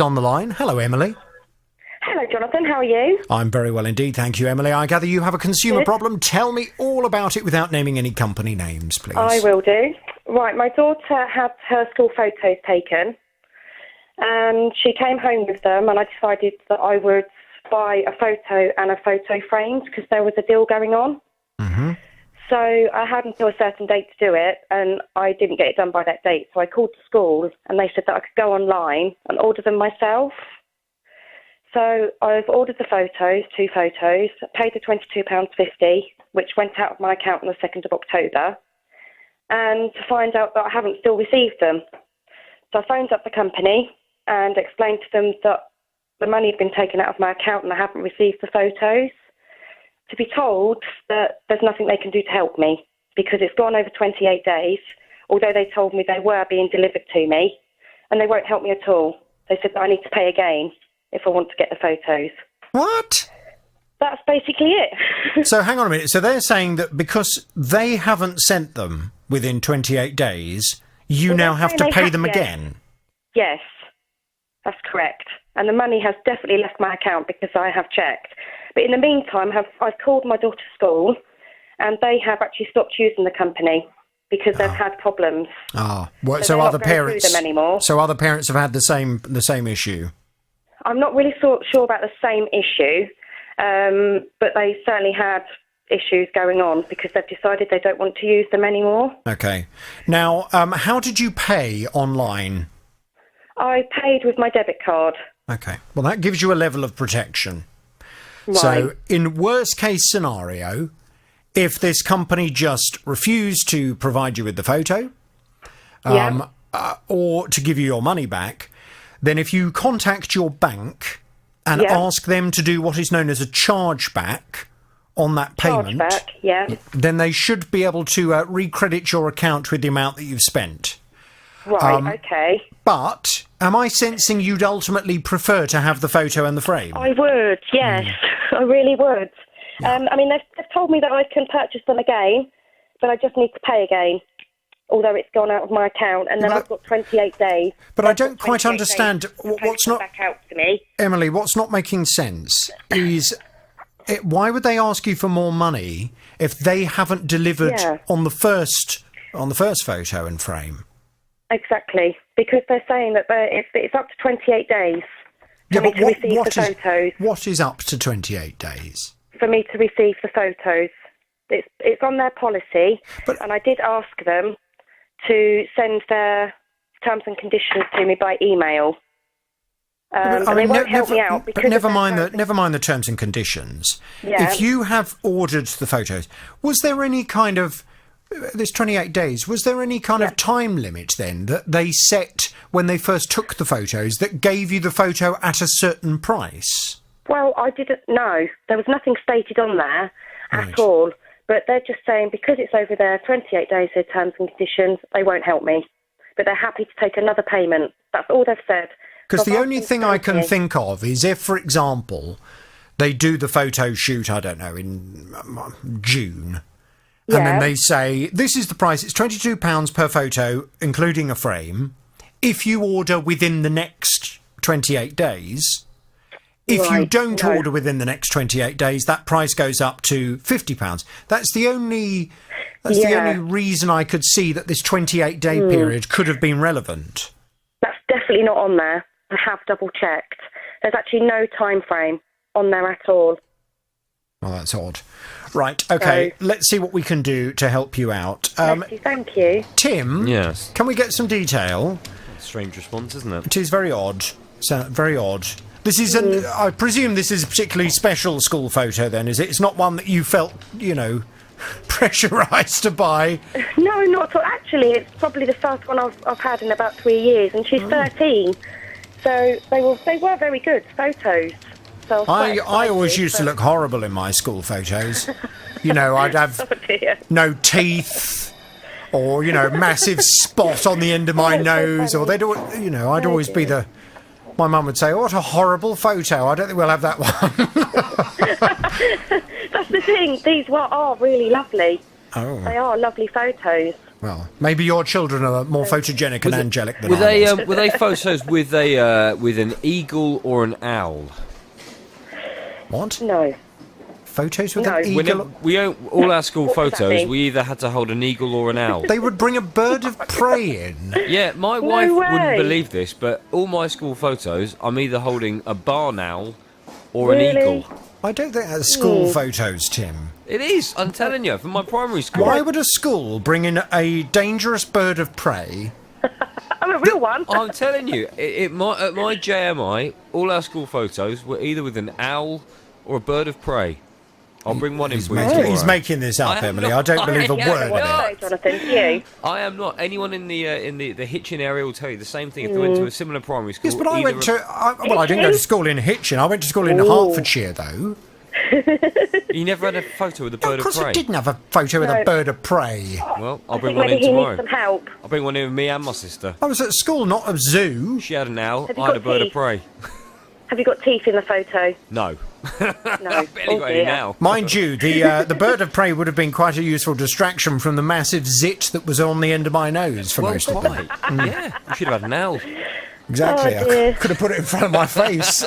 On the line. Hello, Emily. Hello, Jonathan. How are you? I'm very well indeed, thank you, Emily. I gather you have a consumer Good. problem. Tell me all about it without naming any company names, please. I will do. Right, my daughter had her school photos taken, and she came home with them, and I decided that I would buy a photo and a photo framed because there was a deal going on. Mm-hmm. So I had until a certain date to do it, and I didn't get it done by that date. So I called the school, and they said that I could go online and order them myself. So I've ordered the photos, 2 photos, paid the £22.50, which went out of my account on the 2nd of October, and to find out that I haven't still received them. So I phoned up the company and explained to them that the money had been taken out of my account and I haven't received the photos. To be told that there's nothing they can do to help me because it's gone over 28 days, although they told me they were being delivered to me, and they won't help me at all. They said that I need to pay again if I want to get the photos. What? That's basically it. So hang on a minute. So they're saying that because they haven't sent them within 28 days, you now have to pay them again? Yes, that's correct. And the money has definitely left my account because I have checked. But in the meantime, I've called my daughter's school, and they have actually stopped using the company because they've had problems. Ah, so other parents them anymore. So other parents have had the same issue. I'm not really sure about the same issue, but they certainly had issues going on because they've decided they don't want to use them anymore. Okay. Now, how did you pay online? I paid with my debit card. Okay. Well, that gives you a level of protection. Right. So, in worst case scenario, if this company just refused to provide you with the photo, or to give you your money back, then if you contact your bank and ask them to do what is known as a chargeback on that payment, then they should be able to recredit your account with the amount that you've spent. Right, okay. But am I sensing you'd ultimately prefer to have the photo and the frame? I would, yes. I really would. Yeah. I mean, they've told me that I can purchase them again, but I just need to pay again, although it's gone out of my account, and then I've got 28 days. But I don't quite understand what's not... back out to me. Emily, what's not making sense is... why would they ask you for more money if they haven't delivered on the first photo and frame? Exactly, because they're saying that it's up to 28 days for me to receive the photos. What is up to 28 days? For me to receive the photos. It's on their policy, and I did ask them to send their terms and conditions to me by email. They won't help me out. But never mind the terms and conditions. Yeah. If you have ordered the photos, was there any kind of... This 28 days, was there any kind of time limit then that they set when they first took the photos that gave you the photo at a certain price? Well, I didn't know. There was nothing stated on there at all. But they're just saying because it's over there, 28 days, their terms and conditions, they won't help me. But they're happy to take another payment. That's all they've said. Because the only thing I can think of is if, for example, they do the photo shoot, I don't know, in June... And then they say, this is the price, it's £22 per photo, including a frame, if you order within the next 28 days. If you don't order within the next 28 days, that price goes up to £50. That's the only reason I could see that this 28-day period could have been relevant. That's definitely not on there. I have double-checked. There's actually no time frame on there at all. Oh, that's odd. Right, OK, let's see what we can do to help you out. Thank you. Tim? Yes? Can we get some detail? Strange response, isn't it? It is very odd. Very odd. This is I presume this is a particularly special school photo then, is it? It's not one that you felt, pressurised to buy? No, not at all. Actually, it's probably the first one I've had in about 3 years, and she's 13. So they were very good photos. So I always used to look horrible in my school photos. I'd have no teeth, or massive spot on the end of my nose, or I'd always be the. My mum would say, "What a horrible photo! I don't think we'll have that one." That's the thing. These are really lovely. Oh, they are lovely photos. Well, maybe your children are more photogenic and angelic than Were I was. were they photos with with an eagle or an owl? What? No. Photos with No. an eagle? All our school What does that photos, mean? we either had to hold an eagle or an owl. They would bring a bird of prey in. Yeah, my wife way. wouldn't believe this, but all my school photos, I'm either holding a barn owl or an Really? eagle. I don't think that's school photos, Tim. It is, I'm telling you, from my primary school. Why would a school bring in a dangerous bird of prey? I'm a real one. I'm telling you, at my JMI, all our school photos were either with an owl or a bird of prey. I'll bring one in for you He's tomorrow. making this up, I am Emily. not- I don't believe a I am word not. of it. Jonathan, you. I am not. Anyone in the Hitchin area will tell you the same thing if they went to a similar primary school. Yes, but I either went to... I didn't go to school in Hitchin. I went to school in Hertfordshire, though. You never had a photo with a bird Of of course prey? I didn't have a photo with a No. bird of prey. Well, I'll I bring think one maybe in he tomorrow. needs some help. I'll bring one in with me and my sister. I was at school, not a zoo. She had an owl, Have you I had a got bird of teeth? prey. Have you got teeth in the photo? No. No. I've barely Oh, got any dear. now. Mind you, the bird of prey would have been quite a useful distraction from the massive zit that was on the end of my nose for Well, most of them. quite. Yeah, you should have had an owl. Exactly. Oh, dear. I could have put it in front of my face.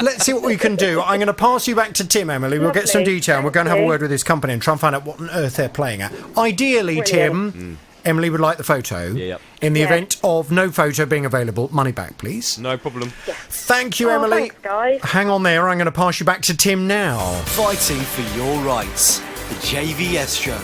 Let's see what we can do. I'm going to pass you back to Tim, Emily. We'll get some Lovely. detail and we're going to have a Thank you. word with his company and try and find out what on earth they're playing at. Ideally, Brilliant. Tim, Emily would like the photo. Yep. In the Yeah. event of no photo being available, money back, please. No problem. Thank you, Oh, Emily. thanks, guys. Hang on there. I'm going to pass you back to Tim now. Fighting for your rights. The JVS Show.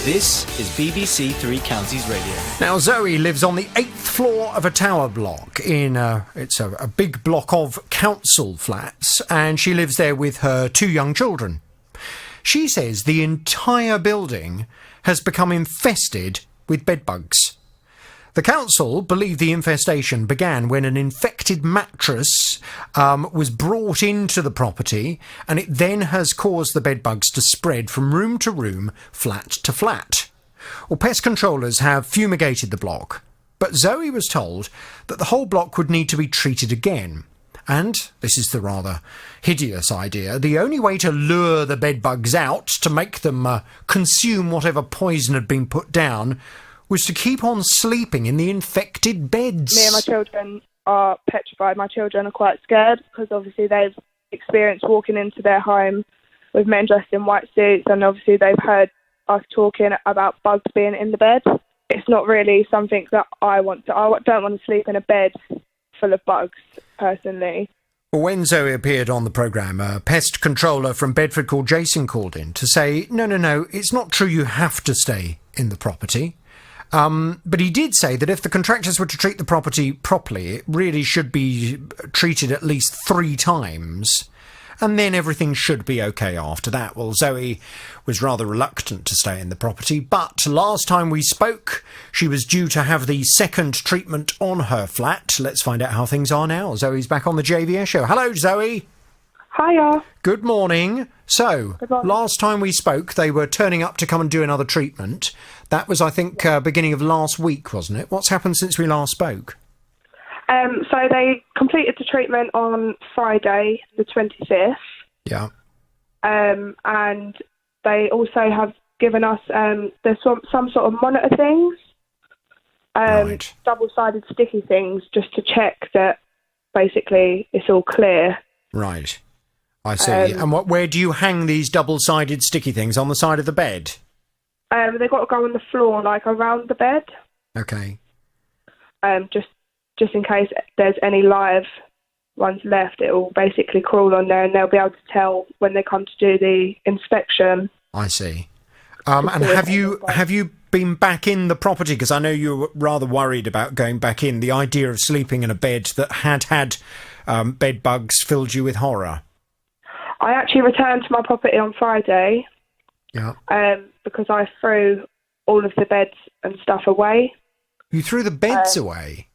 This is BBC Three Counties Radio. Now, Zoe lives on the 8th floor of a tower block in it's a big block of council flats, and she lives there with her 2 young children. She says the entire building has become infested with bedbugs. The council believe the infestation began when an infected mattress was brought into the property, and it then has caused the bedbugs to spread from room to room, flat to flat. Well, pest controllers have fumigated the block, but Zoe was told that the whole block would need to be treated again. And, this is the rather hideous idea, the only way to lure the bedbugs out, to make them consume whatever poison had been put down, was to keep on sleeping in the infected beds. Me and my children are petrified. My children are quite scared because obviously they've experienced walking into their home with men dressed in white suits, and obviously they've heard us talking about bugs being in the bed. It's not really something that I want to. I don't want to sleep in a bed full of bugs, personally. Well, when Zoe appeared on the programme, a pest controller from Bedford called Jason called in to say, no, it's not true you have to stay in the property. But he did say that if the contractors were to treat the property properly, it really should be treated at least 3 times. And then everything should be okay after that. Well, Zoe was rather reluctant to stay in the property, but last time we spoke, she was due to have the second treatment on her flat. Let's find out how things are now. Zoe's back on the JVS show. Hello, Zoe. Hiya. Good morning. So, Good morning. last time we spoke, they were turning up to come and do another treatment. That was, I think, beginning of last week, wasn't it? What's happened since we last spoke? So they completed the treatment on Friday, the 25th, Yeah. and they also have given us there's some sort of monitor things, Right. double-sided sticky things, just to check that basically it's all clear. Right. I see. And where do you hang these double-sided sticky things? On the side of the bed? They've got to go on the floor, like around the bed, Okay. just in case there's any live ones left. It will basically crawl on there, and they'll be able to tell when they come to do the inspection. I see. And have you been back in the property? Because I know you were rather worried about going back in. The idea of sleeping in a bed that had bed bugs filled you with horror. I actually returned to my property on Friday Yeah. because I threw all of the beds and stuff away. You threw the beds away?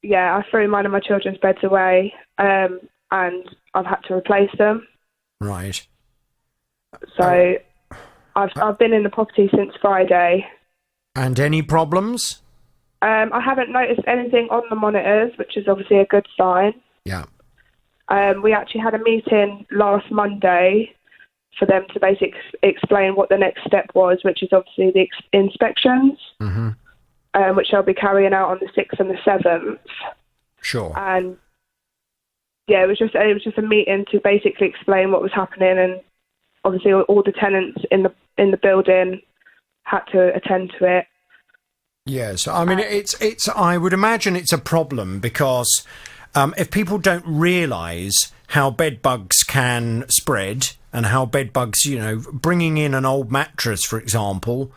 Yeah, I threw mine and my children's beds away, and I've had to replace them. Right. So I've been in the property since Friday. And any problems? I haven't noticed anything on the monitors, which is obviously a good sign. Yeah. We actually had a meeting last Monday for them to basically explain what the next step was, which is obviously the inspections. Mm-hmm. which I'll be carrying out on the 6th and the 7th. Sure. And yeah, it was just a meeting to basically explain what was happening, and obviously all the tenants in the building had to attend to it. Yes, I mean it's. I would imagine it's a problem because if people don't realise how bed bugs can spread and how bed bugs, bringing in an old mattress, for example,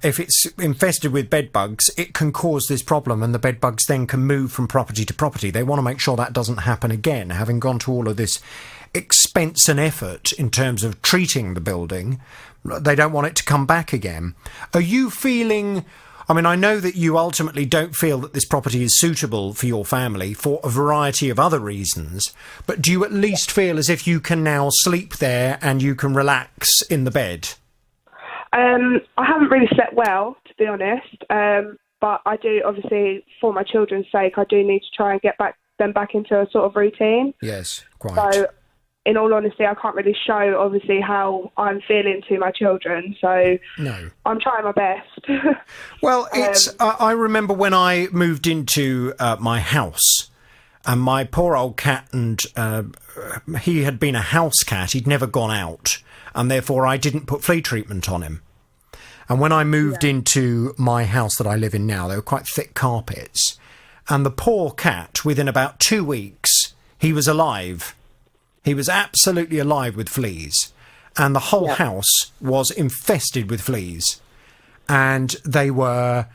if it's infested with bed bugs, it can cause this problem, and the bed bugs then can move from property to property. They want to make sure that doesn't happen again, having gone to all of this expense and effort in terms of treating the building. They don't want it to come back again. Are you feeling... I mean, I know that you ultimately don't feel that this property is suitable for your family for a variety of other reasons, but do you at least feel as if you can now sleep there and you can relax in the bed? I haven't really slept well, to be honest, but I do, obviously, for my children's sake, I do need to try and get them back into a sort of routine. Yes, quite. So, in all honesty, I can't really show, obviously, how I'm feeling to my children. So no. I'm trying my best. Well, it's. I remember when I moved into my house, and my poor old cat, and he had been a house cat. He'd never gone out, and therefore I didn't put flea treatment on him. And when I moved into my house that I live in now, there were quite thick carpets, and the poor cat, within about 2 weeks, he was alive. He was absolutely alive with fleas, and the whole house was infested with fleas. And they were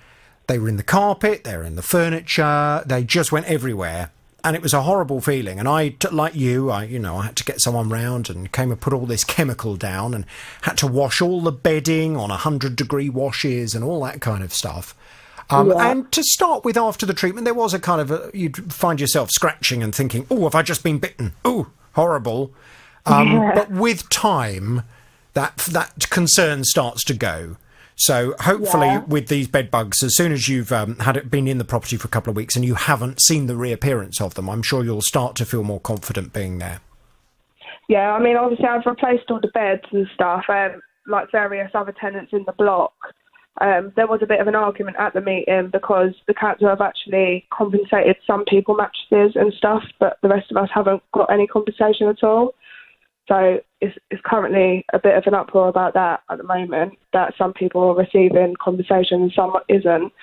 in the carpet, they were in the furniture, they just went everywhere. And it was a horrible feeling. And like you, I had to get someone round and came and put all this chemical down and had to wash all the bedding on 100-degree washes and all that kind of stuff. And to start with, after the treatment, there was a kind of you'd find yourself scratching and thinking, oh, have I just been bitten? Oh, horrible. But with time, that concern starts to go. So hopefully with these bed bugs, as soon as you've been in the property for a couple of weeks and you haven't seen the reappearance of them, I'm sure you'll start to feel more confident being there. Yeah, I mean, obviously I've replaced all the beds and stuff, like various other tenants in the block. There was a bit of an argument at the meeting because the council have actually compensated some people mattresses and stuff, but the rest of us haven't got any compensation at all. So it's currently a bit of an uproar about that at the moment, that some people are receiving compensation and some isn't.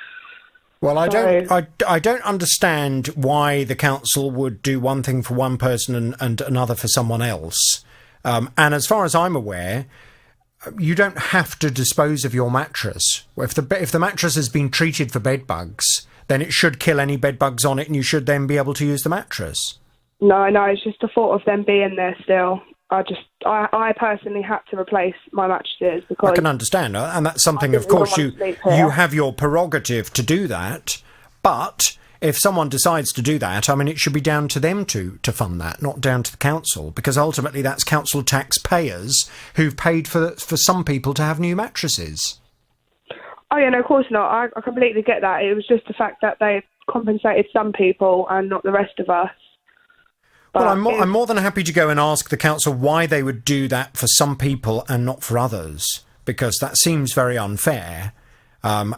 Well, I don't understand why the council would do one thing for one person and another for someone else. And as far as I'm aware, you don't have to dispose of your mattress. If the mattress has been treated for bed bugs, then it should kill any bed bugs on it, and you should then be able to use the mattress. No, it's just the thought of them being there still. I personally had to replace my mattresses because I can understand, and that's something. Of course, you have your prerogative to do that, but if someone decides to do that, I mean, it should be down to them to fund that, not down to the council, because ultimately that's council taxpayers who've paid for some people to have new mattresses. Oh, yeah, no, of course not. I completely get that. It was just the fact that they compensated some people and not the rest of us. Well, I'm more than happy to go and ask the council why they would do that for some people and not for others, because that seems very unfair. And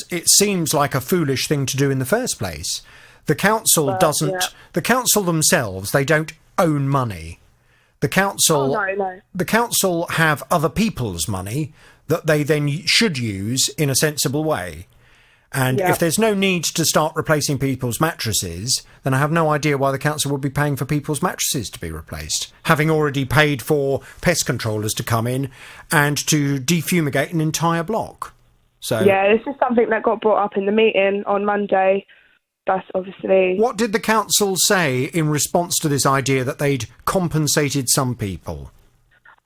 it seems like a foolish thing to do in the first place. The council the council themselves, they don't own money. The council, the council have other people's money that they then should use in a sensible way. And if there's no need to start replacing people's mattresses, then I have no idea why the council would be paying for people's mattresses to be replaced, having already paid for pest controllers to come in and to defumigate an entire block. So yeah, this is something that got brought up in the meeting on Monday. That's obviously... What did the council say in response to this idea that they'd compensated some people?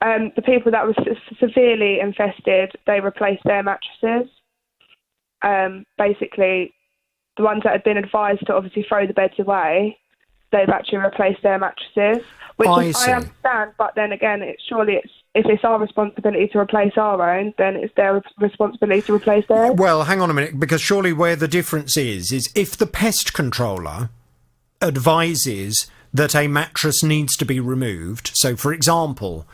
The people that were severely infested, they replaced their mattresses. Basically, the ones that had been advised to obviously throw the beds away, they've actually replaced their mattresses, which I understand. But then again, if it's our responsibility to replace our own, then it's their responsibility to replace theirs. Well, hang on a minute, because surely where the difference is if the pest controller advises that a mattress needs to be removed. So, for example,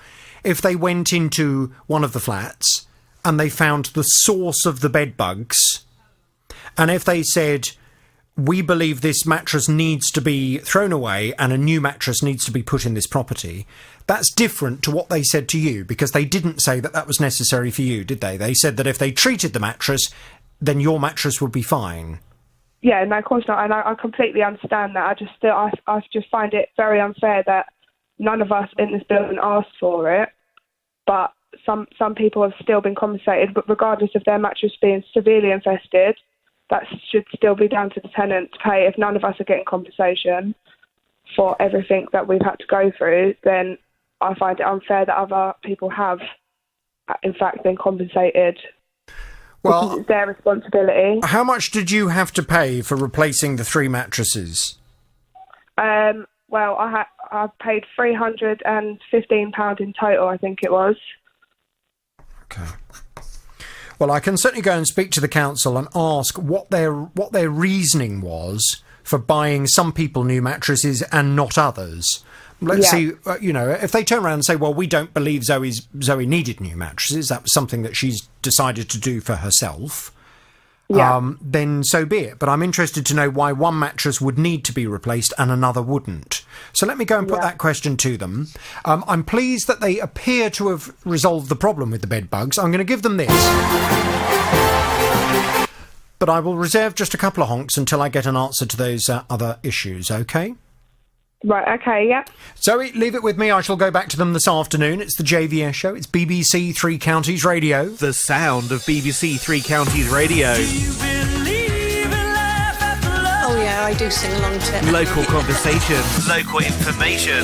if they went into one of the flats and they found the source of the bed bugs And if they said, we believe this mattress needs to be thrown away and a new mattress needs to be put in this property, that's different to what they said to you, because they didn't say that that was necessary for you, did they? They said that if they treated the mattress, then your mattress would be fine. Yeah, no, of course not. And I completely understand that. I just find it very unfair that none of us in this building asked for it, but some people have still been compensated, but regardless of their mattress being severely infested, that should still be down to the tenant to pay. If none of us are getting compensation for everything that we've had to go through, then I find it unfair that other people have, in fact, been compensated. Well, it's their responsibility. How much did you have to pay for replacing the 3 mattresses? Well, I paid £315 in total, I think it was. Okay. Well, I can certainly go and speak to the council and ask what their reasoning was for buying some people new mattresses and not others. Let's see, if they turn around and say, well, we don't believe Zoe needed new mattresses, that was something that she's decided to do for herself, then so be it. But I'm interested to know why one mattress would need to be replaced and another wouldn't. So let me go and put that question to them. I'm pleased that they appear to have resolved the problem with the bed bugs. I'm going to give them this. But I will reserve just a couple of honks until I get an answer to those other issues, OK? Right, OK, yeah. Zoe, leave it with me. I shall go back to them this afternoon. It's the JVS show. It's BBC Three Counties Radio. The sound of BBC Three Counties Radio. Oh yeah, I do sing along to it. Local conversation. Local information.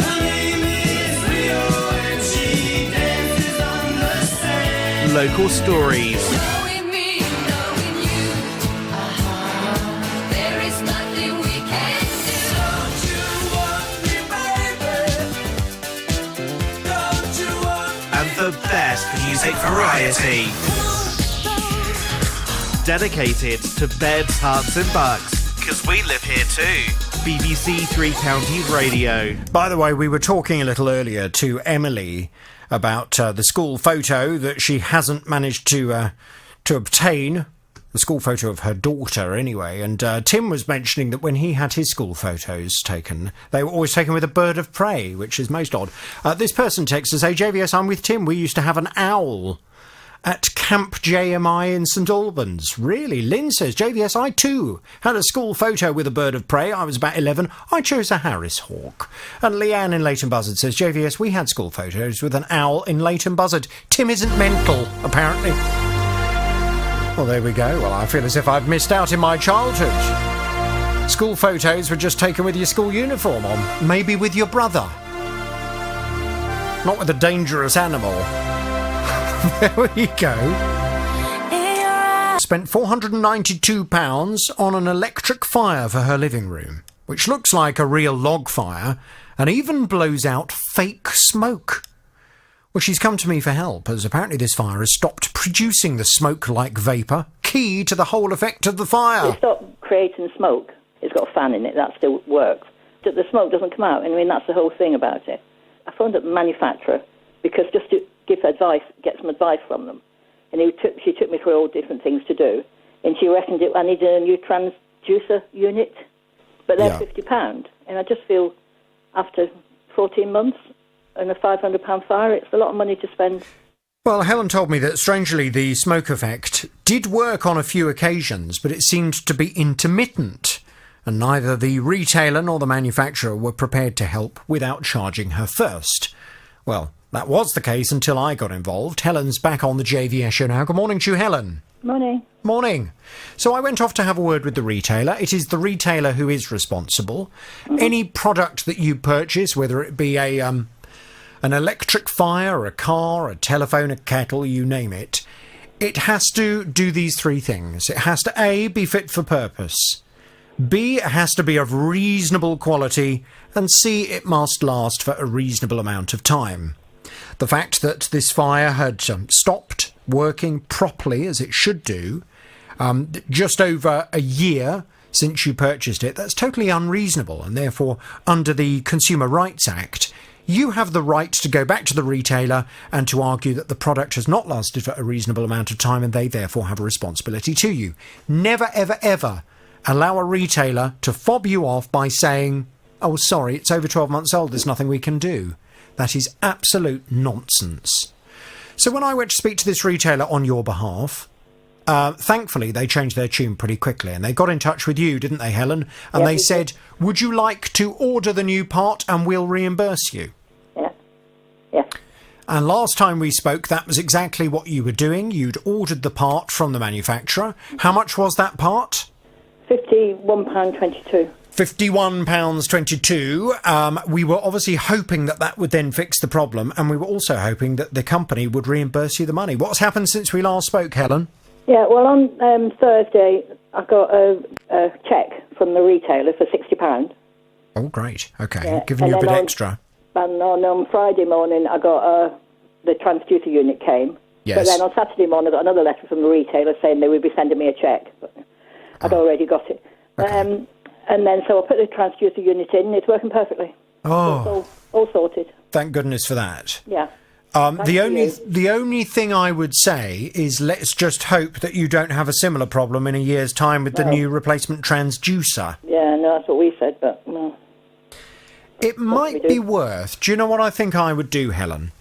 Local stories. The best music variety. Dedicated to beds, hearts and bucks. Because we live here too. BBC Three Counties Radio. By the way, we were talking a little earlier to Emily about the school photo that she hasn't managed to obtain. The school photo of her daughter, anyway. And Tim was mentioning that when he had his school photos taken, they were always taken with a bird of prey, which is most odd. This person texts to say, JVS, I'm with Tim. We used to have an owl at Camp JMI in St Albans. Really? Lynn says, JVS, I too had a school photo with a bird of prey. I was about 11. I chose a Harris hawk. And Leanne in Leighton Buzzard says, JVS, we had school photos with an owl in Leighton Buzzard. Tim isn't mental, apparently. Well, there we go. Well, I feel as if I've missed out in my childhood. School photos were just taken with your school uniform on. Maybe with your brother. Not with a dangerous animal. There we go. Spent £492 on an electric fire for her living room, which looks like a real log fire and even blows out fake smoke. Well, she's come to me for help, as apparently this fire has stopped producing the smoke-like vapour, key to the whole effect of the fire. It stopped creating smoke. It's got a fan in it, that still works. The smoke doesn't come out, and I mean, that's the whole thing about it. I phoned up the manufacturer, because just to give advice, get some advice from them. And she took me through all different things to do, and she reckoned I needed a new transducer unit, but they're £50. And I just feel, after 14 months, and a £500 fire, it's a lot of money to spend. Well, Helen told me that, strangely, the smoke effect did work on a few occasions, but it seemed to be intermittent, and neither the retailer nor the manufacturer were prepared to help without charging her first. Well, that was the case until I got involved. Helen's back on the JVS show now. Good morning to you, Helen. Morning. Morning. So I went off to have a word with the retailer. It is the retailer who is responsible. Mm-hmm. Any product that you purchase, whether it be an electric fire, a car, a telephone, a kettle, you name it, it has to do these 3 things. It has to, A, be fit for purpose. B, it has to be of reasonable quality. And C, it must last for a reasonable amount of time. The fact that this fire had stopped working properly, as it should do, just over a year since you purchased it, that's totally unreasonable. And therefore, under the Consumer Rights Act, you have the right to go back to the retailer and to argue that the product has not lasted for a reasonable amount of time and they therefore have a responsibility to you. Never, ever, ever allow a retailer to fob you off by saying, oh, sorry, it's over 12 months old, there's nothing we can do. That is absolute nonsense. So when I went to speak to this retailer on your behalf, thankfully they changed their tune pretty quickly and they got in touch with you, didn't they, Helen? And they said, would you like to order the new part and we'll reimburse you? Yeah. And last time we spoke, that was exactly what you were doing. You'd ordered the part from the manufacturer. How much was that part? £51.22. £51.22. We were obviously hoping that would then fix the problem, and we were also hoping that the company would reimburse you the money. What's happened since we last spoke, Helen? Yeah, well, on Thursday, I got a cheque from the retailer for £60. Oh, great. OK, giving you a bit extra. And on Friday morning, I got the transducer unit came. Yes. But then on Saturday morning, I got another letter from the retailer saying they would be sending me a cheque. But I'd already got it. Okay. And then so I put the transducer unit in, and it's working perfectly. Oh. It's all sorted. Thank goodness for that. Yeah. The only thing I would say is let's just hope that you don't have a similar problem in a year's time with the new replacement transducer. Yeah, no, that's what we said, but no. It might be worth... Do you know what I think I would do, Helen?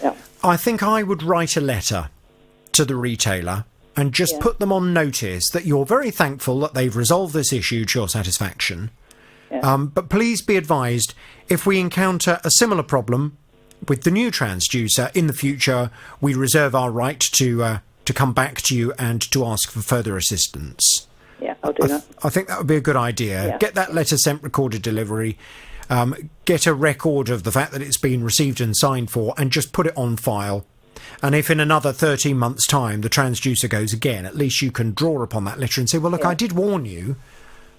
Yeah. I think I would write a letter to the retailer and just put them on notice that you're very thankful that they've resolved this issue to your satisfaction. Yeah. But please be advised, if we encounter a similar problem with the new transducer in the future, we reserve our right to come back to you and to ask for further assistance. Yeah, I'll do that. I think that would be a good idea. Yeah. Get that letter sent, recorded delivery, get a record of the fact that it's been received and signed for, and just put it on file. And if in another 13 months' time the transducer goes again, at least you can draw upon that letter and say, well, look, I did warn you.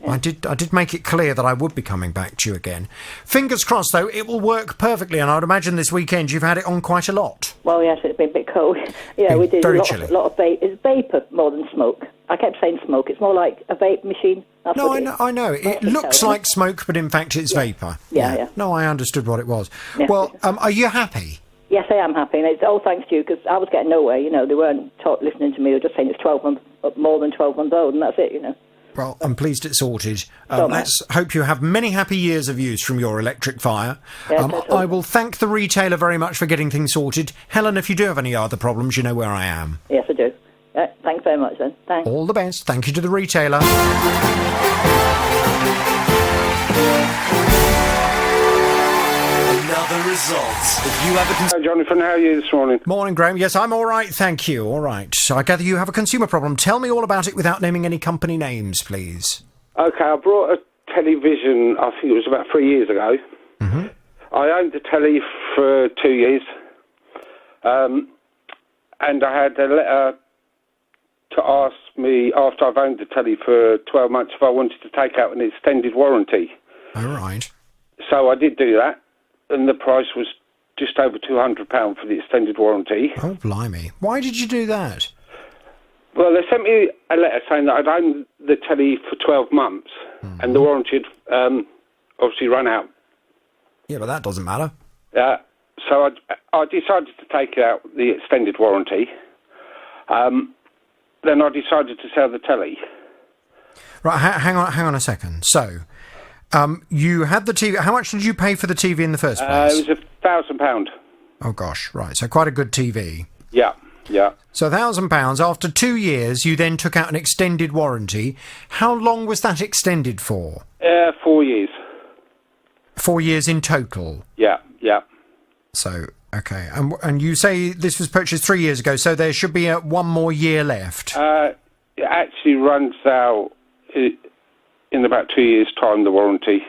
Yeah. I did make it clear that I would be coming back to you again. Fingers crossed, though, it will work perfectly, and I would imagine this weekend you've had it on quite a lot. Well, yes, it's been a bit cold. Yeah, we did very a chilly. lot of vape. It's vapour more than smoke. I kept saying smoke. It's more like a vape machine. That's No, what I know. It looks like smoke, but in fact it's vapour. Yeah. No, I understood what it was. Yeah. Well, are you happy? Yes, I am happy, and it's all thanks to you, because I was getting nowhere, you know. They weren't listening to me. They were just saying it's 12 months, more than 12 months old, and that's it, you know. Well, I'm pleased it's sorted. Let's hope you have many happy years of use from your electric fire. Yeah, I will thank the retailer very much for getting things sorted. Helen, if you do have any other problems, you know where I am. Yes, I do. Thanks very much, then. Thanks. All the best. Thank you to the retailer. Another result. If you have a Hi, Jonathan, how are you this morning? Morning, Graham. Yes, I'm all right, thank you. All right. So I gather you have a consumer problem. Tell me all about it without naming any company names, please. OK, I brought a television, I think it was about 3 years ago. Mm-hmm. I owned the telly for 2 years. And I had a letter to ask me, after I've owned the telly for 12 months, if I wanted to take out an extended warranty. All right. So I did do that, and the price was just over £200 for the extended warranty. Oh, blimey. Why did you do that? Well, they sent me a letter saying that I'd owned the telly for 12 months, and the warranty had obviously run out. Yeah, but that doesn't matter. So I decided to take out the extended warranty. Then I decided to sell the telly. Right, hang on a second. So, you had the TV. How much did you pay for the TV in the first place? It was £1,000. Oh, gosh, right. So quite a good TV. Yeah. So £1,000. After 2 years, you then took out an extended warranty. How long was that extended for? 4 years. 4 years in total? Yeah. So, OK. And you say this was purchased 3 years ago, so there should be 1 more year left? It actually runs out in about 2 years' time, the warranty.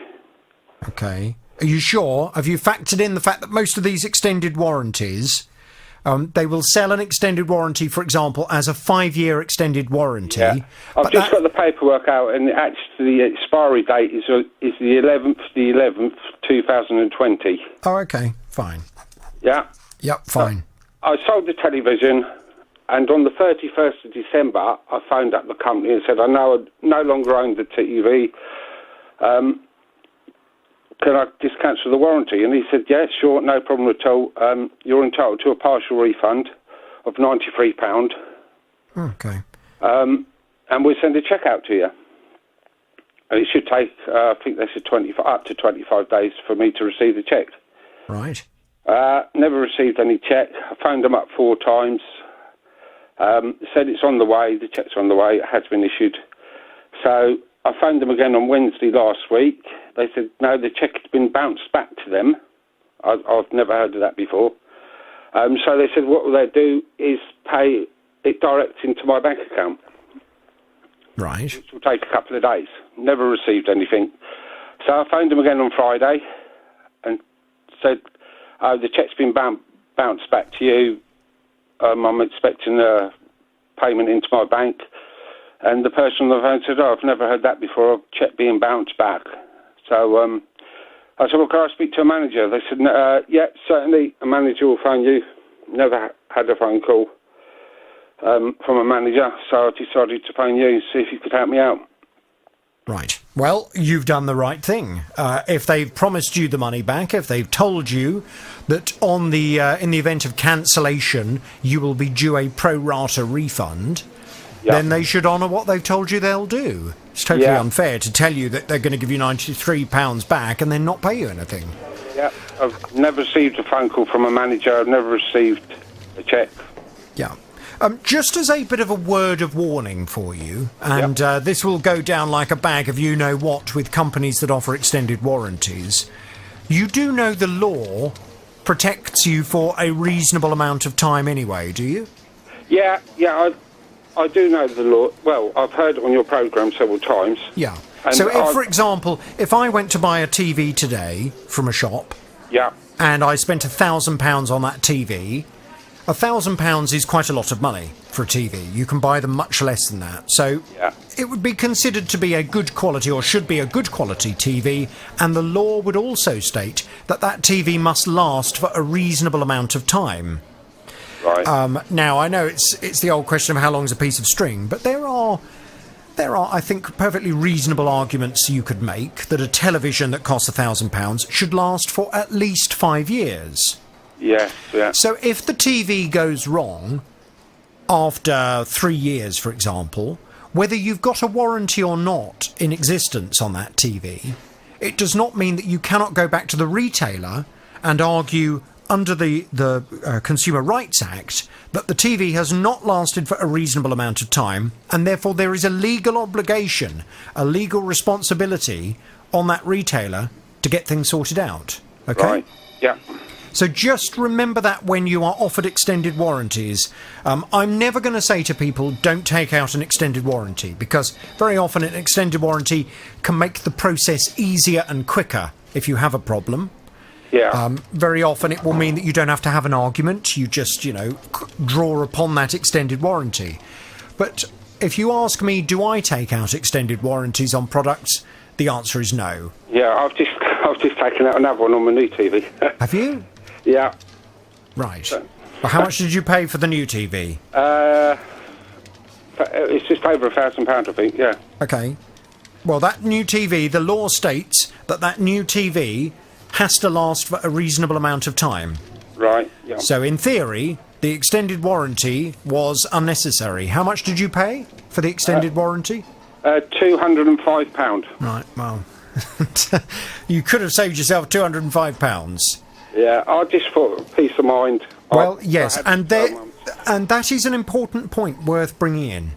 OK. Are you sure? Have you factored in the fact that most of these extended warranties... they will sell an extended warranty, for example, as a 5-year extended warranty. Yeah. I've just got the paperwork out, and actually the expiry date is the 11th, 2020. Oh, OK, fine. Yeah? Yep, fine. I sold the television, and on the 31st of December, I phoned up the company and said I no longer own the TV. can I just cancel the warranty? And he said, yeah, sure, no problem at all. You're entitled to a partial refund of £93. Okay. And we'll send a cheque out to you. And it should take, I think they said up to 25 days for me to receive the cheque. Right. Never received any cheque. I phoned them up 4 times. Said it's on the way, the cheque's on the way, it has been issued. So I phoned them again on Wednesday last week. They said, no, the cheque has been bounced back to them. I've never heard of that before. So they said what will they do is pay it direct into my bank account. Right. Which will take a couple of days. Never received anything. So I phoned them again on Friday and said, the cheque's been bounced back to you. I'm expecting a payment into my bank. And the person on the phone said, I've never heard that before, a cheque being bounced back. So I said, well, can I speak to a manager? They said, yeah, certainly, a manager will phone you. Never had a phone call from a manager, so I decided to phone you and see if you could help me out. Right. Well, you've done the right thing. If they've promised you the money back, if they've told you that in the event of cancellation you will be due a pro rata refund, then they should honour what they've told you they'll do. It's totally unfair to tell you that they're going to give you £93 back and then not pay you anything. Yeah, I've never received a phone call from a manager. I've never received a cheque. Yeah. Just as a bit of a word of warning for you, and this will go down like a bag of you-know-what with companies that offer extended warranties, you do know the law protects you for a reasonable amount of time anyway, do you? Yeah, I do know the law. Well, I've heard it on your programme several times. Yeah. So if, for example, if I went to buy a TV today from a shop, and I spent £1,000 on that TV, £1,000 is quite a lot of money for a TV. You can buy them much less than that. So it would be considered to be a good quality, or should be a good quality TV, and the law would also state that that TV must last for a reasonable amount of time. Right. Now, I know it's the old question of how long's a piece of string, but there are, I think, perfectly reasonable arguments you could make that a television that costs £1,000 should last for at least 5 years. Yeah. So if the TV goes wrong after 3 years, for example, whether you've got a warranty or not in existence on that TV, it does not mean that you cannot go back to the retailer and argue under the Consumer Rights Act that the TV has not lasted for a reasonable amount of time, and therefore there is a legal obligation, a legal responsibility on that retailer to get things sorted out. Okay? Right. Yeah. So just remember that when you are offered extended warranties. I'm never going to say to people, don't take out an extended warranty, because very often an extended warranty can make the process easier and quicker if you have a problem. Yeah. Very often it will mean that you don't have to have an argument. You just, draw upon that extended warranty. But if you ask me, do I take out extended warranties on products? The answer is no. Yeah, I've just taken out another one on my new TV. Have you? Yeah. Right. Well, how much did you pay for the new TV? It's just over £1,000, I think, yeah. Okay. Well, that new TV, the law states that new TV has to last for a reasonable amount of time. Right, yeah. So, in theory, the extended warranty was unnecessary. How much did you pay for the extended warranty? £205. Right, well, you could have saved yourself £205. Yeah, I just thought peace of mind. Well, yes, and that is an important point worth bringing in.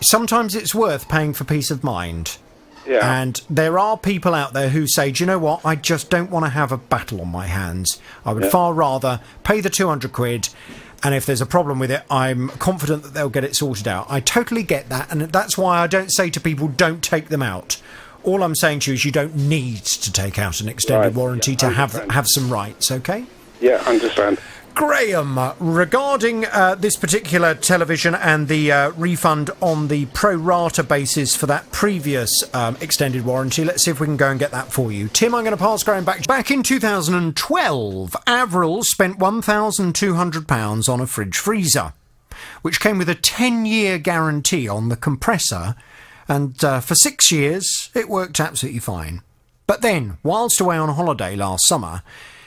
Sometimes it's worth paying for peace of mind. Yeah. And there are people out there who say, do you know what, I just don't want to have a battle on my hands. I would far rather pay the £200, and if there's a problem with it, I'm confident that they'll get it sorted out. I totally get that, and that's why I don't say to people, don't take them out. All I'm saying to you is you don't need to take out an extended warranty to have some rights, okay? Yeah, understand. Graham, regarding this particular television and the refund on the pro rata basis for that previous extended warranty, let's see if we can go and get that for you. Tim, I'm going to pass Graham back. Back in 2012, Avril spent £1,200 on a fridge freezer, which came with a 10-year guarantee on the compressor, and for 6 years, it worked absolutely fine. But then, whilst away on holiday last summer,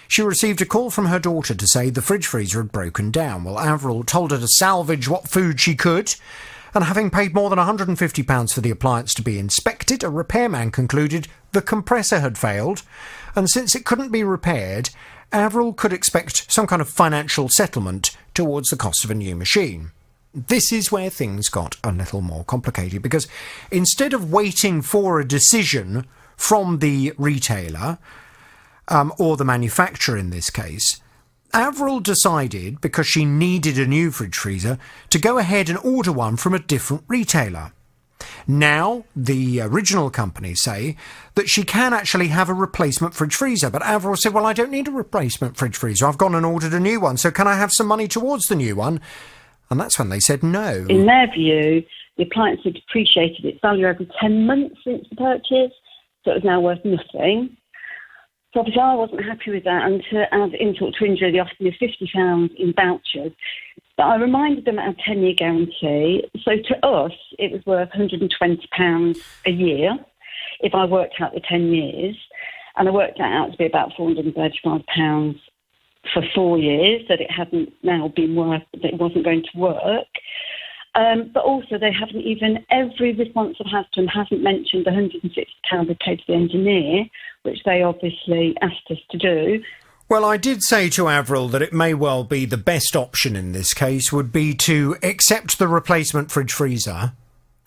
she received a call from her daughter to say the fridge freezer had broken down. Well, Avril told her to salvage what food she could, and having paid more than £150 for the appliance to be inspected, a repairman concluded the compressor had failed, and since it couldn't be repaired, Avril could expect some kind of financial settlement towards the cost of a new machine. This is where things got a little more complicated, because instead of waiting for a decision from the retailer, or the manufacturer in this case, Avril decided, because she needed a new fridge freezer, to go ahead and order one from a different retailer. Now, the original company say that she can actually have a replacement fridge freezer, but Avril said, well, I don't need a replacement fridge freezer. I've gone and ordered a new one, so can I have some money towards the new one? And that's when they said no. In their view, the appliance had depreciated its value every 10 months since the purchase, so it was now worth nothing. So obviously I wasn't happy with that, and to add insult to injury, they offered me £50 in vouchers. But I reminded them of a 10-year guarantee. So to us, it was worth £120 a year if I worked out the 10 years. And I worked that out to be about £435 for 4 years, that it hadn't now been worth, that it wasn't going to work. But also they haven't even, every response I've had to them hasn't mentioned the £160 they paid to the engineer, which they obviously asked us to do. Well, I did say to Avril that it may well be the best option in this case would be to accept the replacement fridge freezer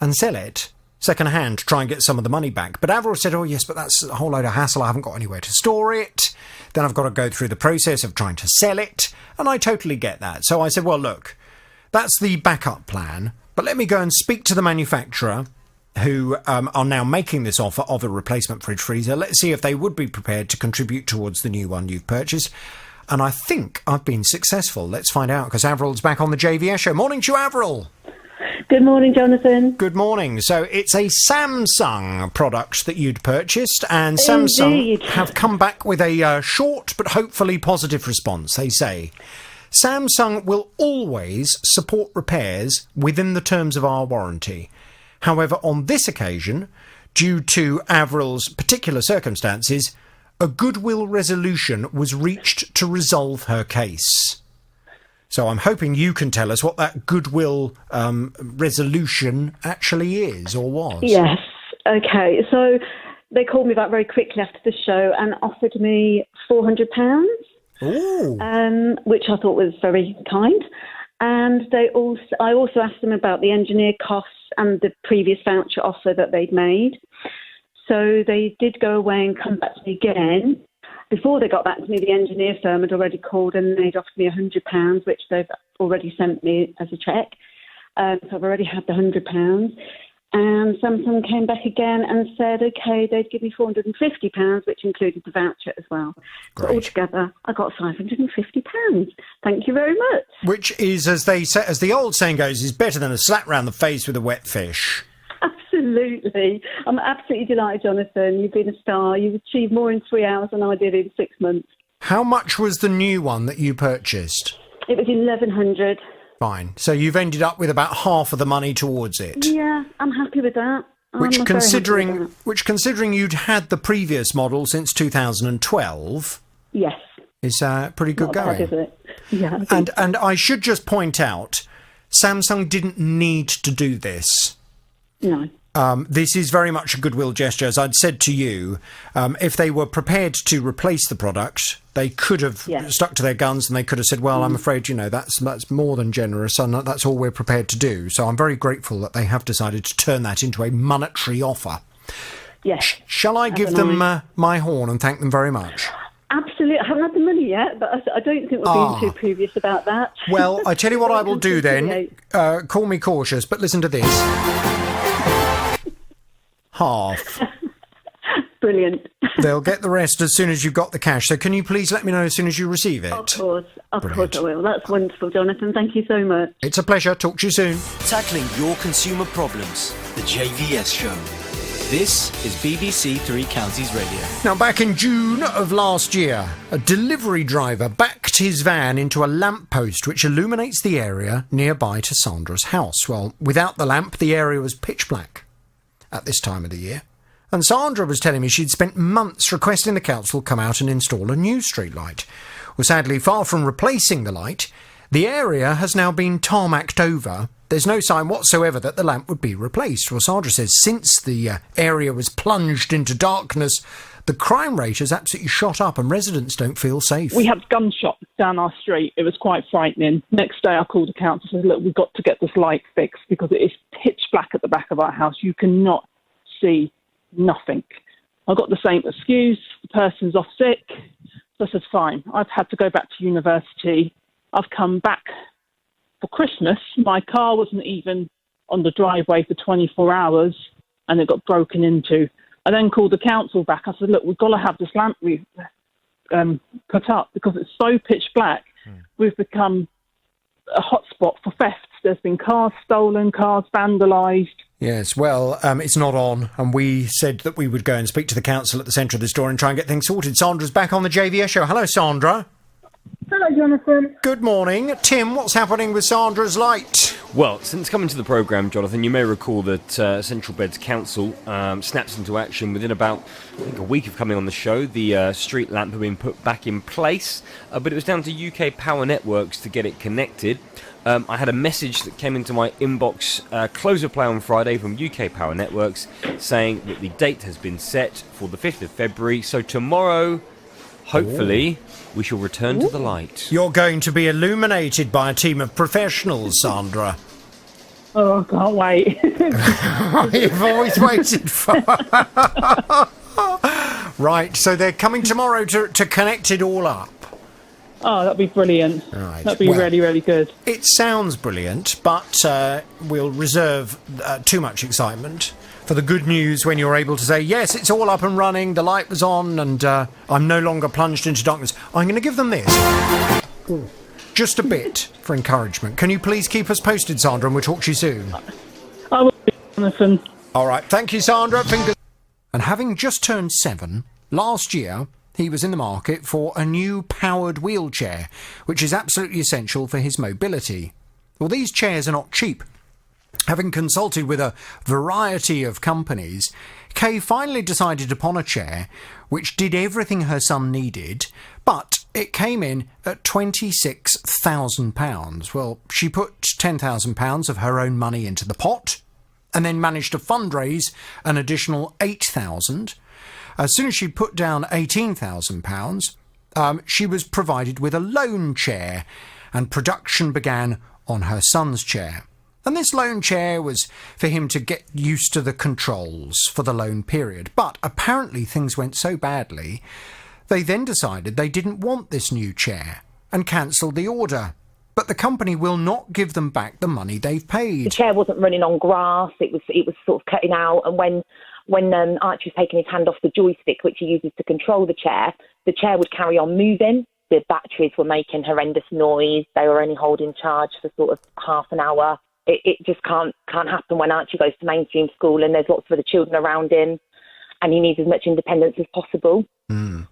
and sell it second hand, try and get some of the money back. But Avril said, oh yes, but that's a whole load of hassle. I haven't got anywhere to store it. Then I've got to go through the process of trying to sell it. And I totally get that. So I said, well, look, that's the backup plan. But let me go and speak to the manufacturer who are now making this offer of a replacement fridge freezer. Let's see if they would be prepared to contribute towards the new one you've purchased. And I think I've been successful. Let's find out, because Avril's back on the JVS show. Morning to you, Avril. Good morning, Jonathan. Good morning. So it's a Samsung product that you'd purchased, and Indeed. Samsung have come back with a short but hopefully positive response. They say, Samsung will always support repairs within the terms of our warranty. However, on this occasion, due to Avril's particular circumstances, a goodwill resolution was reached to resolve her case. So I'm hoping you can tell us what that goodwill resolution actually is, or was. Yes. Okay. So they called me back very quickly after the show and offered me £400, which I thought was very kind. And I also asked them about the engineer costs and the previous voucher offer that they'd made. So they did go away and come back to me again. Before they got back to me, the engineer firm had already called and they'd offered me £100, which they've already sent me as a cheque. So I've already had the £100. And Samsung came back again and said, OK, they'd give me £450, which included the voucher as well. Great. So altogether, I got £550. Thank you very much. Which is, as they say, as the old saying goes, is better than a slap round the face with a wet fish. Absolutely. I'm absolutely delighted, Jonathan. You've been a star. You've achieved more in 3 hours than I did in 6 months. How much was the new one that you purchased? It was £1,100. Fine. So you've ended up with about half of the money towards it. Yeah, I'm happy with that. Which, considering you'd had the previous model since 2012, yes, is pretty good going. Bad, is it? Yeah. And I should just point out, Samsung didn't need to do this. No. This is very much a goodwill gesture. As I'd said to you, if they were prepared to replace the product, they could have stuck to their guns and they could have said, well, I'm afraid, that's more than generous and that's all we're prepared to do. So I'm very grateful that they have decided to turn that into a monetary offer. Yes. Shall I give them my horn and thank them very much? Absolutely. I haven't had the money yet, but I don't think we're being too previous about that. Well, I tell you what I will do then. Call me cautious, but listen to this. Half. Brilliant. They'll get the rest as soon as you've got the cash. So can you please let me know as soon as you receive it? Of course I will. That's wonderful, Jonathan. Thank you so much. It's a pleasure. Talk to you soon. Tackling your consumer problems. The JVS Show. This is BBC Three Counties Radio. Now, back in June of last year, a delivery driver backed his van into a lamppost which illuminates the area nearby to Sandra's house. Well, without the lamp, the area was pitch black at this time of the year. And Sandra was telling me she'd spent months requesting the council come out and install a new street light. Well, sadly, far from replacing the light, the area has now been tarmacked over. There's no sign whatsoever that the lamp would be replaced. Well, Sandra says since the area was plunged into darkness, the crime rate has absolutely shot up and residents don't feel safe. We had gunshots down our street. It was quite frightening. Next day I called the council and said, look, we've got to get this light fixed because it is pitch black at the back of our house. You cannot see nothing. I got the same excuse. The person's off sick. So I said, fine. I've had to go back to university. I've come back for Christmas. My car wasn't even on the driveway for 24 hours and it got broken into. I then called the council back. I said, look, we've got to have this lamp put up because it's so pitch black. We've become a hotspot for thefts. There's been cars stolen, cars vandalised. Yes, well, it's not on, and we said that we would go and speak to the council at the centre of the store and try and get things sorted. Sandra's back on the JVS show. Hello, Sandra. Hello, Jonathan. Good morning. Tim, what's happening with Sandra's light? Well, since coming to the programme, Jonathan, you may recall that Central Beds Council snaps into action within about, I think, a week of coming on the show. The street lamp had been put back in place, but it was down to UK Power Networks to get it connected. I had a message that came into my inbox, close of play on Friday from UK Power Networks, saying that the date has been set for the 5th of February, so tomorrow, hopefully, we shall return to the light. You're going to be illuminated by a team of professionals, Sandra. Oh, I can't wait. You've always waited for... Right, so they're coming tomorrow to connect it all up. Oh, that'd be brilliant. Right. That'd be really, really good. It sounds brilliant, but we'll reserve too much excitement for the good news when you're able to say, yes, it's all up and running, the light was on, and I'm no longer plunged into darkness. I'm going to give them this. Ooh, just a bit for encouragement. Can you please keep us posted, Sandra, and we'll talk to you soon? I will, Jonathan. All right, thank you, Sandra. Fingers. And having just turned 7, last year, he was in the market for a new powered wheelchair, which is absolutely essential for his mobility. Well, these chairs are not cheap. Having consulted with a variety of companies, Kay finally decided upon a chair which did everything her son needed, but it came in at £26,000. Well, she put £10,000 of her own money into the pot and then managed to fundraise an additional £8,000. As soon as she put down £18,000, she was provided with a loan chair, and production began on her son's chair. And this loan chair was for him to get used to the controls for the loan period. But apparently things went so badly, they then decided they didn't want this new chair and cancelled the order. But the company will not give them back the money they've paid. The chair wasn't running on grass, it was sort of cutting out, and when Archie was taking his hand off the joystick, which he uses to control the chair would carry on moving. The batteries were making horrendous noise. They were only holding charge for sort of half an hour. It just can't happen when Archie goes to mainstream school and there's lots of other children around him and he needs as much independence as possible. Mm.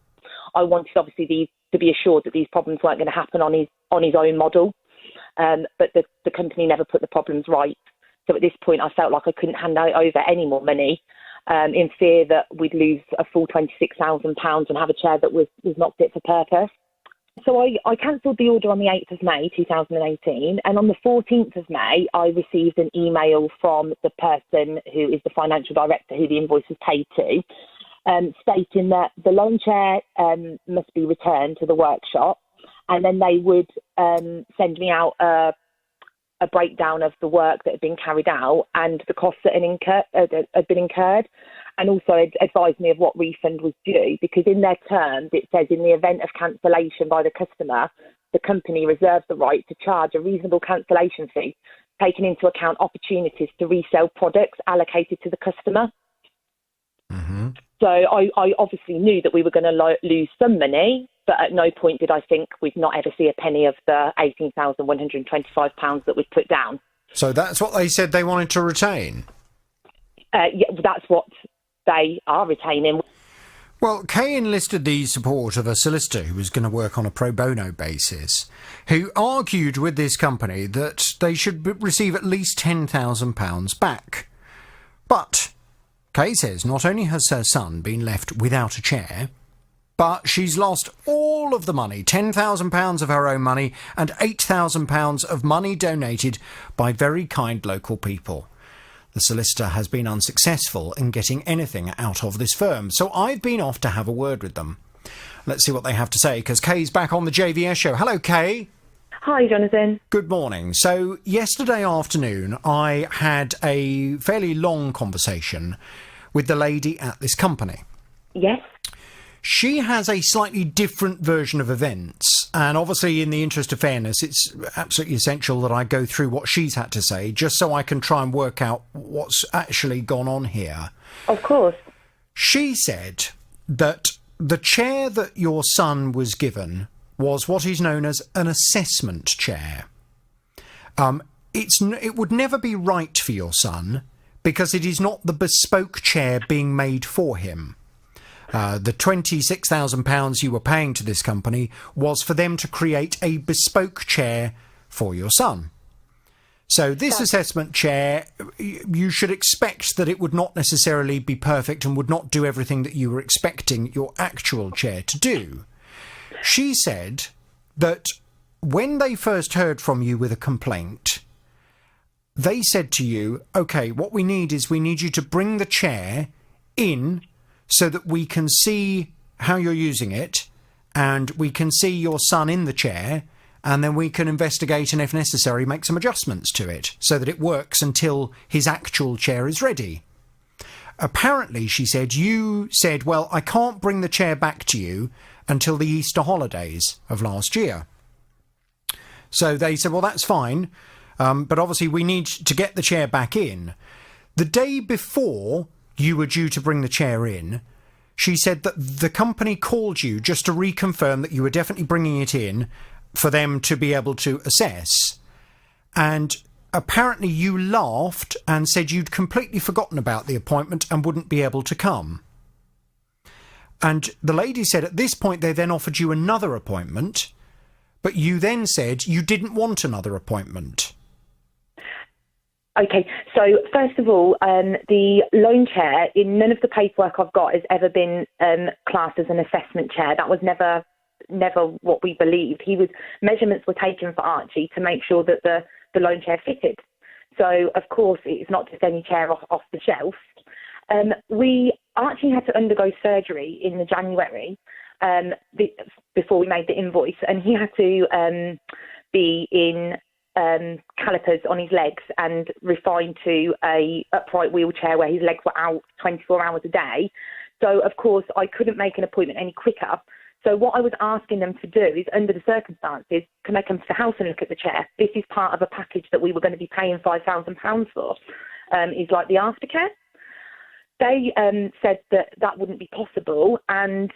I wanted, obviously, to be assured that these problems weren't going to happen on his own model, but the company never put the problems right. So at this point, I felt like I couldn't hand over any more money in fear that we'd lose a full £26,000 and have a chair that was not fit for purpose. So I cancelled the order on the 8th of May 2018, and on the 14th of May I received an email from the person who is the financial director who the invoice was paid to, stating that the loan chair must be returned to the workshop, and then they would send me out a breakdown of the work that had been carried out and the costs that had been incurred, and also advised me of what refund was due, because in their terms it says in the event of cancellation by the customer, the company reserves the right to charge a reasonable cancellation fee, taking into account opportunities to resell products allocated to the customer. Mm-hmm. So I obviously knew that we were going to lose some money, but at no point did I think we'd not ever see a penny of the £18,125 that we'd put down. So that's what they said they wanted to retain? Yeah, that's what they are retaining. Well, Kay enlisted the support of a solicitor who was going to work on a pro bono basis, who argued with this company that they should receive at least £10,000 back. But Kay says not only has her son been left without a chair, but she's lost all of the money, £10,000 of her own money and £8,000 of money donated by very kind local people. The solicitor has been unsuccessful in getting anything out of this firm, so I've been off to have a word with them. Let's see what they have to say, because Kay's back on the JVS show. Hello, Kay. Hi, Jonathan. Good morning. So, yesterday afternoon, I had a fairly long conversation with the lady at this company. Yes. She has a slightly different version of events, and obviously in the interest of fairness, it's absolutely essential that I go through what she's had to say, just so I can try and work out what's actually gone on here. Of course. She said that the chair that your son was given was what is known as an assessment chair. It would never be right for your son, because it is not the bespoke chair being made for him. The £26,000 you were paying to this company was for them to create a bespoke chair for your son. So this assessment chair, you should expect that it would not necessarily be perfect and would not do everything that you were expecting your actual chair to do. She said that when they first heard from you with a complaint, they said to you, OK, what we need you to bring the chair in so that we can see how you're using it and we can see your son in the chair, and then we can investigate and, if necessary, make some adjustments to it so that it works until his actual chair is ready. Apparently, she said, you said, well, I can't bring the chair back to you until the Easter holidays of last year. So they said, well, that's fine, but obviously we need to get the chair back in. The day before you were due to bring the chair in, she said that the company called you just to reconfirm that you were definitely bringing it in for them to be able to assess. And apparently you laughed and said you'd completely forgotten about the appointment and wouldn't be able to come. And the lady said at this point they then offered you another appointment, but you then said you didn't want another appointment. Okay, so first of all, the loan chair, in none of the paperwork I've got has ever been classed as an assessment chair. That was never what we believed. Measurements were taken for Archie to make sure that the loan chair fitted. So, of course, it's not just any chair off the shelf. Archie had to undergo surgery in the January before we made the invoice, and he had to be in calipers on his legs and refined to a upright wheelchair where his legs were out 24 hours a day. So, of course, I couldn't make an appointment any quicker. So what I was asking them to do is, under the circumstances, can they come to the house and look at the chair? This is part of a package that we were going to be paying £5,000 for, is like the aftercare. They said that wouldn't be possible and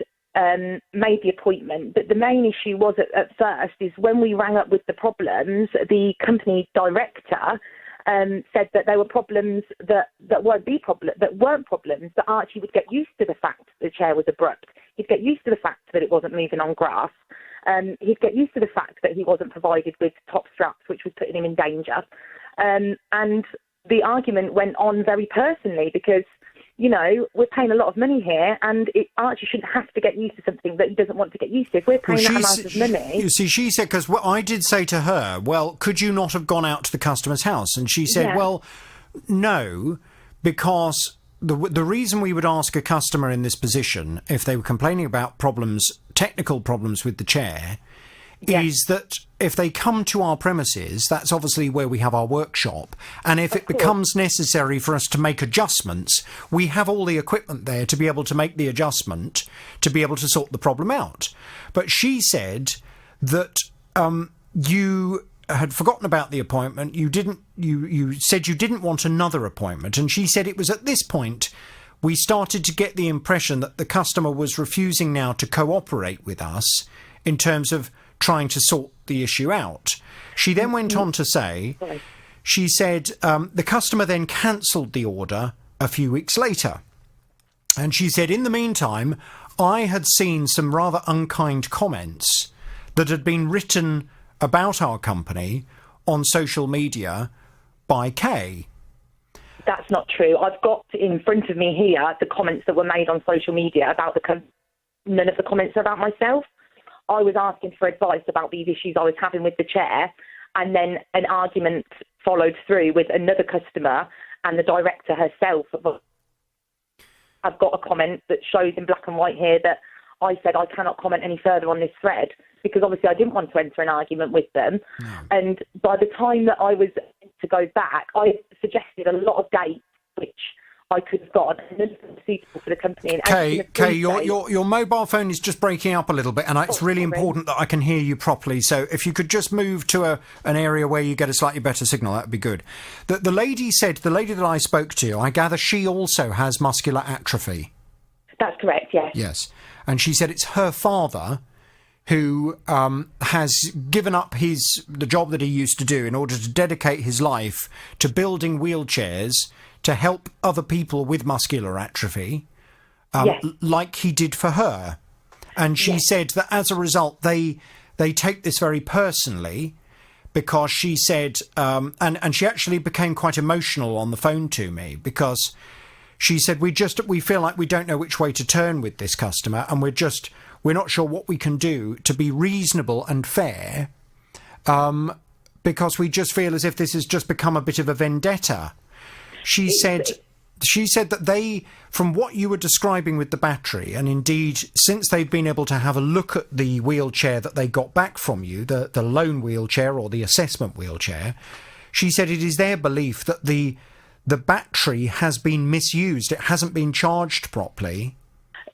made the appointment. But the main issue was at first is when we rang up with the problems, the company director said that there were problems that weren't problems, that Archie would get used to the fact the chair was abrupt. He'd get used to the fact that it wasn't moving on grass. He'd get used to the fact that he wasn't provided with top straps, which was putting him in danger. And the argument went on very personally because, you know, we're paying a lot of money here, and Archie shouldn't have to get used to something that he doesn't want to get used to. If we're paying that amount of money... You see, she said, because I did say to her, well, could you not have gone out to the customer's house? And she said, well, no, because the reason we would ask a customer in this position, if they were complaining about technical problems with the chair, is that if they come to our premises, that's obviously where we have our workshop, and if it becomes necessary for us to make adjustments, we have all the equipment there to be able to make the adjustment, to be able to sort the problem out. But she said that you had forgotten about the appointment, you said you didn't want another appointment, and she said it was at this point we started to get the impression that the customer was refusing now to cooperate with us in terms of trying to sort the issue out. She then went on to say, she said the customer then cancelled the order a few weeks later. And she said, in the meantime, I had seen some rather unkind comments that had been written about our company on social media by Kay. That's not true. I've got in front of me here the comments that were made on social media about none of the comments are about myself. I was asking for advice about these issues I was having with the chair, and then an argument followed through with another customer and the director herself. I've got a comment that shows in black and white here that I said I cannot comment any further on this thread because obviously I didn't want to enter an argument with them. No. And by the time that I was to go back, I suggested a lot of dates which I could have got, and none of them were suitable for the company. Kay, your mobile phone is just breaking up a little bit, and it's really important that I can hear you properly. So if you could just move to an area where you get a slightly better signal, that would be good. The lady that I spoke to, I gather she also has muscular atrophy. That's correct, yes. Yes. And she said it's her father who has given up the job that he used to do in order to dedicate his life to building wheelchairs to help other people with muscular atrophy, like he did for her. And she said that as a result, they take this very personally, because she said, and she actually became quite emotional on the phone to me, because she said, we feel like we don't know which way to turn with this customer, and we're not sure what we can do to be reasonable and fair, because we just feel as if this has just become a bit of a vendetta. She said that they, from what you were describing with the battery, and indeed since they've been able to have a look at the wheelchair that they got back from you, the loan wheelchair or the assessment wheelchair, she said it is their belief that the battery has been misused. It hasn't been charged properly.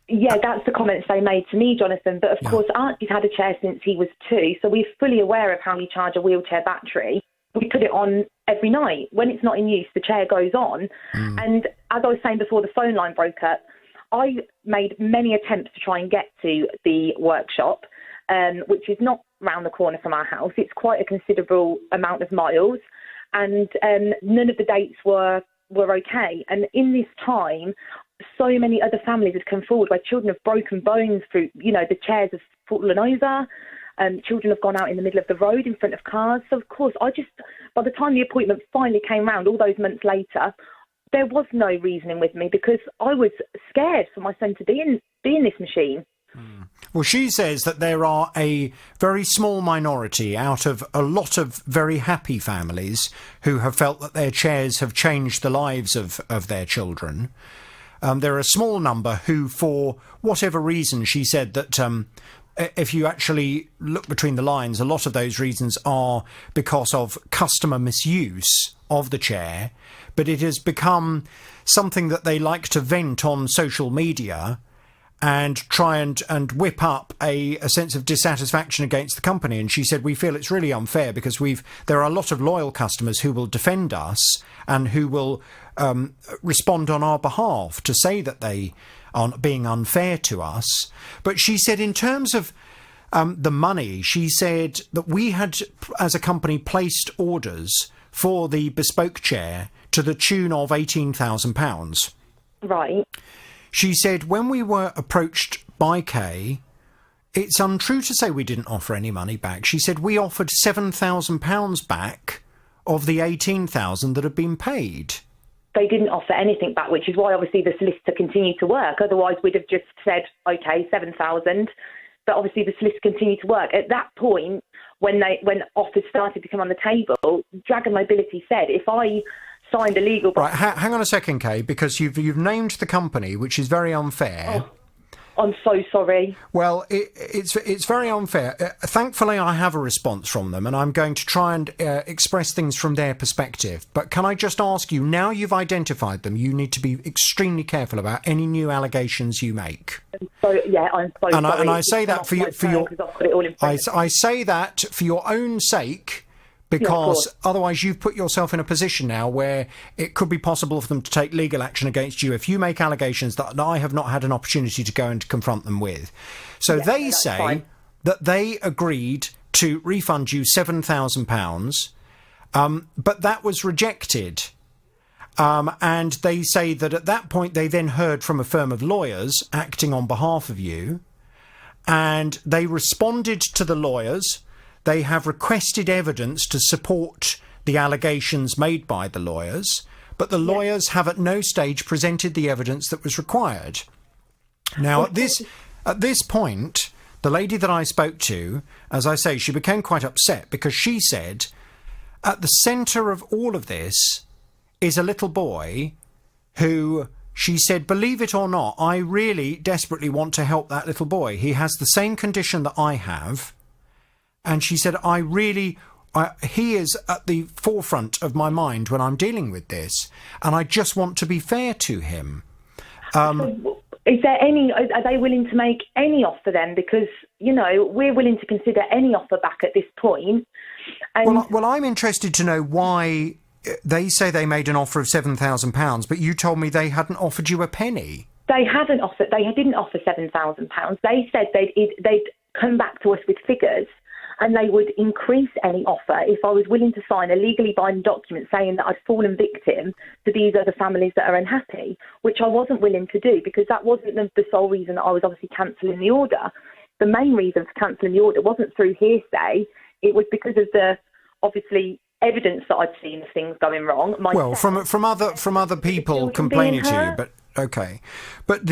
Yeah, that's the comments they made to me, Jonathan. But of course, Archie's had a chair since he was 2, so we're fully aware of how you charge a wheelchair battery. We put it on every night. When it's not in use, the chair goes on. And as I was saying before the phone line broke up, I made many attempts to try and get to the workshop, which is not round the corner from our house. It's quite a considerable amount of miles. And none of the dates were okay. And in this time, so many other families have come forward where children have broken bones through, the chairs have fallen over. Children have gone out in the middle of the road in front of cars. So, of course, by the time the appointment finally came round, all those months later, there was no reasoning with me because I was scared for my son to be in this machine. Well, she says that there are a very small minority out of a lot of very happy families who have felt that their chairs have changed the lives of their children. There are a small number who, for whatever reason, she said that if you actually look between the lines, a lot of those reasons are because of customer misuse of the chair, but it has become something that they like to vent on social media and try and whip up a sense of dissatisfaction against the company. And she said, we feel it's really unfair because there are a lot of loyal customers who will defend us and who will respond on our behalf to say that they are being unfair to us. But she said in terms of the money, she said that we had, as a company, placed orders for the bespoke chair to the tune of £18,000. Right. She said when we were approached by Kay, it's untrue to say we didn't offer any money back. She said we offered £7,000 back of the £18,000 that had been paid. They didn't offer anything back, which is why obviously the solicitor continued to work. Otherwise, we'd have just said, OK, 7,000. But obviously the solicitor continued to work. At that point, when offers started to come on the table, Dragon Mobility said, if I signed a legal... Right, hang on a second, Kay, because you've named the company, which is very unfair. Oh, I'm so sorry. Well, it's very unfair. Thankfully, I have a response from them, and I'm going to try and express things from their perspective. But can I just ask you, now you've identified them, you need to be extremely careful about any new allegations you make. So yeah, I'm so sorry. And I say that for your I say that for your own sake. Because otherwise you've put yourself in a position now where it could be possible for them to take legal action against you if you make allegations that I have not had an opportunity to go and confront them with. So they say that they agreed to refund you £7,000, but that was rejected. And they say that at that point they then heard from a firm of lawyers acting on behalf of you, and they responded to the lawyers. They have requested evidence to support the allegations made by the lawyers, but the lawyers have at no stage presented the evidence that was required. Now, at this point, the lady that I spoke to, as I say, she became quite upset because she said, at the centre of all of this is a little boy who, she said, believe it or not, I really desperately want to help that little boy. He has the same condition that I have. And she said, he is at the forefront of my mind when I'm dealing with this, and I just want to be fair to him. Is there are they willing to make any offer then? Because, we're willing to consider any offer back at this point. And well, I'm interested to know why they say they made an offer of £7,000, but you told me they hadn't offered you a penny. They didn't offer £7,000. They said they'd come back to us with figures, and they would increase any offer if I was willing to sign a legally binding document saying that I'd fallen victim to these other families that are unhappy, which I wasn't willing to do because that wasn't the sole reason that I was obviously cancelling the order. The main reason for cancelling the order wasn't through hearsay. It was because of the, obviously, evidence that I'd seen of things going wrong. Well, from other people complaining to you, but okay. But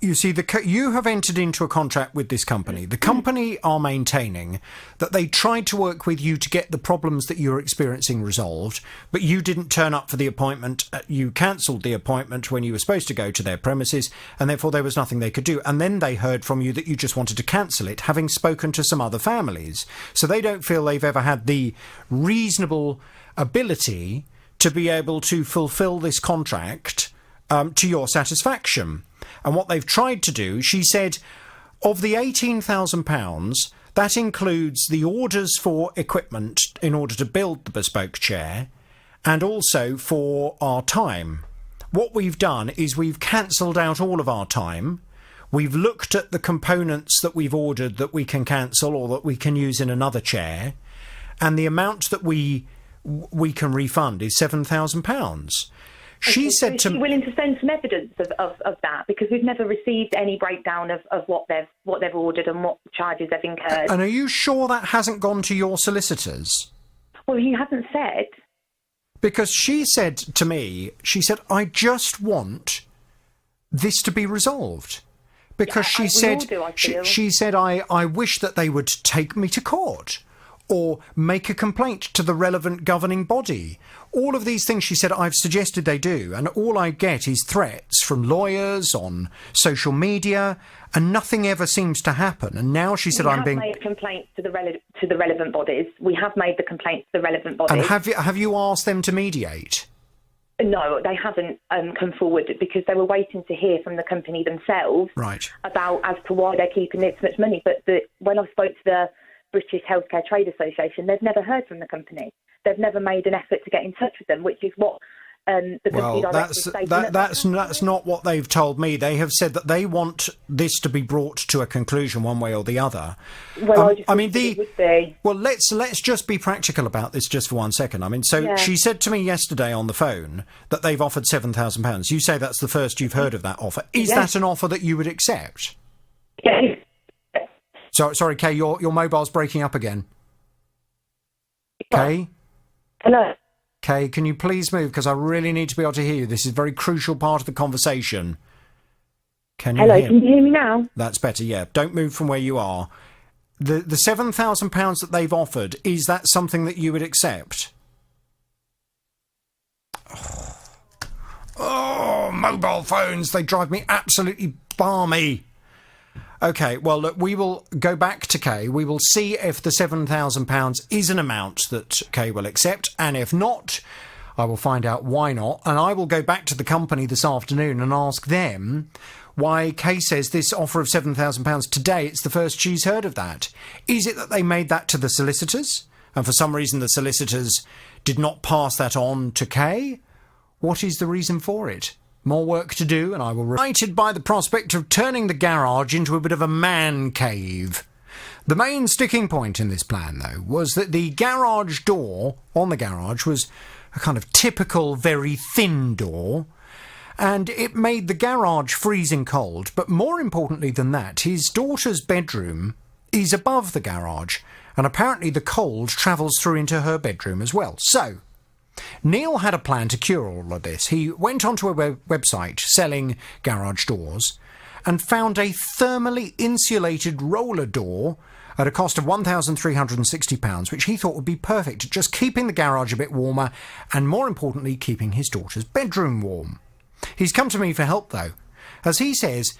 you see, you have entered into a contract with this company. The company are maintaining that they tried to work with you to get the problems that you're experiencing resolved, but you didn't turn up for the appointment. You cancelled the appointment when you were supposed to go to their premises, and therefore there was nothing they could do. And then they heard from you that you just wanted to cancel it, having spoken to some other families. So they don't feel they've ever had the reasonable ability to be able to fulfil this contract to your satisfaction. And what they've tried to do, she said, of the £18,000, that includes the orders for equipment in order to build the bespoke chair and also for our time. What we've done is we've cancelled out all of our time. We've looked at the components that we've ordered that we can cancel or that we can use in another chair, and the amount that we can refund is £7,000. She said to me, willing to send some evidence of that, because we've never received any breakdown of what they've ordered and what charges they've incurred. And are you sure that hasn't gone to your solicitors? Well, he hasn't said. Because she said to me, I just want this to be resolved. Because she said, I wish that they would take me to court or make a complaint to the relevant governing body. All of these things, she said, I've suggested they do, and all I get is threats from lawyers on social media, and nothing ever seems to happen. And now she said, we have made complaints to the relevant bodies. We have made the complaints to the relevant bodies. And have you asked them to mediate? No, they haven't come forward because they were waiting to hear from the company themselves about as to why they're keeping it so much money. But when I spoke to the British Healthcare Trade Association, they've never heard from the company. They've never made an effort to get in touch with them, which is what the company director stated. That's not what they've told me. They have said that they want this to be brought to a conclusion one way or the other. Well, it would be. Well, let's just be practical about this just for 1 second. I mean, she said to me yesterday on the phone that they've offered £7,000. You say that's the first you've heard of that offer. Is that an offer that you would accept? Yes. Sorry, Kay, your mobile's breaking up again. Kay? Hello? Kay, can you please move? Because I really need to be able to hear you. This is a very crucial part of the conversation. Can you Hello, can you hear me now? That's better, yeah. Don't move from where you are. The £7,000 that they've offered, is that something that you would accept? Oh, mobile phones, they drive me absolutely balmy. OK, well, look, we will go back to Kay. We will see if the £7,000 is an amount that Kay will accept. And if not, I will find out why not. And I will go back to the company this afternoon and ask them why Kay says this offer of £7,000 today, it's the first she's heard of that. Is it that they made that to the solicitors? And for some reason, the solicitors did not pass that on to Kay? What is the reason for it? More work to do, and I will be excited by the prospect of turning the garage into a bit of a man cave. The main sticking point in this plan, though, was that the garage door on the garage was a kind of typical, very thin door, and it made the garage freezing cold. But more importantly than that, his daughter's bedroom is above the garage, and apparently the cold travels through into her bedroom as well. So Neil had a plan to cure all of this. He went onto a website selling garage doors and found a thermally insulated roller door at a cost of £1,360, which he thought would be perfect at just keeping the garage a bit warmer and, more importantly, keeping his daughter's bedroom warm. He's come to me for help, though, as he says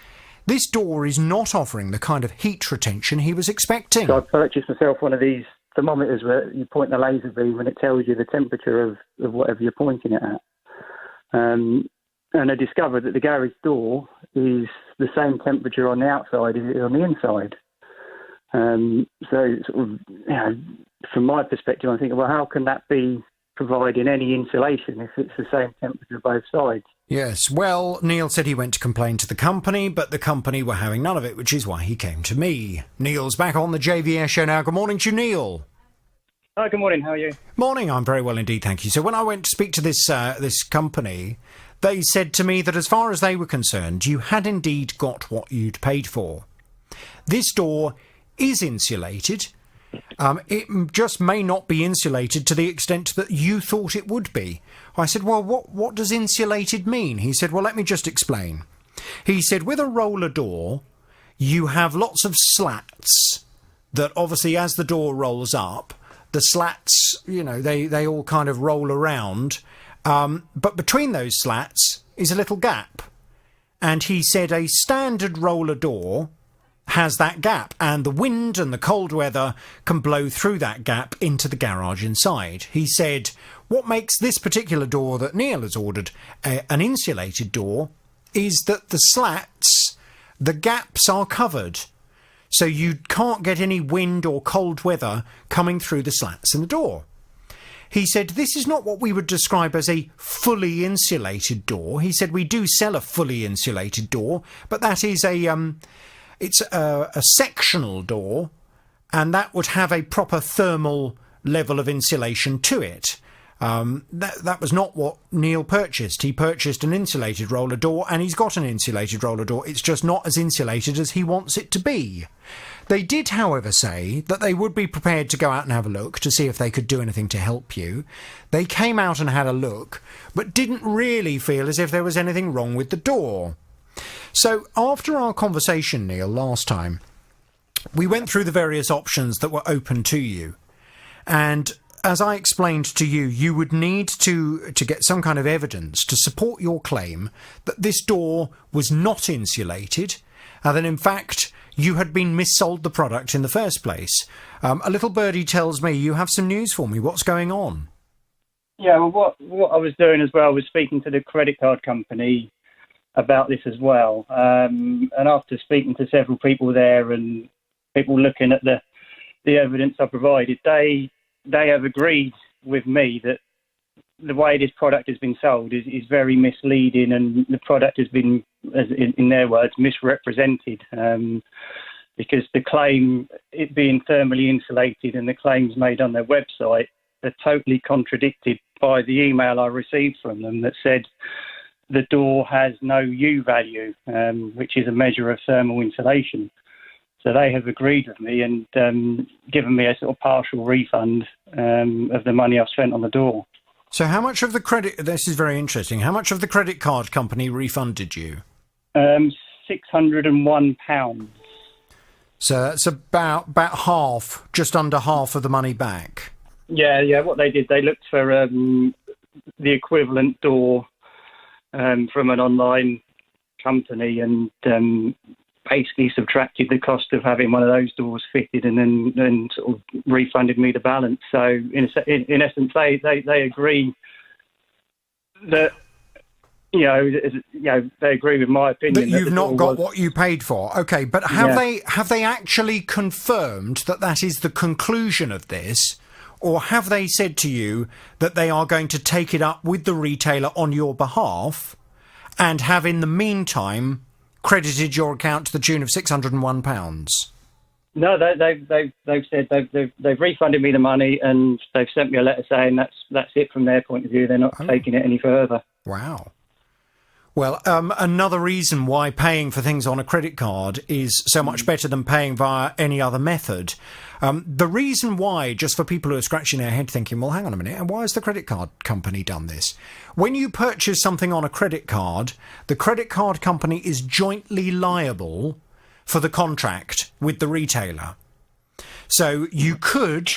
this door is not offering the kind of heat retention he was expecting. So I purchased myself one of these thermometers where you point the laser beam and it tells you the temperature of whatever you're pointing it at. And I discovered that the garage door is the same temperature on the outside as it is on the inside. So sort of, from my perspective, I'm thinking, well, how can that be providing any insulation if it's the same temperature both sides? Yes, well, Neil said he went to complain to the company, but the company were having none of it, which is why he came to me. Neil's back on the JVS show now. Good morning to you, Neil. Hi, good morning. How are you? Morning, I'm very well indeed, thank you. So when I went to speak to this company, they said to me that as far as they were concerned, you had indeed got what you'd paid for. This door is insulated. It just may not be insulated to the extent that you thought it would be. I said, well, what does insulated mean? He said, well, let me just explain. He said, with a roller door, you have lots of slats that obviously as the door rolls up, the slats, they all kind of roll around. But between those slats is a little gap. And he said a standard roller door has that gap, and the wind and the cold weather can blow through that gap into the garage inside. He said, what makes this particular door that Neil has ordered an insulated door is that the slats, the gaps are covered. So you can't get any wind or cold weather coming through the slats in the door. He said, this is not what we would describe as a fully insulated door. He said, we do sell a fully insulated door, but that is it's a sectional door, and that would have a proper thermal level of insulation to it. That was not what Neil purchased. He purchased an insulated roller door, and he's got an insulated roller door. It's just not as insulated as he wants it to be. They did, however, say that they would be prepared to go out and have a look to see if they could do anything to help you. They came out and had a look, but didn't really feel as if there was anything wrong with the door. So after our conversation, Neil, last time, we went through the various options that were open to you. And as I explained to you, you would need to get some kind of evidence to support your claim that this door was not insulated, and that in fact you had been missold the product in the first place. A little birdie tells me you have some news for me. What's going on? Yeah, well, what I was doing as well was speaking to the credit card company about this as well. And after speaking to several people there and people looking at the evidence I provided, they have agreed with me that the way this product has been sold is very misleading, and the product has been, as in their words, misrepresented, because the claim, it being thermally insulated, and the claims made on their website are totally contradicted by the email I received from them that said the door has no U value, which is a measure of thermal insulation. So they have agreed with me and given me a sort of partial refund of the money I've spent on the door. So how much of the credit, this is very interesting, how much of the credit card company refunded you? £601. So that's about half, just under half of the money back. Yeah, what they did, they looked for the equivalent door from an online company and basically subtracted the cost of having one of those doors fitted and then sort of refunded me the balance. So in essence, they agree that they agree with my opinion that you've not got what you paid for. Okay, but have they actually confirmed that is the conclusion of this? Or have they said to you that they are going to take it up with the retailer on your behalf and have in the meantime credited your account to the tune of £601? No, they've said they've refunded me the money and they've sent me a letter saying that's it from their point of view. They're not taking it any further. Wow. Well, another reason why paying for things on a credit card is so much better than paying via any other method. The reason why, just for people who are scratching their head thinking, well, hang on a minute, and why has the credit card company done this? When you purchase something on a credit card, the credit card company is jointly liable for the contract with the retailer. So you could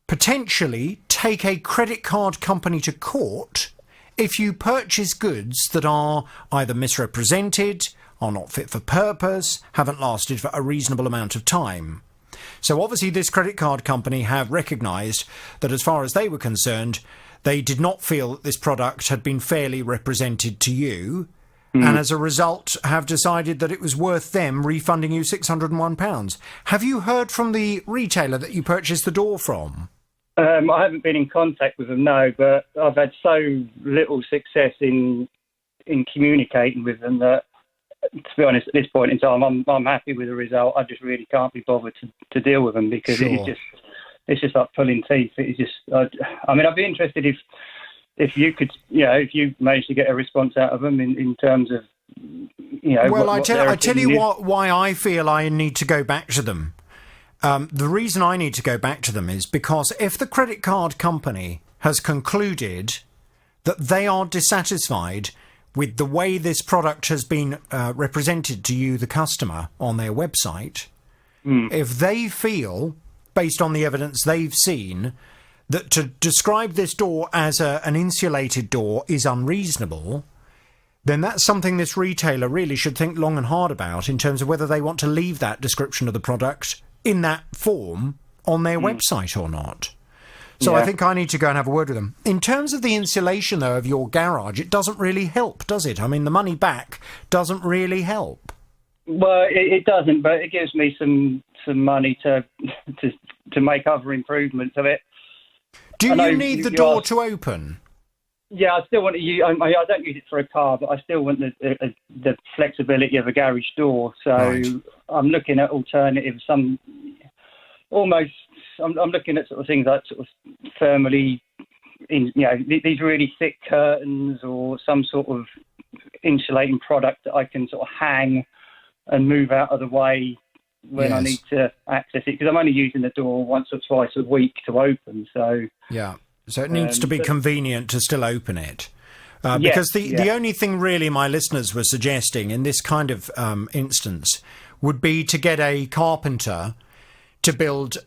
potentially take a credit card company to court if you purchase goods that are either misrepresented, are not fit for purpose, haven't lasted for a reasonable amount of time. So obviously this credit card company have recognised that as far as they were concerned, they did not feel that this product had been fairly represented to you, and as a result have decided that it was worth them refunding you £601. Have you heard from the retailer that you purchased the door from? I haven't been in contact with them, no, but I've had so little success in communicating with them that, to be honest, at this point in time, I'm happy with the result. I just really can't be bothered to deal with them because it's just like pulling teeth. It's just, I mean, I'd be interested if you could, if you managed to get a response out of them in terms of, Well, I tell you why I feel I need to go back to them. The reason I need to go back to them is because if the credit card company has concluded that they are dissatisfied with the way this product has been represented to you, the customer, on their website, if they feel, based on the evidence they've seen, that to describe this door as an insulated door is unreasonable, then that's something this retailer really should think long and hard about in terms of whether they want to leave that description of the product in that form on their website or not. So I think I need to go and have a word with them. In terms of the insulation, though, of your garage, it doesn't really help, does it? I mean, the money back doesn't really help. Well, it doesn't, but it gives me some money to make other improvements of it. Do you need the door to open? Yeah, I still want to use. I don't use it for a car, but I still want the flexibility of a garage door. So I'm looking at alternatives. I'm looking at sort of things like sort of thermally, these really thick curtains or some sort of insulating product that I can sort of hang and move out of the way when I need to access it, because I'm only using the door once or twice a week to open. So So it needs to be convenient to still open it. Because the only thing really my listeners were suggesting in this kind of instance would be to get a carpenter to build,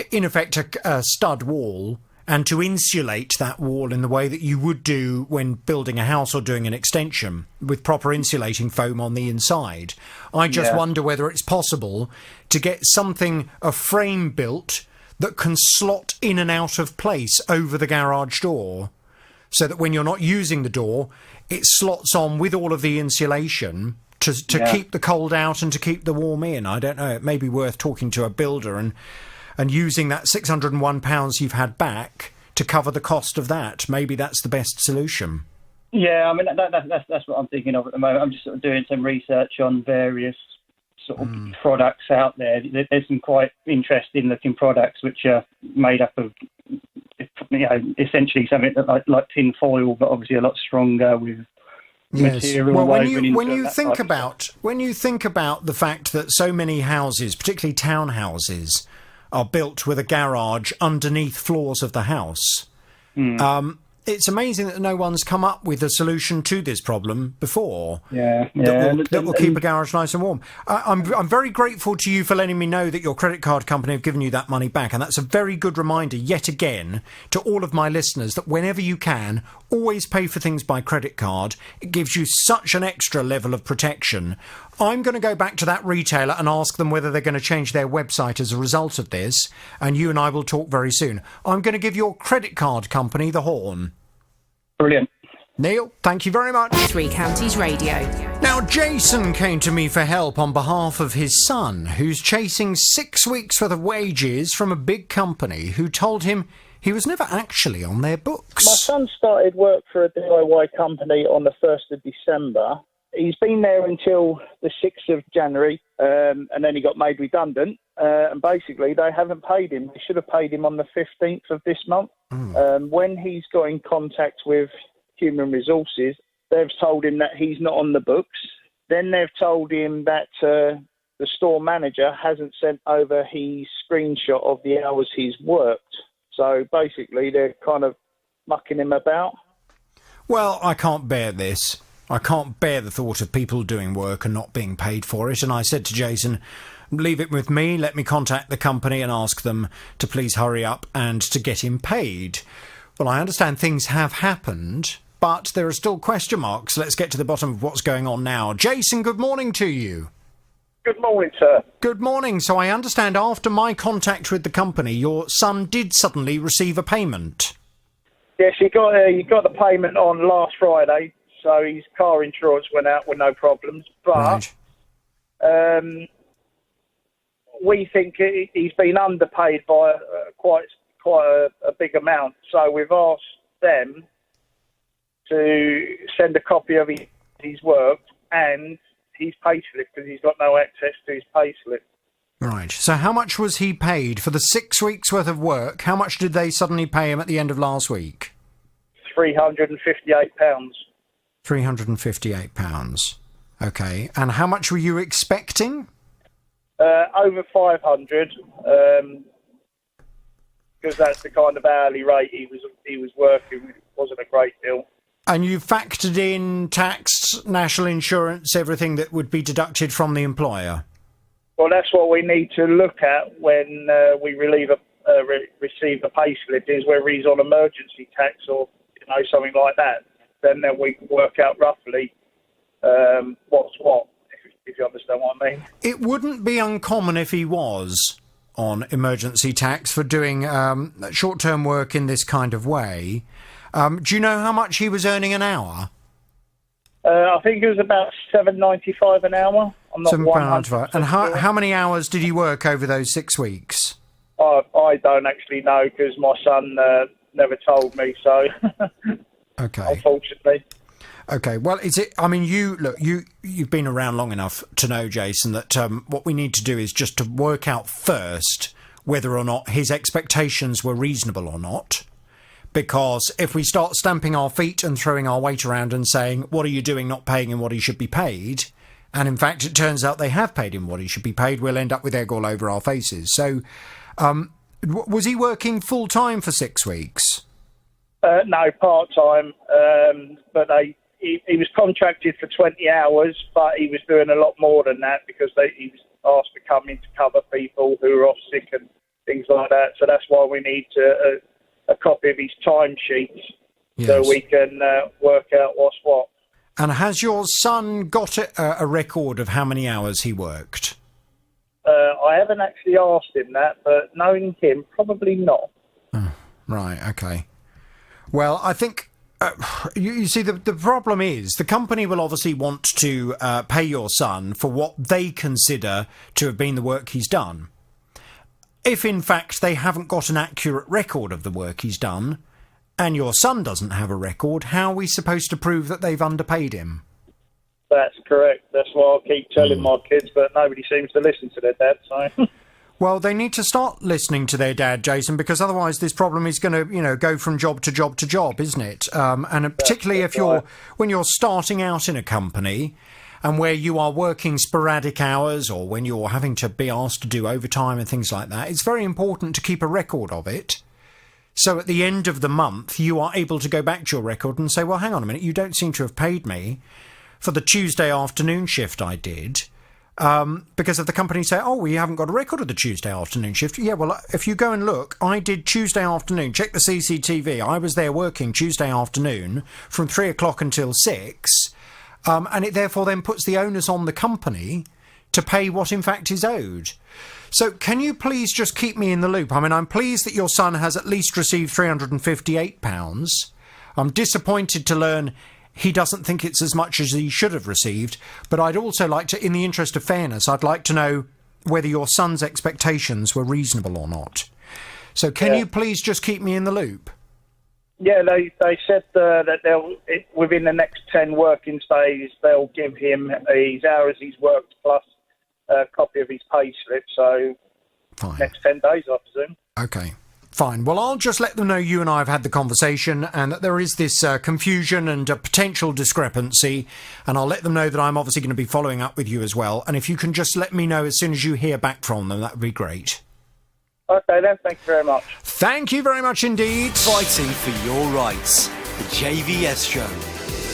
in effect, a stud wall and to insulate that wall in the way that you would do when building a house or doing an extension with proper insulating foam on the inside. I just wonder whether it's possible to get a frame built that can slot in and out of place over the garage door so that when you're not using the door, it slots on with all of the insulation to keep the cold out and to keep the warm in. I don't know. It may be worth talking to a builder and using that £601 you've had back to cover the cost of that. Maybe that's the best solution. Yeah, I mean, that's what I'm thinking of at the moment. I'm just sort of doing some research on various sort of products out there. There's some quite interesting looking products which are made up of, essentially something that like tin foil, but obviously a lot stronger with material. Well, when you think about the fact that so many houses, particularly townhouses, are built with a garage underneath floors of the house. It's amazing that no one's come up with a solution to this problem before. That will keep a garage nice and warm. I'm very grateful to you for letting me know that your credit card company have given you that money back, and that's a very good reminder yet again to all of my listeners that whenever you can, always pay for things by credit card. It gives you such an extra level of protection. I'm going to go back to that retailer and ask them whether they're going to change their website as a result of this, and you and I will talk very soon. I'm going to give your credit card company the horn. Brilliant. Neil, thank you very much. Three Counties Radio. Now, Jason came to me for help on behalf of his son, who's chasing 6 weeks' worth of wages from a big company who told him he was never actually on their books. My son started work for a DIY company on the 1st of December. He's been there until the 6th of January, and then he got made redundant. And basically, they haven't paid him. They should have paid him on the 15th of this month. When he's got in contact with Human Resources, they've told him that he's not on the books. Then they've told him that the store manager hasn't sent over his screenshot of the hours he's worked. So basically, they're kind of mucking him about. Well, I can't bear this. I can't bear the thought of people doing work and not being paid for it. And I said to Jason, leave it with me. Let me contact the company and ask them to please hurry up and to get him paid. Well, I understand things have happened, but there are still question marks. Let's get to the bottom of what's going on now. Jason, good morning to you. Good morning, sir. Good morning. So I understand after my contact with the company, your son did suddenly receive a payment. Yes, he got the payment on last Friday, so his car insurance went out with no problems. But we think he's been underpaid by quite a big amount. So we've asked them to send a copy of his work and his payslip, because he's got no access to his payslip. Right. So how much was he paid for the 6 weeks' worth of work? How much did they suddenly pay him at the end of last week? £358. £358. Okay. And how much were you expecting? Over 500, because that's the kind of hourly rate he was working. It wasn't a great deal. And you factored in tax, national insurance, everything that would be deducted from the employer? Well, that's what we need to look at when we receive a payslip, is whether he's on emergency tax or something like that. Then we can work out roughly what's what, if you understand what I mean. It wouldn't be uncommon if he was on emergency tax for doing short-term work in this kind of way. Do you know how much he was earning an hour? I think it was about $7.95 an hour. I'm not £7.95. And how many hours did he work over those 6 weeks? I don't actually know, because my son never told me. So, okay, unfortunately. Okay. Well, you've been around long enough to know, Jason, that what we need to do is just to work out first whether or not his expectations were reasonable or not. Because if we start stamping our feet and throwing our weight around and saying, what are you doing not paying him what he should be paid? And in fact, it turns out they have paid him what he should be paid, we'll end up with egg all over our faces. So, was he working full-time for 6 weeks? No, part-time. But he was contracted for 20 hours, but he was doing a lot more than that, because he was asked to come in to cover people who were off sick and things like that. So that's why we need a copy of his timesheets, so we can work out what's what. And has your son got a record of how many hours he worked? I haven't actually asked him that, but knowing him, probably not. Oh, right, okay. Well, I think, you see, the problem is the company will obviously want to pay your son for what they consider to have been the work he's done. If, in fact, they haven't got an accurate record of the work he's done, and your son doesn't have a record, how are we supposed to prove that they've underpaid him? That's correct. That's what I keep telling my kids, but nobody seems to listen to their dad, so... Well, they need to start listening to their dad, Jason, because otherwise this problem is going to, go from job to job to job, isn't it? And particularly when you're starting out in a company and where you are working sporadic hours, or when you're having to be asked to do overtime and things like that, it's very important to keep a record of it. So at the end of the month, you are able to go back to your record and say, well, hang on a minute, you don't seem to have paid me for the Tuesday afternoon shift I did. Because if the company say, oh, we haven't got a record of the Tuesday afternoon shift. Yeah, well, if you go and look, I did Tuesday afternoon. Check the CCTV. I was there working Tuesday afternoon from 3 o'clock until 6. And it therefore then puts the onus on the company to pay what in fact is owed. So can you please just keep me in the loop? I mean, I'm pleased that your son has at least received £358. I'm disappointed to learn he doesn't think it's as much as he should have received, but I'd also like to, in the interest of fairness, I'd like to know whether your son's expectations were reasonable or not. So can you please just keep me in the loop? Yeah, they said that within the next 10 working days, they'll give him his hours he's worked plus a copy of his pay slip. So next 10 days, I presume. Okay. Fine. Well, I'll just let them know you and I have had the conversation and that there is this confusion and a potential discrepancy. And I'll let them know that I'm obviously going to be following up with you as well. And if you can just let me know as soon as you hear back from them, that would be great. Okay then, thank you very much. Thank you very much indeed. Fighting for your rights. The JVS Show.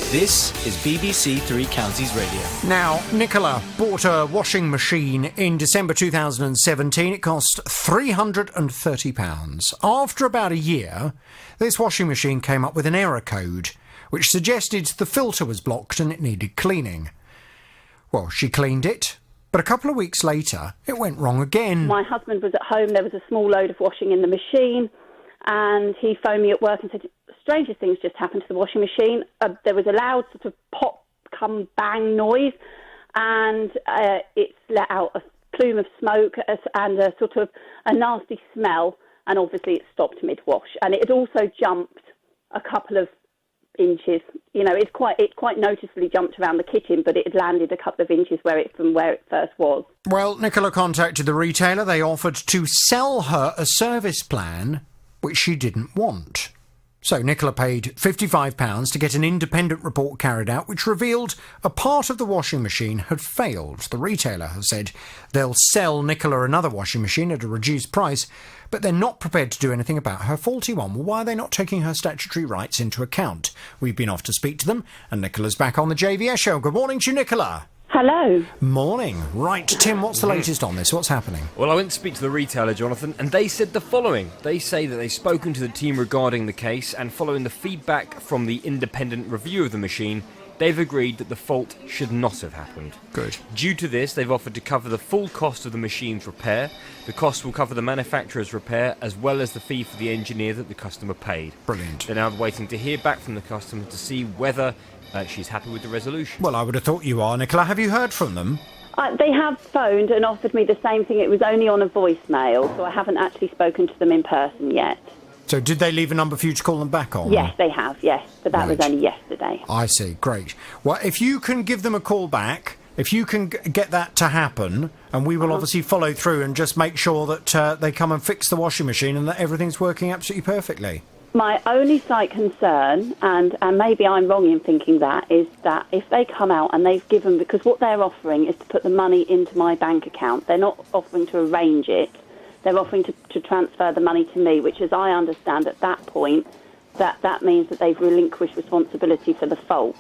This is BBC Three Counties Radio. Now, Nicola bought a washing machine in December 2017. It cost £330. After about a year, this washing machine came up with an error code, which suggested the filter was blocked and it needed cleaning. Well, she cleaned it, but a couple of weeks later, it went wrong again. My husband was at home. There was a small load of washing in the machine, and he phoned me at work and said, strangest things just happened to the washing machine. There was a loud sort of pop, come, bang noise, and it's let out a plume of smoke and a sort of a nasty smell, and obviously it stopped mid-wash. And it had also jumped a couple of inches. You know, it quite noticeably jumped around the kitchen, but it had landed a couple of inches from where it first was. Well, Nicola contacted the retailer. They offered to sell her a service plan, which she didn't want. So Nicola paid £55 to get an independent report carried out, which revealed a part of the washing machine had failed. The retailer has said they'll sell Nicola another washing machine at a reduced price, but they're not prepared to do anything about her faulty one. Well, why are they not taking her statutory rights into account? We've been off to speak to them, and Nicola's back on the JVS Show. Good morning to you, Nicola. Hello. Morning. Right, Tim, what's the latest on this? What's happening? Well, I went to speak to the retailer, Jonathan, and they said the following. They say that they've spoken to the team regarding the case, and following the feedback from the independent review of the machine, they've agreed that the fault should not have happened. Good. Due to this, they've offered to cover the full cost of the machine's repair. The cost will cover the manufacturer's repair, as well as the fee for the engineer that the customer paid. Brilliant. They're now waiting to hear back from the customer to see whether she's happy with the resolution. Well, I would have thought you are, Nicola. Have you heard from them? They have phoned and offered me the same thing. It was only on a voicemail, so I haven't actually spoken to them in person yet. So did they leave a number for you to call them back on? Yes, they have, yes. But that was only yesterday. I see. Great. Well, if you can give them a call back, if you can get that to happen, and we will obviously follow through and just make sure that they come and fix the washing machine and that everything's working absolutely perfectly. My only slight concern, and maybe I'm wrong in thinking that, is that if they come out and they've given, because what they're offering is to put the money into my bank account. They're not offering to arrange it. They're offering to transfer the money to me, which, as I understand at that point, that means that they've relinquished responsibility for the fault.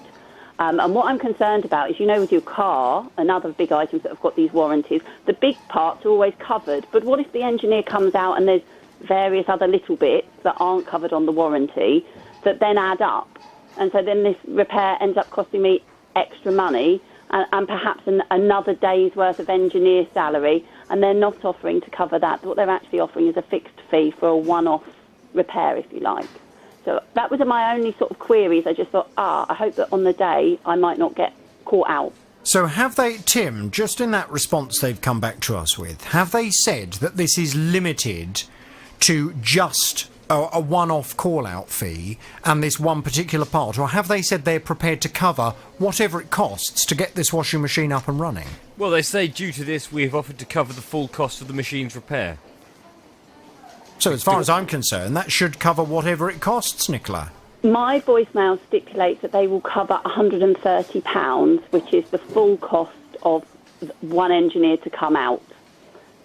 And what I'm concerned about is, you know, with your car and other big items that have got these warranties, the big parts are always covered. But what if the engineer comes out and there's various other little bits that aren't covered on the warranty that then add up? And so then this repair ends up costing me extra money and perhaps another day's worth of engineer salary, and they're not offering to cover that. What they're actually offering is a fixed fee for a one-off repair, if you like. So that was my only sort of queries. I just thought, I hope that on the day I might not get caught out. So have they, Tim, just in that response they've come back to us with, have they said that this is limited to just a one-off call-out fee and this one particular part, or have they said they're prepared to cover whatever it costs to get this washing machine up and running? Well, they say due to this we have offered to cover the full cost of the machine's repair. So as far as I'm concerned, that should cover whatever it costs, Nicola. My voicemail stipulates that they will cover £130, which is the full cost of one engineer to come out.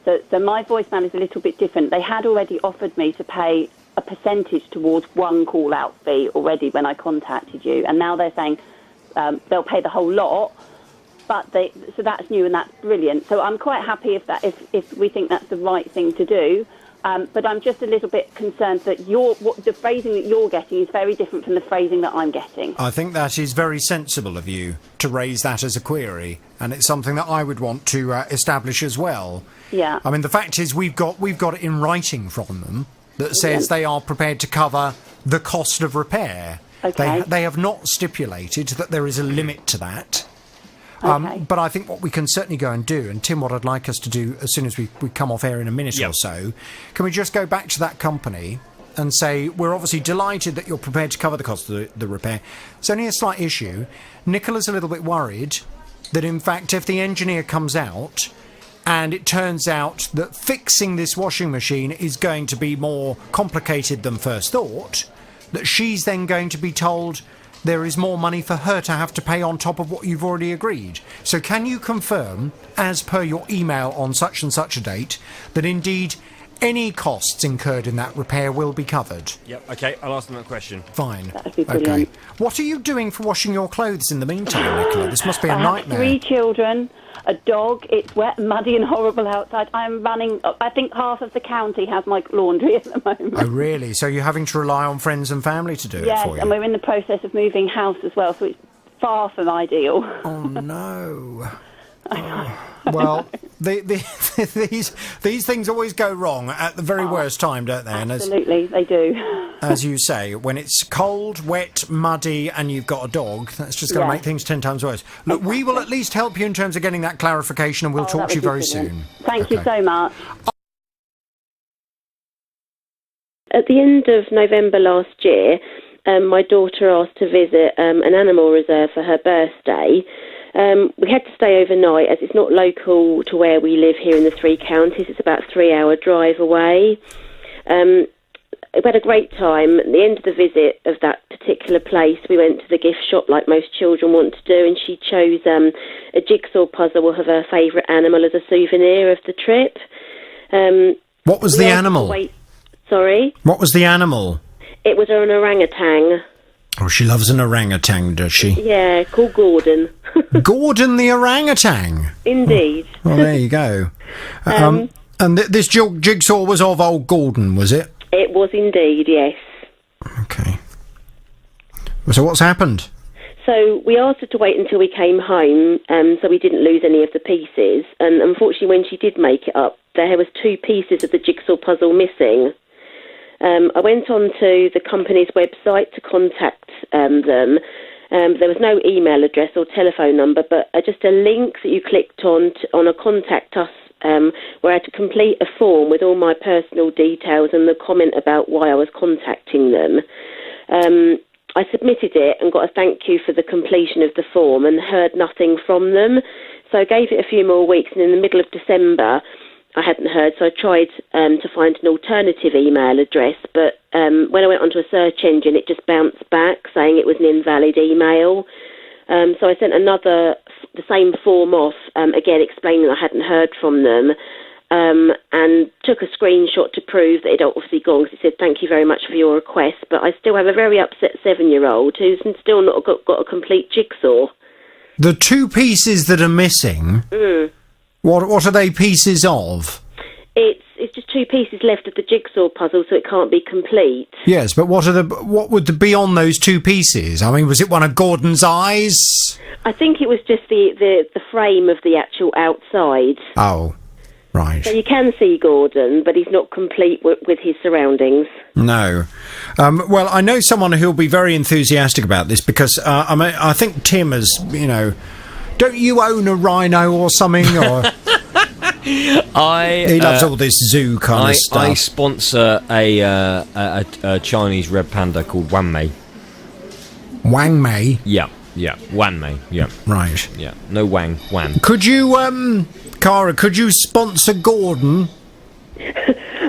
So my voicemail is a little bit different. They had already offered me to pay a percentage towards one call-out fee already when I contacted you, and now they're saying they'll pay the whole lot. So that's new and that's brilliant. So I'm quite happy if we think that's the right thing to do. But I'm just a little bit concerned that the phrasing that you're getting is very different from the phrasing that I'm getting. I think that is very sensible of you to raise that as a query, and it's something that I would want to establish as well. Yeah. I mean, the fact is we've got it in writing from them that says they are prepared to cover the cost of repair. Okay. They have not stipulated that there is a limit to that. Okay. But I think what we can certainly go and do, and Tim, what I'd like us to do as soon as we come off air in a minute or so, can we just go back to that company and say, we're obviously delighted that you're prepared to cover the cost of the repair. It's only a slight issue. Nicola's a little bit worried that, in fact, if the engineer comes out, and it turns out that fixing this washing machine is going to be more complicated than first thought, that she's then going to be told there is more money for her to have to pay on top of what you've already agreed. So can you confirm, as per your email on such and such a date, that indeed any costs incurred in that repair will be covered? Yep, okay, I'll ask them that question. Fine. That'd be brilliant. Okay. What are you doing for washing your clothes in the meantime, Nicola? This must be a I nightmare. have 3 children, a dog. It's wet, muddy and horrible outside. I'm running... I think half of the county has my laundry at the moment. Oh, really? So you're having to rely on friends and family to do it Yes, for you? and we're in the process of moving house as well, so it's far from ideal. Oh, no. Well, these things always go wrong at the very worst time, don't they? Absolutely, they do. As you say, when it's cold, wet, muddy, and you've got a dog, that's just going to make things 10 times worse. Look, we will at least help you in terms of getting that clarification, and we'll talk to you very soon. Thank you so much. At the end of November last year, my daughter asked to visit an animal reserve for her birthday. We had to stay overnight as it's not local to where we live here in the 3 counties. It's about a 3-hour drive away. We had a great time. At the end of the visit of that particular place, we went to the gift shop like most children want to do, and she chose a jigsaw puzzle of her favourite animal as a souvenir of the trip. What was the animal? Sorry? What was the animal? It was an orangutan. Oh, she loves an orangutan, does she? Yeah, called Gordon. Gordon the orangutan? Indeed. Well, there you go. And this jigsaw was of old Gordon, was it? It was indeed, yes. Okay. So what's happened? So we asked her to wait until we came home, so we didn't lose any of the pieces. And unfortunately, when she did make it up, there was 2 pieces of the jigsaw puzzle missing. I went onto the company's website to contact them. There was no email address or telephone number, but just a link that you clicked on a Contact Us, where I had to complete a form with all my personal details and the comment about why I was contacting them. I submitted it and got a thank you for the completion of the form and heard nothing from them. So I gave it a few more weeks, and in the middle of December, I hadn't heard, so I tried to find an alternative email address, but when I went onto a search engine, it just bounced back saying it was an invalid email. So I sent the same form off, again explaining I hadn't heard from them, and took a screenshot to prove that it had obviously gone, because it said, thank you very much for your request, but I still have a very upset 7-year-old who's still not got a complete jigsaw. The 2 pieces that are missing... What are they pieces of? It's just 2 pieces left of the jigsaw puzzle, so it can't be complete. Yes, but what would be on those 2 pieces? I mean, was it one of Gordon's eyes? I think it was just the frame of the actual outside. Oh, right. So you can see Gordon, but he's not complete with his surroundings. No. Well, I know someone who'll be very enthusiastic about this, because I think Tim has, don't you own a rhino or something? Or he loves all this zoo kind of stuff. I sponsor a Chinese red panda called Wan Mei. Wang Mei? Yeah, Wan Mei, yeah. Right. Yeah, no Wan. Could you, Cara, could you sponsor Gordon?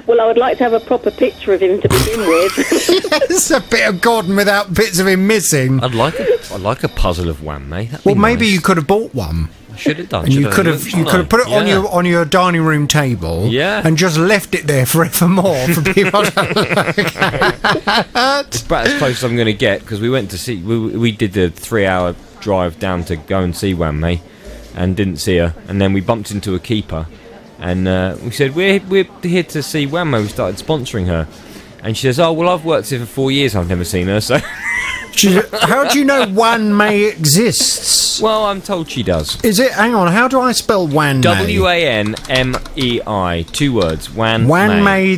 Well, I would like to have a proper picture of him to begin with. Yes, a bit of Gordon without bits of him missing. I'd like a puzzle of Wan Mei. Well, maybe you could have bought one. I should have done. And you could have put it on your dining room table. Yeah. And just left it there forevermore for people to look at. It's about as close as I'm going to get, because we went to see. We did the 3-hour drive down to go and see Wan Mei, and didn't see her, and then we bumped into a keeper. And we said, we're here to see Wan Mei. We started sponsoring her. And she says, oh, well, I've worked here for 4 years. I've never seen her, so... How do you know Wan Mei exists? Well, I'm told she does. Is it? Hang on, how do I spell Wan Mei? Wanmei. 2 words. Wan Mei,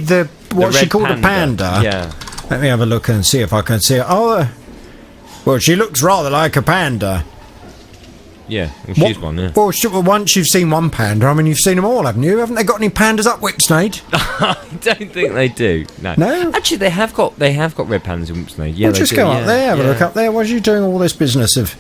what's she called? Panda. A panda? Yeah. Let me have a look and see if I can see it. Oh, well, she looks rather like a panda. Yeah, well, she's one, yeah. Well, once you've seen one panda, I mean, you've seen them all, haven't you? Haven't they got any pandas up Whipsnade? I don't think they do. No. Actually, they have got red pandas in Whipsnade. Yeah, well, just go up there, have a look up there. Why are you doing all this business of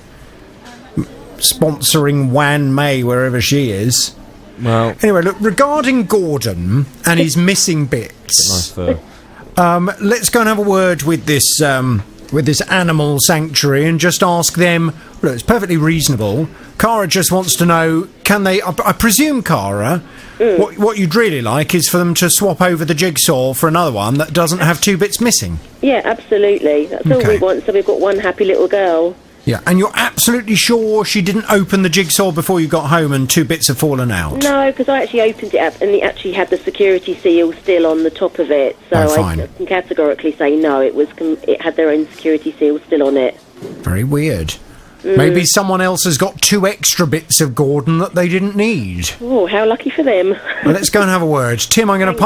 sponsoring Wan Mei wherever she is? Well, anyway, look, regarding Gordon and his missing bits, let's go and have a word with this animal sanctuary and just ask them. Look, it's perfectly reasonable. Cara just wants to know, can they? I presume, Cara, what you'd really like is for them to swap over the jigsaw for another one that doesn't have 2 bits missing. Yeah, absolutely. That's all we want. So we've got one happy little girl. Yeah, and you're absolutely sure she didn't open the jigsaw before you got home and 2 bits have fallen out? No, because I actually opened it up and it actually had the security seal still on the top of it. So I can categorically say no, it had their own security seal still on it. Very weird. Maybe someone else has got 2 extra bits of Gordon that they didn't need. Oh, how lucky for them. Well, let's go and have a word. Tim, I'm going to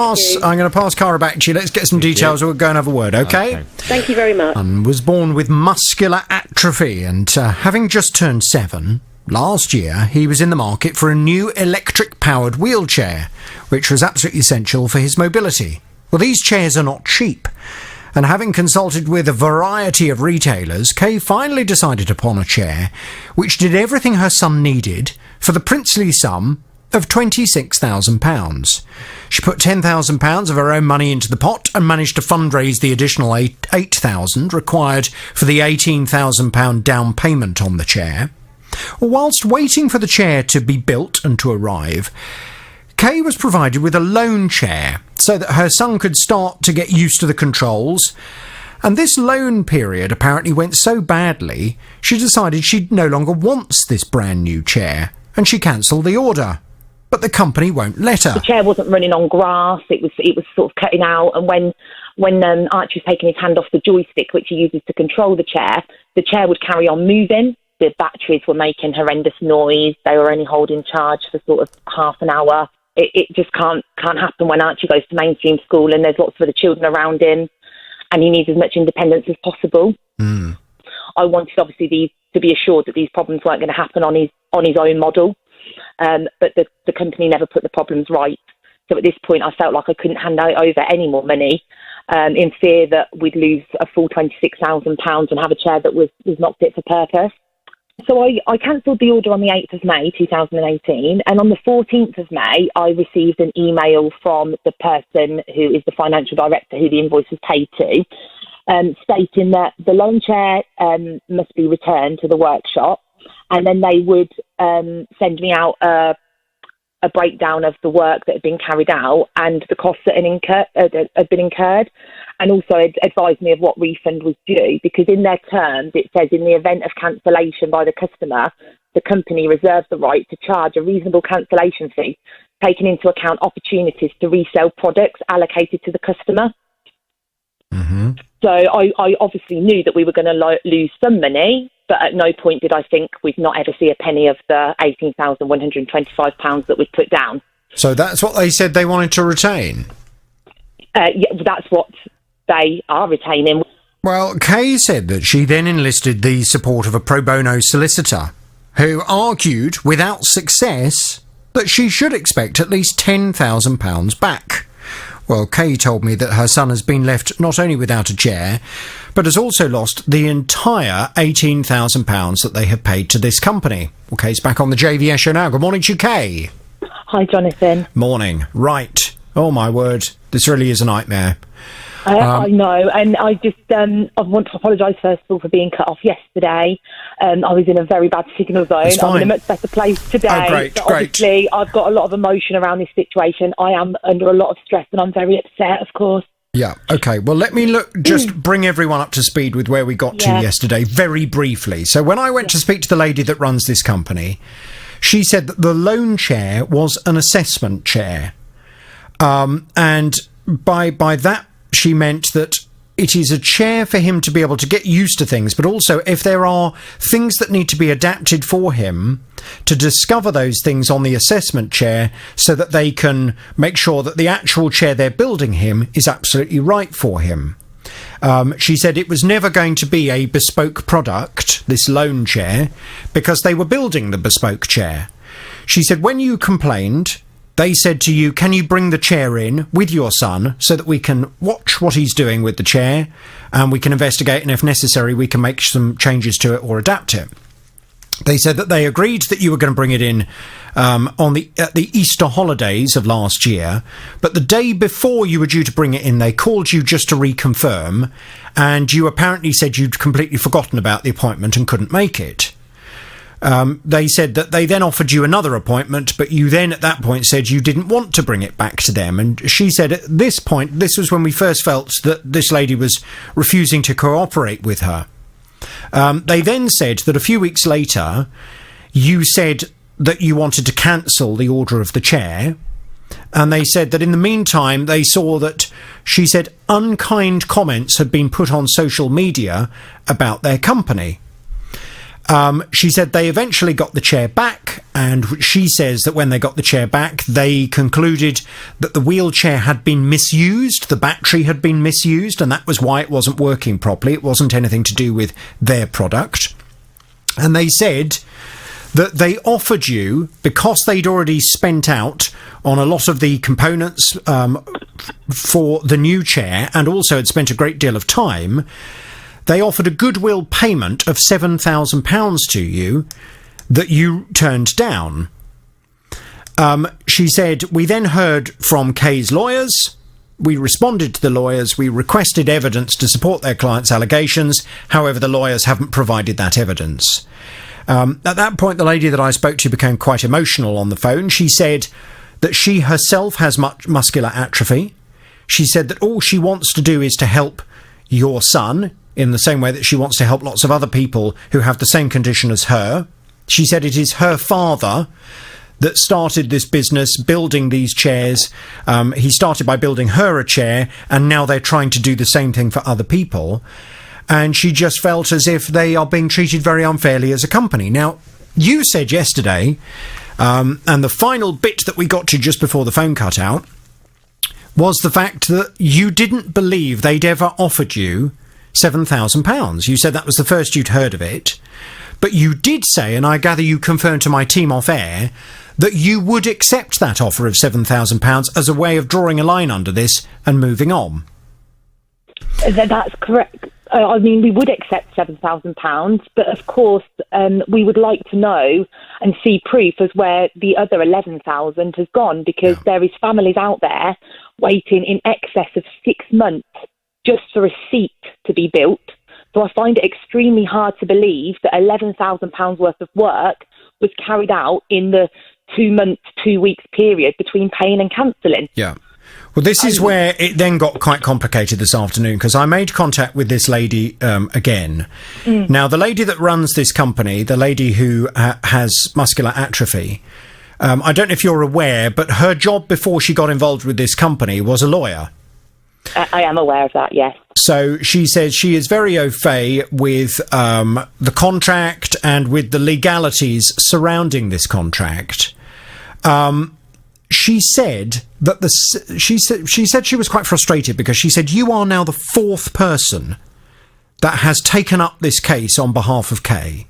pass Cara back to you. Let's get some details. We'll go and have a word, okay? Thank you very much. Was born with muscular atrophy and having just turned 7, last year he was in the market for a new electric-powered wheelchair, which was absolutely essential for his mobility. Well, these chairs are not cheap. And having consulted with a variety of retailers, Kay finally decided upon a chair which did everything her son needed for the princely sum of £26,000. She put £10,000 of her own money into the pot and managed to fundraise the additional £8,000 required for the £18,000 down payment on the chair. Whilst waiting for the chair to be built and to arrive, Kay was provided with a loan chair so that her son could start to get used to the controls. And this loan period apparently went so badly, she decided she no longer wants this brand new chair, and she cancelled the order. But the company won't let her. The chair wasn't running on grass, it was sort of cutting out, and when Archie was taking his hand off the joystick, which he uses to control the chair would carry on moving. The batteries were making horrendous noise, they were only holding charge for sort of half an hour. It just can't happen when Archie goes to mainstream school and there's lots of other children around him and he needs as much independence as possible. I wanted, obviously, to be assured that these problems weren't going to happen on his own model, but the company never put the problems right. So at this point, I felt like I couldn't hand over any more money in fear that we'd lose a full £26,000 and have a chair that was not fit for purpose. So I cancelled the order on the 8th of May 2018, and on the 14th of May I received an email from the person who is the financial director who the invoice was paid to, stating that the loan chair must be returned to the workshop, and then they would send me out a breakdown of the work that had been carried out and the costs that had been incurred, and also advised me of what refund was due, because in their terms it says in the event of cancellation by the customer, the company reserves the right to charge a reasonable cancellation fee, taking into account opportunities to resell products allocated to the customer. So I obviously knew that we were going to lose some money, but at no point did I think we'd not ever see a penny of the £18,125 that we'd put down. So that's what they said they wanted to retain? Yeah, that's what they are retaining. Well, Kay said that she then enlisted the support of a pro bono solicitor who argued, without success, that she should expect at least £10,000 back. Well, Kay told me that her son has been left not only without a chair, but has also lost the entire £18,000 that they have paid to this company. Well, Kay's back on the JVS show now. Good morning to you, Kay. Hi, Jonathan. Morning. Right. Oh, my word. This really is a nightmare. I know, and I just I want to apologise first of all for being cut off yesterday. I was in a very bad signal zone. I'm in a much better place today. Oh, great, but obviously, I've got a lot of emotion around this situation. I am under a lot of stress, and I'm very upset, of course. Yeah, okay. Well, let me just bring everyone up to speed with where we got to yesterday, very briefly. So when I went to speak to the lady that runs this company, she said that the loan chair was an assessment chair. And by that, she meant that it is a chair for him to be able to get used to things, but also if there are things that need to be adapted for him, to discover those things on the assessment chair so that they can make sure that the actual chair they're building him is absolutely right for him. She said it was never going to be a bespoke product, this loan chair, because they were building the bespoke chair. She said when you complained, they said to you, can you bring the chair in with your son so that we can watch what he's doing with the chair and we can investigate, and if necessary we can make some changes to it or adapt it. They said that they agreed that you were going to bring it in at the Easter holidays of last year, but the day before you were due to bring it in, they called you just to reconfirm, and you apparently said you'd completely forgotten about the appointment and couldn't make it. They said that they then offered you another appointment, but you then at that point said you didn't want to bring it back to them. And she said at this point, this was when we first felt that this lady was refusing to cooperate with her. They then said that a few weeks later, you said that you wanted to cancel the order of the chair. And they said that in the meantime, they saw that, she said, unkind comments had been put on social media about their company. She said they eventually got the chair back, and she says that when they got the chair back, they concluded that the wheelchair had been misused, the battery had been misused, and that was why it wasn't working properly. It wasn't anything to do with their product. And they said that they offered you, because they'd already spent out on a lot of the components for the new chair, and also had spent a great deal of time, they offered a goodwill payment of £7,000 to you that you turned down. She said, we then heard from Kay's lawyers. We responded to the lawyers. We requested evidence to support their client's allegations. However, the lawyers haven't provided that evidence. At that point, the lady that I spoke to became quite emotional on the phone. She said that she herself has muscular atrophy. She said that all she wants to do is to help your son, in the same way that she wants to help lots of other people who have the same condition as her. She said it is her father that started this business, building these chairs. He started by building her a chair, and now they're trying to do the same thing for other people. And she just felt as if they are being treated very unfairly as a company. Now, you said yesterday, and the final bit that we got to just before the phone cut out, was the fact that you didn't believe they'd ever offered you £7,000. You said that was the first you'd heard of it, but you did say, and I gather you confirmed to my team off air, that you would accept that offer of £7,000 as a way of drawing a line under this and moving on. That's correct. I mean, we would accept £7,000, but of course, we would like to know and see proof as where the other 11,000 has gone, because there is families out there waiting in excess of 6 months just for a seat to be built. So I find it extremely hard to believe that £11,000 worth of work was carried out in the 2 months, 2 weeks period between paying and cancelling. Yeah. Well, this is where it then got quite complicated this afternoon, because I made contact with this lady again. Now, the lady that runs this company, the lady who has muscular atrophy, I don't know if you're aware, but her job before she got involved with this company was a lawyer. I am aware of that, yes. So she says she is very au fait with the contract and with the legalities surrounding this contract. She said that she said she was quite frustrated, because she said you are now the fourth person that has taken up this case on behalf of Kay.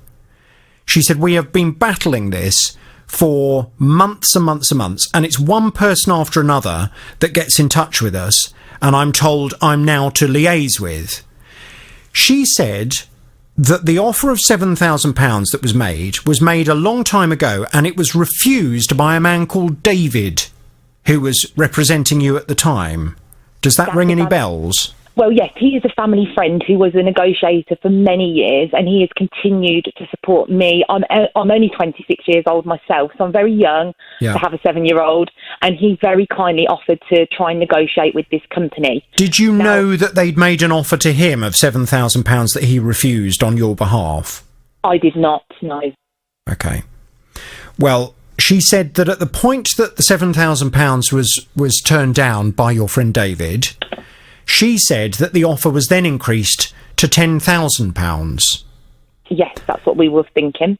She said we have been battling this for months and months and months, and it's one person after another that gets in touch with us, and I'm told I'm now to liaise with. She said that the offer of £7,000 that was made a long time ago, and it was refused by a man called David, who was representing you at the time. Does that ring any bells? Well, yes, he is a family friend who was a negotiator for many years, and he has continued to support me. I'm only 26 years old myself, so I'm very young to have a 7-year-old, and he very kindly offered to try and negotiate with this company. Did you know that they'd made an offer to him of £7,000 that he refused on your behalf? I did not, no. Okay. Well, she said that at the point that the £7,000 was turned down by your friend David, she said that the offer was then increased to £10,000. Yes, that's what we were thinking.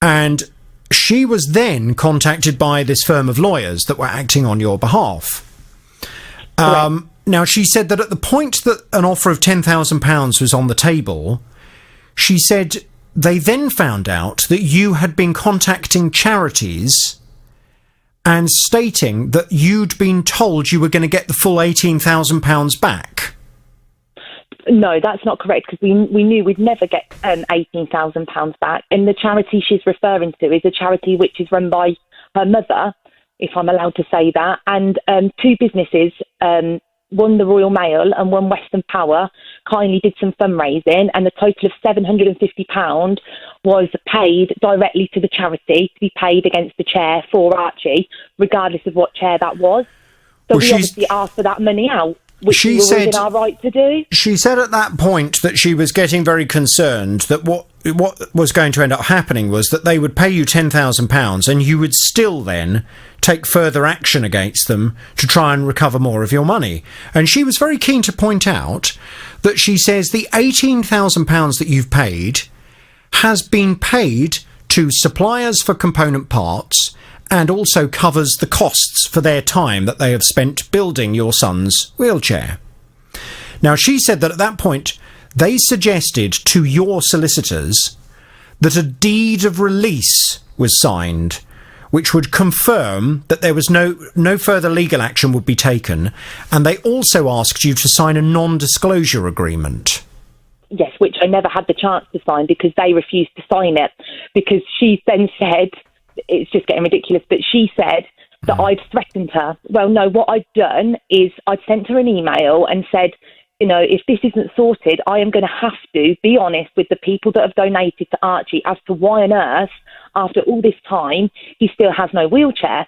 And she was then contacted by this firm of lawyers that were acting on your behalf. Now, she said that at the point that an offer of £10,000 was on the table, she said they then found out that you had been contacting charities and stating that you'd been told you were going to get the full £18,000 back. No, that's not correct, because we knew we'd never get £18,000 back. And the charity she's referring to is a charity which is run by her mother, if I'm allowed to say that, and two businesses, one the Royal Mail and one Western Power, kindly did some fundraising, and the total of £750 was paid directly to the charity to be paid against the chair for Archie, regardless of what chair that was. So we obviously asked for that money out, which we were within our right to do. She said at that point that she was getting very concerned that what was going to end up happening was that they would pay you £10,000 and you would still then take further action against them to try and recover more of your money. And she was very keen to point out that she says the £18,000 that you've paid has been paid to suppliers for component parts and also covers the costs for their time that they have spent building your son's wheelchair. Now, she said that at that point, they suggested to your solicitors that a deed of release was signed, which would confirm that there was no further legal action would be taken, and they also asked you to sign a non-disclosure agreement. Yes, which I never had the chance to sign because they refused to sign it, because she then said, it's just getting ridiculous, but she said that I'd threatened her. Well, no, what I'd done is I'd sent her an email and said, you know, if this isn't sorted, I am going to have to be honest with the people that have donated to Archie as to why on earth, after all this time, he still has no wheelchair.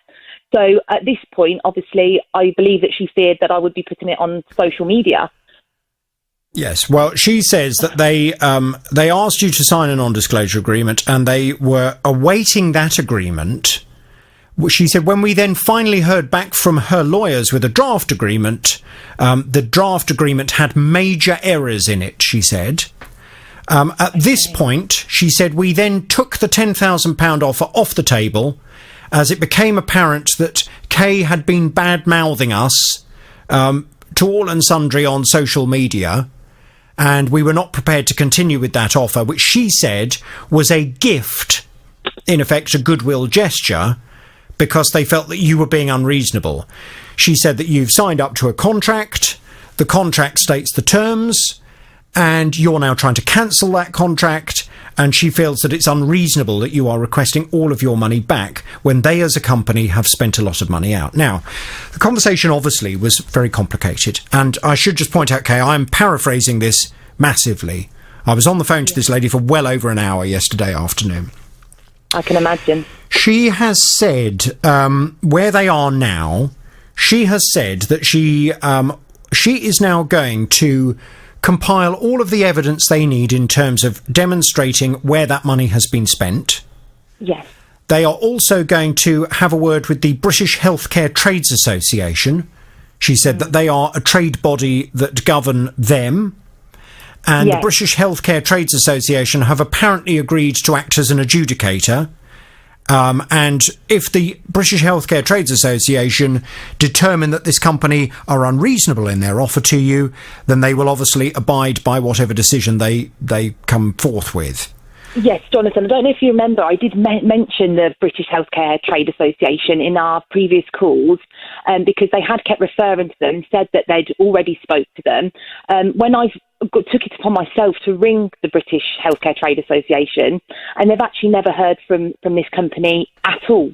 So at this point, obviously, I believe that she feared that I would be putting it on social media. Yes, well, she says that they asked you to sign a non-disclosure agreement and they were awaiting that agreement. She said when we then finally heard back from her lawyers with a draft agreement, the draft agreement had major errors in it, she said. At this point, she said, we then took the £10,000 offer off the table as it became apparent that Kay had been bad-mouthing us to all and sundry on social media, and we were not prepared to continue with that offer, which she said was a gift, in effect a goodwill gesture, because they felt that you were being unreasonable. She said that you've signed up to a contract, the contract states the terms, and you're now trying to cancel that contract, and she feels that it's unreasonable that you are requesting all of your money back when they as a company have spent a lot of money out. Now, the conversation obviously was very complicated, and I should just point out, Kay, I'm paraphrasing this massively. I was on the phone to this lady for well over an hour yesterday afternoon. I can imagine. She has said, where they are now, she has said that she is now going to compile all of the evidence they need in terms of demonstrating where that money has been spent. Yes. They are also going to have a word with the British Healthcare Trades Association. She said that they are a trade body that govern them. And the British Healthcare Trades Association have apparently agreed to act as an adjudicator. And if the British Healthcare Trades Association determine that this company are unreasonable in their offer to you, then they will obviously abide by whatever decision they come forth with. Yes, Jonathan, I don't know if you remember, I did mention the British Healthcare Trade Association in our previous calls because they had kept referring to them, said that they'd already spoke to them. When I took it upon myself to ring the British Healthcare Trade Association, and they've actually never heard from this company at all.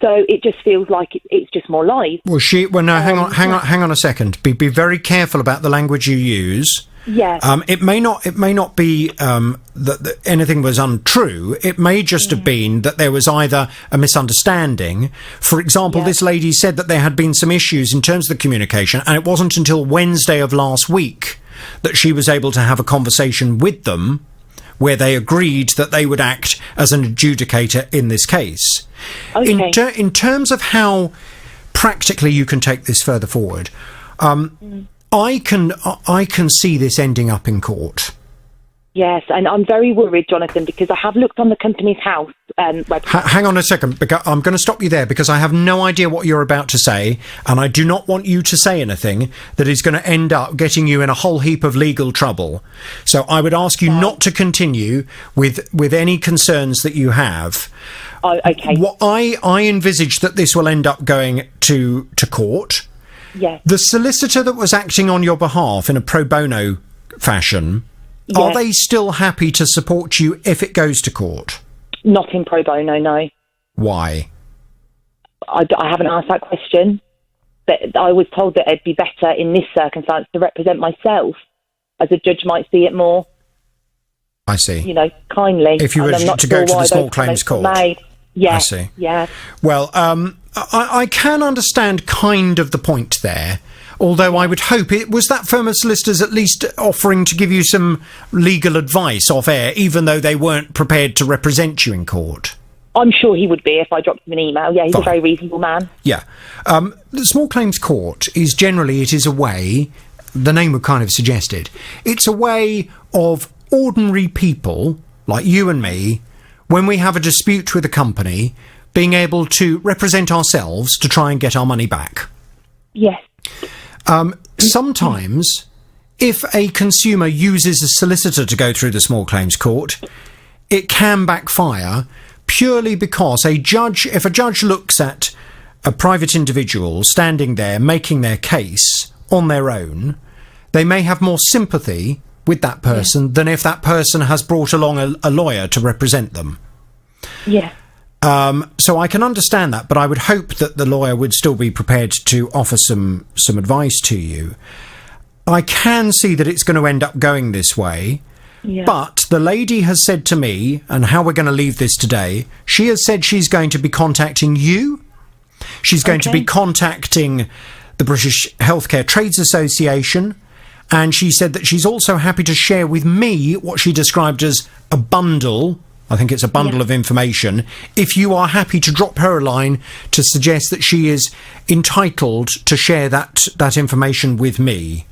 So it just feels like it's just more live. Well, hang on a second. Be very careful about the language you use. Yes. It may not be that anything was untrue. It may just have been that there was either a misunderstanding. For example, this lady said that there had been some issues in terms of the communication, and it wasn't until Wednesday of last week that she was able to have a conversation with them where they agreed that they would act as an adjudicator in this case. Okay. In terms of how practically you can take this further forward, I can see this ending up in court. Yes, and I'm very worried, Jonathan, because I have looked on the company's house website. Hang on a second, because I'm going to stop you there because I have no idea what you're about to say, and I do not want you to say anything that is going to end up getting you in a whole heap of legal trouble. So I would ask you not to continue with any concerns that you have. Oh, okay. What I envisage that this will end up going to court. Yes. The solicitor that was acting on your behalf in a pro bono fashion, Yes. are they still happy to support you if it goes to court? Not in pro bono, no. Why? I haven't asked that question. But I was told that it'd be better in this circumstance to represent myself, as a judge might see it more. I see. You know, kindly. If you were And I'm not to go sure to the why small those claims comments were court. made. Yeah. I see. Yeah. Well, I can understand kind of the point there. Although I would hope it was that firm of solicitors at least offering to give you some legal advice off air, even though they weren't prepared to represent you in court. I'm sure he would be if I dropped him an email. Yeah, he's Fine. a very reasonable man. Yeah. The small claims court is generally, it is a way, the name would kind of suggest it, it's a way of ordinary people, like you and me, when we have a dispute with a company, being able to represent ourselves to try and get our money back. Yes. Sometimes, if a consumer uses a solicitor to go through the small claims court, it can backfire purely because if a judge looks at a private individual standing there making their case on their own, they may have more sympathy with that person than if that person has brought along a lawyer to represent them. Yeah. So I can understand that, but I would hope that the lawyer would still be prepared to offer some advice to you. I can see that it's going to end up going this way, but the lady has said to me, and how we're going to leave this today, she has said she's going to be contacting you. She's going to be contacting the British Healthcare Trades Association, and she said that she's also happy to share with me what she described as a bundle. I think it's a bundle of information. If you are happy to drop her a line to suggest that she is entitled to share that information with me.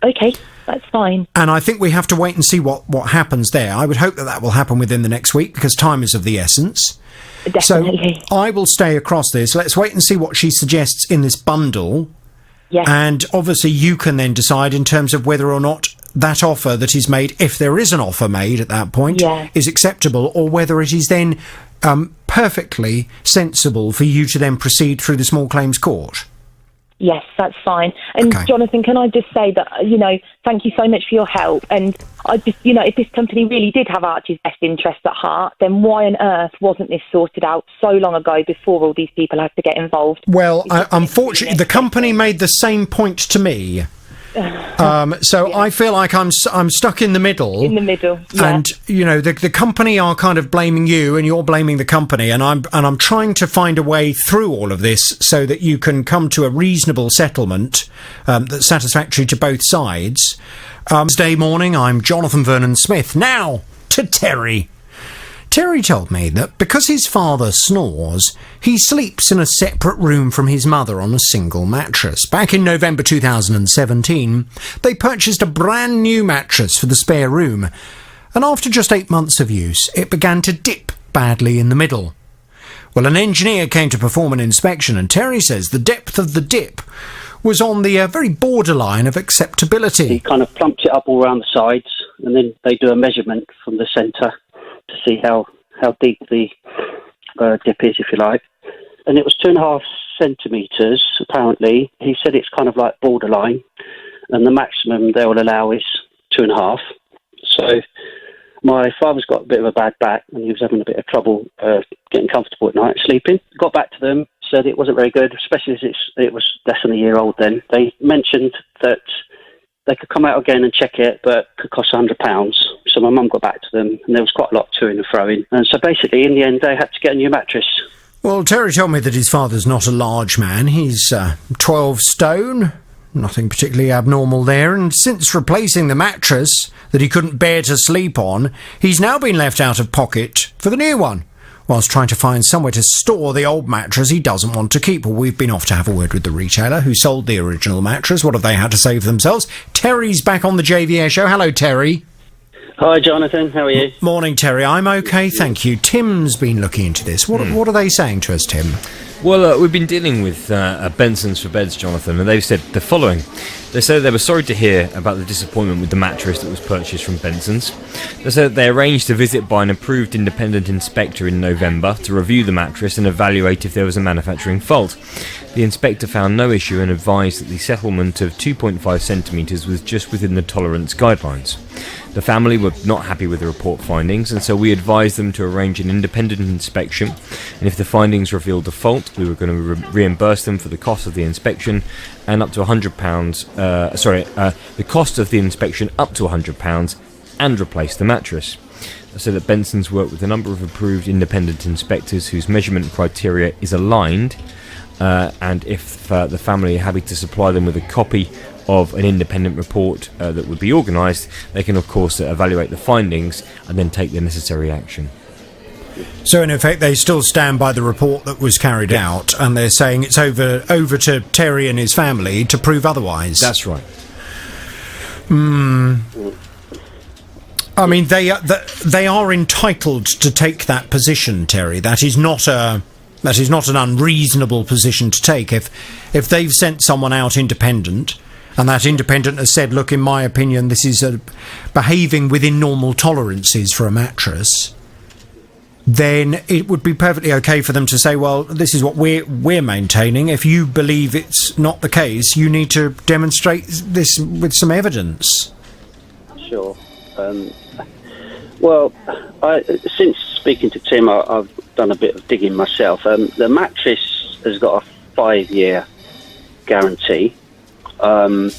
Okay, that's fine. And I think we have to wait and see what happens there. I would hope that will happen within the next week because time is of the essence. Definitely. So I will stay across this. Let's wait and see what she suggests in this bundle. Yes. And obviously you can then decide in terms of whether or not that offer that is made, if there is an offer made at that point, is acceptable, or whether it is then perfectly sensible for you to then proceed through the small claims court. Yes, that's fine. And Jonathan, can I just say that, thank you so much for your help. And I just, if this company really did have Archie's best interests at heart, then why on earth wasn't this sorted out so long ago before all these people had to get involved? Well, unfortunately, the company made the same point to me. So I feel like I'm stuck in the middle. In the middle, yeah. And the company are kind of blaming you, and you're blaming the company, and I'm trying to find a way through all of this so that you can come to a reasonable settlement that's satisfactory to both sides. Wednesday morning, I'm Jonathan Vernon Smith. Now to Terry. Terry told me that because his father snores, he sleeps in a separate room from his mother on a single mattress. Back in November 2017, they purchased a brand new mattress for the spare room, and after just 8 months of use, it began to dip badly in the middle. Well, an engineer came to perform an inspection, and Terry says the depth of the dip was on the very borderline of acceptability. He kind of plumps it up all around the sides, and then they do a measurement from the centre to see how deep the dip is, if you like. And it was 2.5 centimetres, apparently. He said it's kind of like borderline, and the maximum they will allow is 2.5. So my father's got a bit of a bad back, and he was having a bit of trouble getting comfortable at night, sleeping. Got back to them, said it wasn't very good, especially as it was less than a year old then. They mentioned that they could come out again and check it, but it could cost £100. So my mum got back to them, and there was quite a lot to and fro-in. And so basically, in the end, they had to get a new mattress. Well, Terry told me that his father's not a large man. He's 12 stone, nothing particularly abnormal there. And since replacing the mattress that he couldn't bear to sleep on, he's now been left out of pocket for the new one, whilst trying to find somewhere to store the old mattress he doesn't want to keep. Well, we've been off to have a word with the retailer who sold the original mattress. What have they had to say for themselves? Terry's back on the JVS show. Hello, Terry. Hi, Jonathan. How are you? Morning, Terry. I'm okay, thank you. Tim's been looking into this. What are they saying to us, Tim? Well, we've been dealing with Benson's for Beds, Jonathan, and they've said the following. They said they were sorry to hear about the disappointment with the mattress that was purchased from Benson's. They said they arranged a visit by an approved independent inspector in November to review the mattress and evaluate if there was a manufacturing fault. The inspector found no issue and advised that the settlement of 2.5 centimetres was just within the tolerance guidelines. The family were not happy with the report findings, and so we advised them to arrange an independent inspection, and if the findings revealed a fault, we were going to reimburse them for the cost of the inspection and up to £100, the cost of the inspection up to £100 and replace the mattress. So that Benson's worked with a number of approved independent inspectors whose measurement criteria is aligned, and if the family are happy to supply them with a copy of an independent report that would be organised, they can of course evaluate the findings and then take the necessary action. So in effect they still stand by the report that was carried out, and they're saying it's over to Terry and his family to prove otherwise. That's right. I mean, they are entitled to take that position, Terry. That is not an unreasonable position to take. If they've sent someone out independent, and that independent has said, look, in my opinion, this is behaving within normal tolerances for a mattress, then it would be perfectly okay for them to say, well, this is what we're maintaining. If you believe it's not the case, you need to demonstrate this with some evidence. Sure. Well, since speaking to Tim, I've done a bit of digging myself. The mattress has got a 5-year guarantee, and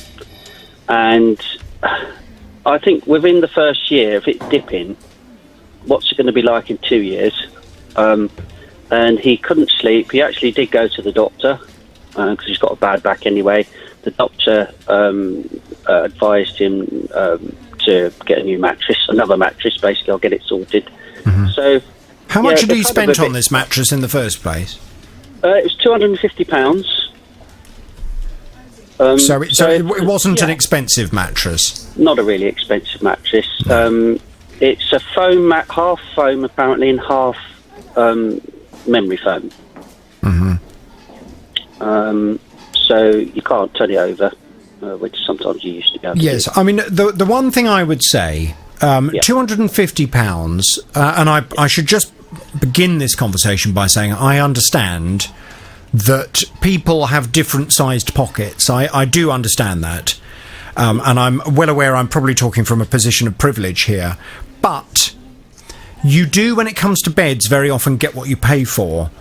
I think within the first year, if it's dipping, what's it going to be like in 2 years? And he couldn't sleep. He actually did go to the doctor because he's got a bad back anyway. The doctor advised him to get a new mattress, another mattress. Basically, I'll get it sorted. Mm-hmm. So, how much had he spent on this mattress in the first place? It was £250. So it wasn't an expensive mattress. Not a really expensive mattress. It's a foam half foam apparently, and half memory foam. Mm-hmm. So you can't turn it over, which sometimes you used to be able to do. I mean, the one thing I would say, £250, and I should just begin this conversation by saying I understand that people have different sized pockets. I do understand that. And I'm well aware I'm probably talking from a position of privilege here. But you do, when it comes to beds, very often get what you pay for.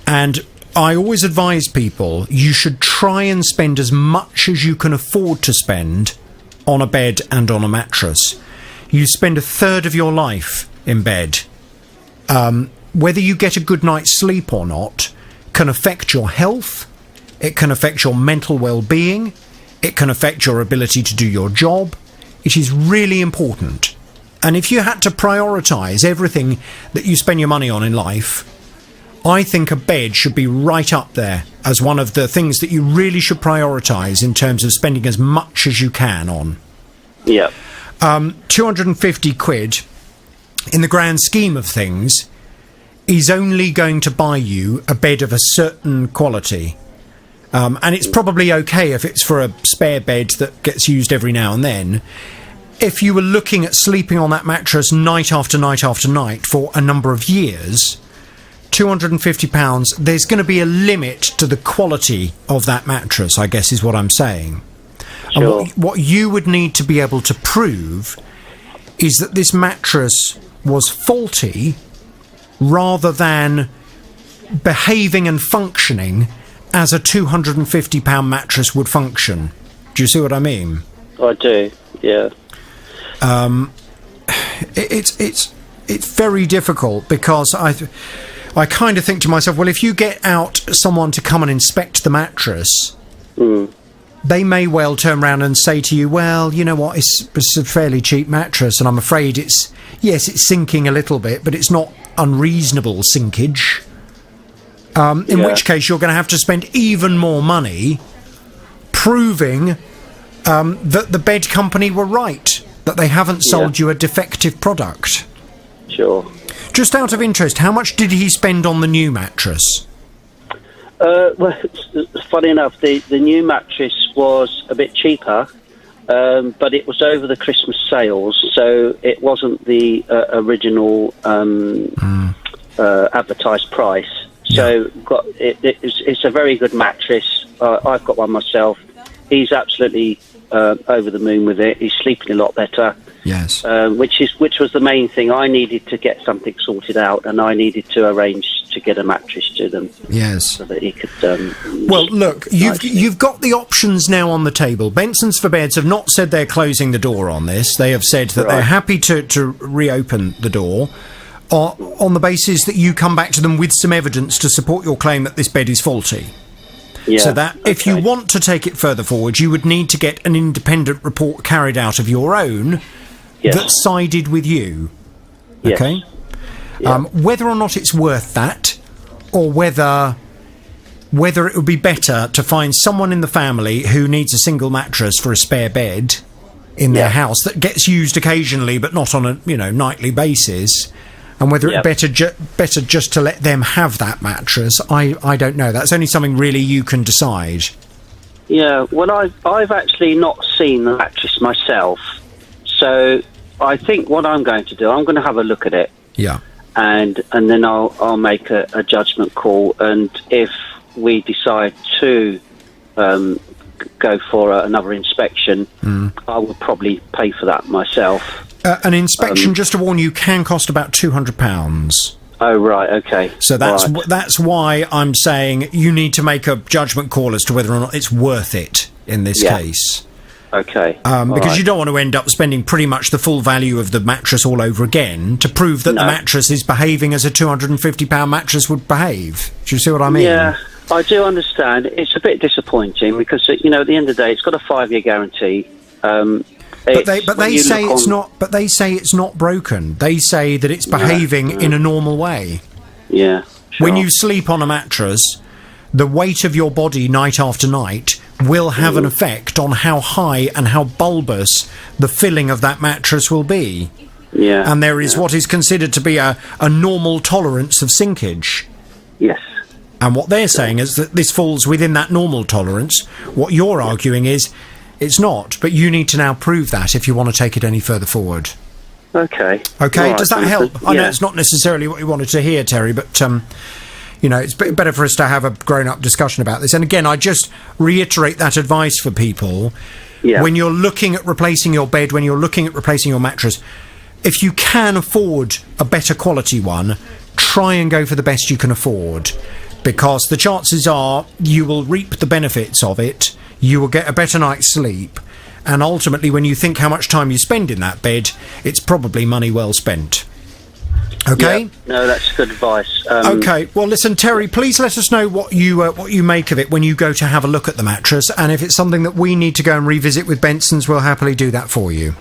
And I always advise people you should try and spend as much as you can afford to spend on a bed and on a mattress. You spend a third of your life in bed. Whether you get a good night's sleep or not can affect your health. It can affect your mental well-being. It can affect your ability to do your job. It is really important. And if you had to prioritise everything that you spend your money on in life, I think a bed should be right up there as one of the things that you really should prioritise in terms of spending as much as you can on. Yeah. 250 quid, in the grand scheme of things, is only going to buy you a bed of a certain quality. And it's probably okay if it's for a spare bed that gets used every now and then. If you were looking at sleeping on that mattress night after night after night for a number of years, £250, there's going to be a limit to the quality of that mattress, I guess is what I'm saying. Sure. And what you would need to be able to prove is that this mattress was faulty rather than behaving and functioning as a £250 mattress would function. Do you see what I mean? I do, yeah. It's very difficult because I kind of think to myself, well, if you get out someone to come and inspect the mattress, they may well turn around and say to you, well, you know what, it's a fairly cheap mattress, and I'm afraid it's sinking a little bit, but it's not unreasonable sinkage. In which case you're going to have to spend even more money proving that the bed company were right, that they haven't sold you a defective product. Sure. Just out of interest, how much did he spend on the new mattress? Well, funny enough, the new mattress was a bit cheaper, but it was over the Christmas sales, so it wasn't the original advertised price. So it's a very good mattress. I've got one myself. He's absolutely over the moon with it. He's sleeping a lot better. Yes. Which was the main thing. I needed to get something sorted out, and I needed to arrange to get a mattress to them. Yes. So that he could. Well, look, you've got the options now on the table. Benson's for Beds have not said they're closing the door on this. They have said that they're happy to reopen the door on the basis that you come back to them with some evidence to support your claim that this bed is faulty. Yeah, so that if you want to take it further forward, you would need to get an independent report carried out of your own that sided with you. Yes. Okay? Whether or not it's worth that, or whether it would be better to find someone in the family who needs a single mattress for a spare bed in their house that gets used occasionally but not on a nightly basis, and whether it's better just to let them have that mattress, I don't know. That's only something really you can decide. Yeah, well, I've actually not seen the mattress myself, so I think what I'm going to do, I'm going to have a look at it. Yeah. And then I'll make a judgment call, and if we decide to go for another inspection, I will probably pay for that myself. An inspection, just to warn you, can cost about £200. Oh, right, okay. So that's why I'm saying you need to make a judgment call as to whether or not it's worth it in this case. Okay. Because you don't want to end up spending pretty much the full value of the mattress all over again to prove that the mattress is behaving as a £250 mattress would behave. Do you see what I mean? Yeah, I do understand. It's a bit disappointing because, at the end of the day, it's got a 5-year guarantee. But they say it's not. But they say it's not broken. They say that it's behaving in a normal way. Yeah. Sure. When you sleep on a mattress, the weight of your body night after night will have an effect on how high and how bulbous the filling of that mattress will be. Yeah. And there is what is considered to be a normal tolerance of sinkage. Yes. And what they're saying is that this falls within that normal tolerance. What you're arguing is it's not, but you need to now prove that if you want to take it any further forward. Okay. Okay, right, does that help? I know it's not necessarily what you wanted to hear, Terry, but, it's better for us to have a grown-up discussion about this. And again, I just reiterate that advice for people. Yeah. When you're looking at replacing your bed, when you're looking at replacing your mattress, if you can afford a better quality one, try and go for the best you can afford, because the chances are you will reap the benefits of it. You will get a better night's sleep, and ultimately when you think how much time you spend in that bed, it's probably money well spent. Okay? Yeah. No, that's good advice. Okay, well listen, Terry, please let us know what you make of it when you go to have a look at the mattress, and if it's something that we need to go and revisit with Benson's, we'll happily do that for you.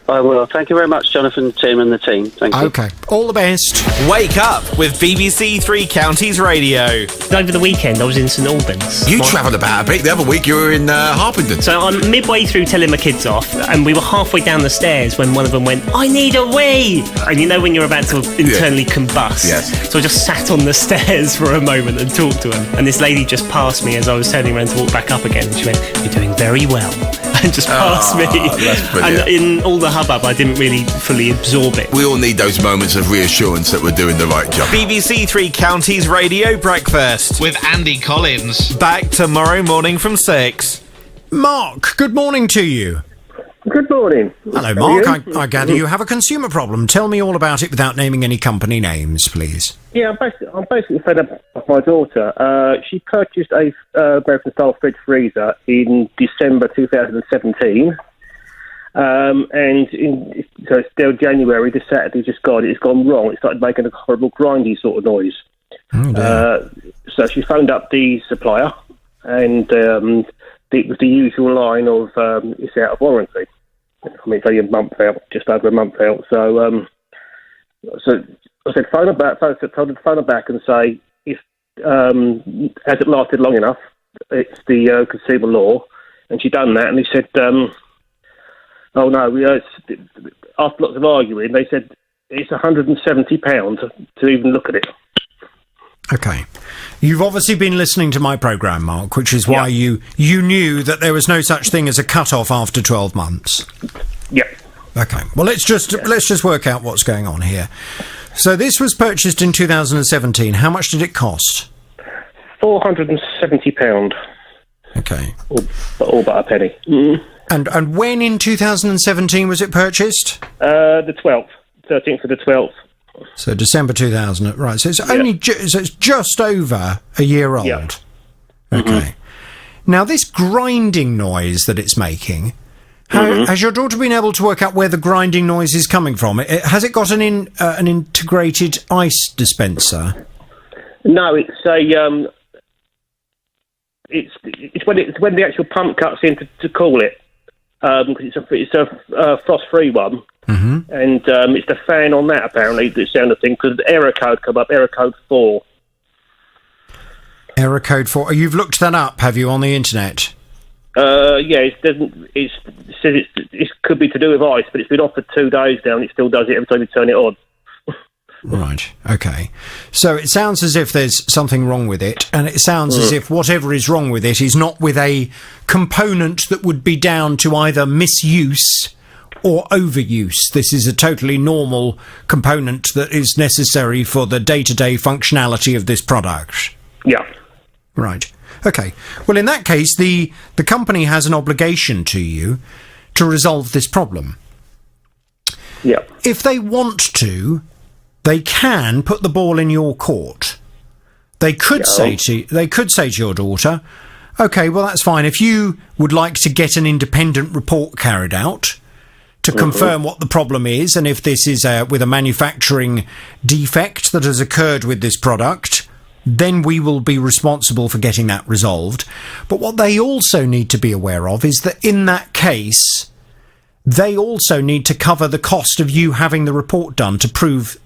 I will. Thank you very much, Jonathan, Tim and the team. Thank you. Okay. All the best. Wake up with BBC Three Counties Radio. Over the weekend, I was in St Albans. You travelled about a bit. The other week, you were in Harpenden. So I'm midway through telling my kids off, and we were halfway down the stairs when one of them went, "I need a wee!" And when you're about to internally combust. Yes. So I just sat on the stairs for a moment and talked to him. And this lady just passed me as I was turning around to walk back up again. And she went, "You're doing very well." And just passed me. And in all the hubbub, I didn't really fully absorb it. We all need those moments of reassurance that we're doing the right job. BBC Three Counties Radio Breakfast with Andy Collins. Back tomorrow morning from 6. Mark, good morning to you. Good morning. Hello, Mark. I gather you have a consumer problem. Tell me all about it without naming any company names, please. Yeah, I'm basically fed up with my daughter. She purchased a American-style fridge freezer in December 2017. So it's still January, this Saturday just gone. It's gone wrong. It started making a horrible grindy sort of noise. So she phoned up the supplier, and it was the usual line of it's out of warranty. I mean, it's only a month out, just over a month out. So I said, phone her back. Phone her back and say if has it lasted long enough? It's the consumer law, and she done that. And they said, oh no. After lots of arguing, they said it's £170 to even look at it. Okay. You've obviously been listening to my programme, Mark, which is why you knew that there was no such thing as a cut-off after 12 months. Yeah. Okay. Well, let's just work out what's going on here. So this was purchased in 2017. How much did it cost? £470. Okay. All but a penny. Mm. And when in 2017 was it purchased? The 12th. 13th of the 12th. So December 2000. Right. So it's only so it's just over a year old. Yeah. Okay. Now this grinding noise that it's making, has your daughter been able to work out where the grinding noise is coming from? Has it got an integrated ice dispenser? No, it's a it's when the actual pump cuts in to cool it. It's a frost-free one, and it's the fan on that apparently that's down the thing because the error code come up, error code 4. Error code 4. You've looked that up, have you, on the internet? Yeah, it says it could be to do with ice, but it's been off for 2 days now, and it still does it every time you turn it on. Right, okay. So it sounds as if there's something wrong with it, and it sounds as if whatever is wrong with it is not with a component that would be down to either misuse or overuse. This is a totally normal component that is necessary for the day-to-day functionality of this product. Yeah. Right. Okay. Well, in that case, the company has an obligation to you to resolve this problem. Yeah. If they want to, they can put the ball in your court. They could say to your daughter, "Okay, well that's fine. If you would like to get an independent report carried out to confirm what the problem is, and if this is with a manufacturing defect that has occurred with this product, then we will be responsible for getting that resolved." But what they also need to be aware of is that in that case, they also need to cover the cost of you having the report done to prove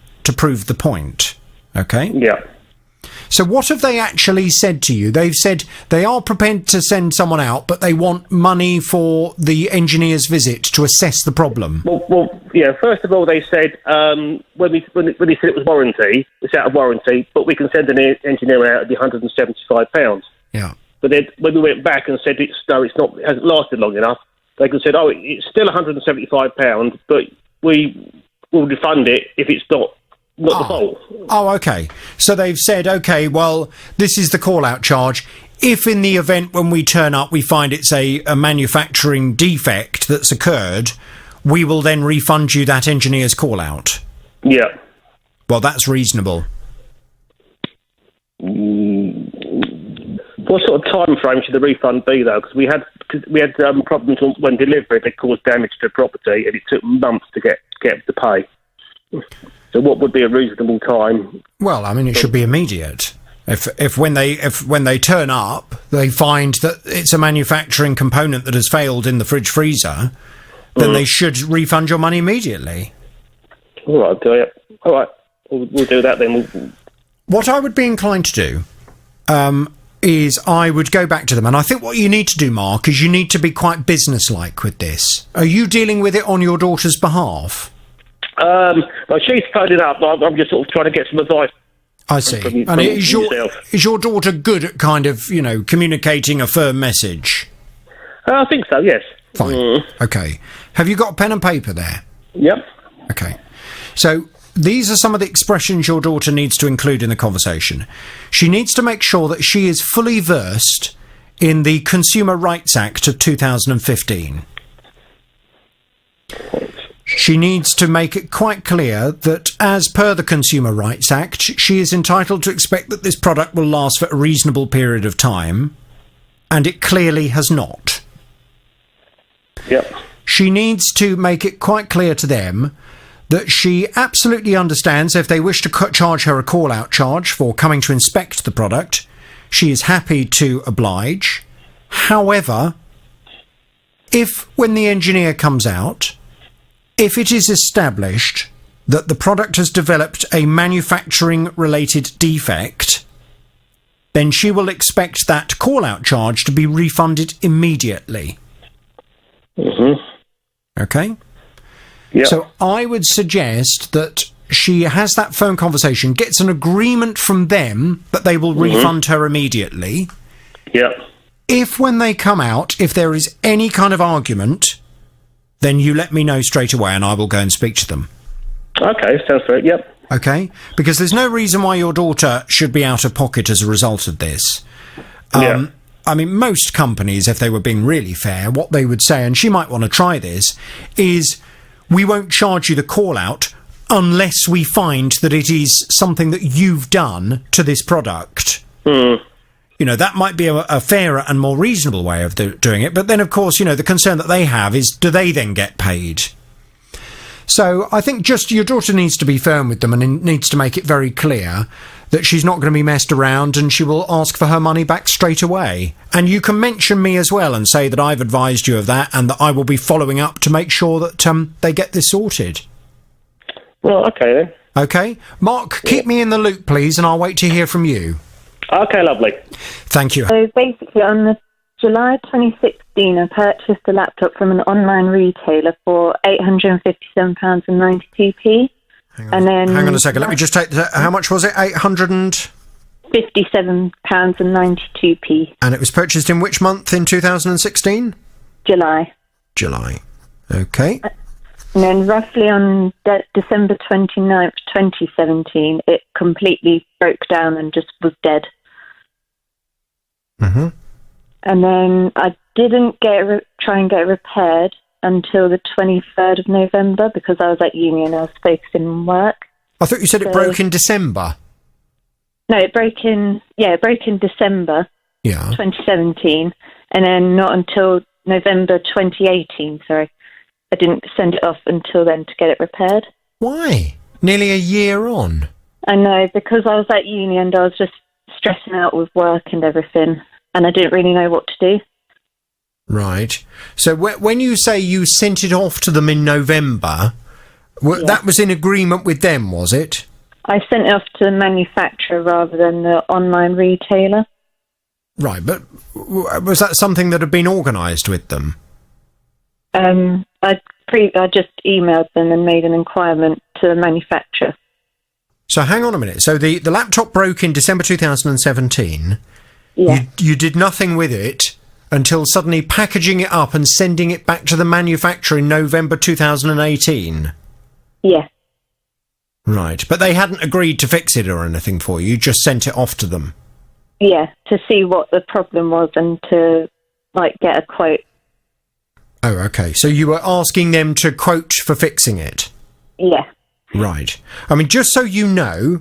the point. Okay? Yeah. So what have they actually said to you? They've said they are prepared to send someone out, but they want money for the engineer's visit to assess the problem. Well, yeah, first of all, they said when they said it was warranty, it's out of warranty, but we can send an engineer out at the £175. Yeah. But then when we went back and said it's not, it hasn't lasted long enough, they said, it's still £175, but we will refund it if it's not the fault. Oh, okay. So they've said, okay, well, this is the call-out charge. If in the event when we turn up we find it's a manufacturing defect that's occurred, we will then refund you that engineer's call-out. Yeah. Well, that's reasonable. What sort of time frame should the refund be, though? Because we had problems when delivery that caused damage to property, and it took months to get to pay. So what would be a reasonable time? Well, I mean, it should be immediate. If when they turn up, they find that it's a manufacturing component that has failed in the fridge freezer, then they should refund your money immediately. All right, do it. All right, we'll do that then. What I would be inclined to do is I would go back to them, and I think what you need to do, Mark, is you need to be quite businesslike with this. Are you dealing with it on your daughter's behalf? Well, she's phoned it up. I'm just sort of trying to get some advice. I see. And is your daughter good at kind of, communicating a firm message? I think so, yes. Fine. Okay. Have you got pen and paper there? Yep. Okay. So these are some of the expressions your daughter needs to include in the conversation. She needs to make sure that she is fully versed in the Consumer Rights Act of 2015. She needs to make it quite clear that, as per the Consumer Rights Act, she is entitled to expect that this product will last for a reasonable period of time, and it clearly has not. Yep. She needs to make it quite clear to them that she absolutely understands if they wish to charge her a call-out charge for coming to inspect the product, she is happy to oblige. However, if, when the engineer comes out, if it is established that the product has developed a manufacturing-related defect, then she will expect that call-out charge to be refunded immediately. Mm-hmm. Okay? Yeah. So I would suggest that she has that phone conversation, gets an agreement from them that they will refund her immediately. Yep. If when they come out, if there is any kind of argument, then you let me know straight away and I will go and speak to them. Okay, sounds great, yep. Okay? Because there's no reason why your daughter should be out of pocket as a result of this. I mean, most companies, if they were being really fair, what they would say, and she might want to try this, is we won't charge you the call-out unless we find that it is something that you've done to this product. You know, that might be a fairer and more reasonable way of doing it. But then, of course, you know, the concern that they have is, do they then get paid? So I think just your daughter needs to be firm with them and needs to make it very clear that she's not going to be messed around and she will ask for her money back straight away. And you can mention me as well and say that I've advised you of that and that I will be following up to make sure that they get this sorted. Well, okay then. Okay. Mark, keep me in the loop, please, and I'll wait to hear from you. Okay, lovely. Thank you. So basically, on the July 2016, I purchased a laptop from an online retailer for £857.92p. Hang on a second. Let me just take how much was it? £857.92p. And it was purchased in which month in 2016? July. Okay. And then roughly on December 29th, 2017, it completely broke down and just was dead. Mm-hmm. And then I didn't try and get it repaired until the 23rd of November because I was at uni and I was focusing on work. I thought you said it broke in December. No, it broke in December 2017, and then not until November 2018, sorry. I didn't send it off until then to get it repaired. Why? Nearly a year on. I know, because I was at uni and I was just stressing out with work and everything, and I didn't really know what to do. Right. So when you say you sent it off to them in November, that was in agreement with them, was it? I sent it off to the manufacturer rather than the online retailer. Right, but was that something that had been organised with them? I just emailed them and made an inquiry to the manufacturer. So hang on a minute. So the laptop broke in December 2017. Yeah. You did nothing with it until suddenly packaging it up and sending it back to the manufacturer in November 2018. Yeah. Right, but they hadn't agreed to fix it or anything for you. You just sent it off to them. Yeah, to see what the problem was and to get a quote. Oh, okay. So you were asking them to quote for fixing it? Yeah. Right. I mean, just so you know,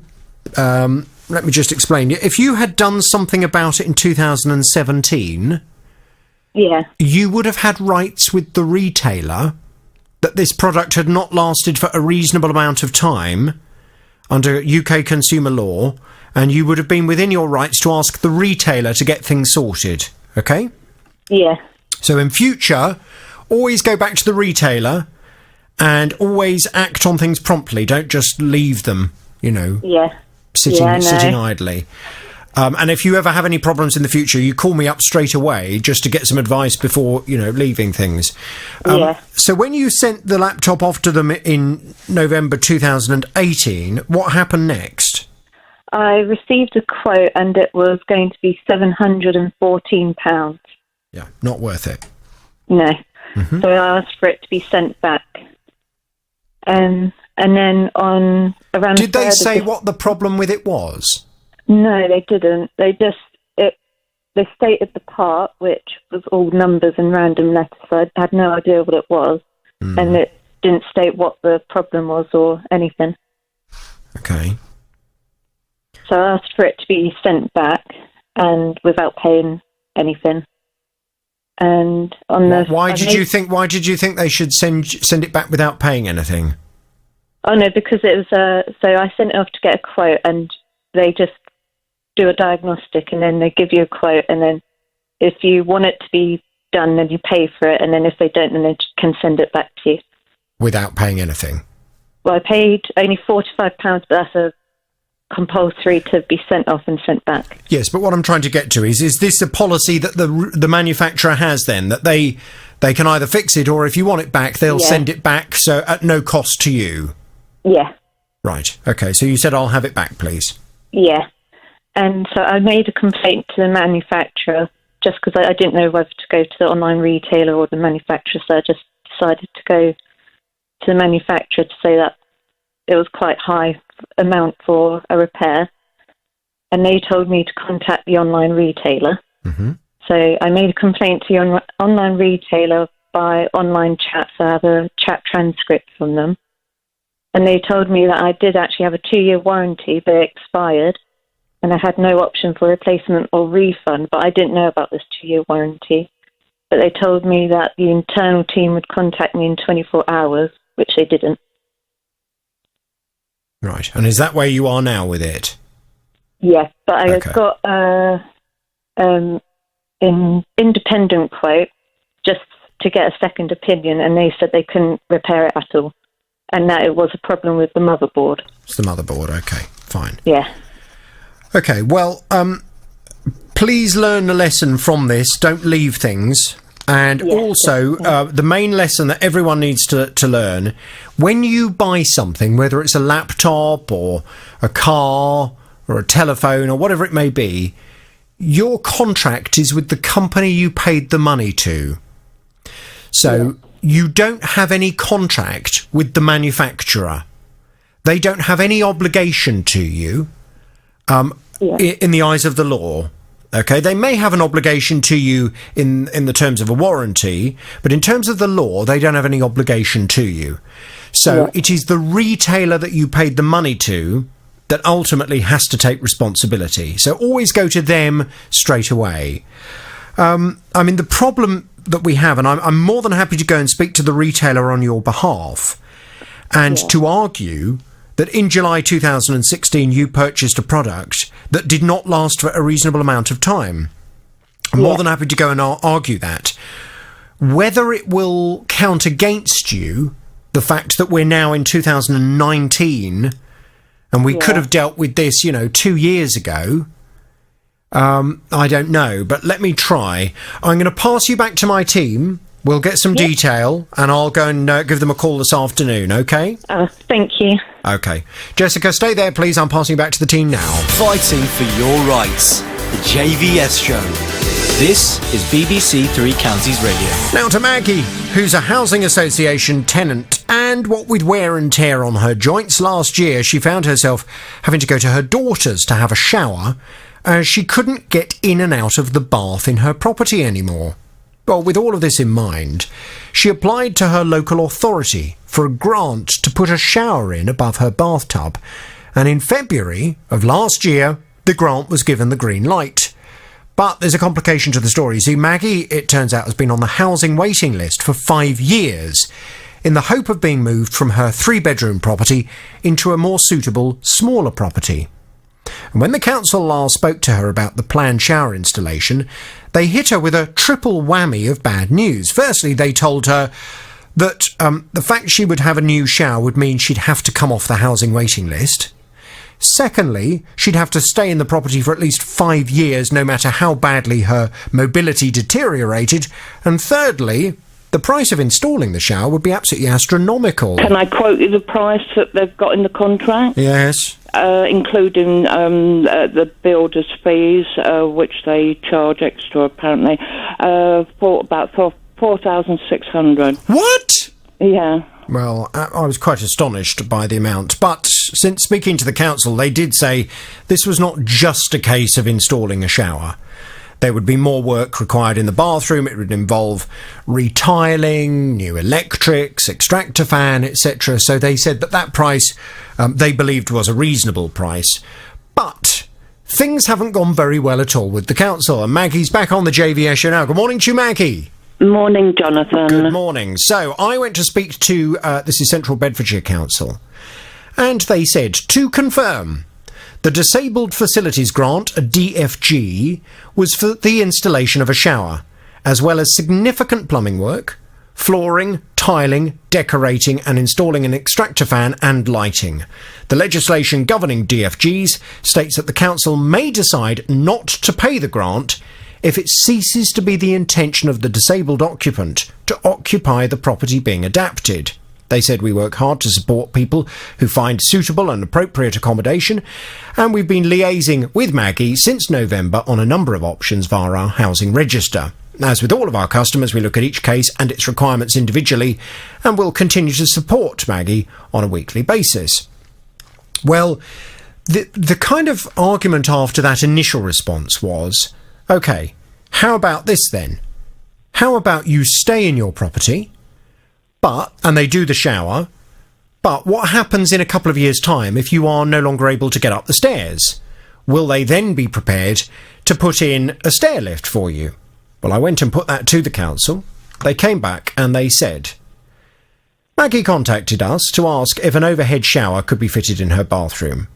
let me just explain. If you had done something about it in 2017, you would have had rights with the retailer that this product had not lasted for a reasonable amount of time under UK consumer law, and you would have been within your rights to ask the retailer to get things sorted. Okay? Yeah. So in future, always go back to the retailer and always act on things promptly. Don't just leave them, sitting idly. And if you ever have any problems in the future, you call me up straight away just to get some advice before, leaving things. So when you sent the laptop off to them in November 2018, what happened next? I received a quote and it was going to be £714. Yeah, not worth it. No. Mm-hmm. So I asked for it to be sent back. And then on around... Did they say what the problem with it was? No, they didn't. They stated the part, which was all numbers and random letters, so I had no idea what it was. And it didn't state what the problem was or anything. Okay. So I asked for it to be sent back and without paying anything. And on why did you think they should send it back without paying anything? Oh no, because it was so I sent it off to get a quote, and they just do a diagnostic, and then they give you a quote, and then if you want it to be done, then you pay for it, and then if they don't, then they can send it back to you without paying anything. Well, I paid only £45, but that's a compulsory to be sent off and sent back. Yes, but what I'm trying to get to is this a policy that the manufacturer has then, that they can either fix it or if you want it back, they'll send it back, so at no cost to you? Yeah. Right. OK, so you said I'll have it back, please. Yeah. And so I made a complaint to the manufacturer just because I didn't know whether to go to the online retailer or the manufacturer, so I just decided to go to the manufacturer to say that it was quite high amount for a repair. And they told me to contact the online retailer. Mm-hmm. So I made a complaint to the online retailer by online chat, so I have a chat transcript from them. And they told me that I did actually have a 2-year warranty, but it expired, and I had no option for replacement or refund, but I didn't know about this 2-year warranty. But they told me that the internal team would contact me in 24 hours, which they didn't. Right. And is that where you are now with it? Yes, but I got an independent quote just to get a second opinion, and they said they couldn't repair it at all, and that it was a problem with the motherboard. It's the motherboard, OK, fine. Yeah. OK, well, please learn a lesson from this. Don't leave things. And also, the main lesson that everyone needs to learn, when you buy something, whether it's a laptop or a car or a telephone or whatever it may be, your contract is with the company you paid the money to. So you don't have any contract with the manufacturer. They don't have any obligation to you in the eyes of the law. OK, they may have an obligation to you in the terms of a warranty, but in terms of the law, they don't have any obligation to you. So it is the retailer that you paid the money to that ultimately has to take responsibility. So always go to them straight away. I mean, the problem that we have, and I'm more than happy to go and speak to the retailer on your behalf and to argue that in July 2016 you purchased a product that did not last for a reasonable amount of time. I'm more than happy to go and argue that. Whether it will count against you the fact that we're now in 2019 and we could have dealt with this, 2 years ago, I don't know, but let me try. I'm going to pass you back to my team. We'll get some detail, and I'll go and give them a call this afternoon, OK? Thank you. OK. Jessica, stay there, please. I'm passing back to the team now. Fighting for your rights. The JVS Show. This is BBC Three Counties Radio. Now to Maggie, who's a housing association tenant, and what with wear and tear on her joints last year, she found herself having to go to her daughter's to have a shower, as she couldn't get in and out of the bath in her property anymore. Well, with all of this in mind, she applied to her local authority for a grant to put a shower in above her bathtub, and in February of last year, the grant was given the green light. But there's a complication to the story. See, Maggie, it turns out, has been on the housing waiting list for 5 years, in the hope of being moved from her 3-bedroom property into a more suitable, smaller property. And when the council last spoke to her about the planned shower installation, they hit her with a triple whammy of bad news. Firstly, they told her that the fact she would have a new shower would mean she'd have to come off the housing waiting list. Secondly, she'd have to stay in the property for at least 5 years, no matter how badly her mobility deteriorated. And thirdly, the price of installing the shower would be absolutely astronomical. Can I quote you the price that they've got in the contract? Yes. Including the builder's fees, which they charge extra, apparently, for about $4,600. What? Yeah. Well, I was quite astonished by the amount, but since speaking to the council, they did say this was not just a case of installing a shower. There would be more work required in the bathroom. It would involve retiling, new electrics, extractor fan, etc. So they said that price they believed was a reasonable price. But things haven't gone very well at all with the council. And Maggie's back on the JVS show now. Good morning to you, Maggie. Morning, Jonathan. Good morning. So I went to speak to, this is Central Bedfordshire Council, and they said, to confirm, the Disabled Facilities Grant, a DFG, was for the installation of a shower, as well as significant plumbing work, flooring, tiling, decorating and installing an extractor fan and lighting. The legislation governing DFGs states that the council may decide not to pay the grant if it ceases to be the intention of the disabled occupant to occupy the property being adapted. They said we work hard to support people who find suitable and appropriate accommodation, and we've been liaising with Maggie since November on a number of options via our housing register. As with all of our customers, we look at each case and its requirements individually, and will continue to support Maggie on a weekly basis. Well, the kind of argument after that initial response was, OK, how about this then? How about you stay in your property, and they do the shower, but what happens in a couple of years' time if you are no longer able to get up the stairs? Will they then be prepared to put in a stair lift for you? Well, I went and put that to the council. They came back and they said, Maggie contacted us to ask if an overhead shower could be fitted in her bathroom.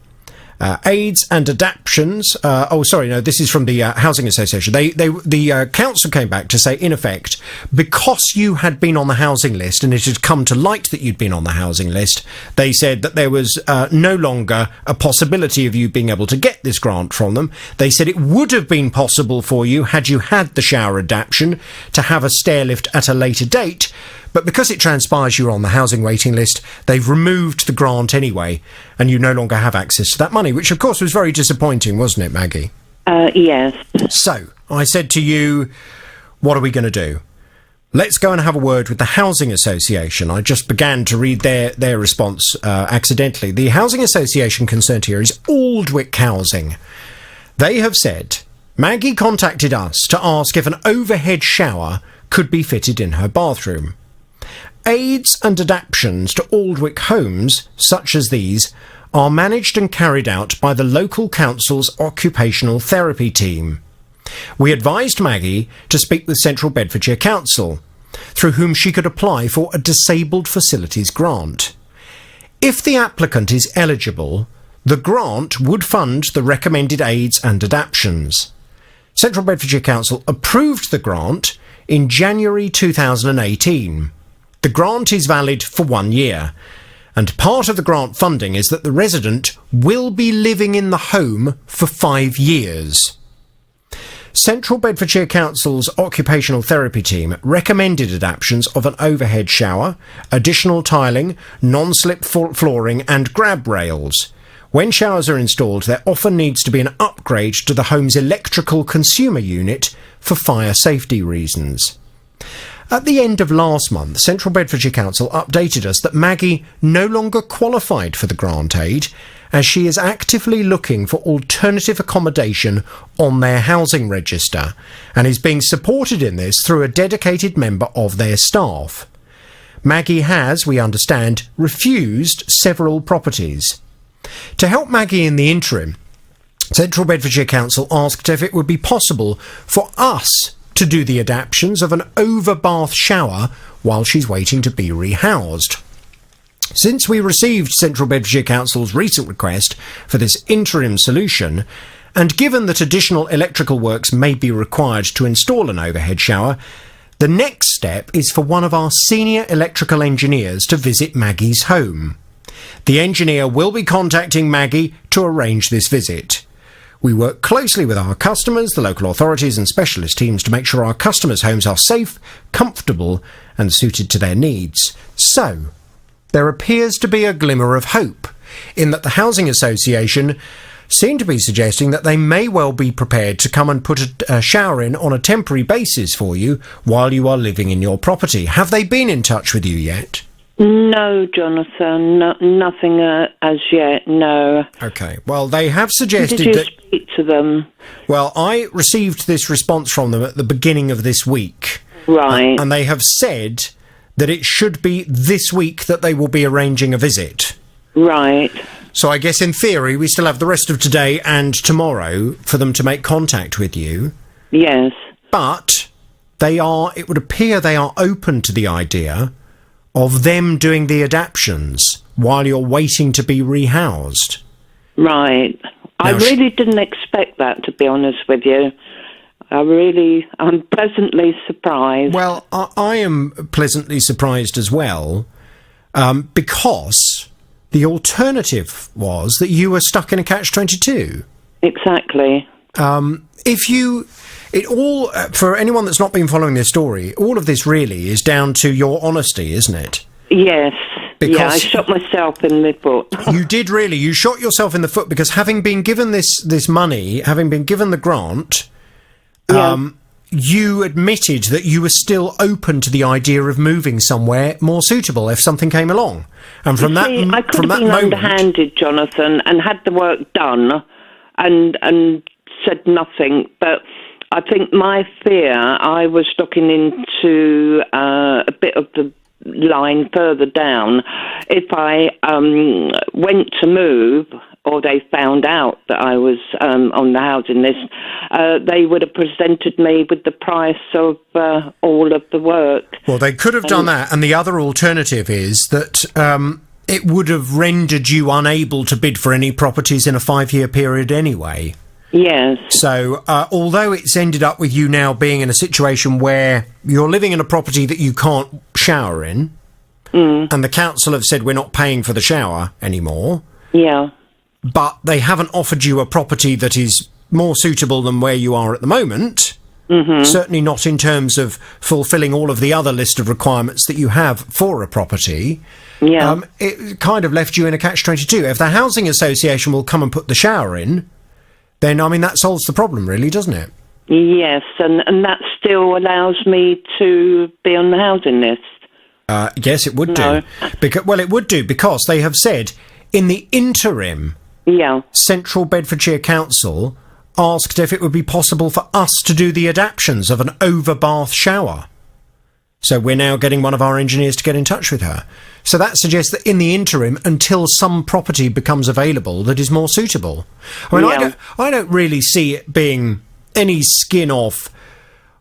Aids and adaptions. This is from the Housing Association. The council came back to say, in effect, because you had been on the housing list and it had come to light that you'd been on the housing list, they said that there was no longer a possibility of you being able to get this grant from them. They said it would have been possible for you, had you had the shower adaptation, to have a stair lift at a later date. But because it transpires you're on the housing waiting list, they've removed the grant anyway, and you no longer have access to that money, which of course was very disappointing, wasn't it, Maggie? Yes. So, I said to you, what are we going to do? Let's go and have a word with the Housing Association. I just began to read their response accidentally. The Housing Association concerned here is Aldwick Housing. They have said, Maggie contacted us to ask if an overhead shower could be fitted in her bathroom. Aids and adaptions to Aldwick homes, such as these, are managed and carried out by the local council's occupational therapy team. We advised Maggie to speak with Central Bedfordshire Council, through whom she could apply for a disabled facilities grant. If the applicant is eligible, the grant would fund the recommended aids and adaptions. Central Bedfordshire Council approved the grant in January 2018. The grant is valid for 1 year, and part of the grant funding is that the resident will be living in the home for 5 years. Central Bedfordshire Council's occupational therapy team recommended adaptions of an overhead shower, additional tiling, non-slip flooring and grab rails. When showers are installed, there often needs to be an upgrade to the home's electrical consumer unit for fire safety reasons. At the end of last month, Central Bedfordshire Council updated us that Maggie no longer qualified for the grant aid, as she is actively looking for alternative accommodation on their housing register, and is being supported in this through a dedicated member of their staff. Maggie has, we understand, refused several properties. To help Maggie in the interim, Central Bedfordshire Council asked if it would be possible for us to do the adaptions of an overbath shower while she's waiting to be rehoused. Since we received Central Bedfordshire Council's recent request for this interim solution, and given that additional electrical works may be required to install an overhead shower, the next step is for one of our senior electrical engineers to visit Maggie's home. The engineer will be contacting Maggie to arrange this visit. We work closely with our customers, the local authorities and specialist teams to make sure our customers' homes are safe, comfortable and suited to their needs. So, there appears to be a glimmer of hope, in that the Housing Association seem to be suggesting that they may well be prepared to come and put a shower in on a temporary basis for you while you are living in your property. Have they been in touch with you yet? No, Jonathan, nothing as yet, no. OK, well, they have suggested Did you speak to them? Well, I received this response from them at the beginning of this week. Right. And they have said that it should be this week that they will be arranging a visit. Right. So I guess in theory we still have the rest of today and tomorrow for them to make contact with you. Yes. But it would appear they are open to the idea of them doing the adaptions while you're waiting to be rehoused. Right. I really didn't expect that, to be honest with you. I'm pleasantly surprised. Well, I am pleasantly surprised as well, because the alternative was that you were stuck in a catch-22. Exactly. For anyone that's not been following this story, all of this really is down to your honesty, isn't it? Yes. Yeah, I shot myself in the foot. You did really. You shot yourself in the foot because having been given this money, having been given the grant, you admitted that you were still open to the idea of moving somewhere more suitable if something came along. And from I could have been underhanded, Jonathan, and had the work done and said nothing. But I think my fear, I was looking into a bit of the line further down. If I went to move, or they found out that I was on the housing list, they would have presented me with the price of all of the work. Well, they could have done that, and the other alternative is that it would have rendered you unable to bid for any properties in a 5-year period anyway. Yes. So, although it's ended up with you now being in a situation where you're living in a property that you can't shower in, and the council have said we're not paying for the shower anymore. Yeah. But they haven't offered you a property that is more suitable than where you are at the moment. Certainly not in terms of fulfilling all of the other list of requirements that you have for a property. Yeah. It kind of left you in a catch-22. If the housing association will come and put the shower in, then, I mean, that solves the problem, really, doesn't it? Yes, and that still allows me to be on the housing list. Yes, it would do. It would do, because they have said, in the interim, Central Bedfordshire Council asked if it would be possible for us to do the adaptions of an overbath shower. So we're now getting one of our engineers to get in touch with her. So that suggests that in the interim, until some property becomes available that is more suitable. I mean, I don't really see it being any skin off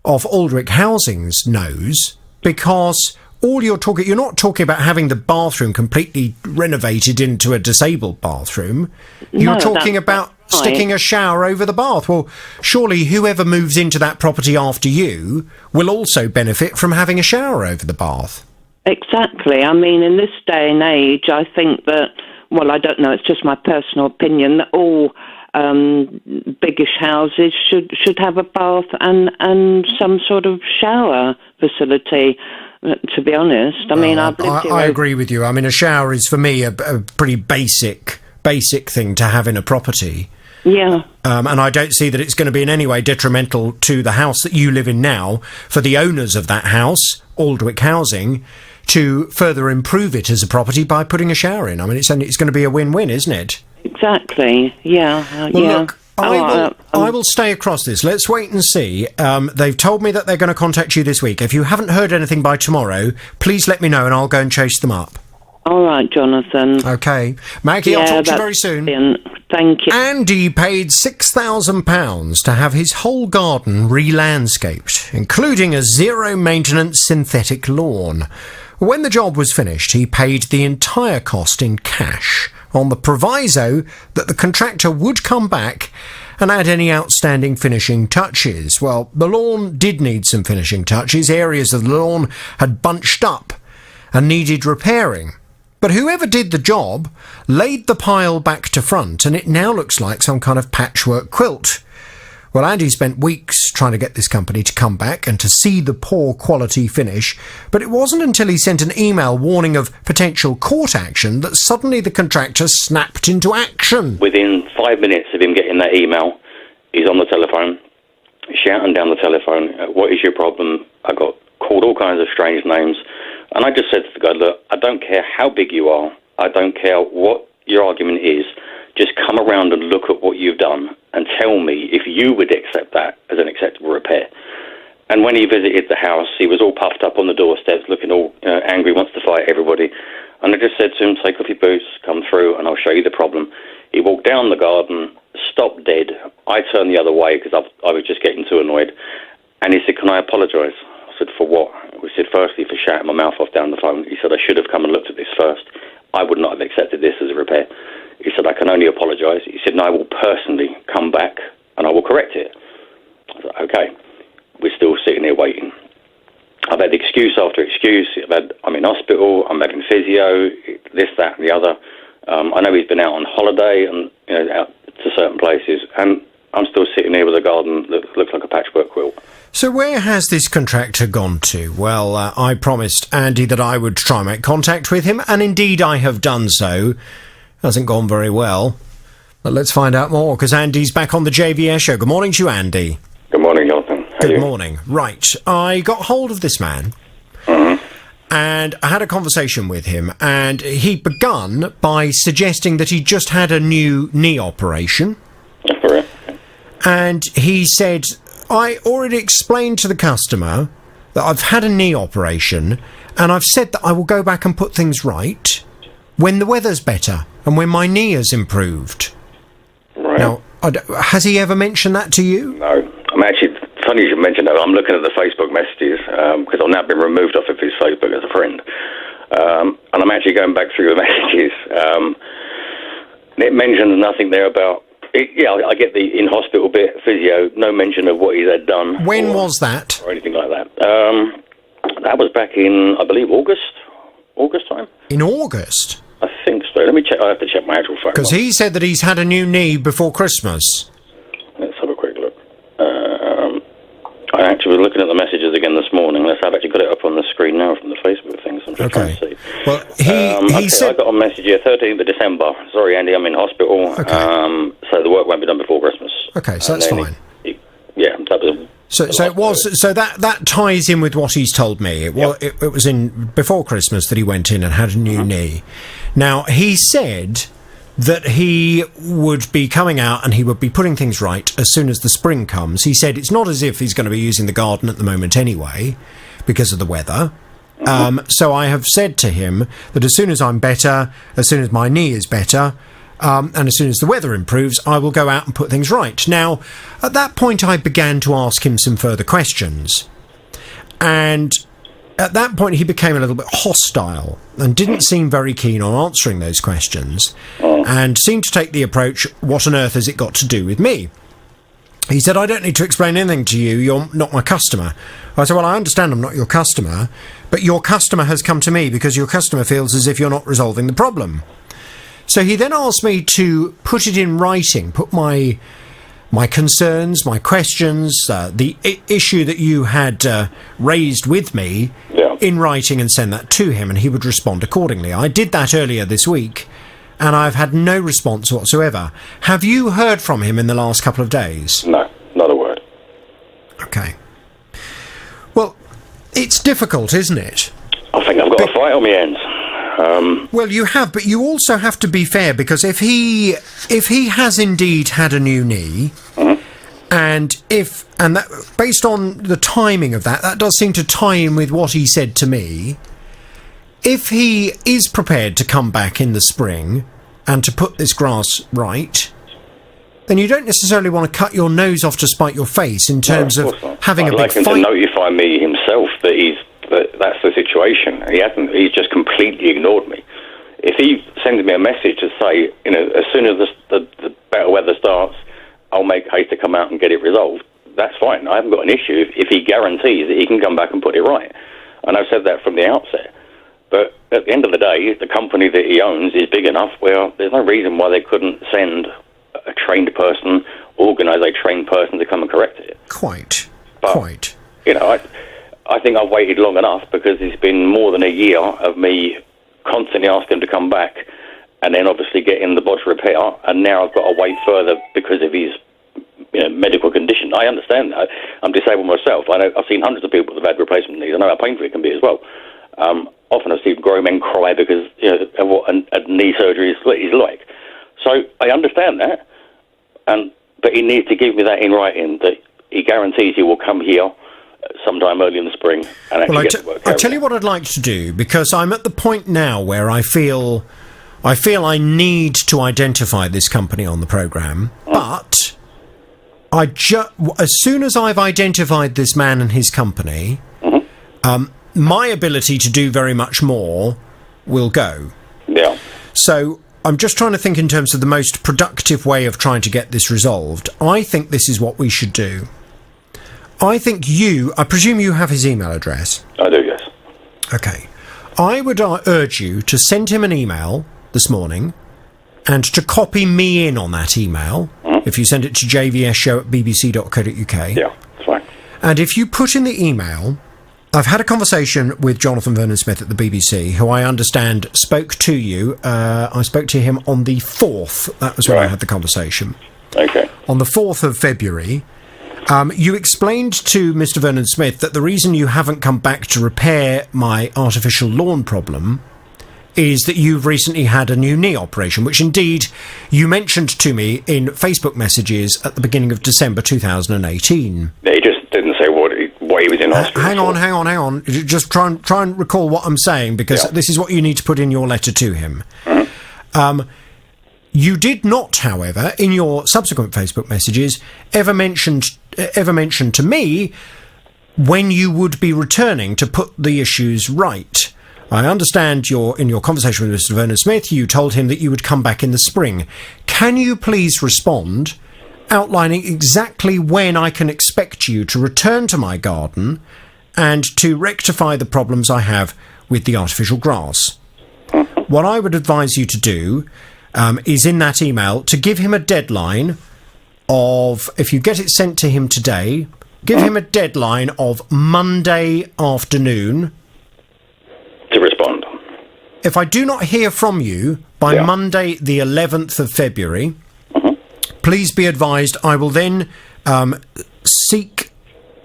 Aldwych Housing's nose, because you're not talking about having the bathroom completely renovated into a disabled bathroom. You're talking about sticking a shower over the bath. Well, surely whoever moves into that property after you will also benefit from having a shower over the bath. Exactly. I mean, in this day and age, I think that, well, I don't know, it's just my personal opinion, that all biggish houses should have a bath and some sort of shower facility. To be honest, I mean, I agree with you. I mean, a shower is for me a pretty basic thing to have in a property. Yeah. And I don't see that it's going to be in any way detrimental to the house that you live in now for the owners of that house, Aldwych Housing, to further improve it as a property by putting a shower in. I mean, it's going to be a win-win, isn't it? Exactly. Yeah. Look, I will stay across this. Let's wait and see. They've told me that they're going to contact you this week. If you haven't heard anything by tomorrow, please let me know and I'll go and chase them up. All right, Jonathan. Okay. Maggie, I'll talk to you very soon. Brilliant. Thank you. Andy paid £6,000 to have his whole garden re-landscaped, including a zero-maintenance synthetic lawn. When the job was finished, he paid the entire cost in cash, on the proviso that the contractor would come back and add any outstanding finishing touches. Well, the lawn did need some finishing touches. Areas of the lawn had bunched up and needed repairing. But whoever did the job laid the pile back to front, and it now looks like some kind of patchwork quilt. Well, Andy spent weeks trying to get this company to come back and to see the poor quality finish, but it wasn't until he sent an email warning of potential court action that suddenly the contractor snapped into action. Within 5 minutes of him getting that email, he's on the telephone, shouting down the telephone, "What is your problem?" I got called all kinds of strange names, and I just said to the guy, "Look, I don't care how big you are, I don't care what your argument is, just come around and look at what you've done and tell me if you would accept that as an acceptable repair." And when he visited the house, he was all puffed up on the doorsteps, looking all angry, wants to fight everybody. And I just said to him, "Take off your boots, come through, and I'll show you the problem." He walked down the garden, stopped dead. I turned the other way because I was just getting too annoyed. And he said, "Can I apologise?" I said, "For what?" We said, "Firstly, for shouting my mouth off down the phone." He said, "I should have come and looked at this first. I would not have accepted this as a repair." He said, "I can only apologise." He said, "No, I will personally come back and I will correct it." I said, "Okay." We're still sitting here waiting. I've had excuse after excuse. I'm in hospital, I'm having physio, this, that and the other. I know he's been out on holiday and out to certain places. And I'm still sitting here with a garden that looks like a patchwork quilt. So where has this contractor gone to? Well, I promised Andy that I would try and make contact with him, and indeed I have done so. Hasn't gone very well. But let's find out more, because Andy's back on the JVS show. Good morning to you, Andy. Good morning, Jonathan. Good morning. Right, I got hold of this man, and I had a conversation with him, and he begun by suggesting that he just had a new knee operation. That's correct. And he said, I already explained to the customer that I've had a knee operation, and I've said that I will go back and put things right when the weather's better and when my knee has improved. Right. Now, has he ever mentioned that to you? No. I'm actually, funny you should mention that. I'm looking at the Facebook messages because I've now been removed off of his Facebook as a friend. And I'm actually going back through the messages. It mentions nothing there about... I get the in-hospital bit, physio, no mention of what he's had done. When was that? Or anything like that. That was back in, I believe, August time. In August? I think so. Let me check. I have to check my actual phone. Because he said that he's had a new knee before Christmas. Let's have a quick look. I actually was looking at the messages again this morning. I've actually got it up on the screen now from the Facebook thing, so I'm just trying to see. Well, he said... I got a message here, 13th of December. Sorry, Andy, I'm in hospital. Okay. So the work won't be done before Christmas. Okay, so that's fine. That was... So it was. So that ties in with what he's told me. It was in before Christmas that he went in and had a new knee. Now he said that he would be coming out and he would be putting things right as soon as the spring comes. He said it's not as if he's going to be using the garden at the moment anyway, because of the weather. So I have said to him that as soon as I'm better, as soon as my knee is better, and as soon as the weather improves, I will go out and put things right. Now, at that point, I began to ask him some further questions. And at that point, he became a little bit hostile and didn't seem very keen on answering those questions and seemed to take the approach, what on earth has it got to do with me? He said, I don't need to explain anything to you. You're not my customer. I said, well, I understand I'm not your customer, but your customer has come to me because your customer feels as if you're not resolving the problem. So he then asked me to put it in writing, put my concerns, my questions, the issue that you had raised with me in writing and send that to him, and he would respond accordingly. I did that earlier this week, and I've had no response whatsoever. Have you heard from him in the last couple of days? No, not a word. Okay. Well, it's difficult, isn't it? I think I've got a fight on my hands. Well, you have, but you also have to be fair, because if he has indeed had a new knee, and that, based on the timing of that does seem to tie in with what he said to me. If he is prepared to come back in the spring and to put this grass right, then you don't necessarily want to cut your nose off to spite your face in terms of having a big fight. I'd like him to notify me himself that that's the situation. He hasn't. He's just completely ignored me. If he sends me a message to say, as soon as the better weather starts, I'll make haste to come out and get it resolved, that's fine. I haven't got an issue if he guarantees that he can come back and put it right. And I've said that from the outset. But at the end of the day, the company that he owns is big enough where there's no reason why they couldn't send a trained person, organise a trained person to come and correct it. Quite. I think I've waited long enough, because it's been more than a year of me constantly asking him to come back and then obviously getting the bodge repair, and now I've got to wait further because of his medical condition. I understand that. I'm disabled myself. I've seen hundreds of people that have had replacement knees. I know how painful it can be as well. Often I've seen grown men cry because of what a knee surgery is like. So I understand that, but he needs to give me that in writing, that he guarantees he will come here sometime early in the spring and actually get to work. I'll tell you what I'd like to do, because I'm at the point now where I feel I need to identify this company on the programme, but as soon as I've identified this man and his company, my ability to do very much more will go. Yeah. So I'm just trying to think in terms of the most productive way of trying to get this resolved. I think this is what we should do. I presume you have his email address? I do, yes. Okay. I would urge you to send him an email this morning and to copy me in on that email If you send it to jvsshow@bbc.co.uk. Yeah, that's fine. And if you put in the email, I've had a conversation with Jonathan Vernon-Smith at the BBC, who I understand spoke to you. I spoke to him on the 4th. That was when I had the conversation. Okay. On the 4th of February, you explained to Mr. Vernon-Smith that the reason you haven't come back to repair my artificial lawn problem is that you've recently had a new knee operation, which indeed you mentioned to me in Facebook messages at the beginning of December 2018. Yeah, he just didn't say what he was in hospital. Hang on. Just try and recall what I'm saying, because this is what you need to put in your letter to him. You did not, however, in your subsequent Facebook messages, ever mention to me when you would be returning to put the issues right. I understand in your conversation with Mr. Vernon-Smith, you told him that you would come back in the spring. Can you please respond, outlining exactly when I can expect you to return to my garden and to rectify the problems I have with the artificial grass? What I would advise you to do is in that email to give him a deadline of, if you get it sent to him today, give him a deadline of Monday afternoon to respond. If I do not hear from you by Monday the 11th of February, please be advised I will then seek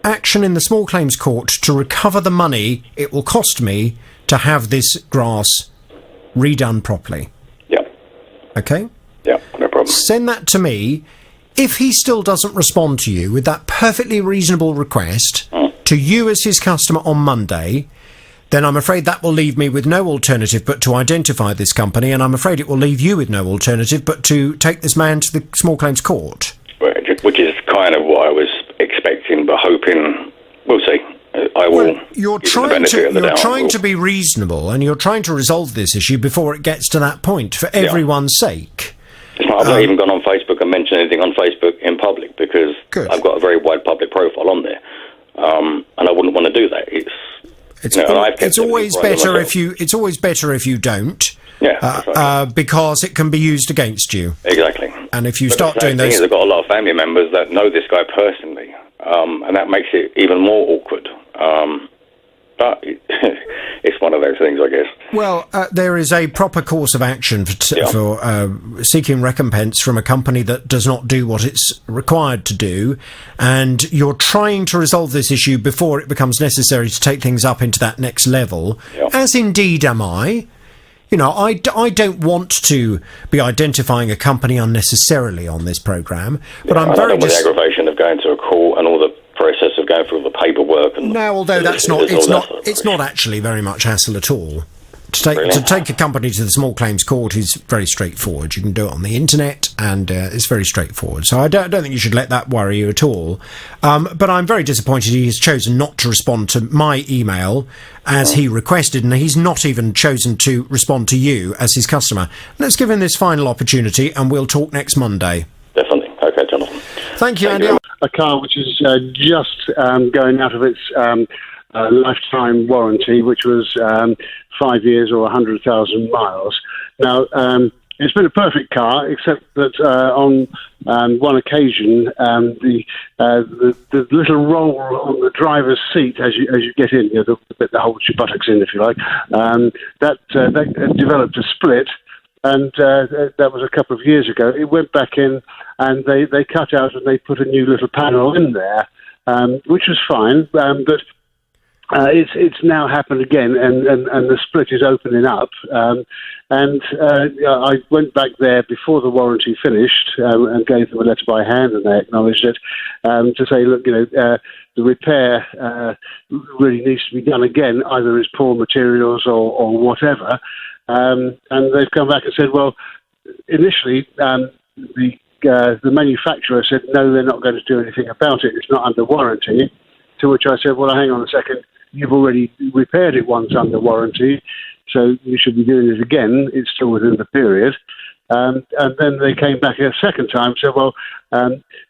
action in the Small Claims Court to recover the money it will cost me to have this grass redone properly. Okay? Yeah, no problem. Send that to me. If he still doesn't respond to you with that perfectly reasonable request to you as his customer on Monday, then I'm afraid that will leave me with no alternative but to identify this company, and I'm afraid it will leave you with no alternative but to take this man to the Small Claims Court. Which is kind of what I was expecting, but hoping... We'll see. I will. Well, you're trying to be reasonable, and you're trying to resolve this issue before it gets to that point for everyone's sake. It's not, I've not even gone on Facebook and mentioned anything on Facebook in public because I've got a very wide public profile on there, and I wouldn't want to do that. It's always better if you. It's always better if you don't. Yeah. Because it can be used against you. Exactly. And if you start doing those, I've got a lot of family members that know this guy personally, and that makes it even more awkward. But it's one of those things, I guess. Well, there is a proper course of action for seeking recompense from a company that does not do what it's required to do, and you're trying to resolve this issue before it becomes necessary to take things up into that next level, as indeed am I. You know, I don't want to be identifying a company unnecessarily on this programme, but I'm very... the aggravation of going to a court and all the process of going through the paperwork and... No, although it's not actually very much hassle at all. To take a company to the Small Claims Court is very straightforward. You can do it on the internet, and it's very straightforward. So I don't think you should let that worry you at all. But I'm very disappointed he has chosen not to respond to my email as he requested, and he's not even chosen to respond to you as his customer. Let's give him this final opportunity, and we'll talk next Monday. Definitely. Okay, Jonathan. Thank you, Andy. A car which is just going out of its lifetime warranty, which was 5 years or 100,000 miles. Now, it's been a perfect car, except that on one occasion, the little roll on the driver's seat as you get in, the bit that holds your buttocks in, if you like, that developed a split. And that was a couple of years ago. It went back in, and they cut out and they put a new little panel in there, which was fine. But it's now happened again, and the split is opening up. I went back there before the warranty finished and gave them a letter by hand, and they acknowledged it, to say, look, the repair really needs to be done again, either as poor materials or whatever. And they've come back and said, well, initially the manufacturer said, no, they're not going to do anything about it. It's not under warranty. To which I said, well, hang on a second. You've already repaired it once under warranty, so you should be doing it again. It's still within the period. And then they came back a second time and said, well,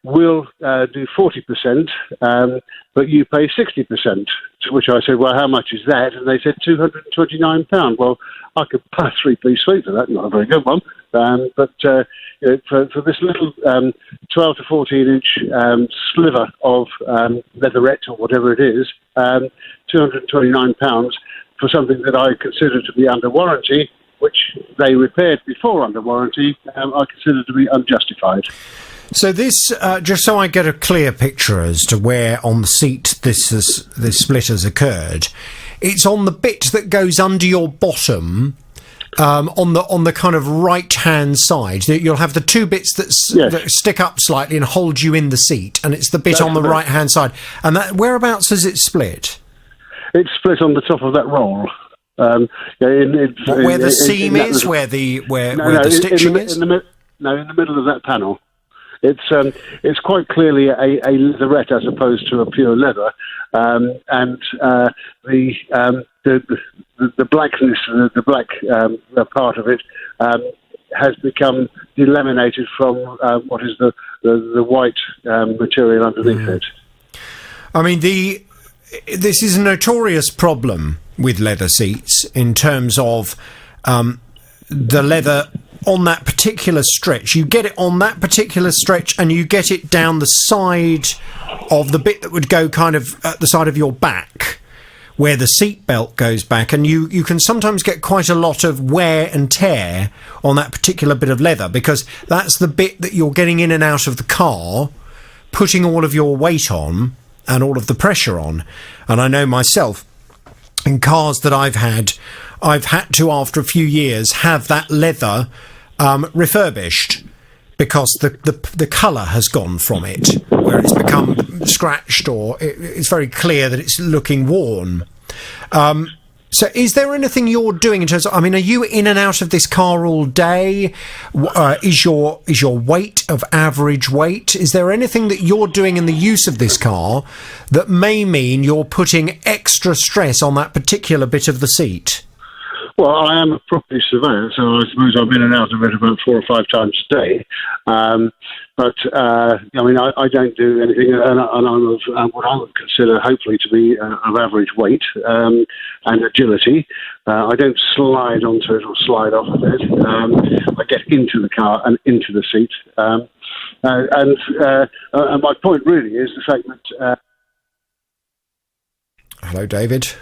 we'll do 40%, but you pay 60%. To which I said, well, how much is that? And they said £229. Well, I could buy a three-piece suite for that, not a very good one. But for this little 12 to 14 inch sliver of leatherette or whatever it is, £229 for something that I consider to be under warranty, which they repaired before under warranty, I consider to be unjustified. So this, just so I get a clear picture as to where on the seat this split has occurred, it's on the bit that goes under your bottom, on the kind of right hand side. You'll have the two bits that stick up slightly and hold you in the seat, and it's the bit on the right hand side. And that, whereabouts is it split? It's split on the top of that roll. Where the seam is, where the stitching is? In the middle of that panel. It's quite clearly a leatherette as opposed to a pure leather, and the blackness, the black part of it, has become delaminated from what is the white material underneath it. I mean, this is a notorious problem with leather seats in terms of the leather on that particular stretch. You get it on that particular stretch and you get it down the side of the bit that would go kind of at the side of your back where the seat belt goes back, and you can sometimes get quite a lot of wear and tear on that particular bit of leather, because that's the bit that you're getting in and out of the car, putting all of your weight on and all of the pressure on. And I know myself, in cars that I've had to, after a few years, have that leather refurbished, because the colour has gone from it, where it's become scratched, or it's very clear that it's looking worn. So is there anything you're doing in terms of, I mean, are you in and out of this car all day? Is your weight of average weight? Is there anything that you're doing in the use of this car that may mean you're putting extra stress on that particular bit of the seat? Well, I am a property surveyor, so I suppose I'm in and out of it about 4 or 5 times a day. But I mean, I don't do anything, and I'm of what I would consider, hopefully, to be of average weight and agility. I don't slide onto it or slide off of it. I get into the car and into the seat. And my point really is the fact that... Hello, David.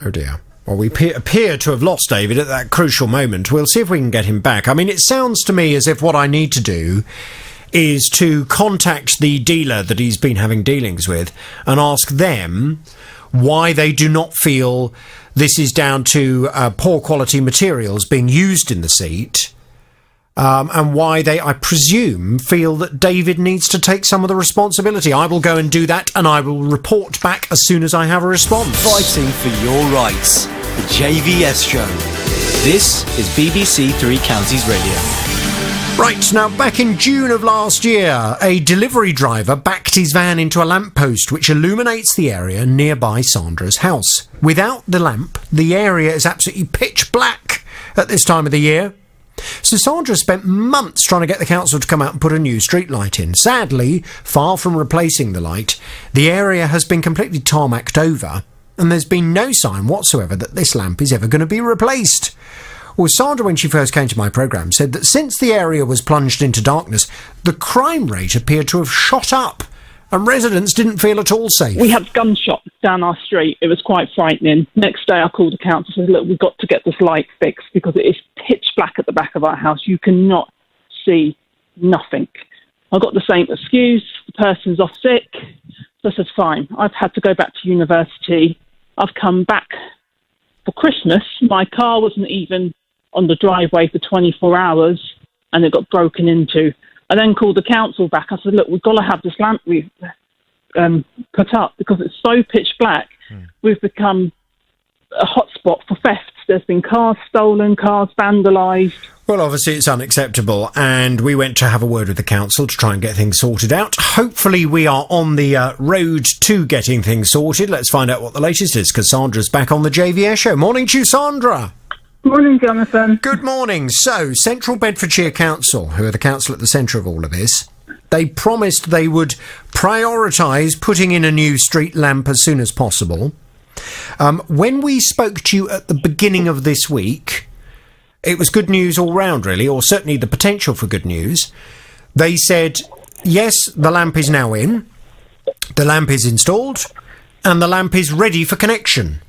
Oh, dear. Well, we appear to have lost David at that crucial moment. We'll see if we can get him back. I mean, it sounds to me as if what I need to do is to contact the dealer that he's been having dealings with and ask them why they do not feel this is down to poor quality materials being used in the seat, and why they, I presume, feel that David needs to take some of the responsibility. I will go and do that, and I will report back as soon as I have a response. Fighting for your rights. The JVS Show. This is BBC Three Counties Radio. Right, now back in June of last year, a delivery driver backed his van into a lamppost which illuminates the area nearby Sandra's house. Without the lamp, the area is absolutely pitch black at this time of the year. So Sandra spent months trying to get the council to come out and put a new street light in. Sadly, far from replacing the light, the area has been completely tarmacked over, and there's been no sign whatsoever that this lamp is ever going to be replaced. Well, Sandra, when she first came to my programme, said that since the area was plunged into darkness, the crime rate appeared to have shot up, and residents didn't feel at all safe. We had gunshots down our street. It was quite frightening. Next day I called the council and said, look, we've got to get this light fixed because it is pitch black at the back of our house. You cannot see nothing. I got the same excuse. The person's off sick. So I said, fine. I've had to go back to university. I've come back for Christmas. My car wasn't even on the driveway for 24 hours and it got broken into. I then called the council back. I said, look, we've got to have this lamp put up because it's so pitch black. We've become a hotspot for thefts. There's been cars stolen, cars vandalised. Well, obviously it's unacceptable, and we went to have a word with the council to try and get things sorted out. Hopefully we are on the road to getting things sorted. Let's find out what the latest is, because Sandra's back on the JVS Show. Morning to you, Sandra. Morning, Jonathan. Good morning. So, Central Bedfordshire Council, who are the council at the centre of all of this, they promised they would prioritise putting in a new street lamp as soon as possible. When we spoke to you at the beginning of this week, it was good news all round, really, or certainly the potential for good news. They said, yes, the lamp is now in, the lamp is installed, and the lamp is ready for connection.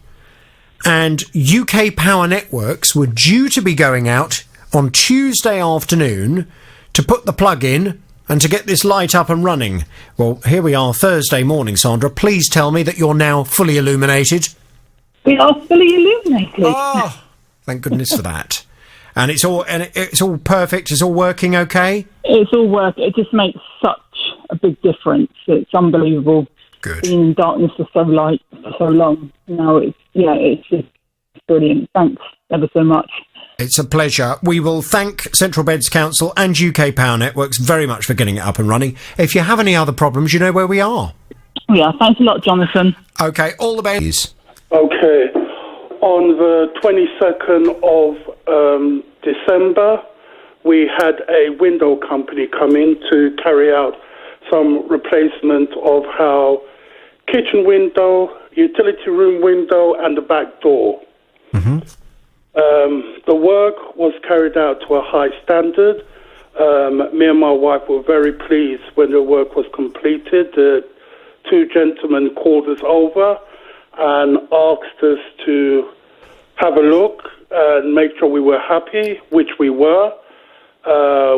And UK Power Networks were due to be going out on Tuesday afternoon to put the plug in and to get this light up and running. Well, here we are Thursday morning, Sandra. Please tell me that you're now fully illuminated. We are fully illuminated. Oh, thank goodness for that. And it's all perfect. It's all working okay. It's all working. It just makes such a big difference. It's unbelievable. Good. Being in darkness for so long. It's just brilliant. Thanks ever so much. It's a pleasure. We will thank Central Beds Council and UK Power Networks very much for getting it up and running. If you have any other problems, you know where we are. Yeah, thanks a lot, Jonathan. Okay, all the best. Okay. On the 22nd of December, we had a window company come in to carry out some replacement of our kitchen window, utility room window, and the back door. Mm-hmm. The work was carried out to a high standard. Me and my wife were very pleased when the work was completed. The two gentlemen called us over and asked us to have a look and make sure we were happy, which we were.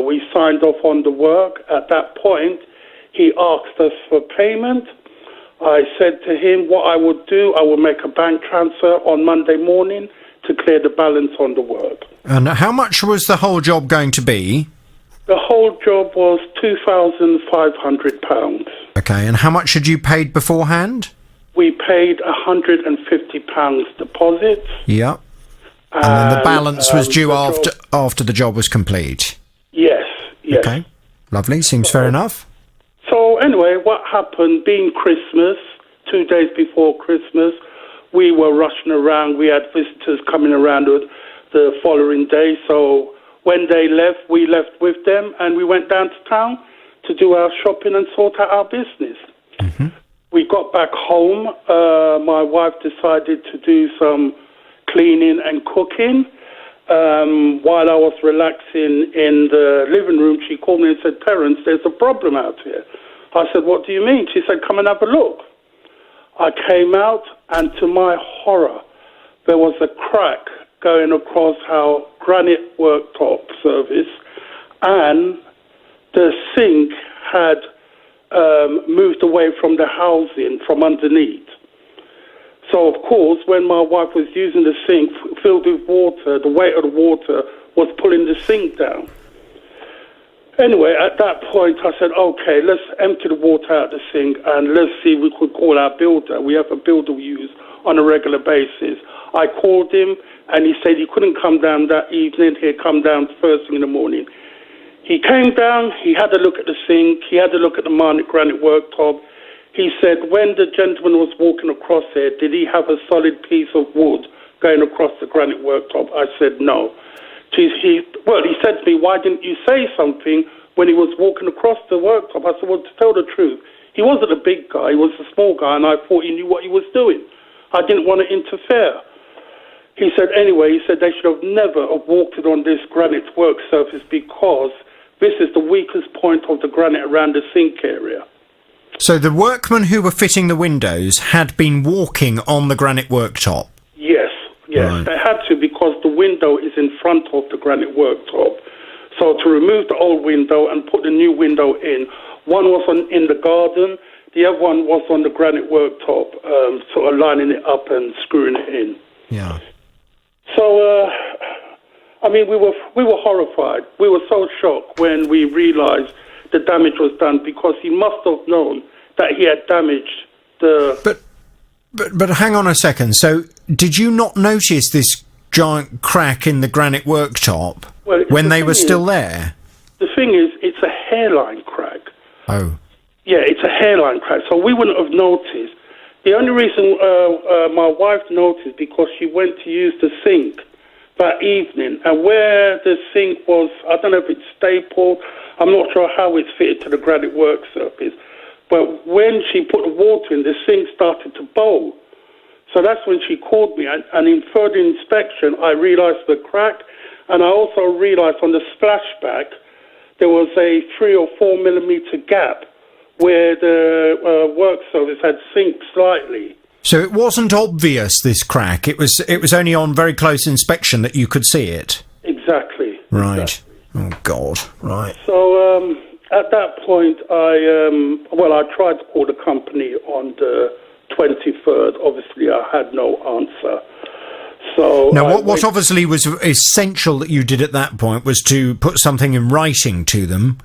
We signed off on the work. At that point, he asked us for payment. I said to him what I would do, I would make a bank transfer on Monday morning to clear the balance on the work. And how much was the whole job going to be? The whole job was £2,500. Okay, and how much had you paid beforehand? We paid £150 deposit. Yeah. And then the balance was due after the job was complete? Yes. Okay, lovely, seems fair enough. So anyway, what happened, being Christmas, 2 days before Christmas, we were rushing around. We had visitors coming around the following day. So when they left, we left with them and we went down to town to do our shopping and sort out our business. Mm-hmm. We got back home. My wife decided to do some cleaning and cooking. While I was relaxing in the living room, she called me and said, "Terence, there's a problem out here." I said, "What do you mean?" She said, "Come and have a look." I came out, and to my horror, there was a crack going across our granite worktop surface, and the sink had moved away from the housing from underneath. So, of course, when my wife was using the sink filled with water, the weight of the water was pulling the sink down. Anyway, at that point, I said, okay, let's empty the water out of the sink and let's see if we could call our builder. We have a builder we use on a regular basis. I called him, and he said he couldn't come down that evening. He'd come down first thing in the morning. He came down, he had a look at the sink, he had a look at the granite worktop. He said, when the gentleman was walking across here, did he have a solid piece of wood going across the granite worktop? I said, no. He said to me, why didn't you say something when he was walking across the worktop? I said, well, to tell the truth, he wasn't a big guy, he was a small guy, and I thought he knew what he was doing. I didn't want to interfere. He said, anyway, he said they should have never have walked it on this granite work surface because this is the weakest point of the granite around the sink area. So the workmen who were fitting the windows had been walking on the granite worktop? Yes. Right. They had to because the window is in front of the granite worktop. So to remove the old window and put the new window in, one was in the garden, the other one was on the granite worktop, sort of lining it up and screwing it in. Yeah. So, we were horrified. We were so shocked when we realised the damage was done because he must have known that he had damaged the... But hang on a second. So did you not notice this giant crack in the granite worktop when they were still there? The thing is, it's a hairline crack. Oh. Yeah, it's a hairline crack, so we wouldn't have noticed. The only reason my wife noticed because she went to use the sink that evening, and where the sink was, I don't know if it's stapled, I'm not sure how it's fitted to the granite work surface, but when she put the water in, the sink started to bowl. So that's when she called me, and in further inspection, I realised the crack, And I also realised on the splashback there was a 3 or 4 millimetre gap where the work surface had sinked slightly. So it wasn't obvious, this crack. It was only on very close inspection that you could see it. Exactly. Right. Exactly. Oh God. Right. So at that point, I tried to call the company on the 23rd. Obviously, I had no answer. So now, what obviously was essential that you did at that point was to put something in writing to them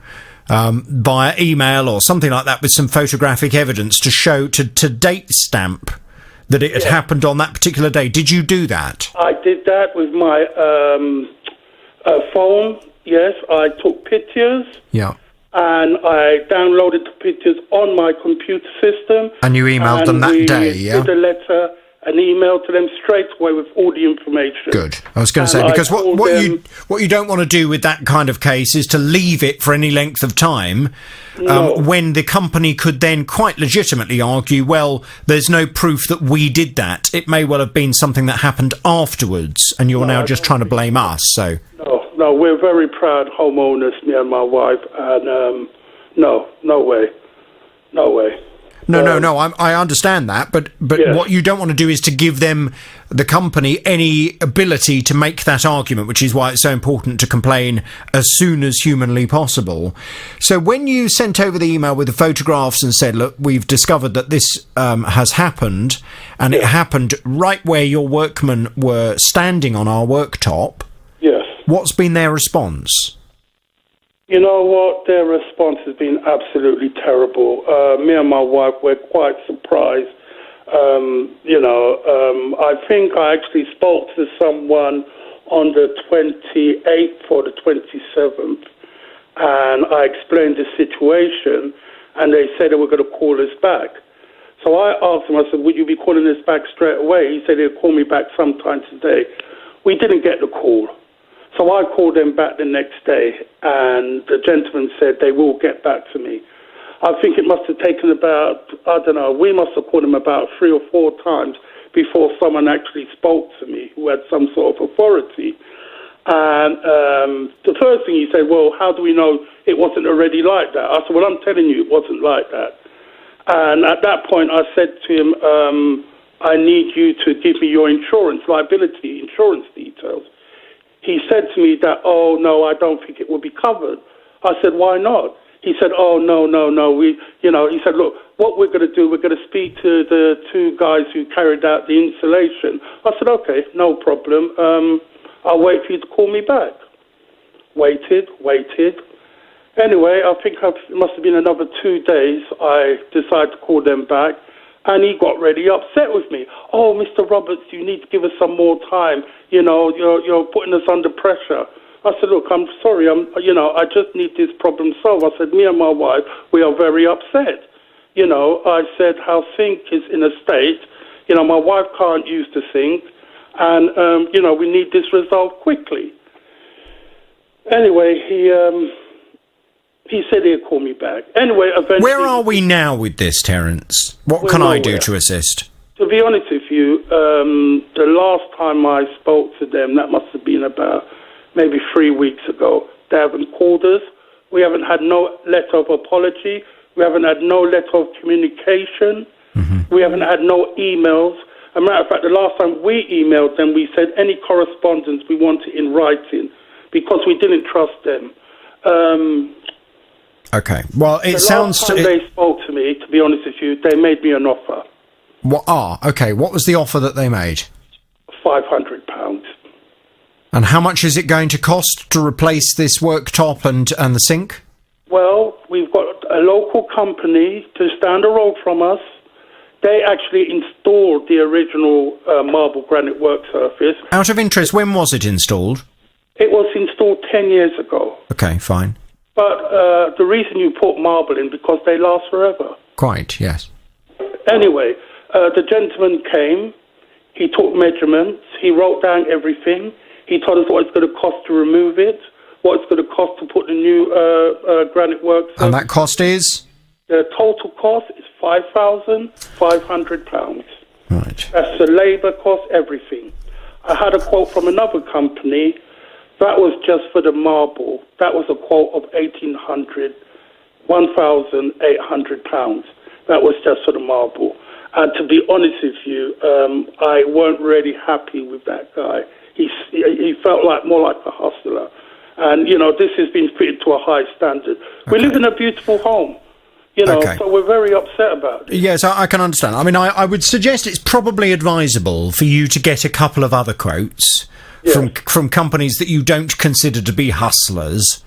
via email or something like that with some photographic evidence to show to date stamp that it had happened on that particular day. Did you do that? I did that with my phone. Yes, I took pictures. Yeah. And I downloaded the pictures on my computer system. And you emailed them that day, yeah? Did a letter, an email to them straight away with all the information. Good. I was going to say, because what you don't want to do with that kind of case is to leave it for any length of time when the company could then quite legitimately argue, well, there's no proof that we did that. It may well have been something that happened afterwards, and you're now just trying to blame us, so... No, we're very proud homeowners, me and my wife, and no way. No, I understand that, but what you don't want to do is to give them, the company, any ability to make that argument, which is why it's so important to complain as soon as humanly possible. So when you sent over the email with the photographs and said, look, we've discovered that this has happened, and it happened right where your workmen were standing on our worktop, what's been their response? You know what? Their response has been absolutely terrible. Me and my wife were quite surprised. I think I actually spoke to someone on the 28th or the 27th, and I explained the situation, and they said they were going to call us back. So I asked them, I said, would you be calling us back straight away? He said he'd call me back sometime today. We didn't get the call. So I called them back the next day, and the gentleman said they will get back to me. I think it must have taken about, we must have called them about 3 or 4 times before someone actually spoke to me who had some sort of authority. And the first thing he said, well, how do we know it wasn't already like that? I said, well, I'm telling you it wasn't like that. And at that point I said to him, I need you to give me your liability insurance details. He said to me that, oh, no, I don't think it will be covered. I said, why not? He said, oh, no. He said, look, what we're going to do, we're going to speak to the 2 guys who carried out the installation. I said, okay, no problem. I'll wait for you to call me back. Waited. Anyway, I think it must have been another 2 days. I decided to call them back. And he got really upset with me. Oh, Mr. Roberts, you need to give us some more time. You're putting us under pressure. I said, look, I'm sorry. I just need this problem solved. I said, me and my wife, we are very upset. I said how sink is in a state. My wife can't use the sink. And, we need this resolved quickly. Anyway, he said he'd call me back. Anyway, eventually... Where are we now with this, Terence? What can I do to assist? To be honest with you, the last time I spoke to them, that must have been about maybe 3 weeks ago. They haven't called us. We haven't had no letter of apology. We haven't had no letter of communication. We haven't had no emails. As a matter of fact, the last time we emailed them, we said any correspondence we wanted in writing because we didn't trust them. Okay. Well, it sounds... The last time they spoke to me, to be honest with you, they made me an offer. Okay. What was the offer that they made? £500. And how much is it going to cost to replace this worktop and the sink? Well, we've got a local company just down the road from us. They actually installed the original marble granite work surface. Out of interest, when was it installed? It was installed 10 years ago. Okay, fine. But the reason you put marble in, because they last forever. Quite, yes. Anyway, the gentleman came, he took measurements, he wrote down everything, he told us what it's going to cost to remove it, what it's going to cost to put the new granite work surface. And that cost is? The total cost is £5,500. Right. That's the labour cost, everything. I had a quote from another company That was just for the marble. That was a quote of £1,800. That was just for the marble. And to be honest with you, I weren't really happy with that guy. He felt like more like a hustler. And, this has been fitted to a high standard. We live in a beautiful home. So we're very upset about it. Yes, I can understand. I mean, I would suggest it's probably advisable for you to get a couple of other quotes from companies that you don't consider to be hustlers.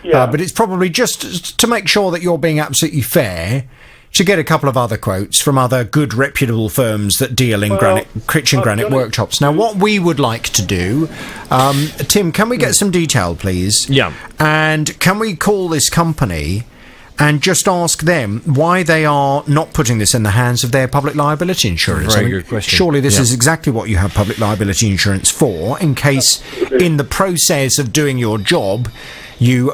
Yeah. But it's probably just to make sure that you're being absolutely fair, to get a couple of other quotes from other good, reputable firms that deal in kitchen granite worktops. Now, what we would like to do, Tim, can we get some detail, please? Yeah. And can we call this company and just ask them why they are not putting this in the hands of their public liability insurance? Very good question. Surely this is exactly what you have public liability insurance for, in case in the process of doing your job you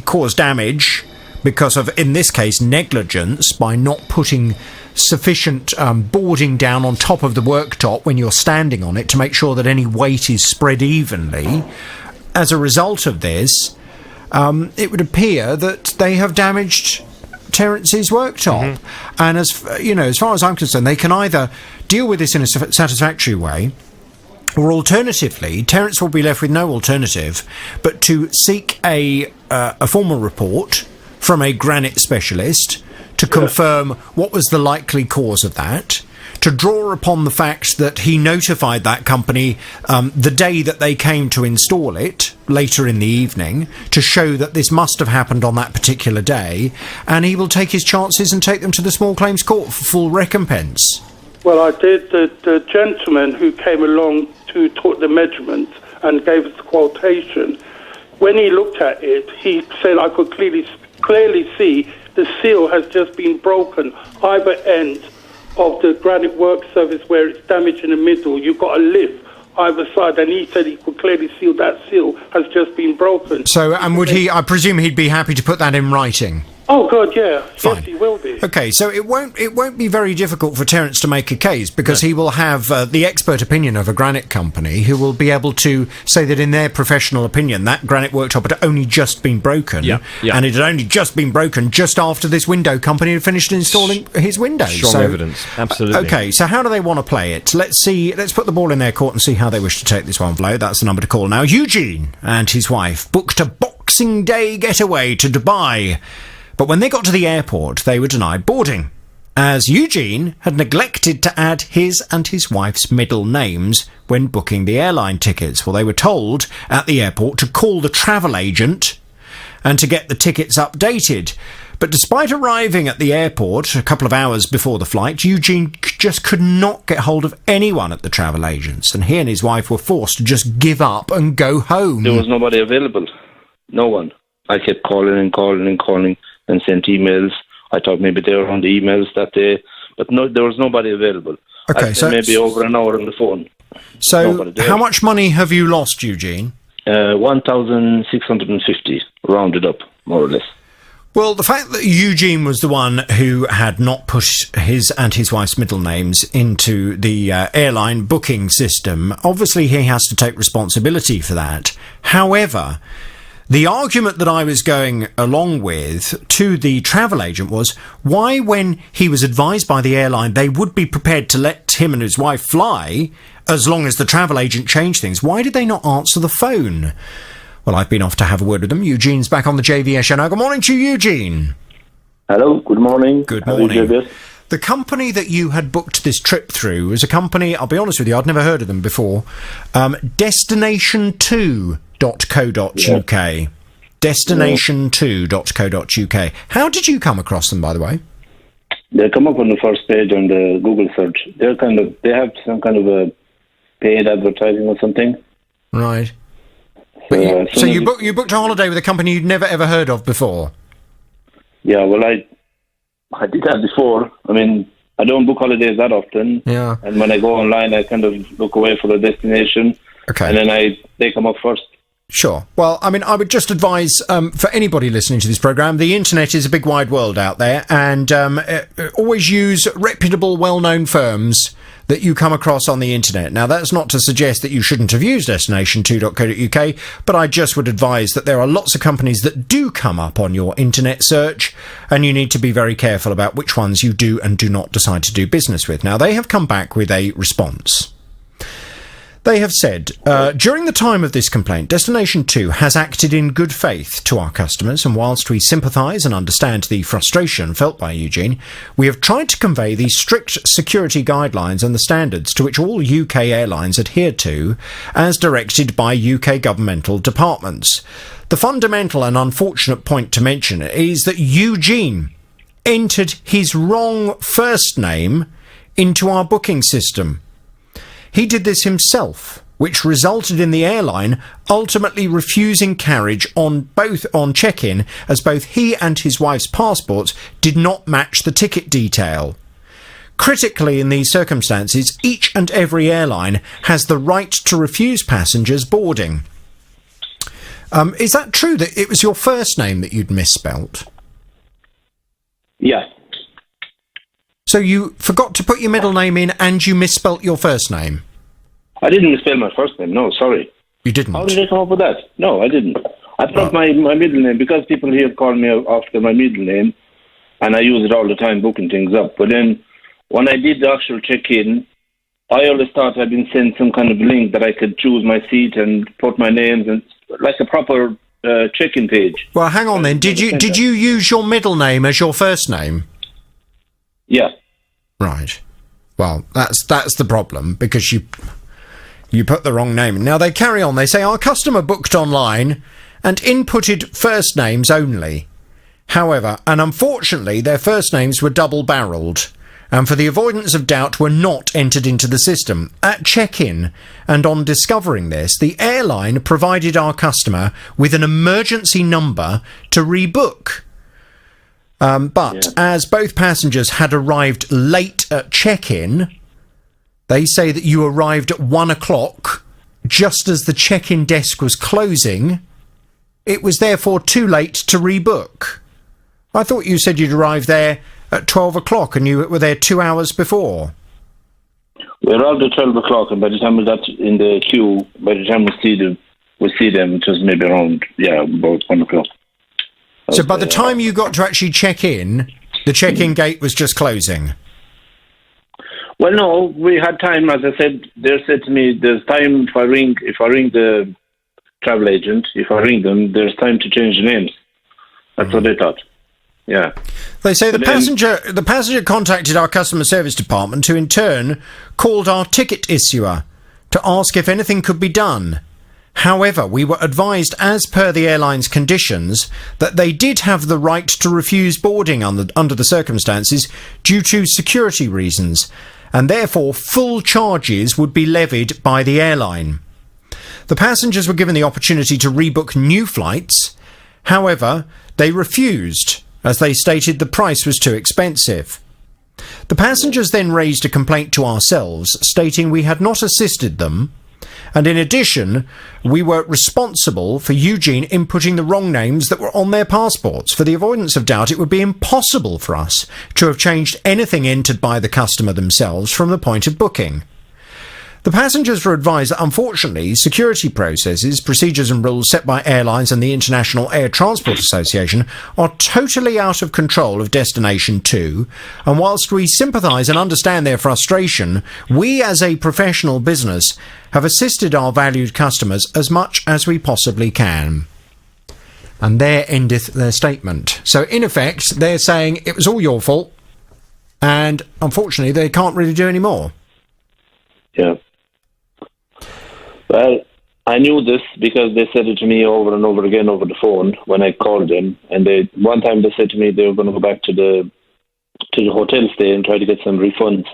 cause damage because of, in this case, negligence by not putting sufficient boarding down on top of the worktop when you're standing on it to make sure that any weight is spread evenly. As a result of this, it would appear that they have damaged Terence's worktop. And as far as I'm concerned, they can either deal with this in a satisfactory way, or alternatively, Terence will be left with no alternative but to seek a formal report from a granite specialist to confirm what was the likely cause of that, to draw upon the fact that he notified that company the day that they came to install it, later in the evening, to show that this must have happened on that particular day, and he will take his chances and take them to the small claims court for full recompense. Well, I did. The gentleman who came along to took the measurement and gave us the quotation, when he looked at it, he said I could clearly see the seal has just been broken, either end of the granite work surface where it's damaged in the middle. You've got a lift either side, and he said he could clearly see that seal has just been broken. So, and would he, I presume he'd be happy to put that in writing? Oh, God, yeah. Fine. Yes, he will be. Okay, so it won't be very difficult for Terence to make a case, because he will have the expert opinion of a granite company who will be able to say that in their professional opinion that granite worktop had only just been broken, and it had only just been broken just after this window company had finished installing his windows. Strong evidence, absolutely. Okay, so how do they want to play it? Let's put the ball in their court and see how they wish to take this one, Flo. That's the number to call now. Eugene and his wife booked a Boxing Day getaway to Dubai. But when they got to the airport, they were denied boarding, as Eugene had neglected to add his and his wife's middle names when booking the airline tickets. Well, they were told at the airport to call the travel agent and to get the tickets updated. But despite arriving at the airport a couple of hours before the flight, Eugene just could not get hold of anyone at the travel agents, and he and his wife were forced to just give up and go home. There was nobody available. No one. I kept calling and sent emails. I thought maybe they were on the emails that day, but no, there was nobody available. Okay, so maybe over an hour on the phone. So how much money have you lost, Eugene? 1,650, rounded up, more or less. Well, the fact that Eugene was the one who had not put his and his wife's middle names into the airline booking system, obviously he has to take responsibility for that. However, the argument that I was going along with to the travel agent was, why, when he was advised by the airline they would be prepared to let him and his wife fly as long as the travel agent changed things, why did they not answer the phone? Well, I've been off to have a word with them. Eugene's back on the JVS show now. Good morning to you, Eugene. Hello, good morning. Good morning. The company that you had booked this trip through was a company, I'll be honest with you, I'd never heard of them before, Destination2.co.uk. Yeah. Destination2.co.uk. How did you come across them, by the way? They come up on the first page on the Google search. They have some kind of a paid advertising or something. Right. So you booked a holiday with a company you'd never ever heard of before? Yeah, well, I did that before. I mean, I don't book holidays that often. Yeah. And when I go online, I kind of look away for a destination. Okay. And then they come up first. Sure. Well, I mean, I would just advise, for anybody listening to this programme, the internet is a big wide world out there, and always use reputable, well-known firms that you come across on the internet. Now, that's not to suggest that you shouldn't have used destination2.co.uk, but I just would advise that there are lots of companies that do come up on your internet search, and you need to be very careful about which ones you do and do not decide to do business with. Now, they have come back with a response. They have said, during the time of this complaint, Destination 2 has acted in good faith to our customers, and whilst we sympathise and understand the frustration felt by Eugene, we have tried to convey the strict security guidelines and the standards to which all UK airlines adhere to, as directed by UK governmental departments. The fundamental and unfortunate point to mention is that Eugene entered his wrong first name into our booking system. He did this himself, which resulted in the airline ultimately refusing carriage on check-in, as both he and his wife's passports did not match the ticket detail. Critically, in these circumstances, each and every airline has the right to refuse passengers boarding. Is that true, that it was your first name that you'd misspelt? Yeah. So you forgot to put your middle name in and you misspelt your first name? I didn't misspell my first name, no, sorry. You didn't? How did I come up with that? No, I didn't. I put my middle name, because people here call me after my middle name, and I use it all the time booking things up. But then, when I did the actual check-in, I always thought I'd been sent some kind of link that I could choose my seat and put my names, and like a proper check-in page. Well, hang on then. Did you use your middle name as your first name? Yeah. Right. Well, that's the problem, because you put the wrong name. Now, they carry on. They say, our customer booked online and inputted first names only. However, and unfortunately, their first names were double-barrelled, and for the avoidance of doubt were not entered into the system. At check-in, and on discovering this, the airline provided our customer with an emergency number to rebook. As both passengers had arrived late at check-in, they say that you arrived at 1 o'clock, just as the check-in desk was closing. It was therefore too late to rebook. I thought you said you'd arrived there at 12 o'clock and you were there 2 hours before. We arrived at 12 o'clock, and by the time we got in the queue, by the time we see them, it was maybe around, about 1 o'clock. So by the time you got to actually check in, the check-in gate was just closing? Well, no, we had time. As I said, they said to me, there's time if I ring the travel agent, if I ring them, there's time to change the names. That's what they thought. Yeah. They say the passenger contacted our customer service department, who in turn called our ticket issuer to ask if anything could be done. However, we were advised, as per the airline's conditions, that they did have the right to refuse boarding under the circumstances due to security reasons, and therefore full charges would be levied by the airline. The passengers were given the opportunity to rebook new flights. However, they refused, as they stated the price was too expensive. The passengers then raised a complaint to ourselves, stating we had not assisted them, and in addition, we were responsible for Eugene inputting the wrong names that were on their passports. For the avoidance of doubt, it would be impossible for us to have changed anything entered by the customer themselves from the point of booking. The passengers were advised that, unfortunately, security processes, procedures and rules set by airlines and the International Air Transport Association are totally out of control of Destination 2, and whilst we sympathise and understand their frustration, we as a professional business have assisted our valued customers as much as we possibly can. And there endeth their statement. So, in effect, they're saying it was all your fault, and unfortunately they can't really do any more. Yeah. Well, I knew this because they said it to me over and over again over the phone when I called them. And one time they said to me they were going to go back to the hotel stay and try to get some refunds.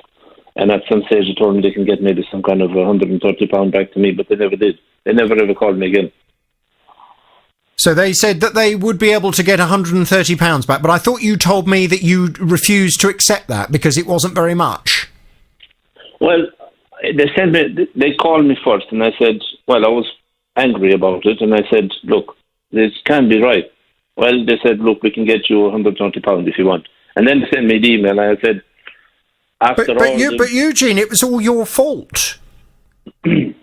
And at some stage they told me they can get maybe some kind of £130 back to me, but they never did. They never ever called me again. So they said that they would be able to get £130 back, but I thought you told me that you refused to accept that because it wasn't very much. Well, they called me first, and I said, well, I was angry about it, and I said, look, this can't be right. Well, they said, look, we can get you £120 if you want. And then they sent me the email, and I said, After but Eugene, it was all your fault. The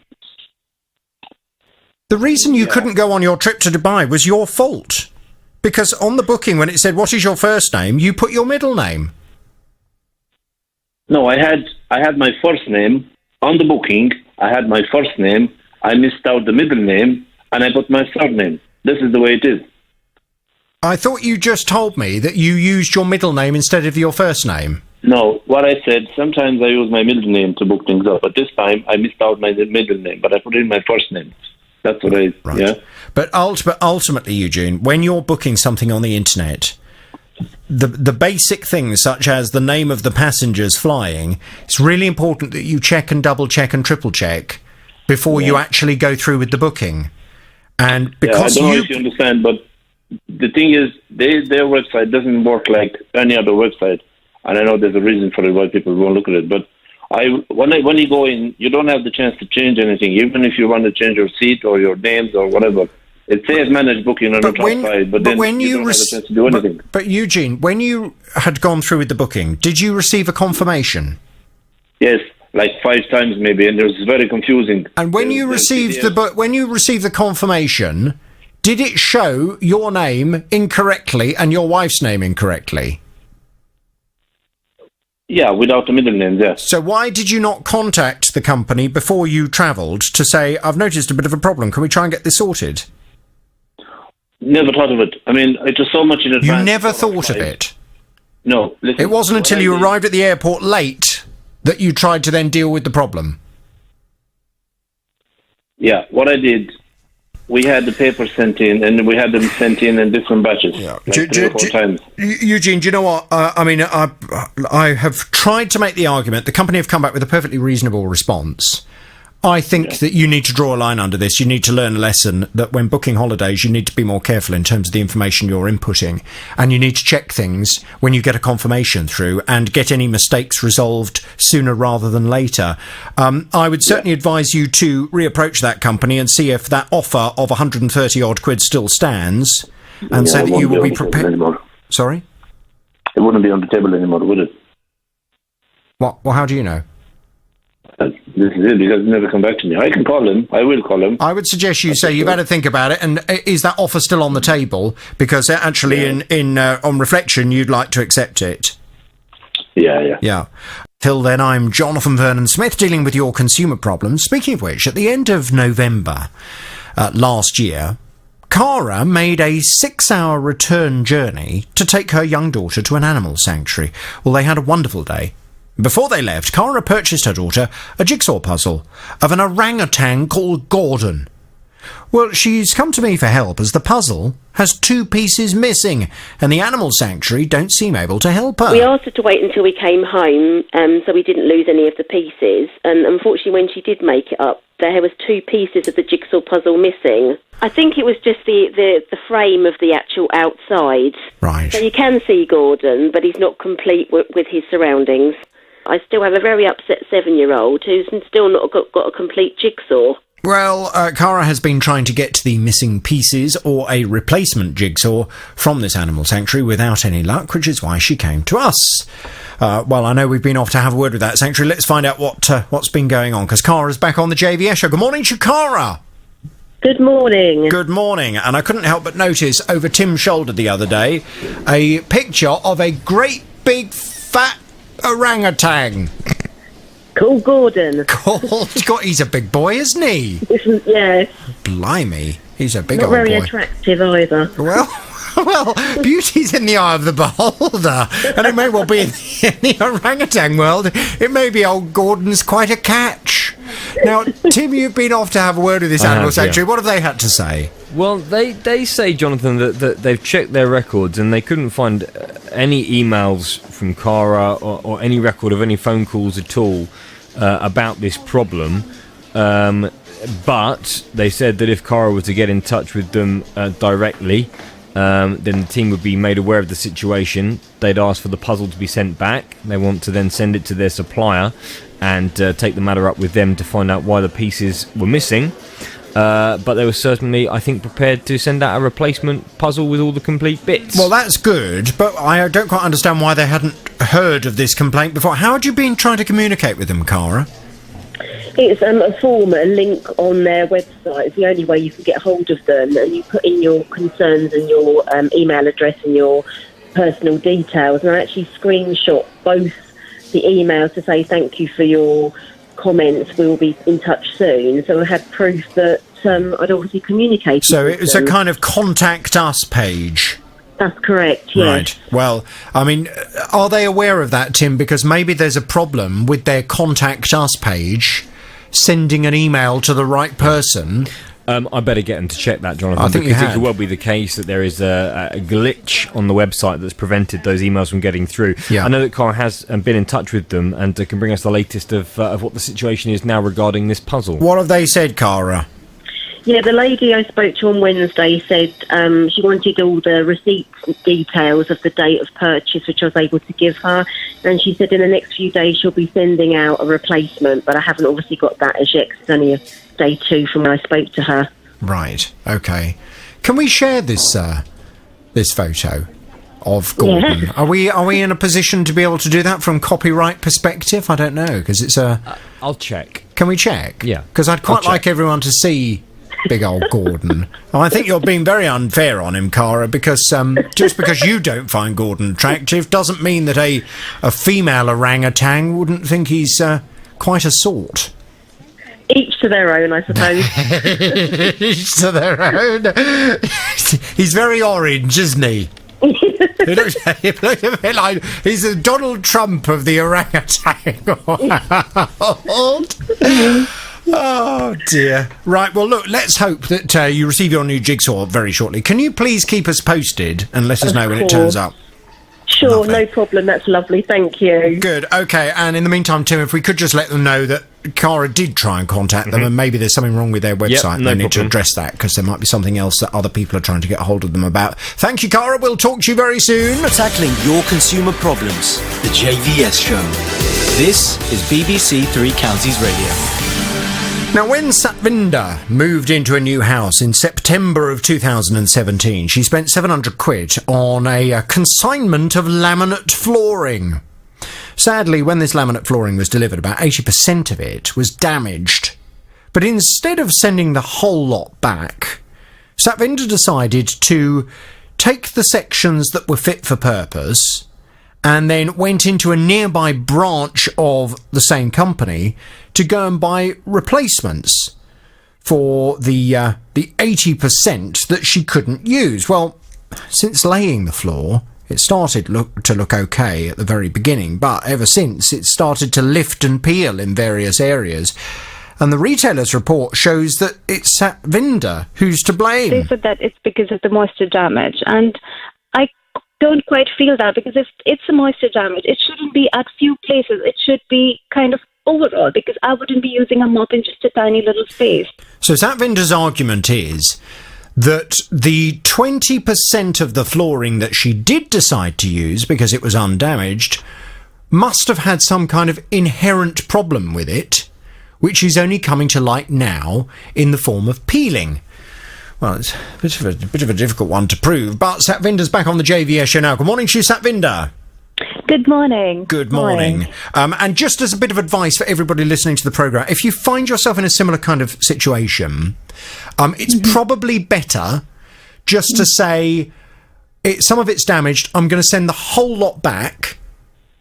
reason you couldn't go on your trip to Dubai was your fault. Because on the booking, when it said, what is your first name, you put your middle name. No, I had my first name on the booking. I had my first name. I missed out the middle name, and I put my surname. This is the way it is. I thought you just told me that you used your middle name instead of your first name. No, what I said, sometimes I use my middle name to book things up, but this time I missed out my middle name, but I put in my first name. That's what yeah. But ultimately, Eugene, when you're booking something on the internet, the basic things such as the name of the passengers flying, it's really important that you check and double check and triple check before you actually go through with the booking. And because I don't know if you understand, but the thing is, their website doesn't work like any other website, and I know there's a reason for it why people won't look at it, but when you go in, you don't have the chance to change anything, even if you want to change your seat or your names or whatever. It says manage booking on the top side, but then you don't have the chance to do anything. But Eugene, when you had gone through with the booking, did you receive a confirmation? Yes, like 5 times maybe, and it was very confusing. And when you received the confirmation, did it show your name incorrectly and your wife's name incorrectly? Yeah, without the middle name, yeah. So why did you not contact the company before you travelled to say, I've noticed a bit of a problem, can we try and get this sorted? Never thought of it. I mean, it was so much in advance. You never thought of it? No. Listen, it wasn't until you arrived at the airport late that you tried to then deal with the problem? Yeah, what I did, we had the papers sent in, and we had them sent in different batches, like 3 or 4 times. Eugene, do you know what? I have tried to make the argument. The company have come back with a perfectly reasonable response. I think that you need to draw a line under this. You need to learn a lesson that when booking holidays, you need to be more careful in terms of the information you're inputting. And you need to check things when you get a confirmation through and get any mistakes resolved sooner rather than later. I would certainly advise you to reapproach that company and see if that offer of 130 odd quid still stands, and so that you will be prepared. Sorry? It wouldn't be on the table anymore, would it? What? Well, how do you know? This is it. He doesn't never come back to me. I can call him. I will call him. I would suggest you say you better think about it. And is that offer still on the table? Because actually, on reflection, you'd like to accept it. Yeah. Till then, I'm Jonathan Vernon Smith, dealing with your consumer problems. Speaking of which, at the end of November last year, Cara made a 6-hour return journey to take her young daughter to an animal sanctuary. Well, they had a wonderful day. Before they left, Cara purchased her daughter a jigsaw puzzle of an orangutan called Gordon. Well, she's come to me for help as the puzzle has 2 pieces missing, and the animal sanctuary don't seem able to help her. We asked her to wait until we came home, so we didn't lose any of the pieces. And unfortunately, when she did make it up, there was 2 pieces of the jigsaw puzzle missing. I think it was just the frame of the actual outside. Right. So you can see Gordon, but he's not complete with his surroundings. I still have a very upset 7-year-old who's still not got a complete jigsaw. Well, Cara has been trying to get the missing pieces or a replacement jigsaw from this animal sanctuary without any luck, which is why she came to us. Well, I know we've been off to have a word with that sanctuary. Let's find out what's been going on, because Cara's back on the JVS show. Good morning to Cara. Good morning. Good morning. And I couldn't help but notice over Tim's shoulder the other day a picture of a great big fat orangutan. Called Gordon. He's a big boy, isn't he? Yeah. Blimey, he's a big Not old boy. very attractive either. Well, beauty's in the eye of the beholder, and it may well be in the orangutan world. It may be old Gordon's quite a catch. Now, Tim, you've been off to have a word with this animal sanctuary. What have they had to say? Well, they say, Jonathan, that they've checked their records and they couldn't find any emails from Cara or any record of any phone calls at all about this problem. But they said that if Cara was to get in touch with them directly, then the team would be made aware of the situation. They'd ask for the puzzle to be sent back. They want to then send it to their supplier and take the matter up with them to find out why the pieces were missing. but they were certainly, I think, prepared to send out a replacement puzzle with all the complete bits. Well, that's good, but I don't quite understand why they hadn't heard of this complaint before. How had you been trying to communicate with them, Cara? It's a form, a link on their website. It's the only way you can get hold of them, and you put in your concerns and your email address and your personal details. And I actually screenshot both the emails to say thank you for your comments. We will be in touch soon. So I had proof that I'd obviously communicated. So with it was them. a kind of contact us page. That's correct, yes. Right. Well, I mean, are they aware of that, Tim? Because maybe there's a problem with their contact us page sending an email to the right person. I better get them to check that, Jonathan. I think because you it had. could well be the case that there is a glitch on the website that's prevented those emails from getting through. Yeah. I know that Cara has been in touch with them and can bring us the latest of what the situation is now regarding this puzzle. What have they said, Cara? Yeah, the lady I spoke to on Wednesday said she wanted all the receipt details of the date of purchase, which I was able to give her. And she said in the next few days she'll be sending out a replacement, but I haven't obviously got that as yet 'cause it's only day 2 from when I spoke to her. Right. Okay. Can we share this this photo of Gordon? Yeah. Are we in a position to be able to do that from copyright perspective? I don't know, because it's a... I'll check. Can we check? Yeah. Because I'd quite I'll like check. everyone to see big old Gordon. I think you're being very unfair on him, Cara, because just because you don't find Gordon attractive doesn't mean that a female orangutan wouldn't think he's quite a sort. Each to their own, I suppose. Each to their own. He's very orange, isn't he? He looks a bit like he's the Donald Trump of the orangutan world. Oh dear. Right, well look, let's hope that you receive your new jigsaw very shortly. Can you please keep us posted and let us know when it turns up? Sure, Lovely. no problem. That's lovely. Thank you. Good. Okay, and in the meantime, Tim, if we could just let them know that Cara did try and contact them and maybe there's something wrong with their website. no They need to problem. address that because there might be something else that other people are trying to get hold of them about. Thank you, Cara. We'll talk to you very soon. Tackling your consumer problems. The JVS Show. This is BBC Three Counties Radio. Now, when Satvinder moved into a new house in September of 2017, she spent £700 on a consignment of laminate flooring. Sadly, when this laminate flooring was delivered, about 80% of it was damaged. But instead of sending the whole lot back, Satvinder decided to take the sections that were fit for purpose and then went into a nearby branch of the same company to go and buy replacements for the 80% that she couldn't use. Well, since laying the floor, it started to look okay at the very beginning, but ever since it started to lift and peel in various areas. And the retailer's report shows that it's Satvinder who's to blame. They said that it's because of the moisture damage, and I don't quite feel that, because if it's a moisture damage, it shouldn't be at few places. It should be kind of overall, because I wouldn't be using a mop in just a tiny little space. So Satvinder's argument is that the 20% of the flooring that she did decide to use, because it was undamaged, must have had some kind of inherent problem with it, which is only coming to light now in the form of peeling. Well, it's a bit of a difficult one to prove, but Satvinder's back on the JVS show now. Good morning to you, Satvinder. Good morning. Good morning. And just as a bit of advice for everybody listening to the programme, if you find yourself in a similar kind of situation, it's probably better just to say, some of it's damaged, I'm going to send the whole lot back,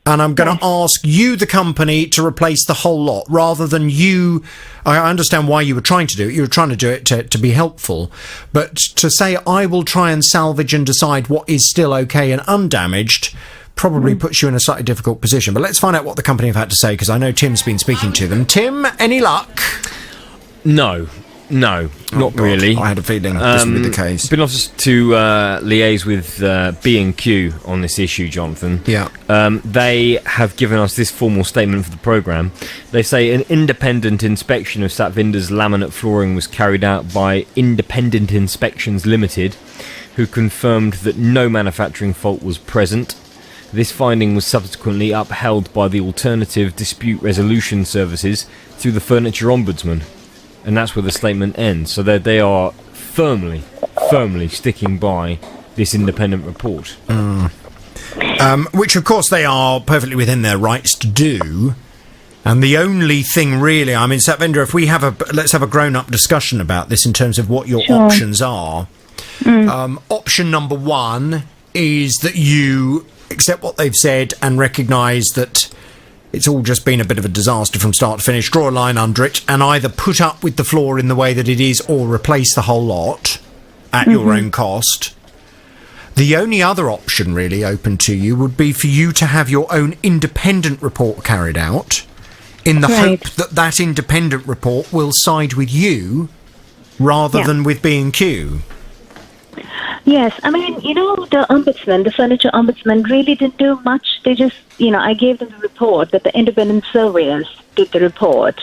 and I'm going to ask you, the company, to replace the whole lot, rather than you... I understand why you were trying to do it. You were trying to do it to be helpful. But to say, I will try and salvage and decide what is still okay and undamaged, probably puts you in a slightly difficult position. But let's find out what the company have had to say, because I know Tim's been speaking to them. Tim, any luck? No, not really. I had a feeling this would be the case. Been asked to liaise with B&Q on this issue, Jonathan. Yeah. They have given us this formal statement for the programme. They say an independent inspection of Satvinder's laminate flooring was carried out by Independent Inspections Limited, who confirmed that no manufacturing fault was present. This finding was subsequently upheld by the Alternative Dispute Resolution Services through the Furniture Ombudsman. And that's where the statement ends. So they are firmly sticking by this independent report. Which, of course, they are perfectly within their rights to do. And the only thing really, I mean, Satvinder, if let's have a grown-up discussion about this in terms of what your options are. Option number one is that you accept what they've said and recognise that it's all just been a bit of a disaster from start to finish, draw a line under it, and either put up with the floor in the way that it is or replace the whole lot at your own cost. The only other option really open to you would be for you to have your own independent report carried out in the hope that independent report will side with you rather than with B&Q. Yes, I mean, the furniture ombudsman really didn't do much. They just, I gave them the report that the independent surveyors did the report,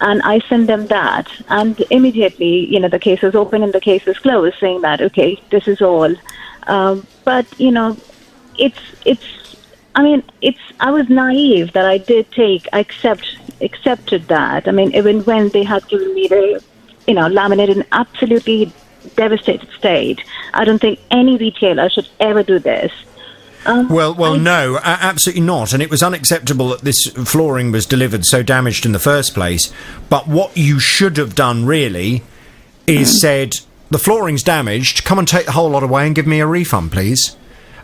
and I sent them that. And immediately, the case was open and the case was closed, saying that, okay, this is all. But, I was naive that I did accepted that. I mean, even when they had given me the, laminate in absolutely devastated state, I don't think any retailer should ever do this. No, absolutely not. And it was unacceptable that this flooring was delivered so damaged in the first place. But what you should have done, really, is said, the flooring's damaged, come and take the whole lot away and give me a refund, please.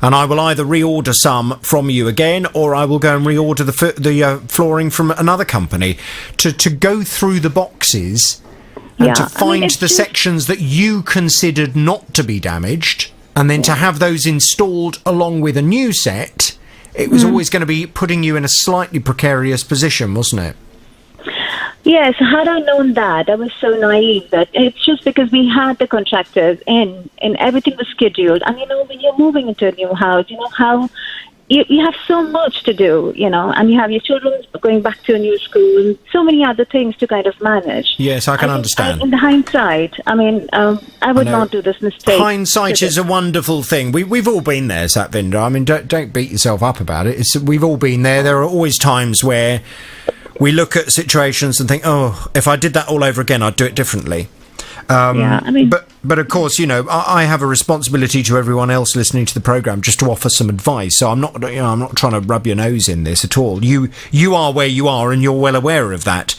And I will either reorder some from you again, or I will go and reorder the flooring from another company. To go through the boxes and to find the sections that you considered not to be damaged, and then to have those installed along with a new set, it was always going to be putting you in a slightly precarious position, wasn't it? Yes, had I known that, I was so naive that it's just because we had the contractors in and everything was scheduled. And, when you're moving into a new house, how you have so much to do, and you have your children going back to a new school and so many other things to kind of manage. Yes, I can understand. In the hindsight, I would not do this mistake. Hindsight is a wonderful thing. We've all been there, Satvinder. I mean, don't beat yourself up about it. We've all been there. There are always times where we look at situations and think, oh, if I did that all over again, I'd do it differently. But of course, I have a responsibility to everyone else listening to the programme just to offer some advice. So I'm not trying to rub your nose in this at all. You are where you are, and you're well aware of that.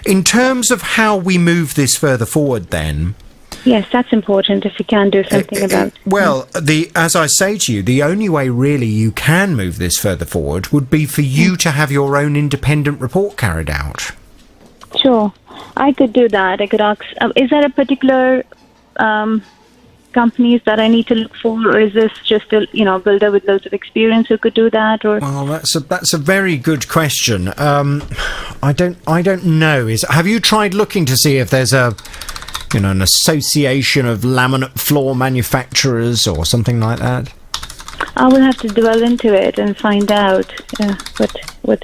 In terms of how we move this further forward, then. Yes, that's important if you can do something about. Well, as I say to you, the only way really you can move this further forward would be for you to have your own independent report carried out. Sure, I could do that. I could ask. Is there a particular companies that I need to look for, or is this just a builder with loads of experience who could do that? Or well, that's a very good question. I don't know. Have you tried looking to see if there's an association of laminate floor manufacturers or something like that? I will have to dwell into it and find out what.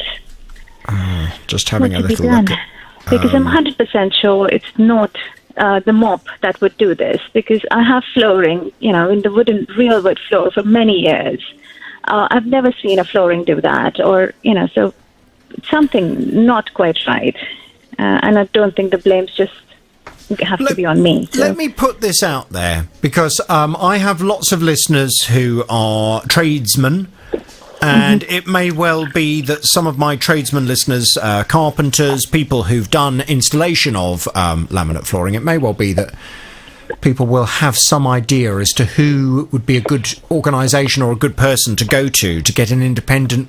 Just having a little look. Because I'm 100% sure it's not the mop that would do this, because I have flooring, in the real wood floor for many years. I've never seen a flooring do that, or, so something not quite right. And I don't think the blame's just have to be on me. So. Let me put this out there, because I have lots of listeners who are tradesmen, and it may well be that some of my tradesmen listeners, carpenters, people who've done installation of laminate flooring, it may well be that people will have some idea as to who would be a good organisation or a good person to go to get an independent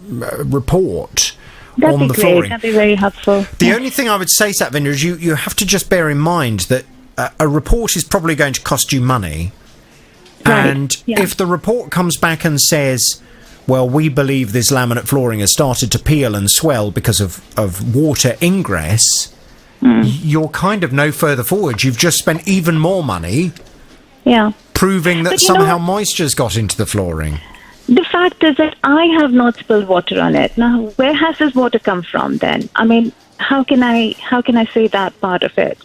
report on the flooring. That'd be very helpful. The only thing I would say, Satvinder, is you have to just bear in mind that a report is probably going to cost you money. Right. And if the report comes back and says, well, we believe this laminate flooring has started to peel and swell because of water ingress, you're kind of no further forward. You've just spent even more money proving that somehow moisture's got into the flooring. The fact is that I have not spilled water on it. Now, where has this water come from then? I mean, how can I say that part of it?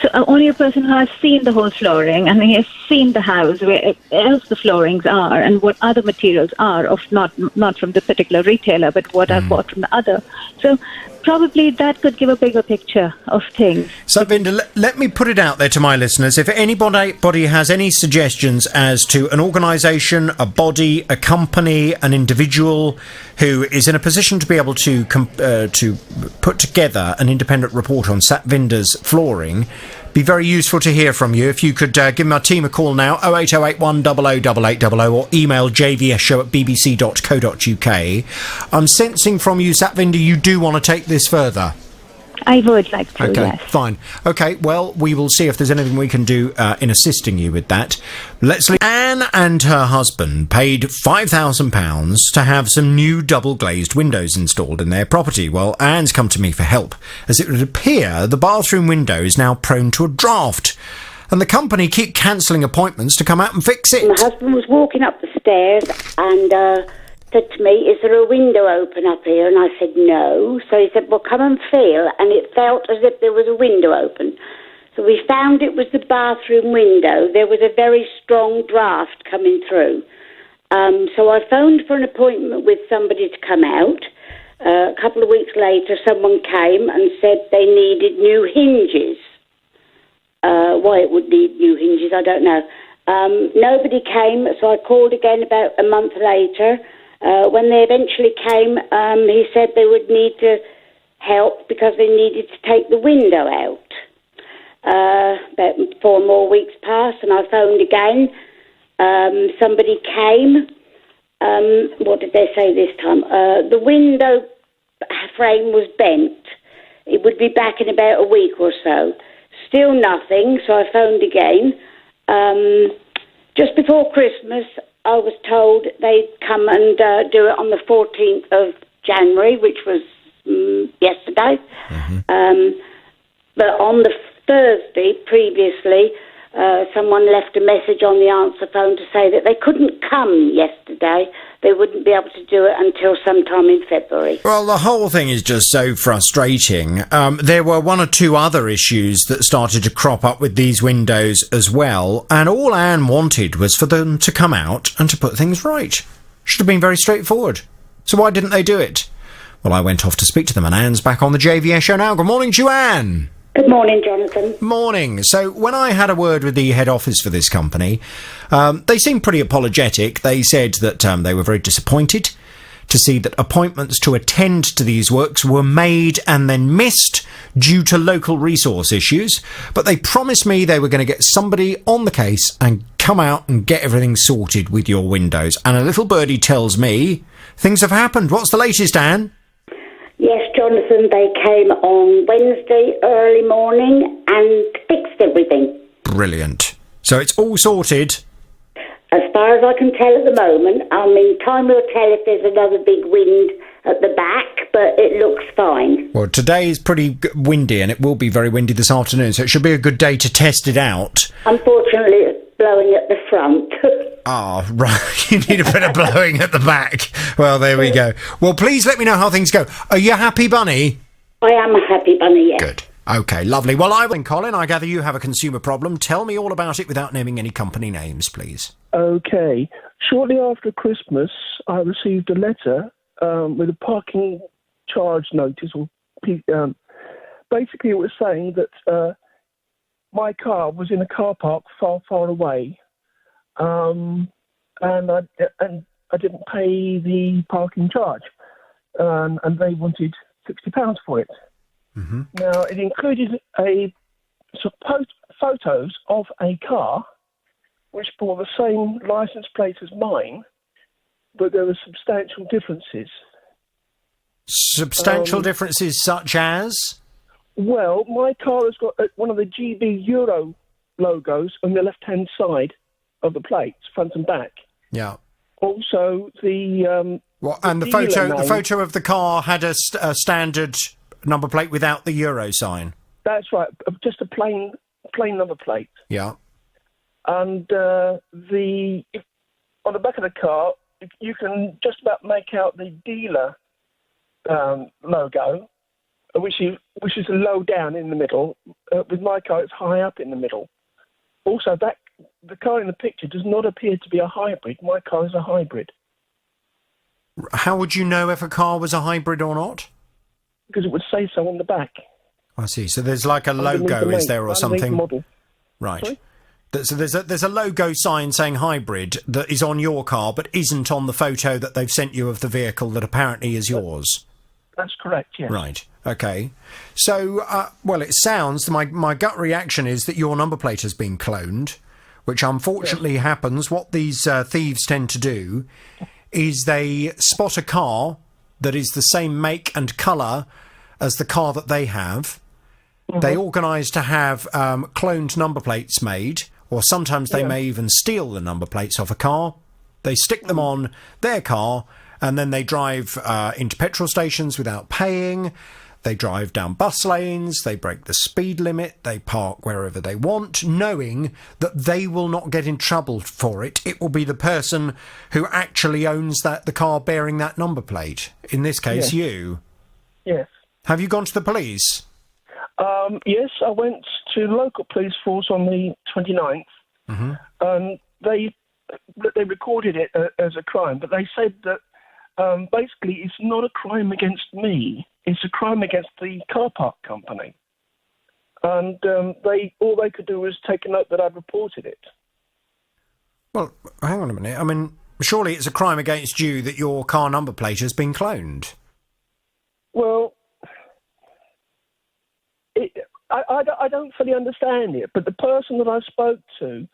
So only a person who has seen the whole flooring and he has seen the house, where else the floorings are and what other materials are, of not from the particular retailer, but what I've bought from the other. So probably that could give a bigger picture of things. So, Vinda, let me put it out there to my listeners. If anybody has any suggestions as to an organisation, a body, a company, an individual who is in a position to be able to put together an independent report on Satvinder's flooring, be very useful to hear from you. If you could give my team a call now, 08081 008800, or email jvsshow@bbc.co.uk. I'm sensing from you, Satvinder, you do want to take this further. I would like to, okay, yes. Fine. Okay, well, we will see if there's anything we can do in assisting you with that. Anne and her husband paid £5,000 to have some new double-glazed windows installed in their property. Well, Anne's come to me for help, as it would appear the bathroom window is now prone to a draft, and the company keep cancelling appointments to come out and fix it. My husband was walking up the stairs and said to me, "Is there a window open up here?" And I said, "No." So he said, "Well, come and feel." And it felt as if there was a window open. So we found it was the bathroom window. There was a very strong draft coming through. So I phoned for an appointment with somebody to come out. A couple of weeks later, someone came and said they needed new hinges. Why it would need new hinges, I don't know. Nobody came, so I called again about a month later. When they eventually came, he said they would need to help because they needed to take the window out. About 4 more weeks passed, and I phoned again. Somebody came. What did they say this time? The window frame was bent. It would be back in about a week or so. Still nothing, so I phoned again. Just before Christmas, I was told they'd come and do it on the 14th of January, which was yesterday. But on the Thursday previously, someone left a message on the answer phone to say that they couldn't come yesterday. They wouldn't be able to do it until sometime in February. Well, the whole thing is just so frustrating. There were 1 or 2 other issues that started to crop up with these windows as well, and all Anne wanted was for them to come out and to put things right. Should have been very straightforward. So why didn't they do it? Well, I went off to speak to them, and Anne's back on the JVS show now. Good morning to you, Anne. Good morning, Jonathan. Morning. So when I had a word with the head office for this company, they seemed pretty apologetic. They said that they were very disappointed to see that appointments to attend to these works were made and then missed due to local resource issues. But they promised me they were going to get somebody on the case and come out and get everything sorted with your windows. And a little birdie tells me things have happened. What's the latest, Anne? Yes, Jonathan, they came on Wednesday early morning and fixed everything. Brilliant. So it's all sorted? As far as I can tell at the moment. I mean, time will tell if there's another big wind at the back, but it looks fine. Well, today is pretty windy, and it will be very windy this afternoon, so it should be a good day to test it out. Unfortunately, it's blowing at the front. Ah, right. You need a bit of blowing at the back. Well, there we go. Well, please let me know how things go. Are you happy, Bunny? I am a happy bunny, yes. Good. OK, lovely. Well, Colin, I gather you have a consumer problem. Tell me all about it without naming any company names, please. OK. Shortly after Christmas, I received a letter with a parking charge notice. Basically, it was saying that my car was in a car park far, far away. And I didn't pay the parking charge, and they wanted £60 for it. Mm-hmm. Now, it included photos of a car which bore the same licence plate as mine, but there were substantial differences. Substantial differences such as? Well, my car has got one of the GB Euro logos on the left-hand side of the plates, front and back. Yeah. Also, the photo of the car had a standard number plate without the Euro sign. That's right, just a plain number plate. Yeah. And on the back of the car, you can just about make out the dealer logo, which is low down in the middle. With my car, it's high up in the middle. Also, the car in the picture does not appear to be a hybrid. My car is a hybrid. How would you know if a car was a hybrid or not? because it would say so on the back. I see. So there's like a Underneath logo, the is make, there, or underneath something? the model. Right. Sorry? So there's a logo sign saying hybrid that is on your car, but isn't on the photo that they've sent you of the vehicle that apparently is yours. That's correct, yes. Right. Okay. So, well, it sounds, my gut reaction is that your number plate has been cloned, which unfortunately happens. What these thieves tend to do is they spot a car that is the same make and colour as the car that they have. They organise to have cloned number plates made, or sometimes they may even steal the number plates off a car. They stick them on their car, and then they drive into petrol stations without paying. They drive down bus lanes, they break the speed limit, they park wherever they want, knowing that they will not get in trouble for it. It will be the person who actually owns the car bearing that number plate. In this case, you. Yes. Have you gone to the police? Yes, I went to the local police force on the 29th. They recorded it as a crime, but they said that basically it's not a crime against me. It's a crime against the car park company. And all they could do was take a note that I'd reported it. Well, hang on a minute. I mean, surely it's a crime against you that your car number plate has been cloned. Well, I don't fully understand it, but the person that I spoke to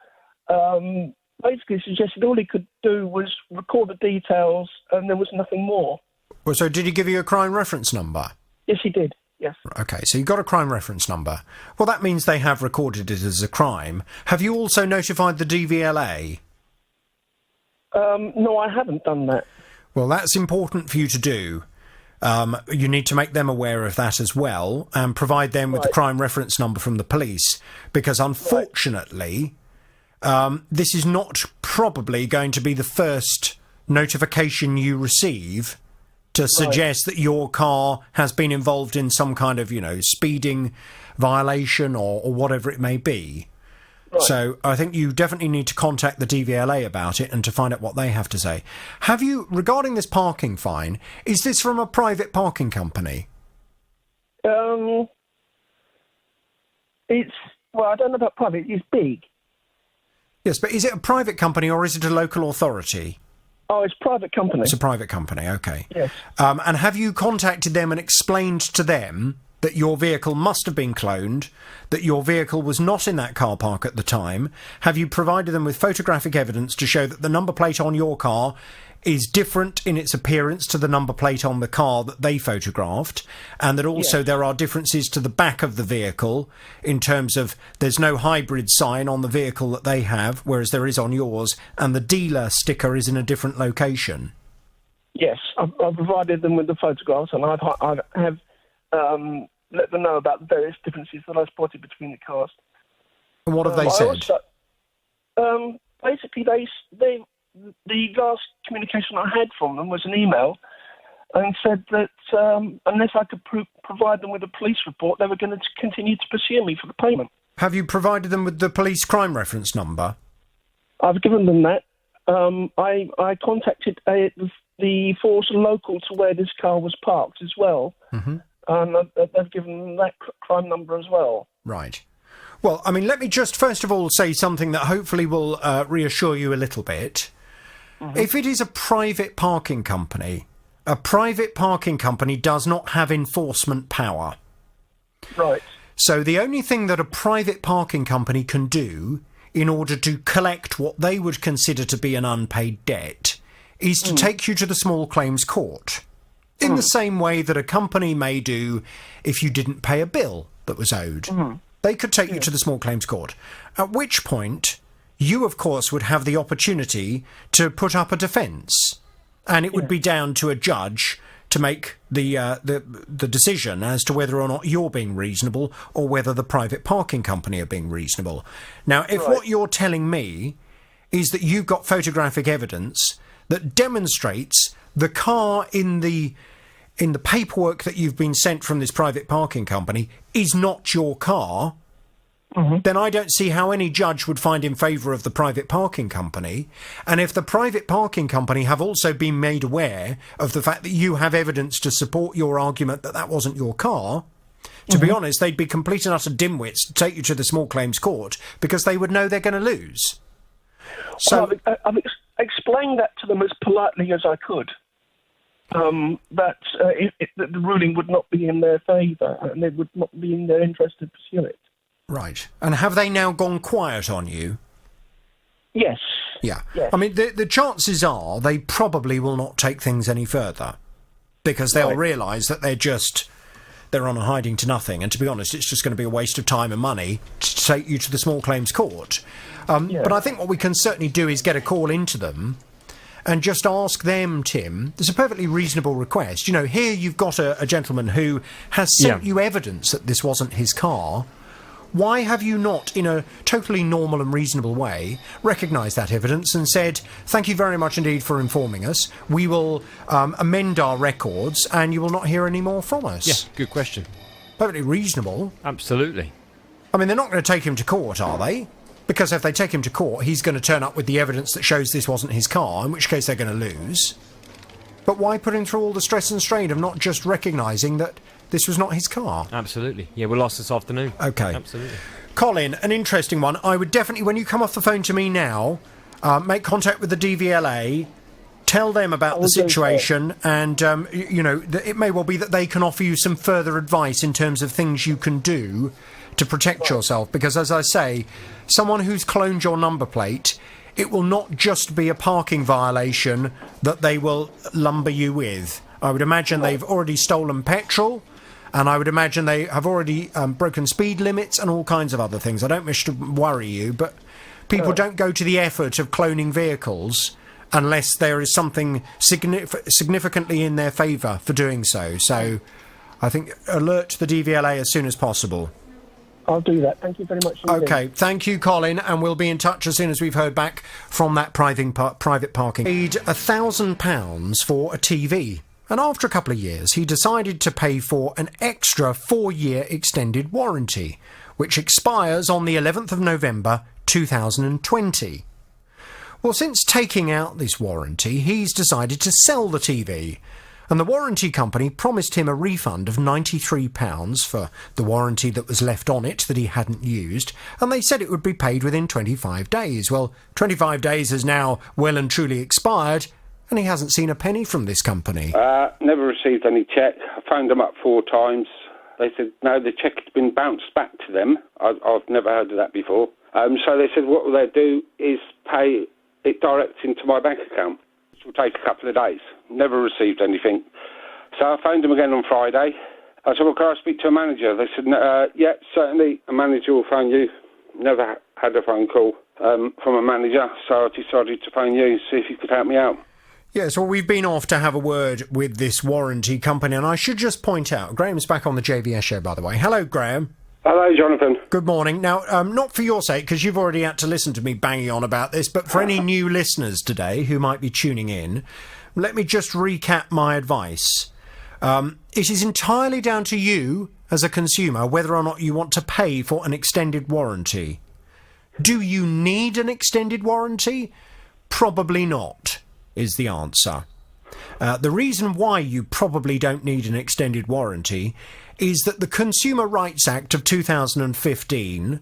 basically suggested all he could do was record the details and there was nothing more. Well, so did he give you a crime reference number? Yes, he did, yes. OK, so you got a crime reference number. Well, that means they have recorded it as a crime. Have you also notified the DVLA? No, I haven't done that. Well, that's important for you to do. You need to make them aware of that as well and provide them with the crime reference number from the police, because unfortunately, this is not probably going to be the first notification you receive to suggest that your car has been involved in some kind of, speeding violation or whatever it may be. Right. So I think you definitely need to contact the DVLA about it and to find out what they have to say. Have you, regarding this parking fine, is this from a private parking company? Well, I don't know about private. It's big. Yes, but is it a private company or is it a local authority? Oh, it's a private company. It's a private company, OK. Yes. And have you contacted them and explained to them that your vehicle must have been cloned, that your vehicle was not in that car park at the time? Have you provided them with photographic evidence to show that the number plate on your car is different in its appearance to the number plate on the car that they photographed, and that also there are differences to the back of the vehicle in terms of there's no hybrid sign on the vehicle that they have, whereas there is on yours, and the dealer sticker is in a different location? Yes, I've provided them with the photographs, and I have let them know about the various differences that I spotted between the cars. And what have they said? Also, basically, the last communication I had from them was an email, and said that unless I could provide them with a police report, they were going to continue to pursue me for the payment. Have you provided them with the police crime reference number? I've given them that. I contacted the force local to where this car was parked as well. And they've given them that crime number as well. Right. Well, I mean, let me just first of all say something that hopefully will reassure you a little bit. If it is a private parking company does not have enforcement power. Right. So the only thing that a private parking company can do in order to collect what they would consider to be an unpaid debt is to take you to the small claims court. In the same way that a company may do if you didn't pay a bill that was owed. They could take you to the small claims court, at which point you, of course, would have the opportunity to put up a defence. And it would be down to a judge to make the decision as to whether or not you're being reasonable or whether the private parking company are being reasonable. Now, if what you're telling me is that you've got photographic evidence that demonstrates the car in the paperwork that you've been sent from this private parking company is not your car, then I don't see how any judge would find in favour of the private parking company. And if the private parking company have also been made aware of the fact that you have evidence to support your argument that that wasn't your car, to be honest, they'd be complete and utter dimwits to take you to the small claims court because they would know they're going to lose. So I've explained that to them as politely as I could. That the ruling would not be in their favour and it would not be in their interest to pursue it. Right. And have they now gone quiet on you? Yes. Yeah. Yes. I mean, the chances are they probably will not take things any further because they'll realise that they're on a hiding to nothing. And to be honest, it's just going to be a waste of time and money to take you to the small claims court. But I think what we can certainly do is get a call into them and just ask them, Tim, there's a perfectly reasonable request. You know, here you've got a gentleman who has sent you evidence that this wasn't his car. Why have you not, in a totally normal and reasonable way, recognised that evidence and said, thank you very much indeed for informing us. We will amend our records and you will not hear any more from us? Yeah, good question. Perfectly reasonable. Absolutely. I mean, they're not going to take him to court, are they? Because if they take him to court, he's going to turn up with the evidence that shows this wasn't his car, in which case they're going to lose. But why put him through all the stress and strain of not just recognising that this was not his car? Absolutely. Yeah, we're lost this afternoon. OK. Absolutely. Colin, an interesting one. I would definitely, when you come off the phone to me now, make contact with the DVLA, tell them about the situation, and, you know, it may well be that they can offer you some further advice in terms of things you can do to protect yourself. Because, as I say, someone who's cloned your number plate, it will not just be a parking violation that they will lumber you with. I would imagine they've already stolen petrol, and I would imagine they have already broken speed limits and all kinds of other things. I don't wish to worry you, but people don't go to the effort of cloning vehicles unless there is something significantly in their favour for doing so. So I think alert the DVLA as soon as possible. I'll do that. Thank you very much indeed. OK, thank you, Colin, and we'll be in touch as soon as we've heard back from that private parking. Paid £1,000 for a TV, and after a couple of years he decided to pay for an extra 4-year extended warranty, which expires on the 11th of November 2020. Well, since taking out this warranty, he's decided to sell the TV. And the warranty company promised him a refund of £93 for the warranty that was left on it that he hadn't used, and they said it would be paid within 25 days. Well, 25 days has now well and truly expired, and he hasn't seen a penny from this company. Never received any cheque. I phoned them up 4 times. They said, no, the cheque has been bounced back to them. I've never heard of that before. So they said what they'll do is pay it direct into my bank account. It will take a couple of days. Never received anything. So I phoned them again on Friday. I said, well, can I speak to a manager? They said, yeah, certainly, a manager will phone you. Never had a phone call from a manager, so I decided to phone you, see if you could help me out. Yes, well, we've been off to have a word with this warranty company, and I should just point out, Graham's back on the JVS show, by the way. Hello, Graham. Hello, Jonathan. Good morning. Now, not for your sake, because you've already had to listen to me banging on about this, but for any new listeners today who might be tuning in, let me just recap my advice. It is entirely down to you, as a consumer, whether or not you want to pay for an extended warranty. Do you need an extended warranty? Probably not, is the answer. The reason why you probably don't need an extended warranty is that the Consumer Rights Act of 2015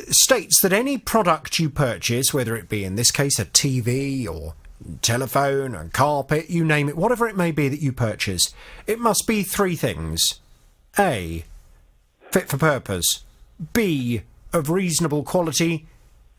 states that any product you purchase, whether it be in this case a TV or telephone, a carpet, you name it, whatever it may be that you purchase, it must be 3 things. A, fit for purpose. B, of reasonable quality.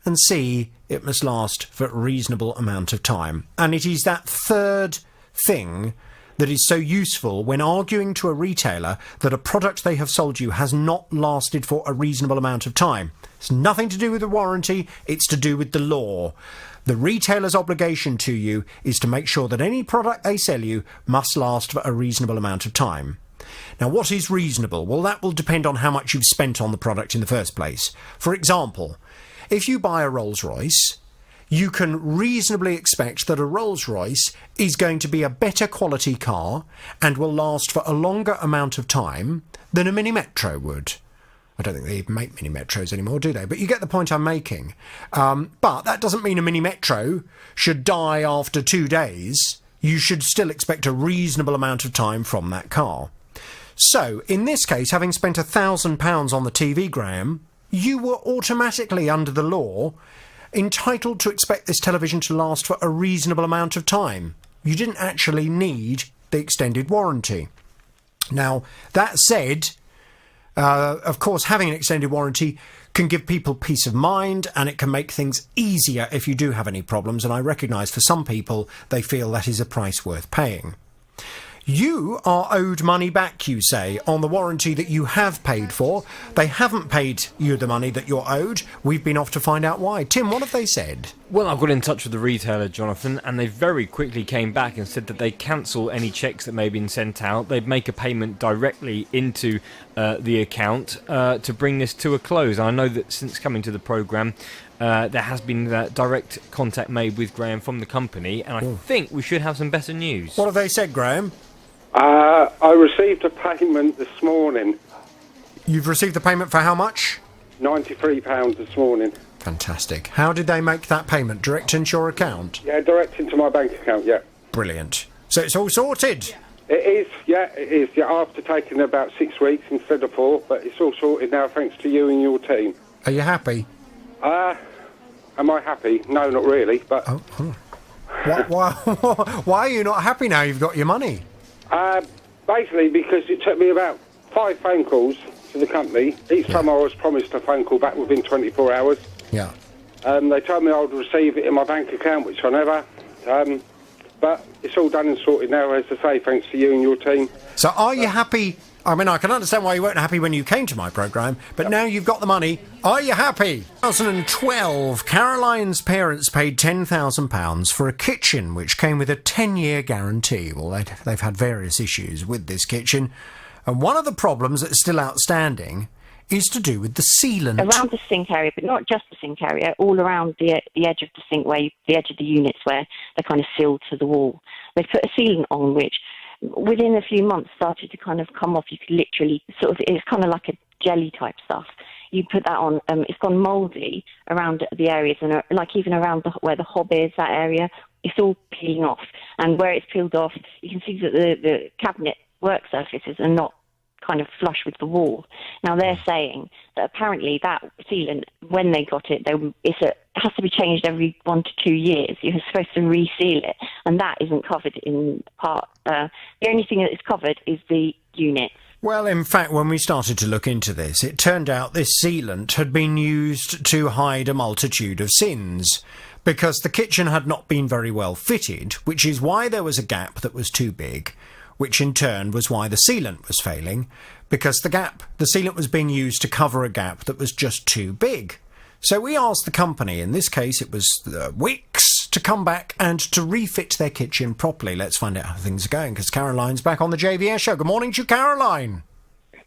And C, it must last for a reasonable amount of time. And it is that third thing that is so useful when arguing to a retailer that a product they have sold you has not lasted for a reasonable amount of time. It's nothing to do with the warranty, it's to do with the law. The retailer's obligation to you is to make sure that any product they sell you must last for a reasonable amount of time. Now, what is reasonable? Well, that will depend on how much you've spent on the product in the first place. For example, if you buy a Rolls-Royce, you can reasonably expect that a Rolls-Royce is going to be a better quality car and will last for a longer amount of time than a Mini Metro would. I don't think they even make mini metros anymore, do they? But you get the point I'm making. But that doesn't mean a mini metro should die after 2 days. You should still expect a reasonable amount of time from that car. So, in this case, having spent £1,000 on the TV, Graham, you were automatically, under the law, entitled to expect this television to last for a reasonable amount of time. You didn't actually need the extended warranty. Now, that said, of course, having an extended warranty can give people peace of mind, and it can make things easier if you do have any problems, and I recognise for some people they feel that is a price worth paying. You are owed money back, you say, on the warranty that you have paid for. They haven't paid you the money that you're owed. We've been off to find out why. Tim, what have they said? Well, I got in touch with the retailer, Jonathan, and they very quickly came back and said that they'd cancel any cheques that may have been sent out. They'd make a payment directly into the account to bring this to a close. And I know that since coming to the programme, there has been direct contact made with Graham from the company, and I think we should have some better news. What have they said, Graham? I received a payment this morning. You've received the payment for how much? £93 this morning. Fantastic. How did they make that payment? Direct into your account? Yeah, direct into my bank account, yeah. Brilliant. So it's all sorted? It is, yeah, after taking about 6 weeks instead of 4, but it's all sorted now thanks to you and your team. Are you happy? Am I happy? No, not really, but... Why are you not happy now you've got your money? Basically because it took me about 5 phone calls to the company. Each time I was promised a phone call back within 24 hours. Yeah. They told me I would receive it in my bank account, which I never. But it's all done and sorted now, as I say, thanks to you and your team. So are you happy? I mean, I can understand why you weren't happy when you came to my programme, but now you've got the money. Are you happy? 2012, Caroline's parents paid £10,000 for a kitchen which came with a 10-year guarantee. Well, they've had various issues with this kitchen, and one of the problems that's still outstanding is to do with the sealant. Around the sink area, but not just the sink area, all around the edge of the sink, the edge of the units where they're kind of sealed to the wall. They've put a sealant on which, within a few months, started to kind of come off. You could literally it's kind of like a jelly type stuff. You put that on, it's gone mouldy around the areas, and like even around where the hob is, that area, it's all peeling off. And where it's peeled off, you can see that the cabinet work surfaces are not kind of flush with the wall. Now they're saying that apparently that sealant, when they got it, it has to be changed every 1 to 2 years. You're supposed to reseal it, and that isn't covered in part. The only thing that is covered is the units. Well, in fact, when we started to look into this, it turned out this sealant had been used to hide a multitude of sins, because the kitchen had not been very well fitted, which is why there was a gap that was too big, which in turn was why the sealant was failing, because the sealant was being used to cover a gap that was just too big. So we asked the company, in this case it was Wickes, to come back and to refit their kitchen properly. Let's find out how things are going, because Caroline's back on the JVS show. Good morning to you, Caroline.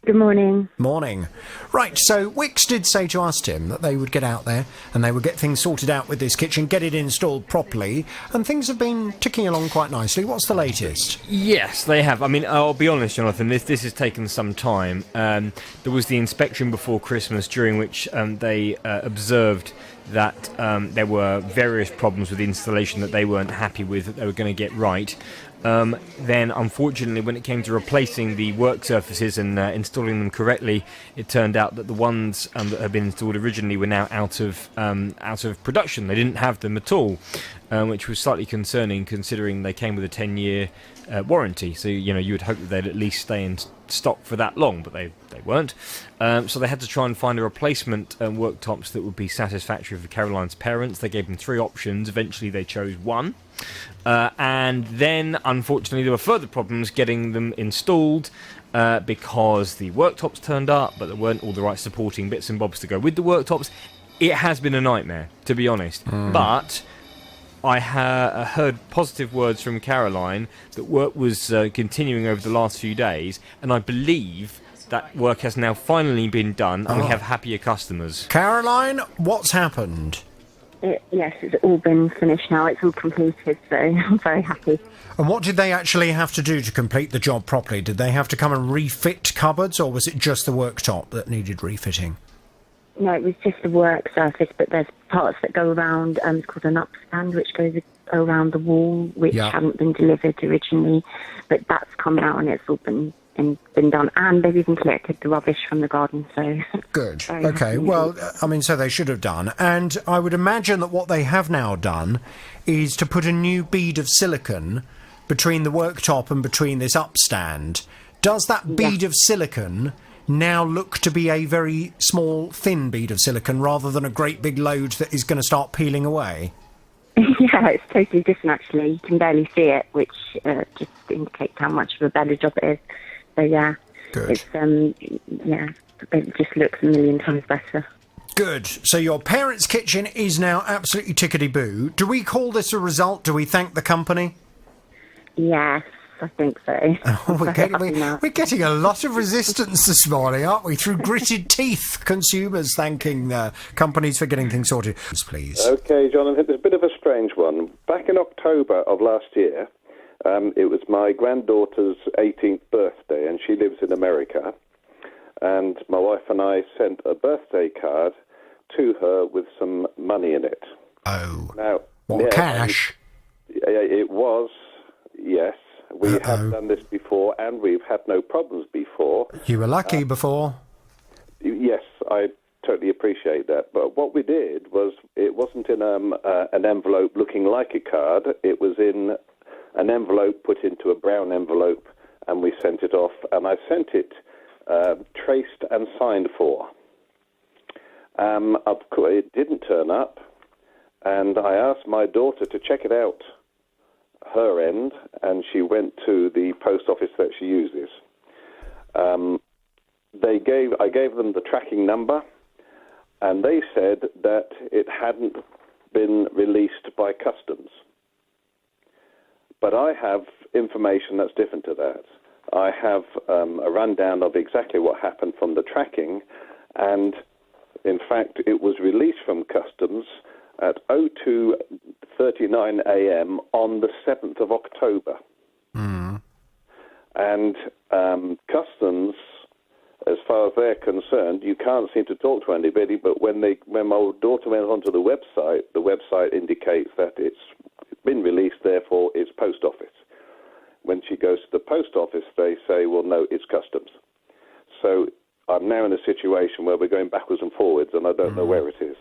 Good morning. Morning. Right, so Wickes did say to us, Tim, that they would get out there and they would get things sorted out with this kitchen, get it installed properly, and things have been ticking along quite nicely. What's the latest? Yes, they have. I mean, I'll be honest, Jonathan, this has taken some time. There was the inspection before Christmas, during which they observed that there were various problems with the installation that they weren't happy with, that they were going to get right. Then, unfortunately, when it came to replacing the work surfaces and installing them correctly, it turned out that the ones that had been installed originally were now out of production. They didn't have them at all, which was slightly concerning, considering they came with a 10-year warranty. So, you would hope that they'd at least stay in stock for that long, but they weren't. So they had to try and find a replacement worktops that would be satisfactory for Caroline's parents. They gave them 3 options. Eventually, they chose one. And then, unfortunately, there were further problems getting them installed because the worktops turned up, but there weren't all the right supporting bits and bobs to go with the worktops. It has been a nightmare, to be honest. But I heard positive words from Caroline that work was continuing over the last few days, and I believe that work has now finally been done, and we have happier customers. Caroline, what's happened? Yes, it's all been finished now. It's all completed, so I'm very happy. And what did they actually have to do to complete the job properly? Did they have to come and refit cupboards, or was it just the worktop that needed refitting? No, it was just the work surface, but there's parts that go around, it's called an upstand, which goes around the wall, which hadn't been delivered originally, but that's come out and it's all been done, and they've even collected the rubbish from the garden, so... Good. Okay, well, I mean, so they should have done, and I would imagine that what they have now done is to put a new bead of silicone between the worktop and between this upstand. Does that bead of silicone now look to be a very small, thin bead of silicone rather than a great big load that is going to start peeling away? Yeah, it's totally different, actually. You can barely see it, which just indicates how much of a better job it is. So, yeah, good. It's, it just looks a million times better. Good. So your parents' kitchen is now absolutely tickety-boo. Do we call this a result? Do we thank the company? Yes, I think so. We're getting a lot of resistance this morning, aren't we? Through gritted teeth, consumers thanking companies for getting things sorted. Please. OK, Jonathan, it's a bit of a strange one. Back in October of last year, it was my granddaughter's 18th birthday, and she lives in America. And my wife and I sent a birthday card to her with some money in it. Oh. Now, what, cash? It was, yes. We have done this before, and we've had no problems before. You were lucky before. Yes, I totally appreciate that. But what we did was, it wasn't in an envelope looking like a card. It was in an envelope put into a brown envelope, and we sent it off. And I sent it traced and signed for. It didn't turn up, and I asked my daughter to check it out, her end, and she went to the post office that she uses. I gave them the tracking number, and they said that it hadn't been released by customs. But I have information that's different to that. I have a rundown of exactly what happened from the tracking, and in fact it was released from customs at 02:39 a.m. on the 7th of October. Mm. And customs, as far as they're concerned, you can't seem to talk to anybody, but when my daughter went onto the website indicates that it's been released, therefore it's post office. When she goes to the post office, they say, well, no, it's customs. So I'm now in a situation where we're going backwards and forwards, and I don't know where it is.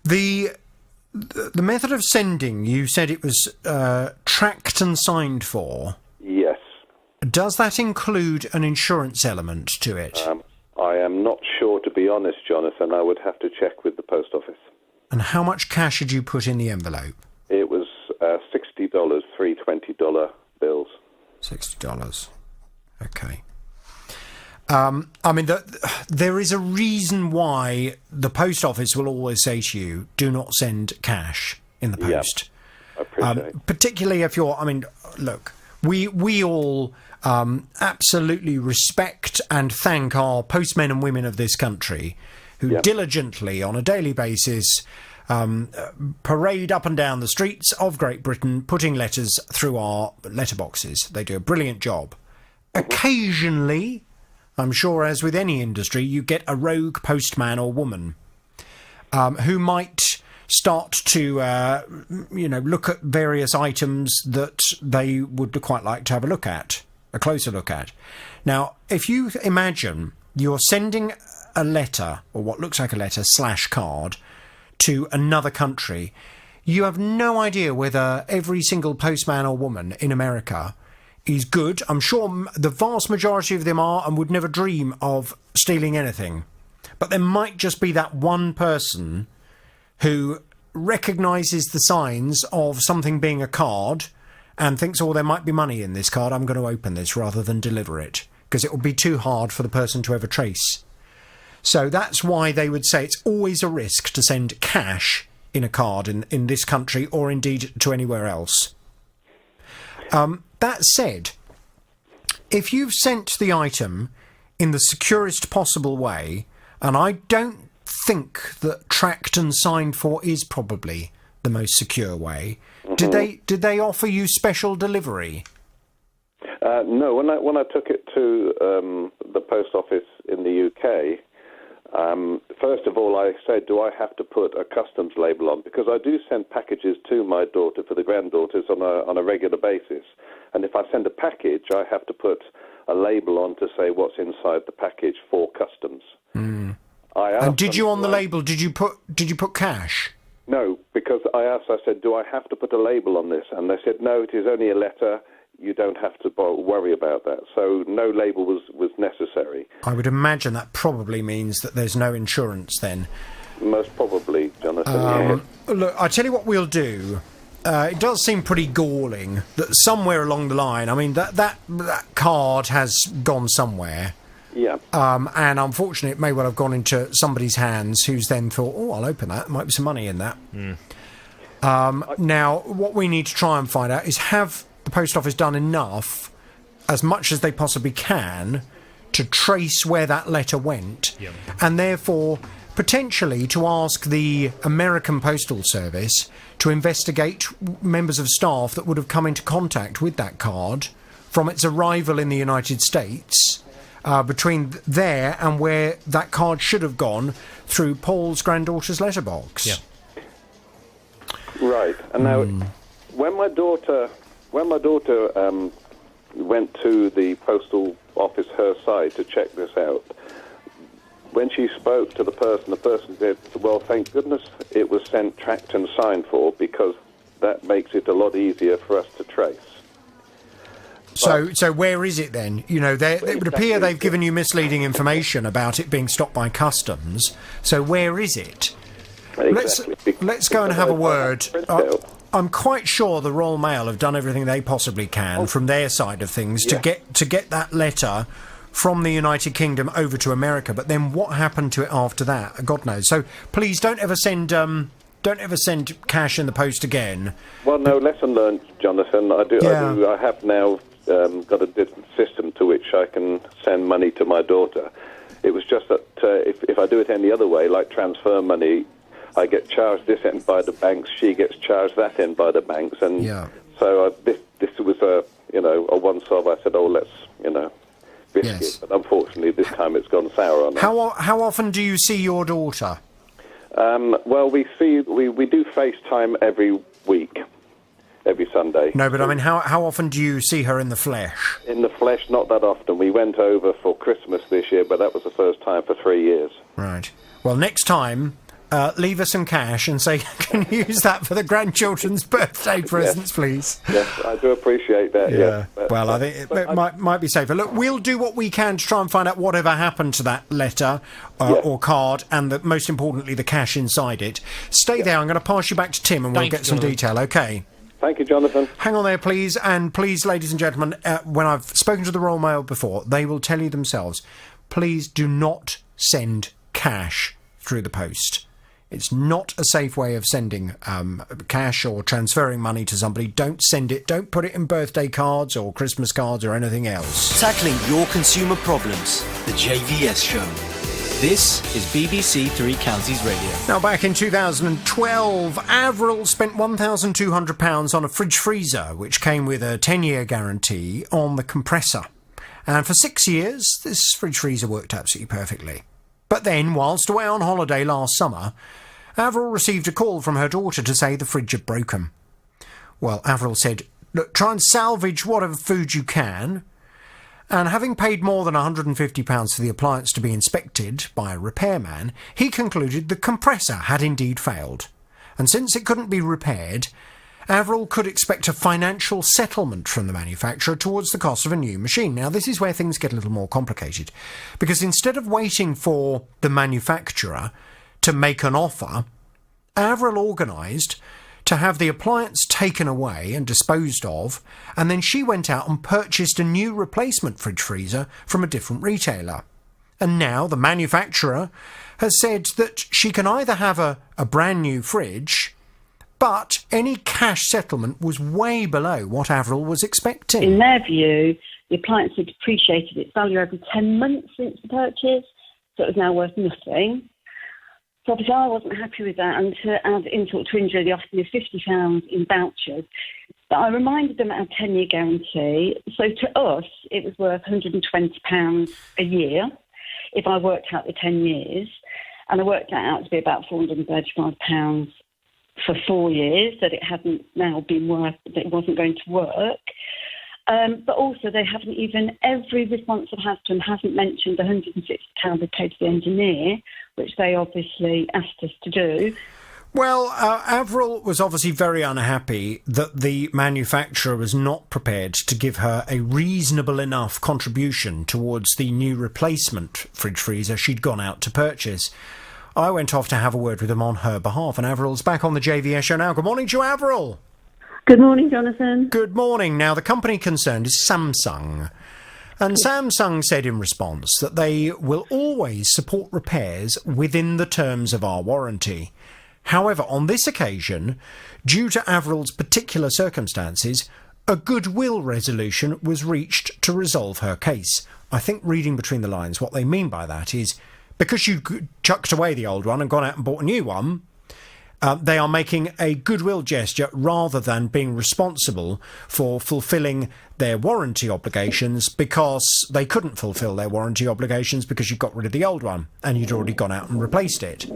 The method of sending, you said it was tracked and signed for. Yes. Does that include an insurance element to it? I am not sure, to be honest, Jonathan. I would have to check with the post office. And how much cash had you put in the envelope? It was $60, three $20 bills. $60. Okay. I mean, there is a reason why the post office will always say to you, do not send cash in the post. I appreciate particularly if you're, I mean, look, we all absolutely respect and thank our postmen and women of this country who diligently, on a daily basis, parade up and down the streets of Great Britain, putting letters through our letterboxes. They do a brilliant job. Occasionally, I'm sure, as with any industry, you get a rogue postman or woman who might start to, look at various items that they would quite like to have a closer look at. Now, if you imagine you're sending a letter, or what looks like a letter / card, to another country, you have no idea whether every single postman or woman in America is good. I'm sure the vast majority of them are and would never dream of stealing anything. But there might just be that one person who recognises the signs of something being a card and thinks, oh, there might be money in this card, I'm going to open this rather than deliver it, because it will be too hard for the person to ever trace. So that's why they would say it's always a risk to send cash in a card in this country, or indeed to anywhere else. That said, if you've sent the item in the securest possible way, and I don't think that tracked and signed for is probably the most secure way. Did they offer you special delivery? No, when I took it to the post office in the UK, first of all I said, do I have to put a customs label on? Because I do send packages to my daughter for the granddaughters on a regular basis. And if I send a package, I have to put a label on to say what's inside the package for customs. And did you on the label? Did you put cash? No, because I said, do I have to put a label on this? And they said, no, it is only a letter. You don't have to worry about that. So no label was necessary. I would imagine that probably means that there's no insurance then. Most probably, Jonathan. Look, I tell you what we'll do. It does seem pretty galling that somewhere along the line, I mean, that card has gone somewhere. Yeah. And unfortunately, it may well have gone into somebody's hands who's then thought, oh, I'll open that. There might be some money in that. Now, what we need to try and find out is, have the post office done enough, as much as they possibly can, to trace where that letter went, and therefore potentially to ask the American Postal Service to investigate members of staff that would have come into contact with that card from its arrival in the United States, between there and where that card should have gone through Paul's granddaughter's letterbox. Yeah. Right. And now, when my daughter went to the postal office her side to check this out, when she spoke to the person said, well, thank goodness it was sent, tracked and signed for, because that makes it a lot easier for us to trace. So where is it then? You know, it would appear they've given you misleading information about it being stopped by customs. So where is it? Exactly. Let's go and have a word. I'm quite sure the Royal Mail have done everything they possibly can from their side of things to get that letter from the United Kingdom over to America. But then what happened to it after that? God knows. So please don't ever send cash in the post again. Well, no, lesson learned, Jonathan. I have now got a different system to which I can send money to my daughter. It was just that if I do it any other way, like transfer money, I get charged this end by the banks, she gets charged that end by the banks, and so this was a once-off. I said, let's risk it, but unfortunately this time it's gone sour on us. How often do you see your daughter? Well, we do FaceTime every week, every Sunday. No, but I mean, how often do you see her in the flesh? In the flesh, not that often. We went over for Christmas this year, but that was the first time for 3 years. Right. Well, next time, leave her some cash and say, can you use that for the grandchildren's birthday presents, please? Yes, I do appreciate that, yeah. Well, I think it might be safer. Look, we'll do what we can to try and find out whatever happened to that letter or card, and most importantly, the cash inside it. Stay there. I'm going to pass you back to Tim and we'll get some detail, OK? Thank you, Jonathan. Hang on there, please. And please, ladies and gentlemen, when I've spoken to the Royal Mail before, they will tell you themselves, please do not send cash through the post. It's not a safe way of sending cash or transferring money to somebody. Don't send it. Don't put it in birthday cards or Christmas cards or anything else. Tackling your consumer problems. The JVS Show. This is BBC Three Counties Radio. Now, back in 2012, Avril spent £1,200 on a fridge freezer, which came with a 10-year guarantee on the compressor. And for 6 years, this fridge freezer worked absolutely perfectly. But then, whilst away on holiday last summer, Avril received a call from her daughter to say the fridge had broken. Well, Avril said, look, try and salvage whatever food you can. And having paid more than £150 for the appliance to be inspected by a repairman, he concluded the compressor had indeed failed. And since it couldn't be repaired, Avril could expect a financial settlement from the manufacturer towards the cost of a new machine. Now, this is where things get a little more complicated, because instead of waiting for the manufacturer to make an offer, Avril organised to have the appliance taken away and disposed of, and then she went out and purchased a new replacement fridge freezer from a different retailer. And now the manufacturer has said that she can either have a brand new fridge, but any cash settlement was way below what Avril was expecting. In their view, the appliance had depreciated its value every 10 months since the purchase, so it was now worth nothing. So obviously I wasn't happy with that, and to add insult to injury, they offered me £50 in vouchers. But I reminded them I had a 10-year guarantee. So to us, it was worth £120 a year if I worked out the 10 years. And I worked that out to be about £435 for 4 years, that it hadn't now been worth, that it wasn't going to work. But also they haven't even, every response I've had to them hasn't mentioned the £160 they paid to the engineer, which they obviously asked us to do. Well, Avril was obviously very unhappy that the manufacturer was not prepared to give her a reasonable enough contribution towards the new replacement fridge freezer she'd gone out to purchase. I went off to have a word with them on her behalf, and Avril's back on the JVS show now. Good morning to you, Avril. Good morning, Jonathan. Good morning. Now, the company concerned is Samsung. And Samsung said in response that they will always support repairs within the terms of our warranty. However, on this occasion, due to Avril's particular circumstances, a goodwill resolution was reached to resolve her case. I think reading between the lines, what they mean by that is because you chucked away the old one and gone out and bought a new one, they are making a goodwill gesture rather than being responsible for fulfilling their warranty obligations because they couldn't fulfil their warranty obligations because you got rid of the old one and you'd already gone out and replaced it.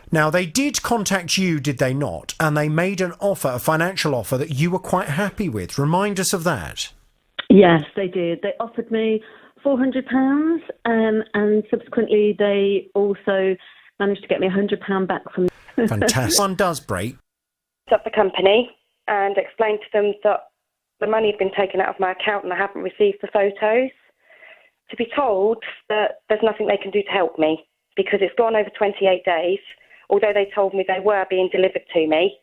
Now, they did contact you, did they not? And they made an offer, a financial offer that you were quite happy with. Remind us of that. Yes, they did. They offered me £400 and subsequently they also managed to get me £100 back from them. Fantastic. One does break. Up the company and explained to them that the money had been taken out of my account and I haven't received the photos. To be told that there's nothing they can do to help me because it's gone over 28 days, although they told me they were being delivered to me,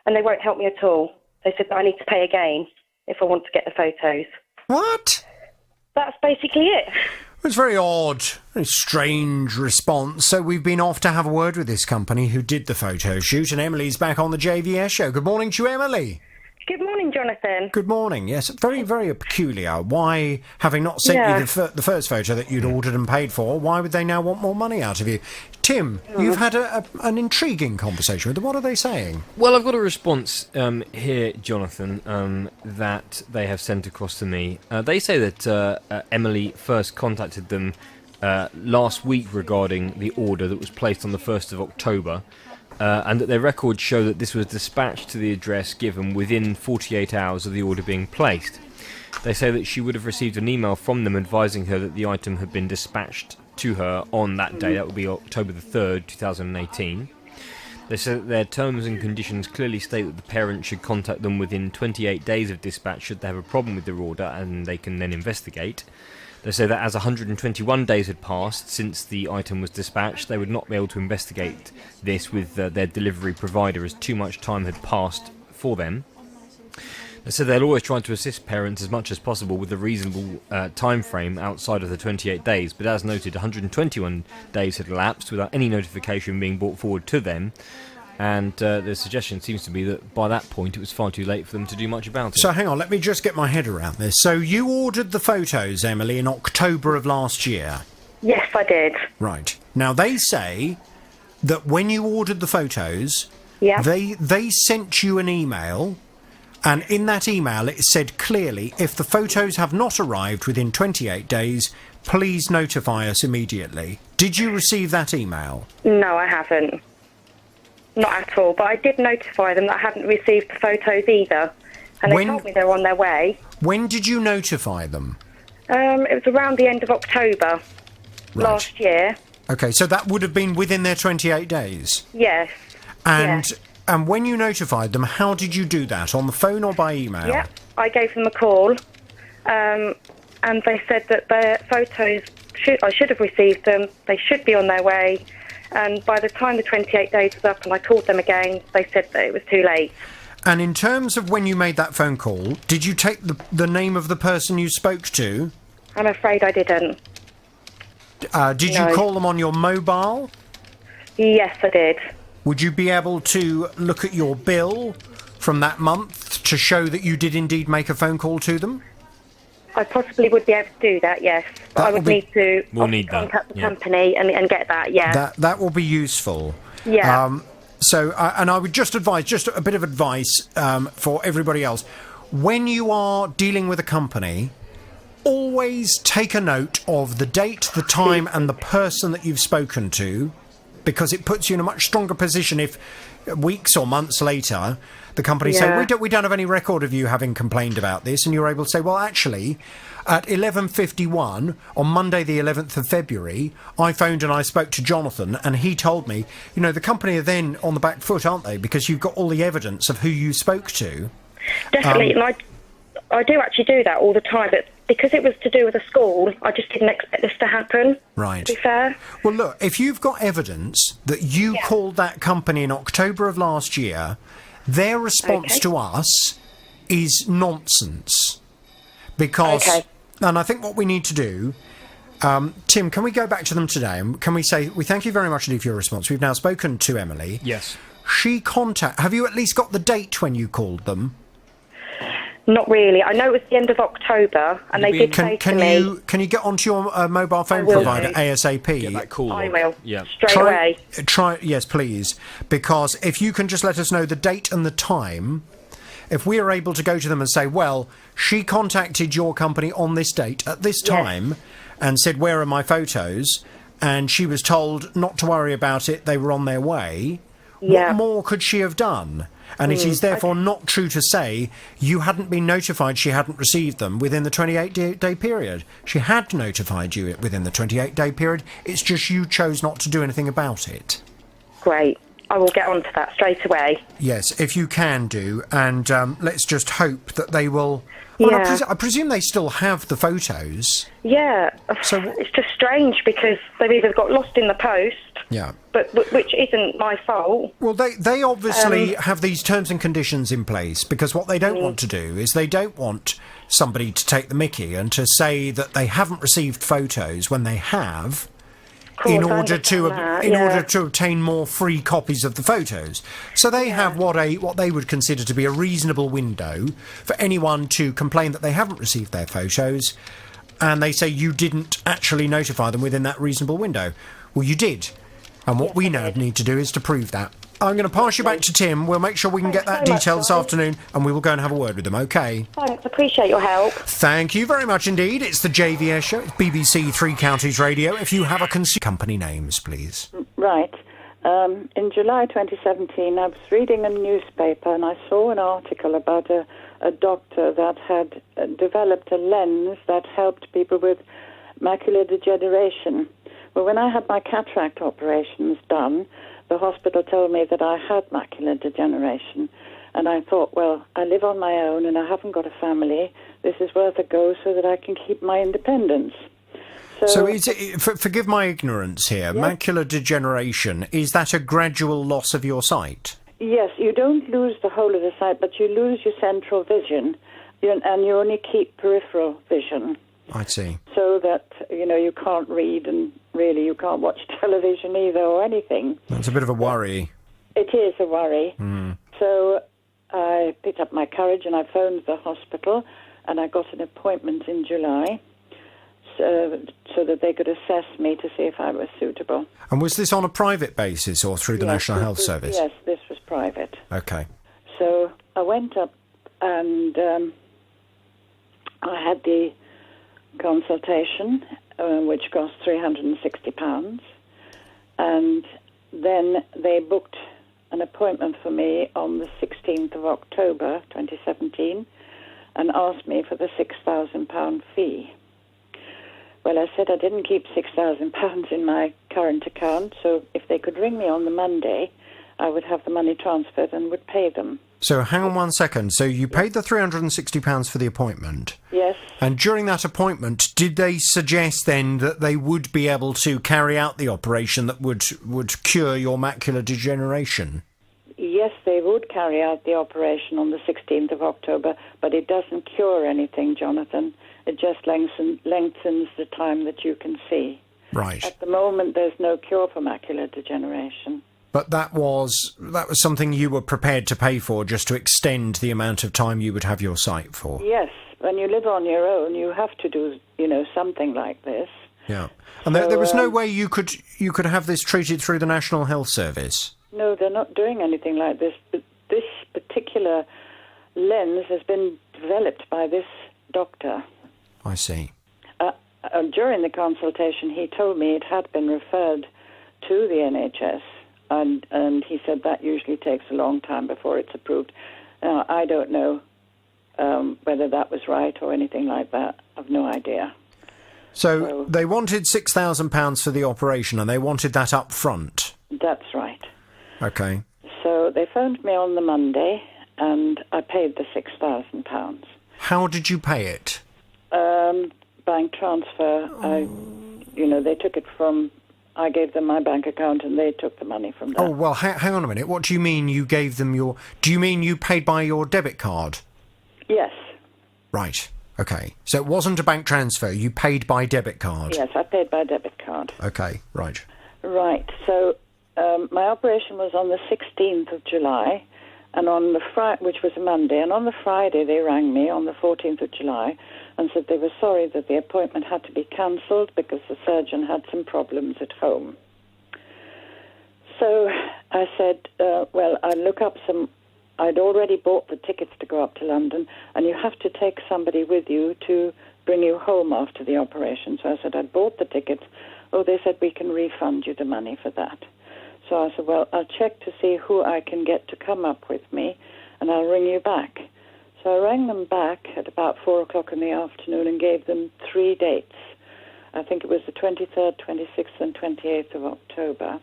and they won't help me at all. They said that I need to pay again if I want to get the photos. What? That's basically it. It was very odd, a strange response. So we've been off to have a word with this company who did the photo shoot, and Emily's back on the JVS show. Good morning to you, Emily. Good morning, Jonathan. Good morning. Yes, very, very peculiar. Why, having not sent you the first photo that you'd ordered and paid for, why would they now want more money out of you? Tim, you've had an intriguing conversation with them. What are they saying? Well, I've got a response here, Jonathan, that they have sent across to me. They say that Emily first contacted them last week regarding the order that was placed on the 1st of October, and that their records show that this was dispatched to the address given within 48 hours of the order being placed. They say that she would have received an email from them advising her that the item had been dispatched to her on that day. That would be October the 3rd, 2018. They say that their terms and conditions clearly state that the parent should contact them within 28 days of dispatch should they have a problem with their order, and they can then investigate. They say that as 121 days had passed since the item was dispatched, they would not be able to investigate this with their delivery provider as too much time had passed for them. They said they'll always try to assist parents as much as possible with a reasonable time frame outside of the 28 days, but as noted, 121 days had elapsed without any notification being brought forward to them, and the suggestion seems to be that by that point it was far too late for them to do much about it. So hang on, let me just get my head around this. So you ordered the photos, Emily, in October of last year? Yes, I did. Right. Now, they say that when you ordered the photos, they sent you an email, and in that email it said clearly, if the photos have not arrived within 28 days, please notify us immediately. Did you receive that email? No, I haven't. Not at all, but I did notify them that I hadn't received the photos either, and they told me they were on their way. When did you notify them? It was around the end of October last year. OK, so that would have been within their 28 days? Yes. And when you notified them, how did you do that? On the phone or by email? Yeah, I gave them a call, and they said that their photos, I should have received them, they should be on their way, and by the time the 28 days was up and I called them again, they said that it was too late. And in terms of when you made that phone call, did you take the name of the person you spoke to? I'm afraid I didn't. Did you call them on your mobile? Yes, I did. Would you be able to look at your bill from that month to show that you did indeed make a phone call to them? I possibly would be able to do that, yes. But I would need to contact the company and get that, yeah. That will be useful. Yeah. And I would just advise, just a bit of advice for everybody else. When you are dealing with a company, always take a note of the date, the time, and the person that you've spoken to, because it puts you in a much stronger position if weeks or months later the company say, we don't have any record of you having complained about this, and you're able to say, well, actually, at 11:51 on Monday the 11th of February, I phoned and I spoke to Jonathan, and he told me, the company are then on the back foot, aren't they? Because you've got all the evidence of who you spoke to. Definitely, and I do actually do that all the time, but because it was to do with a school, I just didn't expect this to happen. Right. To be fair. Well, look, if you've got evidence that you called that company in October of last year, their response to us is nonsense. Because, and I think what we need to do, Tim, can we go back to them today and can we say, we thank you very much indeed for your response. We've now spoken to Emily. Yes. Have you at least got the date when you called them? Not really. I know it was the end of October, and they did say to me... Can you get onto your mobile phone provider ASAP? Get that call. I will. Yeah. Straight away. Yes, please. Because if you can just let us know the date and the time, if we are able to go to them and say, well, she contacted your company on this date at this time and said, where are my photos? And she was told not to worry about it, they were on their way. What more could she have done? And it is therefore not true to say you hadn't been notified she hadn't received them within the 28-day period. She had notified you within the 28-day period. It's just you chose not to do anything about it. Great. I will get onto that straight away. Yes, if you can do. And let's just hope that they will... Well, I presume they still have the photos. Yeah. So it's just strange because they've either got lost in the post... Yeah. But which isn't my fault. Well, they obviously have these terms and conditions in place because what they don't want to do is they don't want somebody to take the mickey and to say that they haven't received photos when they have, in order to obtain more free copies of the photos. So they have what they would consider to be a reasonable window for anyone to complain that they haven't received their photos, and they say you didn't actually notify them within that reasonable window. Well, you did. And what we now need to do is to prove that. I'm going to pass you back to Tim. We'll make sure we can get that detail this afternoon, and we will go and have a word with them, OK? Thanks, appreciate your help. Thank you very much indeed. It's the JVS show. It's BBC Three Counties Radio. If you have a company names, please. Right. In July 2017, I was reading a newspaper and I saw an article about a doctor that had developed a lens that helped people with macular degeneration. Well, when I had my cataract operations done, the hospital told me that I had macular degeneration. And I thought, well, I live on my own and I haven't got a family. This is worth a go so that I can keep my independence. So is it, forgive my ignorance here, macular degeneration, is that a gradual loss of your sight? Yes, you don't lose the whole of the sight, but you lose your central vision, and you only keep peripheral vision. I see. So that, you can't read and really you can't watch television either or anything. That's a bit of a worry. It is a worry. So I picked up my courage and I phoned the hospital and I got an appointment in July so that they could assess me to see if I was suitable. And was this on a private basis or through the National Health Service? Yes, this was private. OK. So I went up and I had the consultation, which cost £360, and then they booked an appointment for me on the 16th of October 2017 and asked me for the £6,000 fee. Well, I said I didn't keep £6,000 in my current account, so if they could ring me on the Monday, I would have the money transferred and would pay them. So hang on one second. So you paid the £360 for the appointment? Yes. And during that appointment, did they suggest then that they would be able to carry out the operation that would cure your macular degeneration? Yes, they would carry out the operation on the 16th of October, but it doesn't cure anything, Jonathan. It just lengthens the time that you can see. Right. At the moment, there's no cure for macular degeneration. But that was something you were prepared to pay for, just to extend the amount of time you would have your sight for? Yes, when you live on your own, you have to do, something like this. Yeah. And there was no way you could have this treated through the National Health Service? No, they're not doing anything like this. But this particular lens has been developed by this doctor. I see. During the consultation, he told me it had been referred to the NHS, and he said that usually takes a long time before it's approved. Now, I don't know whether that was right or anything like that. I've no idea. So they wanted £6,000 for the operation, and they wanted that up front? That's right. Okay. So they phoned me on the Monday, and I paid the £6,000. How did you pay it? Bank transfer. They took it from... I gave them my bank account, and they took the money from that. Oh, well, hang on a minute. What do you mean you gave them your... Do you mean you paid by your debit card? Yes. Right. Okay. So it wasn't a bank transfer. You paid by debit card? Yes, I paid by debit card. Okay, right. Right. So my operation was on the 16th of July, and on the which was a Monday, and on the Friday they rang me on the 14th of July and said they were sorry that the appointment had to be cancelled because the surgeon had some problems at home. So I said, I'd look up some... I'd already bought the tickets to go up to London, and you have to take somebody with you to bring you home after the operation. So I said, I'd bought the tickets. Oh, they said, we can refund you the money for that. So I said, well, I'll check to see who I can get to come up with me, and I'll ring you back. So I rang them back at about 4 o'clock in the afternoon and gave them 3 dates. I think it was the 23rd, 26th, and 28th of October.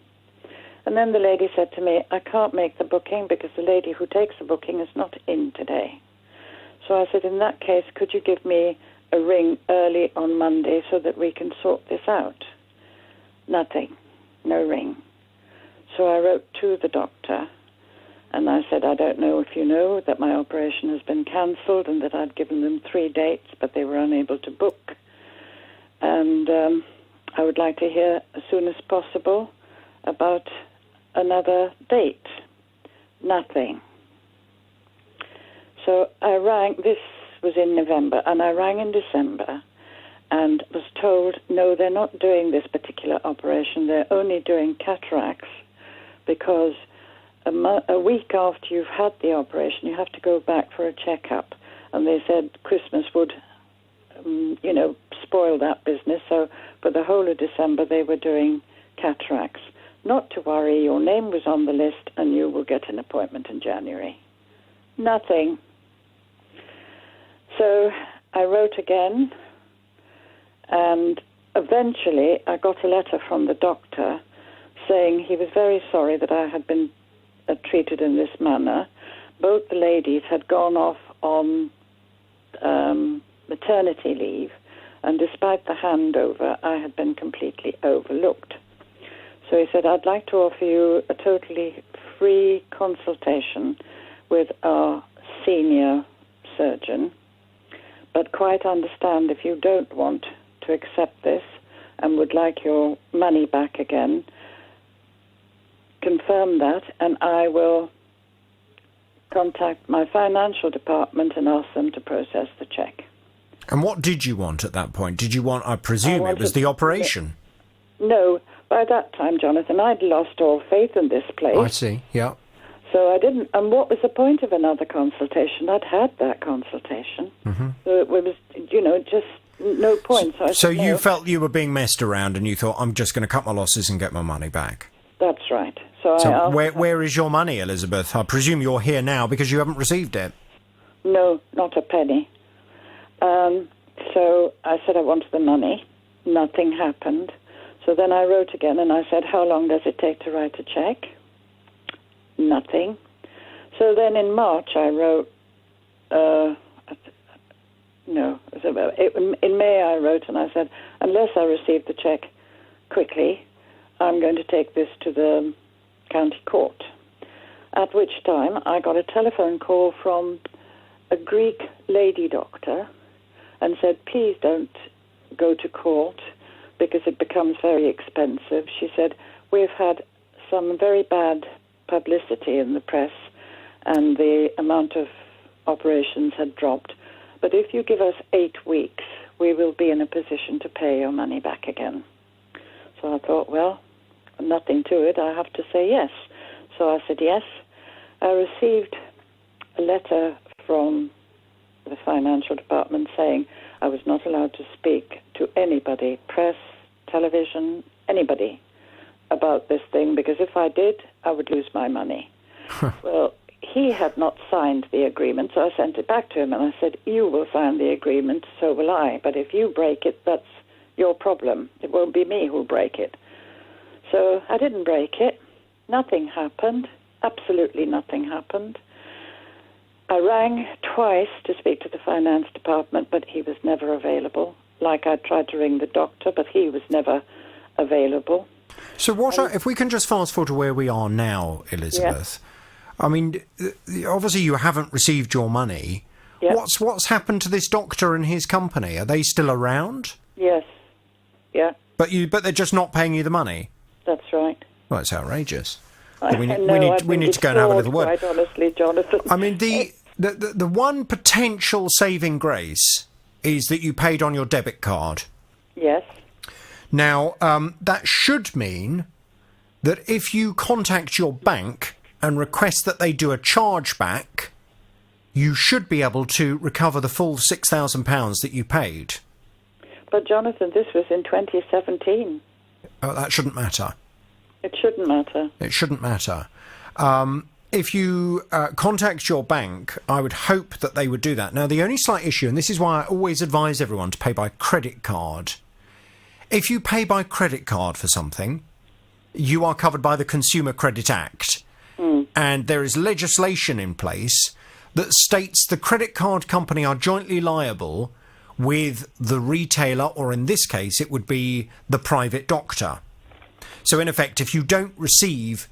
And then the lady said to me, I can't make the booking because the lady who takes the booking is not in today. So I said, in that case, could you give me a ring early on Monday so that we can sort this out? Nothing. No ring. So I wrote to the doctor, and I said, I don't know if you know that my operation has been cancelled and that I'd given them 3 dates, but they were unable to book. And I would like to hear as soon as possible about another date. Nothing. So I rang, this was in November, and I rang in December and was told, no, they're not doing this particular operation, they're only doing cataracts because a week after you've had the operation, you have to go back for a checkup. And they said Christmas would, spoil that business. So for the whole of December, they were doing cataracts. Not to worry, your name was on the list and you will get an appointment in January. Nothing. So I wrote again, and eventually I got a letter from the doctor saying he was very sorry that I had been treated in this manner. Both the ladies had gone off on maternity leave, and despite the handover, I had been completely overlooked. So he said, I'd like to offer you a totally free consultation with our senior surgeon, but quite understand if you don't want to accept this and would like your money back again, confirm that, and I will contact my financial department and ask them to process the cheque. And what did you want at that point? Did you want, I presume it was the operation? No, by that time, Jonathan, I'd lost all faith in this place. I see, yeah. So I didn't, and what was the point of another consultation? I'd had that consultation. Mm-hmm. So it was, just no point. So you felt you were being messed around and you thought, I'm just going to cut my losses and get my money back. That's right. So where is your money, Elizabeth? I presume you're here now because you haven't received it. No, not a penny. So I said I wanted the money. Nothing happened. So then I wrote again and I said, how long does it take to write a cheque? Nothing. So then in March I wrote, in May I wrote and I said, unless I receive the cheque quickly, I'm going to take this to the county court. At which time I got a telephone call from a Greek lady doctor and said, please don't go to court because it becomes very expensive. She said, we've had some very bad publicity in the press and the amount of operations had dropped, but if you give us 8 weeks, we will be in a position to pay your money back again. So I thought, well, nothing to it. I have to say yes. So I said yes. I received a letter from the financial department saying I was not allowed to speak to anybody, press, television, anybody, about this thing, because if I did, I would lose my money. Well, he had not signed the agreement, so I sent it back to him and I said, you will sign the agreement, so will I. But if you break it, that's your problem. It won't be me who'll break it. So I didn't break it. Nothing happened. Absolutely nothing happened. I rang twice to speak to the finance department, but he was never available. Like I tried to ring the doctor, but he was never available. So if we can just fast forward to where we are now, Elizabeth. Yeah. I mean, obviously you haven't received your money. Yeah. What's happened to this doctor and his company? Are they still around? Yes. Yeah. But they're just not paying you the money? That's right. Well, it's outrageous. We need to go and have a little word. Quite honestly, Jonathan. I mean, the one potential saving grace is that you paid on your debit card. Yes. Now, that should mean that if you contact your bank and request that they do a chargeback, you should be able to recover the full £6,000 that you paid. But, Jonathan, this was in 2017. Oh, that shouldn't matter. It shouldn't matter. It shouldn't matter. If you contact your bank, I would hope that they would do that. Now, the only slight issue, and this is why I always advise everyone to pay by credit card. If you pay by credit card for something, you are covered by the Consumer Credit Act. And there is legislation in place that states the credit card company are jointly liable with the retailer, or in this case, it would be the private doctor. So, in effect, if you don't receive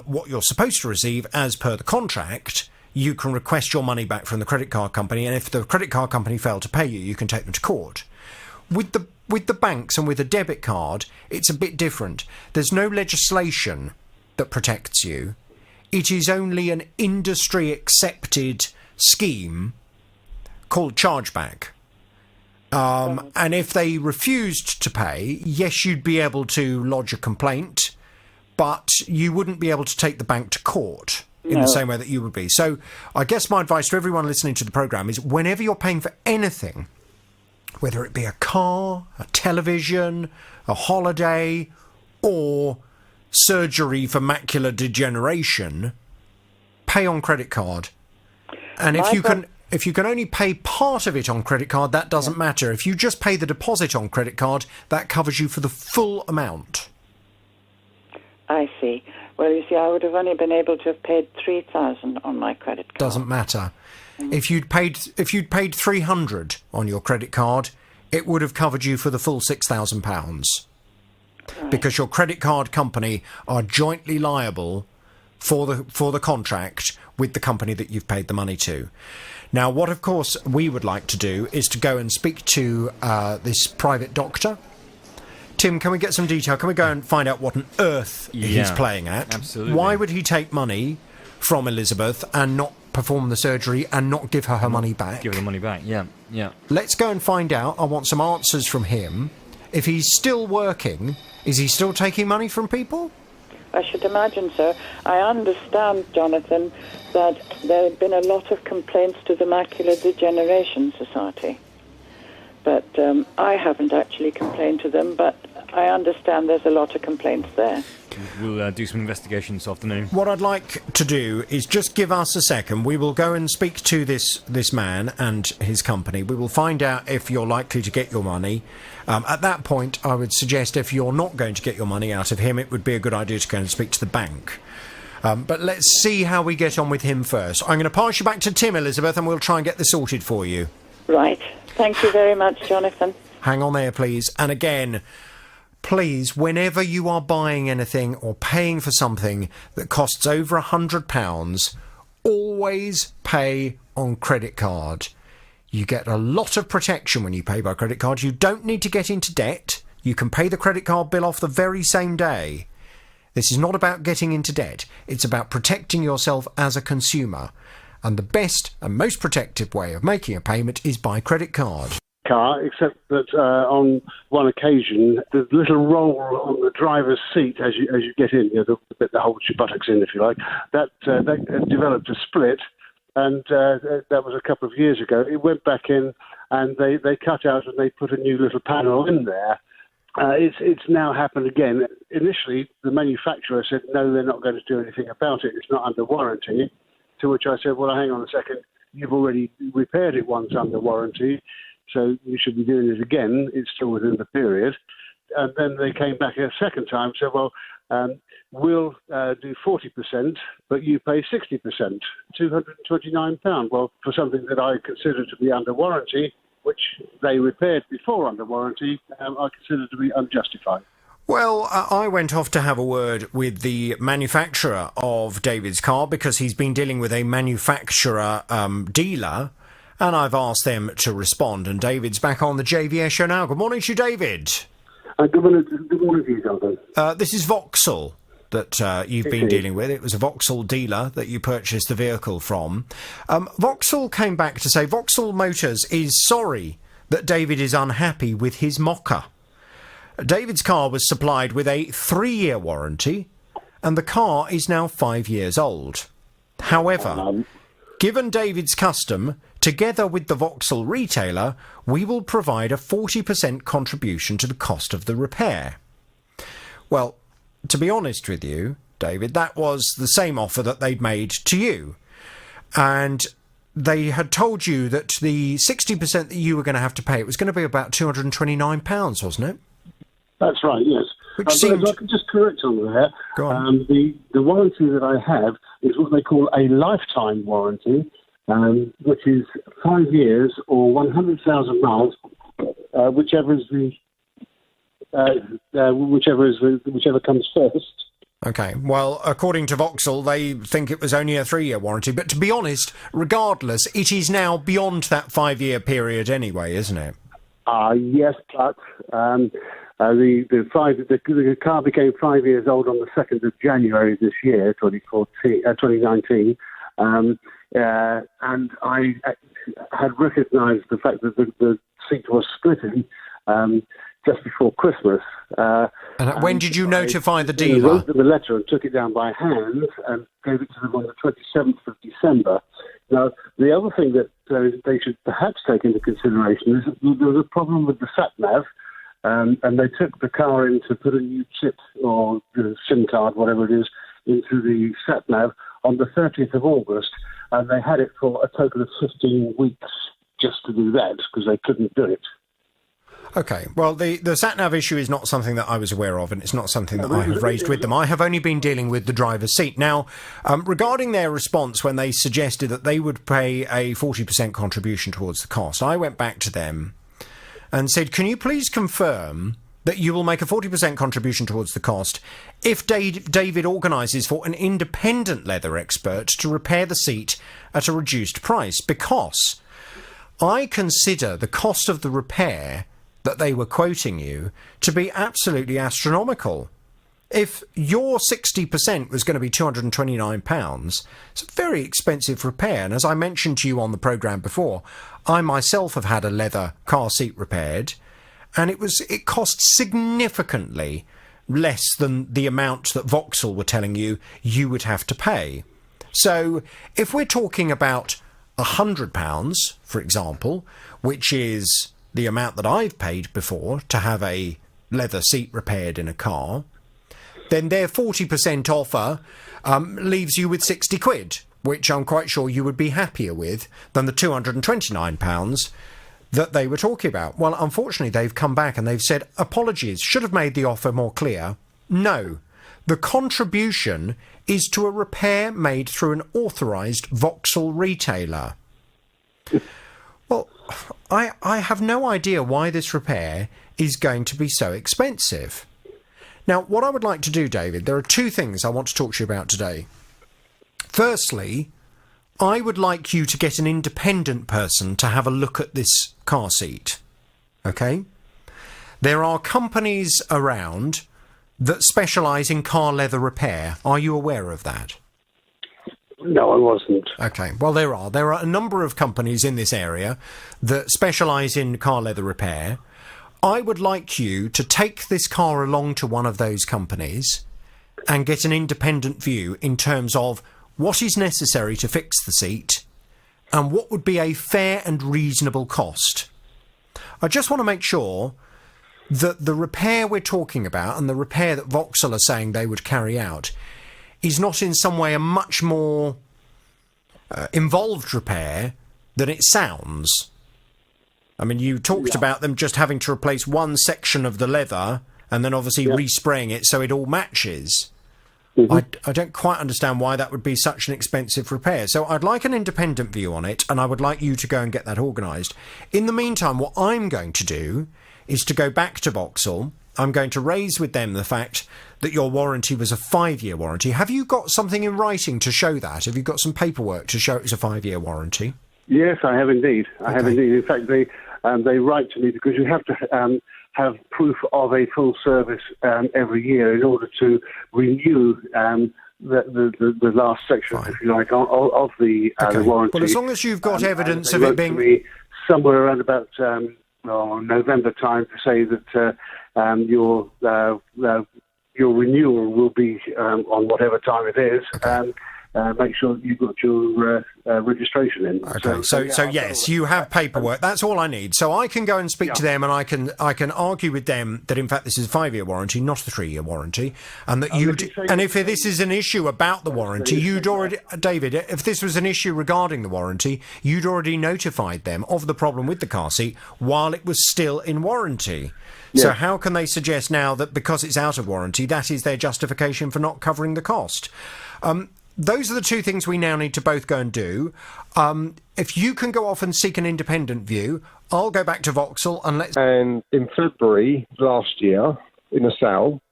what you're supposed to receive as per the contract, you can request your money back from the credit card company, and if the credit card company fail to pay you, you can take them to court. With the banks and with a debit card, it's a bit different. There's no legislation that protects you. It is only an industry-accepted scheme called chargeback. And if they refused to pay, yes, you'd be able to lodge a complaint, but you wouldn't be able to take the bank to court in the same way that you would be. So I guess my advice to everyone listening to the programme is whenever you're paying for anything, whether it be a car, a television, a holiday, or surgery for macular degeneration, pay on credit card. And if you can only pay part of it on credit card, that doesn't matter. If you just pay the deposit on credit card, that covers you for the full amount. I see. Well, you see, I would have only been able to have paid $3,000 on my credit card. Doesn't matter. If you'd paid $300 on your credit card, it would have covered you for the full £6,000. Right. Because your credit card company are jointly liable for the contract with the company that you've paid the money to. Now, what, of course, we would like to do is to go and speak to this private doctor. Tim, can we get some detail? Can we go and find out what on earth he's playing at? Absolutely. Why would he take money from Elizabeth and not perform the surgery and not give her money back? Give her the money back, yeah. Let's go and find out. I want some answers from him. If he's still working, is he still taking money from people? I should imagine so. I understand, Jonathan, that there have been a lot of complaints to the Macular Degeneration Society. But I haven't actually complained to them, but I understand there's a lot of complaints there. We'll do some investigation this afternoon. What I'd like to do is just give us a second. We will go and speak to this man and his company. We will find out if you're likely to get your money. At that point, I would suggest if you're not going to get your money out of him, it would be a good idea to go and speak to the bank. But let's see how we get on with him first. I'm going to pass you back to Tim, Elizabeth, and we'll try and get this sorted for you. Right. Thank you very much, Jonathan. Hang on there, please. And again, please, whenever you are buying anything or paying for something that costs over £100, always pay on credit card. You get a lot of protection when you pay by credit card. You don't need to get into debt. You can pay the credit card bill off the very same day. This is not about getting into debt. It's about protecting yourself as a consumer. and the best and most protective way of making a payment is by credit card. Car, except that on one occasion, the little roll on the driver's seat as you get in, the bit that holds your buttocks in, if you like, that developed a split, and that was a couple of years ago. It went back in, and they cut out and they put a new little panel in there. It's now happened again. Initially, the manufacturer said, no, they're not going to do anything about it. It's not under warranty. To which I said, well, hang on a second. You've already repaired it once under warranty, so you should be doing it again. It's still within the period. And then they came back a second time and said, well, we'll do 40%, but you pay 60%, £229. Well, for something that I consider to be under warranty, which they repaired before under warranty, I consider to be unjustified. Well, I went off to have a word with the manufacturer of David's car because he's been dealing with a manufacturer dealer, and I've asked them to respond. And David's back on the JVS show now. Good morning to you, David. Good morning to you, Jonathan. This is Vauxhall that you've been dealing with. It was a Vauxhall dealer that you purchased the vehicle from. Vauxhall came back to say Vauxhall Motors is sorry that David is unhappy with his Mocha. David's car was supplied with a 3-year warranty, and the car is now 5 years old. However, given David's custom, together with the Vauxhall retailer, we will provide a 40% contribution to the cost of the repair. Well, to be honest with you, David, that was the same offer that they'd made to you. And they had told you that the 60% that you were going to have to pay, it was going to be about £229, wasn't it? That's right, yes. Which seemed... If I can just correct on there, Go on. The warranty that I have is what they call a lifetime warranty, which is 5 years or 100,000 miles, whichever comes first. OK, well, according to Vauxhall, they think it was only a 3-year warranty. But to be honest, regardless, it is now beyond that 5-year period anyway, isn't it? Yes, but the car became 5 years old on the 2nd of January this year, 2019, and I had recognised the fact that the seat was splitting just before Christmas. And when did you notify the dealer? I wrote them a letter and took it down by hand and gave it to them on the 27th of December. Now, the other thing that they should perhaps take into consideration is that there was a problem with the sat-nav, and they took the car in to put a new chip or SIM card, whatever it is, into the sat-nav on the 30th of August, and they had it for a total of 15 weeks just to do that because they couldn't do it. OK, well, the sat-nav issue is not something that I was aware of, and it's not something that I have raised with them. I have only been dealing with the driver's seat. Now, regarding their response when they suggested that they would pay a 40% contribution towards the cost, I went back to them and said, can you please confirm that you will make a 40% contribution towards the cost if David organises for an independent leather expert to repair the seat at a reduced price? Because I consider the cost of the repair that they were quoting you to be absolutely astronomical. If your 60% was going to be £229, it's a very expensive repair. And as I mentioned to you on the programme before, I myself have had a leather car seat repaired, and it cost significantly less than the amount that Vauxhall were telling you would have to pay. So if we're talking about £100, for example, which is the amount that I've paid before to have a leather seat repaired in a car, then their 40% offer leaves you with 60 quid, which I'm quite sure you would be happier with than the £229 that they were talking about. Well, unfortunately, they've come back and they've said, apologies, should have made the offer more clear. No, the contribution is to a repair made through an authorised Vauxhall retailer. Well, I have no idea why this repair is going to be so expensive. Now, what I would like to do, David, there are two things I want to talk to you about today. Firstly, I would like you to get an independent person to have a look at this car seat. OK? There are companies around that specialise in car leather repair. Are you aware of that? No, I wasn't. Okay. Well, there are a number of companies in this area that specialise in car leather repair. I would like you to take this car along to one of those companies and get an independent view in terms of what is necessary to fix the seat and what would be a fair and reasonable cost. I just want to make sure that the repair we're talking about and the repair that Vauxhall are saying they would carry out is not in some way a much more involved repair than it sounds. I mean, you talked about them just having to replace one section of the leather and then obviously respraying it so it all matches. I don't quite understand why that would be such an expensive repair. So I'd like an independent view on it, and I would like you to go and get that organised. In the meantime, what I'm going to do is to go back to Vauxhall. I'm going to raise with them the fact that your warranty was a 5-year warranty. Have you got something in writing to show that? Have you got some paperwork to show it was a 5-year warranty? Yes, I have indeed. I have indeed. In fact, they write to me because you have to have proof of a full service every year in order to renew the last section, if you like, of the warranty. Well, as long as you've got evidence of it being... Me somewhere around about November time to say that your renewal will be on whatever time it is. Make sure you've got your registration in. Okay, so yes, you have paperwork. That's all I need. So I can go and speak to them, and I can argue with them that in fact this is a 5-year warranty, not a 3-year warranty, and that and if this is an issue about the warranty, you'd already, David, if this was an issue regarding the warranty, you'd already notified them of the problem with the car seat while it was still in warranty. Yes. So how can they suggest now that because it's out of warranty, that is their justification for not covering the cost? Those are the two things we now need to both go and do. If you can go off and seek an independent view, I'll go back to Vauxhall and let's... And in February last year, in a sale,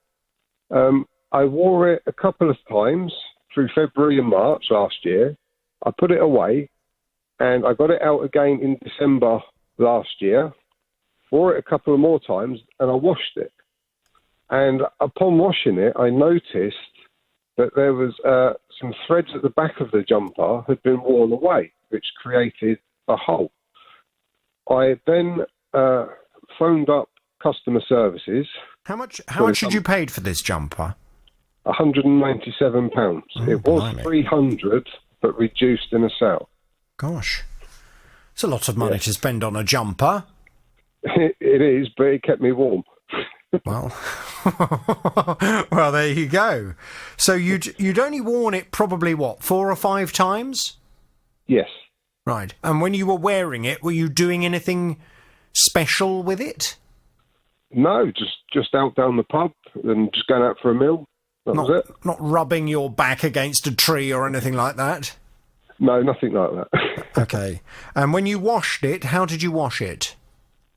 I wore it a couple of times through February and March last year. I put it away, and I got it out again in December last year, wore it a couple of more times, and I washed it. And upon washing it, I noticed that there was some threads at the back of the jumper had been worn away, which created a hole. I then phoned up customer services. How much had you paid for this jumper? £197. It was 300, but reduced in a sale. Gosh, it's a lot of money to spend on a jumper. It is, but it kept me warm. Well, well, there you go. So you'd only worn it probably, 4 or 5 times? Yes. Right. And when you were wearing it, were you doing anything special with it? No, just out down the pub and just going out for a meal. That was it. Not rubbing your back against a tree or anything like that? No, nothing like that. Okay. And when you washed it, how did you wash it?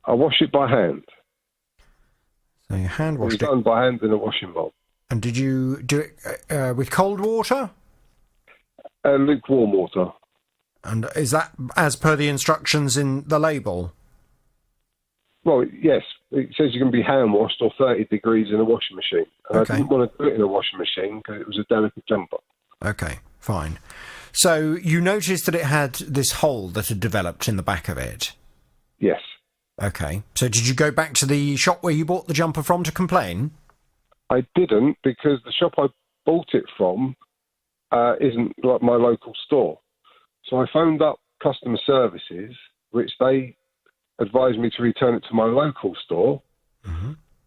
I wash it by hand. So you hand washed it? It was done by hand in a washing bowl. And did you do it with cold water? Lukewarm water. And is that as per the instructions in the label? Well, yes. It says you can be hand washed or 30 degrees in a washing machine. And I didn't want to do it in a washing machine because it was a delicate jumper. Okay, fine. So you noticed that it had this hole that had developed in the back of it? Yes. Okay. So did you go back to the shop where you bought the jumper from to complain? I didn't, because the shop I bought it from isn't like my local store. So I phoned up customer services, which they advised me to return it to my local store,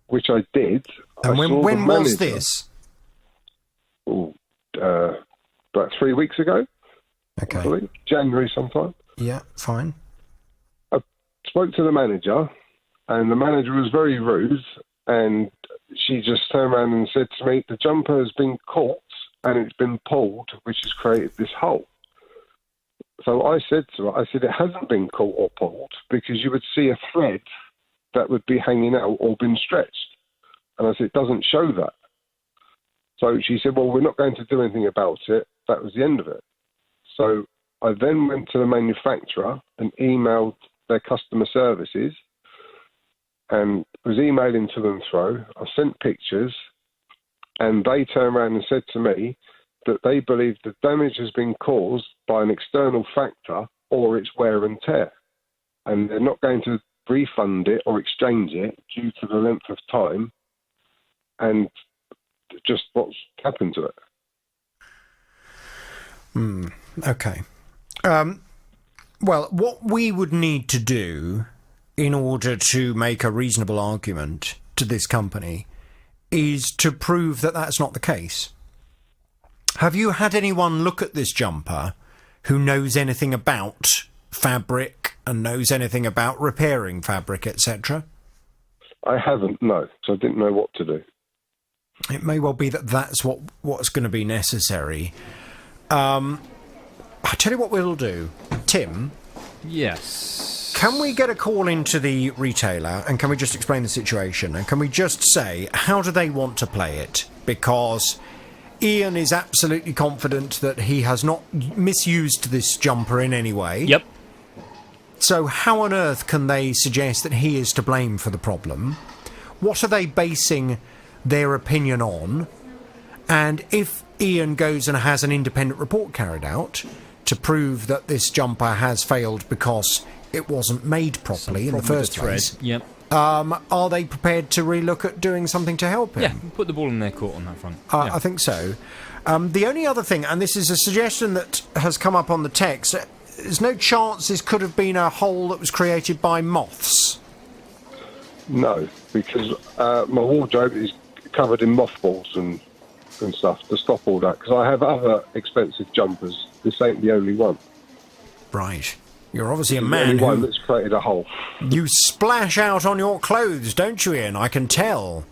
which I did. And when was this? About 3 weeks ago. Okay. I believe. January sometime. Yeah, fine. Spoke to the manager, and the manager was very rude, and she just turned around and said to me, the jumper has been caught and it's been pulled, which has created this hole. So I said to her, it hasn't been caught or pulled, because you would see a thread that would be hanging out or been stretched. And I said, it doesn't show that. So she said, well, we're not going to do anything about it. That was the end of it. So I then went to the manufacturer and emailed their customer services and was emailing to them through. I sent pictures, and they turned around and said to me, that they believe the damage has been caused by an external factor or its wear and tear. And they're not going to refund it or exchange it due to the length of time and just what's happened to it. Okay. Well, what we would need to do in order to make a reasonable argument to this company is to prove that that's not the case. Have you had anyone look at this jumper who knows anything about fabric and knows anything about repairing fabric, etc.? I haven't, no, so I didn't know what to do. It may well be that that's what's going to be necessary. I'll tell you what we'll do. Tim? Yes? Can we get a call into the retailer and can we just explain the situation? And can we just say, how do they want to play it? Because Ian is absolutely confident that he has not misused this jumper in any way. Yep. So how on earth can they suggest that he is to blame for the problem? What are they basing their opinion on? And if Ian goes and has an independent report carried out to prove that this jumper has failed because it wasn't made properly in the first place, yep. Are they prepared to relook at doing something to help him? Yeah, put the ball in their court on that front. I think so. The only other thing, and this is a suggestion that has come up on the text, there's no chance this could have been a hole that was created by moths. No, because my wardrobe is covered in mothballs and stuff to stop all that, because I have other expensive jumpers. This ain't the only one. Right. You're obviously a It's man the only one who... that's created a hole. You splash out on your clothes, don't you, Ian? I can tell.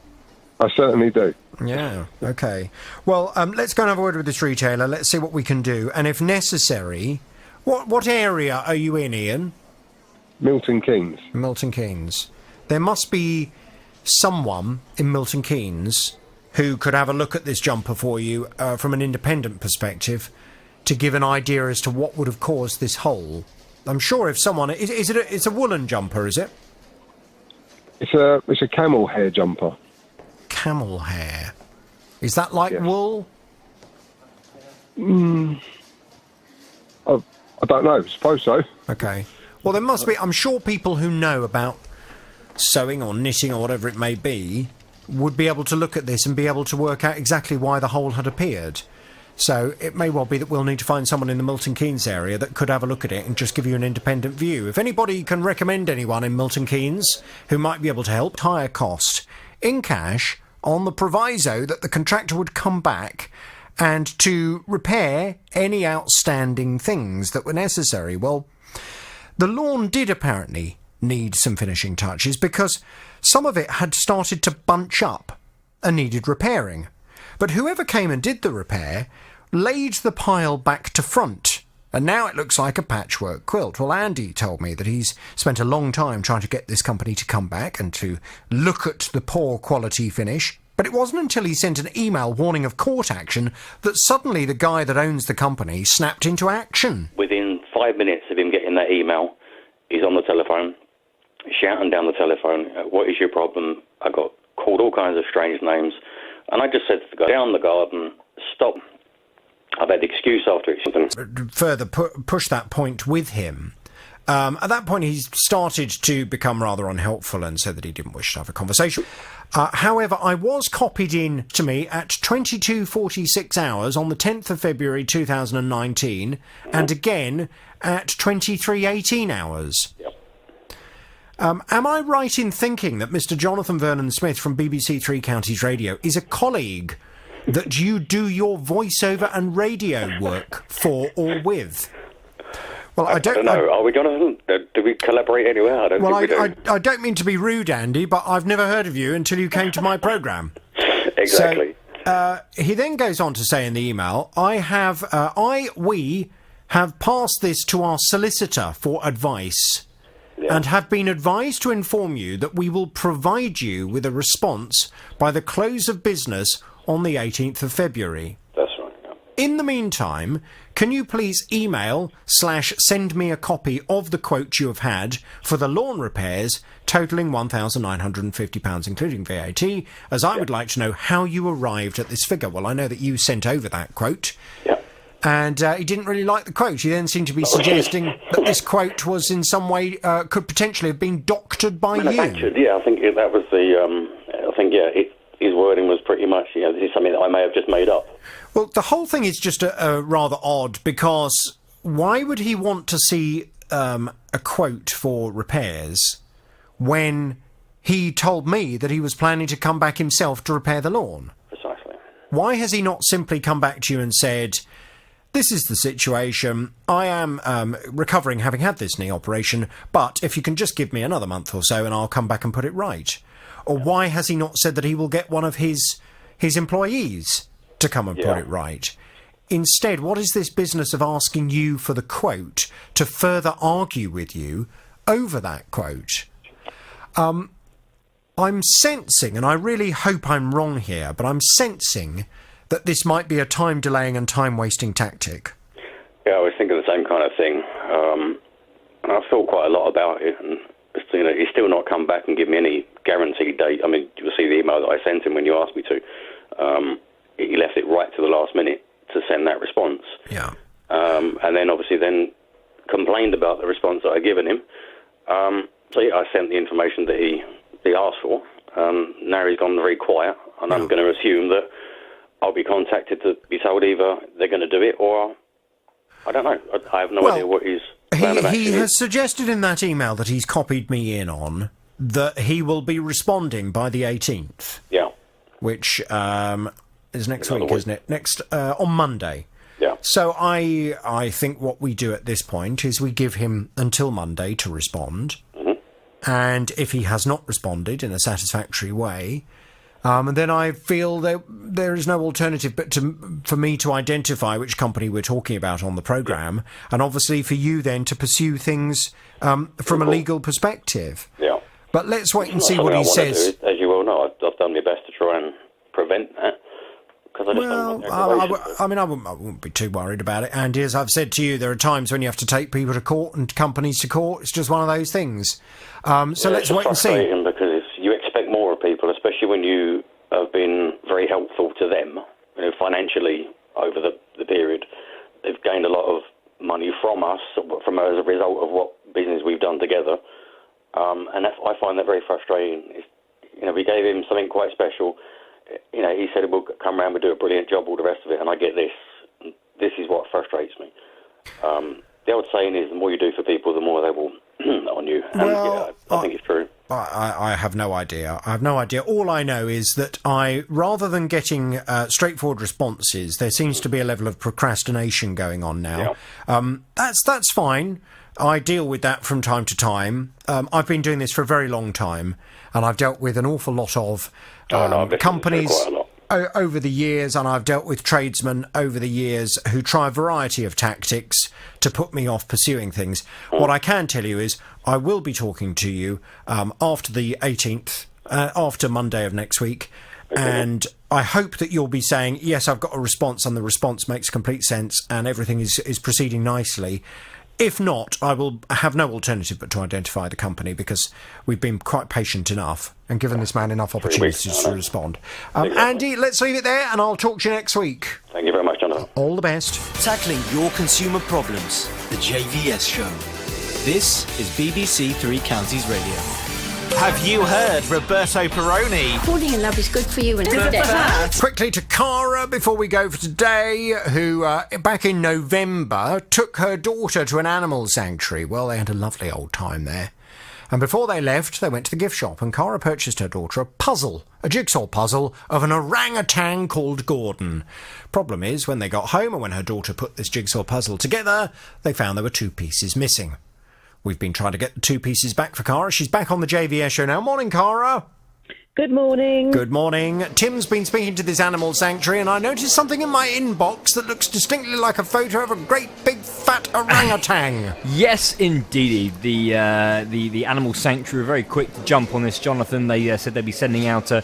I certainly do. Yeah, OK. Well, let's go and have a word with this retailer. Let's see what we can do. And if necessary... What area are you in, Ian? Milton Keynes. Milton Keynes. There must be someone in Milton Keynes who could have a look at this jumper for you from an independent perspective to give an idea as to what would have caused this hole. I'm sure if someone... It's a woolen jumper, is it? It's a camel hair jumper. Camel hair. Is that like wool? I don't know. I suppose so. OK. Well, there must be... I'm sure people who know about sewing or knitting or whatever it may be would be able to look at this and be able to work out exactly why the hole had appeared. So it may well be that we'll need to find someone in the Milton Keynes area that could have a look at it and just give you an independent view. If anybody can recommend anyone in Milton Keynes who might be able to help, higher cost, in cash, on the proviso that the contractor would come back and to repair any outstanding things that were necessary. Well, the lawn did apparently need some finishing touches because some of it had started to bunch up and needed repairing. But whoever came and did the repair laid the pile back to front, and now it looks like a patchwork quilt. Well, Andy told me that he's spent a long time trying to get this company to come back and to look at the poor quality finish, but it wasn't until he sent an email warning of court action that suddenly the guy that owns the company snapped into action. Within 5 minutes of him getting that email, he's on the telephone, shouting down the telephone, what is your problem? I got called all kinds of strange names, and I just said to the guy, down the garden, stop. I've had excuse after excuse. Further push that point with him. At that point, he started to become rather unhelpful and said that he didn't wish to have a conversation. However, I was copied in to me at 22:46 hours on the 10th of February 2019, and again at 23:18 hours. Yep. Am I right in thinking that Mr. Jonathan Vernon Smith from BBC Three Counties Radio is a colleague that you do your voiceover and radio work for or with? Well, I don't know. Are we, Jonathan? Do we collaborate anywhere? I don't think we do. I don't mean to be rude, Andy, but I've never heard of you until you came to my programme. Exactly. So, he then goes on to say in the email, we have passed this to our solicitor for advice and have been advised to inform you that we will provide you with a response by the close of business on the 18th of February. That's right, yeah. In the meantime, can you please email/send me a copy of the quote you have had for the lawn repairs totalling £1,950, including VAT, as I would like to know how you arrived at this figure. Well, I know that you sent over that quote. Yeah. And he didn't really like the quote. He then seemed to be suggesting that this quote was in some way, could potentially have been doctored by you. Manufactured, yeah. I think that was his wording was pretty much, this is something that I may have just made up. Well, the whole thing is just rather odd, because why would he want to see a quote for repairs when he told me that he was planning to come back himself to repair the lawn? Precisely. Why has he not simply come back to you and said, this is the situation, I am recovering having had this knee operation, but if you can just give me another month or so and I'll come back and put it right? Or why has he not said that he will get one of his employees to come and put it right? Instead, what is this business of asking you for the quote to further argue with you over that quote? I'm sensing, and I really hope I'm wrong here, but I'm sensing that this might be a time-delaying and time-wasting tactic. Yeah, I was thinking the same kind of thing. And I've thought quite a lot about it, and he's still not come back and give me any guaranteed date. I mean, you'll see the email that I sent him when you asked me to. He left it right to the last minute to send that response. Yeah. And then obviously complained about the response that I'd given him. So yeah, I sent the information that he asked for. Now he's gone very quiet, and I'm going to assume that I'll be contacted to be told either they're going to do it or I don't know. I have no idea what he's... He has suggested in that email that he's copied me in on that he will be responding by the 18th. Yeah. Which is next week, isn't it? On Monday. Yeah. So I think what we do at this point is we give him until Monday to respond. Mm-hmm. And if he has not responded in a satisfactory way, then I feel there is no alternative but for me to identify which company we're talking about on the programme, and obviously for you then to pursue things from a legal perspective. Yeah. But let's wait and see what he says. As you well know, I've done my best to try and prevent that. I wouldn't be too worried about it. And as I've said to you, there are times when you have to take people to court and companies to court. It's just one of those things. So let's wait and see. Because you expect more of people, especially when you have been very helpful to them, financially over the period. They've gained a lot of money from us, as a result of what business we've done together. And I find that very frustrating. We gave him something quite special. He said we'll come around, we'll do a brilliant job, all the rest of it, and I get this. This is what frustrates me. The old saying is, the more you do for people, the more they will on you. And I think it's true. I have no idea. All I know is that rather than getting straightforward responses, there seems to be a level of procrastination going on now. Yeah. That's fine. I deal with that from time to time. I've been doing this for a very long time, and I've dealt with an awful lot of companies over the years, and I've dealt with tradesmen over the years who try a variety of tactics to put me off pursuing things. What I can tell you is I will be talking to you after the 18th, after Monday of next week, and I hope that you'll be saying, yes, I've got a response, and the response makes complete sense, and everything is proceeding nicely. If not, I will have no alternative but to identify the company, because we've been quite patient enough and given this man enough opportunities to respond. Andy, let's leave it there, and I'll talk to you next week. Thank you very much, Jonathan. All the best. Tackling your consumer problems, the JVS Show. This is BBC Three Counties Radio. Have you heard Roberto Perrone? Falling in love is good for you and good for her. Quickly to Cara before we go for today, who back in November took her daughter to an animal sanctuary. Well, they had a lovely old time there. And before they left, they went to the gift shop, and Cara purchased her daughter a jigsaw puzzle of an orangutan called Gordon. Problem is, when they got home and when her daughter put this jigsaw puzzle together, they found there were 2 pieces missing. We've been trying to get the 2 pieces back for Cara. She's back on the JVS Show now. Morning, Cara. Good morning. Good morning. Tim's been speaking to this animal sanctuary, and I noticed something in my inbox that looks distinctly like a photo of a great big fat orangutan. Yes, indeed. The animal sanctuary were very quick to jump on this, Jonathan. They said they'd be sending out a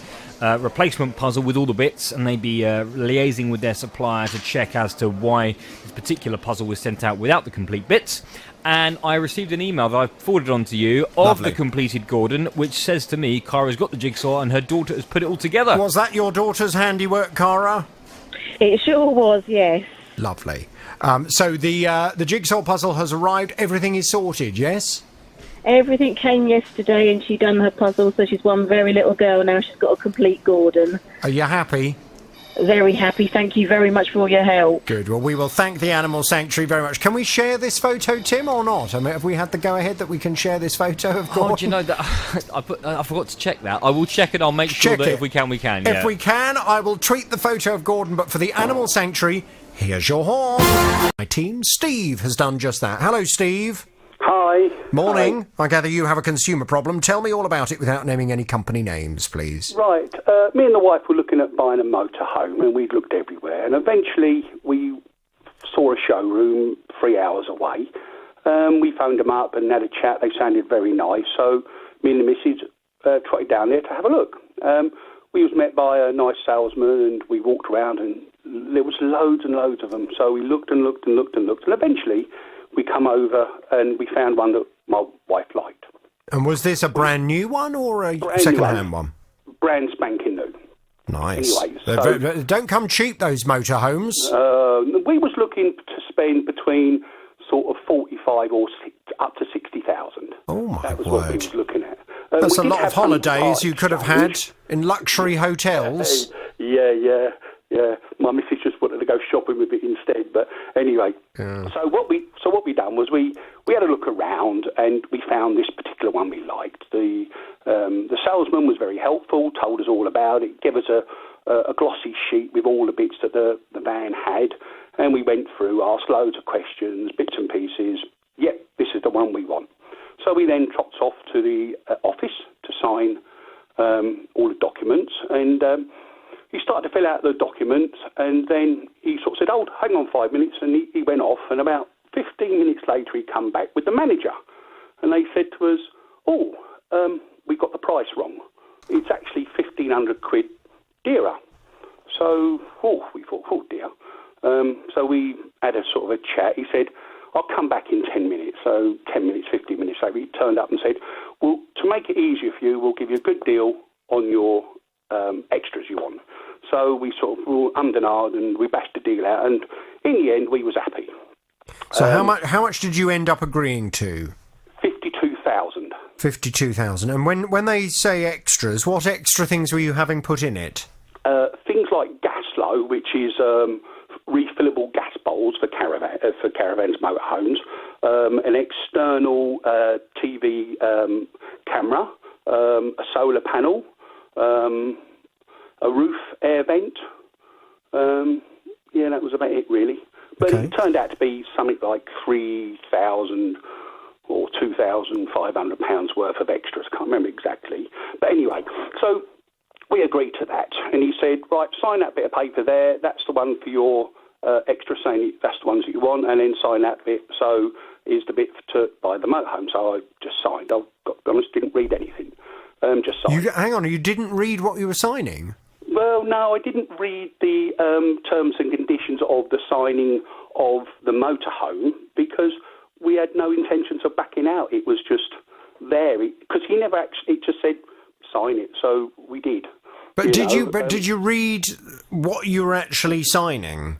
replacement puzzle with all the bits, and they'd be liaising with their supplier to check as to why this particular puzzle was sent out without the complete bits. And I received an email that I forwarded on to you of Lovely. the completed Gordon, which says to me, Cara's got the jigsaw and her daughter has put it all together. Was that your daughter's handiwork, Cara? It sure was, yes. Lovely. So the jigsaw puzzle has arrived. Everything is sorted, yes? Everything came yesterday and she done her puzzle, so she's one very little girl now. She's got a complete Gordon. Are you happy? Very happy. Thank you very much for all your help. Good. Well, we will thank the Animal Sanctuary very much. Can we share this photo, Tim, or not? I mean, have we had the go-ahead that we can share this photo of Gordon? Oh, do you know that I forgot to check that. I will check it. I'll make sure that if we can, we can. If we can, I will tweet the photo of Gordon. But for the Animal Sanctuary, here's your horn. My team, Steve, has done just that. Hello, Steve. Hi. Morning. Hi. I gather you have a consumer problem. Tell me all about it without naming any company names, please. Right. Me and the wife were looking at buying a motorhome, and we looked everywhere. And eventually, we saw a showroom 3 hours away. We phoned them up and had a chat. They sounded very nice. So me and the missus trotted down there to have a look. We was met by a nice salesman, and we walked around, and there was loads and loads of them. So we looked and looked and looked and looked, and eventually we come over and we found one that my wife liked. And was this a brand new one or a second-hand one? Brand spanking new. Nice. Anyway, don't come cheap, those motorhomes. We was looking to spend between sort of 45 or up to 60,000. Oh my That was word! what we was looking at. That's we a did lot have of some holidays part you could have had in luxury hotels. Yeah. My missus just wanted to go shopping with it instead. But anyway, so what we done was we had a look around and we found this particular one we liked. The salesman was very helpful, told us all about it, gave us a glossy sheet with all the bits that the van had, and we went through, asked loads of questions, bits and pieces. Yep, this is the one we want. So we then tropped off to the office to sign all the documents, and he started to fill out the documents, and then he sort of said, "Oh, hang on 5 minutes," and he went off, and about 15 minutes later he come back with the manager, and they said to us, "Oh, we got the price wrong. It's actually 1,500 quid dearer." So, we thought, oh dear. So we had a sort of a chat. He said, "I'll come back in 10 minutes. So 10 minutes, 15 minutes later, he turned up and said, "Well, to make it easier for you, we'll give you a good deal on your extras you want." So we sort of ummed and ahed, and we bashed the deal out, and in the end, we was happy. So how much did you end up agreeing to? 52,000. 52,000. And when they say extras, what extra things were you having put in it? Things like Gaslow, which is refillable gas bowls for caravans, motorhomes, an external TV camera, a solar panel, a roof air vent. That was about it, really. But it turned out to be something like 3,000 or £2,500 worth of extras. Can't remember exactly. But anyway, so we agreed to that. And he said, right, sign that bit of paper there. That's the one for your extra, saying that's the ones that you want. And then sign that bit. So is the bit to buy the motorhome. So I just signed. I honestly didn't read anything. Just signed. Hang on, you didn't read what you were signing? Well, no, I didn't read the terms and conditions of the signing of the motorhome because we had no intentions of backing out. It was just there because he never actually. It just said sign it, so we did. But did you read what you were actually signing?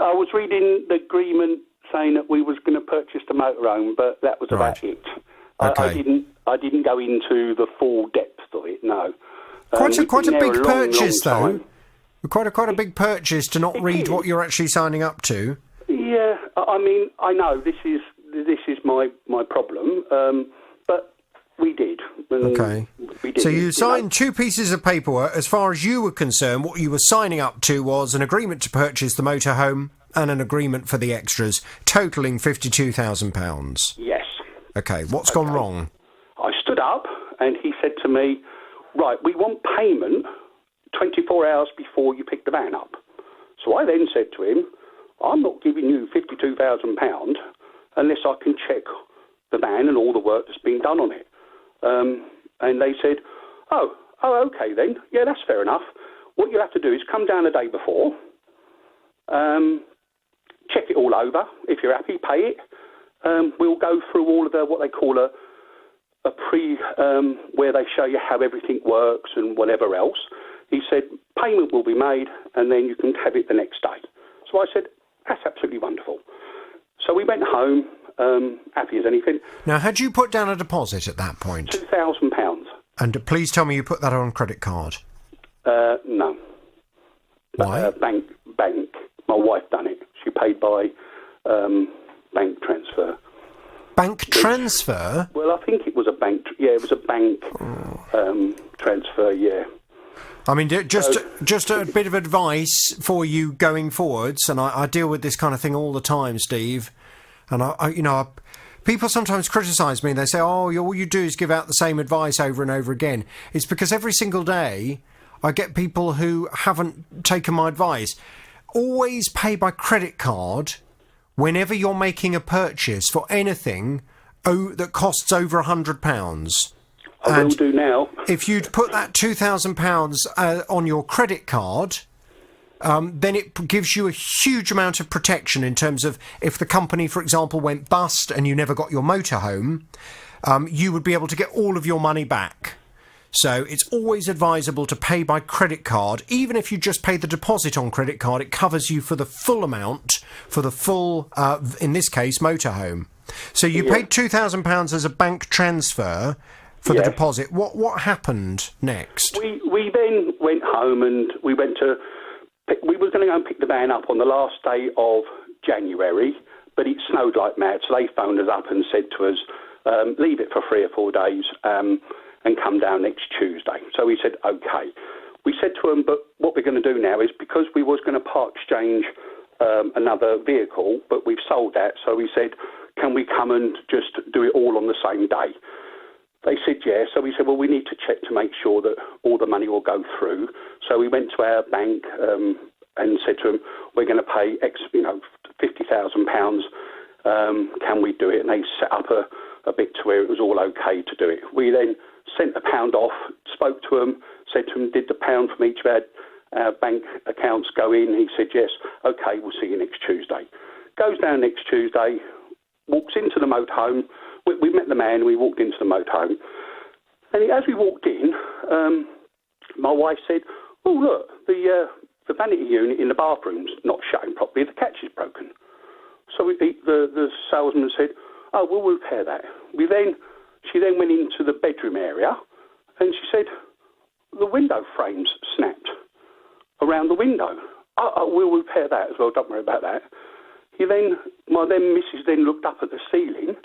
I was reading the agreement saying that we was going to purchase the motorhome, but that was about it. Okay. I didn't go into the full depth of it. No. Quite a big purchase, though. Quite a big purchase to not read what you're actually signing up to. Yeah, I mean, I know this is my problem, but we did. Okay. We did. So you signed two pieces of paperwork. As far as you were concerned, what you were signing up to was an agreement to purchase the motorhome and an agreement for the extras, totalling £52,000. Yes. Okay. What's gone wrong? I stood up, and he said to me, right, we want payment 24 hours before you pick the van up. So I then said to him, I'm not giving you £52,000 unless I can check the van and all the work that's been done on it. And they said, oh, okay then. Yeah, that's fair enough. What you have to do is come down the day before, check it all over. If you're happy, pay it. We'll go through all of what they call a where they show you how everything works and whatever else. He said, payment will be made and then you can have it the next day. So I said, that's absolutely wonderful. So we went home, happy as anything. Now, had you put down a deposit at that point? £2,000. And please tell me you put that on credit card. No. Why? Bank. My wife done it. She paid by bank transfer. Bank transfer? Well, I think it was a bank. Yeah, it was a bank transfer. Yeah. I mean, just a bit of advice for you going forwards, and I deal with this kind of thing all the time, Steve. And people sometimes criticise me. They say, "Oh, all you do is give out the same advice over and over again." It's because every single day I get people who haven't taken my advice. Always pay by credit card whenever you're making a purchase for anything that costs over £100. I will do now. If you'd put that £2,000 on your credit card, then it gives you a huge amount of protection in terms of if the company, for example, went bust and you never got your motorhome, you would be able to get all of your money back. So it's always advisable to pay by credit card. Even if you just pay the deposit on credit card, it covers you for the full amount, for the full, in this case, motorhome. So you paid £2,000 as a bank transfer for the deposit. What happened next? We then went home and we were going to go and pick the van up on the last day of January, but it snowed like mad, so they phoned us up and said to us, leave it for 3 or 4 days and come down next Tuesday. So we said, okay. We said to them, but what we're going to do now is, because we was going to part exchange another vehicle, but we've sold that, so we said, can we come and just do it all on the same day? They said, yeah. So we said, well, we need to check to make sure that all the money will go through. So we went to our bank and said to them, we're going to pay £50,000. Can we do it? And they set up a bit to where it was all okay to do it. We then sent £1 off, spoke to them, said to them, did the £1 from each of our bank accounts go in? He said, yes. Okay, we'll see you next Tuesday. Goes down next Tuesday, walks into the motorhome. We met the man, we walked into the motorhome. And as we walked in, my wife said, oh, look, the vanity unit in the bathroom's not shutting properly, the catch is broken. So the salesman said, oh, we'll repair that. She then went into the bedroom area and she said, the window frame's snapped around the window. Oh, we'll repair that as well, don't worry about that. My missus then looked up at the ceiling,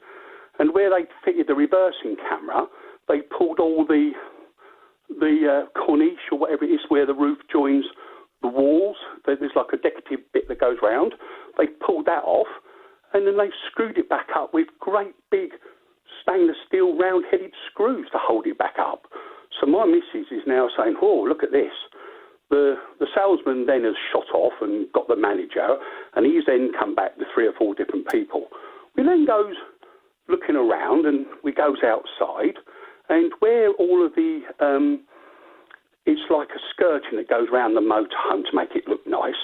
and where they fitted the reversing camera, they pulled all the corniche or whatever it is where the roof joins the walls. There's like a decorative bit that goes round. They pulled that off, and then they screwed it back up with great big stainless steel round-headed screws to hold it back up. So my missus is now saying, oh, look at this. The salesman then has shot off and got the manager, and he's then come back with 3 or 4 different people. We then goes looking around, and we goes outside, and where all of the it's like a skirting that goes round the motorhome to make it look nice.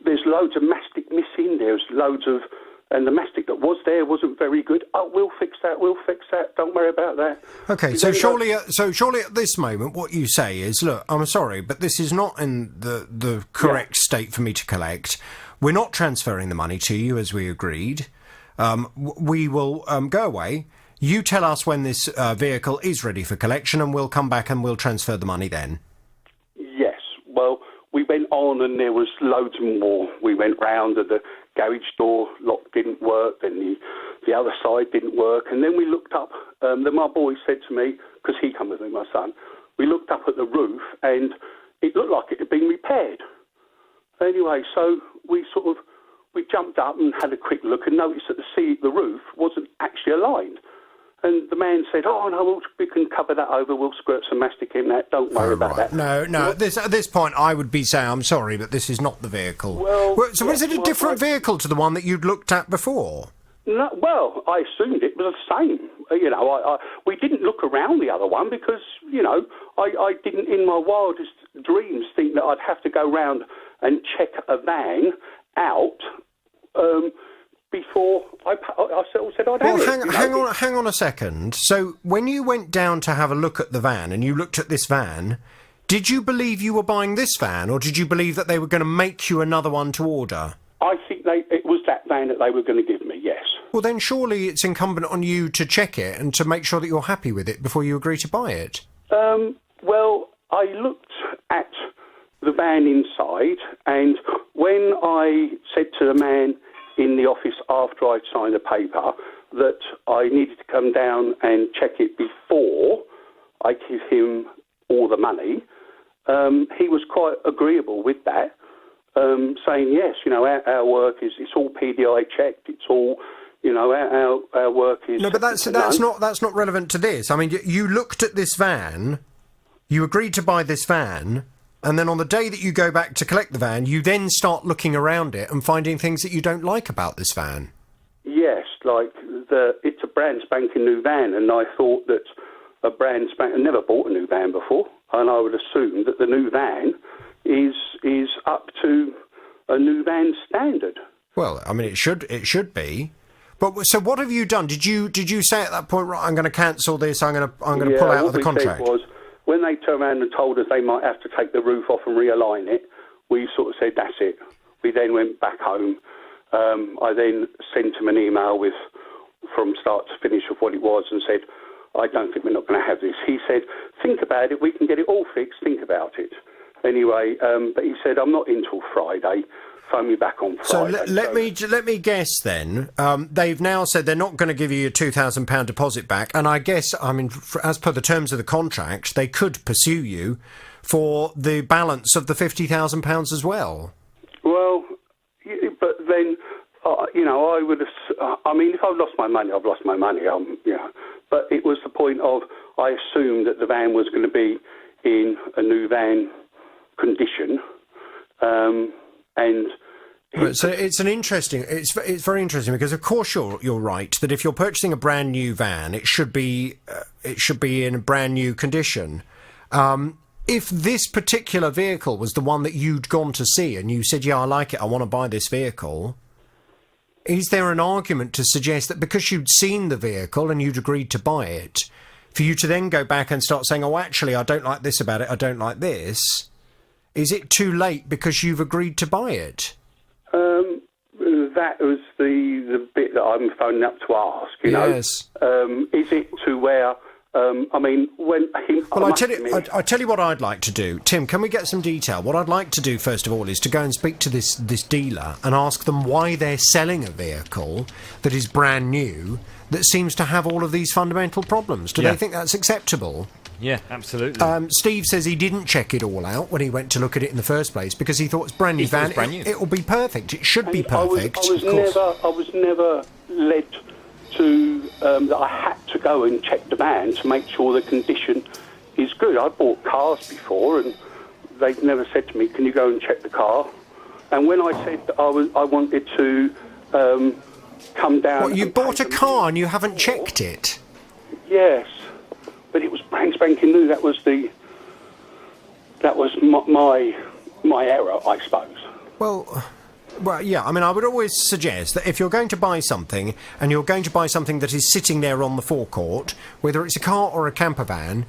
There's loads of mastic missing. There's loads of, and the mastic that was there wasn't very good. Oh, we'll fix that. Don't worry about that. Okay, so surely at this moment, what you say is, look, I'm sorry, but this is not in the correct state for me to collect. We're not transferring the money to you as we agreed. We will go away. You tell us when this vehicle is ready for collection, and we'll come back and we'll transfer the money then. Yes. Well, we went on and there was loads more. We went round and the garage door lock didn't work, then the other side didn't work, and then we looked up. Then my boy said to me, because he come with me, my son, we looked up at the roof and it looked like it had been repaired. Anyway, so we jumped up and had a quick look and noticed that the roof wasn't actually aligned. And the man said, "Oh no, we can cover that over. We'll squirt some mastic in that. Don't worry about that." No. At this point, I would be saying, "I'm sorry, but this is not the vehicle." So is it a different vehicle to the one that you'd looked at before? No, well, I assumed it was the same. We didn't look around the other one because, I didn't in my wildest dreams think that I'd have to go round and check a van out before I said I'd have it. Hang on a second. So when you went down to have a look at the van and you looked at this van, did you believe you were buying this van, or did you believe that they were going to make you another one to order? I think it was that van that they were going to give me, yes. Well, then surely it's incumbent on you to check it and to make sure that you're happy with it before you agree to buy it. Well, I looked at the van inside, and when I said to the man in the office after I'd signed the paper that I needed to come down and check it before I give him all the money, he was quite agreeable with that, saying, yes, our work is, it's all PDI checked, it's all, our work is... No, but that's not relevant to this. I mean, you looked at this van, you agreed to buy this van, and then on the day that you go back to collect the van, you then start looking around it and finding things that you don't like about this van. Yes, like it's a brand spanking new van, and I thought that a brand spanking... I never bought a new van before, and I would assume that the new van is up to a new van standard. Well, I mean, it should be. But so what have you done? Did you say at that point, right, I'm going to cancel this, I'm going to pull out of the contract? What we said was, when they turned around and told us they might have to take the roof off and realign it, we sort of said, that's it. We then went back home. I then sent him an email from start to finish of what it was and said, I don't think we're not going to have this. He said, think about it, we can get it all fixed, think about it. Anyway, but he said, I'm not in till Friday. Phone me back on Friday. So let me guess then. They've now said they're not going to give you your £2,000 deposit back, and I guess, I mean, as per the terms of the contract, they could pursue you for the balance of the £50,000 as well. Well, but then, I would have... I mean, if I've lost my money, I've lost my money. But it was the point of, I assumed that the van was going to be in a new van condition, and... Right, so it's very interesting because, of course, you're right that if you're purchasing a brand new van, it should be in a brand new condition. If this particular vehicle was the one that you'd gone to see and you said, "Yeah, I like it, I want to buy this vehicle," is there an argument to suggest that because you'd seen the vehicle and you'd agreed to buy it, for you to then go back and start saying, "Oh, actually, I don't like this about it, I don't like this"? Is it too late because you've agreed to buy it? That was the bit that I'm phoning up to ask, Yes. Is it to where, I mean, when... Well, I tell you what I'd like to do. Tim, can we get some detail? What I'd like to do, first of all, is to go and speak to this dealer and ask them why they're selling a vehicle that is brand new that seems to have all of these fundamental problems. Do they think that's acceptable? Yeah, absolutely. Steve says he didn't check it all out when he went to look at it in the first place because he thought it's brand new van. It will be perfect. It should be perfect. I was never led to that I had to go and check the van to make sure the condition is good. I bought cars before, and they've never said to me, "Can you go and check the car?" And when I said that I wanted to come down, what, you bought a car and you haven't checked it? Yes. But it was brand spanking new. That was my error, I suppose. Well, yeah. I mean, I would always suggest that if you're going to buy something and you're going to buy something that is sitting there on the forecourt, whether it's a car or a camper van,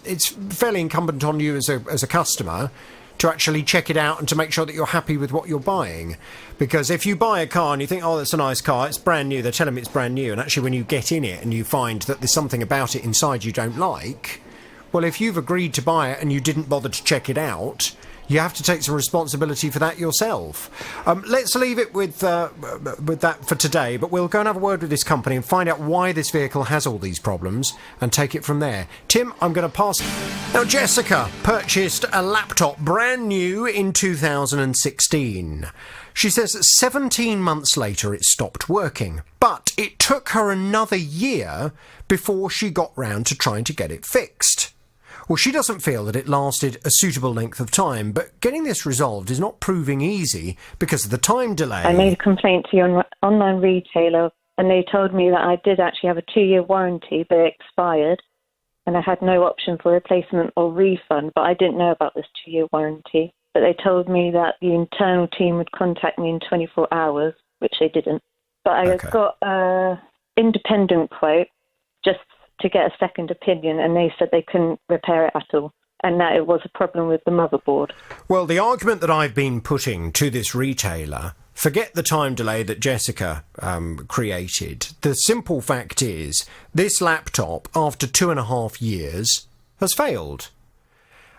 it's fairly incumbent on you as a customer to actually check it out and to make sure that you're happy with what you're buying. Because if you buy a car and you think, "Oh, that's a nice car, it's brand new," they're telling me it's brand new, and actually when you get in it and you find that there's something about it inside you don't like, well, if you've agreed to buy it and you didn't bother to check it out, You have to take some responsibility for that yourself. Let's leave it with that for today, but we'll go and have a word with this company and find out why this vehicle has all these problems and take it from there. Tim, I'm going to pass... Now, Jessica purchased a laptop brand new in 2016. She says that 17 months later it stopped working, but it took her another year before she got round to trying to get it fixed. Well, she doesn't feel that it lasted a suitable length of time, but getting this resolved is not proving easy because of the time delay. I made a complaint to your online retailer, and they told me that I did actually have a 2-year warranty, but it expired, and I had no option for replacement or refund, but I didn't know about this 2-year warranty. But they told me that the internal team would contact me in 24 hours, which they didn't. But I got an independent quote just to get a second opinion, and they said they couldn't repair it at all, and that it was a problem with the motherboard. Well, the argument that I've been putting to this retailer, forget the time delay that Jessica created. The simple fact is, this laptop, after 2.5 years, has failed.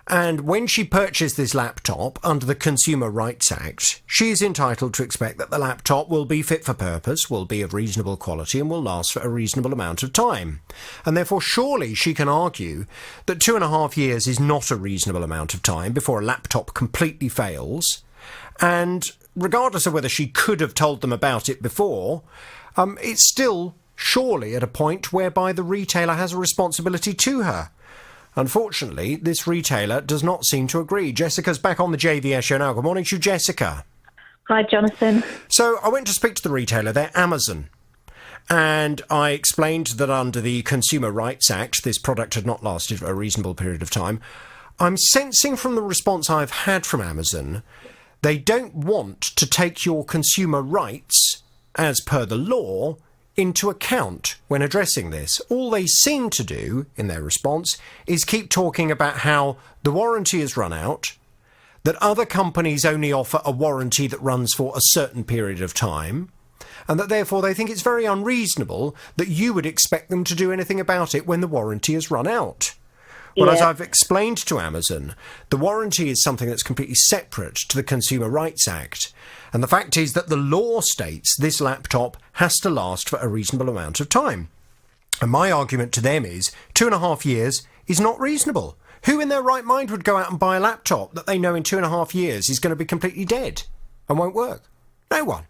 And when she purchased this laptop under the Consumer Rights Act, she is entitled to expect that the laptop will be fit for purpose, will be of reasonable quality, and will last for a reasonable amount of time. And therefore, surely she can argue that 2.5 years is not a reasonable amount of time before a laptop completely fails. And regardless of whether she could have told them about it before, it's still surely at a point whereby the retailer has a responsibility to her. Unfortunately, this retailer does not seem to agree. Jessica's back on the JVS show now. Good morning to you, Jessica. Hi, Jonathan. So I went to speak to the retailer. They're Amazon. And I explained that under the Consumer Rights Act, this product had not lasted for a reasonable period of time. I'm sensing from the response I've had from Amazon, they don't want to take your consumer rights, as per the law, into account when addressing this. All they seem to do, in their response, is keep talking about how the warranty has run out, that other companies only offer a warranty that runs for a certain period of time, and that therefore they think it's very unreasonable that you would expect them to do anything about it when the warranty has run out. Well, as I've explained to Amazon, the warranty is something that's completely separate to the Consumer Rights Act. And the fact is that the law states this laptop has to last for a reasonable amount of time. And my argument to them is 2.5 years is not reasonable. Who in their right mind would go out and buy a laptop that they know in 2.5 years is going to be completely dead and won't work? No one.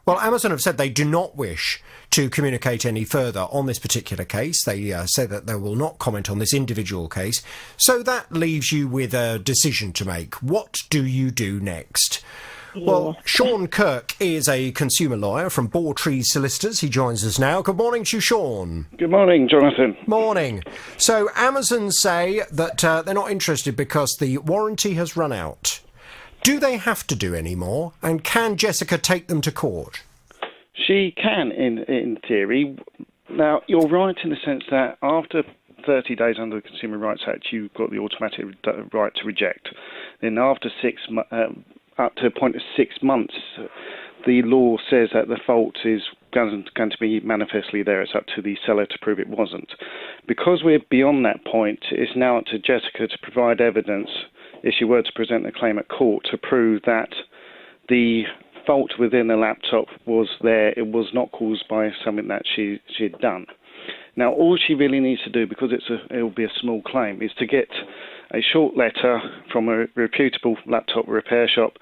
Well, Amazon have said they do not wish to communicate any further on this particular case. They say that they will not comment on this individual case. So that leaves you with a decision to make. What do you do next? Well, Sean Kirk is a consumer lawyer from Bawtree Solicitors. He joins us now. Good morning to you, Sean. Good morning, Jonathan. Morning. So Amazon say that they're not interested because the warranty has run out. Do they have to do any more? And can Jessica take them to court? She can, in theory. Now, you're right in the sense that after 30 days under the Consumer Rights Act, you've got the automatic right to reject. Then after up to a point of 6 months, the law says that the fault is going to be manifestly there. It's up to the seller to prove it wasn't. Because we're beyond that point, it's now up to Jessica to provide evidence, if she were to present a claim at court, to prove that the fault within the laptop was there. It was not caused by something that she had done. Now, all she really needs to do, because it will be a small claim, is to get a short letter from a reputable laptop repair shop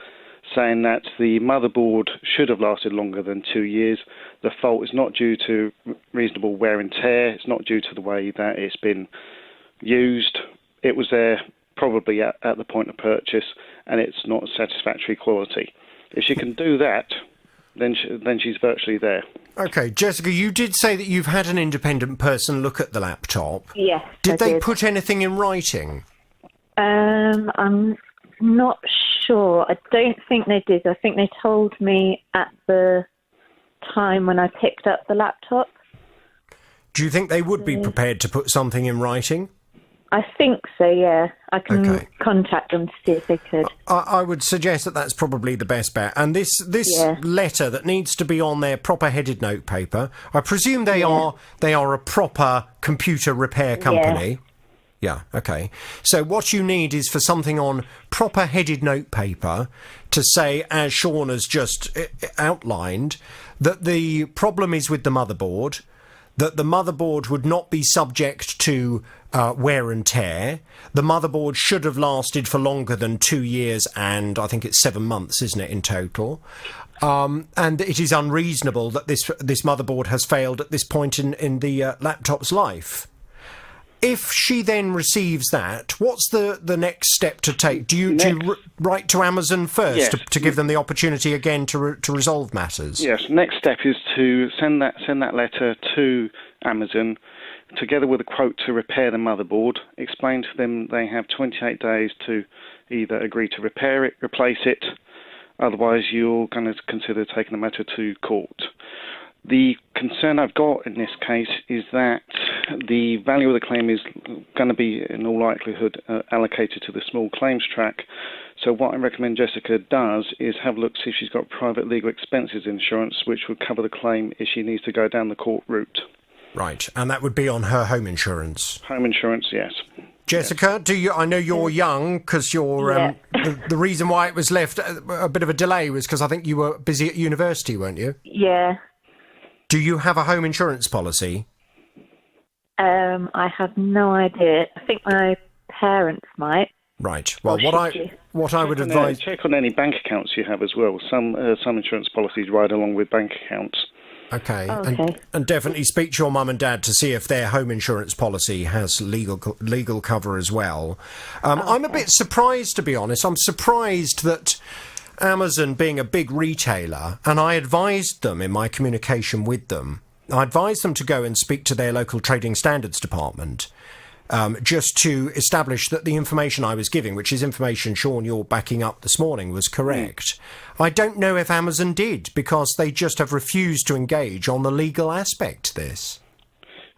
saying that the motherboard should have lasted longer than 2 years. The fault is not due to reasonable wear and tear. It's not due to the way that it's been used. It was there probably at the point of purchase, and it's not satisfactory quality. If she can do that, then she's virtually there. OK, Jessica, you did say that you've had an independent person look at the laptop. Yes, Did they put anything in writing? I'm not sure. I don't think they did. I think they told me at the time when I picked up the laptop. Do you think they would be prepared to put something in writing? I think so, yeah. I can contact them to see if they could. I would suggest that that's probably the best bet. And this letter that needs to be on their proper headed notepaper, I presume they are a proper computer repair company. Yeah, okay. So what you need is for something on proper headed notepaper to say, as Sean has just outlined, that the problem is with the motherboard, that the motherboard would not be subject to wear and tear. The motherboard should have lasted for longer than 2 years and I think it's 7 months, isn't it, in total? And it is unreasonable that this motherboard has failed at this point in the laptop's life. If she then receives that, what's the next step to take? Do you write to Amazon first Yes. to give them the opportunity again to resolve matters? Yes. Next step is to send that letter to Amazon, together with a quote to repair the motherboard. Explain to them they have 28 days to either agree to repair it, replace it. Otherwise, you're going to consider taking the matter to court. The concern I've got in this case is that the value of the claim is going to be, in all likelihood, allocated to the small claims track. So what I recommend Jessica does is have a look, see if she's got private legal expenses insurance, which would cover the claim if she needs to go down the court route. Right, and that would be on her home insurance. Home insurance, yes. Jessica, do you? I know you're young because you're. The reason why it was left a bit of a delay was because I think you were busy at university, weren't you? Yeah. Do you have a home insurance policy? I have no idea. I think my parents might. Right. Well, what I would advise. Check on any bank accounts you have as well. Some insurance policies ride along with bank accounts. Okay. And definitely speak to your mum and dad to see if their home insurance policy has legal cover as well. I'm a bit surprised, to be honest. I'm surprised that Amazon, being a big retailer, and I advised them in my communication with them, I advised them to go and speak to their local trading standards department, just to establish that the information I was giving, which is information, Sean, you're backing up this morning, was correct. I don't know if Amazon did, because they just have refused to engage on the legal aspect of this.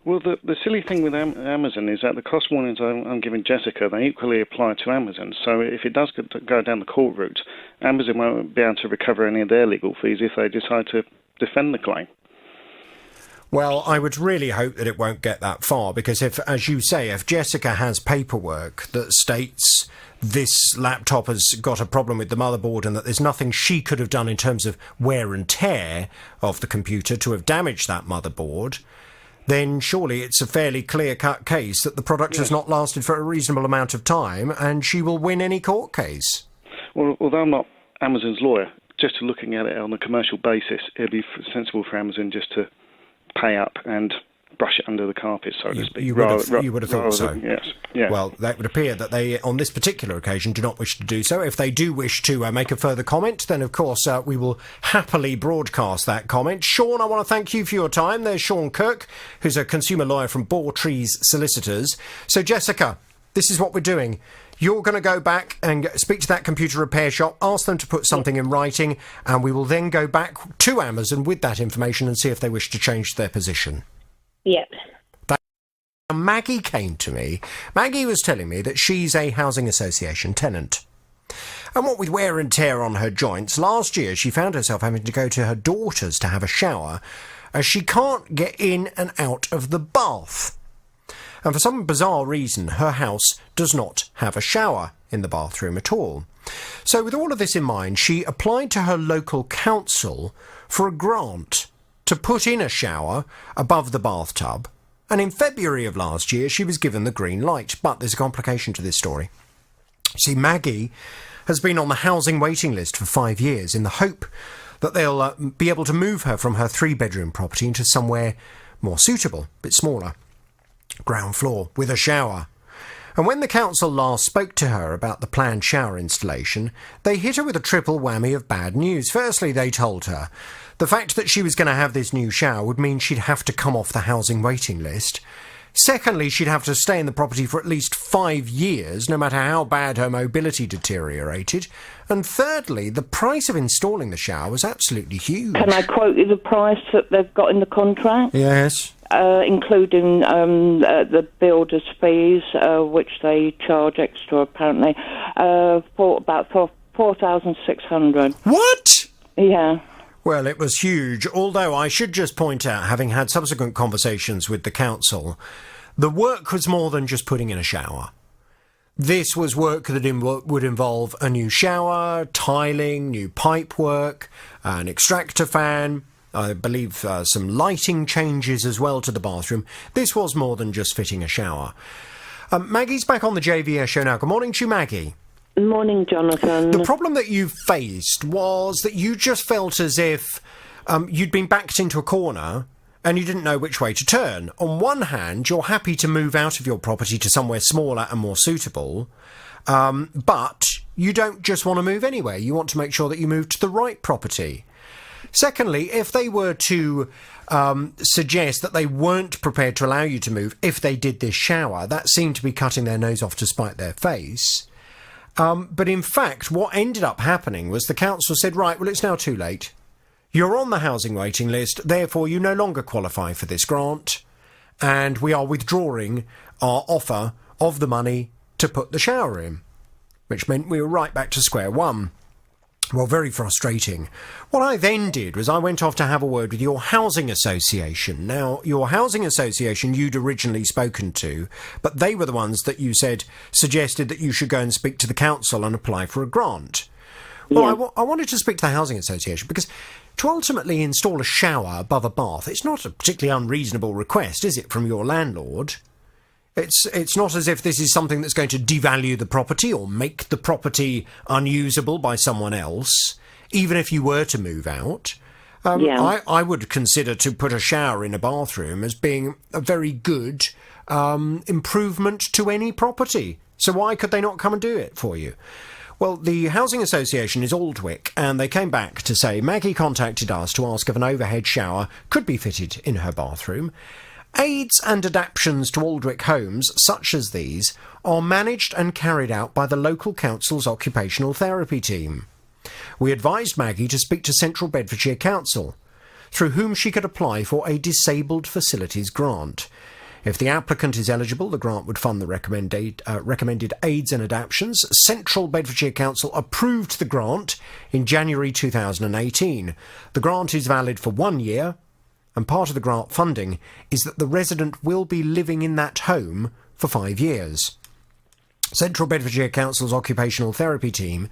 Well, the silly thing with Amazon is that the cost warnings I'm giving Jessica, they equally apply to Amazon. So if it does go down the court route, Amazon won't be able to recover any of their legal fees if they decide to defend the claim. Well, I would really hope that it won't get that far, because if, as you say, if Jessica has paperwork that states this laptop has got a problem with the motherboard and that there's nothing she could have done in terms of wear and tear of the computer to have damaged that motherboard, then surely it's a fairly clear-cut case that the product has not lasted for a reasonable amount of time and she will win any court case. Well, although I'm not Amazon's lawyer, just looking at it on a commercial basis, it'd be sensible for Amazon just to pay up and brush it under the carpet, so to speak. You would have thought so. Yes. Yeah. Well, that would appear that they, on this particular occasion, do not wish to do so. If they do wish to make a further comment, then, of course, we will happily broadcast that comment. Sean, I want to thank you for your time. There's Sean Kirk, who's a consumer lawyer from Bawtrees Solicitors. So, Jessica, this is what we're doing. You're going to go back and speak to that computer repair shop, ask them to put something in writing, and we will then go back to Amazon with that information and see if they wish to change their position. Yep. Maggie came to me. Maggie was telling me that she's a housing association tenant. And what with wear and tear on her joints, last year she found herself having to go to her daughter's to have a shower, as she can't get in and out of the bath. And for some bizarre reason, her house does not have a shower in the bathroom at all. So with all of this in mind, she applied to her local council for a grant to put in a shower above the bathtub. And in February of last year, she was given the green light. But there's a complication to this story. See, Maggie has been on the housing waiting list for 5 years in the hope that they'll be able to move her from her 3-bedroom property into somewhere more suitable, a bit smaller. Ground floor with a shower. And when the council last spoke to her about the planned shower installation, they hit her with a triple whammy of bad news. Firstly, they told her the fact that she was going to have this new shower would mean she'd have to come off the housing waiting list. Secondly, she'd have to stay in the property for at least 5 years, no matter how bad her mobility deteriorated. And thirdly, the price of installing the shower was absolutely huge. Can I quote you the price that they've got in the contract? Yes. Including the builder's fees, which they charge extra, apparently, for about $4,600. What? Yeah. Well, it was huge, although I should just point out, having had subsequent conversations with the council, The work was more than just putting in a shower. This was work that would involve a new shower, tiling, new pipe work, an extractor fan, I believe some lighting changes as well to the bathroom. This was more than just fitting a shower. Maggie's back on the JVS show now. Good morning to you, Maggie. Morning, Jonathan. The problem that you faced was that you just felt as if you'd been backed into a corner and you didn't know which way to turn. On one hand, you're happy to move out of your property to somewhere smaller and more suitable, but you don't just want to move anywhere. You want to make sure that you move to the right property. Secondly, if they were to suggest that they weren't prepared to allow you to move if they did this shower, that seemed to be cutting their nose off to spite their face. But in fact, what ended up happening was the council said, right, well, it's now too late. You're on the housing waiting list, therefore you no longer qualify for this grant, and we are withdrawing our offer of the money to put the shower in, which meant we were right back to square one. Well, very frustrating. What I then did was I went off to have a word with your housing association. Now, your housing association you'd originally spoken to, but they were the ones that you said suggested that you should go and speak to the council and apply for a grant. Well, I wanted to speak to the housing association because to ultimately install a shower above a bath, it's not a particularly unreasonable request, is it, from your landlord? It's not as if this is something that's going to devalue the property or make the property unusable by someone else, even if you were to move out. I would consider to put a shower in a bathroom as being a very good improvement to any property. So why could they not come and do it for you? Well, the housing association is Aldwick, and they came back to say Maggie contacted us to ask if an overhead shower could be fitted in her bathroom. Aids and adaptations to Aldwick homes, such as these, are managed and carried out by the local council's occupational therapy team. We advised Maggie to speak to Central Bedfordshire Council, through whom she could apply for a disabled facilities grant. If the applicant is eligible, the grant would fund the recommended aids and adaptations. Central Bedfordshire Council approved the grant in January 2018. The grant is valid for 1 year, and part of the grant funding is that the resident will be living in that home for 5 years. Central Bedfordshire Council's occupational therapy team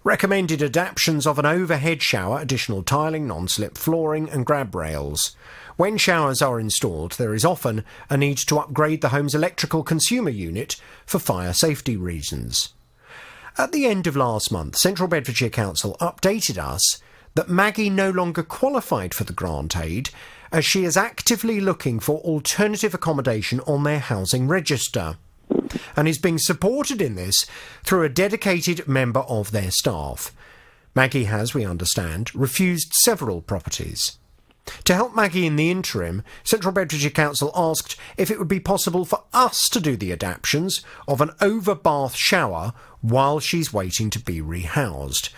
recommended adaptations of an overhead shower, additional tiling, non-slip flooring and grab rails. When showers are installed, there is often a need to upgrade the home's electrical consumer unit for fire safety reasons. At the end of last month, Central Bedfordshire Council updated us that Maggie no longer qualified for the grant aid as she is actively looking for alternative accommodation on their housing register and is being supported in this through a dedicated member of their staff. Maggie has, we understand, refused several properties. To help Maggie in the interim, Central Bedfordshire Council asked if it would be possible for us to do the adaptations of an over-bath shower while she's waiting to be rehoused.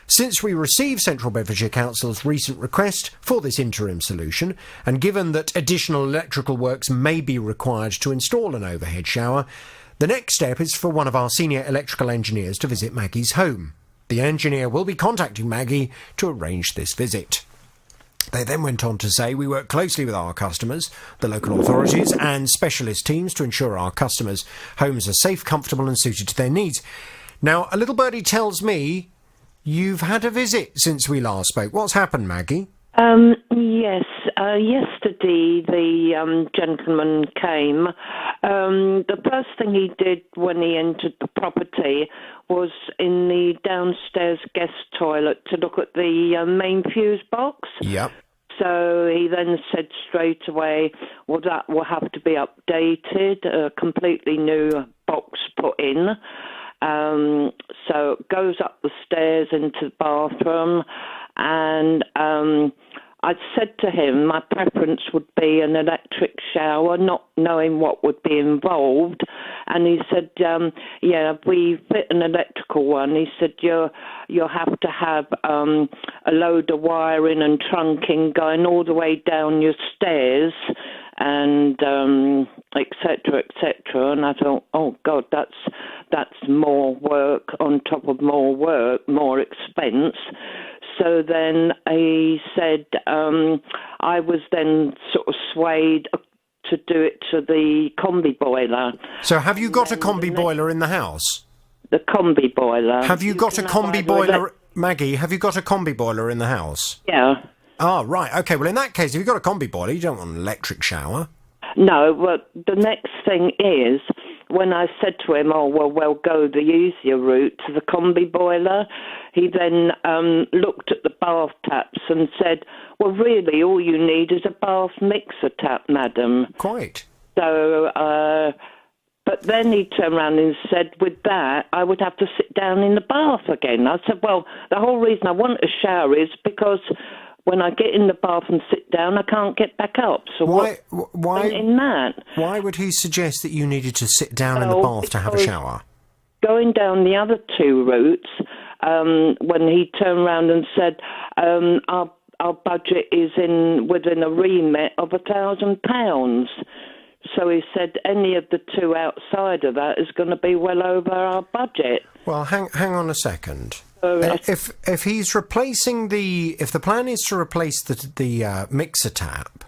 Since we received Central Bedfordshire Council's recent request for this interim solution, and given that additional electrical works may be required to install an overhead shower, the next step is for one of our senior electrical engineers to visit Maggie's home. The engineer will be contacting Maggie to arrange this visit. They then went on to say, we work closely with our customers, the local authorities and specialist teams to ensure our customers' homes are safe, comfortable and suited to their needs. Now, a little birdie tells me you've had a visit since we last spoke. What's happened, Maggie? Yes. Yesterday the gentleman came. The first thing he did when he entered the property was in the downstairs guest toilet to look at the main fuse box. Yep. So he then said straight away, well, that will have to be updated, a completely new box put in. So it goes up the stairs into the bathroom, and I said to him my preference would be an electric shower, not knowing what would be involved. And he said, yeah, if we fit an electrical one, he said, you'll have to have a load of wiring and trunking going all the way down your stairs, and et cetera, et cetera. And I thought, oh God, that's more work on top of more work, more expense. So then he said, I was then sort of swayed to do it to the combi boiler. So have you got a combi boiler in the house? The combi boiler. Have you got a combi boiler, Maggie? Have you got a combi boiler in the house? Yeah. Ah, right. Okay. Well, in that case, if you've got a combi boiler, you don't want an electric shower. No. Well, the next thing is, when I said to him, "Oh, well, we'll go the easier route to the combi boiler," he then looked at the bath taps and said, "Well, really, all you need is a bath mixer tap, madam." Quite. So, but then he turned around and said, with that, I would have to sit down in the bath again. I said, well, the whole reason I want a shower is because when I get in the bath and sit down, I can't get back up. So why in that? Why would he suggest that you needed to sit down in the bath to have a shower? Going down the other two routes, when he turned around and said, our budget is within a remit of £1,000. So he said any of the two outside of that is going to be well over our budget. Well, hang on a second. If he's replacing if the plan is to replace the mixer tap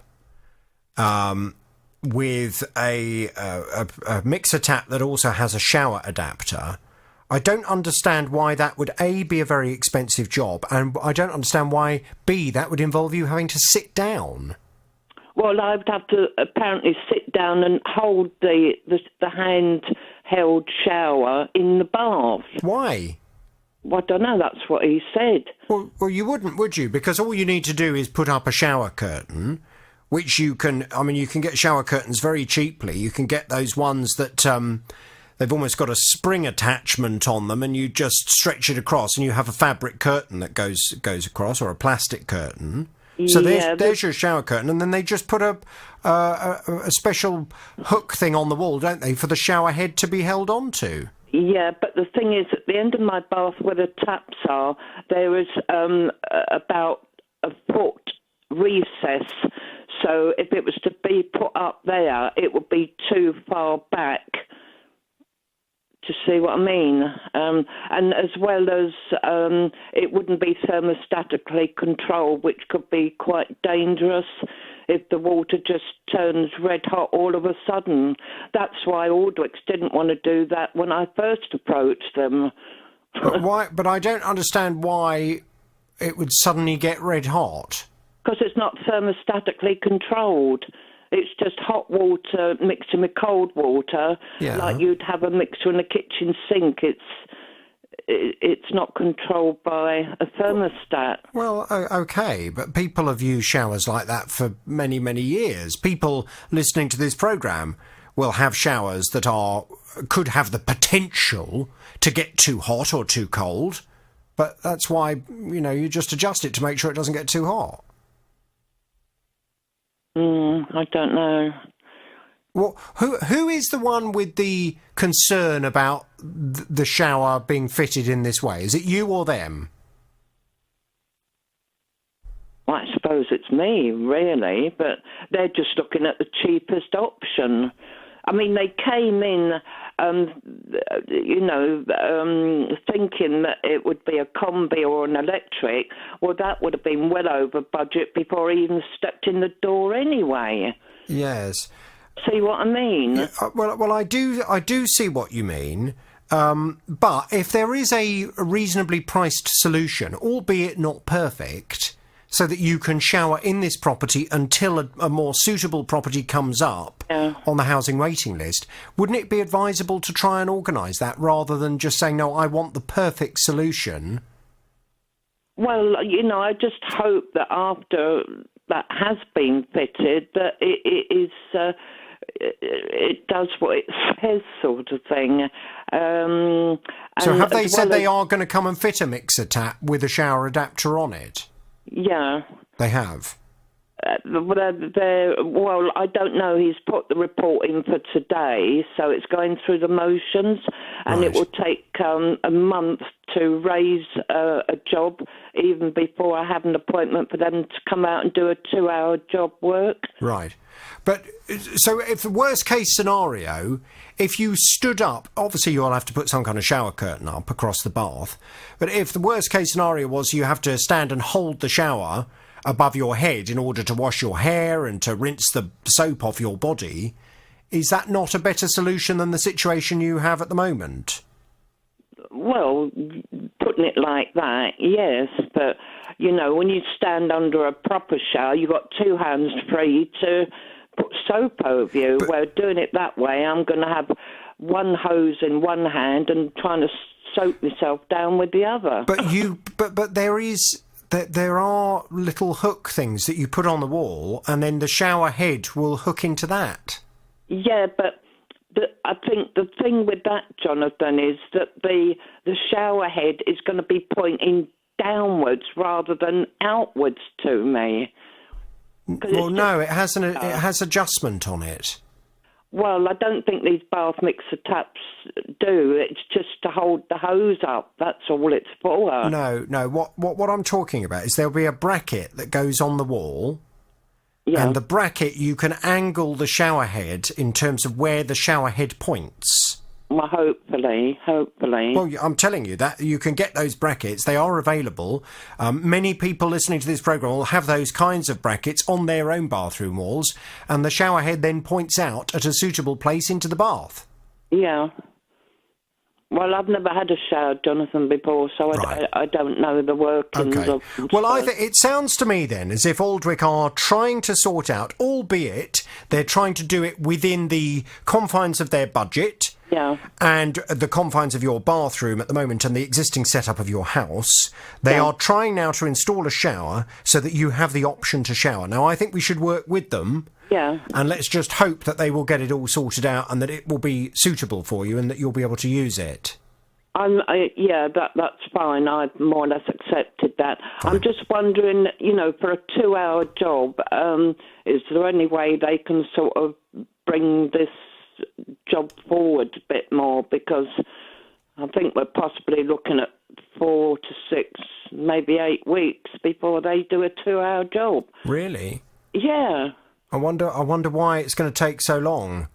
with a mixer tap that also has a shower adapter, I don't understand why that would A, be a very expensive job, and I don't understand why B, that would involve you having to sit down. Well, I would have to apparently sit down and hold the handheld shower in the bath. Why? Well, I don't know. That's what he said. Well, you wouldn't, would you? Because all you need to do is put up a shower curtain, which you can get shower curtains very cheaply. You can get those ones that they've almost got a spring attachment on them, and you just stretch it across, and you have a fabric curtain that goes across, or a plastic curtain. So there's your shower curtain, and then they just put a special hook thing on the wall, don't they, for the shower head to be held onto? Yeah, but the thing is, at the end of my bath where the taps are, there is about a foot recess. So if it was to be put up there, it would be too far back. To see what I mean, and as well as it wouldn't be thermostatically controlled, which could be quite dangerous if the water just turns red hot all of a sudden. That's why Aldrich didn't want to do that when I first approached them. But why? But I don't understand why it would suddenly get red hot. Because it's not thermostatically controlled. It's just hot water mixed with cold water, like you'd have a mixture in a kitchen sink. It's not controlled by a thermostat. Well, okay, but people have used showers like that for many, many years. People listening to this programme will have showers that could have the potential to get too hot or too cold, but that's why, you just adjust it to make sure it doesn't get too hot. I don't know. Well, who is the one with the concern about the shower being fitted in this way? Is it you or them? Well, I suppose it's me, really, but they're just looking at the cheapest option. I mean, they came in, thinking that it would be a combi or an electric. Well, that would have been well over budget before he even stepped in the door anyway. Yes. See what I mean? Yeah, well, I do see what you mean. But if there is a reasonably priced solution, albeit not perfect, so that you can shower in this property until a more suitable property comes up on the housing waiting list, wouldn't it be advisable to try and organise that rather than just saying, no, I want the perfect solution? Well, I just hope that after that has been fitted, that it does what it says, sort of thing. So have they said they are going to come and fit a mixer tap with a shower adapter on it? Yeah. They have? Well, I don't know. He's put the report in for today, so it's going through the motions, and it will take a month to raise a job, even before I have an appointment for them to come out and do a 2-hour job work. Right. But, so if the worst case scenario, if you stood up, obviously you'll have to put some kind of shower curtain up across the bath, but if the worst case scenario was you have to stand and hold the shower above your head in order to wash your hair and to rinse the soap off your body. Is that not a better solution than the situation you have at the moment? Well, putting it like that, yes, but, you know, when you stand under a proper shower, you've got two hands free to put soap over you. Where doing it that way, I'm going to have one hose in one hand and trying to soap myself down with the other. But there are little hook things that you put on the wall, and then the shower head will hook into that. Yeah, but I think the thing with that, Jonathan, is that the shower head is going to be pointing downwards rather than outwards to me. Well, no, it has adjustment on it. Well, I don't think these bath mixer taps do. It's just to hold the hose up. That's all it's for. No. What I'm talking about is there'll be a bracket that goes on the wall. Yeah. And the bracket, you can angle the shower head in terms of where the shower head points. Well, hopefully. Well, I'm telling you that you can get those brackets. They are available. Many people listening to this programme will have those kinds of brackets on their own bathroom walls, and the shower head then points out at a suitable place into the bath. Yeah. Well, I've never had a shower, Jonathan, before, so I don't know the workings of... Well, it sounds to me then as if Aldwych are trying to sort out, albeit they're trying to do it within the confines of their budget... Yeah. And the confines of your bathroom at the moment and the existing setup of your house, they are trying now to install a shower so that you have the option to shower. Now, I think we should work with them. Yeah. And let's just hope that they will get it all sorted out and that it will be suitable for you and that you'll be able to use it. That's fine. I've more or less accepted that. Fine. I'm just wondering, you know, for a 2-hour job, is there any way they can sort of bring this job forward a bit more, because I think we're possibly looking at 4 to 6, maybe 8 weeks before they do a 2-hour job. Really? Yeah. I wonder why it's going to take so long.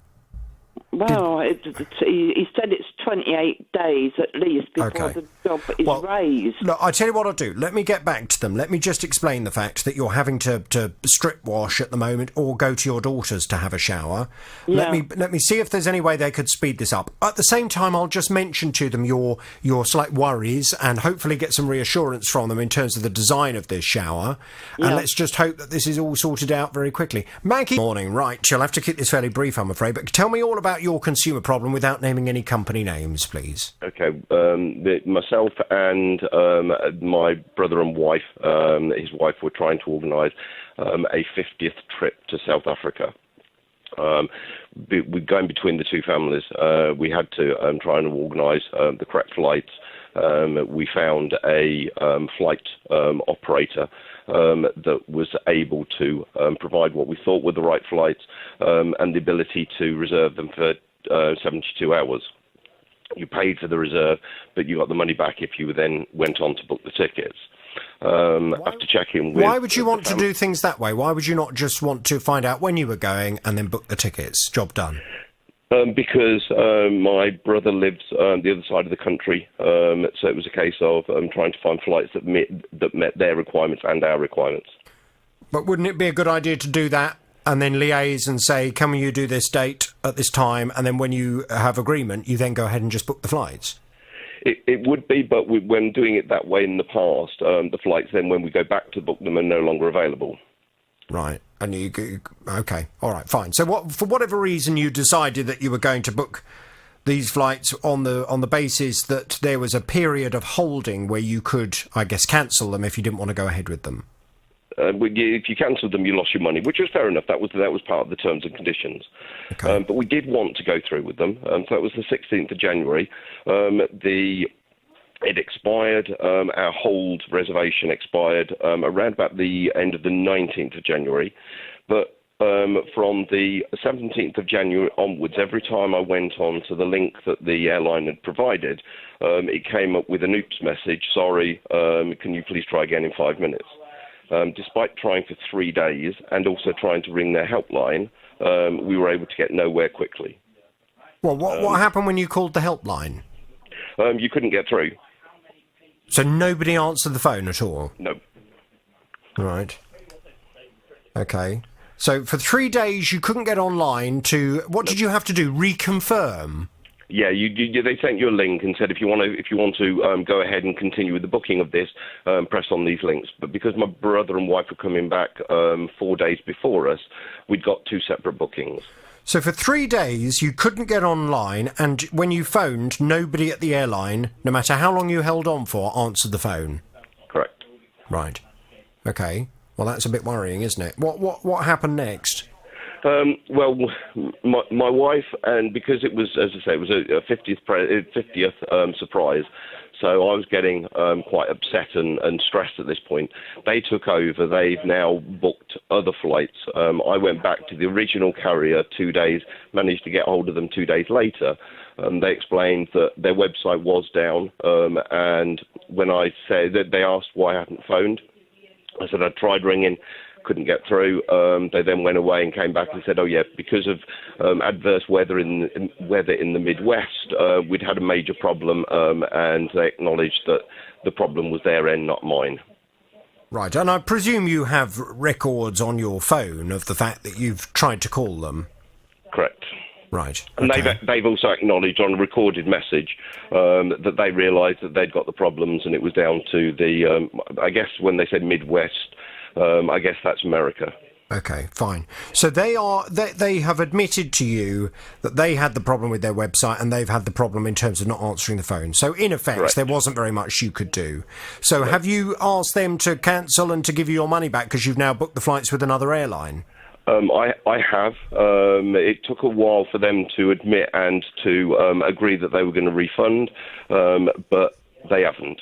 Well, he said it's 28 days at least before the job is raised. Look, I tell you what I'll do. Let me get back to them. Let me just explain the fact that you're having to strip wash at the moment or go to your daughter's to have a shower. Yeah. Let me see if there's any way they could speed this up. At the same time, I'll just mention to them your slight worries and hopefully get some reassurance from them in terms of the design of this shower. Yeah. And let's just hope that this is all sorted out very quickly. Maggie, morning. Right, you'll have to keep this fairly brief, I'm afraid, but tell me all about your consumer problem without naming any company names, please. Okay. Myself and my brother and wife, his wife, were trying to organise a 50th trip to South Africa. We're going between the two families. We had to try and organise the correct flights. We found a flight operator that was able to provide what we thought were the right flights and the ability to reserve them for 72 hours. You paid for the reserve, but you got the money back if you then went on to book the tickets. After checking with... Why would you want to do things that way? Why would you not just want to find out when you were going and then book the tickets? Job done. Because my brother lives the other side of the country, so it was a case of trying to find flights that met their requirements and our requirements. But wouldn't it be a good idea to do that and then liaise and say, can you do this date at this time, and then when you have agreement, you then go ahead and just book the flights? It would be, but when doing it that way in the past, the flights then, when we go back to book them, are no longer available. Right. And okay, all right, fine. So, for whatever reason, you decided that you were going to book these flights on the basis that there was a period of holding where you could, I guess, cancel them if you didn't want to go ahead with them. If you cancelled them, you lost your money, which was fair enough. That was part of the terms and conditions. Okay. But we did want to go through with them. So it was the 16th of January. It expired. Our hold reservation expired around about the end of the 19th of January. But from the 17th of January onwards, every time I went on to the link that the airline had provided, it came up with an oops message. Sorry, can you please try again in 5 minutes? Despite trying for 3 days and also trying to ring their helpline, we were able to get nowhere quickly. Well, what happened when you called the helpline? You couldn't get through. So nobody answered the phone at all? No. Right. Okay. So for 3 days you couldn't get online to... What did you have to do? Reconfirm? Yeah, they sent you a link and said if you want to go ahead and continue with the booking of this, press on these links. But because my brother and wife were coming back 4 days before us, we'd got 2 separate bookings. So for 3 days you couldn't get online, and when you phoned, nobody at the airline, no matter how long you held on for, answered the phone? Correct. Right. Okay. Well, that's a bit worrying, isn't it? What happened next? Well, my wife, and because it was, as I say, it was a 50th surprise, so I was getting quite upset and stressed at this point. They took over. They've now booked other flights. I went back to the original carrier 2 days, managed to get hold of them 2 days later. They explained that their website was down, and when I said that, they asked why I hadn't phoned. I said I'd tried ringing, couldn't get through. They then went away and came back and said, oh yeah, because of adverse weather in the Midwest, we'd had a major problem, and they acknowledged that the problem was their end, not mine. Right, and I presume you have records on your phone of the fact that you've tried to call them? Correct. Right. And okay. they've also acknowledged on a recorded message that they realised that they'd got the problems and it was down to the, I guess when they said Midwest, I guess that's America. Okay, fine. So they have admitted to you that they had the problem with their website and they've had the problem in terms of not answering the phone. So in effect, Correct. There wasn't very much you could do. So have you asked them to cancel and to give you your money back because you've now booked the flights with another airline? I have. It took a while for them to admit and to agree that they were going to refund, but they haven't.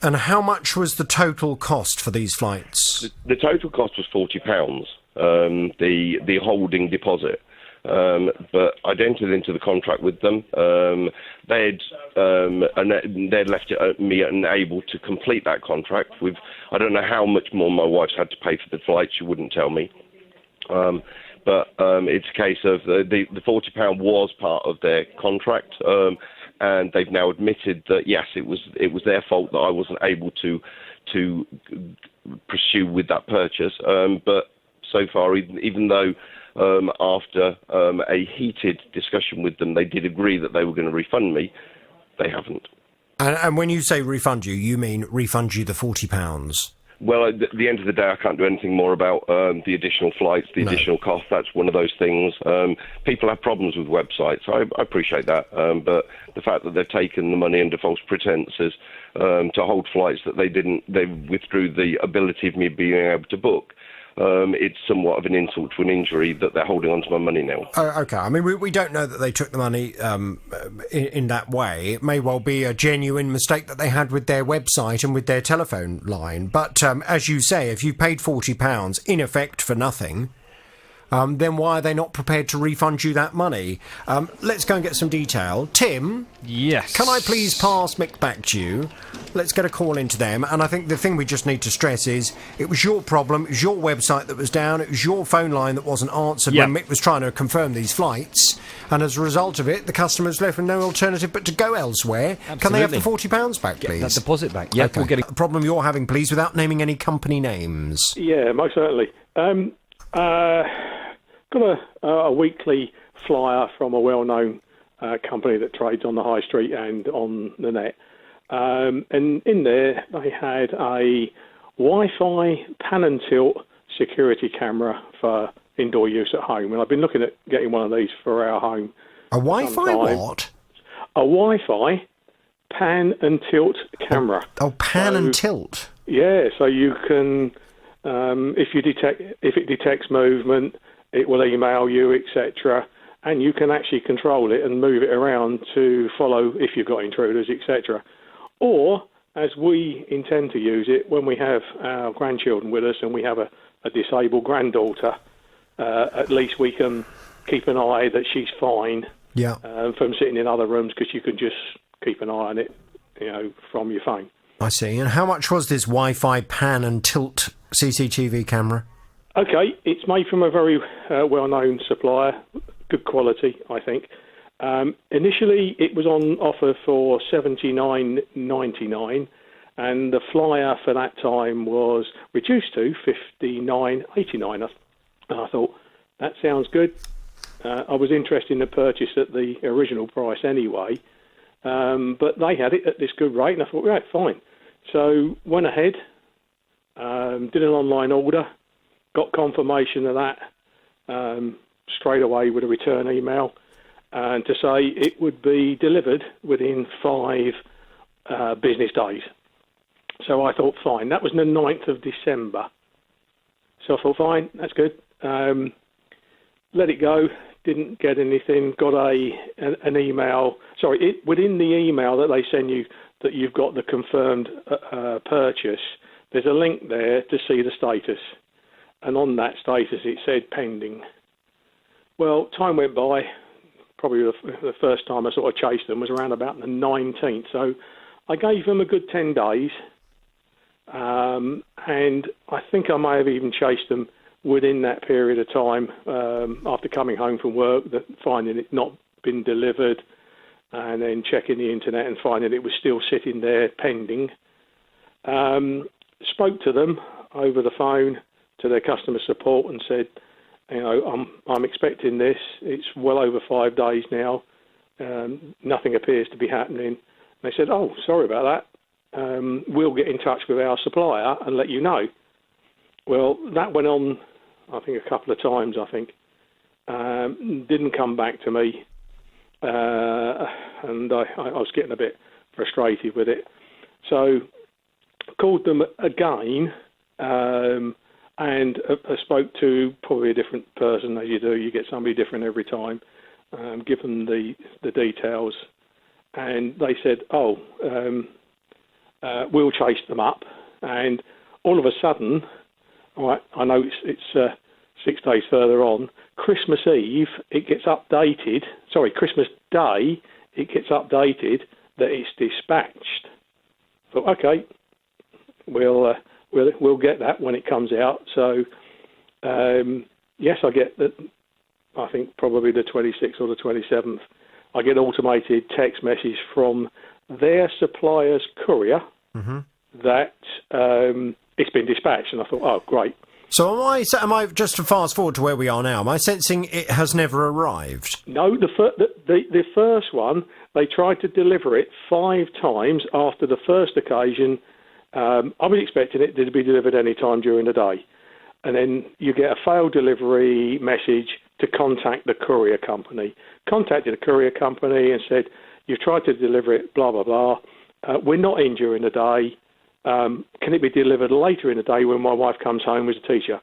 And how much was the total cost for these flights? The total cost was £40, the holding deposit. But I'd entered into the contract with them. They'd left it me unable to complete that contract. I don't know how much more my wife's had to pay for the flight. She wouldn't tell me. But it's a case of the £40 was part of their contract, and they've now admitted that yes, it was their fault that I wasn't able to pursue with that purchase. But so far, even though after a heated discussion with them, they did agree that they were going to refund me, they haven't. And when you say refund you, you mean refund you the £40? Well, at the end of the day, I can't do anything more about the additional flights, the additional cost. That's one of those things. People have problems with websites. I appreciate that. But the fact that they've taken the money under false pretenses to hold flights that they withdrew the ability of me being able to book. It's somewhat of an insult to an injury that they're holding on to my money now. Okay, I mean, we don't know that they took the money in that way. It may well be a genuine mistake that they had with their website and with their telephone line. But as you say, if you paid £40 in effect for nothing, then why are they not prepared to refund you that money? Let's go and get some detail. Tim? Yes? Can I please pass Mick back to you? Let's get a call into them. And I think the thing we just need to stress is it was your problem, it was your website that was down, it was your phone line that wasn't answered when Mick was trying to confirm these flights. And as a result of it, the customer's left with no alternative but to go elsewhere. Absolutely. Can they have the £40 back, please? Get that deposit back. Yeah, okay. We'll get it. The problem you're having, please, without naming any company names. Yeah, most certainly. Got a weekly flyer from a well-known company that trades on the high street and on the net. And in there, they had a Wi-Fi pan and tilt security camera for indoor use at home. And I've been looking at getting one of these for our home. A Wi-Fi what? A Wi-Fi pan and tilt camera. Oh, pan and tilt? Yeah, so you can, if it detects movement, it will email you, etc., and you can actually control it and move it around to follow if you've got intruders, etc. Or, as we intend to use it, when we have our grandchildren with us and we have a disabled granddaughter, at least we can keep an eye that she's fine from sitting in other rooms, because you can just keep an eye on it, from your phone. I see. And how much was this Wi-Fi pan and tilt CCTV camera? Okay, it's made from a very well-known supplier, good quality, I think. Initially, it was on offer for $79.99, and the flyer for that time was reduced to $59.89. And I thought, that sounds good. I was interested in the purchase at the original price anyway, but they had it at this good rate, and I thought, right, fine. So went ahead, did an online order, got confirmation of that straight away with a return email, and to say it would be delivered within 5 business days. So I thought, fine. That was the 9th of December. So I thought, fine, that's good. Let it go. Didn't get anything. Got an email. Sorry, within the email that they send you that you've got the confirmed purchase, there's a link there to see the status. And on that status, it said pending. Well, time went by. Probably the first time I sort of chased them was around about the 19th. So I gave them a good 10 days. And I think I may have even chased them within that period of time after coming home from work, finding it not been delivered, and then checking the internet and finding it was still sitting there pending. Spoke to them over the phone, to their customer support, and said, I'm expecting this. It's well over 5 days now. Nothing appears to be happening. They said, oh, sorry about that. We'll get in touch with our supplier and let you know. Well, that went on, I think, a couple of times, didn't come back to me. And I was getting a bit frustrated with it. So called them again and I spoke to probably a different person, as you do. You get somebody different every time. Give them the details. And they said, we'll chase them up. And all of a sudden, I know it's 6 days further on, Christmas Eve, it gets updated. Sorry, Christmas Day, it gets updated that it's dispatched. So, okay, we'll get that when it comes out. So, yes, I get that. I think probably the 26th or the 27th. I get automated text message from their supplier's courier that it's been dispatched, and I thought, oh, great. So am I just to fast forward to where we are now? Am I sensing it has never arrived? No, the first one, they tried to deliver it 5 times after the first occasion. I was expecting it to be delivered any time during the day. And then you get a failed delivery message to contact the courier company. Contacted the courier company and said, you've tried to deliver it, blah, blah, blah. We're not in during the day. Can it be delivered later in the day when my wife comes home as a teacher?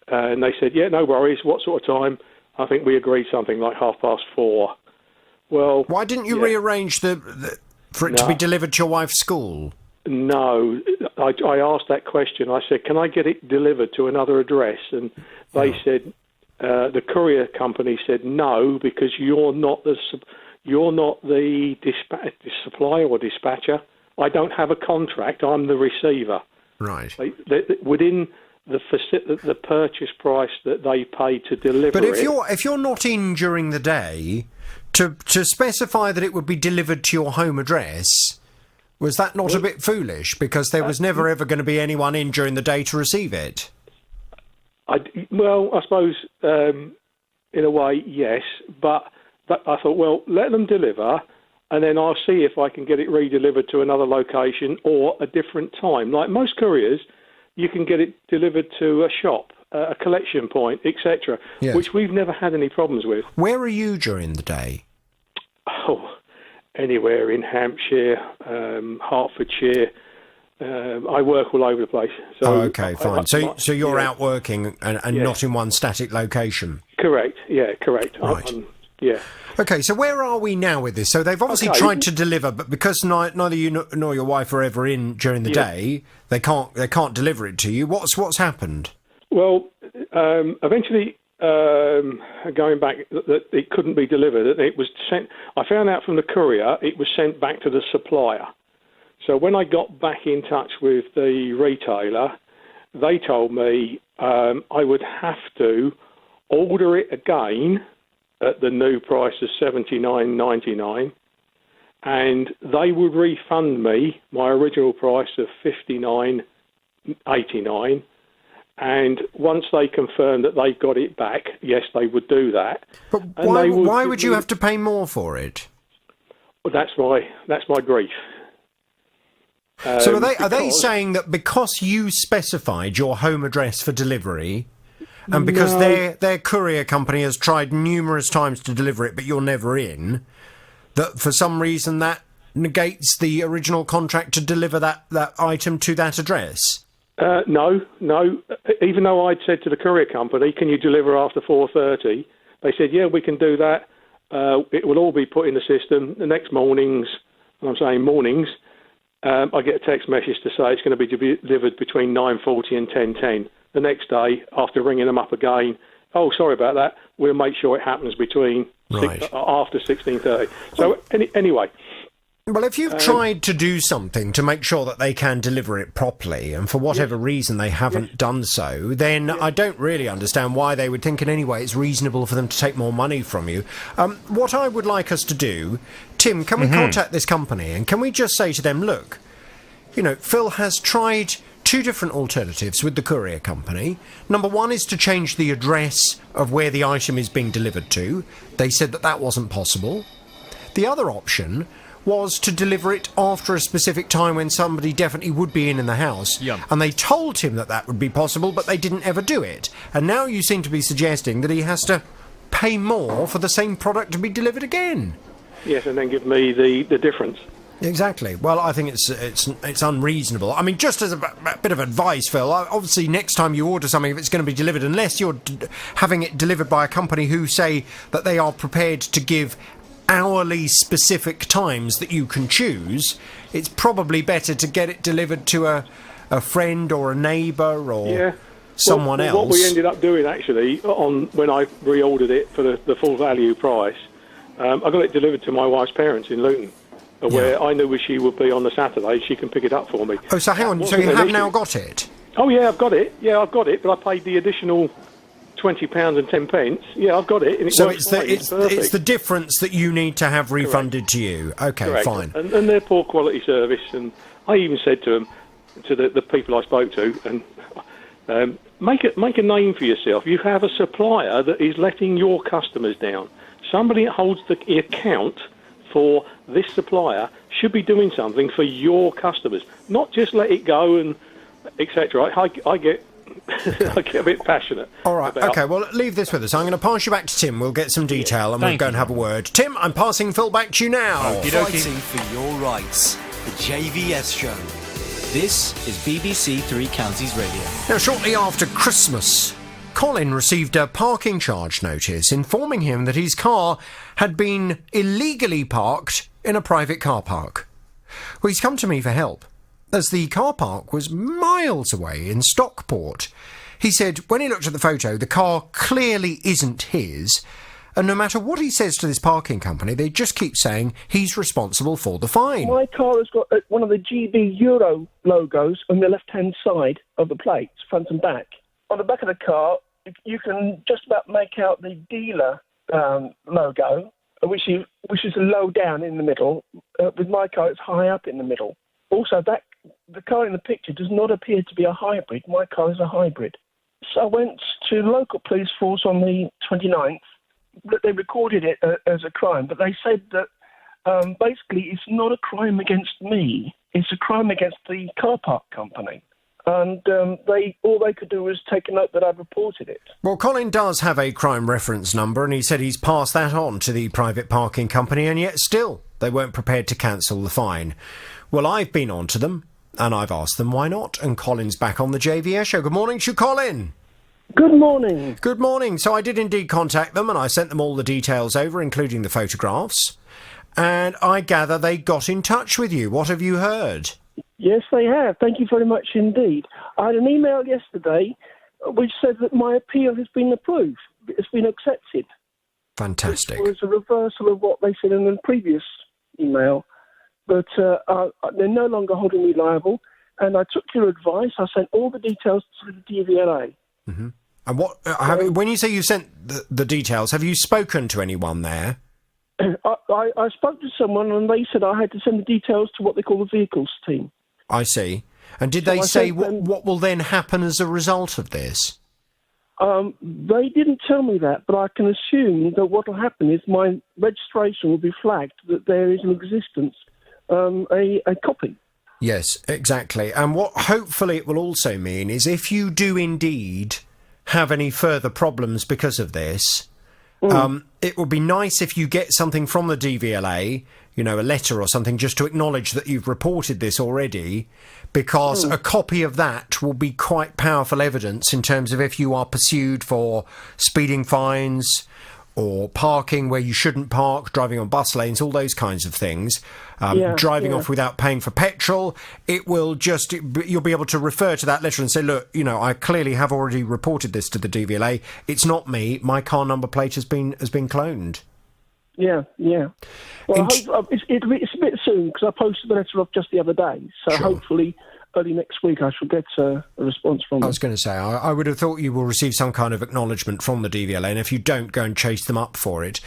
And they said, yeah, no worries. What sort of time? I think we agreed something like 4:30. Well, why didn't you rearrange for it to be delivered to your wife's school? No, I asked that question. I said, can I get it delivered to another address? And they said, the courier company said no, because you're not the supplier or dispatcher. I don't have a contract. I'm the receiver. Right. Within the purchase price that they paid to deliver But if you're not in during the day, to specify that it would be delivered to your home address, was that not a bit foolish? Because there was never ever going to be anyone in during the day to receive it. I suppose in a way, yes. But I thought, well, let them deliver, and then I'll see if I can get it re-delivered to another location or a different time. Like most couriers, you can get it delivered to a shop, a collection point, etc., yes, which we've never had any problems with. Where are you during the day? Oh, anywhere in Hampshire, Hertfordshire. I work all over the place. So okay, fine. So you're out working and not in one static location? Correct, yeah, correct. Right. Yeah. Okay, so where are we now with this? So they've obviously tried to deliver, but because neither you nor your wife are ever in during the day, they can't deliver it to you. What's happened? Well, eventually, going back, that it couldn't be delivered. It was sent. I found out from the courier it was sent back to the supplier. So when I got back in touch with the retailer, they told me I would have to order it again at the new price of $79.99, and they would refund me my original price of $59.89, And once they confirmed that they got it back, yes, they would do that. But why would you have to pay more for it? Well, that's my grief. So are they saying that because you specified your home address for delivery, and because their courier company has tried numerous times to deliver it, but you're never in, that for some reason that negates the original contract to deliver that item to that address? No. Even though I'd said to the courier company, can you deliver after 4:30? They said, yeah, we can do that. It will all be put in the system. The next mornings, I get a text message to say it's going to be delivered between 9:40 and 10:10. The next day, after ringing them up again, oh, sorry about that, we'll make sure it happens after 16:30. So anyway... Well, if you've tried to do something to make sure that they can deliver it properly, and for whatever reason they haven't done so, then I don't really understand why they would think in any way it's reasonable for them to take more money from you. What I would like us to do, Tim, can we contact this company and can we just say to them, look, Phil has tried 2 different alternatives with the courier company. Number 1 is to change the address of where the item is being delivered to. They said that wasn't possible. The other option was to deliver it after a specific time when somebody definitely would be in the house. Yeah. And they told him that would be possible, but they didn't ever do it. And now you seem to be suggesting that he has to pay more for the same product to be delivered again. Yes, and then give me the difference. Exactly. Well, I think it's unreasonable. I mean, just as a bit of advice, Phil, obviously next time you order something, if it's going to be delivered, unless you're having it delivered by a company who say that they are prepared to give hourly specific times that you can choose, it's probably better to get it delivered to a friend or a neighbour or someone else. What we ended up doing, actually, when I reordered it for the full value price, I got it delivered to my wife's parents in Luton, where I knew she would be on the Saturday. She can pick it up for me. Oh, so hang on, so you have now got it? Oh, yeah, I've got it. Yeah, I've got it, but I paid the additional £20 and 10 pence. Yeah, I've got it. And so it's the difference that you need to have refunded to you. Okay, correct. Fine. And they're poor quality service. And I even said to them, to the people I spoke to, and make a name for yourself. You have a supplier that is letting your customers down. Somebody that holds the account for this supplier should be doing something for your customers, not just let it go and etc. I get I get a bit passionate. All right, okay, well, leave this with us. I'm going to pass you back to Tim. We'll get some detail and we'll go and have a word. Tim, I'm passing Phil back to you now. Fighting for your rights. The JVS Show. This is BBC Three Counties Radio. Now, shortly after Christmas, Colin received a parking charge notice informing him that his car had been illegally parked in a private car park. Well, he's come to me for help, as the car park was miles away in Stockport. He said when he looked at the photo, the car clearly isn't his, and no matter what he says to this parking company, they just keep saying he's responsible for the fine. My car has got one of the GB Euro logos on the left-hand side of the plates, front and back. On the back of the car, you can just about make out the dealer logo, which is low down in the middle. With my car, it's high up in the middle. Also, the car in the picture does not appear to be a hybrid. My car is a hybrid. So I went to the local police force on the 29th. They recorded it as a crime, but they said that basically it's not a crime against me. It's a crime against the car park company. And all they could do was take a note that I'd reported it. Well, Colin does have a crime reference number, and he said he's passed that on to the private parking company, and yet still they weren't prepared to cancel the fine. Well, I've been on to them, and I've asked them why not, and Colin's back on the JVS show. Good morning to you, Colin. Good morning. Good morning. So I did indeed contact them, and I sent them all the details over, including the photographs, and I gather they got in touch with you. What have you heard? Yes, they have. Thank you very much indeed. I had an email yesterday which said that my appeal has been approved. It's been accepted. Fantastic. It was a reversal of what they said in the previous email. But they're no longer holding me liable. And I took your advice. I sent all the details to the DVLA. Mm-hmm. And what? When you say you sent the details, have you spoken to anyone there? I spoke to someone and they said I had to send the details to what they call the vehicles team. I see. And did they say what will then happen as a result of this? They didn't tell me that, but I can assume that what will happen is my registration will be flagged that there is in existence a copy. Yes, exactly. And what hopefully it will also mean is if you do indeed have any further problems because of this, it would be nice if you get something from the DVLA, a letter or something, just to acknowledge that you've reported this already, because a copy of that will be quite powerful evidence in terms of if you are pursued for speeding fines or parking where you shouldn't park, driving on bus lanes, all those kinds of things, driving off without paying for petrol. It will you'll be able to refer to that letter and say, look, I clearly have already reported this to the DVLA. It's not me. My car number plate has been cloned. Yeah. Well, it's a bit soon because I posted the letter off just the other day. So hopefully early next week I shall get a response from them. I was going to say, I would have thought you will receive some kind of acknowledgement from the DVLA, and if you don't, go and chase them up for it.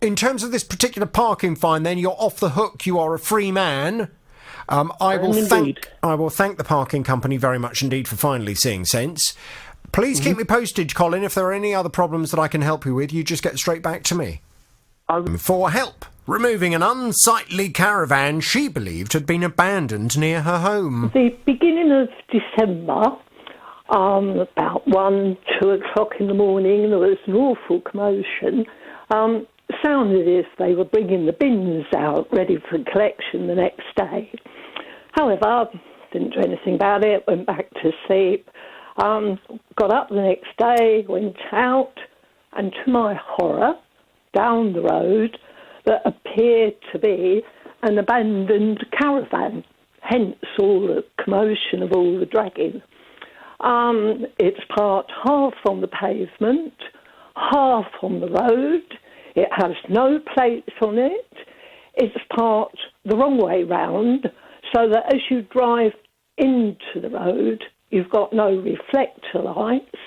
In terms of this particular parking fine, then, you're off the hook. You are a free man. I will thank the parking company very much indeed for finally seeing sense. Please keep me posted, Colin. If there are any other problems that I can help you with, you just get straight back to me. For help removing an unsightly caravan she believed had been abandoned near her home. The beginning of December, about 1, 2 o'clock in the morning, there was an awful commotion. Sounded as if they were bringing the bins out ready for collection the next day. However, didn't do anything about it, went back to sleep. Got up the next day, went out, and to my horror, down the road, that appeared to be an abandoned caravan, hence all the commotion of all the dragging. It's parked half on the pavement, half on the road. It has no plates on it. It's parked the wrong way round, so that as you drive into the road, you've got no reflector lights.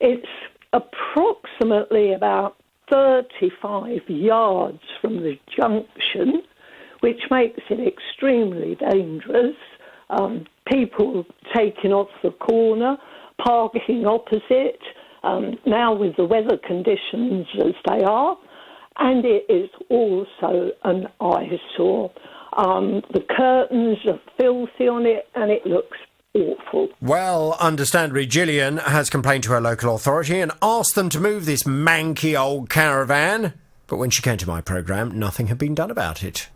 It's approximately about 35 yards from the junction, which makes it extremely dangerous. People taking off the corner, parking opposite, now with the weather conditions as they are, and it is also an eyesore. The curtains are filthy on it, and it looks awful. Well, understandably, Gillian has complained to her local authority and asked them to move this manky old caravan. But when she came to my programme, nothing had been done about it.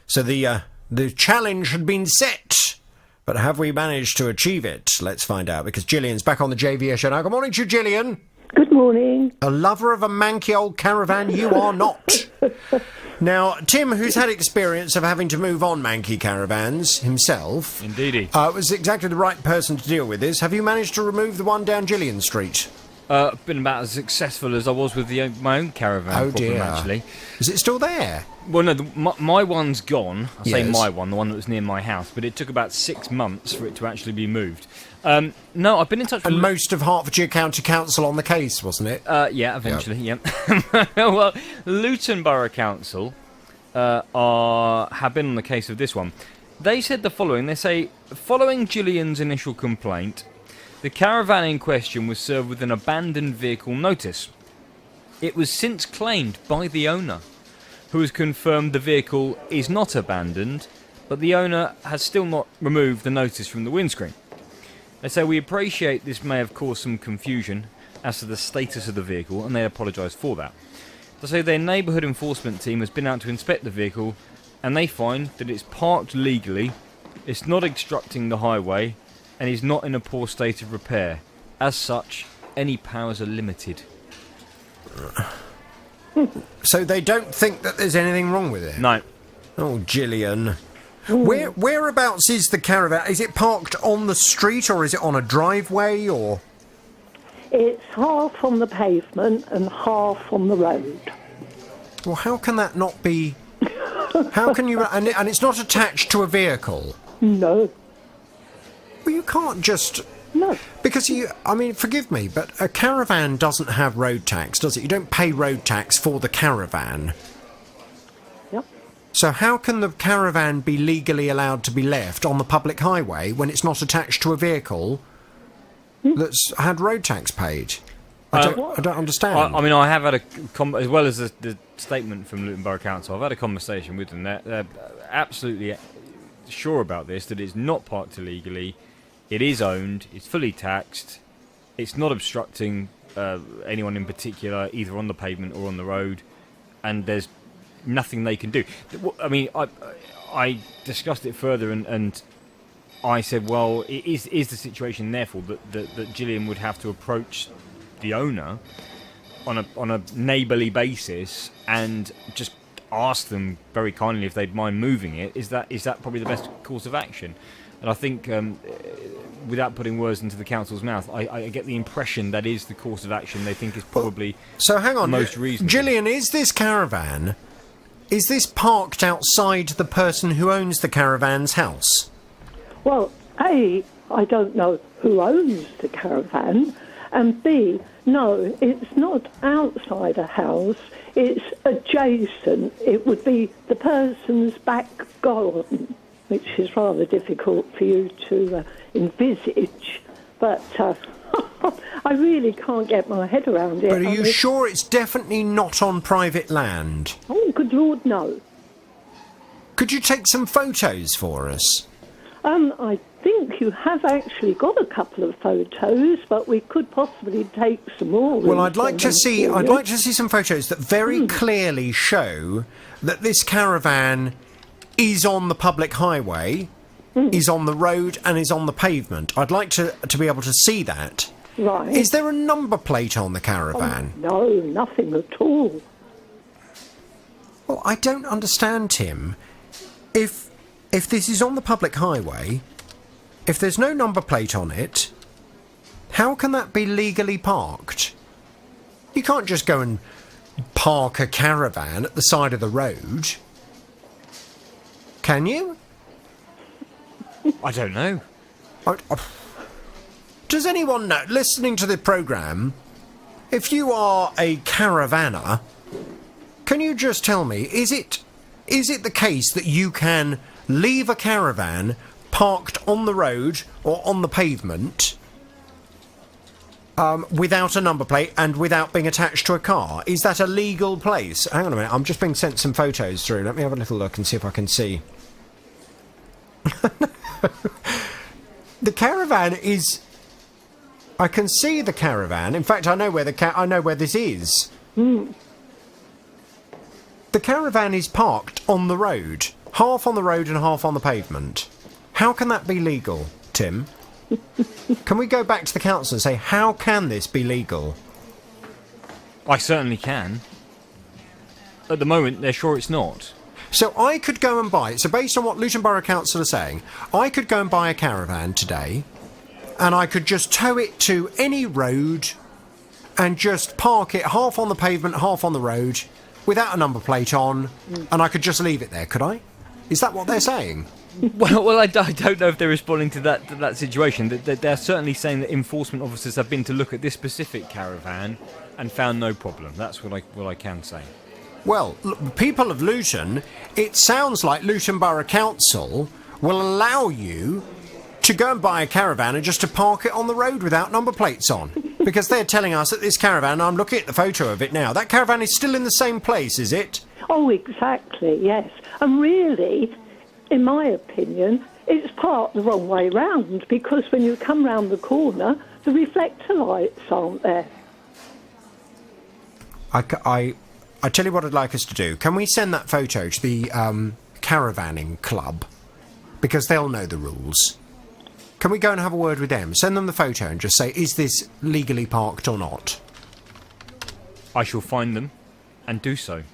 So the challenge had been set. But have we managed to achieve it? Let's find out, because Gillian's back on the JVS show now. Good morning to you, Gillian. Good morning. A lover of a manky old caravan, you are not. Now, Tim, who's had experience of having to move on manky caravans himself... Indeedy. Was exactly the right person to deal with this. Have you managed to remove the one down Gillian Street? Been about as successful as I was with my own caravan. Oh, dear. Actually. Is it still there? Well, no, my one's gone. I say Yes. my one, the one that was near my house, but it took about 6 months for it to actually be moved. No, I've been in touch with... And most of Hertfordshire County Council on the case, wasn't it? Yeah, eventually, yep. Well, Luton Borough Council have been on the case of this one. They said the following. They say, following Gillian's initial complaint, the caravan in question was served with an abandoned vehicle notice. It was since claimed by the owner, who has confirmed the vehicle is not abandoned, but the owner has still not removed the notice from the windscreen. They say, we appreciate this may have caused some confusion as to the status of the vehicle, and they apologise for that. They say their neighbourhood enforcement team has been out to inspect the vehicle, and they find that it's parked legally, it's not obstructing the highway, and is not in a poor state of repair. As such, any powers are limited. So they don't think that there's anything wrong with it? No. Oh, Gillian. Whereabouts is the caravan? Is it parked on the street, or is it on a driveway, or...? It's half on the pavement and half on the road. Well, how can that not be... How can you... And it's not attached to a vehicle? No. Well, you can't just... No. Because I mean, forgive me, but a caravan doesn't have road tax, does it? You don't pay road tax for the caravan. Yep. So how can the caravan be legally allowed to be left on the public highway when it's not attached to a vehicle that's had road tax paid? I don't understand. I mean, I have had as well as the statement from Luton Borough Council, I've had a conversation with them. They're absolutely sure about this, that it's not parked illegally, it is owned, it's fully taxed, it's not obstructing anyone in particular, either on the pavement or on the road, and there's nothing they can do. I mean, I discussed it further, and I said, well, is the situation therefore that Gillian would have to approach the owner on a neighbourly basis and just ask them very kindly if they'd mind moving it? Is that probably the best course of action? And I think, without putting words into the council's mouth, I get the impression that is the course of action they think is probably the most reasonable. Gillian, is this caravan, is this parked outside the person who owns the caravan's house? Well, A, I don't know who owns the caravan, and B, no, it's not outside a house, it's adjacent. It would be the person's back garden, which is rather difficult for you to envisage, but I really can't get my head around it. But are you sure it's definitely not on private land? Oh, good Lord, no. Could you take some photos for us? I think you have actually got a couple of photos, but we could possibly take some more. Well, I'd like to see some photos that very clearly show that this caravan is on the public highway, is on the road, and is on the pavement. I'd like to be able to see that. Right. Is there a number plate on the caravan? Oh, no, nothing at all. Well, I don't understand, Tim. If this is on the public highway, if there's no number plate on it, how can that be legally parked? You can't just go and park a caravan at the side of the road. Can you? I don't know. Does anyone know, listening to the programme, if you are a caravanner, can you just tell me, is it the case that you can leave a caravan parked on the road or on the pavement without a number plate and without being attached to a car? Is that a legal place? Hang on a minute, I'm just being sent some photos through. Let me have a little look and see if I can see. The caravan is... I can see the caravan. In fact, I know where I know where this is. The caravan is parked on the road. Half on the road and half on the pavement. How can that be legal, Tim? Can we go back to the council and say, how can this be legal? I certainly can. At the moment, they're sure it's not. So I could go and buy it. So based on what Luton Borough Council are saying, I could go and buy a caravan today, and I could just tow it to any road and just park it half on the pavement, half on the road, without a number plate on, and I could just leave it there, could I? Is that what they're saying? Well, I don't know if they're responding to that situation. They're certainly saying that enforcement officers have been to look at this specific caravan and found no problem. That's what I can say. Well, people of Luton, it sounds like Luton Borough Council will allow you to go and buy a caravan and just to park it on the road without number plates on. Because they're telling us that this caravan, I'm looking at the photo of it now, that caravan is still in the same place, is it? Oh, exactly, yes. And really, in my opinion, it's parked the wrong way round, because when you come round the corner, the reflector lights aren't there. I tell you what I'd like us to do. Can we send that photo to the caravanning club? Because they'll know the rules. Can we go and have a word with them? Send them the photo and just say, is this legally parked or not? I shall find them and do so.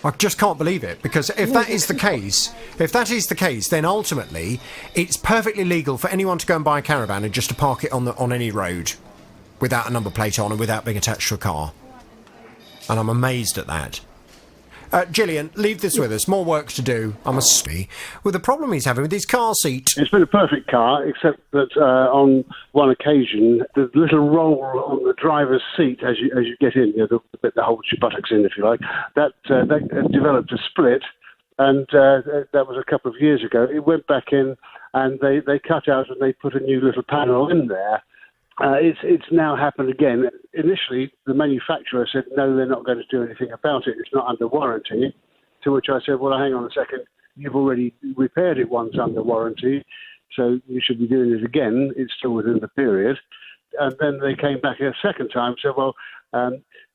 I just can't believe it, because if that is the case, then ultimately it's perfectly legal for anyone to go and buy a caravan and just to park it on any road without a number plate on and without being attached to a car. And I'm amazed at that. Gillian, leave this with us. More work to do, I must say, with the problem he's having with his car seat. It's been a perfect car, except that on one occasion, the little roll on the driver's seat as you get in, the bit that holds your buttocks in, if you like, that developed a split, and that was a couple of years ago. It went back in, and they cut out and they put a new little panel in there. It's now happened again. Initially, the manufacturer said, no, they're not going to do anything about it. It's not under warranty. To which I said, well, hang on a second. You've already repaired it once under warranty, so you should be doing it again. It's still within the period. And then they came back a second time and said, well,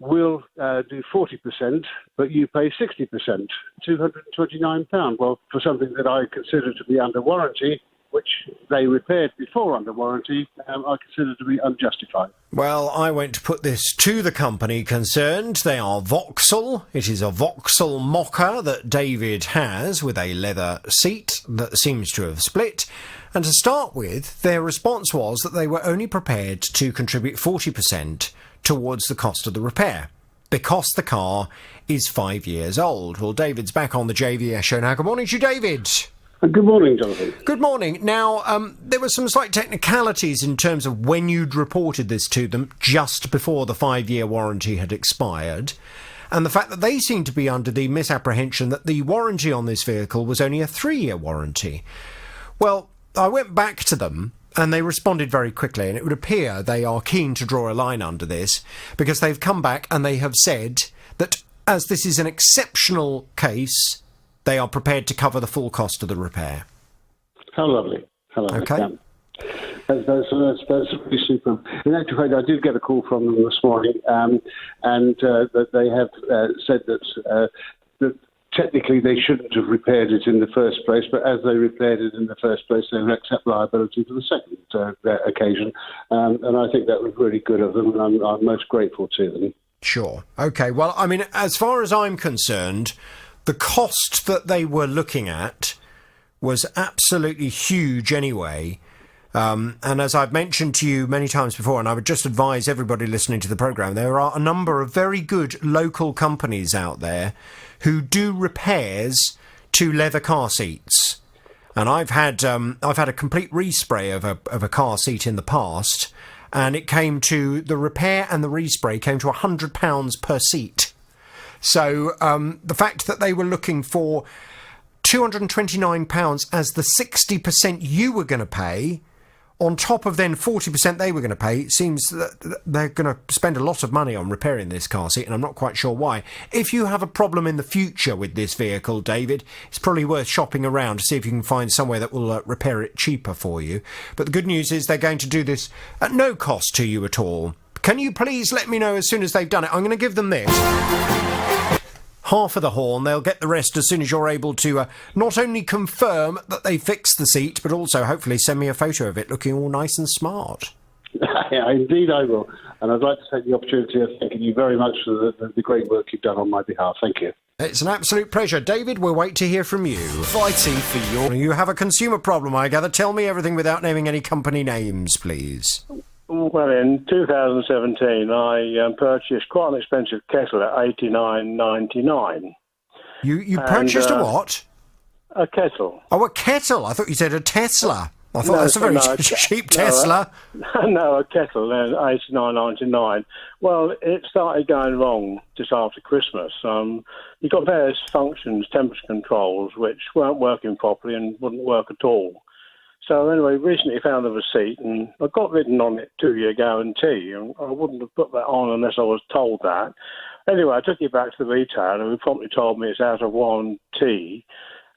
we'll do 40%, but you pay 60%, £229. Well, for something that I consider to be under warranty, which they repaired before under warranty, I consider to be unjustified. Well, I went to put this to the company concerned. They are Vauxhall. It is a Vauxhall Mocha that David has with a leather seat that seems to have split. And to start with, their response was that they were only prepared to contribute 40% towards the cost of the repair, because the car is 5 years old. Well, David's back on the JVS show now. Good morning to you, David. Good morning, Jonathan. Good morning. Now, there were some slight technicalities in terms of when you'd reported this to them just before the 5-year warranty had expired, and the fact that they seemed to be under the misapprehension that the warranty on this vehicle was only a 3-year warranty. Well, I went back to them, and they responded very quickly, and it would appear they are keen to draw a line under this, because they've come back and they have said that as this is an exceptional case, they are prepared to cover the full cost of the repair. How lovely. How lovely. Okay. That's really super. In actual fact, I did get a call from them this morning, and that they have said that technically they shouldn't have repaired it in the first place, but as they repaired it in the first place, they would accept liability for the second occasion. And I think that was really good of them, and I'm most grateful to them. Sure. Okay. Well, I mean, as far as I'm concerned, the cost that they were looking at was absolutely huge anyway. And as I've mentioned to you many times before, and I would just advise everybody listening to the programme, there are a number of very good local companies out there who do repairs to leather car seats. And I've had a complete respray of a car seat in the past, and it came to, the repair and the respray came to £100 per seat. So the fact that they were looking for £229 as the 60% you were going to pay, on top of then 40% they were going to pay, seems that they're going to spend a lot of money on repairing this car seat, and I'm not quite sure why. If you have a problem in the future with this vehicle, David, it's probably worth shopping around to see if you can find somewhere that will repair it cheaper for you. But the good news is they're going to do this at no cost to you at all. Can you please let me know as soon as they've done it? I'm going to give them this. Half of the horn. They'll get the rest as soon as you're able to not only confirm that they fixed the seat, but also hopefully send me a photo of it looking all nice and smart. Yeah, indeed I will. And I'd like to take the opportunity of thanking you very much for the great work you've done on my behalf. Thank you. It's an absolute pleasure. David, we'll wait to hear from you. Fighting for your... You have a consumer problem, I gather. Tell me everything without naming any company names, please. Well, in 2017, I purchased quite an expensive kettle at $89.99. You purchased a what? A kettle. Oh, a kettle. I thought you said a Tesla. I thought that's a very cheap Tesla. No, a kettle at $89.99. Well, it started going wrong just after Christmas. You got various functions, temperature controls, which weren't working properly and wouldn't work at all. So anyway, recently found the receipt, and I got written on it 2-year guarantee, and I wouldn't have put that on unless I was told that. Anyway, I took it back to the retailer, and he promptly told me it's out of warranty,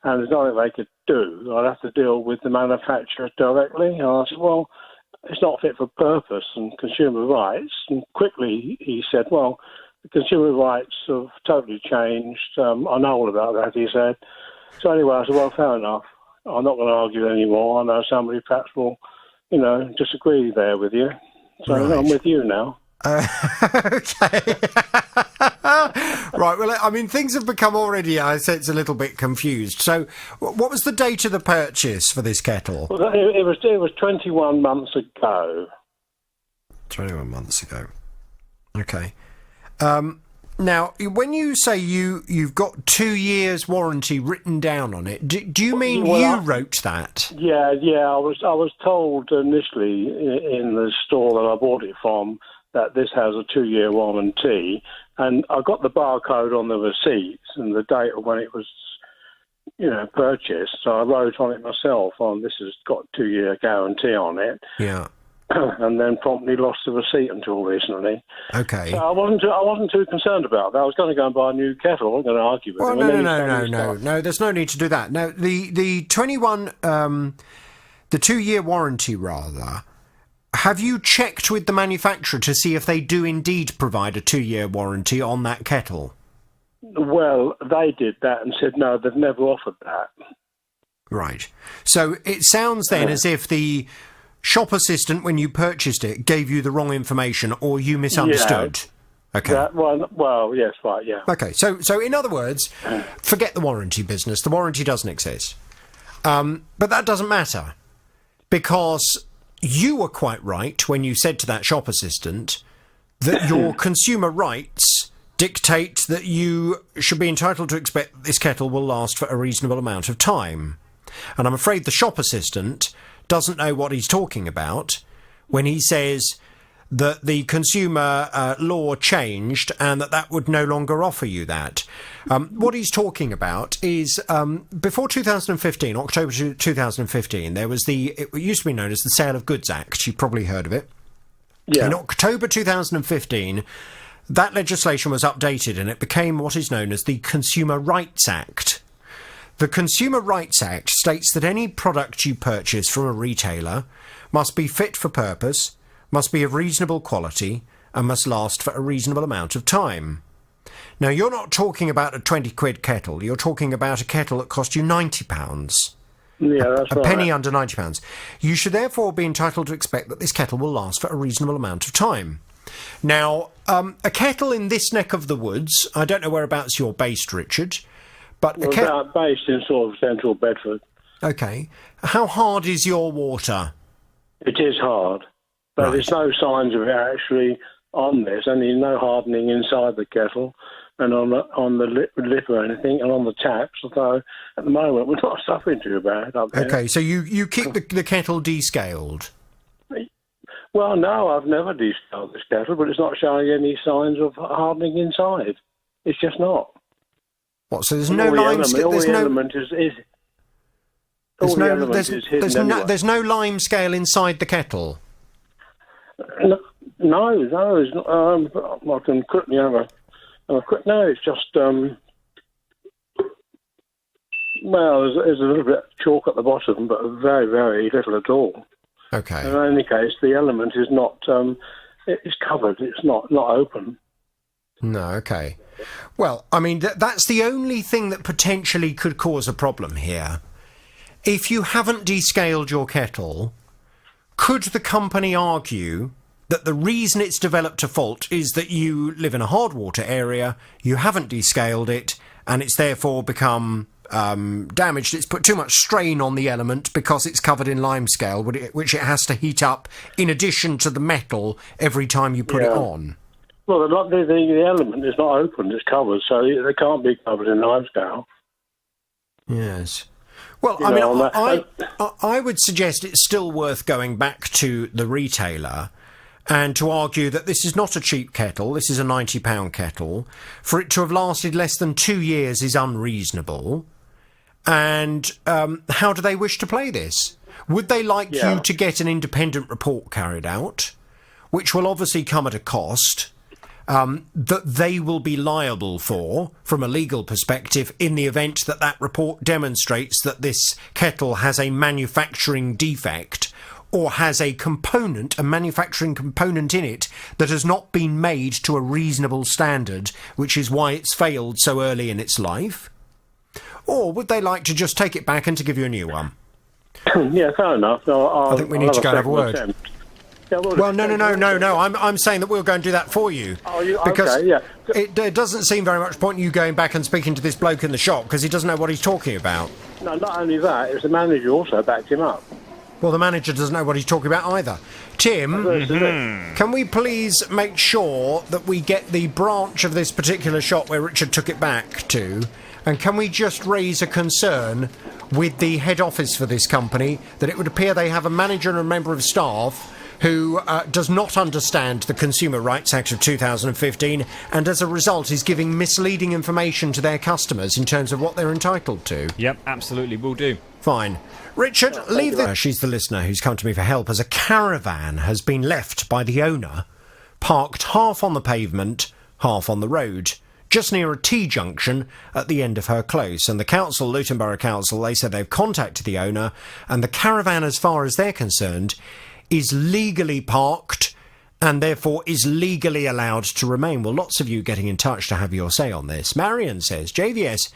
and there's nothing they could do. I'd have to deal with the manufacturer directly. And I said, well, it's not fit for purpose and consumer rights. And quickly he said, well, the consumer rights have totally changed. I know all about that, he said. So anyway, I said, well, fair enough. I'm not going to argue anymore. I know somebody perhaps will, disagree there with you. So right. I'm with you now. Okay. Right, well, I mean, things have become already, I sense, a little bit confused. So what was the date of the purchase for this kettle? Well, it was 21 months ago. 21 months ago. Okay. Now, when you say you've got 2 years warranty written down on it, do you mean you wrote that? Yeah. I was told initially in the store that I bought it from that this has a 2-year warranty, and I got the barcode on the receipts and the date of when it was purchased. So I wrote on it myself. This has got a 2-year guarantee on it. Yeah. And then promptly lost the receipt until recently. Okay. So I wasn't too concerned about that. I was going to go and buy a new kettle. I wasn't going to argue with him. No. There's no need to do that. No, the 21, the 2-year warranty rather. Have you checked with the manufacturer to see if they do indeed provide a 2-year warranty on that kettle? Well, they did that and said no, they've never offered that. Right. So it sounds then as if the shop assistant, when you purchased it, gave you the wrong information or you misunderstood. Yeah. Okay. Well, yes, right, yeah. Okay, so in other words, forget the warranty business. The warranty doesn't exist. But that doesn't matter, because you were quite right when you said to that shop assistant that your consumer rights dictate that you should be entitled to expect that this kettle will last for a reasonable amount of time. And I'm afraid the shop assistant doesn't know what he's talking about when he says that the consumer law changed and that would no longer offer you that. What he's talking about is before 2015, October 2015, there was it used to be known as the Sale of Goods Act. You've probably heard of it. Yeah. In October 2015, that legislation was updated and it became what is known as the Consumer Rights Act. The Consumer Rights Act states that any product you purchase from a retailer must be fit for purpose, must be of reasonable quality, and must last for a reasonable amount of time. Now, you're not talking about a 20 quid kettle. You're talking about a kettle that cost you £90. Yeah, that's a right. penny under £90. You should therefore be entitled to expect that this kettle will last for a reasonable amount of time. Now, a kettle in this neck of the woods, I don't know whereabouts you're based, Richard, but based in sort of central Bedford. Okay. How hard is your water? It is hard, but there's no signs of it actually on this. Only no hardening inside the kettle and on the lip or anything, and on the taps. So at the moment, we're not suffering too bad up there. Okay, so you keep the kettle descaled? Well, no, I've never descaled this kettle, but it's not showing any signs of hardening inside. It's just not. What? So there's no lime scale. There's no lime scale inside the kettle. No, it's not. I can quickly have a quick. No, it's just there's a little bit of chalk at the bottom, but very, very little at all. Okay. In any case, the element is not. It's covered. It's not open. No. Okay. Well, I mean, that's the only thing that potentially could cause a problem here. If you haven't descaled your kettle, could the company argue that the reason it's developed a fault is that you live in a hard water area, you haven't descaled it, and it's therefore become damaged? It's put too much strain on the element because it's covered in limescale, which it has to heat up in addition to the metal every time you put it on. Well, the element is not open; it's covered, so they can't be covered in limescale. Yes. Well, I would suggest it's still worth going back to the retailer and to argue that this is not a cheap kettle, this is a £90 kettle. For it to have lasted less than 2 years is unreasonable. And how do they wish to play this? Would they like you to get an independent report carried out, which will obviously come at a cost, that they will be liable for from a legal perspective in the event that report demonstrates that this kettle has a manufacturing defect or has a manufacturing component in it that has not been made to a reasonable standard, which is why it's failed so early in its life? Or would they like to just take it back and to give you a new one? Yeah, fair enough. I think we need to go and have a word. Well, no. I'm saying that we'll go and do that for you. Because it doesn't seem very much point in you going back and speaking to this bloke in the shop because he doesn't know what he's talking about. No, not only that, it was the manager also backed him up. Well, the manager doesn't know what he's talking about either. Tim, can we please make sure that we get the branch of this particular shop where Richard took it back to, and can we just raise a concern with the head office for this company that it would appear they have a manager and a member of staff who does not understand the Consumer Rights Act of 2015 and as a result is giving misleading information to their customers in terms of what they're entitled to. Yep, absolutely, will do. Fine. Richard, leave the... She's the listener who's come to me for help as a caravan has been left by the owner, parked half on the pavement, half on the road, just near a T-junction at the end of her close. And the council, Luton Borough Council, they said they've contacted the owner, and the caravan, as far as they're concerned, is legally parked and therefore is legally allowed to remain. Well, lots of you getting in touch to have your say on this. Marion says, JVS,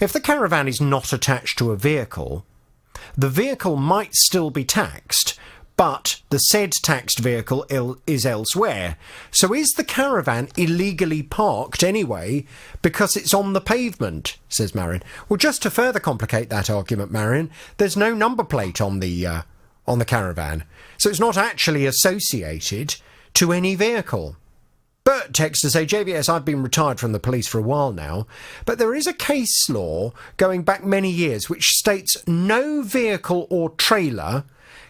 if the caravan is not attached to a vehicle, the vehicle might still be taxed, but the said taxed vehicle is elsewhere. So is the caravan illegally parked anyway because it's on the pavement, says Marion. Well, just to further complicate that argument, Marion, there's no number plate on the caravan, so it's not actually associated to any vehicle. Bert texts to say, JVS, I've been retired from the police for a while now, but there is a case law going back many years which states no vehicle or trailer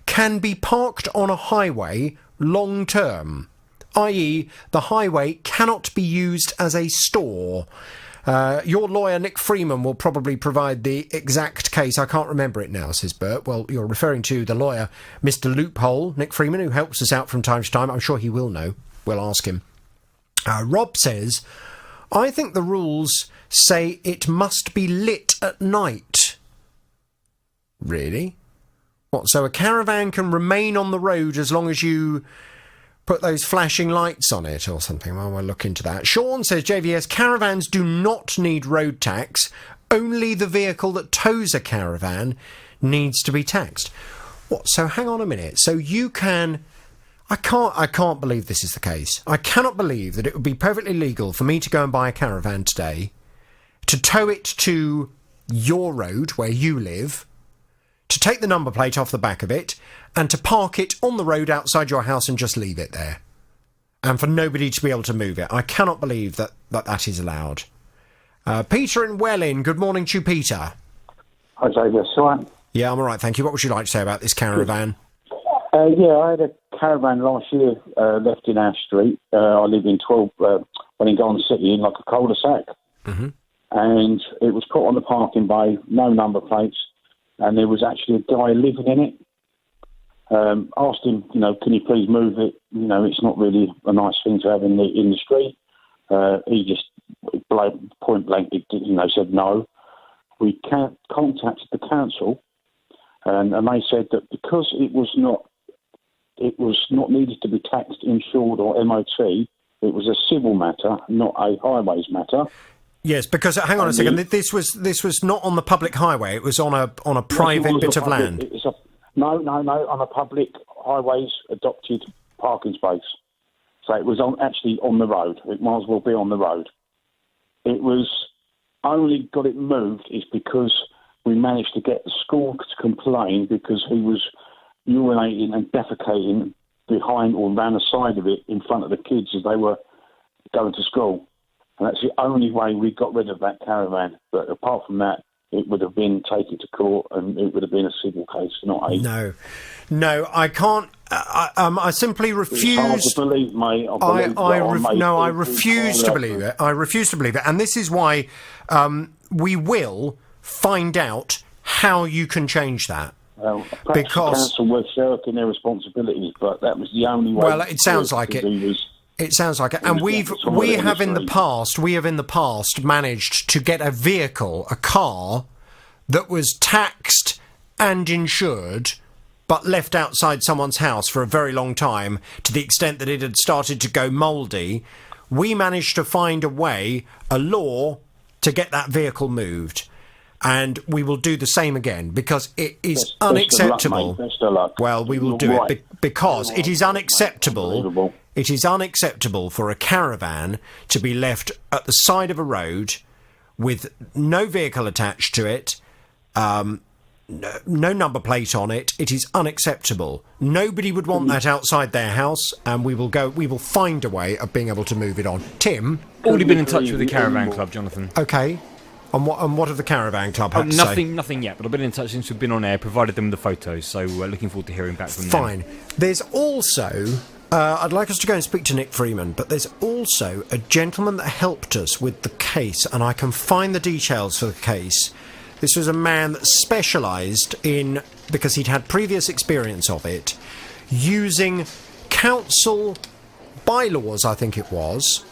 can be parked on a highway long term, i.e. the highway cannot be used as a store. Your lawyer, Nick Freeman, will probably provide the exact case. I can't remember it now, says Bert. Well, you're referring to the lawyer, Mr. Loophole, Nick Freeman, who helps us out from time to time. I'm sure he will know. We'll ask him. Rob says, I think the rules say it must be lit at night. Really? What, so a caravan can remain on the road as long as you put those flashing lights on it or something? Well, we'll look into that. Sean says, JVS, caravans do not need road tax. Only the vehicle that tows a caravan needs to be taxed. What? So hang on a minute. So you can... I can't believe this is the case. I cannot believe that it would be perfectly legal for me to go and buy a caravan today, to tow it to your road where you live, to take the number plate off the back of it, and to park it on the road outside your house and just leave it there. And for nobody to be able to move it. I cannot believe that is allowed. Peter in Welling, good morning to you, Peter. Hi, David. Right? Yeah, I'm all right, thank you. What would you like to say about this caravan? I had a caravan last year left in our street. I live in 12 Wellingarden City in like a cul-de-sac. Mm-hmm. And it was put on the parking bay, no number plates, and there was actually a guy living in it. Asked him, can you please move it? It's not really a nice thing to have in the street. He just point blank, said no. We contacted the council, and they said that because it was not needed to be taxed, insured, or MOT. It was a civil matter, not a highways matter. Yes, because hang on a second. This was not on the public highway. It was on a private bit of land. No, on a public highways adopted parking space. So it was actually on the road. It might as well be on the road. It was only got it moved is because we managed to get the school to complain because he was urinating and defecating behind or around the side of it in front of the kids as they were going to school. And that's the only way we got rid of that caravan. But apart from that, it would have been taken to court and it would have been a civil case, not a... No, I can't... I simply refuse... It's hard to believe, mate. I refuse to believe it. I refuse to believe it. And this is why we will find out how you can change that. Because the council were shirking their responsibilities, but that was the only way. Well, it sounds like it. It sounds like it. And we have in the past managed to get a vehicle, a car, that was taxed and insured, but left outside someone's house for a very long time, to the extent that it had started to go mouldy. We managed to find a law to get that vehicle moved. And we will do the same again because it is unacceptable. Best of luck. Well, we will do it because it is unacceptable. It is unacceptable for a caravan to be left at the side of a road with no vehicle attached to it, no number plate on it. It is unacceptable. Nobody would want that outside their house, and we will find a way of being able to move it on. Tim? Already been in touch with the Caravan Club, Jonathan. Okay. And what have the Caravan Club had to say? Nothing yet, but I've been in touch since we've been on air, provided them the photos, so looking forward to hearing back from them. Fine. There's also, I'd like us to go and speak to Nick Freeman, but there's also a gentleman that helped us with the case, and I can find the details for the case. This was a man that specialised in, because he'd had previous experience of it, using council bylaws, I think it was,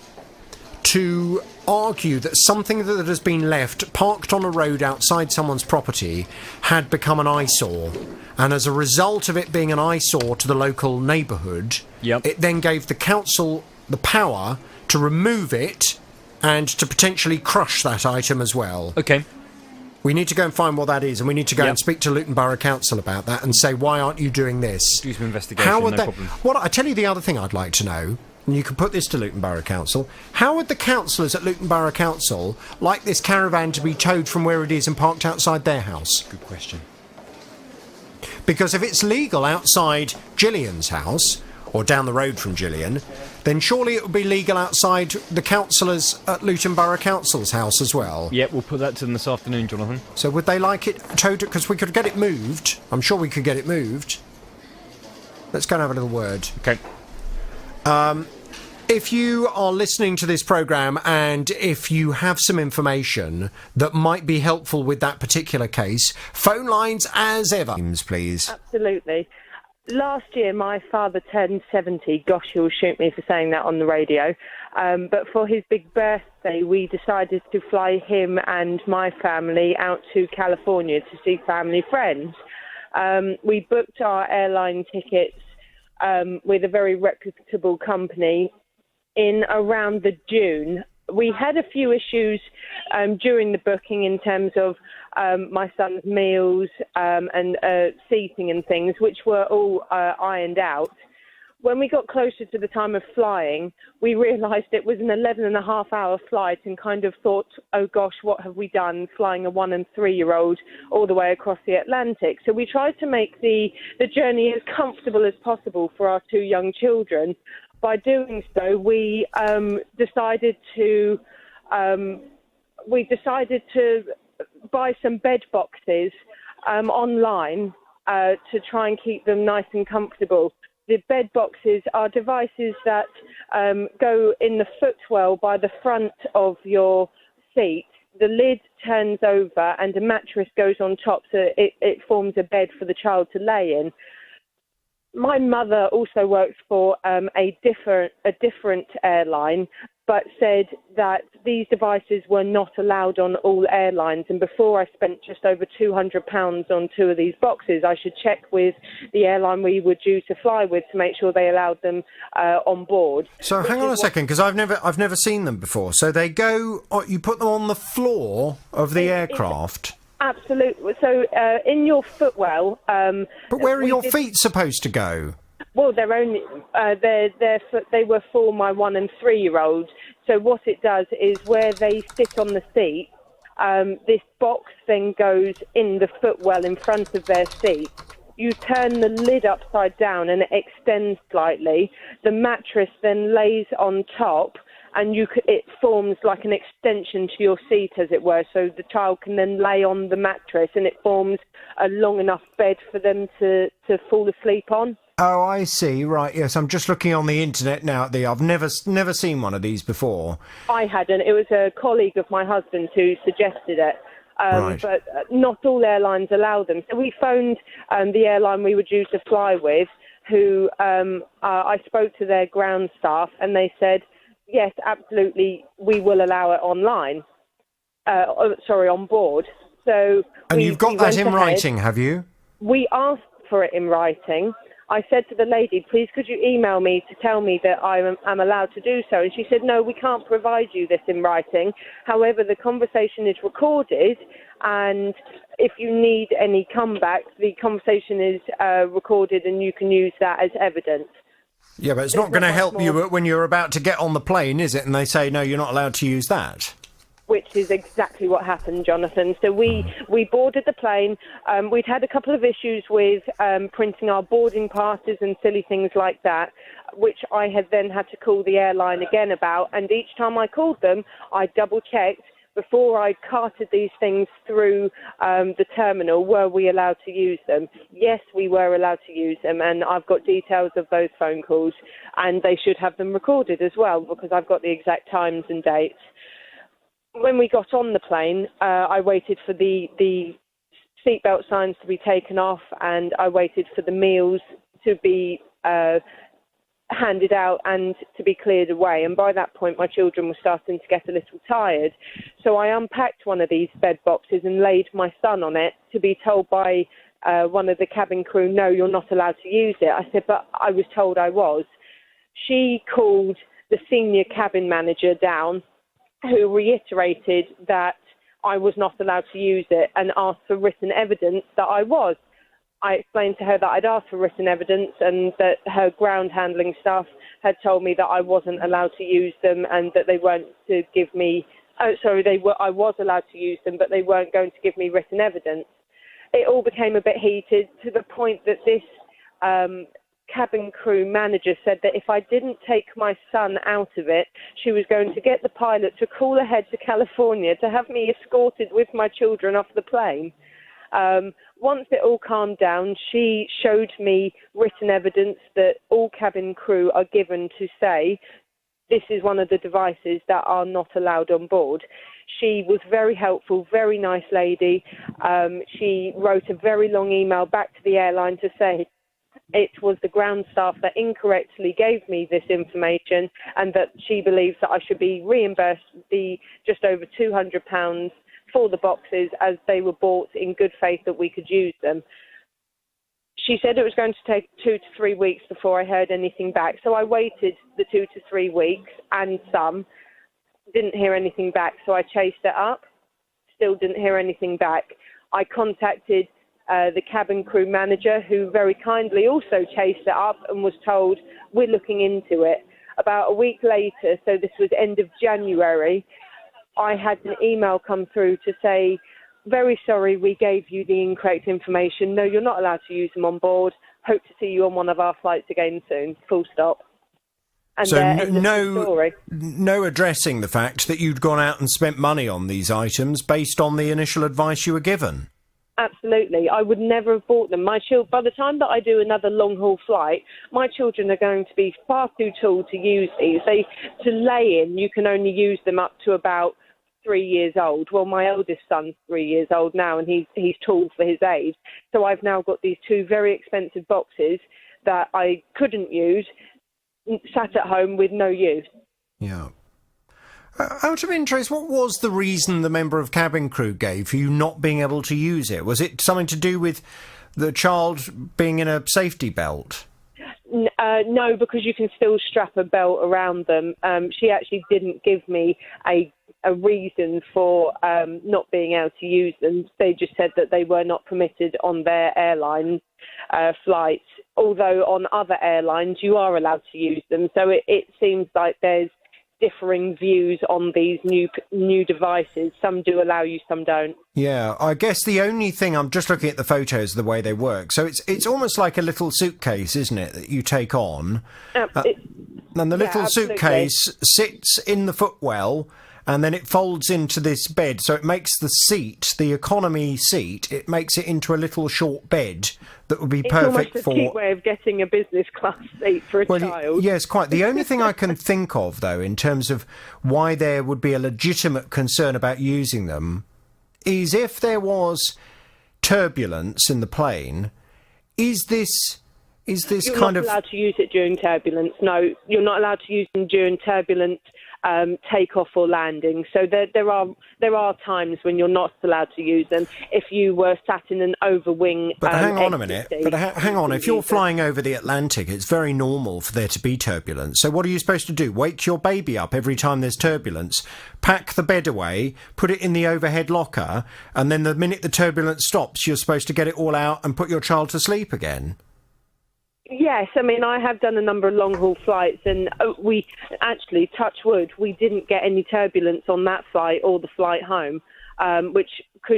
to argue that something that has been left parked on a road outside someone's property had become an eyesore. And as a result of it being an eyesore to the local neighbourhood, it then gave the council the power to remove it and to potentially crush that item as well. Okay. We need to go and find what that is, and we need to go and speak to Luton Borough Council about that and say, why aren't you doing this? Do some investigation, no problem. I tell you the other thing I'd like to know, and you can put this to Luton Borough Council, how would the councillors at Luton Borough Council like this caravan to be towed from where it is and parked outside their house? Good question. Because if it's legal outside Gillian's house, or down the road from Gillian, then surely it would be legal outside the councillors at Luton Borough Council's house as well. Yep, we'll put that to them this afternoon, Jonathan. So would they like it towed? Because we could get it moved. I'm sure we could get it moved. Let's go and have a little word. Okay. If you are listening to this programme and if you have some information that might be helpful with that particular case, phone lines as ever, please. Absolutely. Last year, my father turned 70. Gosh, he'll shoot me for saying that on the radio. But for his big birthday, we decided to fly him and my family out to California to see family friends. We booked our airline tickets with a very reputable company in around the June. We had a few issues during the booking in terms of my son's meals and seating and things, which were all ironed out. When we got closer to the time of flying, we realised it was an 11.5-hour flight and kind of thought, oh gosh, what have we done flying a 1 and 3-year-old all the way across the Atlantic? So we tried to make the journey as comfortable as possible for our 2 young children. By doing so, we decided to buy some bed boxes online to try and keep them nice and comfortable. The bed boxes are devices that go in the footwell by the front of your seat. The lid turns over and a mattress goes on top, so it forms a bed for the child to lay in. My mother also works for a different airline, but said that these devices were not allowed on all airlines. And before I spent just over £200 on 2 of these boxes, I should check with the airline we were due to fly with to make sure they allowed them on board. So hang on a second, because I've never seen them before. So they go, you put them on the floor of the aircraft. Absolutely. So in your footwell. But where are your feet supposed to go? Well, they're only they were for my 1 and 3-year-olds. So what it does is where they sit on the seat, this box then goes in the footwell in front of their seat. You turn the lid upside down and it extends slightly. The mattress then lays on top, and it forms like an extension to your seat, as it were, so the child can then lay on the mattress and it forms a long enough bed for them to fall asleep on. Oh, I see. Right, yes, I'm just looking on the internet now. I've never seen one of these before. I hadn't. It was a colleague of my husband's who suggested it. Right. But not all airlines allow them. So we phoned the airline we were due to fly with, who I spoke to their ground staff, and they said, yes, absolutely, we will allow it online. On board. So and you've got that in writing, have you? We asked for it in writing. I said to the lady, please could you email me to tell me that I'm allowed to do so? And she said, no, we can't provide you this in writing. However, the conversation is recorded, and if you need any comeback, the conversation is recorded and you can use that as evidence. Yeah, but it's not going to help you when you're about to get on the plane, is it? And they say, no, you're not allowed to use that. Which is exactly what happened, Jonathan. So we boarded the plane. We'd had a couple of issues with printing our boarding passes and silly things like that, which I had then had to call the airline again about. And each time I called them, I double-checked before I carted these things through the terminal, were we allowed to use them? Yes, we were allowed to use them, and I've got details of those phone calls, and they should have them recorded as well, because I've got the exact times and dates. When we got on the plane, I waited for the seatbelt signs to be taken off, and I waited for the meals to be handed out and to be cleared away. And by that point, my children were starting to get a little tired. So I unpacked one of these bed boxes and laid my son on it, to be told by one of the cabin crew, no, you're not allowed to use it. I said, but I was told I was. She called the senior cabin manager down, who reiterated that I was not allowed to use it, and asked for written evidence that I was. I explained to her that I'd asked for written evidence, and that her ground handling staff had told me that I wasn't allowed to use them, and that they weren't to give me. I was allowed to use them, but they weren't going to give me written evidence. It all became a bit heated, to the point that this cabin crew manager said that if I didn't take my son out of it, she was going to get the pilot to call ahead to California to have me escorted with my children off the plane. Once it all calmed down, she showed me written evidence that all cabin crew are given to say this is one of the devices that are not allowed on board. She was very helpful, very nice lady. She wrote a very long email back to the airline to say it was the ground staff that incorrectly gave me this information, and that she believes that I should be reimbursed the just over £200 for the boxes, as they were bought in good faith that we could use them. She said it was going to take 2 to 3 weeks before I heard anything back. So I waited the 2 to 3 weeks and some. Didn't hear anything back, so I chased it up. Still didn't hear anything back. I contacted the cabin crew manager, who very kindly also chased it up and was told, we're looking into it. About a week later, so this was end of January, I had an email come through to say, very sorry, we gave you the incorrect information. No, you're not allowed to use them on board. Hope to see you on one of our flights again soon. Full stop. And so no addressing the fact that you'd gone out and spent money on these items based on the initial advice you were given. Absolutely. I would never have bought them. By the time that I do another long-haul flight, my children are going to be far too tall to use these. To lay in, you can only use them up to about 3 years old. Well, my oldest son's 3 years old now, and he's tall for his age. So I've now got these two very expensive boxes that I couldn't use, sat at home with no use. Yeah. Out of interest, what was the reason the member of cabin crew gave for you not being able to use it? Was it something to do with the child being in a safety belt? No, because you can still strap a belt around them. She actually didn't give me a reason for not being able to use them. They just said that they were not permitted on their airline flights, although on other airlines you are allowed to use them. So it seems like there's differing views on these new devices. Some do allow you, some don't. Yeah, I guess the only thing, I'm just looking at the photos of the way they work, so it's almost like a little suitcase, isn't it, that you take on? And the little suitcase sits in the footwell, and then it folds into this bed, so it makes the seat, the economy seat, it makes it into a little short bed that would be perfect for... It's almost a cheap way of getting a business class seat for a child. Yes, quite. The only thing I can think of, though, in terms of why there would be a legitimate concern about using them, is if there was turbulence in the plane, is this you're kind of... You're not allowed to use it during turbulence. No, you're not allowed to use them during turbulent takeoff or landing. So there are times when you're not allowed to use them. If you were sat in an overwing... But hang on a minute. Hang on. If you're flying over the Atlantic, it's very normal for there to be turbulence. So what are you supposed to do? Wake your baby up every time there's turbulence, pack the bed away, put it in the overhead locker, and then the minute the turbulence stops, you're supposed to get it all out and put your child to sleep again? Yes, I mean, I have done a number of long-haul flights, and we actually, touch wood, we didn't get any turbulence on that flight or the flight home, which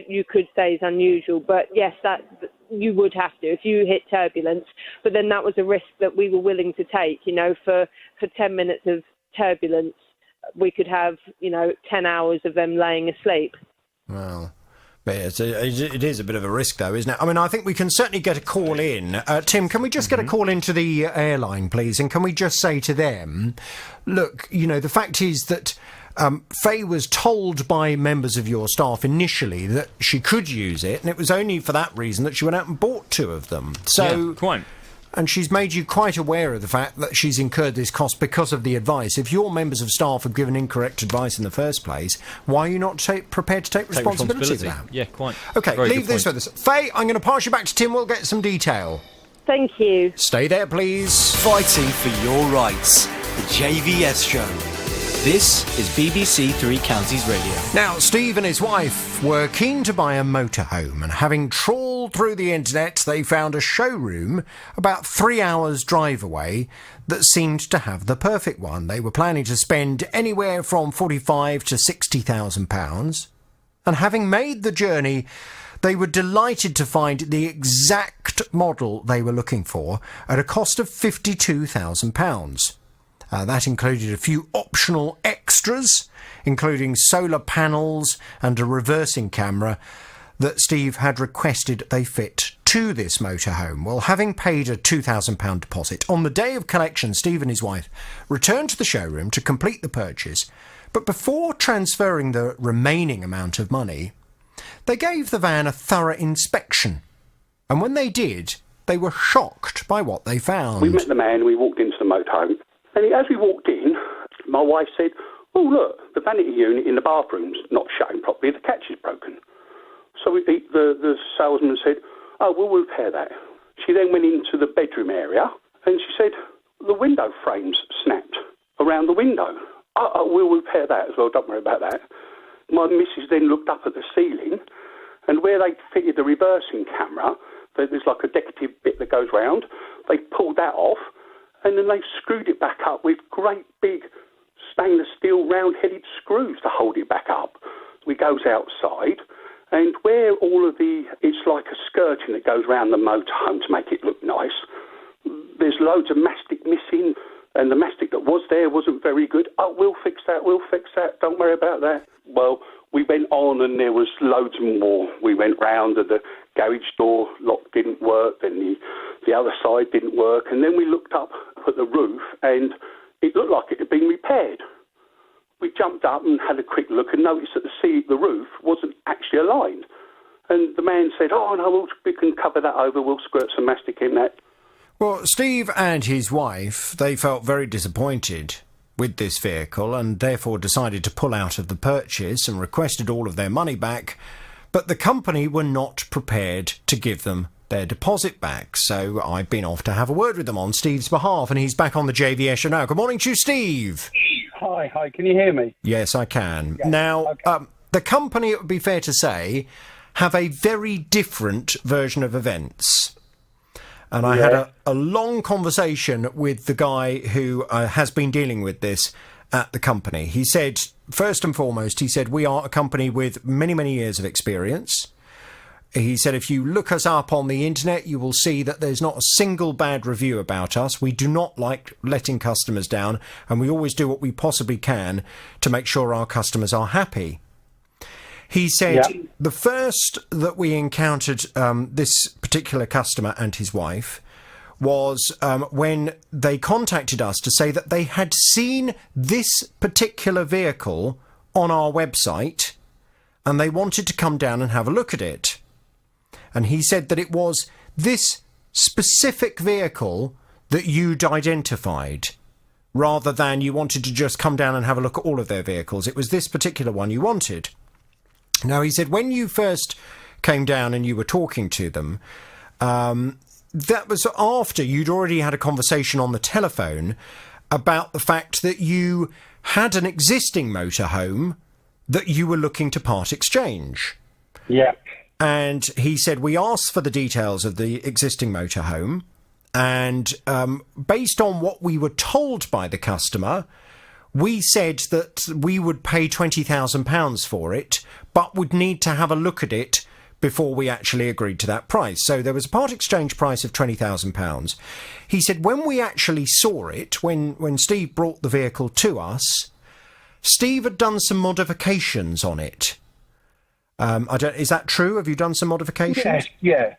you could say is unusual. But yes, that you would have to if you hit turbulence. But then that was a risk that we were willing to take, for 10 minutes of turbulence. we could have, 10 hours of them laying asleep. Well, but it is a bit of a risk, though, isn't it? I mean, I think we can certainly get a call in. Tim, can we just get a call into the airline, please? And can we just say to them, look, the fact is that Faye was told by members of your staff initially that she could use it, and it was only for that reason that she went out and bought 2 of them. So, yeah, quite. And she's made you quite aware of the fact that she's incurred this cost because of the advice. If your members of staff have given incorrect advice in the first place, why are you not prepared to take responsibility for that? Yeah, quite. OK, leave this with us. Faye, I'm going to pass you back to Tim. We'll get some detail. Thank you. Stay there, please. Fighting for your rights. The JVS Show. This is BBC Three Counties Radio. Now, Steve and his wife were keen to buy a motorhome, and having trawled through the internet, they found a showroom about 3 hours' drive away that seemed to have the perfect one. They were planning to spend anywhere from £45,000 to £60,000, and having made the journey, they were delighted to find the exact model they were looking for at a cost of £52,000. That included a few optional extras, including solar panels and a reversing camera that Steve had requested they fit to this motorhome. Well, having paid a £2,000 deposit, on the day of collection, Steve and his wife returned to the showroom to complete the purchase, but before transferring the remaining amount of money, they gave the van a thorough inspection. And when they did, they were shocked by what they found. We met the man, we walked into the motorhome. And as we walked in, my wife said, "Oh, look, the vanity unit in the bathroom's not shutting properly, the catch is broken." So the salesman said, "Oh, we'll repair that." She then went into the bedroom area and she said, "The window frame's snapped around the window." "Oh, we'll repair that as well, don't worry about that." My missus then looked up at the ceiling, and where they fitted the reversing camera, there's like a decorative bit that goes round, they pulled that off, and then they screwed it back up with great big stainless steel round-headed screws to hold it back up. We goes outside, and where it's like a skirting that goes round the motorhome to make it look nice, there's loads of mastic missing, and the mastic that was there wasn't very good. "Oh, we'll fix that, don't worry about that." Well, we went on and there was loads more. We went round and the garage door lock didn't work, then the other side didn't work, and then we looked up at the roof and it looked like it had been repaired. We jumped up and had a quick look and noticed that the roof wasn't actually aligned. And the man said, "Oh, no, we can cover that over, we'll squirt some mastic in that." Well, Steve and his wife, they felt very disappointed with this vehicle and therefore decided to pull out of the purchase and requested all of their money back, but the company were not prepared to give them their deposit back. So I've been off to have a word with them on Steve's behalf, and he's back on the JVS show now. Good morning to you, Steve. Hi, can you hear me? Yes, I can. Yeah, now, okay. The company, it would be fair to say, have a very different version of events. And I had a long conversation with the guy who has been dealing with this at the company. He said, first and foremost, we are a company with many, many years of experience. He said, if you look us up on the internet, you will see that there's not a single bad review about us. We do not like letting customers down, and we always do what we possibly can to make sure our customers are happy. He said the first that we encountered this particular customer and his wife was when they contacted us to say that they had seen this particular vehicle on our website and they wanted to come down and have a look at it. And he said that it was this specific vehicle that you'd identified, rather than you wanted to just come down and have a look at all of their vehicles. It was this particular one you wanted. Now, he said, when you first came down and you were talking to them, that was after you'd already had a conversation on the telephone about the fact that you had an existing motorhome that you were looking to part exchange. Yeah. And he said, we asked for the details of the existing motorhome, and based on what we were told by the customer, we said that we would pay £20,000 for it, but would need to have a look at it before we actually agreed to that price. So there was a part exchange price of £20,000. He said when we actually saw it, when Steve brought the vehicle to us, Steve had done some modifications on it. Is that true? Have you done some modifications? Yes.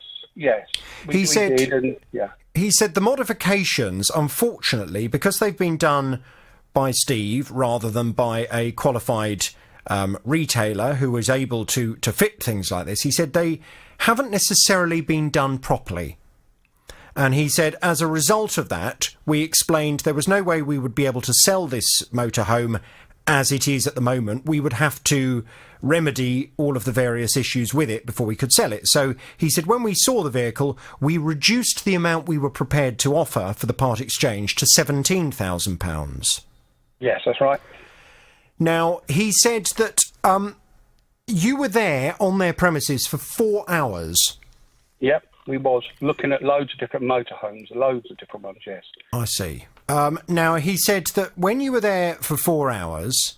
He said did, and, yeah. He said the modifications, unfortunately, because they've been done by Steve rather than by a qualified retailer who was able to fit things like this, he said they haven't necessarily been done properly. And he said, as a result of that, we explained there was no way we would be able to sell this motorhome as it is at the moment. We would have to remedy all of the various issues with it before we could sell it. So he said, when we saw the vehicle, we reduced the amount we were prepared to offer for the part exchange to £17,000. Yes, that's right. Now, he said that you were there on their premises for 4 hours. Yep, we was looking at loads of different motorhomes, loads of different ones, yes. I see. Now, he said that when you were there for 4 hours,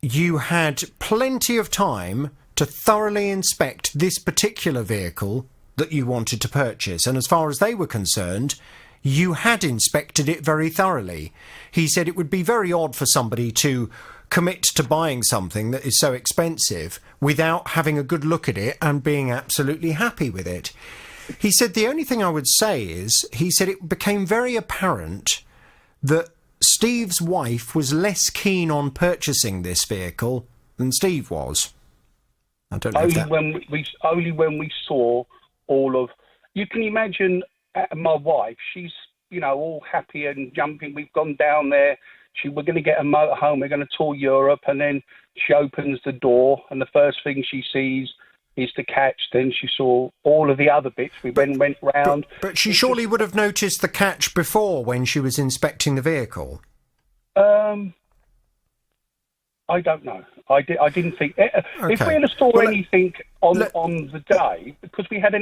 you had plenty of time to thoroughly inspect this particular vehicle that you wanted to purchase. And as far as they were concerned, you had inspected it very thoroughly. He said it would be very odd for somebody to commit to buying something that is so expensive without having a good look at it and being absolutely happy with it. He said the only thing I would say is, he said it became very apparent that Steve's wife was less keen on purchasing this vehicle than Steve was. I don't know only when we saw all of... You can imagine my wife, she's, all happy and jumping. We've gone down there. We're going to get a motorhome. We're going to tour Europe. And then she opens the door and the first thing she sees is the catch. Then she saw all of the other bits. We went round. But she surely would have noticed the catch before when she was inspecting the vehicle. I don't know. I didn't think... If we had saw anything on the day, because we had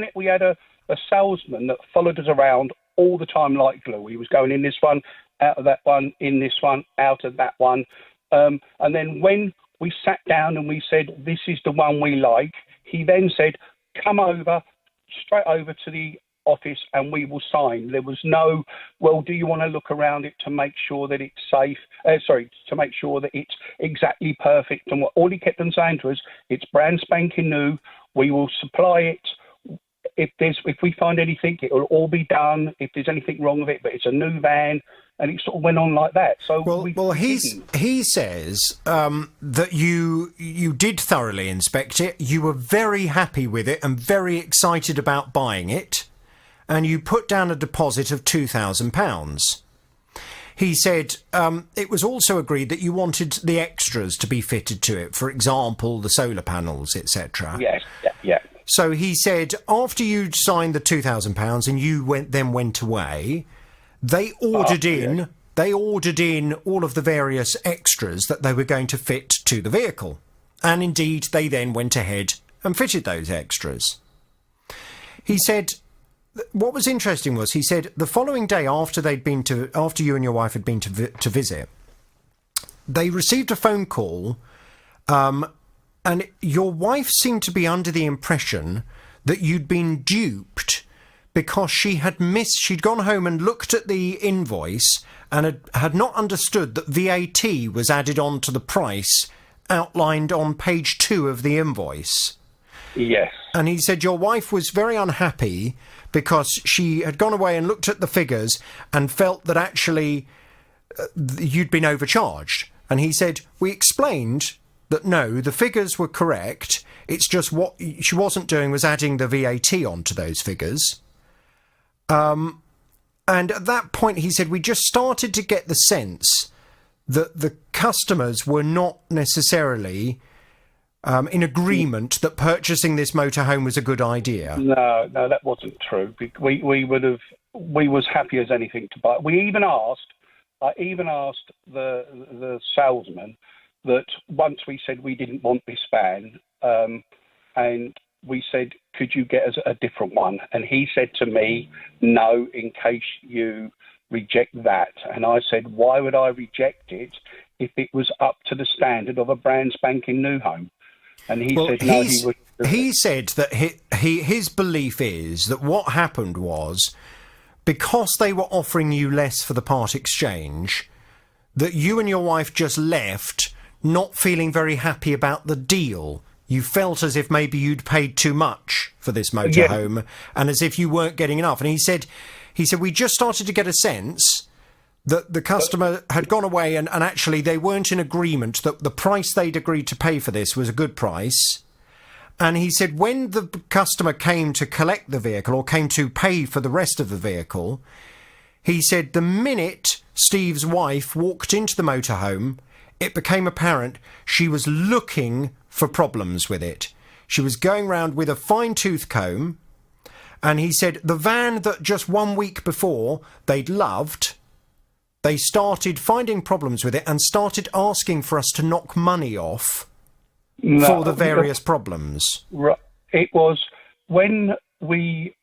a salesman that followed us around all the time like glue. He was going in this one, out of that one, in this one, out of that one. And then when we sat down and we said, this is the one we like, he then said, come straight over to the office and we will sign. There was no, well, do you want to look around it to make sure that it's safe? To make sure that it's exactly perfect. And all he kept on saying to us, it's brand spanking new. We will supply it. If we find anything, it will all be done. If there's anything wrong with it, but it's a new van. And it sort of went on like that. So he says that you did thoroughly inspect it. You were very happy with it and very excited about buying it, and you put down a deposit of £2,000. He said it was also agreed that you wanted the extras to be fitted to it, for example, the solar panels, etc. Yes, yeah. So he said after you'd signed the £2,000 and you went away, They ordered in all of the various extras that they were going to fit to the vehicle. And indeed, they then went ahead and fitted those extras. He said, what was interesting was, he said, the following day after you and your wife had been to visit, they received a phone call, and your wife seemed to be under the impression that you'd been duped because she'd gone home and looked at the invoice and had not understood that VAT was added on to the price outlined on page 2 of the invoice. Yes. And he said your wife was very unhappy because she had gone away and looked at the figures and felt that actually you'd been overcharged. And he said, we explained that no, the figures were correct. It's just what she wasn't doing was adding the VAT onto those figures. And at that point, he said, we just started to get the sense that the customers were not necessarily in agreement that purchasing this motorhome was a good idea. No, that wasn't true. We was happy as anything to buy. I even asked the salesman that once we said we didn't want this van, and we said, could you get us a different one? And he said to me, no, in case you reject that. And I said, why would I reject it if it was up to the standard of a brand spanking new home? And he said, no, he would. He said that his belief is that what happened was, because they were offering you less for the part exchange, that you and your wife just left not feeling very happy about the deal. You felt as if maybe you'd paid too much for this motorhome and as if you weren't getting enough. And he said, we just started to get a sense that the customer had gone away and actually they weren't in agreement that the price they'd agreed to pay for this was a good price. And he said when the customer came to collect the vehicle or came to pay for the rest of the vehicle, he said the minute Steve's wife walked into the motorhome, it became apparent she was looking for problems with it. She was going round with a fine-tooth comb, and he said the van that just 1 week before they'd loved, they started finding problems with it and started asking for us to knock money off for the various problems. It was when we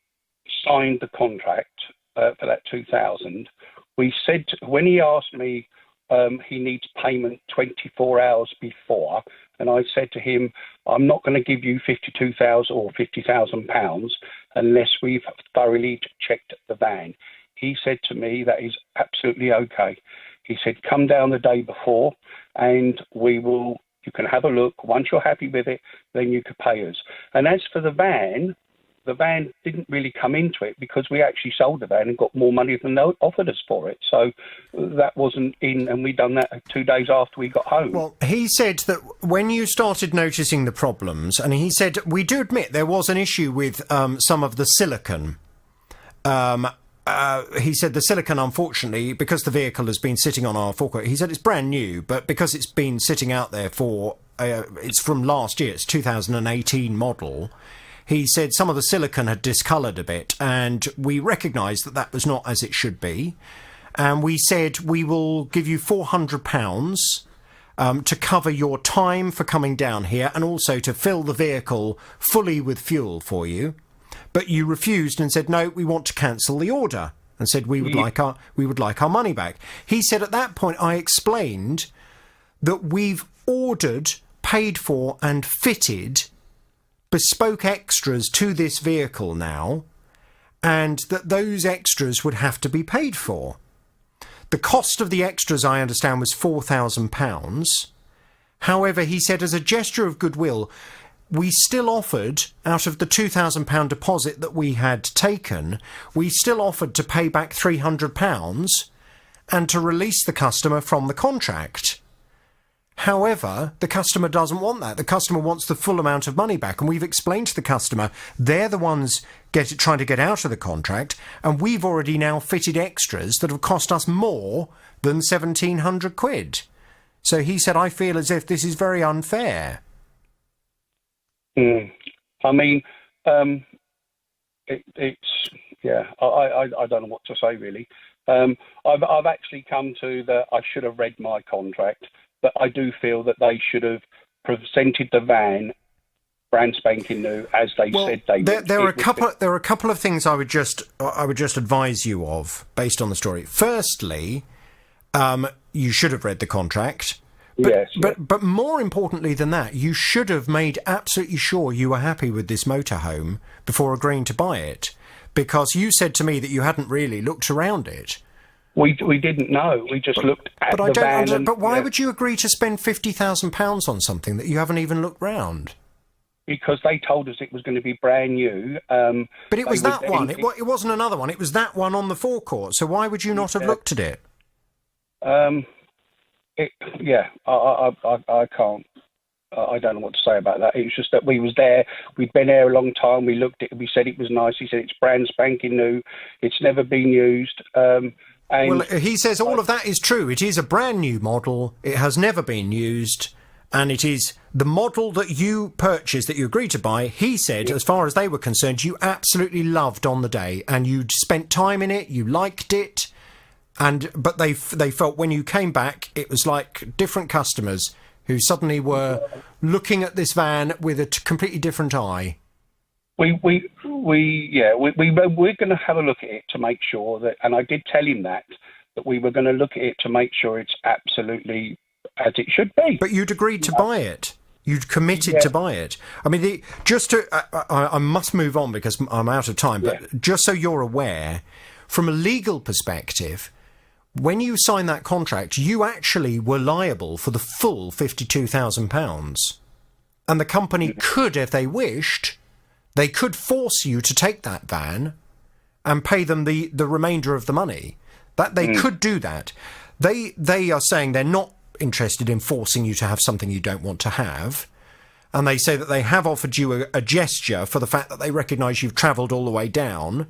signed the contract for that 2000, we said, when he asked me, he needs payment 24 hours before, and I said to him, I'm not going to give you 52,000 or 50,000 pounds unless we've thoroughly checked the van. He said to me, that is absolutely okay. He said, come down the day before and you can have a look. Once you're happy with it, then you could pay us. And as for the van didn't really come into it because we actually sold the van and got more money than they offered us for it. So that wasn't in, and we done that 2 days after we got home. Well, he said that when you started noticing the problems, and he said, we do admit there was an issue with some of the silicone. He said the silicone, unfortunately, because the vehicle has been sitting on our forecourt, he said it's brand new, but because it's been sitting out there for, it's from last year, it's 2018 model, he said some of the silicone had discoloured a bit, and we recognised that that was not as it should be. And we said, we will give you £400 to cover your time for coming down here and also to fill the vehicle fully with fuel for you. But you refused and said, no, we want to cancel the order, and said we would like our money back. He said at that point, I explained that we've ordered, paid for and fitted bespoke extras to this vehicle now, and that those extras would have to be paid for. The cost of the extras, I understand, was £4,000. However, he said, as a gesture of goodwill, we still offered, out of the £2,000 deposit that we had taken, we still offered to pay back £300 and to release the customer from the contract. However, the customer doesn't want that. The customer wants the full amount of money back. And we've explained to the customer, they're the ones trying to get out of the contract, and we've already now fitted extras that have cost us more than £1,700. So he said, I feel as if this is very unfair. I mean, it's I don't know what to say, really. I've actually come to that I should have read my contract, but I do feel that they should have presented the van brand spanking new as they said they would. There are a couple of things I would just advise you of based on the story. Firstly, you should have read the contract. But more importantly than that, you should have made absolutely sure you were happy with this motorhome before agreeing to buy it, because you said to me that you hadn't really looked around it. We didn't know. We just looked at the van. But why would you agree to spend £50,000 on something that you haven't even looked round? Because they told us it was going to be brand new. But it was that one. It wasn't another one. It was that one on the forecourt. So why would you not have looked at it? I can't. I don't know what to say about that. It was just that we was there. We'd been there a long time. We looked at it. We said it was nice. He said it's brand spanking new. It's never been used. Well, he says all of that is true. It is a brand new model. It has never been used. And it is the model that you purchased, that you agreed to buy. He said, as far as they were concerned, you absolutely loved on the day. And you'd spent time in it. You liked it. But they felt when you came back, it was like different customers who suddenly were looking at this van with a completely different eye. We're going to have a look at it to make sure that, and I did tell him that we were going to look at it to make sure it's absolutely as it should be. But you'd agreed to buy it. You'd committed to buy it. I mean, I must move on because I'm out of time, but just so you're aware, from a legal perspective, when you signed that contract, you actually were liable for the full £52,000. And the company could, if they wished, they could force you to take that van and pay them the remainder of the money. That they could do that. They are saying they're not interested in forcing you to have something you don't want to have. And they say that they have offered you a gesture for the fact that they recognise you've travelled all the way down.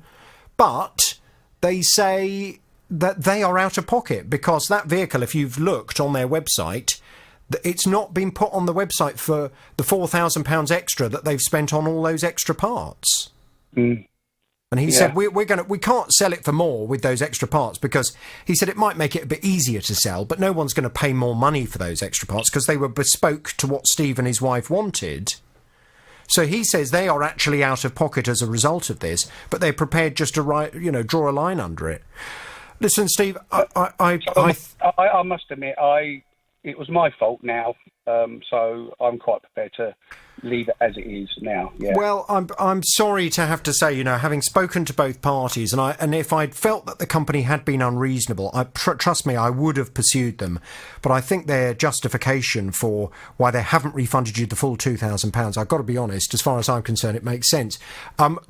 But they say that they are out of pocket because that vehicle, if you've looked on their website, it's not been put on the website for the £4,000 extra that they've spent on all those extra parts. And he said, we can't sell it for more with those extra parts because he said it might make it a bit easier to sell, but no one's going to pay more money for those extra parts because they were bespoke to what Steve and his wife wanted. So he says they are actually out of pocket as a result of this, but they're prepared just to draw a line under it. Listen, Steve, I must admit, it was my fault now, so I'm quite prepared to leave it as it is now. Yeah. Well, I'm sorry to have to say, having spoken to both parties, and if I'd felt that the company had been unreasonable, trust me, I would have pursued them. But I think their justification for why they haven't refunded you the full £2,000, I've got to be honest, as far as I'm concerned, it makes sense.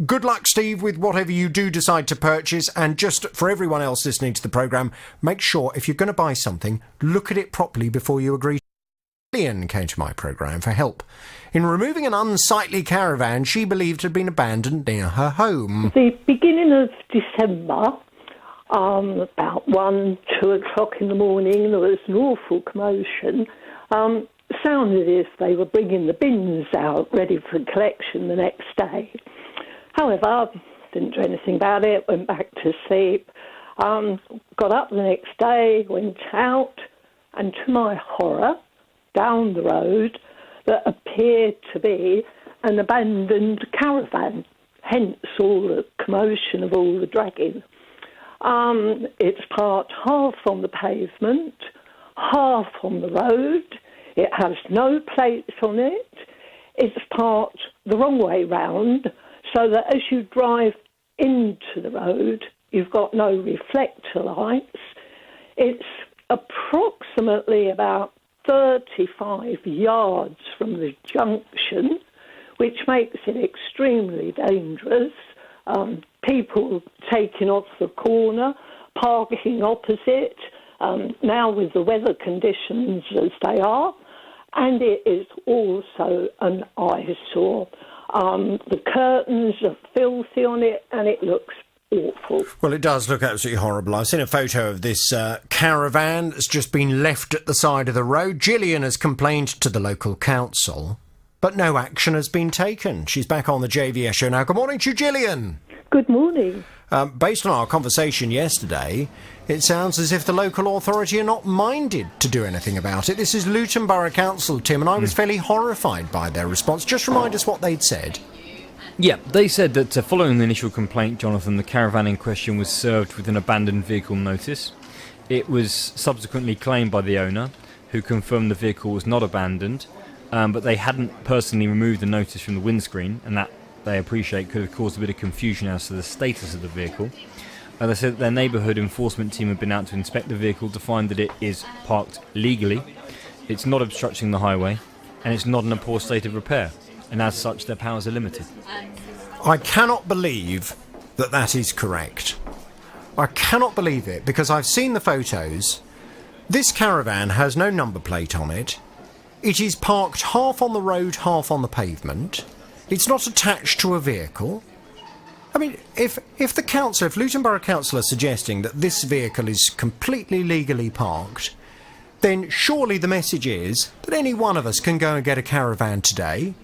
Good luck, Steve, with whatever you do decide to purchase. And just for everyone else listening to the programme, make sure if you're going to buy something, look at it properly before you agree. Gillian came to my programme for help in removing an unsightly caravan she believed had been abandoned near her home. The beginning of December, about 1, 2 o'clock in the morning, there was an awful commotion. Sounded as if they were bringing the bins out ready for collection the next day. However, didn't do anything about it, went back to sleep. Got up the next day, went out, and to my horror, down the road, that appeared to be an abandoned caravan, hence all the commotion of all the dragging. It's parked half on the pavement, half on the road. It has no plates on it. It's parked the wrong way round, so that as you drive into the road, you've got no reflector lights. It's approximately about 35 yards from the junction, which makes it extremely dangerous. People taking off the corner, parking opposite, now with the weather conditions as they are, and it is also an eyesore. The curtains are filthy on it, and it looks awful. Well, it does look absolutely horrible. I've seen a photo of this caravan that's just been left at the side of the road. Gillian has complained to the local council, but no action has been taken. She's back on the JVS show now. Good morning to you, Gillian. Good morning. Based on our conversation yesterday, it sounds as if the local authority are not minded to do anything about it. This is Luton Borough Council, Tim, and I was fairly horrified by their response. Just remind us what they'd said. Yeah, they said that following the initial complaint, Jonathan, the caravan in question was served with an abandoned vehicle notice. It was subsequently claimed by the owner, who confirmed the vehicle was not abandoned, but they hadn't personally removed the notice from the windscreen, and that, they appreciate, could have caused a bit of confusion as to the status of the vehicle. They said that their neighbourhood enforcement team had been out to inspect the vehicle to find that it is parked legally, it's not obstructing the highway, and it's not in a poor state of repair. And as such, their powers are limited. I cannot believe that that is correct. I cannot believe it, because I've seen the photos. This caravan has no number plate on it. It is parked half on the road, half on the pavement. It's not attached to a vehicle. I mean, if Luton Borough Council are suggesting that this vehicle is completely legally parked, then surely the message is that any one of us can go and get a caravan today.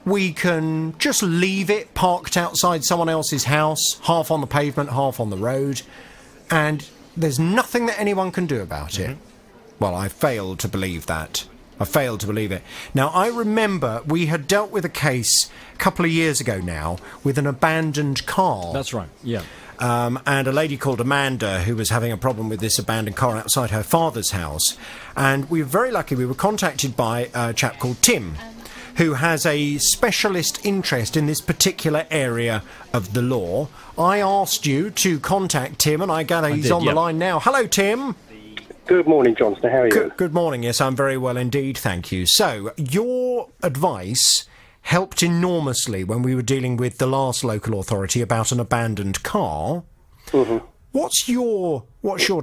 We can just leave it parked outside someone else's house, half on the pavement, half on the road, and there's nothing that anyone can do about it. Well, I failed to believe that. I failed to believe it. Now, I remember we had dealt with a case a couple of years ago now with an abandoned car. That's right, yeah. And a lady called Amanda who was having a problem with this abandoned car outside her father's house. And we were very lucky. We were contacted by a chap called Tim, who has a specialist interest in this particular area of the law. I asked you to contact Tim, and I gather he's on the line now. Hello, Tim. Good morning, Johnston. How are you? Good morning. Yes, I'm very well indeed, thank you. So, your advice helped enormously when we were dealing with the last local authority about an abandoned car. Mm-hmm. What's your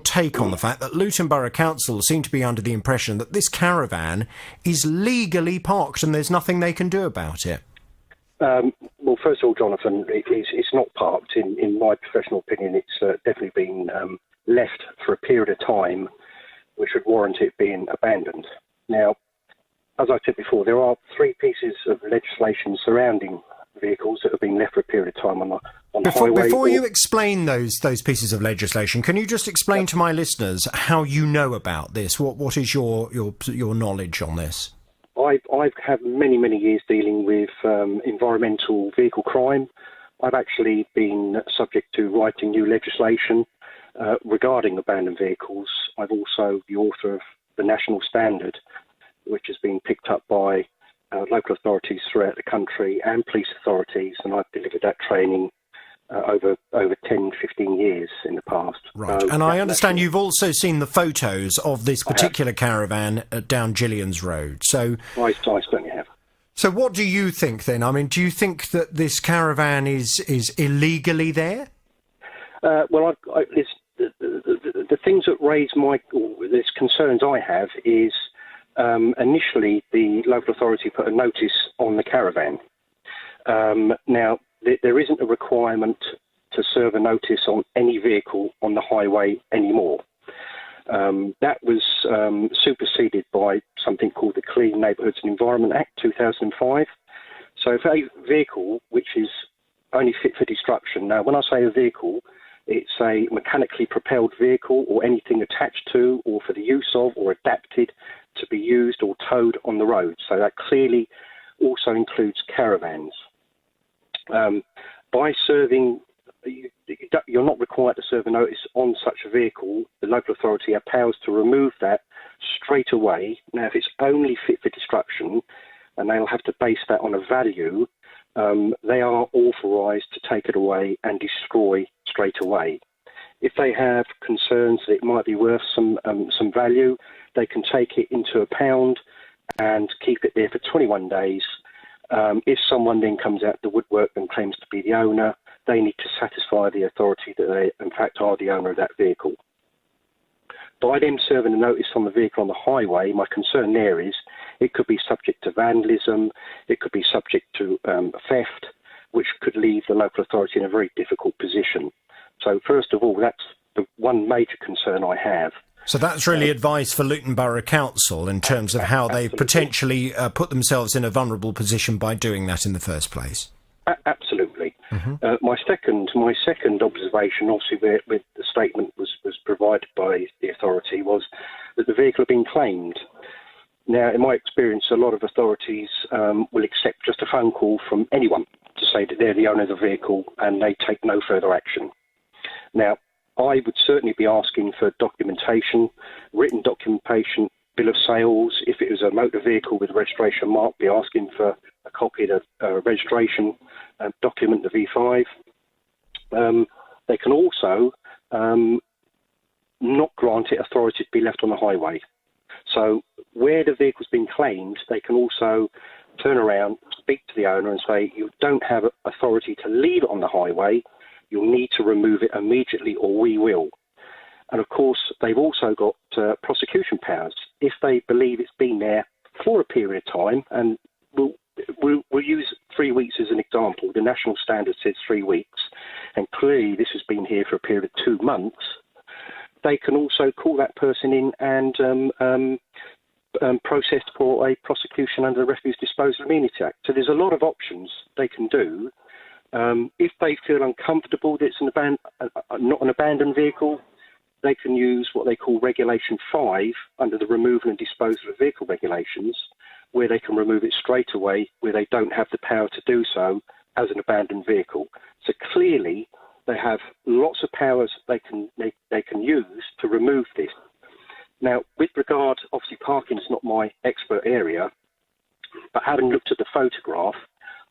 take on the fact that Luton Borough Council seem to be under the impression that this caravan is legally parked and there's nothing they can do about it? Well, first of all, Jonathan, it's not parked. In my professional opinion, it's definitely been left for a period of time which would warrant it being abandoned. Now, as I said before, there are 3 pieces of legislation surrounding vehicles that have been left for a period of time on the highway. Before you explain those pieces of legislation, can you just explain to my listeners how you know about this? What is your knowledge on this? I've had many years dealing with environmental vehicle crime. I've actually been subject to writing new legislation regarding abandoned vehicles. I'm also the author of the national standard, which has been picked up by local authorities throughout the country and police authorities, and I've delivered that training over 10, 15 years in the past. Right, and I understand you've also seen the photos of this particular caravan down Gillian's Road. So I certainly have. So what do you think then? I mean, do you think that this caravan is illegally there? Well, the things that raise there's concerns I have is initially the local authority put a notice on the caravan. Now, there isn't a requirement to serve a notice on any vehicle on the highway anymore. That was superseded by something called the Clean Neighbourhoods and Environment Act 2005. So if a vehicle which is only fit for destruction, now when I say a vehicle, it's a mechanically propelled vehicle or anything attached to or for the use of or adapted to be used or towed on the road. So that clearly also includes caravans. By serving, you're not required to serve a notice on such a vehicle. The local authority have powers to remove that straight away. Now, if it's only fit for destruction, and they'll have to base that on a value, they are authorised to take it away and destroy straight away. If they have concerns that it might be worth some value, they can take it into a pound and keep it there for 21 days. If someone then comes out the woodwork and claims to be the owner, they need to satisfy the authority that they, in fact, are the owner of that vehicle. By them serving a notice on the vehicle on the highway, my concern there is it could be subject to vandalism, it could be subject to theft, which could leave the local authority in a very difficult position. So first of all, that's the one major concern I have. So that's really advice for Luton Borough Council in terms of how they potentially put themselves in a vulnerable position by doing that in the first place. Absolutely. Mm-hmm. My second observation, obviously, with the statement was provided by the authority, was that the vehicle had been claimed. Now, in my experience, a lot of authorities will accept just a phone call from anyone to say that they're the owner of the vehicle and they take no further action. Now, I would certainly be asking for documentation, written documentation, bill of sales. If it was a motor vehicle with a registration mark, be asking for a copy of the registration document, the V5. They can also not grant it authority to be left on the highway. So where the vehicle's been claimed, they can also turn around, speak to the owner and say, you don't have authority to leave it on the highway, you'll need to remove it immediately or we will. And of course, they've also got prosecution powers. If they believe it's been there for a period of time, and we'll use 3 weeks as an example, the national standard says 3 weeks, and clearly this has been here for a period of 2 months, they can also call that person in and process for a prosecution under the Refuse Disposal Immunity Act. So there's a lot of options they can do. If they feel uncomfortable that it's not an abandoned vehicle, they can use what they call Regulation 5 under the Removal and Disposal of Vehicle Regulations, where they can remove it straight away, where they don't have the power to do so as an abandoned vehicle. So clearly, they have lots of powers they can use to remove this. Now, with regard, obviously parking is not my expert area, but having looked at the photograph,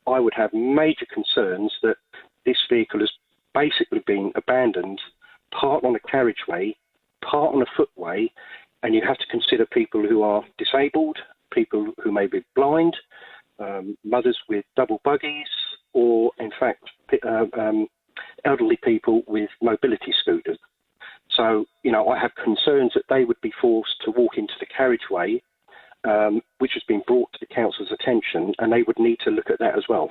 I would have major concerns that this vehicle has basically been abandoned, part on a carriageway, part on a footway, and you have to consider people who are disabled, people who may be blind, mothers with double buggies, or in fact elderly people with mobility scooters. So, I have concerns that they would be forced to walk into the carriageway, which has been brought to the council's attention, and they would need to look at that as well.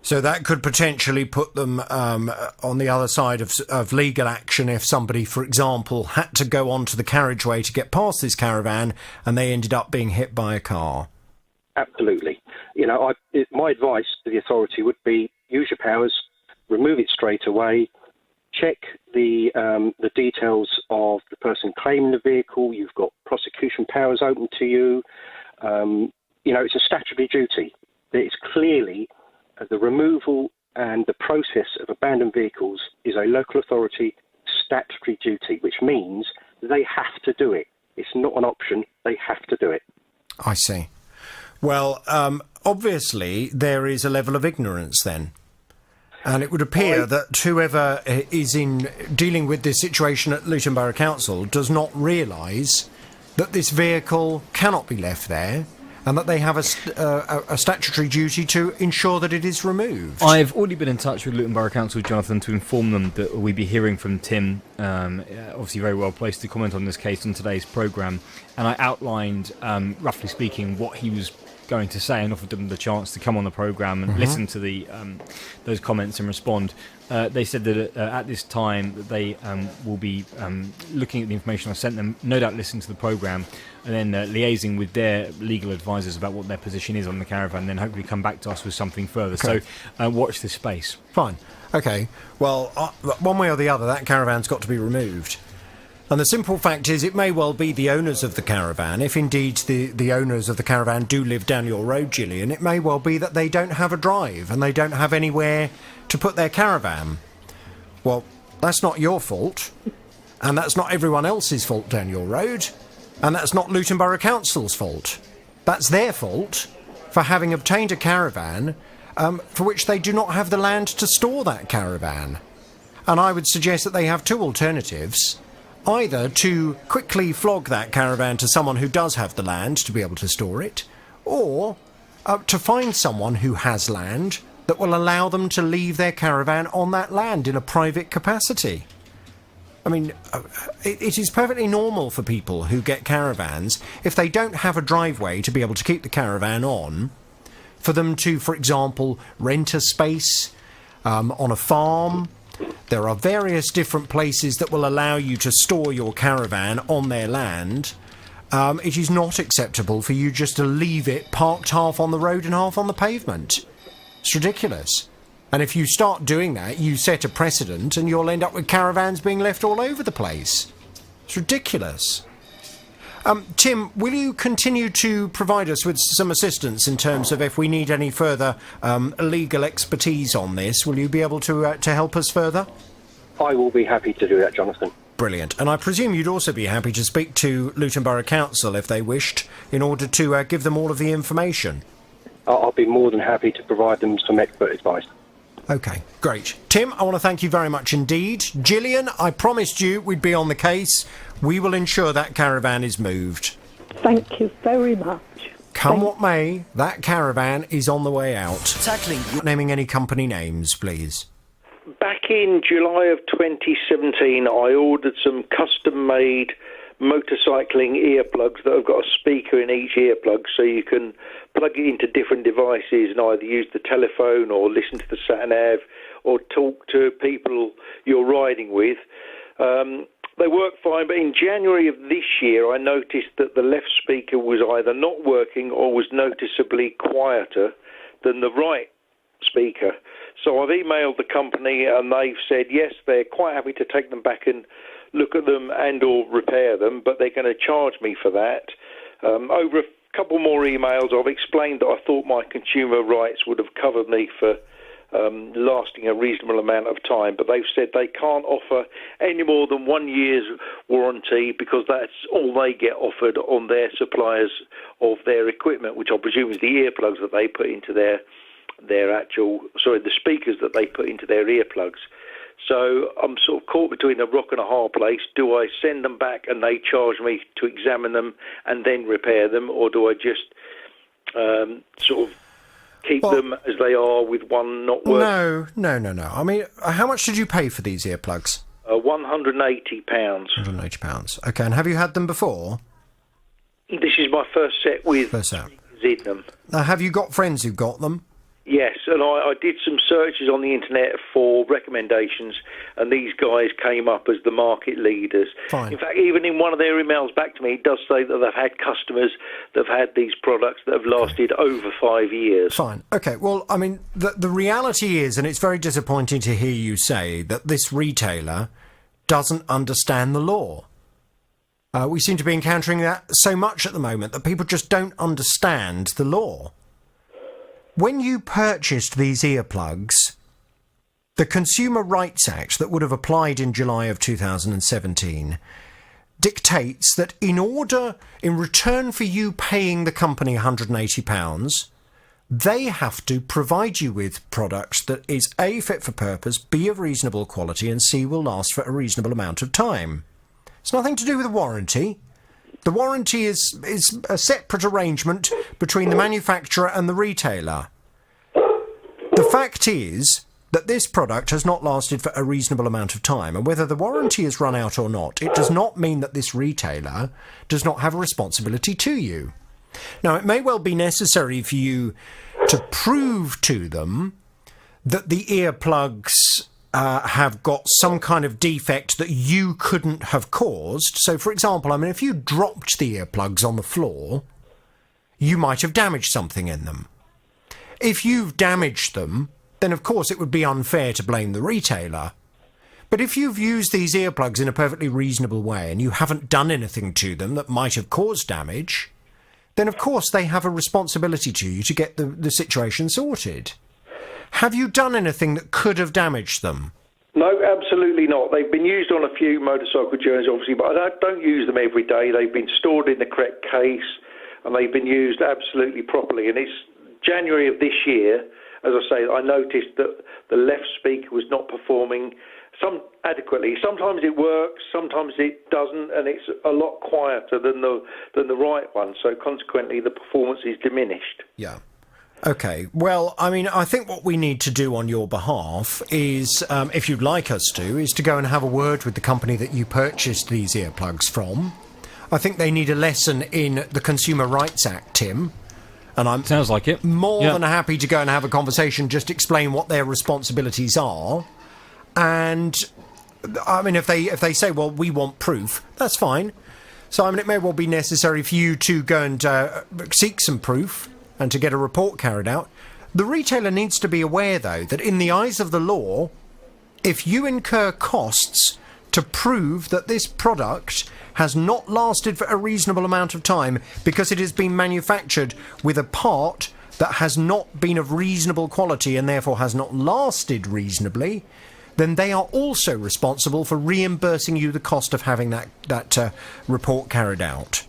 So that could potentially put them on the other side of legal action if somebody, for example, had to go onto the carriageway to get past this caravan and they ended up being hit by a car. Absolutely. My advice to the authority would be use your powers, remove it straight away, check the details of the person claiming the vehicle. You've got prosecution powers open to you. It's a statutory duty. It's clearly the removal and the process of abandoned vehicles is a local authority statutory duty, which means they have to do it. It's not an option. They have to do it. I see. Well, obviously, there is a level of ignorance then. And it would appear that whoever is in dealing with this situation at Luton Borough Council does not realise that this vehicle cannot be left there and that they have a statutory duty to ensure that it is removed. I've already been in touch with Luton Borough Council, Jonathan, to inform them that we'll be hearing from Tim, obviously very well placed to comment on this case on today's programme. And I outlined, roughly speaking, what he was going to say and offered them the chance to come on the programme and listen to those comments and respond. They said that at this time that they will be looking at the information I sent them, no doubt listen to the programme, and then liaising with their legal advisors about what their position is on the caravan, and then hopefully come back to us with something further. Okay. So watch this space. Fine. Okay. Well, one way or the other, that caravan's got to be removed. And the simple fact is, it may well be the owners of the caravan, if indeed the owners of the caravan do live down your road, Gillian, it may well be that they don't have a drive and they don't have anywhere to put their caravan. Well, that's not your fault, and that's not everyone else's fault down your road, and that's not Luton Borough Council's fault. That's their fault for having obtained a caravan for which they do not have the land to store that caravan. And I would suggest that they have two alternatives. Either to quickly flog that caravan to someone who does have the land to be able to store it, or to find someone who has land that will allow them to leave their caravan on that land in a private capacity. I mean, it is perfectly normal for people who get caravans, if they don't have a driveway to be able to keep the caravan on, for them to, for example, rent a space on a farm. There are various different places that will allow you to store your caravan on their land. It is not acceptable for you just to leave it parked half on the road and half on the pavement. It's ridiculous. And if you start doing that, you set a precedent and you'll end up with caravans being left all over the place. It's ridiculous. Tim, will you continue to provide us with some assistance in terms of if we need any further legal expertise on this? Will you be able to help us further? I will be happy to do that, Jonathan. Brilliant. And I presume you'd also be happy to speak to Luton Borough Council if they wished, in order to give them all of the information. I'll be more than happy to provide them some expert advice. OK, great. Tim, I want to thank you very much indeed. Gillian, I promised you we'd be on the case. We will ensure that caravan is moved. Thank you very much. Come what may, that caravan is on the way out. Tackling. Naming any company names, please. Back in July of 2017, I ordered some custom-made motorcycling earplugs that have got a speaker in each earplug, so you can plug it into different devices and either use the telephone or listen to the sat-nav or talk to people you're riding with. They work fine, but in January of this year, I noticed that the left speaker was either not working or was noticeably quieter than the right speaker. So I've emailed the company and they've said, yes, they're quite happy to take them back and look at them and or repair them, but they're going to charge me for that. Over a couple more emails, I've explained that I thought my consumer rights would have covered me for lasting a reasonable amount of time, but they've said they can't offer any more than 1 year's warranty because that's all they get offered on their suppliers of their equipment, which I presume is the earplugs that they put into the speakers that they put into their earplugs. So I'm sort of caught between a rock and a hard place. Do I send them back and they charge me to examine them and then repair them, or do I just sort of keep them as they are with one not working? No. I mean, how much did you pay for these earplugs? £180. £180. Okay, and have you had them before? This is my first set with in them. Now, have you got friends who've got them? Yes, and I did some searches on the internet for recommendations, and these guys came up as the market leaders. Fine. In fact, even in one of their emails back to me, it does say that they've had customers that have had these products that have lasted over 5 years. Fine. Okay, well, I mean, the reality is, and it's very disappointing to hear you say, that this retailer doesn't understand the law. We seem to be encountering that so much at the moment, that people just don't understand the law. When you purchased these earplugs, the Consumer Rights Act that would have applied in July of 2017 dictates that in return for you paying the company £180, they have to provide you with products that is A, fit for purpose, B, of reasonable quality, and C, will last for a reasonable amount of time. It's nothing to do with the warranty. The warranty is a separate arrangement between the manufacturer and the retailer. The fact is that this product has not lasted for a reasonable amount of time, and whether the warranty is run out or not, it does not mean that this retailer does not have a responsibility to you. Now, it may well be necessary for you to prove to them that the earplugs have got some kind of defect that you couldn't have caused. So, for example, I mean, if you dropped the earplugs on the floor, you might have damaged something in them. If you've damaged them, then of course it would be unfair to blame the retailer. But if you've used these earplugs in a perfectly reasonable way and you haven't done anything to them that might have caused damage, then of course they have a responsibility to you to get the situation sorted. Have you done anything that could have damaged them? No, absolutely not. They've been used on a few motorcycle journeys, obviously, but I don't use them every day. They've been stored in the correct case, and they've been used absolutely properly. And it's January of this year, as I say, I noticed that the left speaker was not performing adequately. Sometimes it works, sometimes it doesn't, and it's a lot quieter than the right one. So consequently, the performance is diminished. Yeah. Okay, well, I mean, I think what we need to do on your behalf is, if you'd like us to, is to go and have a word with the company that you purchased these earplugs from. I think they need a lesson in the Consumer Rights Act, Tim. And I'm sounds like it. More than happy to go and have a conversation, just explain what their responsibilities are. And, I mean, if they say, well, we want proof, that's fine. So, I mean, it may well be necessary for you to go and seek some proof and to get a report carried out. The retailer needs to be aware, though, that in the eyes of the law, if you incur costs to prove that this product has not lasted for a reasonable amount of time because it has been manufactured with a part that has not been of reasonable quality and therefore has not lasted reasonably, then they are also responsible for reimbursing you the cost of having that report carried out.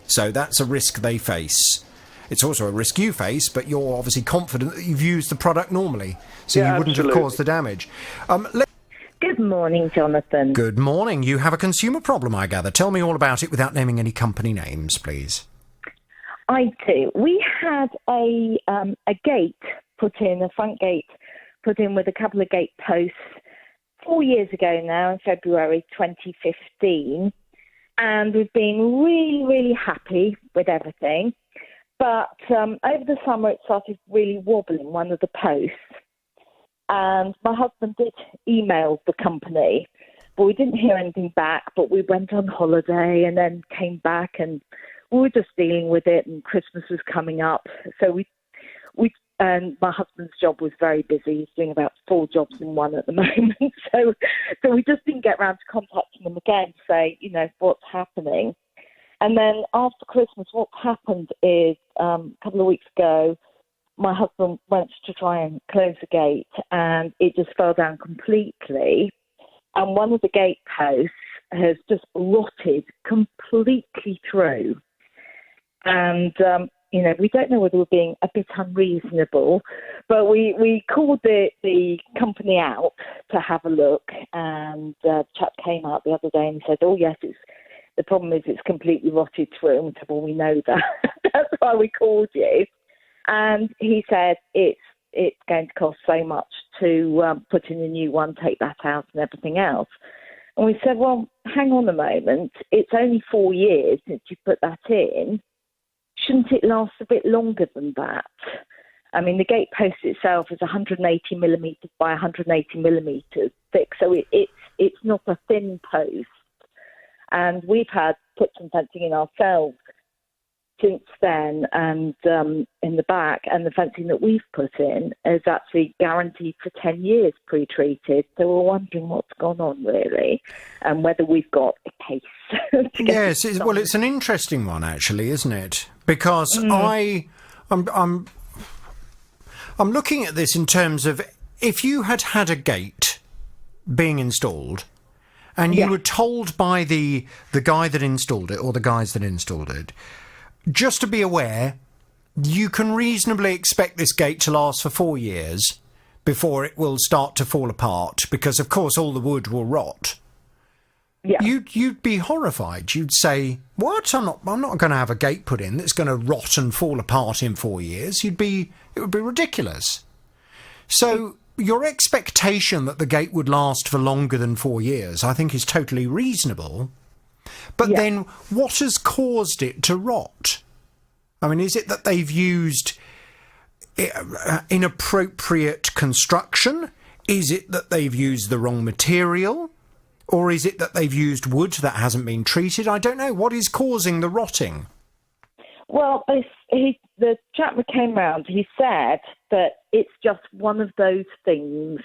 So that's a risk they face. It's also a risk you face, but you're obviously confident that you've used the product normally, so you wouldn't have caused the damage. Good morning, Jonathan. Good morning. You have a consumer problem, I gather. Tell me all about it without naming any company names, please. I do. We had a gate put in, a front gate put in with a couple of gate posts 4 years ago now, in February 2015, and we've been really, really happy with everything. But over the summer, it started really wobbling, one of the posts. And my husband did email the company, but we didn't hear anything back. But we went on holiday and then came back, and we were just dealing with it, and Christmas was coming up. So and my husband's job was very busy. He's doing about 4 jobs in one at the moment. So we just didn't get around to contacting them again to say, what's happening. And then after Christmas, what happened is a couple of weeks ago, my husband went to try and close the gate, and it just fell down completely. And one of the gate posts has just rotted completely through. And, we don't know whether we're being a bit unreasonable, but we called the company out to have a look, and the chap came out the other day and said, oh, yes, the problem is it's completely rotted through. And we said, well, we know that. That's why we called you. And he said it's going to cost so much to put in a new one, take that out and everything else. And we said, well, hang on a moment. It's only 4 years since you put that in. Shouldn't it last a bit longer than that? I mean, the gate post itself is 180 millimetres by 180 millimetres thick, so it's not a thin post. And we've put some fencing in ourselves since then, and in the back, and the fencing that we've put in is actually guaranteed for 10 years pre-treated. So we're wondering what's gone on, really, and whether we've got a case. Yes, it's an interesting one, actually, isn't it? Because I'm looking at this in terms of, if you had a gate being installed, and you were told by the guy that installed it, or the guys that installed it, just to be aware, you can reasonably expect this gate to last for 4 years before it will start to fall apart, because, of course, all the wood will rot. Yeah. You'd be horrified. You'd say, what? I'm not going to have a gate put in that's going to rot and fall apart in 4 years. It would be ridiculous. So your expectation that the gate would last for longer than 4 years, I think, is totally reasonable. But then what has caused it to rot? I mean, is it that they've used inappropriate construction? Is it that they've used the wrong material? Or is it that they've used wood that hasn't been treated? I don't know. What is causing the rotting? Well, the chap that came round, he said that it's just one of those things.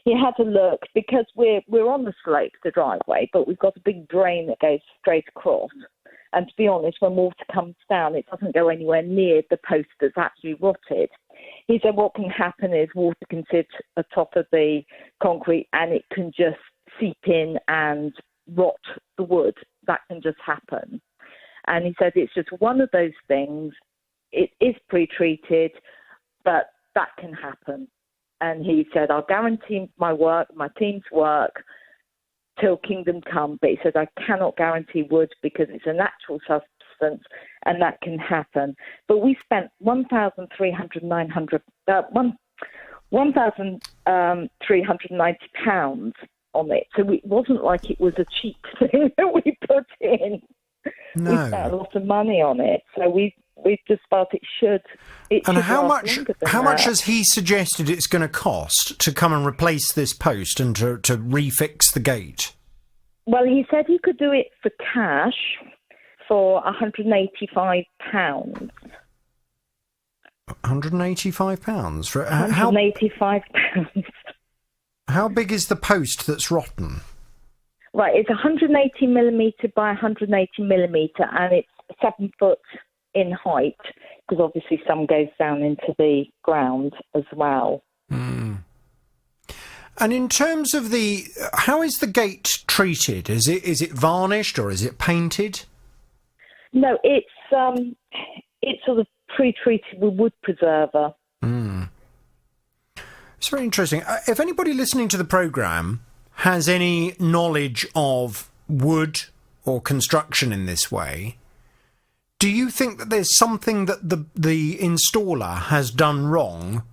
He had to look, because we're on the slope, the driveway, but we've got a big drain that goes straight across. And to be honest, when water comes down, it doesn't go anywhere near the post that's actually rotted. He said what can happen is water can sit atop of the concrete and it can just seep in and rot the wood. That can just happen. And he said it's just one of those things. It is pre-treated, but that can happen. And he said, I'll guarantee my team's work till kingdom come. But he said, I cannot guarantee wood because it's a natural substance and that can happen. But we spent £1,390 on it. So it wasn't like it was a cheap thing that we put in. No. We spent a lot of money on it. So we just felt it should. And how much has he suggested it's going to cost to come and replace this post and to refix the gate? Well, he said he could do it for cash for £185. £185 for £185. How big is the post that's rotten? Right, it's 180 millimetre by 180 millimetre, and it's 7 foot in height, because obviously some goes down into the ground as well. Mm. And in terms of how is the gate treated? Is it varnished or is it painted? No, it's sort of pre-treated with wood preserver. Mm. It's very interesting. If anybody listening to the programme has any knowledge of wood or construction in this way, do you think that there's something that the installer has done wrong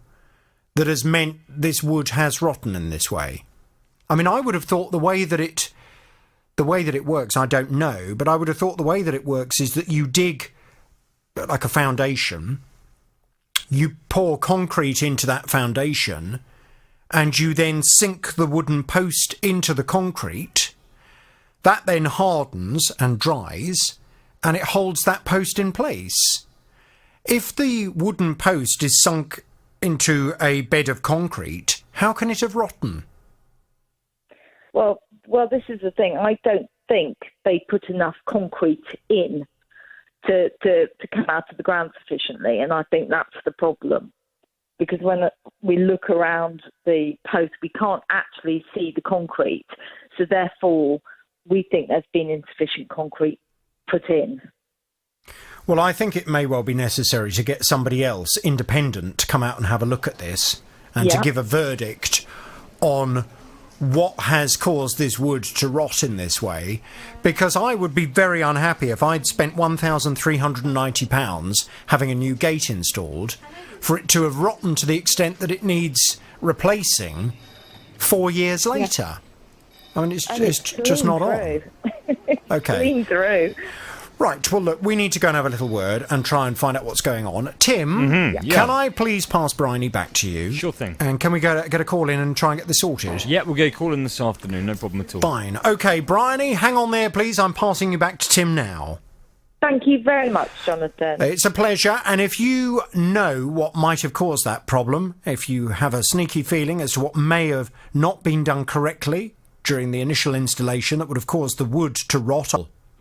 that has meant this wood has rotten in this way? I mean, I would have thought the way that it works, I don't know, but I would have thought the way that it works is that you dig like a foundation, you pour concrete into that foundation, and you then sink the wooden post into the concrete. That then hardens and dries, and it holds that post in place. If the wooden post is sunk into a bed of concrete, how can it have rotten? Well, this is the thing. I don't think they put enough concrete in to come out of the ground sufficiently, and I think that's the problem. because when we look around the post, we can't actually see the concrete. So therefore, we think there's been insufficient concrete put in. Well, I think it may well be necessary to get somebody else, independent, to come out and have a look at this and to give a verdict on what has caused this wood to rot in this way, because I would be very unhappy if I'd spent £1,390 having a new gate installed for it to have rotten to the extent that it needs replacing 4 years later. I mean, it's just not on. Okay. Clean through. Right, well, look, we need to go and have a little word and try and find out what's going on. Tim, can I please pass Bryony back to you? Sure thing. And can we get a call in and try and get this sorted? Yeah, we'll get a call in this afternoon, no problem at all. Fine. OK, Bryony, hang on there, please. I'm passing you back to Tim now. Thank you very much, Jonathan. It's a pleasure. And if you know what might have caused that problem, if you have a sneaky feeling as to what may have not been done correctly during the initial installation that would have caused the wood to rot...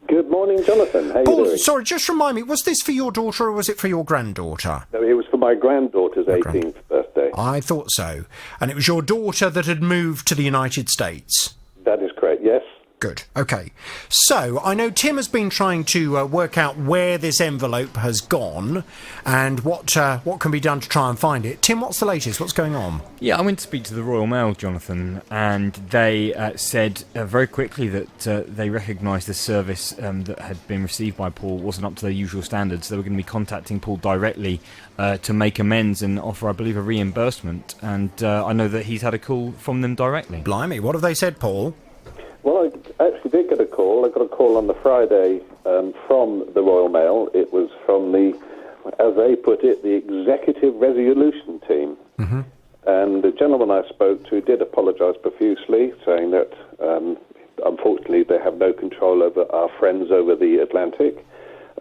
Good morning, Jonathan. How are you doing? Sorry, just remind me, was this for your daughter or was it for your granddaughter? No, it was for my granddaughter's 18th birthday. I thought so. And it was your daughter that had moved to the United States? That is correct, yes. Good. OK. So, I know Tim has been trying to work out where this envelope has gone and what can be done to try and find it. Tim, what's the latest? What's going on? Yeah, I went to speak to the Royal Mail, Jonathan, and they said very quickly that they recognised the service that had been received by Paul wasn't up to their usual standards. They were going to be contacting Paul directly to make amends and offer, I believe, a reimbursement. And I know that he's had a call from them directly. Blimey, what have they said, Paul? Well, I actually did get a call. I got a call on the Friday from the Royal Mail. It was from the, as they put it, the Executive Resolution Team. Mm-hmm. And the gentleman I spoke to did apologise profusely, saying that unfortunately they have no control over our friends over the Atlantic.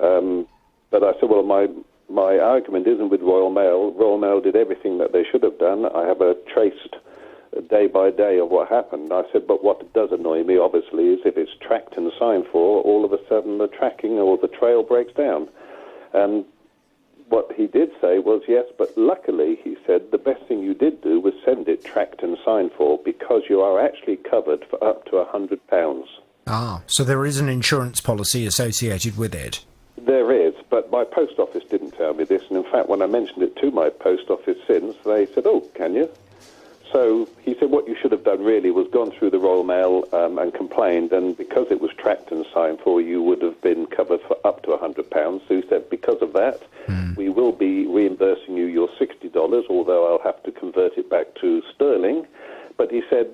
But I said, well, my argument isn't with Royal Mail. Royal Mail did everything that they should have done. I have a traced day by day of what happened. I said, but what does annoy me, obviously, is if it's tracked and signed for, all of a sudden the tracking or the trail breaks down. And what he did say was, yes, but luckily, he said, the best thing you did do was send it tracked and signed for, because you are actually covered for up to £100. Ah, so there is an insurance policy associated with it. There is, but my post office didn't tell me this, and in fact, when I mentioned it to my post office since, they said, oh, can you? So he said what you should have done really was gone through the Royal Mail and complained, and because it was tracked and signed for, you would have been covered for up to £100. So he said because of that, we will be reimbursing you your $60, although I'll have to convert it back to sterling. But he said,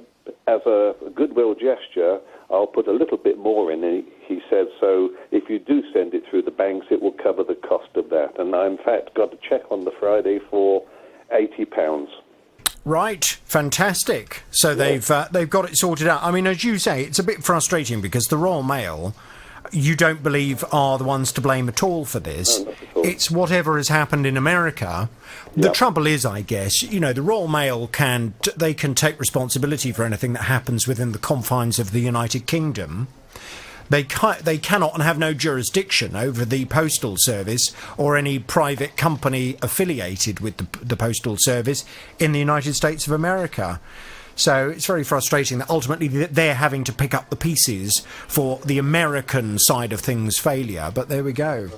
as a goodwill gesture, I'll put a little bit more in it. He said, so if you do send it through the banks, it will cover the cost of that. And I, in fact, got a cheque on the Friday for £80. Right, fantastic. So they've got it sorted out. I mean, as you say, it's a bit frustrating because the Royal Mail, you don't believe, are the ones to blame at all for this. No, not at all. It's whatever has happened in America. The trouble is, I guess, you know, the Royal Mail can take responsibility for anything that happens within the confines of the United Kingdom. They cannot and have no jurisdiction over the Postal Service or any private company affiliated with the Postal Service in the United States of America. So it's very frustrating that ultimately they're having to pick up the pieces for the American side of things' failure. But there we go.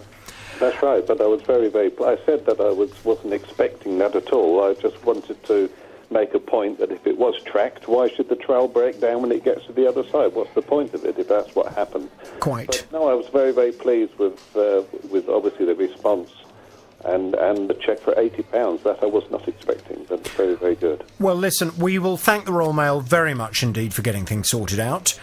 That's right, but I was very, I said that I wasn't expecting that at all. I just wanted to make a point that if it was tracked, why should the trail break down when it gets to the other side? What's the point of it if that's what happened? Quite. But no, I was very, very pleased with obviously the response and the cheque for £80. That I was not expecting. That's very, very good. Well, listen, we will thank the Royal Mail very much indeed for getting things sorted out.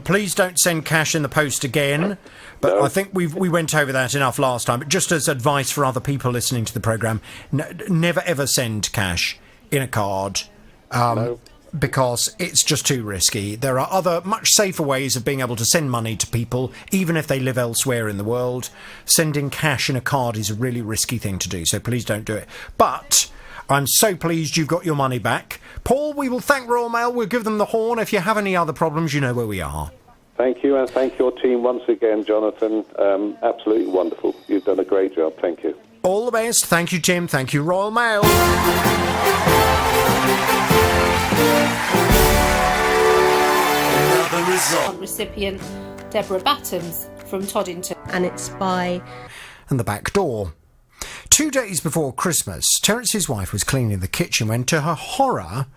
Please don't send cash in the post again. But no. I think we went over that enough last time. But just as advice for other people listening to the programme, never ever send cash in a card, because it's just too risky. There are other much safer ways of being able to send money to people, even if they live elsewhere in the world. Sending cash in a card is a really risky thing to do, so please don't do it. But I'm so pleased you've got your money back. Paul, we will thank Royal Mail. We'll give them the horn. If you have any other problems, you know where we are. Thank you, and thank your team once again, Jonathan. Absolutely wonderful. You've done a great job. Thank you. All the best. Thank you, Tim. Thank you, Royal Mail. Another result. Recipient Deborah Battams from Toddington. And it's by... And the back door. 2 days before Christmas, Terence's wife was cleaning the kitchen when, to her horror,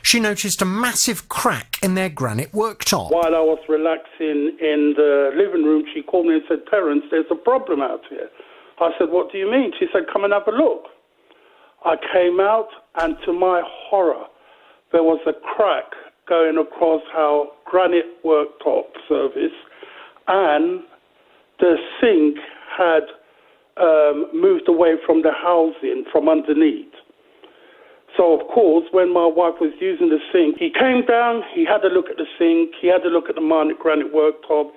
she noticed a massive crack in their granite worktop. While I was relaxing in the living room, she called me and said, "Terence, there's a problem out here." I said, "What do you mean?" She said, "Come and have a look." I came out, and to my horror, there was a crack going across our granite worktop surface, and the sink had moved away from the housing from underneath. So, of course, when my wife was using the sink, he came down, he had a look at the sink, he had a look at the granite worktop.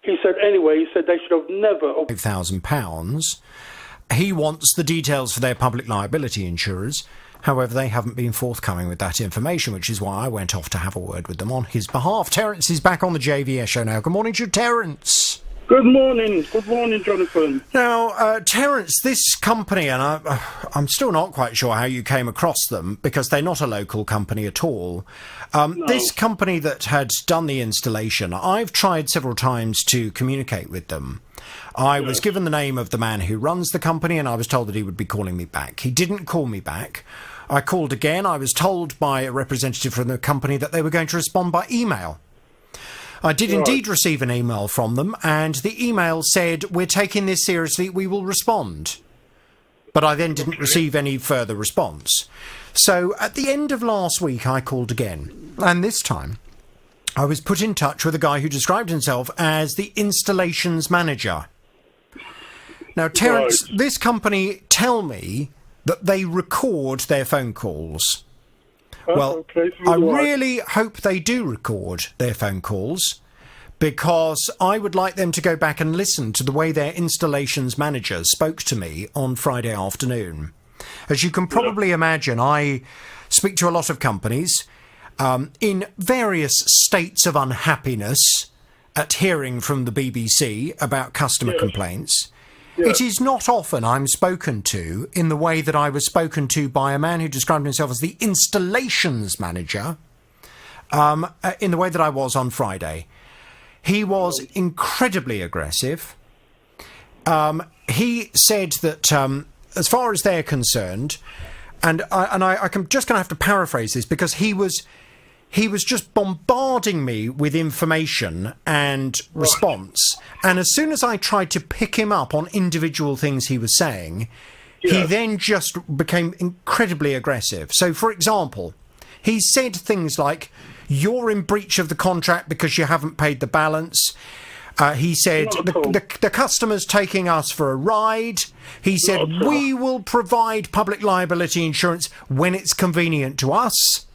He said, they should have never... £5,000. He wants the details for their public liability insurers. However, they haven't been forthcoming with that information, which is why I went off to have a word with them on his behalf. Terence is back on the JVS show now. Good morning to you, Terence. Good morning, Jonathan. Now, Terence, this company, and I'm still not quite sure how you came across them, because they're not a local company at all. No. This company that had done the installation, I've tried several times to communicate with them. I was given the name of the man who runs the company, and I was told that he would be calling me back. He didn't call me back. I called again. I was told by a representative from the company that they were going to respond by email. I did indeed receive an email from them, and the email said, "We're taking this seriously, we will respond." But I then didn't receive any further response. So at the end of last week, I called again, and this time I was put in touch with a guy who described himself as the installations manager. Now, Terence, this company tell me that they record their phone calls. Well, I really hope they do record their phone calls, because I would like them to go back and listen to the way their installations manager spoke to me on Friday afternoon. As you can probably imagine, I speak to a lot of companies in various states of unhappiness at hearing from the BBC about customer complaints. It is not often I'm spoken to in the way that I was spoken to by a man who described himself as the installations manager, in the way that I was on Friday. He was incredibly aggressive. He said that, as far as they're concerned, and I'm just going to have to paraphrase this, because he was just bombarding me with information and response. And as soon as I tried to pick him up on individual things he was saying, he then just became incredibly aggressive. So, for example, he said things like, "You're in breach of the contract because you haven't paid the balance." He said, the customer's taking us for a ride. He said, "We will provide public liability insurance when it's convenient to us."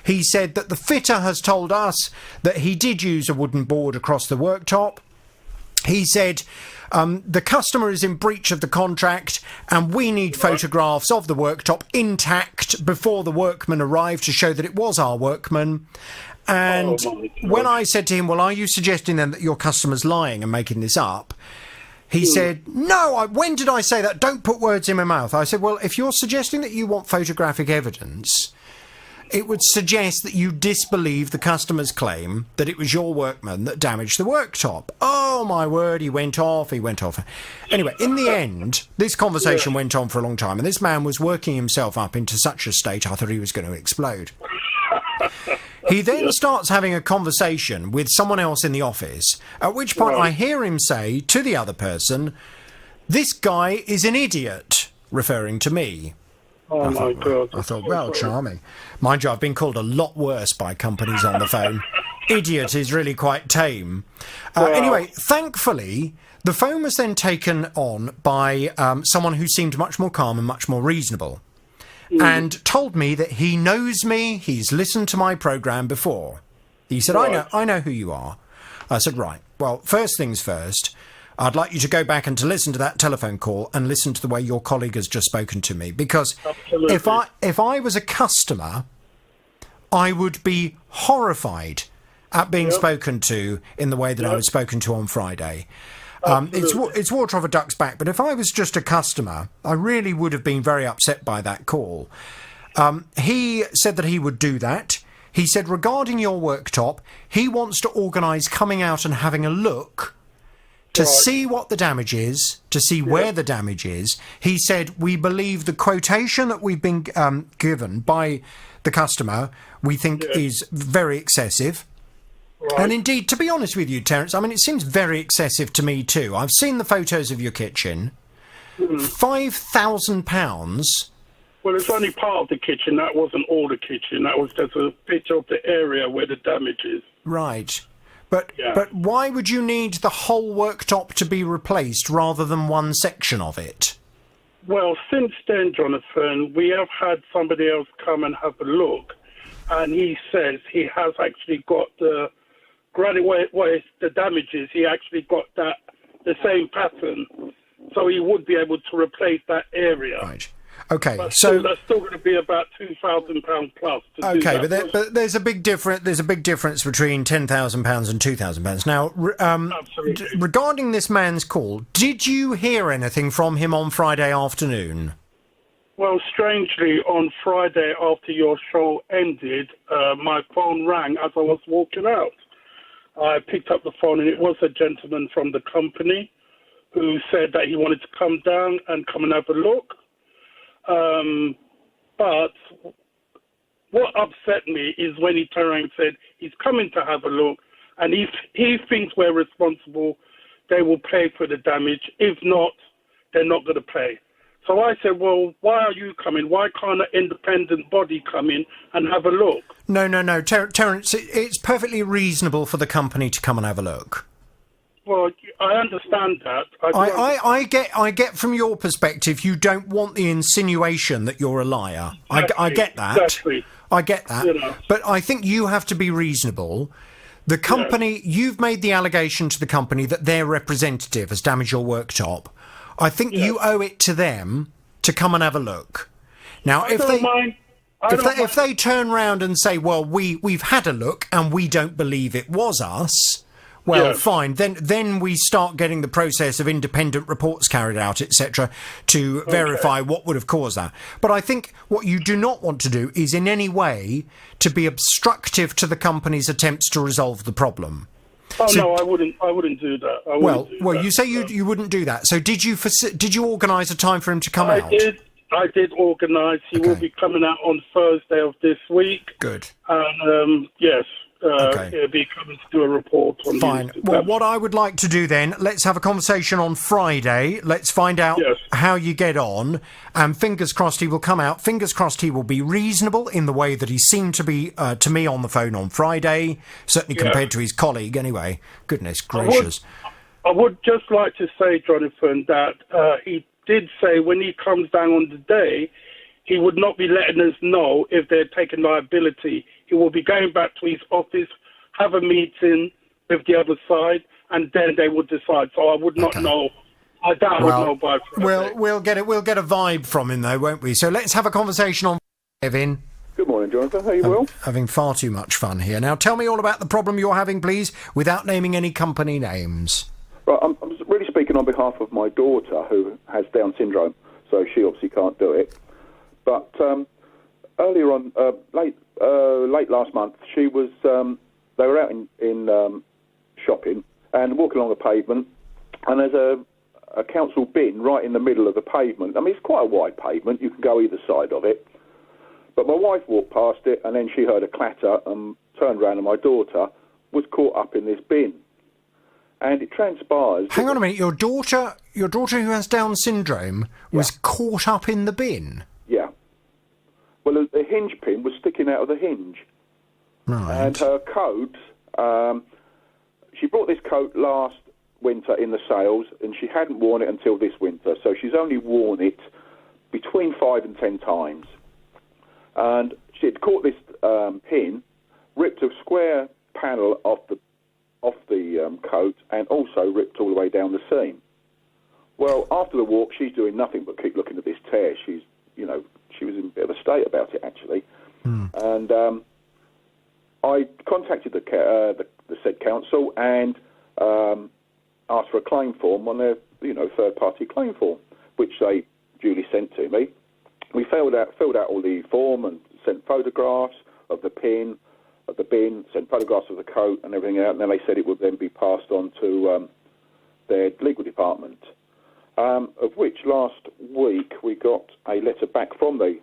He said that the fitter has told us that he did use a wooden board across the worktop. He said the customer is in breach of the contract and we need photographs of the worktop intact before the workman arrived to show that it was our workman. And when I said to him, "Well, are you suggesting then that your customer's lying and making this up?" He said, "No, when did I say that? Don't put words in my mouth." I said, "Well, if you're suggesting that you want photographic evidence, it would suggest that you disbelieve the customer's claim that it was your workman that damaged the worktop." Oh, my word, he went off. Anyway, in the end, this conversation went on for a long time, and this man was working himself up into such a state I thought he was going to explode. He then starts having a conversation with someone else in the office, at which point I hear him say to the other person, "This guy is an idiot," referring to me. Oh, my God. I thought, well, charming. Mind you, I've been called a lot worse by companies on the phone. Idiot is really quite tame. Anyway, thankfully, the phone was then taken on by someone who seemed much more calm and much more reasonable, and told me that he knows me, he's listened to my programme before. He said, I know who you are. I said, right, well, first things first, I'd like you to go back and to listen to that telephone call and listen to the way your colleague has just spoken to me. Because if I was a customer, I would be horrified at being spoken to in the way that I was spoken to on Friday. It's water off a duck's back. But if I was just a customer, I really would have been very upset by that call. He said that he would do that. He said regarding your worktop, he wants to organise coming out and having a look to see what the damage is, to see where the damage is. He said, we believe the quotation that we've been given by the customer, we think is very excessive. Right. And indeed, to be honest with you, Terence, I mean, it seems very excessive to me too. I've seen the photos of your kitchen. £5,000. Well, it's only part of the kitchen. That wasn't all the kitchen. That was just a picture of the area where the damage is. Right. But why would you need the whole worktop to be replaced rather than one section of it? Well, since then, Jonathan, we have had somebody else come and have a look, and he says he has actually got the where the damage is. He actually got the same pattern, so he would be able to replace that area. Right. Okay, but so that's still going to be about £2,000 plus. Okay, but there's a big difference. There's a big difference between £10,000 and £2,000. Now, regarding this man's call, did you hear anything from him on Friday afternoon? Well, strangely, on Friday after your show ended, my phone rang as I was walking out. I picked up the phone, and it was a gentleman from the company who said that he wanted to come down and come and have a look. But what upset me is when he turned around and said he's coming to have a look, and if he thinks we're responsible, they will pay for the damage. If not, they're not going to pay. So I said, well, why are you coming? Why can't an independent body come in and have a look? No. Terence, it's perfectly reasonable for the company to come and have a look. Well, I understand that. I get from your perspective, you don't want the insinuation that you're a liar. Exactly, I get that. Exactly. I get that. You know. But I think you have to be reasonable. The company, you've made the allegation to the company that their representative has damaged your worktop. I think you owe it to them to come and have a look. Now, if they turn round and say, well, we've had a look and we don't believe it was us, well, fine. Then we start getting the process of independent reports carried out, etc., to verify what would have caused that. But I think what you do not want to do is in any way to be obstructive to the company's attempts to resolve the problem. Oh, so, no, I wouldn't do that. You say you wouldn't do that. So did you organise a time for him to come out? I did organise. He will be coming out on Thursday of this week. Good. And yes. He'll be coming to do a report on Fine. Well, what I would like to do then, let's have a conversation on Friday. Let's find out how you get on. And fingers crossed he will come out. Fingers crossed he will be reasonable in the way that he seemed to be to me on the phone on Friday, certainly compared to his colleague anyway. Goodness gracious. I would just like to say, Jonathan, that he did say when he comes down on the day, he would not be letting us know if they're taking liability. He will be going back to his office, have a meeting with the other side, and then they would decide. So I would not know. I doubt I would know by Friday. We'll get a vibe from him, though, won't we? So let's have a conversation on Kevin. Good morning, Jonathan. How are you, Will? Having far too much fun here. Now, tell me all about the problem you're having, please, without naming any company names. Right, I'm really speaking on behalf of my daughter, who has Down syndrome, so she obviously can't do it. But earlier on, late last month, she was. They were out in shopping and walking along the pavement, and there's a council bin right in the middle of the pavement. I mean, it's quite a wide pavement; you can go either side of it. But my wife walked past it, and then she heard a clatter and turned around, and my daughter was caught up in this bin. And it transpires. Hang on a minute, your daughter who has Down syndrome was caught up in the bin. Yeah. Well, the hinge pin was sticking out of the hinge. Right. And her coat, she brought this coat last winter in the sales, and she hadn't worn it until this winter. So she's only worn it between 5 and 10 times. And she'd caught this pin, ripped a square panel off the coat, and also ripped all the way down the seam. Well, after the walk, she's doing nothing but keep looking at this tear. She was in a bit of a state about it, actually. And I contacted the said council, and asked for a claim form on their, third-party claim form, which they duly sent to me. We filled out all the form and sent photographs of the bin, sent photographs of the coat and everything out, and then they said it would then be passed on to their legal department, of which last week we got a letter back from the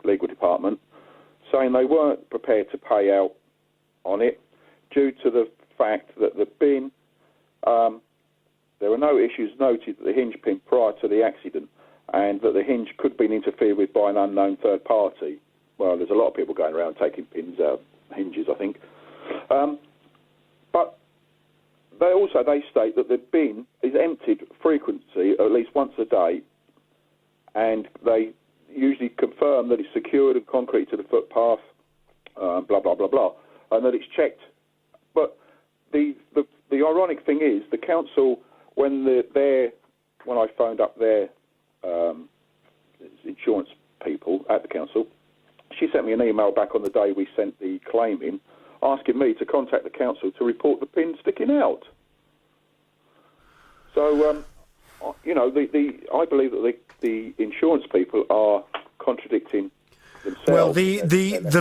legal department saying they weren't prepared to pay out on it due to the fact that the bin, there were no issues noted at the hinge pin prior to the accident, and that the hinge could have been interfered with by an unknown third party. Well, there's a lot of people going around taking pins out of hinges, I think. But they state that the bin is emptied frequently, at least once a day, and they usually confirm that it's secured and concrete to the footpath, blah, blah, blah, blah, and that it's checked. But the ironic thing is, the council, when I phoned up their insurance people at the council, she sent me an email back on the day we sent the claim in, asking me to contact the council to report the pin sticking out. So, I believe that the insurance people are contradicting themselves. Well, the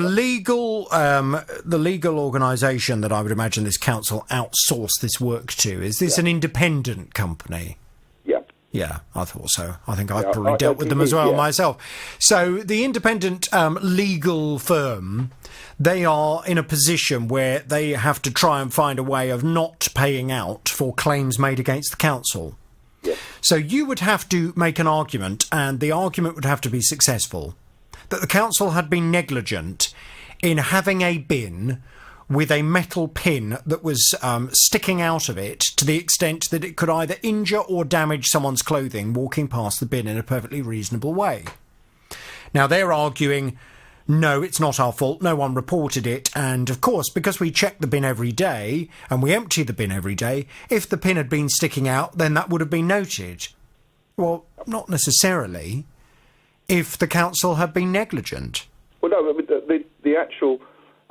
legal organisation that I would imagine this council outsourced this work to, is this an independent company? Yeah, I thought so. I think I've probably dealt with them as well myself. So the independent legal firm, they are in a position where they have to try and find a way of not paying out for claims made against the council. Yes. So you would have to make an argument, and the argument would have to be successful, that the council had been negligent in having a bin with a metal pin that was sticking out of it to the extent that it could either injure or damage someone's clothing walking past the bin in a perfectly reasonable way. Now, they're arguing, no, it's not our fault, no one reported it, and of course, because we check the bin every day, and we empty the bin every day, if the pin had been sticking out, then that would have been noted. Well, not necessarily, if the council had been negligent. Well, no, the actual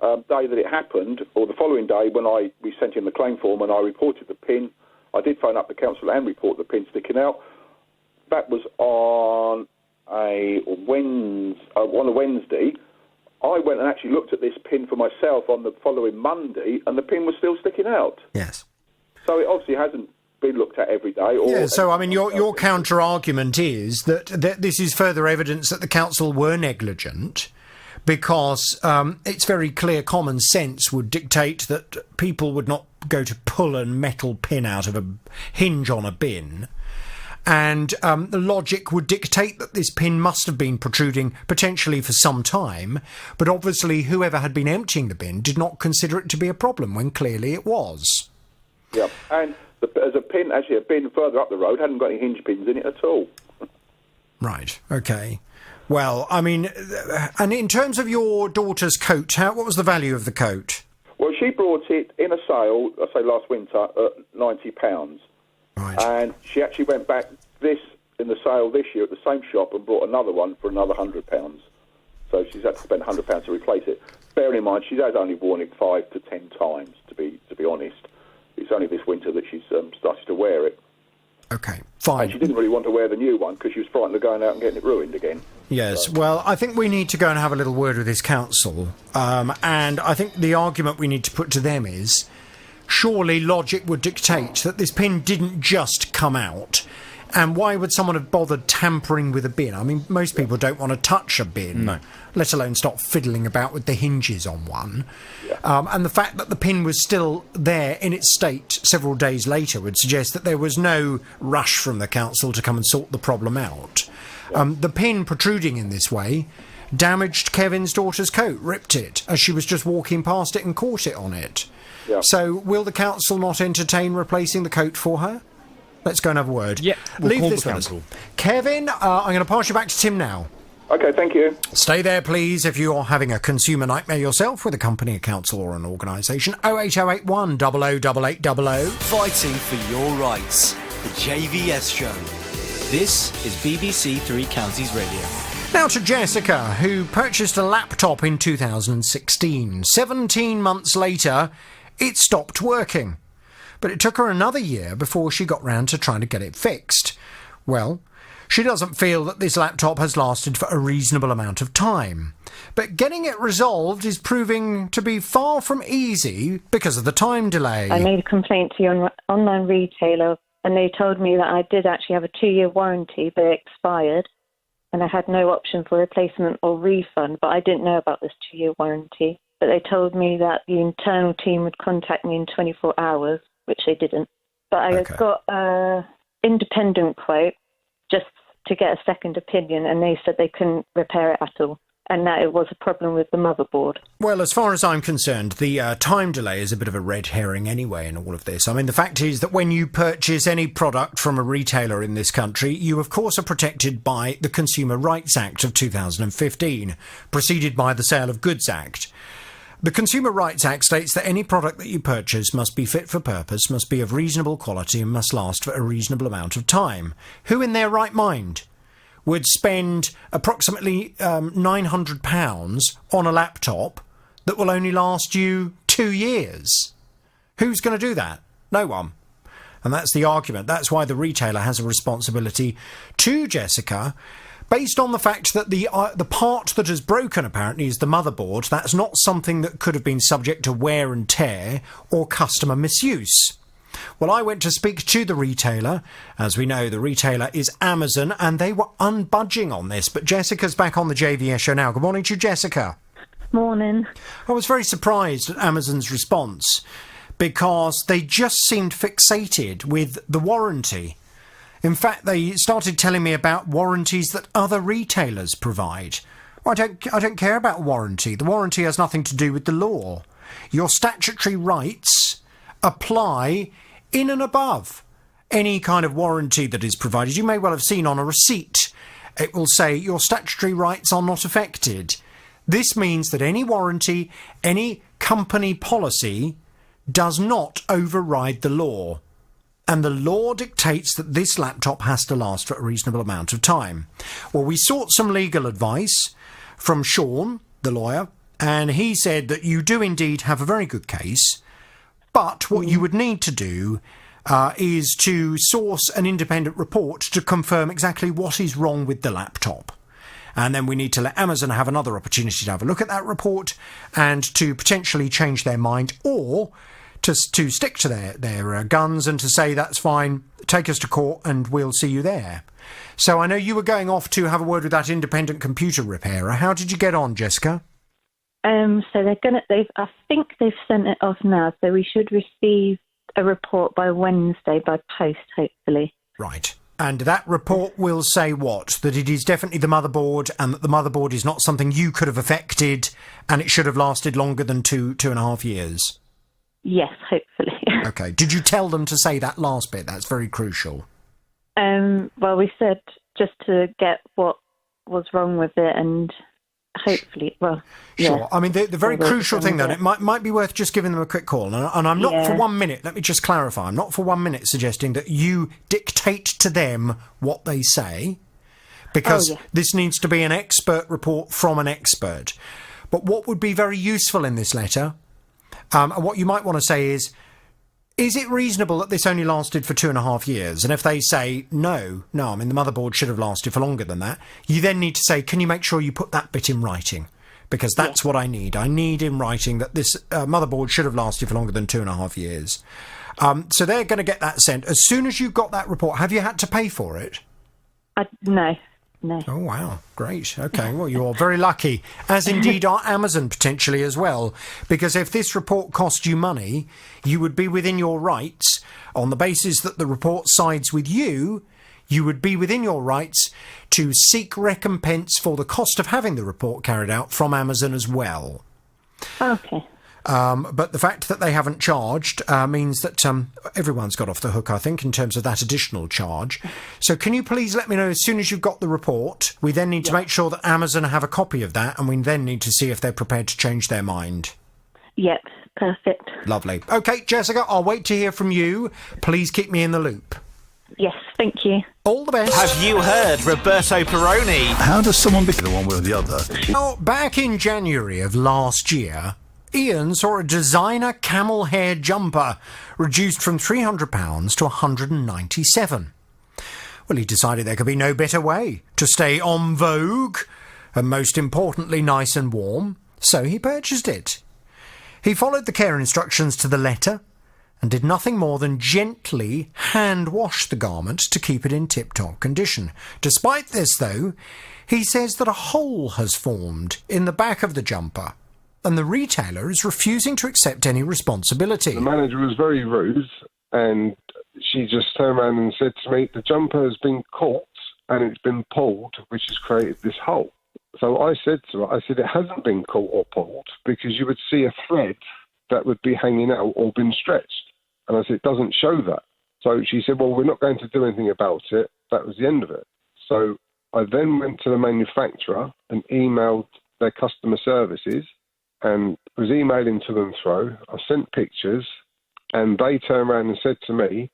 day that it happened, or the following day when we sent in the claim form and I reported the pin, I did phone up the council and report the pin sticking out. That was on a Wednesday. I went and actually looked at this pin for myself on the following Monday, and the pin was still sticking out. Yes. So it obviously hasn't been looked at every day. So, I mean, your counter-argument is that this is further evidence that the council were negligent, because it's very clear common sense would dictate that people would not go to pull a metal pin out of a hinge on a bin, and the logic would dictate that this pin must have been protruding potentially for some time, but obviously whoever had been emptying the bin did not consider it to be a problem when clearly it was. Yeah, and as a bin further up the road hadn't got any hinge pins in it at all. Right, OK. Well, I mean, and in terms of your daughter's coat, what was the value of the coat? Well, she brought it in a sale, I say last winter, at £90. Right. And she actually went back in the sale this year at the same shop and bought another one for another £100. So she's had to spend £100 to replace it. Bearing in mind, she has only worn it 5 to 10 times, to be honest. It's only this winter that she's started to wear it. OK, fine. And she didn't really want to wear the new one because she was frightened of going out and getting it ruined again. Yes, well, I think we need to go and have a little word with this council. And I think the argument we need to put to them is, surely logic would dictate that this pin didn't just come out. And why would someone have bothered tampering with a bin? I mean, most people don't want to touch a bin, let alone start fiddling about with the hinges on one. Yeah. And the fact that the pin was still there in its state several days later would suggest that there was no rush from the council to come and sort the problem out. Yeah. The pin protruding in this way damaged Kevin's daughter's coat, ripped it, as she was just walking past it and caught it on it. Yeah. So will the council not entertain replacing the coat for her? Let's go and have a word. Yeah, we'll Leave call this the with us. council. Kevin, I'm going to pass you back to Tim now. OK, thank you. Stay there, please, if you're having a consumer nightmare yourself with a company, a council or an organisation. 08081 008800. Fighting for your rights. The JVS Show. This is BBC Three Counties Radio. Now to Jessica, who purchased a laptop in 2016. 17 months later, it stopped working. But it took her another year before she got round to trying to get it fixed. Well, she doesn't feel that this laptop has lasted for a reasonable amount of time. But getting it resolved is proving to be far from easy because of the time delay. I made a complaint to your online retailer, and they told me that I did actually have a 2-year warranty, but it expired, and I had no option for replacement or refund, but I didn't know about this 2-year warranty. But they told me that the internal team would contact me in 24 hours, which they didn't. But I got an independent quote just to get a second opinion, and they said they couldn't repair it at all, and that it was a problem with the motherboard. Well, as far as I'm concerned, the time delay is a bit of a red herring anyway in all of this. I mean, the fact is that when you purchase any product from a retailer in this country, you of course are protected by the Consumer Rights Act of 2015, preceded by the Sale of Goods Act. The Consumer Rights Act states that any product that you purchase must be fit for purpose, must be of reasonable quality, and must last for a reasonable amount of time. Who in their right mind would spend approximately £900 on a laptop that will only last you 2 years? Who's going to do that? No one. And that's the argument. That's why the retailer has a responsibility to Jessica, based on the fact that the part that has broken, apparently, is the motherboard. That's not something that could have been subject to wear and tear or customer misuse. Well, I went to speak to the retailer. As we know, the retailer is Amazon, and they were unbudging on this. But Jessica's back on the JVS show now. Good morning to you, Jessica. Morning. I was very surprised at Amazon's response, because they just seemed fixated with the warranty. In fact, they started telling me about warranties that other retailers provide. I don't care about warranty. The warranty has nothing to do with the law. Your statutory rights apply in and above any kind of warranty that is provided. You may well have seen on a receipt, it will say your statutory rights are not affected. This means that any warranty, any company policy does not override the law. And the law dictates that this laptop has to last for a reasonable amount of time. Well, we sought some legal advice from Sean, the lawyer, and he said that you do indeed have a very good case, but what you would need to do is to source an independent report to confirm exactly what is wrong with the laptop. And then we need to let Amazon have another opportunity to have a look at that report and to potentially change their mind, or to stick to their guns and to say, that's fine, take us to court and we'll see you there. So I know you were going off to have a word with that independent computer repairer. How did you get on, Jessica? So I think they've sent it off now, so we should receive a report by Wednesday by post, hopefully. Right. And that report will say what? That it is definitely the motherboard, and that the motherboard is not something you could have affected, and it should have lasted longer than two and a half years? Yes, hopefully. Okay. Did you tell them to say that last bit? That's very crucial. Well, we said just to get what was wrong with it, and hopefully, well, sure. Yeah. I mean, the very crucial thing, then, it might be worth just giving them a quick call. And I'm not for 1 minute, let me just clarify, I'm not for 1 minute suggesting that you dictate to them what they say, because this needs to be an expert report from an expert. But what would be very useful in this letter, and what you might want to say is it reasonable that this only lasted for 2.5 years? And if they say, no, I mean, the motherboard should have lasted for longer than that, you then need to say, can you make sure you put that bit in writing? Because that's what I need. I need in writing that this motherboard should have lasted for longer than 2.5 years. So they're going to get that sent. As soon as you've got that report, have you had to pay for it? No. Oh, wow. Great. OK, well, you're very lucky, as indeed are Amazon potentially as well, because if this report cost you money, you would be within your rights, on the basis that the report sides with you, you would be within your rights to seek recompense for the cost of having the report carried out from Amazon as well. Okay. But the fact that they haven't charged means that everyone's got off the hook, I think, in terms of that additional charge. So can you please let me know as soon as you've got the report? We then need to make sure that Amazon have a copy of that, and we then need to see if they're prepared to change their mind. Yep, perfect. Lovely. OK, Jessica, I'll wait to hear from you. Please keep me in the loop. Yes, thank you. All the best. Have you heard Roberto Perrone? How does someone become the one way or the other? Now, back in January of last year, Ian saw a designer camel hair jumper reduced from £300 to £197. Well, he decided there could be no better way to stay en vogue and, most importantly, nice and warm, so he purchased it. He followed the care instructions to the letter and did nothing more than gently hand-wash the garment to keep it in tip-top condition. Despite this, though, he says that a hole has formed in the back of the jumper, and the retailer is refusing to accept any responsibility. The manager was very rude, and she just turned around and said to me, the jumper has been caught and it's been pulled, which has created this hole. So I said to her, it hasn't been caught or pulled, because you would see a thread that would be hanging out or been stretched. And I said, it doesn't show that. So she said, well, we're not going to do anything about it. That was the end of it. So I then went to the manufacturer and emailed their customer services and was emailing to them through. I sent pictures, and they turned around and said to me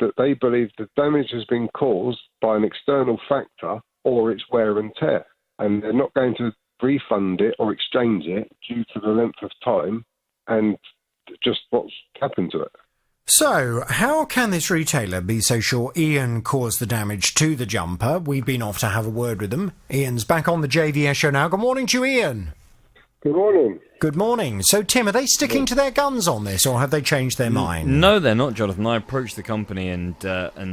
that they believe the damage has been caused by an external factor or its wear and tear. And they're not going to refund it or exchange it due to the length of time and just what's happened to it. So, how can this retailer be so sure Ian caused the damage to the jumper? We've been off to have a word with them. Ian's back on the JVS show now. Good morning to you, Ian. Good morning. Good morning. So, Tim, are they sticking to their guns on this, or have they changed their mind? No, they're not, Jonathan. I approached the company and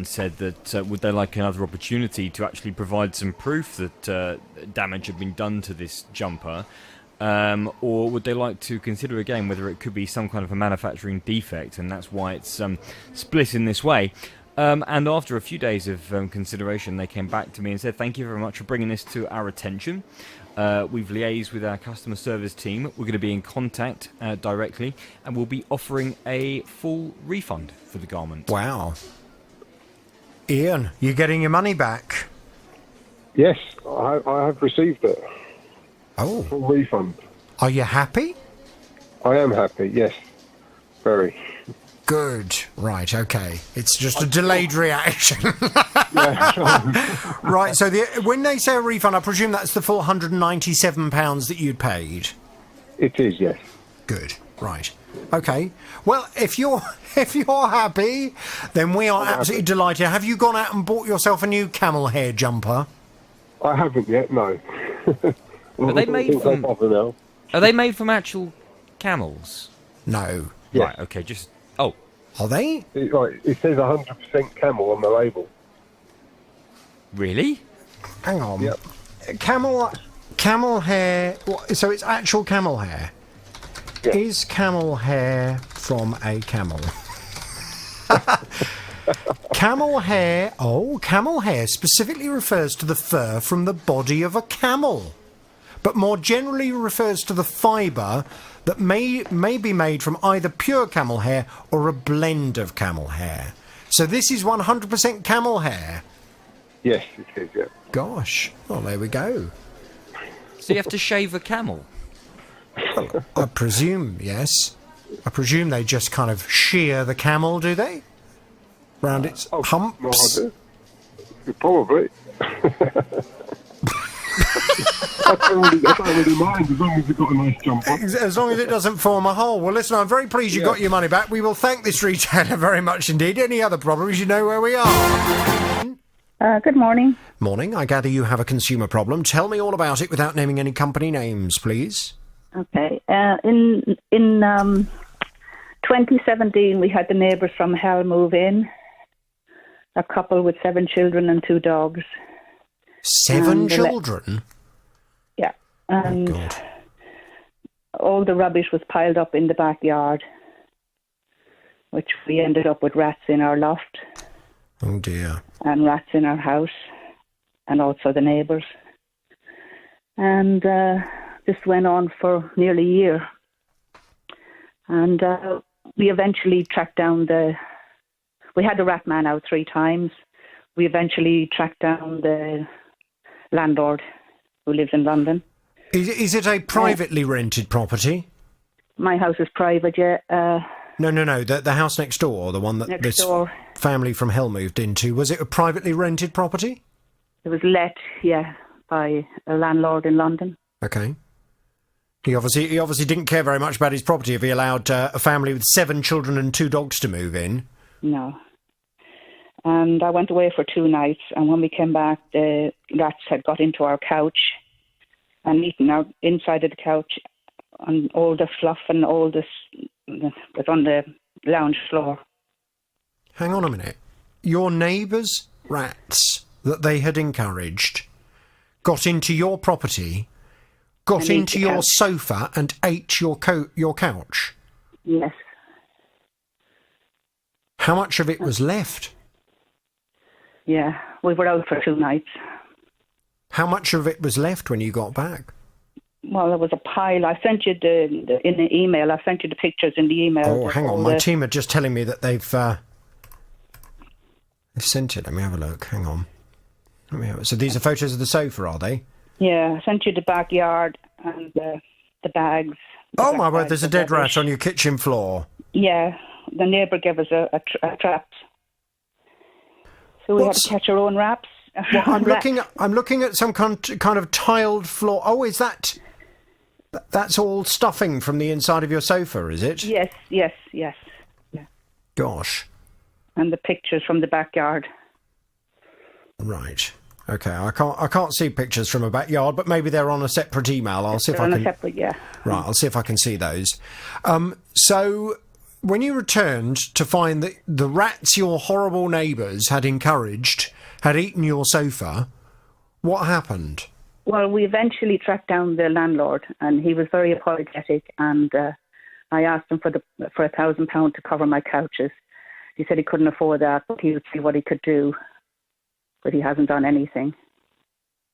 said that would they like another opportunity to actually provide some proof that damage had been done to this jumper, or would they like to consider again whether it could be some kind of a manufacturing defect, and that's why it's split in this way. And after a few days of consideration, they came back to me and said, thank you very much for bringing this to our attention. We've liaised with our customer service team. We're going to be in contact directly, and we'll be offering a full refund for the garment. Wow. Ian, you're getting your money back? Yes, I have received it. Oh. Full refund. Are you happy? I am happy, yes. Very. Good. Right, okay. It's just a delayed reaction. Right, so when they say a refund, I presume that's the full £197 that you'd paid? It is, yes. Good. Right. Okay. Well, if you're happy, then we are absolutely delighted. Have you gone out and bought yourself a new camel hair jumper? I haven't yet, no. Are they made from... Are they made from actual camels? No. Yes. Right, okay, just... Oh. Are they? It says 100% camel on the label. Really? Hang on. Yep. Camel hair... So it's actual camel hair? Yes. Is camel hair from a camel? Camel hair... Oh, camel hair specifically refers to the fur from the body of a camel, but more generally refers to the fibre that may be made from either pure camel hair or a blend of camel hair. So this is 100% camel hair? Yes, it is, yeah. Gosh. Well, there we go. So you have to shave a camel? Well, I presume, yes. I presume they just kind of shear the camel, do they? Round its humps? No, probably. I don't really mind as long as you've got a nice jumper. As long as it doesn't form a hole. Well, listen, I'm very pleased you got your money back. We will thank this retailer very much indeed. Any other problems, you know where we are. Good morning. Morning. I gather you have a consumer problem. Tell me all about it without naming any company names, please. Okay. In 2017, we had the neighbours from hell move in. A couple with 7 children and 2 dogs. 7 children? Yeah. And all the rubbish was piled up in the backyard, which we ended up with rats in our loft. Oh, dear. And rats in our house, and also the neighbours. And this went on for nearly a year. And we eventually tracked down we had the rat man out 3 times. We eventually tracked down the landlord who lives in London. Is it a privately rented property? My house is private, yeah. No. The house next door, the one that this family from hell moved into, was it a privately rented property? It was let, yeah, by a landlord in London. Okay. He obviously didn't care very much about his property if he allowed a family with 7 children and 2 dogs to move in. No. And I went away for 2 nights, and when we came back, the rats had got into our couch and eaten our inside of the couch, and all the fluff and all this was on the lounge floor. Hang on a minute. Your neighbours' rats that they had encouraged got into your property, got into your sofa and ate your couch? Yes. How much of it was left? Yeah, we were out for 2 nights. How much of it was left when you got back? Well, there was a pile. I sent you in the email. I sent you the pictures in the email. Oh, hang on. My team are just telling me that they've sent it. Let me have a look. Hang on. So these are photos of the sofa, are they? Yeah, I sent you the backyard and the bags. Oh, my word, there's a dead rat on your kitchen floor. Yeah, the neighbour gave us a trap. So we had to catch our own rats. Well, I'm looking at some kind of tiled floor. Oh, is that's all stuffing from the inside of your sofa, is it? Yes. Yeah. Gosh. And the pictures from the backyard. Right. Okay. I can't see pictures from a backyard, but maybe they're on a separate email. I'll see if I can. Yeah. Right. I'll see if I can see those. So, when you returned to find that the rats your horrible neighbours had encouraged had eaten your sofa, what happened? Well, we eventually tracked down the landlord, and he was very apologetic. And I asked him for £1,000 to cover my couches. He said he couldn't afford that, but he would see what he could do. But he hasn't done anything.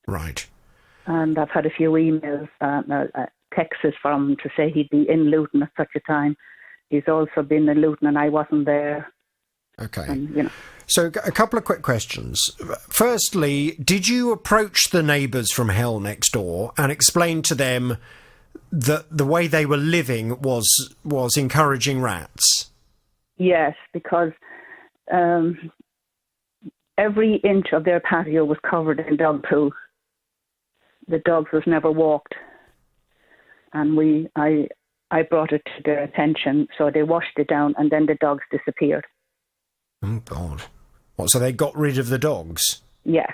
Right. And I've had a few emails, texts from him to say he'd be in Luton at such a time. He's also been in Luton, and I wasn't there. Okay. And, So a couple of quick questions. Firstly, did you approach the neighbours from hell next door and explain to them that the way they were living was encouraging rats? Yes, because every inch of their patio was covered in dog poo. The dogs was never walked. And I brought it to their attention, so they washed it down, and then the dogs disappeared. Oh, God. What, so they got rid of the dogs? Yeah.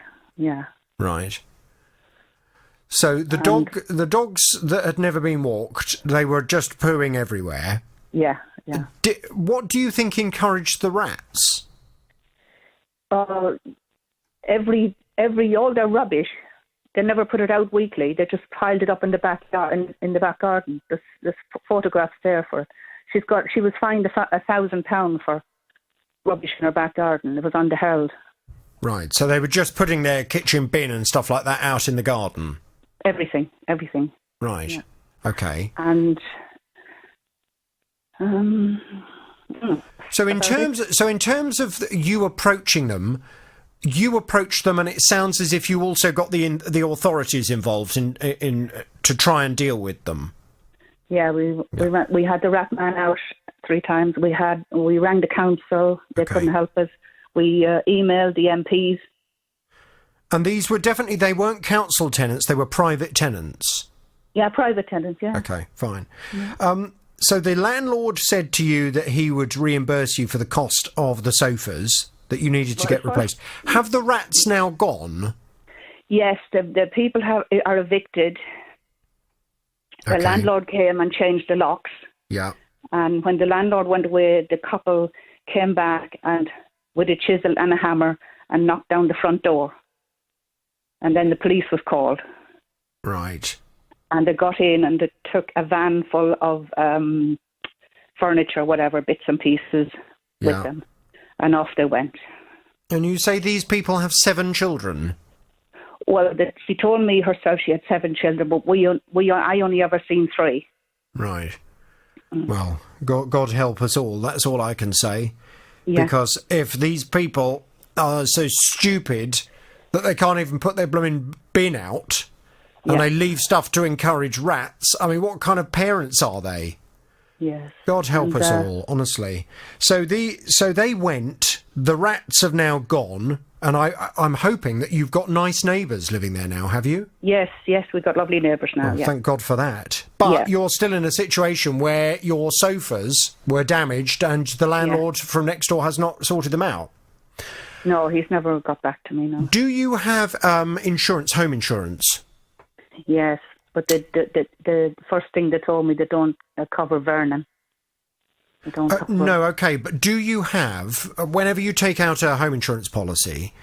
Right. So the dogs that had never been walked, they were just pooing everywhere? Yeah. What do you think encouraged the rats? All their rubbish, they never put it out weekly. They just piled it up in the backyard, in the back garden. There's photographs there for it. She was fined £1,000 for rubbish in her back garden. It was on the Herald. Right, so they were just putting their kitchen bin and stuff like that out in the garden? Everything. Right, yeah. Okay. And So in terms of you approaching them, you approached them, and it sounds as if you also got the authorities involved in to try and deal with them. Yeah, we had the rat man out 3 times. We rang the council. They couldn't help us. We emailed the MPs. And these were they weren't council tenants. They were private tenants. Yeah, private tenants. Yeah. Okay, fine. Yeah. So the landlord said to you that he would reimburse you for the cost of the sofas that you needed to get replaced. Have the rats now gone? Yes, the people are evicted. The landlord came and changed the locks. Yeah. And when the landlord went away, the couple came back and with a chisel and a hammer and knocked down the front door. And then the police was called. Right. And they got in and they took a van full of furniture, whatever, bits and pieces with them. And off they went. And you say these people have 7 children? Well, she told me herself she had 7 children, but I only ever seen 3. Right. Well, God help us all. That's all I can say. Yeah. Because if these people are so stupid that they can't even put their blooming bin out and they leave stuff to encourage rats, I mean, what kind of parents are they? Yes. God help us all, honestly. So they went the rats have now gone, and I'm hoping that you've got nice neighbours living there now, have you? Yes, we've got lovely neighbours now, yeah. Thank God for that. But you're still in a situation where your sofas were damaged and the landlord from next door has not sorted them out. No, he's never got back to me, no. Do you have insurance, home insurance? Yes, but the first thing they told me, they don't cover vermin. No, okay, but do you have, whenever you take out a home insurance policy,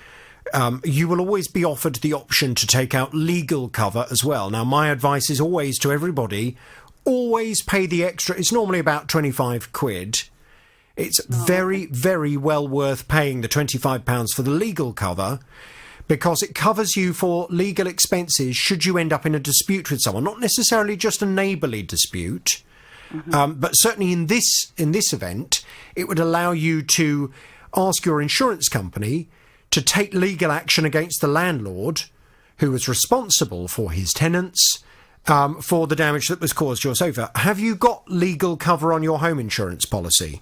you will always be offered the option to take out legal cover as well. Now, my advice is always to everybody, always pay the extra. It's normally about 25 quid. It's very, very well worth paying the £25 for the legal cover, because it covers you for legal expenses should you end up in a dispute with someone, not necessarily just a neighbourly dispute. But certainly in this event, it would allow you to ask your insurance company to take legal action against the landlord who was responsible for his tenants for the damage that was caused to your sofa. Have you got legal cover on your home insurance policy?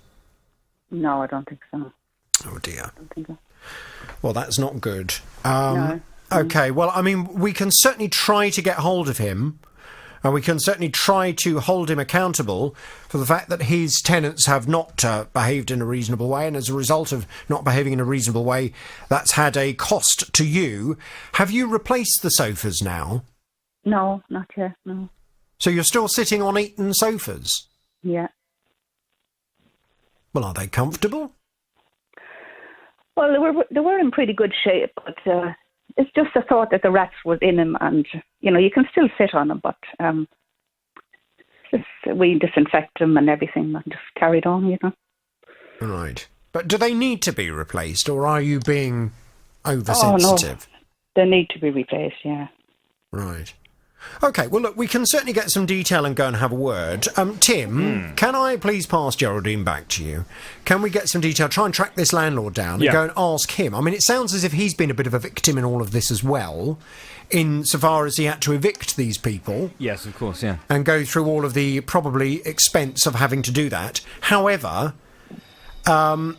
No, I don't think so. Oh, dear. I don't think so. Well, that's not good. No. Okay, well, I mean, we can certainly try to get hold of him. And we can certainly try to hold him accountable for the fact that his tenants have not behaved in a reasonable way, and as a result of not behaving in a reasonable way, that's had a cost to you. Have you replaced the sofas now? No, not yet, no. So you're still sitting on Eton sofas? Yeah. Well, are they comfortable? Well, they were in pretty good shape, but it's just a thought that the rats was in them, and, you know, you can still sit on them, but we disinfect them and everything and just carried on, you know. Right. But do they need to be replaced, or are you being oversensitive? Oh, no. They need to be replaced, yeah. Right. OK, well, look, we can certainly get some detail and go and have a word. Tim, can I please pass Geraldine back to you? Can we get some detail, try and track this landlord down and go and ask him? I mean, it sounds as if he's been a bit of a victim in all of this as well, insofar as he had to evict these people. Yes, of course, yeah. And go through all of the probably expense of having to do that. However, how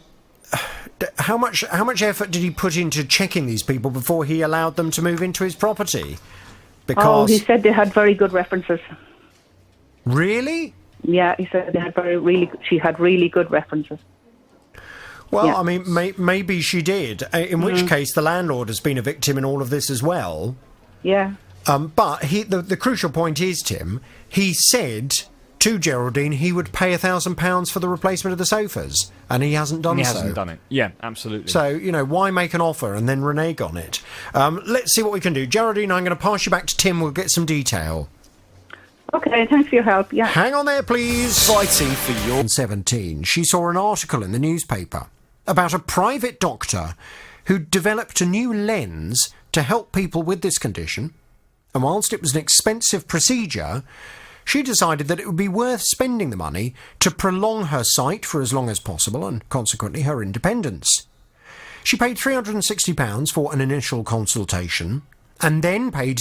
much effort did he put into checking these people before he allowed them to move into his property? Because he said they had very good references. Really? Yeah, he said they had she had really good references. Well, yeah. I mean, maybe she did, in which case the landlord has been a victim in all of this as well. Yeah. But the crucial point is, Tim, he said to Geraldine he would pay £1,000 for the replacement of the sofas, and he hasn't done so. He hasn't done it. Yeah, absolutely. So, you know, why make an offer and then renege on it? Let's see what we can do. Geraldine, I'm going to pass you back to Tim. We'll get some detail. OK, thanks for your help, yeah. Hang on there, please. Fighting for your... 17, she saw an article in the newspaper about a private doctor who developed a new lens to help people with this condition. And whilst it was an expensive procedure, she decided that it would be worth spending the money to prolong her sight for as long as possible and, consequently, her independence. She paid £360 for an initial consultation and then paid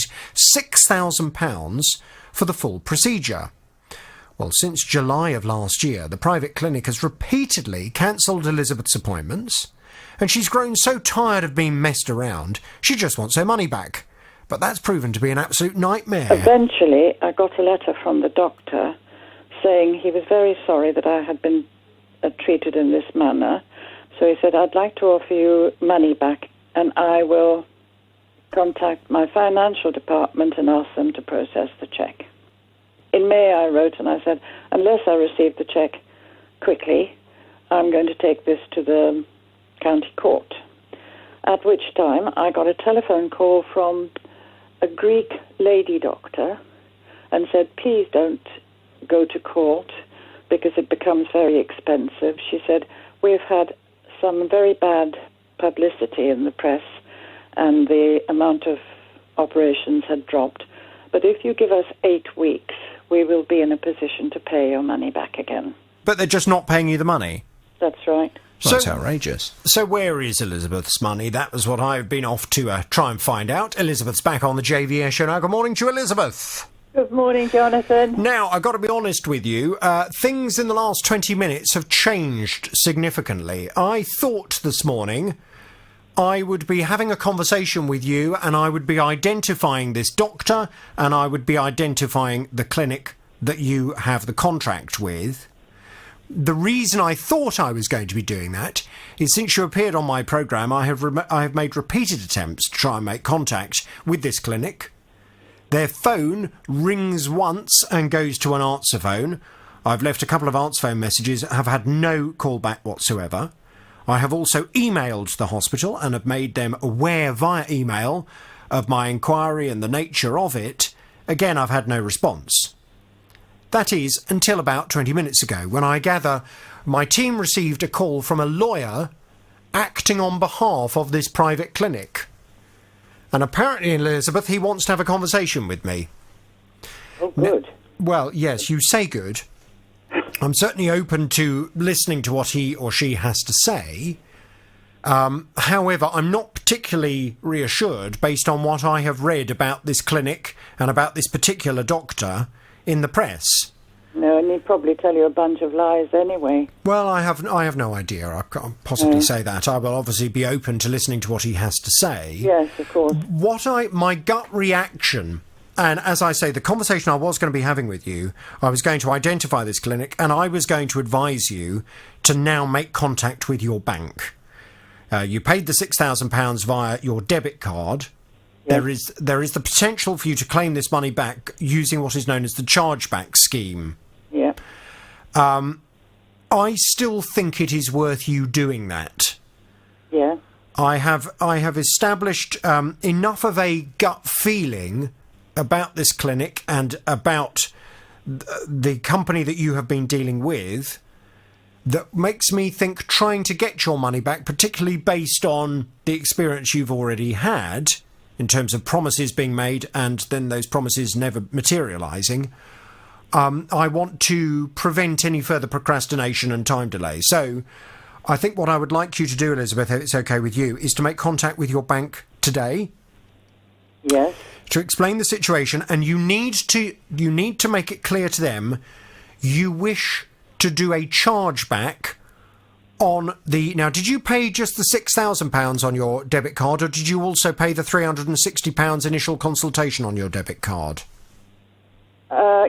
£6,000 for the full procedure. Well, since July of last year, the private clinic has repeatedly cancelled Elizabeth's appointments, and she's grown so tired of being messed around, she just wants her money back. But that's proven to be an absolute nightmare. Eventually, I got a letter from the doctor saying he was very sorry that I had been treated in this manner. So he said, I'd like to offer you money back, and I will contact my financial department and ask them to process the cheque. In May, I wrote and I said, unless I receive the cheque quickly, I'm going to take this to the county court. At which time, I got a telephone call from a Greek lady doctor and said, please don't go to court because it becomes very expensive. She said, we've had some very bad publicity in the press and the amount of operations had dropped. But if you give us 8 weeks, we will be in a position to pay your money back again. But they're just not paying you the money? That's right. Well, that's outrageous. So where is Elizabeth's money? That was what I've been off to try and find out. Elizabeth's back on the JVS show now. Good morning to you, Elizabeth. Good morning, Jonathan. Now, I've got to be honest with you. Things in the last 20 minutes have changed significantly. I thought this morning I would be having a conversation with you and I would be identifying this doctor and I would be identifying the clinic that you have the contract with. The reason I thought I was going to be doing that is since you appeared on my programme, I have made repeated attempts to try and make contact with this clinic. Their phone rings once and goes to an answer phone. I've left a couple of answer phone messages, have had no callback whatsoever. I have also emailed the hospital and have made them aware via email of my inquiry and the nature of it. Again, I've had no response. That is until about 20 minutes ago, when I gather my team received a call from a lawyer acting on behalf of this private clinic. And apparently, Elizabeth, he wants to have a conversation with me. Oh, good. Well, yes, you say good. I'm certainly open to listening to what he or she has to say. However, I'm not particularly reassured based on what I have read about this clinic and about this particular doctor in the press. No, and he'd probably tell you a bunch of lies anyway. Well, I have no idea. I can't possibly say that. I will obviously be open to listening to what he has to say. Yes, of course. My gut reaction, and as I say, the conversation I was going to be having with you, I was going to identify this clinic and I was going to advise you to now make contact with your bank. You paid the £6,000 via your debit card. Yes. There is the potential for you to claim this money back using what is known as the chargeback scheme. Yeah. I still think it is worth you doing that. Yeah. I have established enough of a gut feeling about this clinic and about the company that you have been dealing with that makes me think trying to get your money back, particularly based on the experience you've already had in terms of promises being made and then those promises never materialising, I want to prevent any further procrastination and time delay. So I think what I would like you to do, Elizabeth, if it's okay with you, is to make contact with your bank today. Yes. To explain the situation, and you need to make it clear to them you wish to do a chargeback on the... Now, did you pay just the £6,000 on your debit card, or did you also pay the £360 initial consultation on your debit card?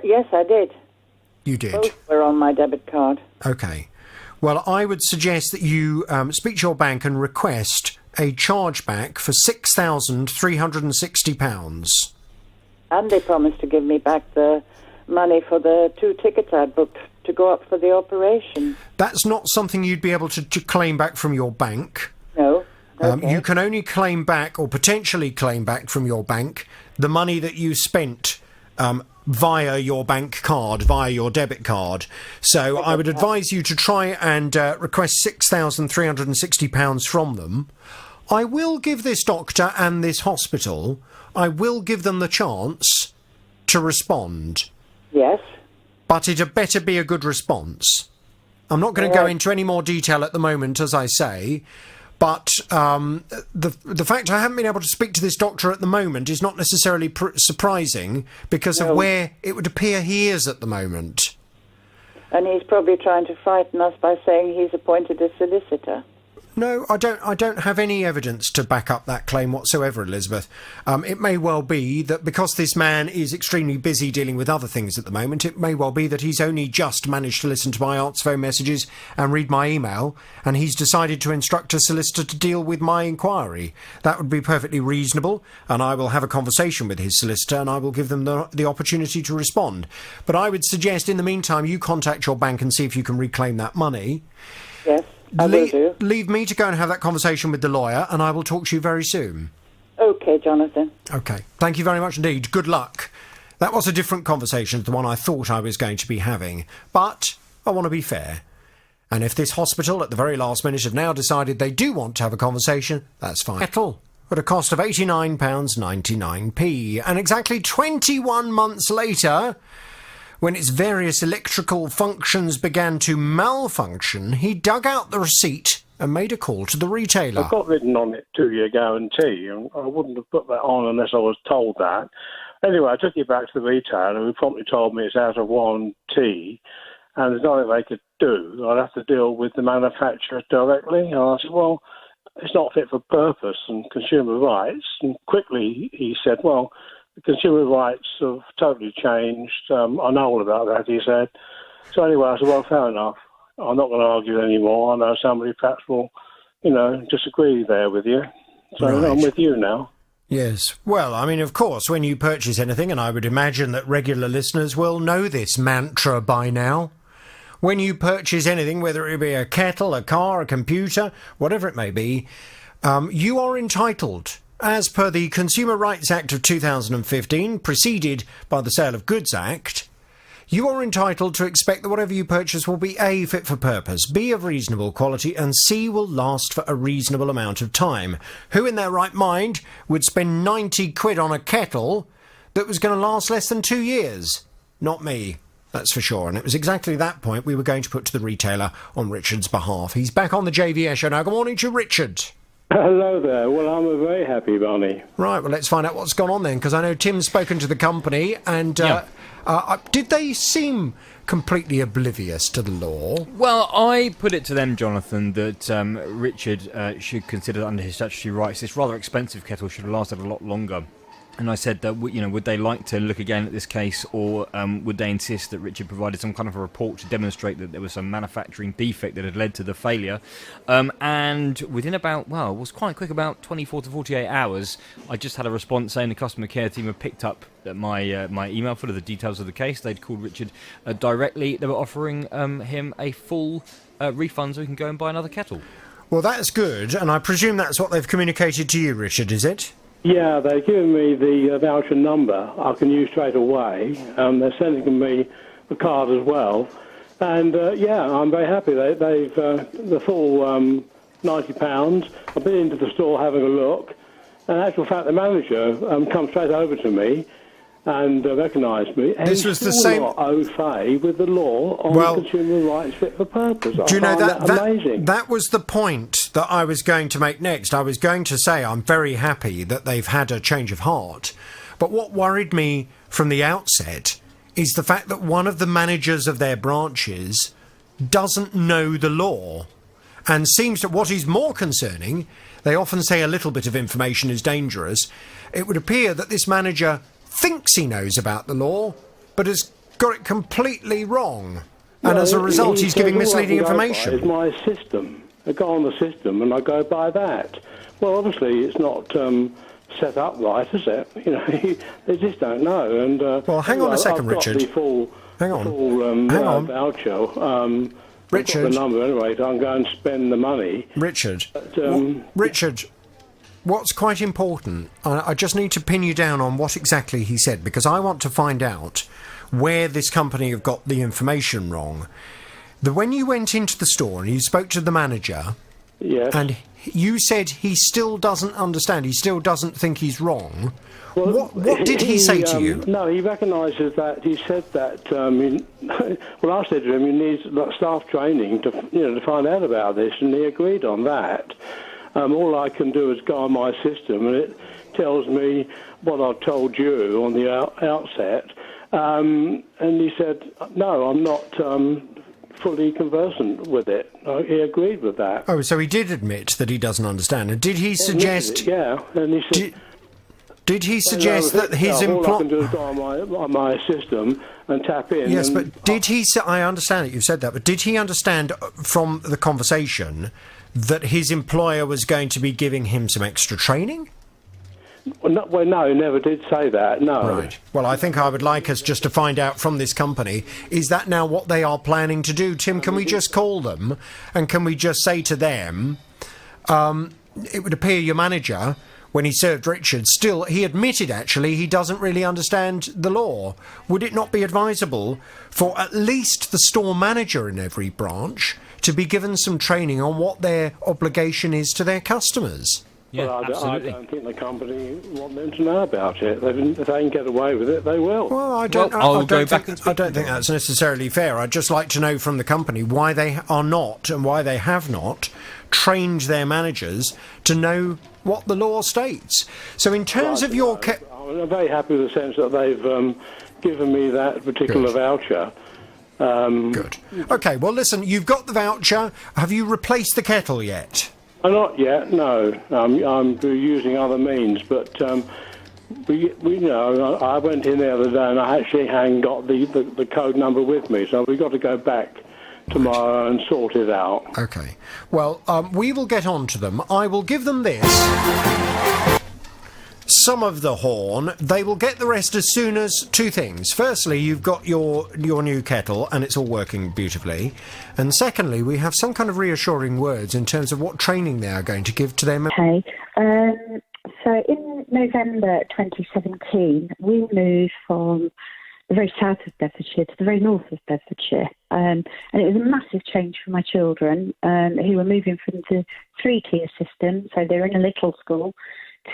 Yes, I did. You did? Both were on my debit card. Okay. Well, I would suggest that you speak to your bank and request a chargeback for £6,360. And they promised to give me back the money for the 2 tickets I'd booked to go up for the operation. That's not something you'd be able to claim back from your bank. No. Okay. You can only claim back, or potentially claim back from your bank, the money that you spent via your bank card, via your debit card. So I would advise you to try and request £6,360 from them. I will give this doctor and this hospital, I will give them the chance to respond. Yes. But it had better be a good response. I'm not going to go into any more detail at the moment, as I say, but the fact I haven't been able to speak to this doctor at the moment is not necessarily surprising because of where it would appear he is at the moment. And he's probably trying to frighten us by saying he's appointed a solicitor. No, I don't have any evidence to back up that claim whatsoever, Elizabeth. It may well be that because this man is extremely busy dealing with other things at the moment, it may well be that he's only just managed to listen to my answer phone messages and read my email, and he's decided to instruct a solicitor to deal with my inquiry. That would be perfectly reasonable, and I will have a conversation with his solicitor and I will give them the opportunity to respond. But I would suggest in the meantime you contact your bank and see if you can reclaim that money. Yes. I will do. Leave me to go and have that conversation with the lawyer, and I will talk to you very soon. OK, Jonathan. OK. Thank you very much indeed. Good luck. That was a different conversation to the one I thought I was going to be having. But I want to be fair. And if this hospital at the very last minute have now decided they do want to have a conversation, that's fine. Settle at a cost of £89.99p. And exactly 21 months later, when its various electrical functions began to malfunction, he dug out the receipt and made a call to the retailer. I've got written on it 2-year guarantee, and I wouldn't have put that on unless I was told that. Anyway, I took it back to the retailer, who promptly told me it's out of warranty, and there's nothing they could do. I'd have to deal with the manufacturer directly. And I said, well, it's not fit for purpose and consumer rights. And quickly he said, well, the consumer rights have totally changed. I know all about that, he said. So anyway, I said, well, fair enough. I'm not going to argue anymore. I know somebody perhaps will, disagree there with you. So Right. I'm with you now. Yes. Well, I mean, of course, when you purchase anything, and I would imagine that regular listeners will know this mantra by now, when you purchase anything, whether it be a kettle, a car, a computer, whatever it may be, you are entitled, as per the Consumer Rights Act of 2015, preceded by the Sale of Goods Act, you are entitled to expect that whatever you purchase will be A, fit for purpose, B, of reasonable quality, and C, will last for a reasonable amount of time. Who in their right mind would spend 90 quid on a kettle that was going to last less than 2 years? Not me, that's for sure. And it was exactly that point we were going to put to the retailer on Richard's behalf. He's back on the JVS show now. Good morning to you, Richard. Hello there. Well, I'm a very happy bunny. Right, well, let's find out what's gone on then, because I know Tim's spoken to the company, and did they seem completely oblivious to the law? Well, I put it to them, Jonathan, that Richard should consider under his statutory rights this rather expensive kettle should have lasted a lot longer. And I said that, would they like to look again at this case, or would they insist that Richard provided some kind of a report to demonstrate that there was some manufacturing defect that had led to the failure? And within about, it was quite quick, about 24 to 48 hours, I just had a response saying the customer care team had picked up my my email full of the details of the case. They'd called Richard directly. They were offering him a full refund so he can go and buy another kettle. Well, that's good, and I presume that's what they've communicated to you, Richard, is it? Yeah, they've given me the voucher number I can use straight away. They're sending me the card as well. And, I'm very happy. They've the full £90. I've been into the store having a look. And in actual fact, the manager come straight over to me and recognised me. And this was the same. Not au fait with the law on consumer rights fit for purpose. Do you know that amazing? That was the point that I was going to make next. I was going to say I'm very happy that they've had a change of heart. But what worried me from the outset is the fact that one of the managers of their branches doesn't know the law. And seems that what is more concerning, they often say a little bit of information is dangerous. It would appear that this manager thinks he knows about the law, but has got it completely wrong. And as a result, he's giving misleading information. It's my system. I go on the system and I go by that. Well, obviously, it's not set up right, is it? They just don't know. And well, hang on a second, I've got Richard. The full, hang on. Voucher. Richard. I've got the number anyway. I'm going to spend the money. Richard. But, Richard. What's quite important, I just need to pin you down on what exactly he said, because I want to find out where this company have got the information wrong. When you went into the store and you spoke to the manager, yes, and you said he still doesn't understand, he still doesn't think he's wrong. Well, what did he say to you? No, he recognises that. He said that. I said to him, he needs staff training to find out about this, and he agreed on that. All I can do is go on my system, and it tells me what I've told you on the outset. And he said, no, I'm not fully conversant with it. He agreed with that. Oh, so he did admit that he doesn't understand. And did he suggest... Yeah, and he said... Did he suggest that his all I can do is go on my system and tap in. Yes, but did he... I understand that you've said that, but did he understand from the conversation that his employer was going to be giving him some extra training? Well, no, he never did say that, no. Right. Well, I think I would like us just to find out from this company, is that now what they are planning to do? Tim, can we just call them and can we just say to them, it would appear your manager, when he served Richard, still, he admitted actually he doesn't really understand the law. Would it not be advisable for at least the store manager in every branch to be given some training on what their obligation is to their customers? Yeah, well, absolutely. I don't think the company want them to know about it. If they can get away with it, they will. Well, I don't think that's necessarily fair. I'd just like to know from the company why they are not and why they have not trained their managers to know what the law states. So in terms of your... I'll I'm very happy with the sense that they've given me that particular voucher. Good. OK, well, listen, you've got the voucher. Have you replaced the kettle yet? Not yet, no. I'm using other means, but we know. I went in the other day and I actually hadn't got the code number with me, so we've got to go back tomorrow and sort it out. OK. Well, we will get on to them. I will give them this. Some of the horn. They will get the rest as soon as two things. Firstly, you've got your new kettle and it's all working beautifully. And secondly, we have some kind of reassuring words in terms of what training they are going to give to them. Okay. So in November 2017, we moved from the very south of Bedfordshire to the very north of Bedfordshire. And it was a massive change for my children who were moving from the 3-tier system, so they're in a little school,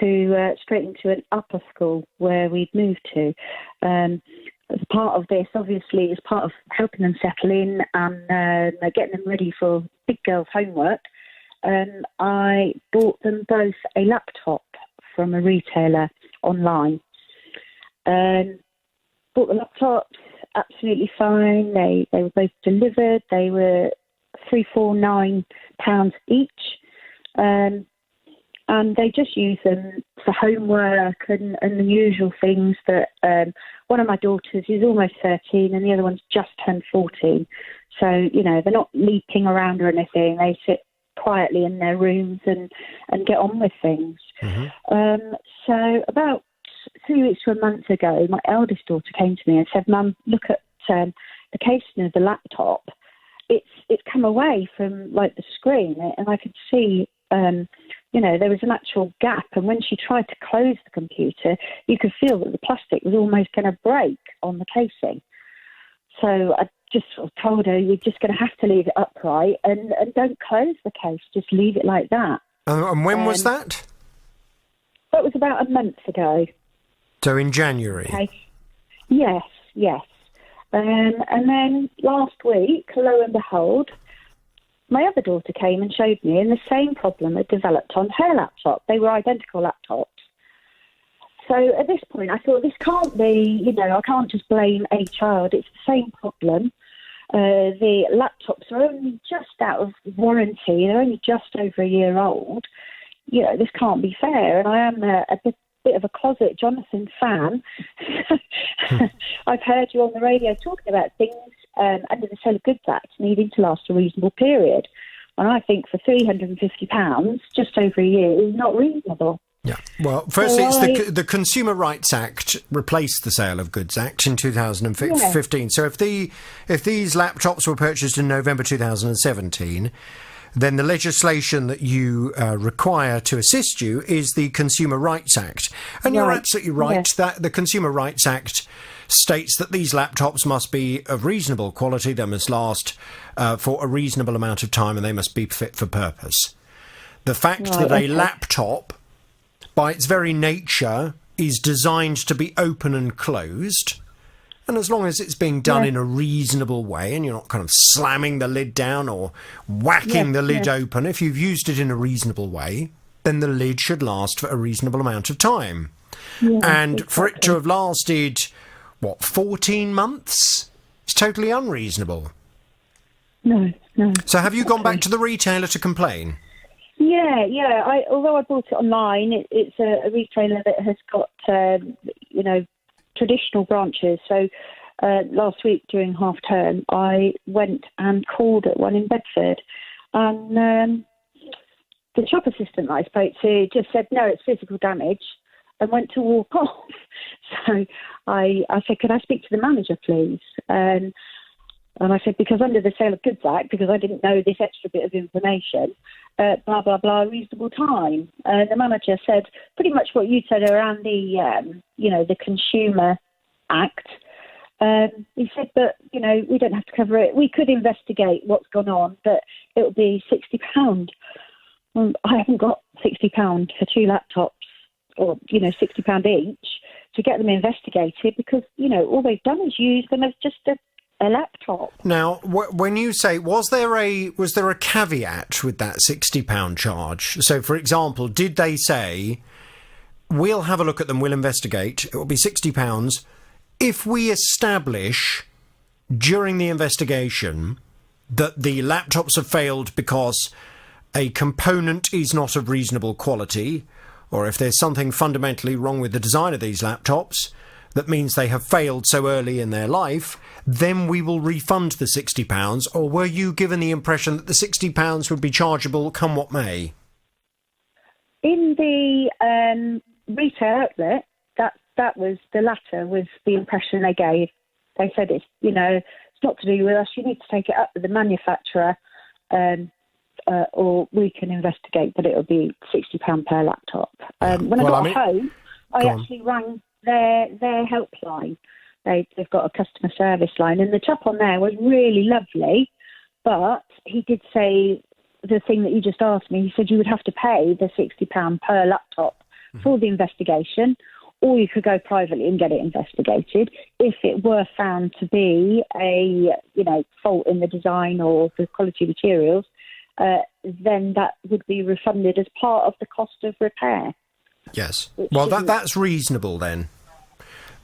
to straight into an upper school where we'd moved to. As part of this, obviously, as part of helping them settle in and getting them ready for big girls' homework, I bought them both a laptop from a retailer online. Bought the laptops, absolutely fine. They were both delivered. They were £349 each. And they just use them for homework and the usual things that one of my daughters is almost 13 and the other one's just turned 14. So, you know, they're not leaping around or anything. They sit quietly in their rooms and get on with things. So about 3 weeks to a month ago, my eldest daughter came to me and said, "Mum, look at the casing of the laptop. It's come away from, like, the screen, and I could see... you know, there was an actual gap, and when she tried to close the computer, you could feel that the plastic was almost going to break on the casing. So I just sort of told her, you're just going to have to leave it upright and don't close the case, just leave it like that. And when was that? That was about a month ago. So in January? Okay. Yes. And then last week, lo and behold, my other daughter came and showed me, and the same problem had developed on her laptop. They were identical laptops. So at this point, I thought, this can't be, you know, I can't just blame a child. It's the same problem. The laptops are only just out of warranty. They're only just over a year old. You know, this can't be fair. And I am a bit of a closet Jonathan fan. I've heard you on the radio talking about things under the Sale of Goods Act needing to last a reasonable period. And I think for £350, just over a year, is not reasonable. Yeah. Well, firstly, it's the Consumer Rights Act replaced the Sale of Goods Act in 2015. Yeah. So if these laptops were purchased in November 2017, then the legislation that you require to assist you is the Consumer Rights Act. And you're absolutely right that the Consumer Rights Act states that these laptops must be of reasonable quality, they must last for a reasonable amount of time, and they must be fit for purpose. The fact that a laptop, by its very nature, is designed to be open and closed, and as long as it's being done in a reasonable way and you're not kind of slamming the lid down or whacking the lid open, if you've used it in a reasonable way, then the lid should last for a reasonable amount of time. And for it to have lasted, 14 months? It's totally unreasonable. No. So have you gone back to the retailer to complain? Yeah. Although I bought it online, it's a retailer that has got, traditional branches. So last week during half term, I went and called at one in Bedford, and the shop assistant that I spoke to just said, no, it's physical damage, and went to walk off. So I said, could I speak to the manager, please? And I said, because under the Sale of Goods Act, because I didn't know this extra bit of information, blah, blah, blah, reasonable time. And the manager said pretty much what you said around the Consumer Act. He said, but, we don't have to cover it. We could investigate what's gone on, but it will be £60. Well, I haven't got £60 for two laptops, or, £60 each, to get them investigated, because, all they've done is use them as just a laptop. Now, when you say, was there a caveat with that £60 charge? So, for example, did they say, we'll have a look at them, we'll investigate. It will be £60. If we establish during the investigation that the laptops have failed because a component is not of reasonable quality, or if there's something fundamentally wrong with the design of these laptops that means they have failed so early in their life, then we will refund the £60. Or were you given the impression that the £60 would be chargeable come what may? In the retail outlet, that was the latter, was the impression they gave. They said it's not to do with us. You need to take it up with the manufacturer, or we can investigate. But it'll be £60 per laptop. When I got home, I actually rang their helpline. They've got a customer service line, and the chap on there was really lovely. But he did say the thing that you just asked me. He said you would have to pay the £60 per laptop for the investigation, or you could go privately and get it investigated. If it were found to be a fault in the design or the quality of materials, then that would be refunded as part of the cost of repair. Yes. Well, that's reasonable then.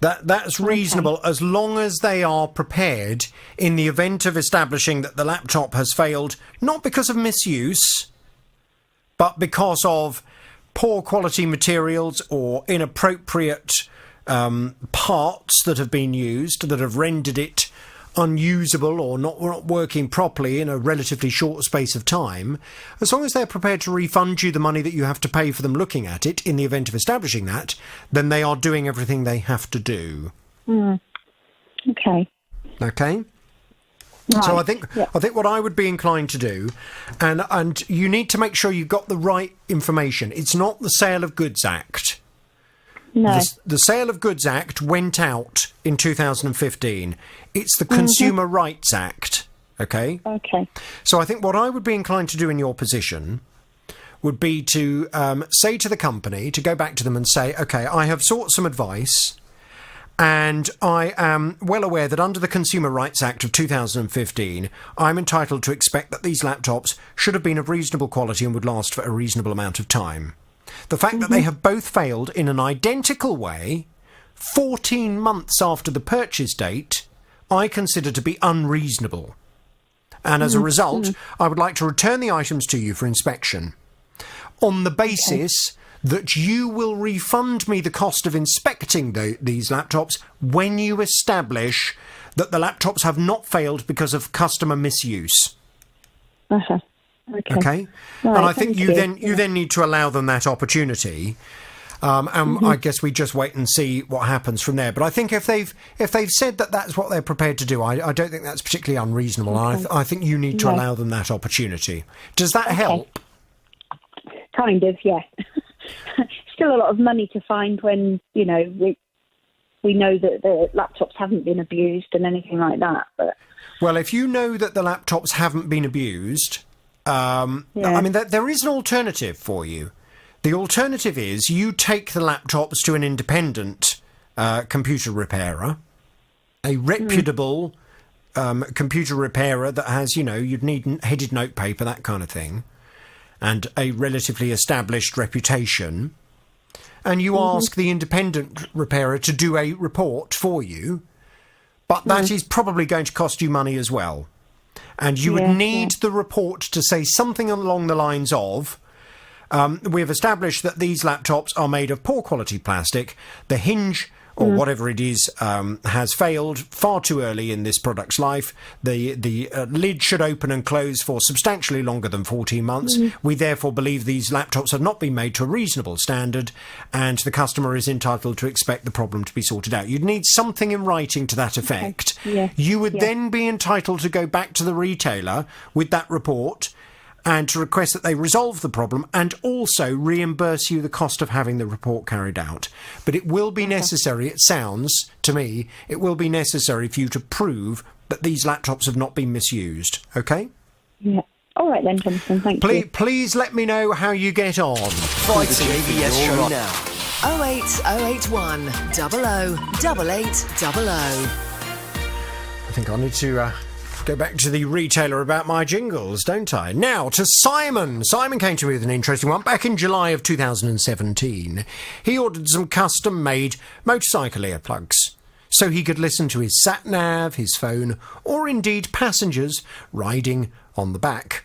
That's reasonable as long as they are prepared in the event of establishing that the laptop has failed, not because of misuse, but because of poor quality materials or inappropriate parts that have been used that have rendered it unusable or not working properly in a relatively short space of time. As long as they're prepared to refund you the money that you have to pay for them looking at it in the event of establishing that, then they are doing everything they have to do. Okay. Right. So I think what I would be inclined to do, and you need to make sure you've got the right information. It's not the Sale of Goods Act. No. The Sale of Goods Act went out in 2015. It's the Consumer Rights Act, okay? Okay. So I think what I would be inclined to do in your position would be to say to the company, to go back to them and say, OK, I have sought some advice, and I am well aware that under the Consumer Rights Act of 2015, I'm entitled to expect that these laptops should have been of reasonable quality and would last for a reasonable amount of time. The fact that they have both failed in an identical way, 14 months after the purchase date, I consider to be unreasonable. And as a result, I would like to return the items to you for inspection on the basis that you will refund me the cost of inspecting these laptops when you establish that the laptops have not failed because of customer misuse. Okay. Right, and I think you then need to allow them that opportunity. And I guess we just wait and see what happens from there. But I think if they've said that that's what they're prepared to do, I don't think that's particularly unreasonable. I think you need to allow them that opportunity. Does that help? Kind of, yeah. Still a lot of money to find when we know that the laptops haven't been abused and anything like that. But well, if you know that the laptops haven't been abused, I mean, there is an alternative for you. The alternative is you take the laptops to an independent computer repairer, a reputable computer repairer that has, you'd need headed notepaper, that kind of thing, and a relatively established reputation, and you ask the independent repairer to do a report for you, but that is probably going to cost you money as well. And you would need the report to say something along the lines of, we've established that these laptops are made of poor quality plastic. The hinge, or whatever it is, has failed far too early in this product's life. The lid should open and close for substantially longer than 14 months. We therefore believe these laptops have not been made to a reasonable standard, and the customer is entitled to expect the problem to be sorted out. You'd need something in writing to that effect. You would then be entitled to go back to the retailer with that report and to request that they resolve the problem and also reimburse you the cost of having the report carried out. But it will be necessary, it sounds to me, it will be necessary for you to prove that these laptops have not been misused, OK? Yeah. All right then, Jonathan, thank you. Please let me know how you get on. Fighting the JVS show now. 08081 00 8800. I think I need to Go back to the retailer about my jingles, don't I? Now to Simon. Simon came to me with an interesting one. Back in July of 2017, he ordered some custom-made motorcycle earplugs so he could listen to his sat-nav, his phone, or indeed passengers riding on the back.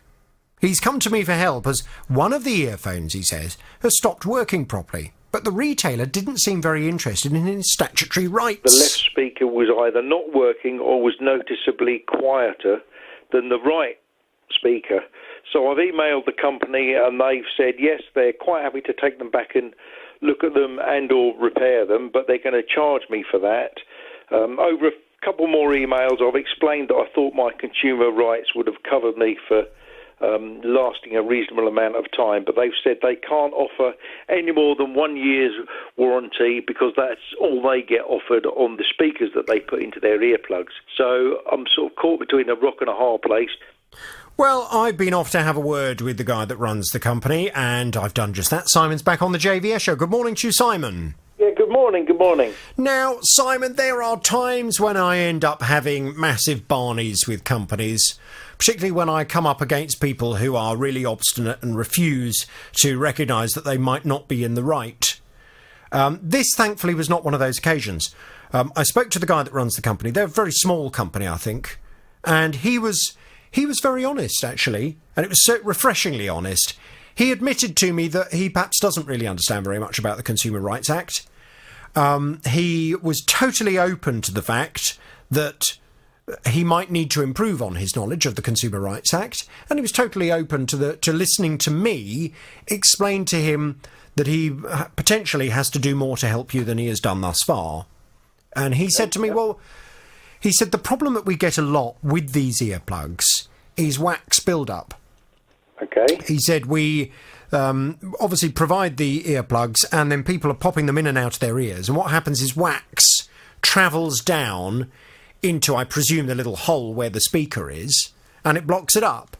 He's come to me for help as one of the earphones, he says, has stopped working properly. But the retailer didn't seem very interested in his statutory rights. The left speaker was either not working or was noticeably quieter than the right speaker. So I've emailed the company and they've said, yes, they're quite happy to take them back and look at them and or repair them, but they're going to charge me for that. Over a couple more emails, I've explained that I thought my consumer rights would have covered me for lasting a reasonable amount of time, but they've said they can't offer any more than 1 year's warranty because that's all they get offered on the speakers that they put into their earplugs. So I'm sort of caught between a rock and a hard place. Well, I've been off to have a word with the guy that runs the company, and I've done just that. Simon's back on the JVS show. Good morning to you, Simon. Yeah, good morning, good morning. Now, Simon, there are times when I end up having massive barneys with companies, particularly when I come up against people who are really obstinate and refuse to recognise that they might not be in the right. This, thankfully, was not one of those occasions. I spoke to the guy that runs the company. They're a very small company, I think, and he was very honest, actually, and it was so refreshingly honest. He admitted to me that he perhaps doesn't really understand very much about the Consumer Rights Act. He was totally open to the fact that he might need to improve on his knowledge of the Consumer Rights Act, and he was totally open to listening to me explain to him that he potentially has to do more to help you than he has done thus far. And he said to me, well, he said the problem that we get a lot with these earplugs is wax build-up. Okay. He said we obviously provide the earplugs and then people are popping them in and out of their ears, and what happens is wax travels down into, I presume, the little hole where the speaker is, and it blocks it up.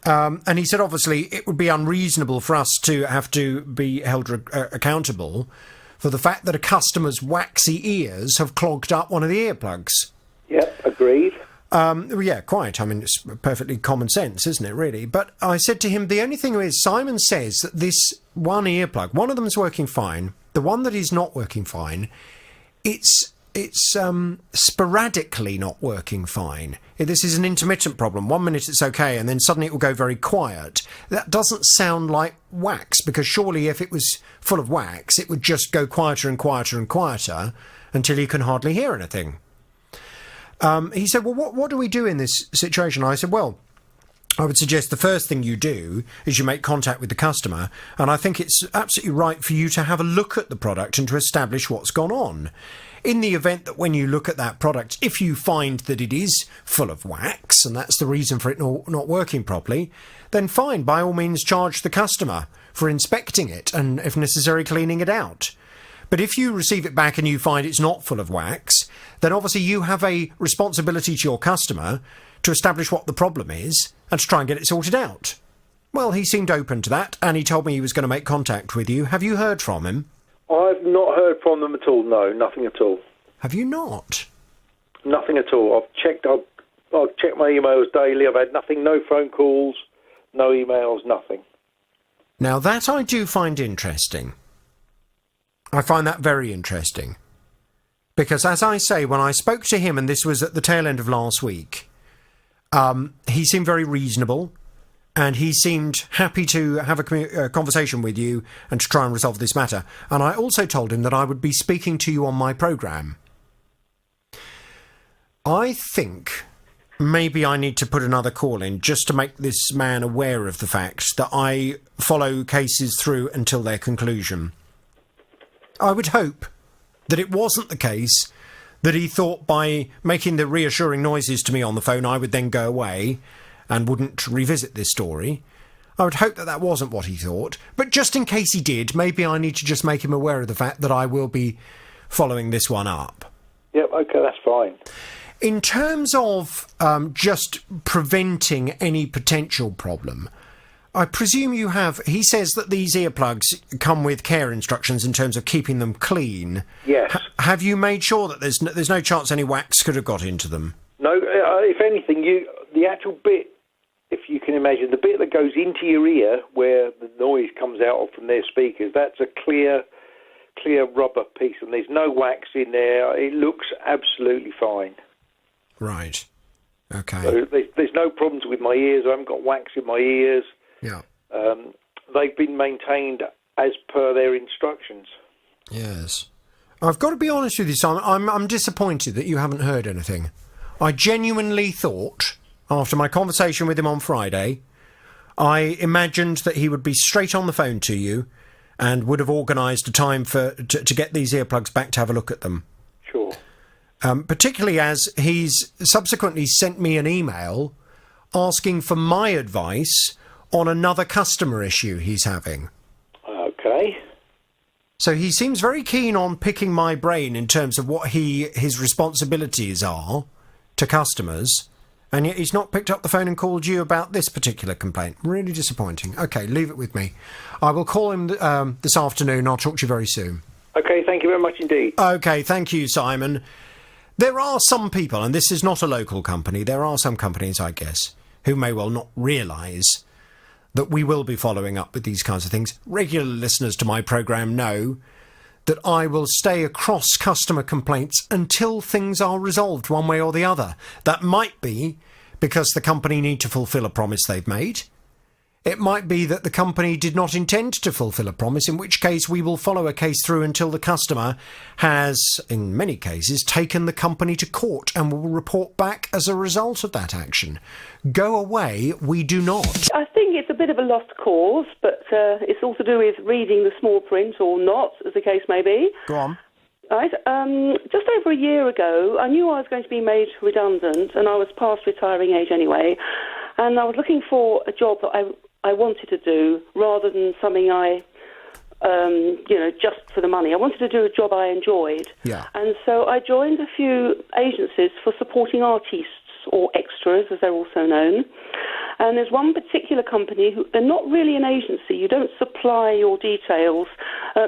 And he said, obviously, it would be unreasonable for us to have to be held accountable for the fact that a customer's waxy ears have clogged up one of the earplugs. Yep, agreed. Yeah, quite. I mean, it's perfectly common sense, isn't it, really? But I said to him, the only thing is, Simon says that this one earplug, one of them is working fine. The one that is not working fine, it's sporadically not working fine. This is an intermittent problem. 1 minute it's okay, and then suddenly it will go very quiet. That doesn't sound like wax, because surely if it was full of wax, it would just go quieter and quieter and quieter until you can hardly hear anything. He said, well, what do we do in this situation? I said, well, I would suggest the first thing you do is you make contact with the customer, and I think it's absolutely right for you to have a look at the product and to establish what's gone on. In the event that when you look at that product, if you find that it is full of wax, and that's the reason for it not working properly, then fine, by all means charge the customer for inspecting it and, if necessary, cleaning it out. But if you receive it back and you find it's not full of wax, then obviously you have a responsibility to your customer to establish what the problem is and to try and get it sorted out. Well, he seemed open to that, and he told me he was going to make contact with you. Have you heard from him? I've not heard from them at all, no, nothing at all. Have you not? Nothing at all. I've checked my emails daily. I've had nothing, no phone calls, no emails, nothing. Now, that I do find interesting. I find that very interesting. Because, as I say, when I spoke to him, and this was at the tail end of last week, he seemed very reasonable, and he seemed happy to have a conversation with you and to try and resolve this matter. And I also told him that I would be speaking to you on my programme. I think maybe I need to put another call in just to make this man aware of the fact that I follow cases through until their conclusion. I would hope that it wasn't the case that he thought by making the reassuring noises to me on the phone I would then go away and wouldn't revisit this story. I would hope that that wasn't what he thought, but just in case he did, maybe I need to just make him aware of the fact that I will be following this one up. Yep, okay, that's fine. In terms of just preventing any potential problem, I presume you have... He says that these earplugs come with care instructions in terms of keeping them clean. Yes. Have you made sure that there's no chance any wax could have got into them? No, if anything, the actual bit, if you can imagine, the bit that goes into your ear where the noise comes out of from their speakers, that's a clear rubber piece, and there's no wax in there. It looks absolutely fine. Right. Okay. So there's no problems with my ears. I haven't got wax in my ears. Yeah. They've been maintained as per their instructions. Yes. I've got to be honest with you, Simon. I'm disappointed that you haven't heard anything. I genuinely thought, after my conversation with him on Friday, I imagined that he would be straight on the phone to you and would have organised a time to get these earplugs back to have a look at them. Sure. Particularly as he's subsequently sent me an email asking for my advice on another customer issue he's having. Okay. So he seems very keen on picking my brain in terms of what his responsibilities are to customers, and yet he's not picked up the phone and called you about this particular complaint. Really disappointing. Okay, leave it with me. I will call him this afternoon. I'll talk to you very soon. Okay, thank you very much indeed. Okay, thank you, Simon. There are some people, and this is not a local company, there are some companies, I guess, who may well not realise that we will be following up with these kinds of things. Regular listeners to my programme know that I will stay across customer complaints until things are resolved one way or the other. That might be because the company need to fulfil a promise they've made. It might be that the company did not intend to fulfil a promise, in which case we will follow a case through until the customer has, in many cases, taken the company to court and will report back as a result of that action. Go away, we do not. I think it's a bit of a lost cause, but it's all to do with reading the small print or not, as the case may be. Go on. Right. Just over a year ago, I knew I was going to be made redundant, and I was past retiring age anyway, and I was looking for a job that I wanted to do rather than something just for the money. I wanted to do a job I enjoyed. Yeah. And so I joined a few agencies for supporting artists, or extras, as they're also known. And there's one particular company who, they're not really an agency. You don't supply your details.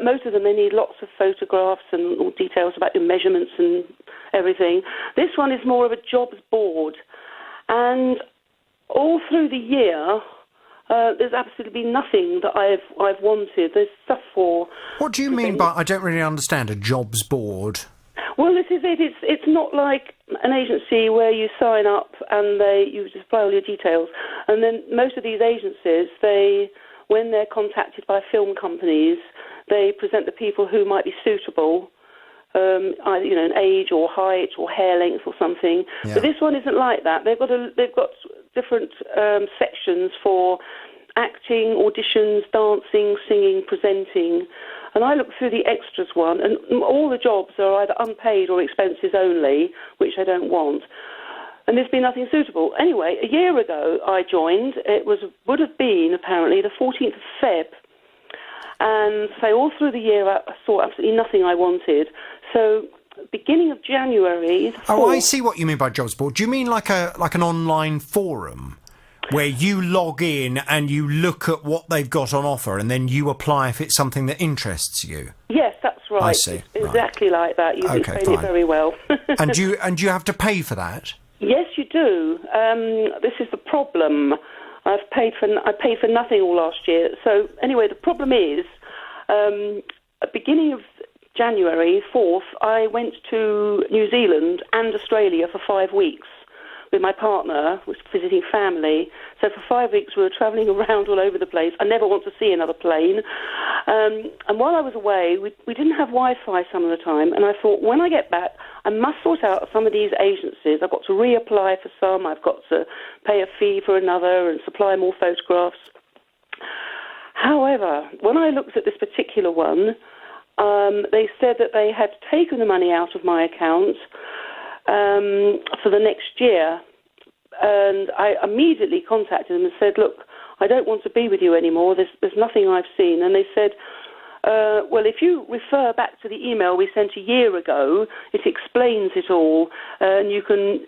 Most of them, they need lots of photographs and all details about your measurements and everything. This one is more of a jobs board. And all through the year, there's absolutely been nothing that I've wanted. There's stuff for... What do you mean by, I don't really understand, a jobs board? Well, this is it. It's not like an agency where you sign up and you supply all your details. And then most of these agencies, when they're contacted by film companies, they present the people who might be suitable, either an age or height or hair length or something. Yeah. But this one isn't like that. They've got different sections for acting, auditions, dancing, singing, presenting. And I looked through the extras one, and all the jobs are either unpaid or expenses only, which I don't want. And there's been nothing suitable. Anyway, a year ago I joined. It would have been, apparently, the 14th of Feb. And so all through the year I saw absolutely nothing I wanted. So beginning of January... Oh, I see what you mean by jobs board. Do you mean like an online forum where you log in and you look at what they've got on offer and then you apply if it's something that interests you? Yes, that's right. I see. It's exactly like that. You've explained it very well. And you have to pay for that? Yes, you do. This is the problem. I paid for nothing all last year. So anyway, the problem is, at the beginning of January 4th, I went to New Zealand and Australia for 5 weeks with my partner, was visiting family. So for 5 weeks we were travelling around all over the place. I never want to see another plane. And while I was away, we didn't have Wi-Fi some of the time, and I thought, when I get back, I must sort out some of these agencies. I've got to reapply for some, I've got to pay a fee for another and supply more photographs. However, when I looked at this particular one, they said that they had taken the money out of my account for the next year. And I immediately contacted them and said, look, I don't want to be with you anymore. There's nothing I've seen. And they said, well, if you refer back to the email we sent a year ago, it explains it all, and you can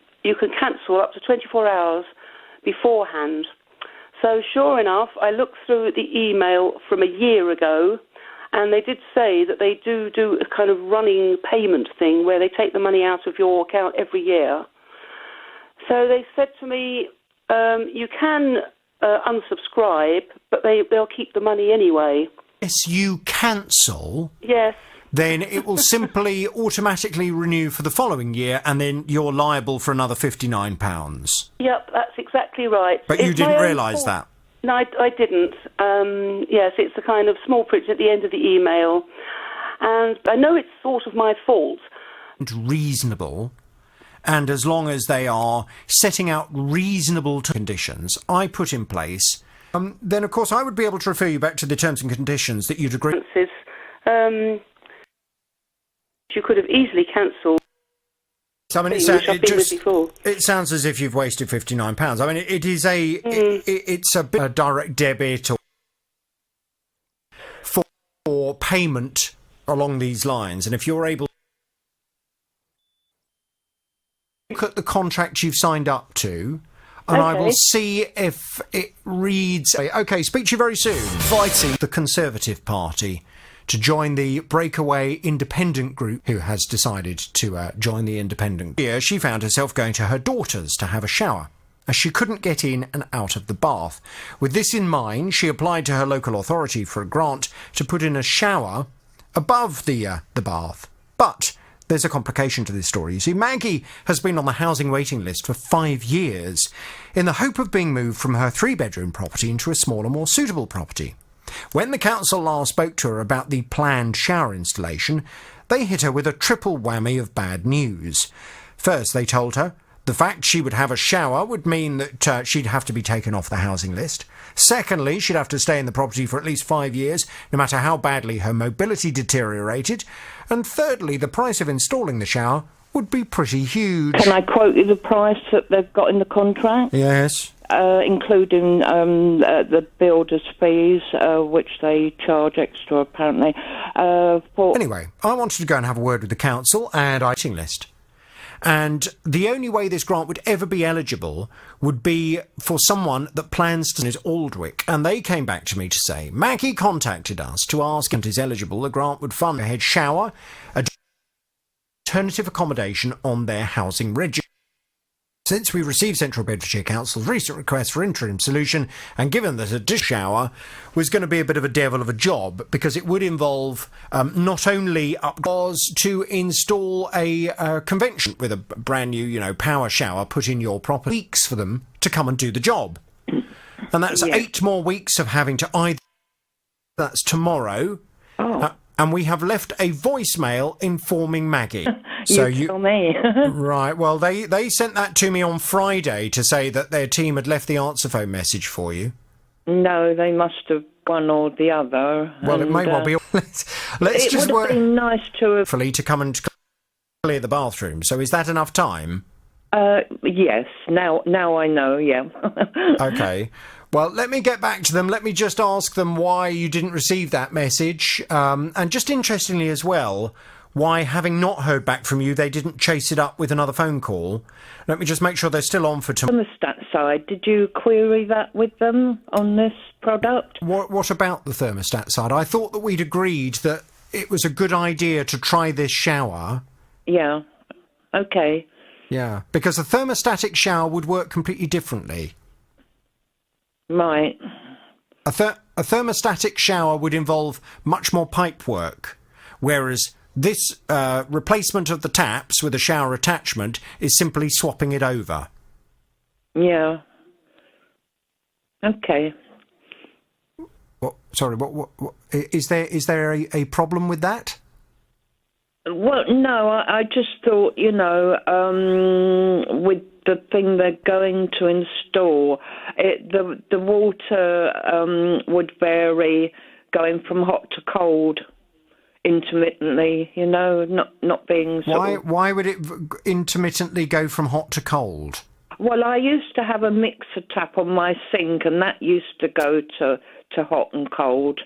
cancel up to 24 hours beforehand. So sure enough, I looked through the email from a year ago, and they did say that they do a kind of running payment thing where they take the money out of your account every year. So they said to me, you can unsubscribe, but they'll keep the money anyway. Yes, you cancel. Yes. Then it will simply automatically renew for the following year, and then you're liable for another £59. Yep, that's exactly right. But you didn't realise that? No, I didn't. Yes, it's a kind of small print at the end of the email. And I know it's sort of my fault. Reasonable. And as long as they are setting out reasonable conditions I put in place, then, of course, I would be able to refer you back to the terms and conditions that you'd agree. You could have easily cancelled. I mean, it sounds as if you've wasted £59. I mean, it is it's a bit of a direct debit for payment along these lines. And if you're able to look at the contract you've signed up to, and I will see if it reads... OK, speak to you very soon. Fighting the Conservative Party to join the breakaway independent group who has decided to join the independent. Here, she found herself going to her daughter's to have a shower, as she couldn't get in and out of the bath. With this in mind, she applied to her local authority for a grant to put in a shower above the bath. But there's a complication to this story. You see, Maggie has been on the housing waiting list for 5 years in the hope of being moved from her 3-bedroom property into a smaller, more suitable property. When the council last spoke to her about the planned shower installation, they hit her with a triple whammy of bad news. First, they told her the fact she would have a shower would mean that she'd have to be taken off the housing list. Secondly, she'd have to stay in the property for at least 5 years, no matter how badly her mobility deteriorated. And thirdly, the price of installing the shower would be pretty huge. Can I quote you the price that they've got in the contract? Yes. Including the builder's fees, which they charge extra, apparently. Anyway, I wanted to go and have a word with the council and waiting list. And the only way this grant would ever be eligible would be for someone that plans to is Aldwick. And they came back to me to say, Maggie contacted us to ask if it is eligible. The grant would fund a head shower, alternative accommodation on their housing register. Since we received Central Bedfordshire Council's recent request for interim solution, and given that a dish shower was going to be a bit of a devil of a job, because it would involve not only to install a convention with a brand new, power shower put in your property, weeks for them to come and do the job. And that's 8 more weeks of having to either... That's tomorrow. And we have left a voicemail informing Maggie. So you tell me. Right, well, they sent that to me on Friday to say that their team had left the answer phone message for you. No, they must have one or the other. Well, it may well be... Let's it just would have been nice to have... to come and clear the bathroom. So is that enough time? Yes, now I know, yeah. OK. Well, let me get back to them. Let me just ask them why you didn't receive that message. And just interestingly as well, why, having not heard back from you, they didn't chase it up with another phone call. Let me just make sure they're still on for tomorrow. Thermostat side, did you query that with them on this product? What about the thermostat side? I thought that we'd agreed that it was a good idea to try this shower. Yeah. OK. Yeah, because a thermostatic shower would work completely differently. Right. A thermostatic shower would involve much more pipe work, whereas this replacement of the taps with a shower attachment is simply swapping it over. Yeah. OK. What is there a problem with that? Well, no, I just thought, with the thing they're going to install, the water would vary going from hot to cold intermittently, not being... Why would it intermittently go from hot to cold? Well, I used to have a mixer tap on my sink, and that used to go to hot and cold.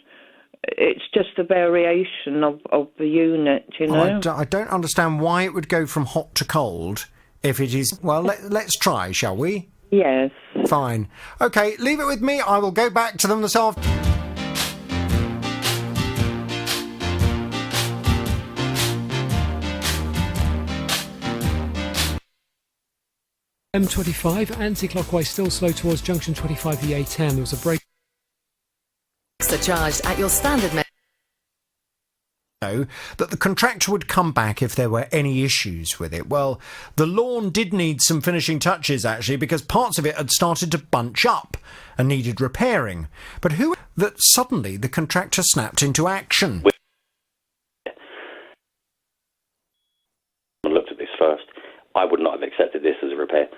It's just a variation of the unit, I don't understand why it would go from hot to cold if it is... Well, let's try, shall we? Yes. Fine. OK, leave it with me. I will go back to them this afternoon. M25, anti-clockwise, still slow towards junction 25, the A10. There was a break. Extra charged at your standard that the contractor would come back if there were any issues with it. Well, the lawn did need some finishing touches, actually, because parts of it had started to bunch up and needed repairing. But who that suddenly the contractor snapped into action? I looked at this first. I would not have accepted this as a repair.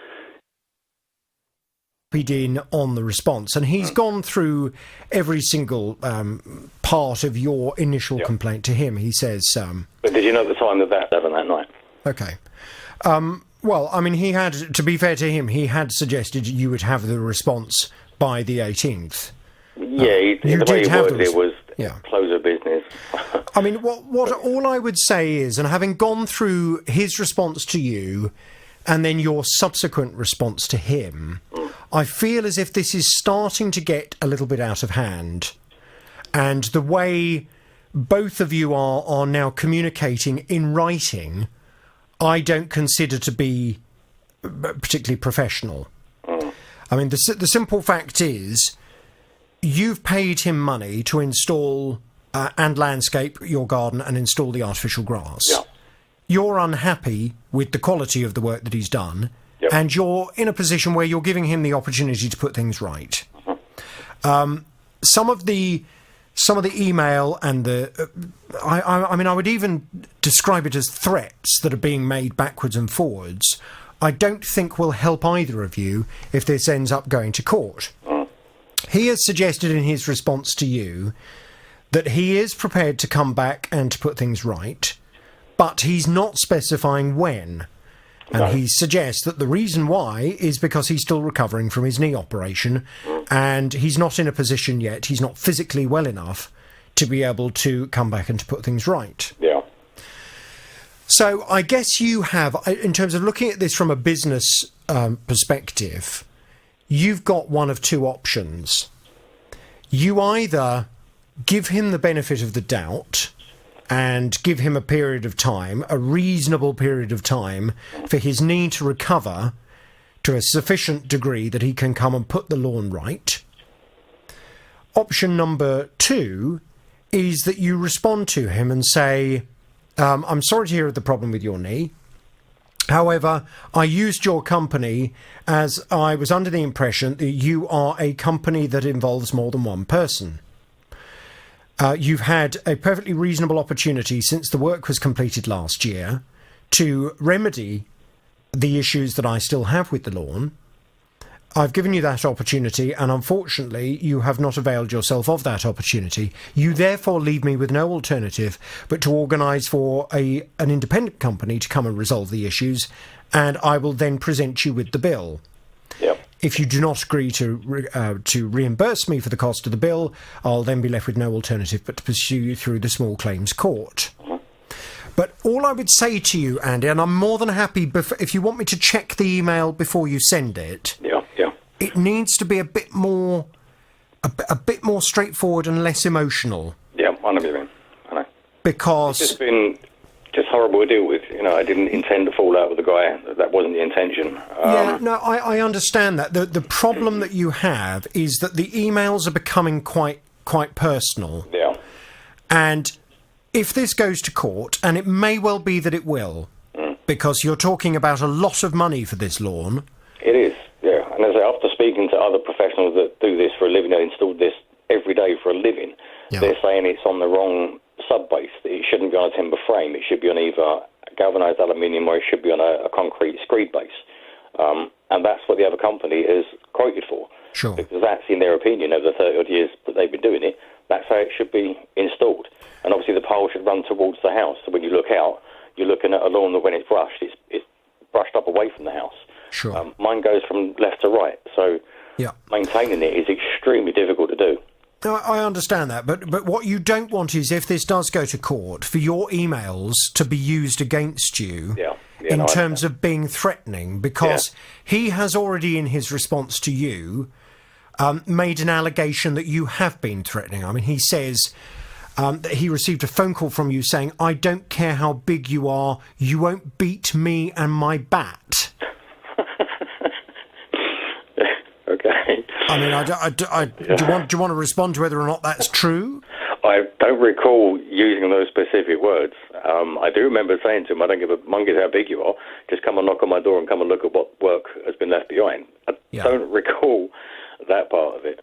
In on the response, and he's gone through every single part of your initial complaint to him. He says, But did you know at the time of that 7 that night? Okay. Well, I mean, he had, to be fair to him, he had suggested you would have the response by the 18th. Yeah, the way he worded it was close of business. I mean, what all I would say is, and having gone through his response to you and then your subsequent response to him, I feel as if this is starting to get a little bit out of hand. And the way both of you are now communicating in writing, I don't consider to be particularly professional. I mean, the simple fact is, you've paid him money to install and landscape your garden and install the artificial grass. Yeah. You're unhappy with the quality of the work that he's done. Yep. And you're in a position where you're giving him the opportunity to put things right. Some of the email and the, I mean, I would even describe it as threats that are being made backwards and forwards. I don't think will help either of you if this ends up going to court. He has suggested in his response to you that he is prepared to come back and to put things right, but he's not specifying when. And he suggests that the reason why is because he's still recovering from his knee operation and he's not in a position yet, he's not physically well enough to be able to come back and to put things right. Yeah. So I guess you have, in terms of looking at this from a business perspective, you've got one of two options. You either give him the benefit of the doubt and give him a period of time, a reasonable period of time, for his knee to recover to a sufficient degree that he can come and put the lawn right. Option number 2 is that you respond to him and say, I'm sorry to hear of the problem with your knee. However, I used your company as I was under the impression that you are a company that involves more than one person. You've had a perfectly reasonable opportunity since the work was completed last year to remedy the issues that I still have with the lawn. I've given you that opportunity, and unfortunately you have not availed yourself of that opportunity. You therefore leave me with no alternative but to organise for an independent company to come and resolve the issues, and I will then present you with the bill. Yep. If you do not agree to reimburse me for the cost of the bill, I'll then be left with no alternative but to pursue you through the small claims court. But all I would say to you, Andy, and I'm more than happy if you want me to check the email before you send it. Yeah. It needs to be a bit more straightforward and less emotional. Yeah, I know what you mean. I know. Because it's just been horrible to deal with. You know, I didn't intend to fall out with the guy. That wasn't the intention. I understand that. The problem that you have is that the emails are becoming quite personal. Yeah. And if this goes to court, and it may well be that it will, because you're talking about a lot of money for this lawn. It is, yeah. And as I say, after speaking to other professionals that do this for a living, they installed this every day for a living, they're saying it's on the wrong sub-base, that it shouldn't be on a timber frame. It should be on either galvanised aluminium or it should be on a concrete screed base. And that's what the other company is quoted for. Sure. Because that's, in their opinion, over the 30-odd years that they've been doing it, that's how it should be installed. And obviously the pole should run towards the house. So when you look out, you're looking at a lawn that when it's brushed, it's brushed up away from the house. Sure. Mine goes from left to right. So maintaining it is extremely difficult to do. No, I understand that, but what you don't want is, if this does go to court, for your emails to be used against you in terms of being threatening, because he has already, in his response to you, made an allegation that you have been threatening. I mean, he says that he received a phone call from you saying, I don't care how big you are, you won't beat me and my bat. I mean, do you want to respond to whether or not that's true? I don't recall using those specific words. I do remember saying to him, I don't give a monkey's how big you are, just come and knock on my door and come and look at what work has been left behind. I don't recall that part of it.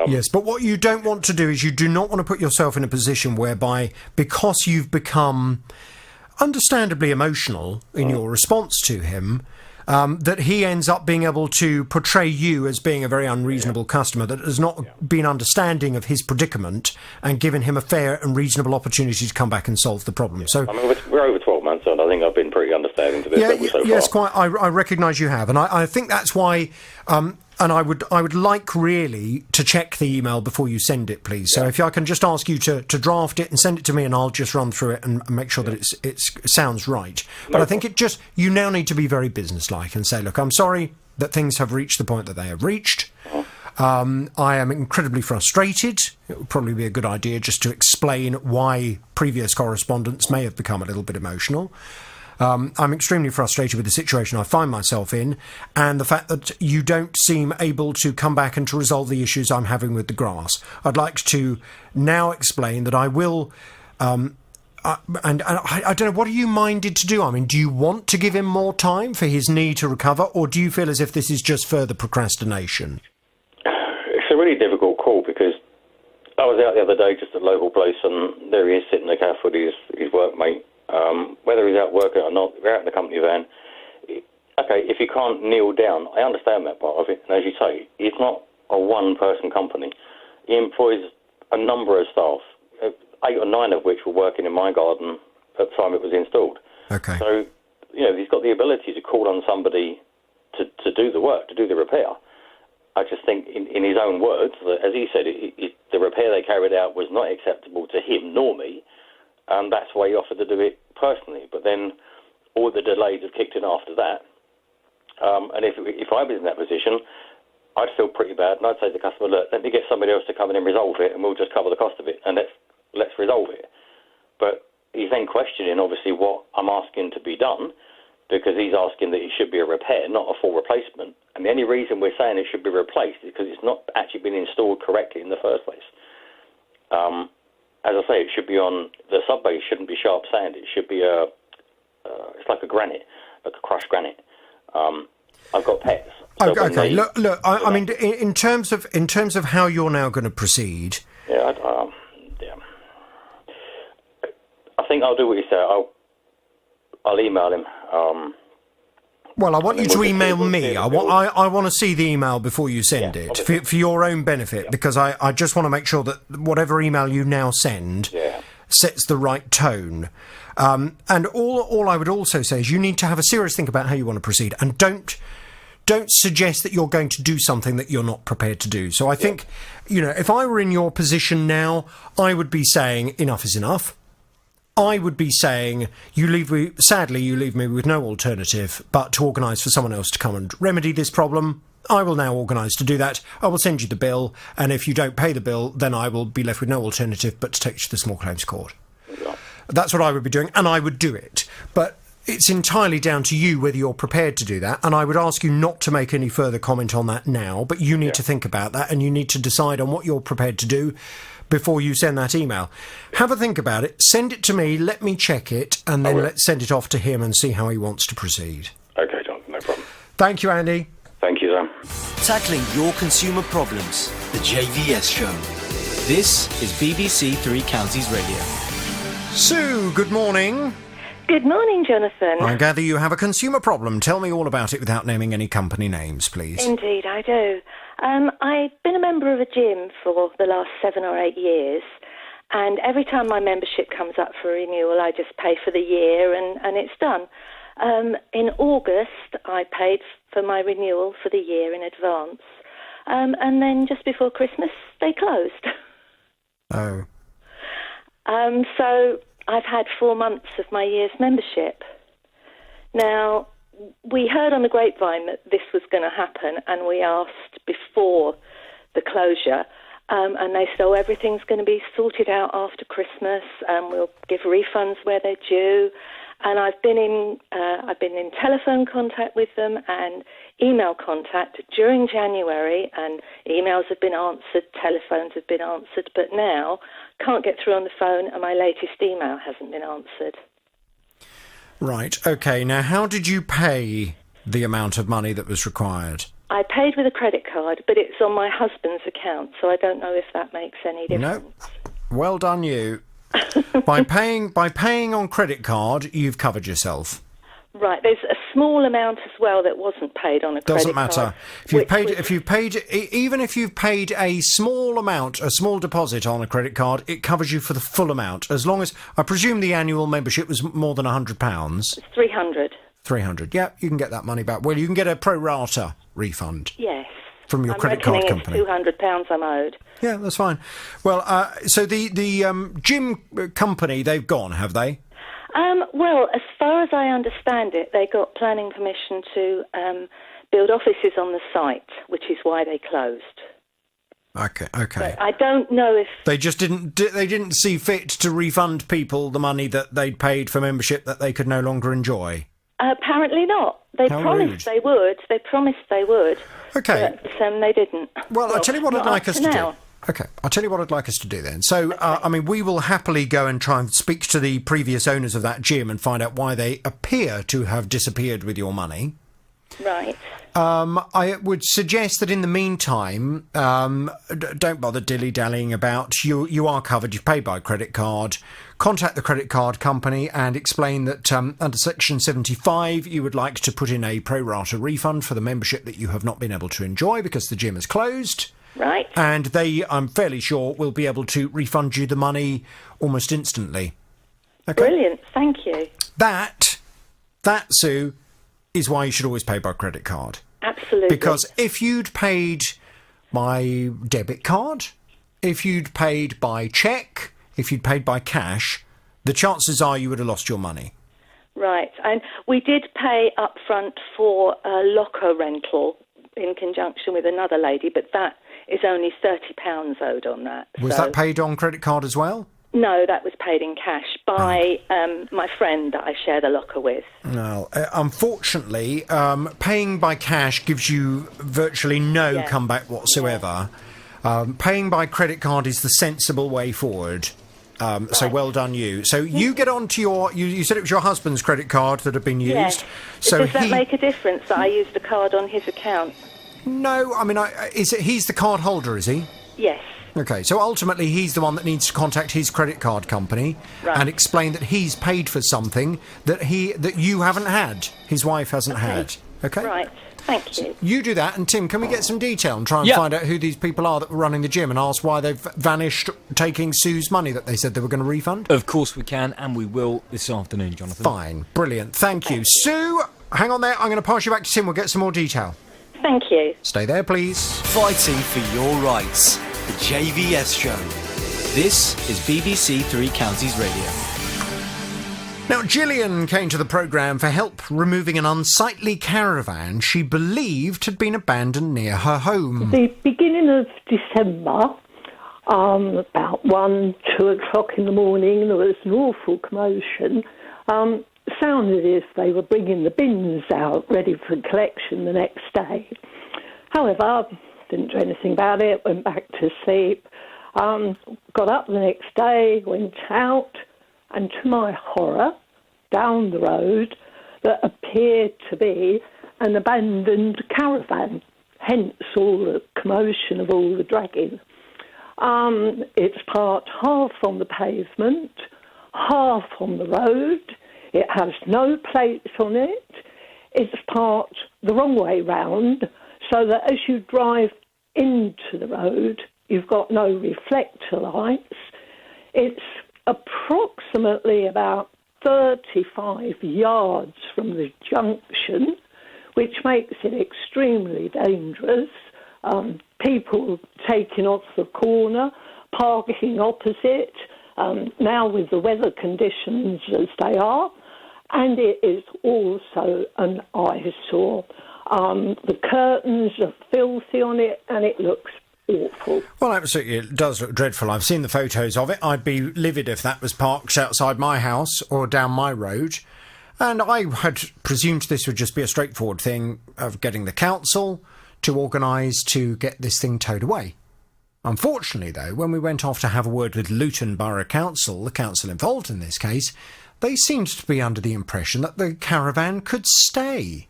Yes, but what you don't want to do is you do not want to put yourself in a position whereby, because you've become understandably emotional in your response to him, that he ends up being able to portray you as being a very unreasonable customer that has not been understanding of his predicament and given him a fair and reasonable opportunity to come back and solve the problem. So I mean, we're over 12 months on. I think I've been pretty understanding to this so yes, far. quite. I recognise you have, and I think that's why. And I would like really to check the email before you send it, please. So if I can just ask you to draft it and send it to me, and I'll just run through it and make sure that it sounds right. But I think you now need to be very businesslike and say, look, I'm sorry that things have reached the point that they have reached. I am incredibly frustrated. It would probably be a good idea just to explain why previous correspondence may have become a little bit emotional. I'm extremely frustrated with the situation I find myself in, and the fact that you don't seem able to come back and to resolve the issues I'm having with the grass. I'd like to now explain that I will, and I don't know, what are you minded to do? I mean, do you want to give him more time for his knee to recover, or do you feel as if this is just further procrastination? It's a really difficult call, because I was out the other day just at a local place, and there he is sitting in the cafe with his workmate. Whether he's out working or not, we're out in the company van. Okay, if you can't kneel down, I understand that part of it. And as you say, it's not a one-person company. He employs a number of staff, 8 or 9 of which were working in my garden at the time it was installed. Okay. So, he's got the ability to call on somebody to do the work, to do the repair. I just think, in his own words, that, as he said, the repair they carried out was not acceptable to him nor me. That's why he offered to do it personally. But then all the delays have kicked in after that. And if I was in that position, I'd feel pretty bad. And I'd say to the customer, look, let me get somebody else to come in and resolve it, and we'll just cover the cost of it. And let's resolve it. But he's then questioning, obviously, what I'm asking to be done, because he's asking that it should be a repair, not a full replacement. And the only reason we're saying it should be replaced is because it's not actually been installed correctly in the first place. As I say, it should be on the sub base. Shouldn't be sharp sand. It should be it's like a granite, like a crushed granite. I've got pets. So okay. Look. I mean, in terms of how you're now going to proceed. Yeah. I think I'll do what you say. I'll email him. Well, I want you to email me. I want to see the email before you send it, for your own benefit, because I just want to make sure that whatever email you now send sets the right tone. And all I would also say is you need to have a serious think about how you want to proceed, and don't suggest that you're going to do something that you're not prepared to do. So I think, if I were in your position now, I would be saying enough is enough. I would be saying, sadly, you leave me with no alternative but to organise for someone else to come and remedy this problem. I will now organise to do that. I will send you the bill, and if you don't pay the bill, then I will be left with no alternative but to take you to the small claims court. Yeah. That's what I would be doing, and I would do it. But it's entirely down to you whether you're prepared to do that, and I would ask you not to make any further comment on that now, but you need to think about that, and you need to decide on what you're prepared to do before you send that email. Have a think about it, send it to me, let me check it, and then let's send it off to him and see how he wants to proceed. Okay, John, no problem. Thank you, Andy. Thank you, Sam. Tackling your consumer problems, the JVS Show. This is BBC Three Counties Radio. Sue, good morning. Good morning, Jonathan. I gather you have a consumer problem. Tell me all about it without naming any company names, please. Indeed, I do. I've been a member of a gym for the last 7 or 8 years, and every time my membership comes up for renewal, I just pay for the year and it's done. In August, I paid for my renewal for the year in advance, and then just before Christmas, they closed. Oh. So I've had 4 months of my year's membership. Now, we heard on the grapevine that this was going to happen, and we asked before the closure, and they said, everything's going to be sorted out after Christmas, and we'll give refunds where they're due, And I've been in telephone contact with them and email contact during January, and emails have been answered, telephones have been answered, but now can't get through on the phone, and my latest email hasn't been answered. Right, OK. Now, how did you pay the amount of money that was required? I paid with a credit card, but it's on my husband's account, so I don't know if that makes any difference. No. Well done, you. By paying on credit card, you've covered yourself. Right, there's a small amount as well that wasn't paid on a credit card. Doesn't matter. Even if you've paid a small amount, a small deposit on a credit card, it covers you for the full amount. As long as, I presume the annual membership was more than £100. It's 300. 300. Yeah, you can get that money back. Well, you can get a pro rata refund. Yes. From your credit card company. It's £200 I'm owed. Yeah, that's fine. Well, so the gym company, they've gone, have they? Well, as far as I understand it, they got planning permission to build offices on the site, which is why they closed. Okay. But I don't know if they just didn't see fit to refund people the money that they'd paid for membership that they could no longer enjoy. Apparently not. They promised they would. They promised they would. Okay. But they didn't. Well, I'll tell you what I'd like us to do. Okay, I'll tell you what I'd like us to do then. So, I mean, we will happily go and try and speak to the previous owners of that gym and find out why they appear to have disappeared with your money. Right. I would suggest that in the meantime, don't bother dilly-dallying about. You are covered. You've paid by credit card. Contact the credit card company and explain that under Section 75 you would like to put in a pro rata refund for the membership that you have not been able to enjoy because the gym is closed. Right. And they, I'm fairly sure, will be able to refund you the money almost instantly. Okay? Brilliant. Thank you. That, Sue, is why you should always pay by credit card. Absolutely. Because if you'd paid by debit card, if you'd paid by cheque, if you'd paid by cash, the chances are you would have lost your money. Right. And we did pay up front for a locker rental in conjunction with another lady, but that is only £30 owed on that. Was that paid on credit card as well? No, that was paid in cash by my friend that I share the locker with. No, unfortunately, paying by cash gives you virtually no comeback whatsoever. Paying by credit card is the sensible way forward. So well done you. So you get on to your... You said it was your husband's credit card that had been used. Yes. So does that make a difference that I used the card on his account? No, I mean, he's the card holder, is he? Yes. Okay, so ultimately he's the one that needs to contact his credit card company and explain that he's paid for something that you haven't had, his wife hasn't had. Okay? Right, thank you. You do that, and Tim, can we get some detail and try and find out who these people are that were running the gym and ask why they've vanished taking Sue's money that they said they were going to refund? Of course we can, and we will this afternoon, Jonathan. Fine, brilliant, thank you. Sue, hang on there, I'm going to pass you back to Tim, we'll get some more detail. Thank you. Stay there, please. Fighting for your rights. The JVS Show. This is BBC Three Counties Radio. Now, Gillian came to the programme for help removing an unsightly caravan she believed had been abandoned near her home. The beginning of December, about 1, 2 o'clock in the morning, there was an awful commotion. Sounded as if they were bringing the bins out ready for collection the next day. However, didn't do anything about it, went back to sleep, got up the next day, went out, and to my horror, down the road, that appeared to be an abandoned caravan, hence all the commotion of all the dragging. It's parked half on the pavement, half on the road. It has no plates on it. It's parked the wrong way round, so that as you drive into the road, you've got no reflector lights. It's approximately about 35 yards from the junction, which makes it extremely dangerous. People taking off the corner, parking opposite, now with the weather conditions as they are, and it is also an eyesore. The curtains are filthy on it, and it looks awful. Well, absolutely, it does look dreadful. I've seen the photos of it. I'd be livid if that was parked outside my house or down my road. And I had presumed this would just be a straightforward thing of getting the council to organise to get this thing towed away. Unfortunately, though, when we went off to have a word with Luton Borough Council, the council involved in this case, they seemed to be under the impression that the caravan could stay.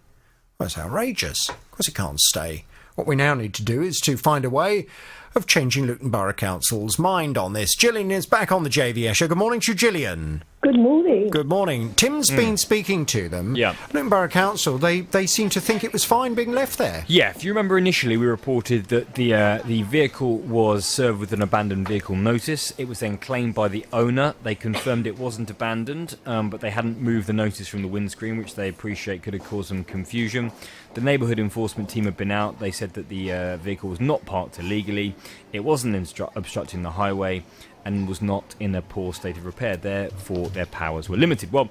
Well, that's outrageous. Of course it can't stay. What we now need to do is to find a way of changing Luton Borough Council's mind on this. Gillian is back on the JVS show. Good morning to you, Gillian. Good morning. Good morning. Tim's been speaking to them. Yeah. Luton Borough Council, they seem to think it was fine being left there. Yeah, if you remember initially we reported that the vehicle was served with an abandoned vehicle notice. It was then claimed by the owner. They confirmed it wasn't abandoned, but they hadn't moved the notice from the windscreen, which they appreciate could have caused some confusion. The neighbourhood enforcement team had been out. They said that the vehicle was not parked illegally. It wasn't obstructing the highway and was not in a poor state of repair, therefore their powers were limited. Well,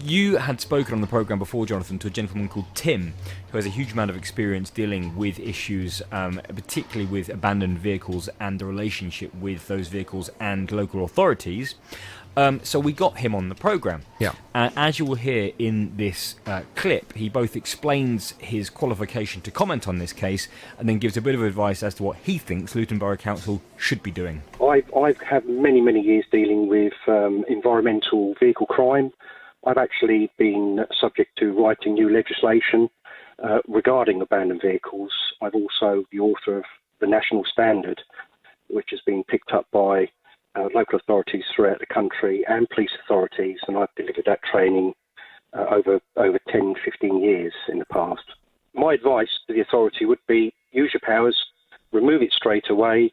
you had spoken on the programme before, Jonathan, to a gentleman called Tim, who has a huge amount of experience dealing with issues, particularly with abandoned vehicles and the relationship with those vehicles and local authorities. So we got him on the programme. Yeah. As you will hear in this clip, he both explains his qualification to comment on this case and then gives a bit of advice as to what he thinks Luton Borough Council should be doing. I've had many years dealing with environmental vehicle crime. I've actually been subject to writing new legislation regarding abandoned vehicles. I'm also the author of the National Standard, which has been picked up by local authorities throughout the country and police authorities, and I've delivered that training over 10, 15 years in the past. My advice to the authority would be use your powers, remove it straight away.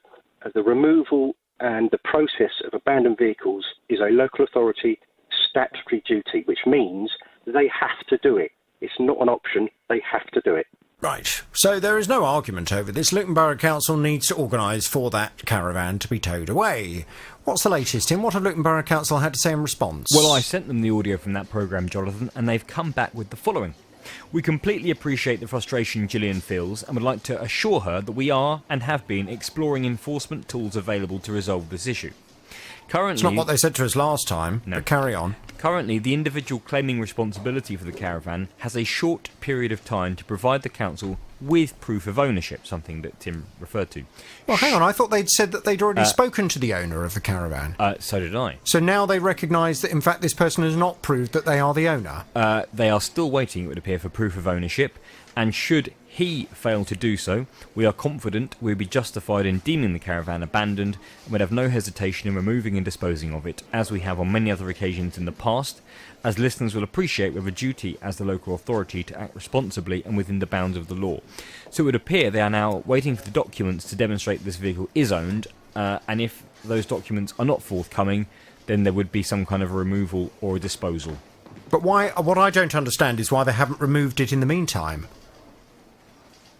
The removal and the process of abandoned vehicles is a local authority statutory duty, which means they have to do it. It's not an option, they have to do it. Right, so there is no argument over this. Luton Borough Council needs to organise for that caravan to be towed away. What's the latest, Tim? What have Luton Borough Council had to say in response? Well, I sent them the audio from that programme, Jonathan, and they've come back with the following. We completely appreciate the frustration Gillian feels and would like to assure her that we are and have been exploring enforcement tools available to resolve this issue. Currently, it's not what they said to us last time, but carry on. Currently, the individual claiming responsibility for the caravan has a short period of time to provide the council with proof of ownership, something that Tim referred to. Well, hang on, I thought they'd said that they'd already spoken to the owner of the caravan. So did I. So now they recognise that, in fact, this person has not proved that they are the owner? They are still waiting, it would appear, for proof of ownership, and should he fail to do so, we are confident we'll be justified in deeming the caravan abandoned and would have no hesitation in removing and disposing of it, as we have on many other occasions in the past, as listeners will appreciate we have a duty as the local authority to act responsibly and within the bounds of the law. So it would appear they are now waiting for the documents to demonstrate this vehicle is owned, and if those documents are not forthcoming, then there would be some kind of a removal or a disposal. But why? What I don't understand is why they haven't removed it in the meantime.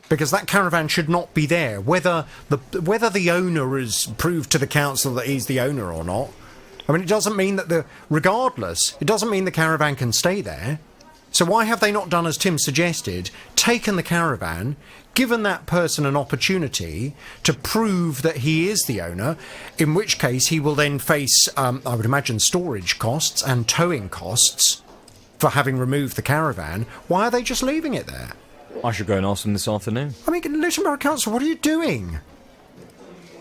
Because that caravan should not be there, whether the owner has proved to the council that he's the owner or not. I mean, it doesn't mean that it doesn't mean the caravan can stay there. So why have they not done as Tim suggested, taken the caravan, given that person an opportunity to prove that he is the owner, in which case he will then face, I would imagine, storage costs and towing costs for having removed the caravan. Why are they just leaving it there? I should go and ask them this afternoon. I mean, Luton Borough Council, what are you doing?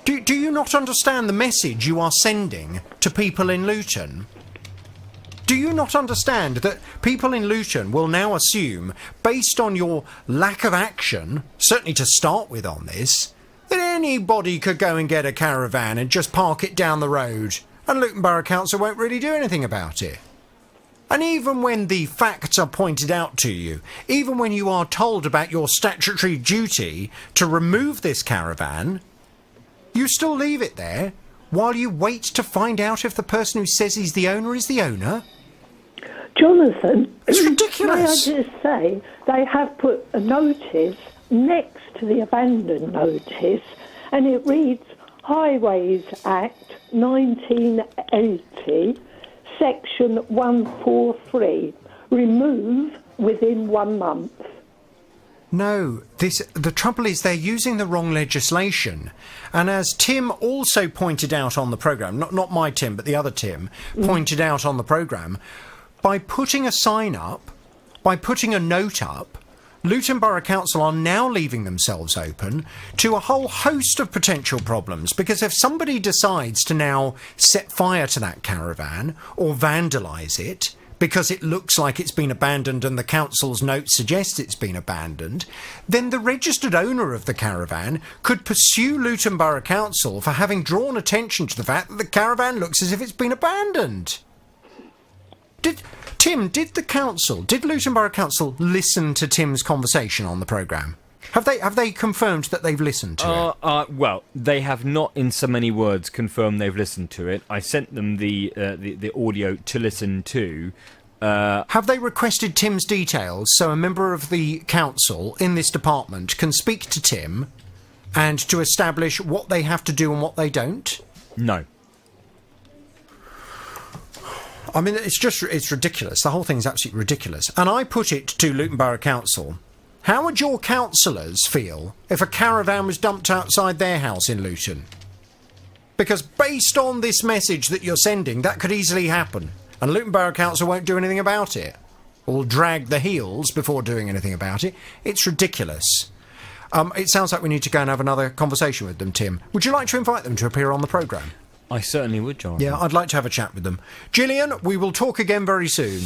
Do you not understand the message you are sending to people in Luton? Do you not understand that people in Luton will now assume, based on your lack of action, certainly to start with on this, that anybody could go and get a caravan and just park it down the road, and Luton Borough Council won't really do anything about it? And even when the facts are pointed out to you, even when you are told about your statutory duty to remove this caravan, you still leave it there while you wait to find out if the person who says he's the owner is the owner? Jonathan, it's ridiculous. May I just say, they have put a notice next to the abandoned notice, and it reads Highways Act 1980, Section 143, remove within 1 month. No, the trouble is they're using the wrong legislation. And as Tim also pointed out on the programme, not my Tim, but the other Tim, pointed out on the programme, by putting a sign up, by putting a note up, Luton Borough Council are now leaving themselves open to a whole host of potential problems, because if somebody decides to now set fire to that caravan or vandalise it because it looks like it's been abandoned and the council's note suggests it's been abandoned, then the registered owner of the caravan could pursue Luton Borough Council for having drawn attention to the fact that the caravan looks as if it's been abandoned. Tim, did Luton Borough Council listen to Tim's conversation on the programme? Have they confirmed that they've listened to it? Well, they have not in so many words confirmed they've listened to it. I sent them the audio to listen to. Have they requested Tim's details so a member of the council in this department can speak to Tim and to establish what they have to do and what they don't? No. I mean, it's ridiculous. The whole thing's absolutely ridiculous. And I put it to Luton Borough Council. How would your councillors feel if a caravan was dumped outside their house in Luton? Because based on this message that you're sending, that could easily happen. And Luton Borough Council won't do anything about it. Or drag the heels before doing anything about it. It's ridiculous. It sounds like we need to go and have another conversation with them, Tim. Would you like to invite them to appear on the programme? I certainly would, John. Yeah, I'd like to have a chat with them. Gillian, we will talk again very soon.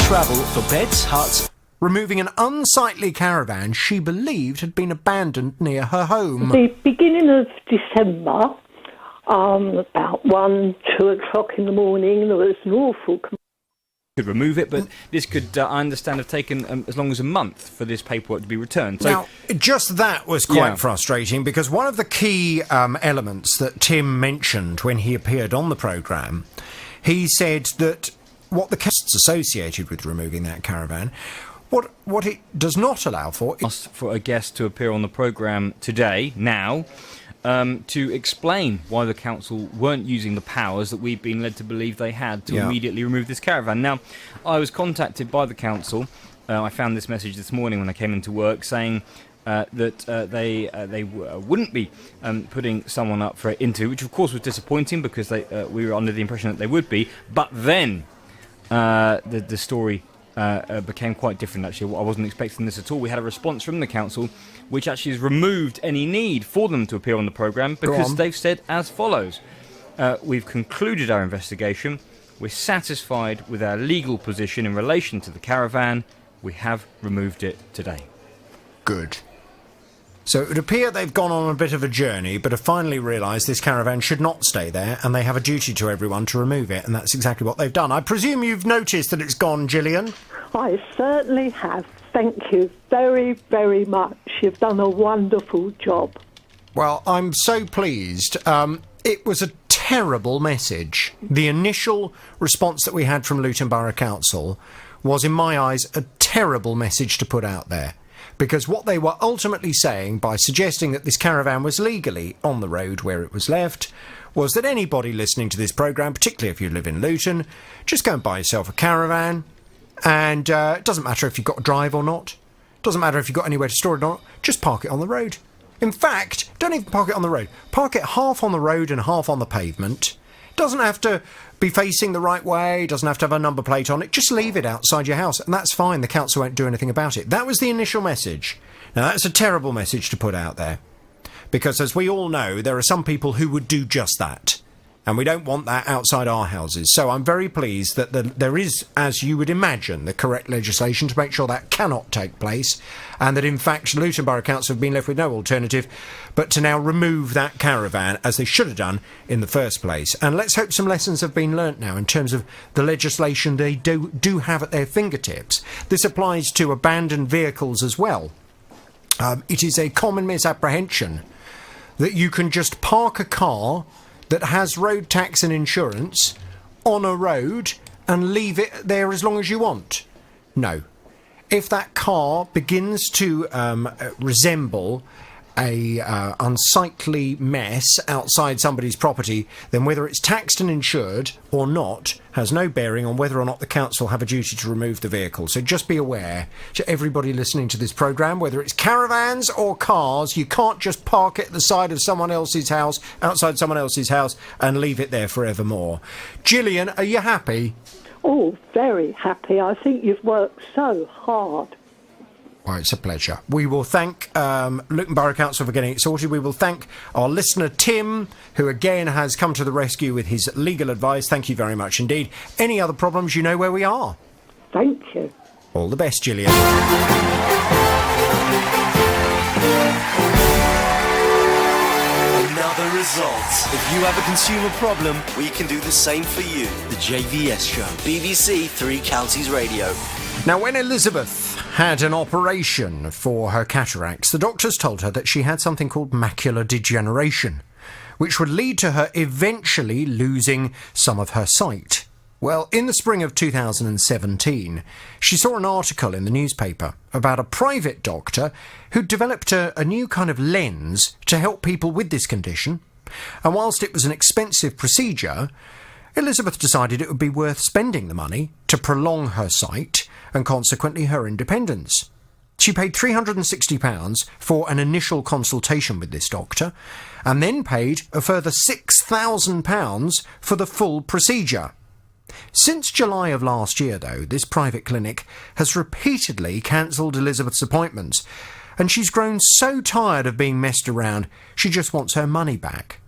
Travel for beds, huts... Removing an unsightly caravan she believed had been abandoned near her home. The beginning of December, about 1, 2 o'clock in the morning, there was an awful... Could remove it, but this could, I understand, have taken as long as a month for this paperwork to be returned. So, now, just that was quite frustrating, because one of the key elements that Tim mentioned when he appeared on the programme, he said that what the costs associated with removing that caravan, what it does not allow for... Asked for a guest to appear on the programme today, now, to explain why the council weren't using the powers that we've been led to believe they had to immediately remove this caravan. Now, I was contacted by the council. I found this message this morning when I came into work saying that they wouldn't be putting someone up for it into, which of course was disappointing because we were under the impression that they would be. But then the story became quite different, actually. I wasn't expecting this at all. We had a response from the council which actually has removed any need for them to appear on the programme because they've said as follows. We've concluded our investigation. We're satisfied with our legal position in relation to the caravan. We have removed it today. Good. So it would appear they've gone on a bit of a journey, but have finally realised this caravan should not stay there, and they have a duty to everyone to remove it, and that's exactly what they've done. I presume you've noticed that it's gone, Gillian? I certainly have. Thank you very, very much. You've done a wonderful job. Well, I'm so pleased. It was a terrible message. The initial response that we had from Luton Borough Council was, in my eyes, a terrible message to put out there. Because what they were ultimately saying by suggesting that this caravan was legally on the road where it was left was that anybody listening to this programme, particularly if you live in Luton, just go and buy yourself a caravan, and it doesn't matter if you've got a drive or not, doesn't matter if you've got anywhere to store it or not, just park it on the road. In fact, don't even park it on the road. Park it half on the road and half on the pavement. Doesn't have to be facing the right way, doesn't have to have a number plate on it, just leave it outside your house, and that's fine. The council won't do anything about it. That was the initial message. Now, that's a terrible message to put out there, because as we all know, there are some people who would do just that, and we don't want that outside our houses. So I'm very pleased that there is, as you would imagine, the correct legislation to make sure that cannot take place, and that in fact Luton Borough Council have been left with no alternative but to now remove that caravan, as they should have done in the first place. And let's hope some lessons have been learnt now in terms of the legislation they do have at their fingertips. This applies to abandoned vehicles as well. It is a common misapprehension that you can just park a car that has road tax and insurance on a road and leave it there as long as you want. No. If that car begins to resemble a unsightly mess outside somebody's property, then whether it's taxed and insured or not has no bearing on whether or not the council have a duty to remove the vehicle. So just be aware, to everybody listening to this programme, whether it's caravans or cars, you can't just park it at the side of someone else's house, outside someone else's house, and leave it there forevermore. Gillian, are you happy? Oh, very happy. I think you've worked so hard. Well, it's a pleasure. We will thank Luton Borough Council for getting it sorted. We will thank our listener, Tim, who again has come to the rescue with his legal advice. Thank you very much indeed. Any other problems, you know where we are. Thank you. All the best, Gillian. Another result. If you have a consumer problem, we can do the same for you. The JVS Show. BBC Three Counties Radio. Now, when Elizabeth had an operation for her cataracts, the doctors told her that she had something called macular degeneration, which would lead to her eventually losing some of her sight. Well, in the spring of 2017, she saw an article in the newspaper about a private doctor who developed a new kind of lens to help people with this condition. And whilst it was an expensive procedure, Elizabeth decided it would be worth spending the money to prolong her sight and consequently her independence. She paid £360 for an initial consultation with this doctor and then paid a further £6,000 for the full procedure. Since July of last year, though, this private clinic has repeatedly cancelled Elizabeth's appointments, and she's grown so tired of being messed around, she just wants her money back.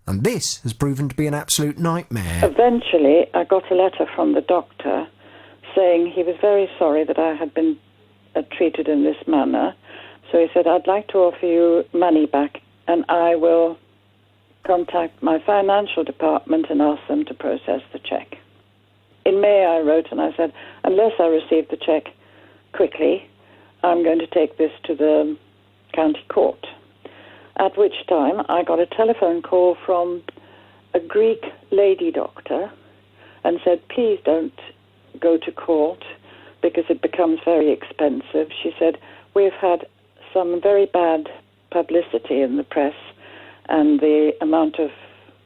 And this has proven to be an absolute nightmare. Eventually, I got a letter from the doctor saying he was very sorry that I had been treated in this manner. So he said, I'd like to offer you money back, and I will contact my financial department and ask them to process the cheque. In May, I wrote and I said, unless I receive the cheque quickly, I'm going to take this to the county court. At which time, I got a telephone call from a Greek lady doctor and said, please don't go to court because it becomes very expensive. She said, we've had some very bad publicity in the press and the amount of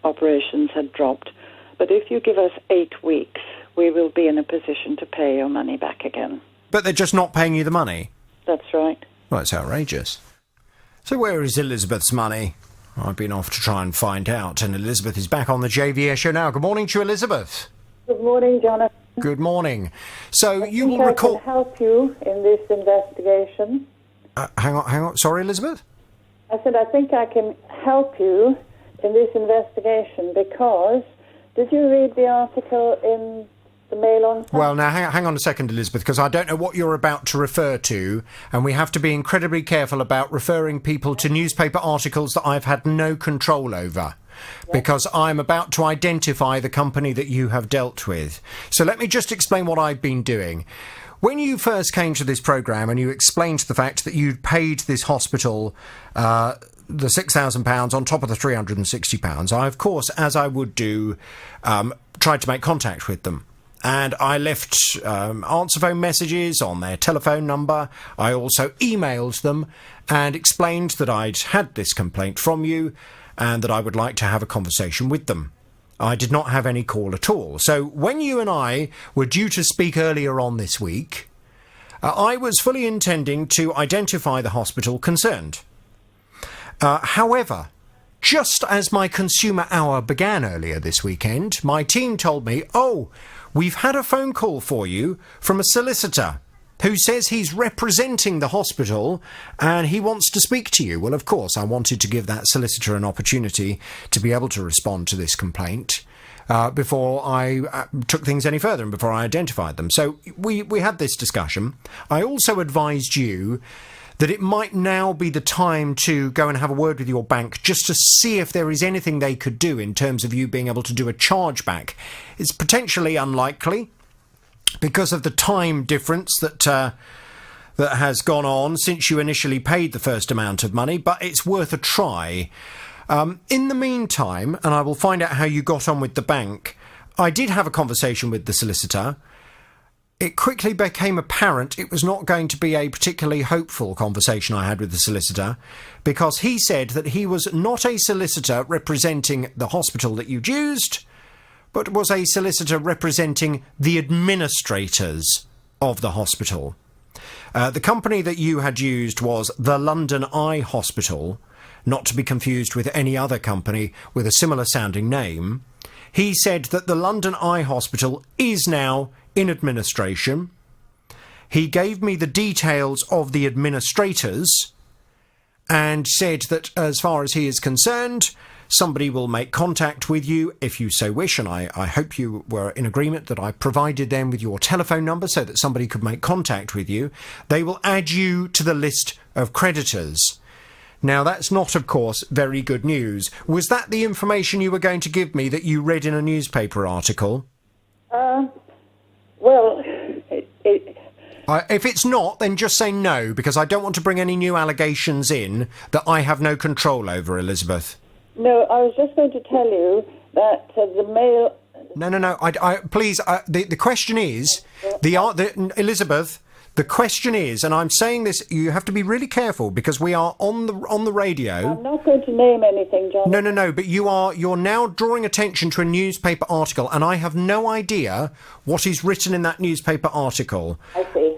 operations had dropped. But if you give us 8 weeks, we will be in a position to pay your money back again. But they're just not paying you the money? That's right. Well, it's outrageous. So where is Elizabeth's money? I've been off to try and find out, and Elizabeth is back on the JVS show now. Good morning to you, Elizabeth. Good morning, Jonathan. Good morning. So you will I recall... can help you in this investigation. Hang on. Sorry, Elizabeth? I said I think I can help you in this investigation because... Did you read the article in the Mail on Saturday? Well, now, hang on a second, Elizabeth, because I don't know what you're about to refer to, and we have to be incredibly careful about referring people to newspaper articles that I've had no control over, because I'm about to identify the company that you have dealt with. So let me just explain what I've been doing. When you first came to this programme and you explained the fact that you'd paid this hospital... the £6,000 on top of the £360, I, of course, as I would do, tried to make contact with them. And I left answer phone messages on their telephone number. I also emailed them and explained that I'd had this complaint from you and that I would like to have a conversation with them. I did not have any call at all. So when you and I were due to speak earlier on this week, I was fully intending to identify the hospital concerned. However, just as my consumer hour began earlier this weekend, my team told me, we've had a phone call for you from a solicitor who says he's representing the hospital and he wants to speak to you. Well, of course, I wanted to give that solicitor an opportunity to be able to respond to this complaint before I took things any further and before I identified them. So we had this discussion. I also advised you that it might now be the time to go and have a word with your bank just to see if there is anything they could do in terms of you being able to do a chargeback. It's potentially unlikely because of the time difference that has gone on since you initially paid the first amount of money, but it's worth a try. In the meantime, and I will find out how you got on with the bank, I did have a conversation with the solicitor. It quickly became apparent it was not going to be a particularly hopeful conversation I had with the solicitor, because he said that he was not a solicitor representing the hospital that you'd used, but was a solicitor representing the administrators of the hospital. The company that you had used was the London Eye Hospital, not to be confused with any other company with a similar sounding name. He said that the London Eye Hospital is now in administration. He gave me the details of the administrators and said that as far as he is concerned, somebody will make contact with you if you so wish, and I hope you were in agreement that I provided them with your telephone number so that somebody could make contact with you. They will add you to the list of creditors. Now, that's not, of course, very good news. Was that the information you were going to give me that you read in a newspaper article? Well, if it's not, then just say no, because I don't want to bring any new allegations in that I have no control over, Elizabeth. no, I was just going to tell you that the mail... No. Please, the question is, Elizabeth, the question is, and I'm saying this, you have to be really careful because we are on the radio. I'm not going to name anything, John. No, but you're now drawing attention to a newspaper article, and I have no idea what is written in that newspaper article. I see.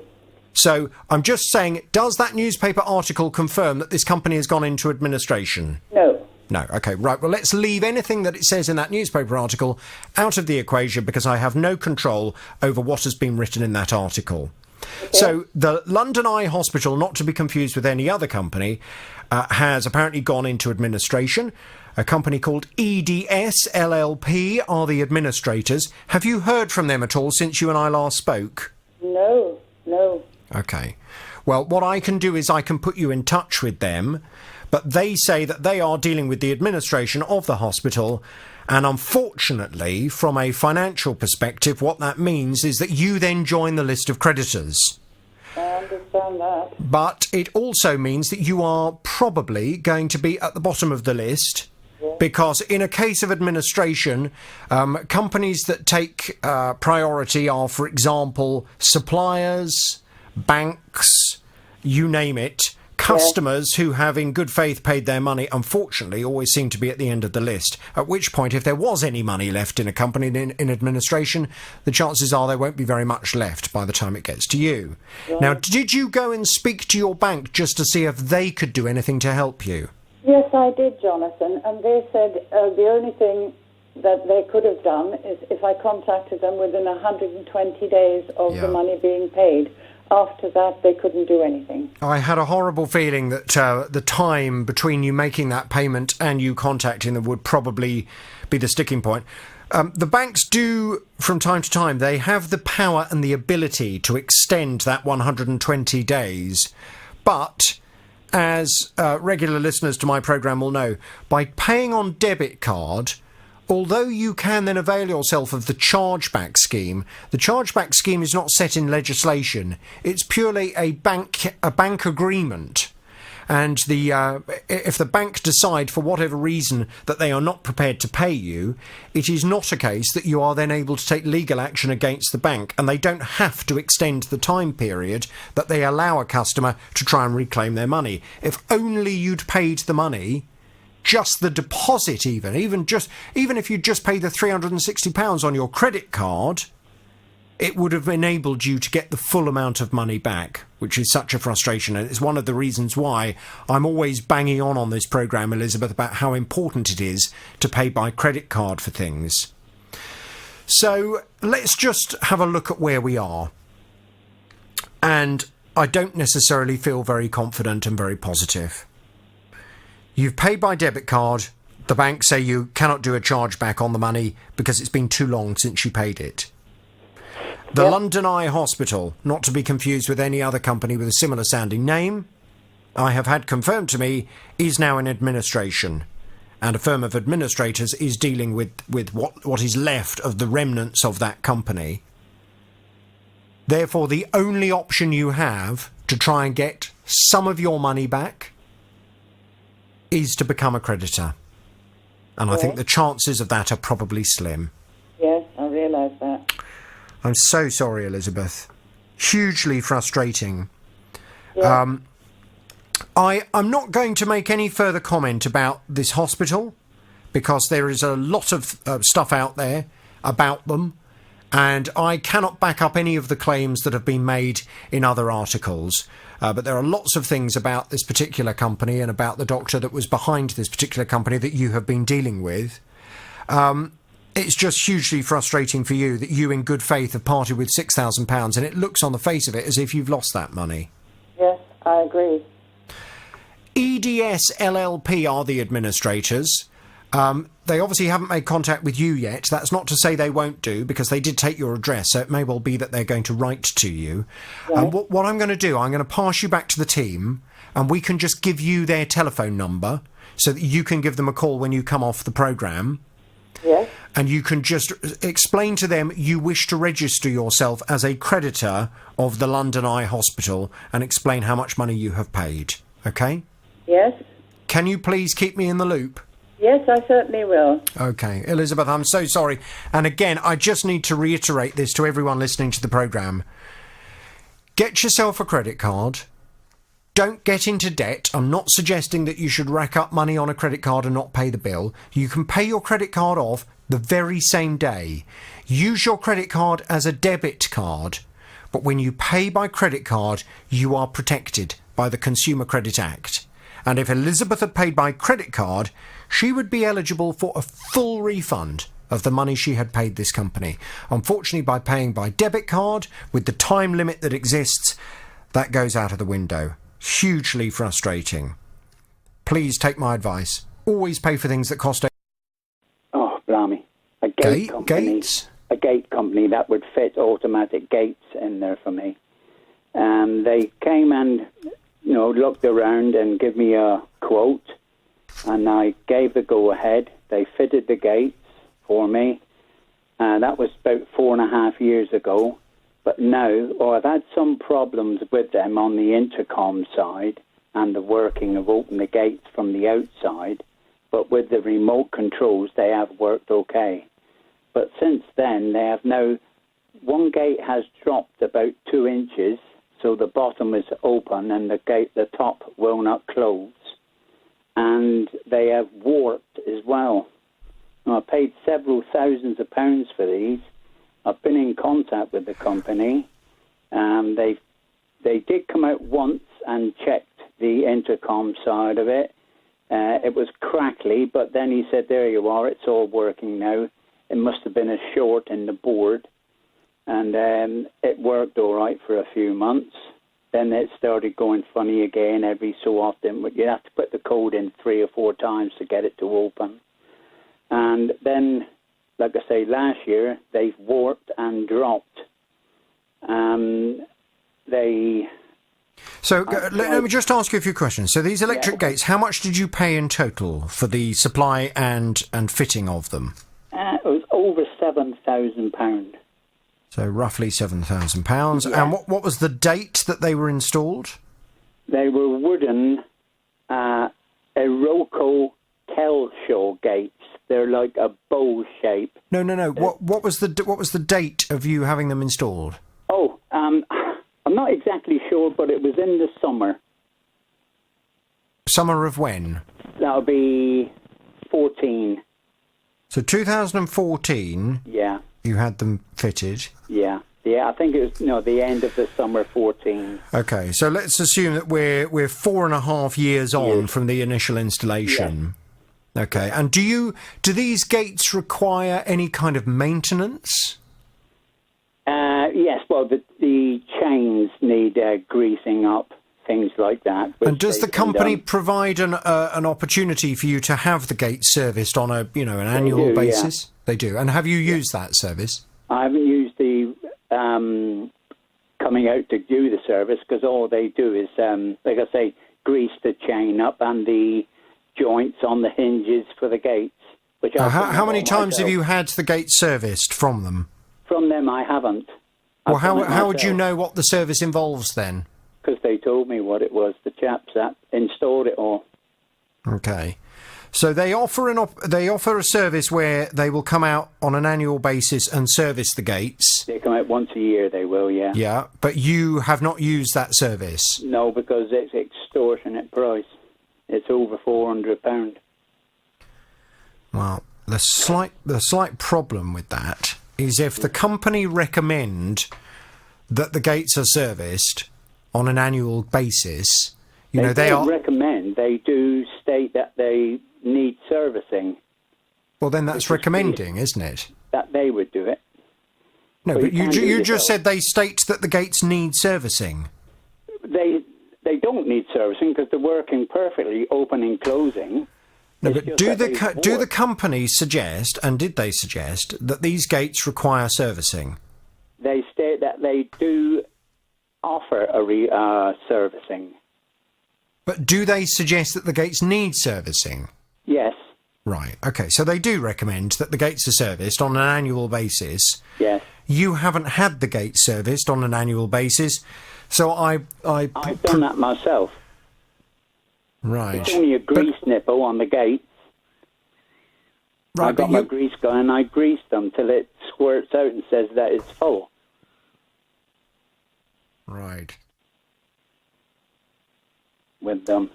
So I'm just saying, does that newspaper article confirm that this company has gone into administration? No. No, OK, right. Well, let's leave anything that it says in that newspaper article out of the equation because I have no control over what has been written in that article. Okay. So the London Eye Hospital, not to be confused with any other company, has apparently gone into administration. A company called EDS LLP are the administrators. Have you heard from them at all since you and I last spoke? No. OK. Well, what I can do is I can put you in touch with them, but they say that they are dealing with the administration of the hospital, and unfortunately, from a financial perspective, what that means is that you then join the list of creditors. I understand that. But it also means that you are probably going to be at the bottom of the list, because in a case of administration, companies that take priority are, for example, suppliers, banks, you name it. Customers who have in good faith paid their money, unfortunately, always seem to be at the end of the list, at which point, if there was any money left in a company in administration, the chances are there won't be very much left by the time it gets to you. Yeah. Now, did you go and speak to your bank just to see if they could do anything to help you? Yes, I did, Jonathan, and they said the only thing that they could have done is if I contacted them within 120 days of the money being paid. After that, they couldn't do anything. I had a horrible feeling that the time between you making that payment and you contacting them would probably be the sticking point. The banks do, from time to time, they have the power and the ability to extend that 120 days. But, as regular listeners to my programme will know, by paying on debit card, although you can then avail yourself of the chargeback scheme, the chargeback scheme is not set in legislation. It's purely a bank agreement. And if the bank decide for whatever reason that they are not prepared to pay you, it is not a case that you are then able to take legal action against the bank, and they don't have to extend the time period that they allow a customer to try and reclaim their money. If only you'd paid the money, just the deposit even if you just paid the £360 on your credit card, it would have enabled you to get the full amount of money back, which is such a frustration. And it's one of the reasons why I'm always banging on this programme, Elizabeth, about how important it is to pay by credit card for things. So let's just have a look at where we are. And I don't necessarily feel very confident and very positive. You've paid by debit card. The bank say you cannot do a chargeback on the money because it's been too long since you paid it. The London Eye Hospital, not to be confused with any other company with a similar sounding name, I have had confirmed to me, is now in administration. And a firm of administrators is dealing with what is left of the remnants of that company. Therefore, the only option you have to try and get some of your money back is to become a creditor. And I think the chances of that are probably slim. Yes, I realise that. I'm so sorry, Elizabeth. Hugely frustrating. Yeah. I'm not going to make any further comment about this hospital because there is a lot of stuff out there about them, and I cannot back up any of the claims that have been made in other articles. But there are lots of things about this particular company and about the doctor that was behind this particular company that you have been dealing with. It's just hugely frustrating for you that you, in good faith, have parted with £6,000, and it looks on the face of it as if you've lost that money. Yes, I agree. EDS LLP are the administrators. They obviously haven't made contact with you yet. That's not to say they won't do, because they did take your address, so it may well be that they're going to write to you. And what I'm going to do, I'm going to pass you back to the team, and we can just give you their telephone number so that you can give them a call when you come off the programme. Yes. And you can just explain to them you wish to register yourself as a creditor of the London Eye Hospital and explain how much money you have paid. OK? Yes. Can you please keep me in the loop? Yes, I certainly will. OK. Elizabeth, I'm so sorry. And again, I just need to reiterate this to everyone listening to the programme. Get yourself a credit card. Don't get into debt. I'm not suggesting that you should rack up money on a credit card and not pay the bill. You can pay your credit card off the very same day. Use your credit card as a debit card, but when you pay by credit card, you are protected by the Consumer Credit Act. And if Elizabeth had paid by credit card, she would be eligible for a full refund of the money she had paid this company. Unfortunately, by paying by debit card, with the time limit that exists, that goes out of the window. Hugely frustrating. Please take my advice. Always pay for things that cost... Oh, blimey. A gate company. Gates? A gate company that would fit automatic gates in there for me. And they came and, looked around and gave me a quote. And I gave the go-ahead. They fitted the gates for me. That was about 4.5 years ago. But now, I've had some problems with them on the intercom side and the working of opening the gates from the outside. But with the remote controls, they have worked okay. But since then, they have now... One gate has dropped about 2 inches, so the bottom is open and the top will not close. And they have warped as well. Now, I paid several thousands of pounds for these. I've been in contact with the company. They did come out once and checked the intercom side of it. It was crackly, but then he said, there you are, it's all working now. It must have been a short in the board. And it worked all right for a few months. Then it started going funny again every so often. But you have to put the code in 3 or 4 times to get it to open. And then... Like I say, last year, they've warped and dropped. Let me just ask you a few questions. So these electric gates, how much did you pay in total for the supply and fitting of them? It was over £7,000. So roughly £7,000. Yeah. And what was the date that they were installed? They were wooden Iroko Kelshaw gates. They're like a bowl shape. No. What was the date of you having them installed? Oh, I'm not exactly sure, but it was in the summer. Summer of when? That'll be 14. So 2014. Yeah. You had them fitted. Yeah. I think it was the end of the summer 14. Okay, so let's assume that we're 4.5 years on from the initial installation. Yeah. Okay, and do these gates require any kind of maintenance? Yes, well, the chains need greasing up, things like that. And does the company provide an opportunity for you to have the gates serviced on an annual basis? Yeah. They do. And have you used that service? I haven't used the coming out to do the service, because all they do is, like I say, grease the chain up and the joints on the hinges for the gates. Which how many times have you had the gates serviced from them? From them, I haven't. Well, how would you know what the service involves then? Because they told me what it was. The chaps that installed it all. Okay, so they offer a service where they will come out on an annual basis and service the gates. They come out once a year. They will, yeah. Yeah, but you have not used that service. No, because it's extortionate price. It's over £400. Well, the slight problem with that is if the company recommend that the gates are serviced on an annual basis, they don't recommend. They do state that they need servicing. Well, then that's recommending, isn't it? That they would do it. No, but you just said they state that the gates need servicing. They don't need servicing because they're working perfectly, opening and closing. No, but do the companies suggest, and did they suggest, that these gates require servicing? They state that they do offer a servicing. But do they suggest that the gates need servicing? Yes. Right, OK, so they do recommend that the gates are serviced on an annual basis. Yes. You haven't had the gates serviced on an annual basis, so I've done that myself. Right. It's only a grease nipple on the gates. Right, I got my grease gun and I greased them till it squirts out and says that it's full. Right. With them.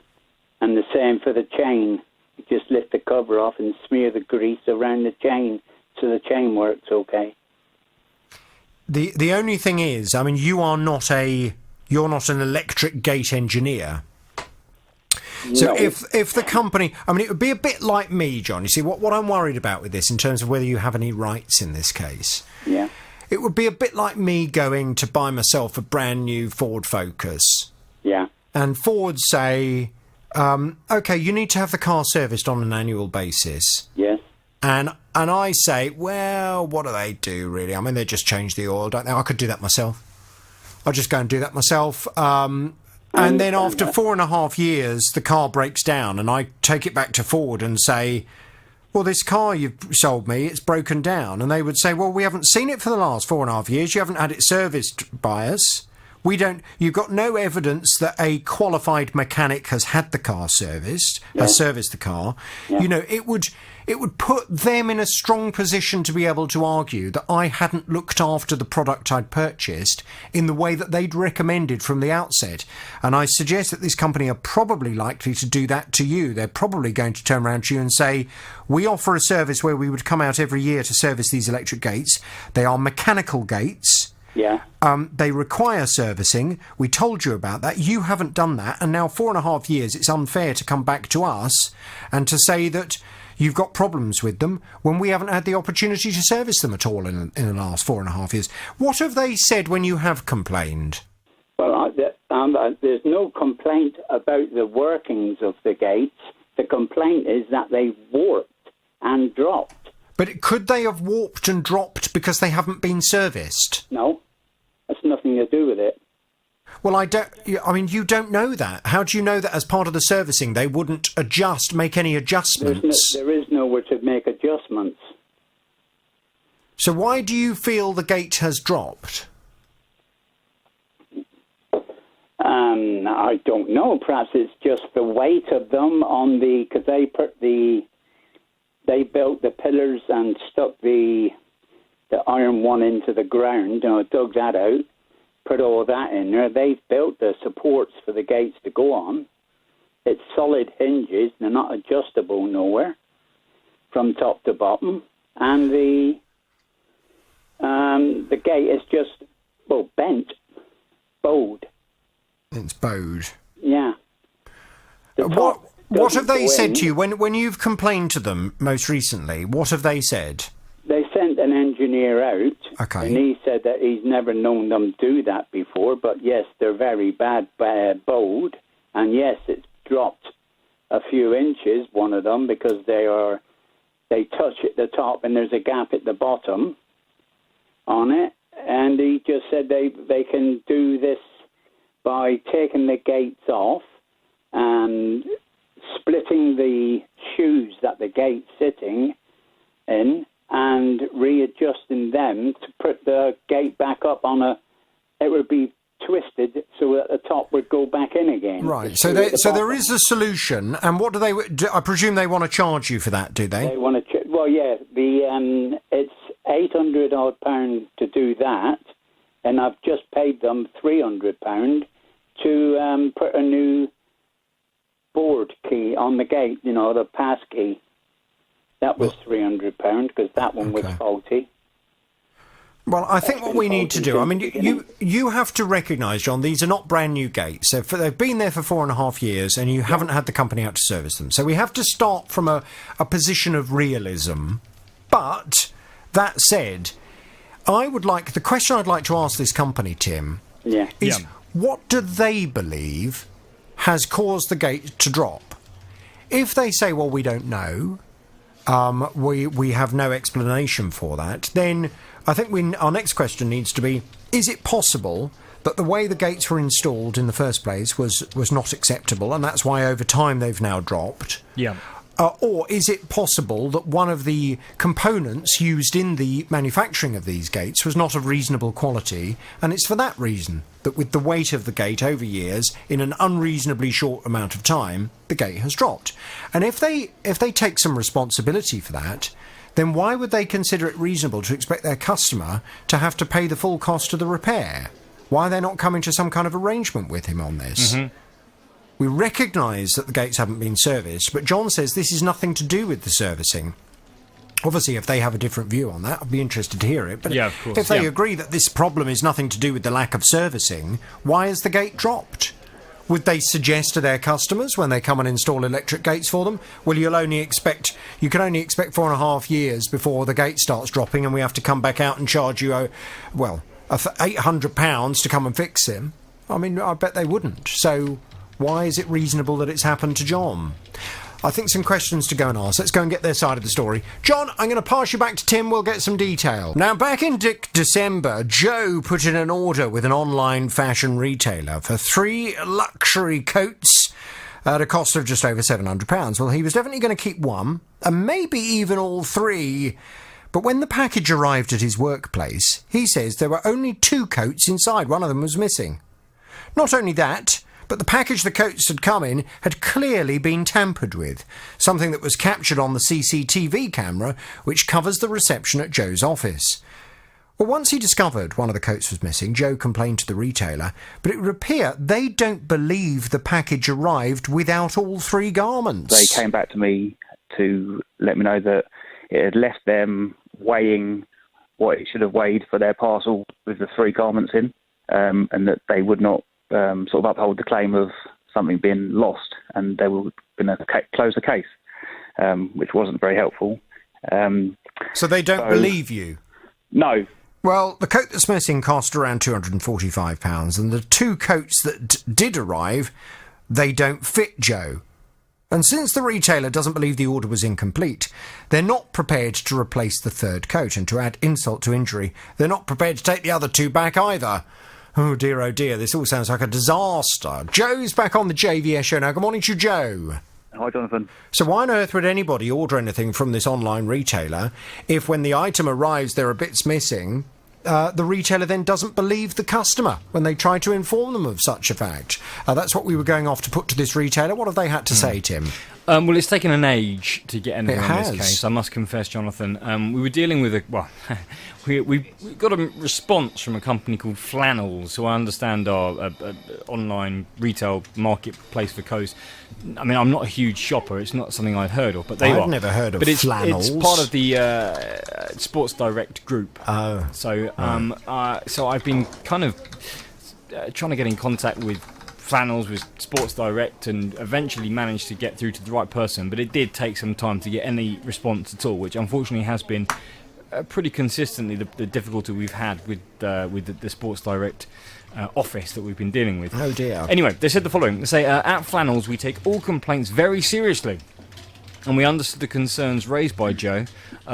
And the same for the chain. You just lift the cover off and smear the grease around the chain so the chain works okay. The only thing is, I mean, you're not an electric gate engineer. So No. if the company, I mean, it would be a bit like me, John. You see, what I'm worried about with this, in terms of whether you have any rights in this case, yeah, it would be a bit like me going to buy myself a brand new Ford Focus. Yeah. And Ford say, OK, you need to have the car serviced on an annual basis. Yes. And I say, well, what do they do, really? I mean, they just change the oil, don't they? I could do that myself. I'll just go and do that myself. And then after 4.5 years, the car breaks down and I take it back to Ford and say, well, this car you've sold me, it's broken down. And they would say, well, we haven't seen it for the last 4.5 years. You haven't had it serviced by us. You've got no evidence that a qualified mechanic has had the car serviced, has serviced the car. Yeah. You know, it would put them in a strong position to be able to argue that I hadn't looked after the product I'd purchased in the way that they'd recommended from the outset. And I suggest that this company are probably likely to do that to you. They're probably going to turn around to you and say, we offer a service where we would come out every year to service these electric gates. They are mechanical gates. Yeah. They require servicing. We told you about that. You haven't done that. And now 4.5 years, it's unfair to come back to us and to say that you've got problems with them when we haven't had the opportunity to service them at all in the last 4.5 years. What have they said when you have complained? Well, there's no complaint about the workings of the gates. The complaint is that they warped and dropped. But could they have warped and dropped because they haven't been serviced? No, that's nothing to do with it. Well, I mean, you don't know that. How do you know that as part of the servicing they wouldn't make any adjustments? There is nowhere to make adjustments. So why do you feel the gate has dropped? I don't know. Perhaps it's just the weight of them on because they built the pillars and stuck the iron one into the ground, dug that out, put all that in there. They've built the supports for the gates to go on. It's solid hinges. They're not adjustable nowhere from top to bottom. And the gate is just, bent, bowed. It's bowed. Yeah. What have they said to you when you've complained to them most recently? What have they said? They sent an engineer out, okay, and he said that he's never known them do that before. But yes, they're very bad bowed, and yes, it's dropped a few inches. One of them because they touch at the top, and there's a gap at the bottom on it. And he just said they can do this by taking the gates off and splitting the shoes that the gate's sitting in and readjusting them to put the gate back up it would be twisted so that the top would go back in again. Right, so there is a solution, and what do they I presume they want to charge you for that, do they? They want to, it's £800 to do that, and I've just paid them £300 to put a new board key on the gate, the pass key. That was £300 because that one was faulty. Well, I think what we need to do, I mean, you have to recognise, John, these are not brand new gates. They've been there for 4.5 years and you haven't had the company out to service them. So we have to start from a position of realism. But, that said, the question I'd like to ask this company, Tim, is what do they believe has caused the gate to drop? If they say, well, we don't know, we have no explanation for that, then I think our next question needs to be, is it possible that the way the gates were installed in the first place was not acceptable, and that's why over time they've now dropped? Yeah. Or is it possible that one of the components used in the manufacturing of these gates was not of reasonable quality, and it's for that reason that with the weight of the gate over years, in an unreasonably short amount of time, the gate has dropped? And if they take some responsibility for that, then why would they consider it reasonable to expect their customer to have to pay the full cost of the repair? Why are they not coming to some kind of arrangement with him on this? Mm-hmm. We recognise that the gates haven't been serviced, but John says this is nothing to do with the servicing. Obviously, if they have a different view on that, I'd be interested to hear it. But of course, if they agree that this problem is nothing to do with the lack of servicing, why has the gate dropped? Would they suggest to their customers when they come and install electric gates for them, well, you can only expect 4.5 years before the gate starts dropping and we have to come back out and charge you, £800 to come and fix him? I mean, I bet they wouldn't. So why is it reasonable that it's happened to John? I think some questions to go and ask. Let's go and get their side of the story. John, I'm going to pass you back to Tim. We'll get some detail. Now, back in December, Joe put in an order with an online fashion retailer for 3 luxury coats at a cost of just over £700. Well, he was definitely going to keep one, and maybe even all 3. But when the package arrived at his workplace, he says there were only 2 coats inside. One of them was missing. Not only that, but the package the coats had come in had clearly been tampered with, something that was captured on the CCTV camera which covers the reception at Joe's office. Well, once he discovered one of the coats was missing, Joe complained to the retailer, but it would appear they don't believe the package arrived without all 3 garments. They came back to me to let me know that it had left them weighing what it should have weighed for their parcel with the 3 garments in, and that they would not sort of uphold the claim of something being lost, and they were going to close the case, which wasn't very helpful. So they don't believe you? No. Well, the coat that's missing cost around £245, and the 2 coats that did arrive, they don't fit Joe. And since the retailer doesn't believe the order was incomplete, they're not prepared to replace the 3rd coat, and to add insult to injury, they're not prepared to take the other 2 back either. Oh dear, this all sounds like a disaster. Joe's back on the JVS show now. Good morning to you, Joe. Hi, Jonathan. So why on earth would anybody order anything from this online retailer if when the item arrives there are bits missing, the retailer then doesn't believe the customer when they try to inform them of such a fact? That's what we were going off to put to this retailer. What have they had to say, Tim? Well, it's taken an age to get anything on has. this case, I must confess, Jonathan. We were dealing with we got a response from a company called Flannels, who I understand are an online retail marketplace for coats. I mean, I'm not a huge shopper. It's not something I've heard of, but they are. I've never heard of Flannels. Flannels. It's part of the Sports Direct group. Oh. So, so I've been kind of trying to get in contact with Flannels, with Sports Direct, and eventually managed to get through to the right person, but it did take some time to get any response at all, which unfortunately has been pretty consistently the difficulty we've had with the Sports Direct office that we've been dealing with. Oh dear. Anyway, they said the following. They say, at Flannels we take all complaints very seriously, and we understood the concerns raised by Joe.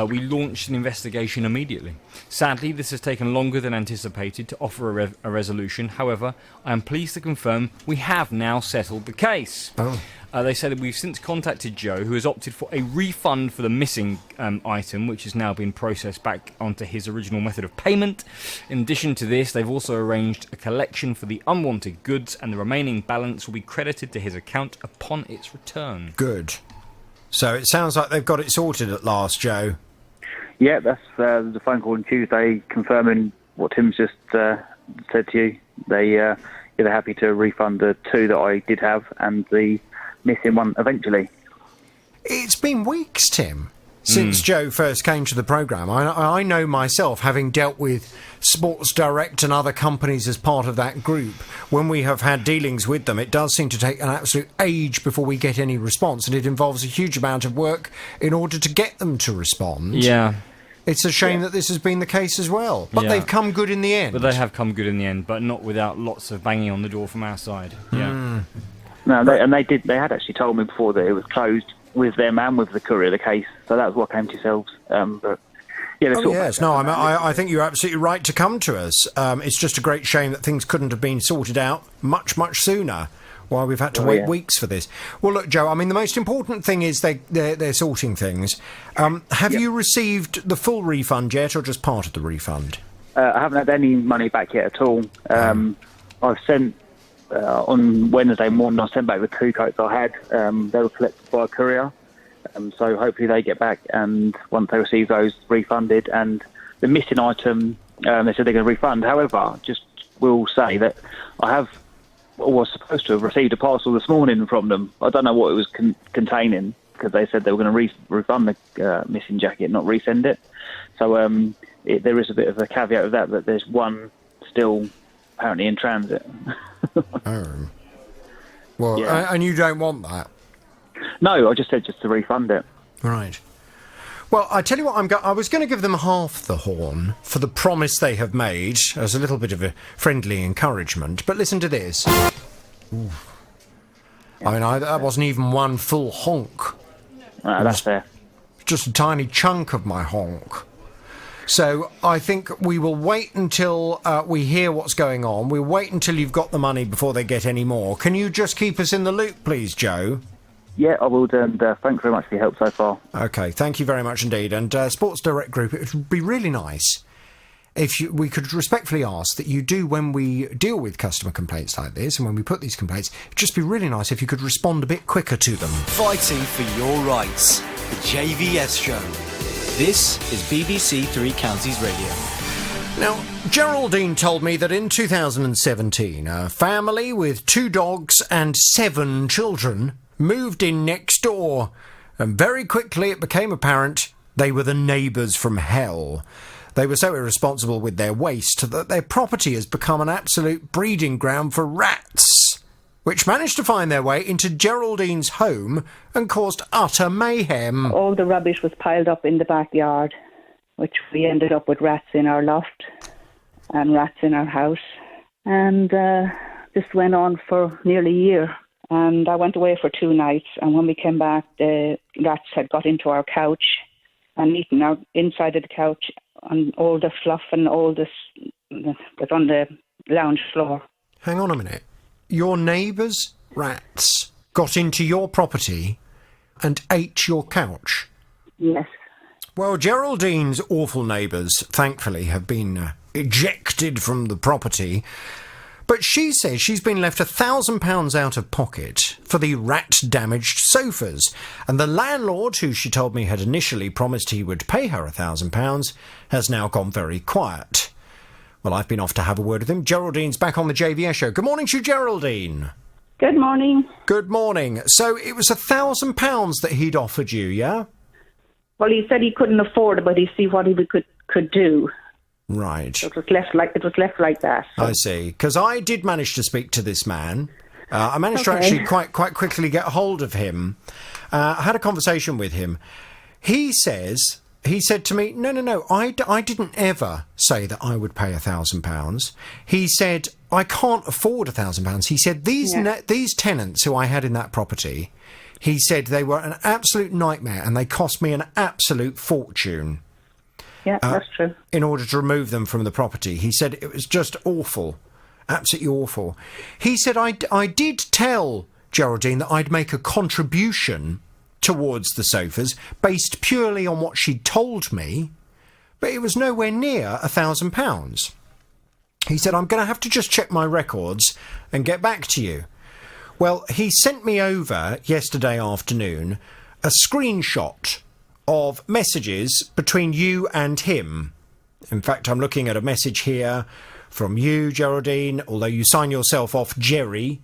We launched an investigation immediately. Sadly, this has taken longer than anticipated to offer a resolution. However, I am pleased to confirm we have now settled the case. Oh. They said that we've since contacted Joe, who has opted for a refund for the missing item, which has now been processed back onto his original method of payment. In addition to this, they've also arranged a collection for the unwanted goods, and the remaining balance will be credited to his account upon its return. Good. So it sounds like they've got it sorted at last, Joe. Yeah, that's the phone call on Tuesday confirming what Tim's just said to you. They're happy to refund the 2 that I did have and the missing one eventually. It's been weeks, Tim. since Joe first came to the programme. I know myself, having dealt with Sports Direct and other companies as part of that group, when we have had dealings with them, it does seem to take an absolute age before we get any response, and it involves a huge amount of work in order to get them to respond. Yeah. It's a shame that this has been the case as well. But they've come good in the end. But they have come good in the end, but not without lots of banging on the door from our side. Yeah. No, they had actually told me before that it was closed with them and with the courier, the case. So that was what came to yourselves. But yeah, I think you're absolutely right to come to us. It's just a great shame that things couldn't have been sorted out much, much sooner. Why we've had to wait weeks for this. Well, look, Joe, I mean, the most important thing is they're sorting things. Have you received the full refund yet, or just part of the refund? I haven't had any money back yet at all. I've sent, on Wednesday morning, I sent back the 2 coats I had. They were collected by a courier. So hopefully they get back, and once they receive those, refunded. And the missing item, they said they're going to refund. However, just will say that I was supposed to have received a parcel this morning from them. I don't know what it was containing, because they said they were going to refund the missing jacket, not resend it. So there is a bit of a caveat of that there's one still apparently in transit. Well, and you don't want that? No, I just said just to refund it. Right. Well, I tell you what, I was going to give them half the horn for the promise they have made as a little bit of a friendly encouragement. But listen to this. Ooh. I mean, that wasn't even one full honk. That's fair. Just a tiny chunk of my honk. So I think we will wait until we hear what's going on. We'll wait until you've got the money before they get any more. Can you just keep us in the loop, please, Joe? Yeah, I will do, and thanks very much for your help so far. OK, thank you very much indeed. And Sports Direct Group, it would be really nice if we could respectfully ask that you do, when we deal with customer complaints like this, and when we put these complaints, it'd just be really nice if you could respond a bit quicker to them. Fighting for your rights. The JVS Show. This is BBC Three Counties Radio. Now, Geraldine told me that in 2017, a family with 2 dogs and 7 children moved in next door, and very quickly it became apparent they were the neighbours from hell. They were so irresponsible with their waste that their property has become an absolute breeding ground for rats, which managed to find their way into Geraldine's home and caused utter mayhem. All the rubbish was piled up in the backyard, which we ended up with rats in our loft and rats in our house. And this went on for nearly a year. And I went away for 2 nights, and when we came back, the rats had got into our couch and eaten our inside of the couch, and all the fluff and all this was on the lounge floor. Hang on a minute. Your neighbours' rats got into your property and ate your couch? Yes. Well, Geraldine's awful neighbours, thankfully, have been ejected from the property. But she says she's been left £1,000 out of pocket for the rat-damaged sofas, and the landlord, who she told me had initially promised he would pay her £1,000, has now gone very quiet. Well, I've been off to have a word with him. Geraldine's back on the JVS show. Good morning to you, Geraldine. Good morning. Good morning. So it was £1,000 that he'd offered you, yeah? Well, he said he couldn't afford it, but he'd see what he could do. Right. So it was left like that. So. I see. Because I did manage to speak to this man. I managed to actually quite quickly get hold of him. I had a conversation with him. He said to me, no, I didn't ever say that I would pay £1,000. He said, I can't afford £1,000. He said, these tenants who I had in that property, he said they were an absolute nightmare and they cost me an absolute fortune. Yeah, that's true. In order to remove them from the property. He said it was just awful. Absolutely awful. He said, I did tell Geraldine that I'd make a contribution towards the sofas based purely on what she'd told me, but it was nowhere near £1,000. He said, I'm going to have to just check my records and get back to you. Well, he sent me over yesterday afternoon a screenshot of messages between you and him. In fact, I'm looking at a message here from you, Geraldine, although you sign yourself off Jerry.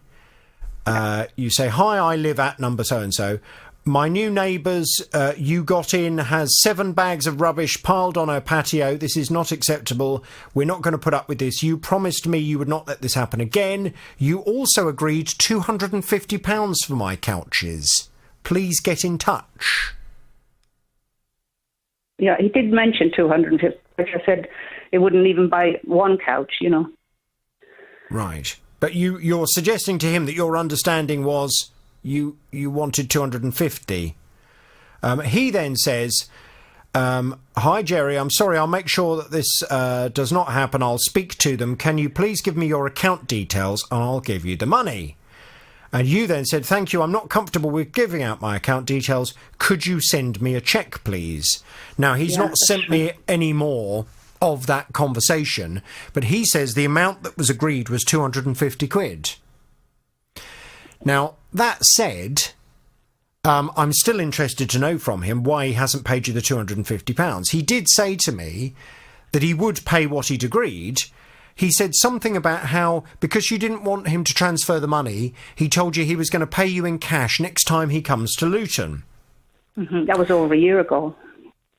You say, hi, I live at number so-and-so. My new neighbours you got in has 7 bags of rubbish piled on her patio. This is not acceptable. We're not going to put up with this. You promised me you would not let this happen again. You also agreed £250 for my couches. Please get in touch. Yeah, he did mention 250, which I said it wouldn't even buy one couch, you know. Right. But you're suggesting to him that your understanding was you wanted 250. He then says, hi, Jerry, I'm sorry, I'll make sure that this does not happen. I'll speak to them. Can you please give me your account details and I'll give you the money? And you then said, thank you, I'm not comfortable with giving out my account details. Could you send me a cheque, please? Now, he's not sent me any more of that conversation, but he says the amount that was agreed was 250 quid. Now, that said, I'm still interested to know from him why he hasn't paid you the £250. He did say to me that he would pay what he'd agreed. He said something about how, because you didn't want him to transfer the money, he told you he was going to pay you in cash next time he comes to Luton. Mm-hmm. That was over a year ago.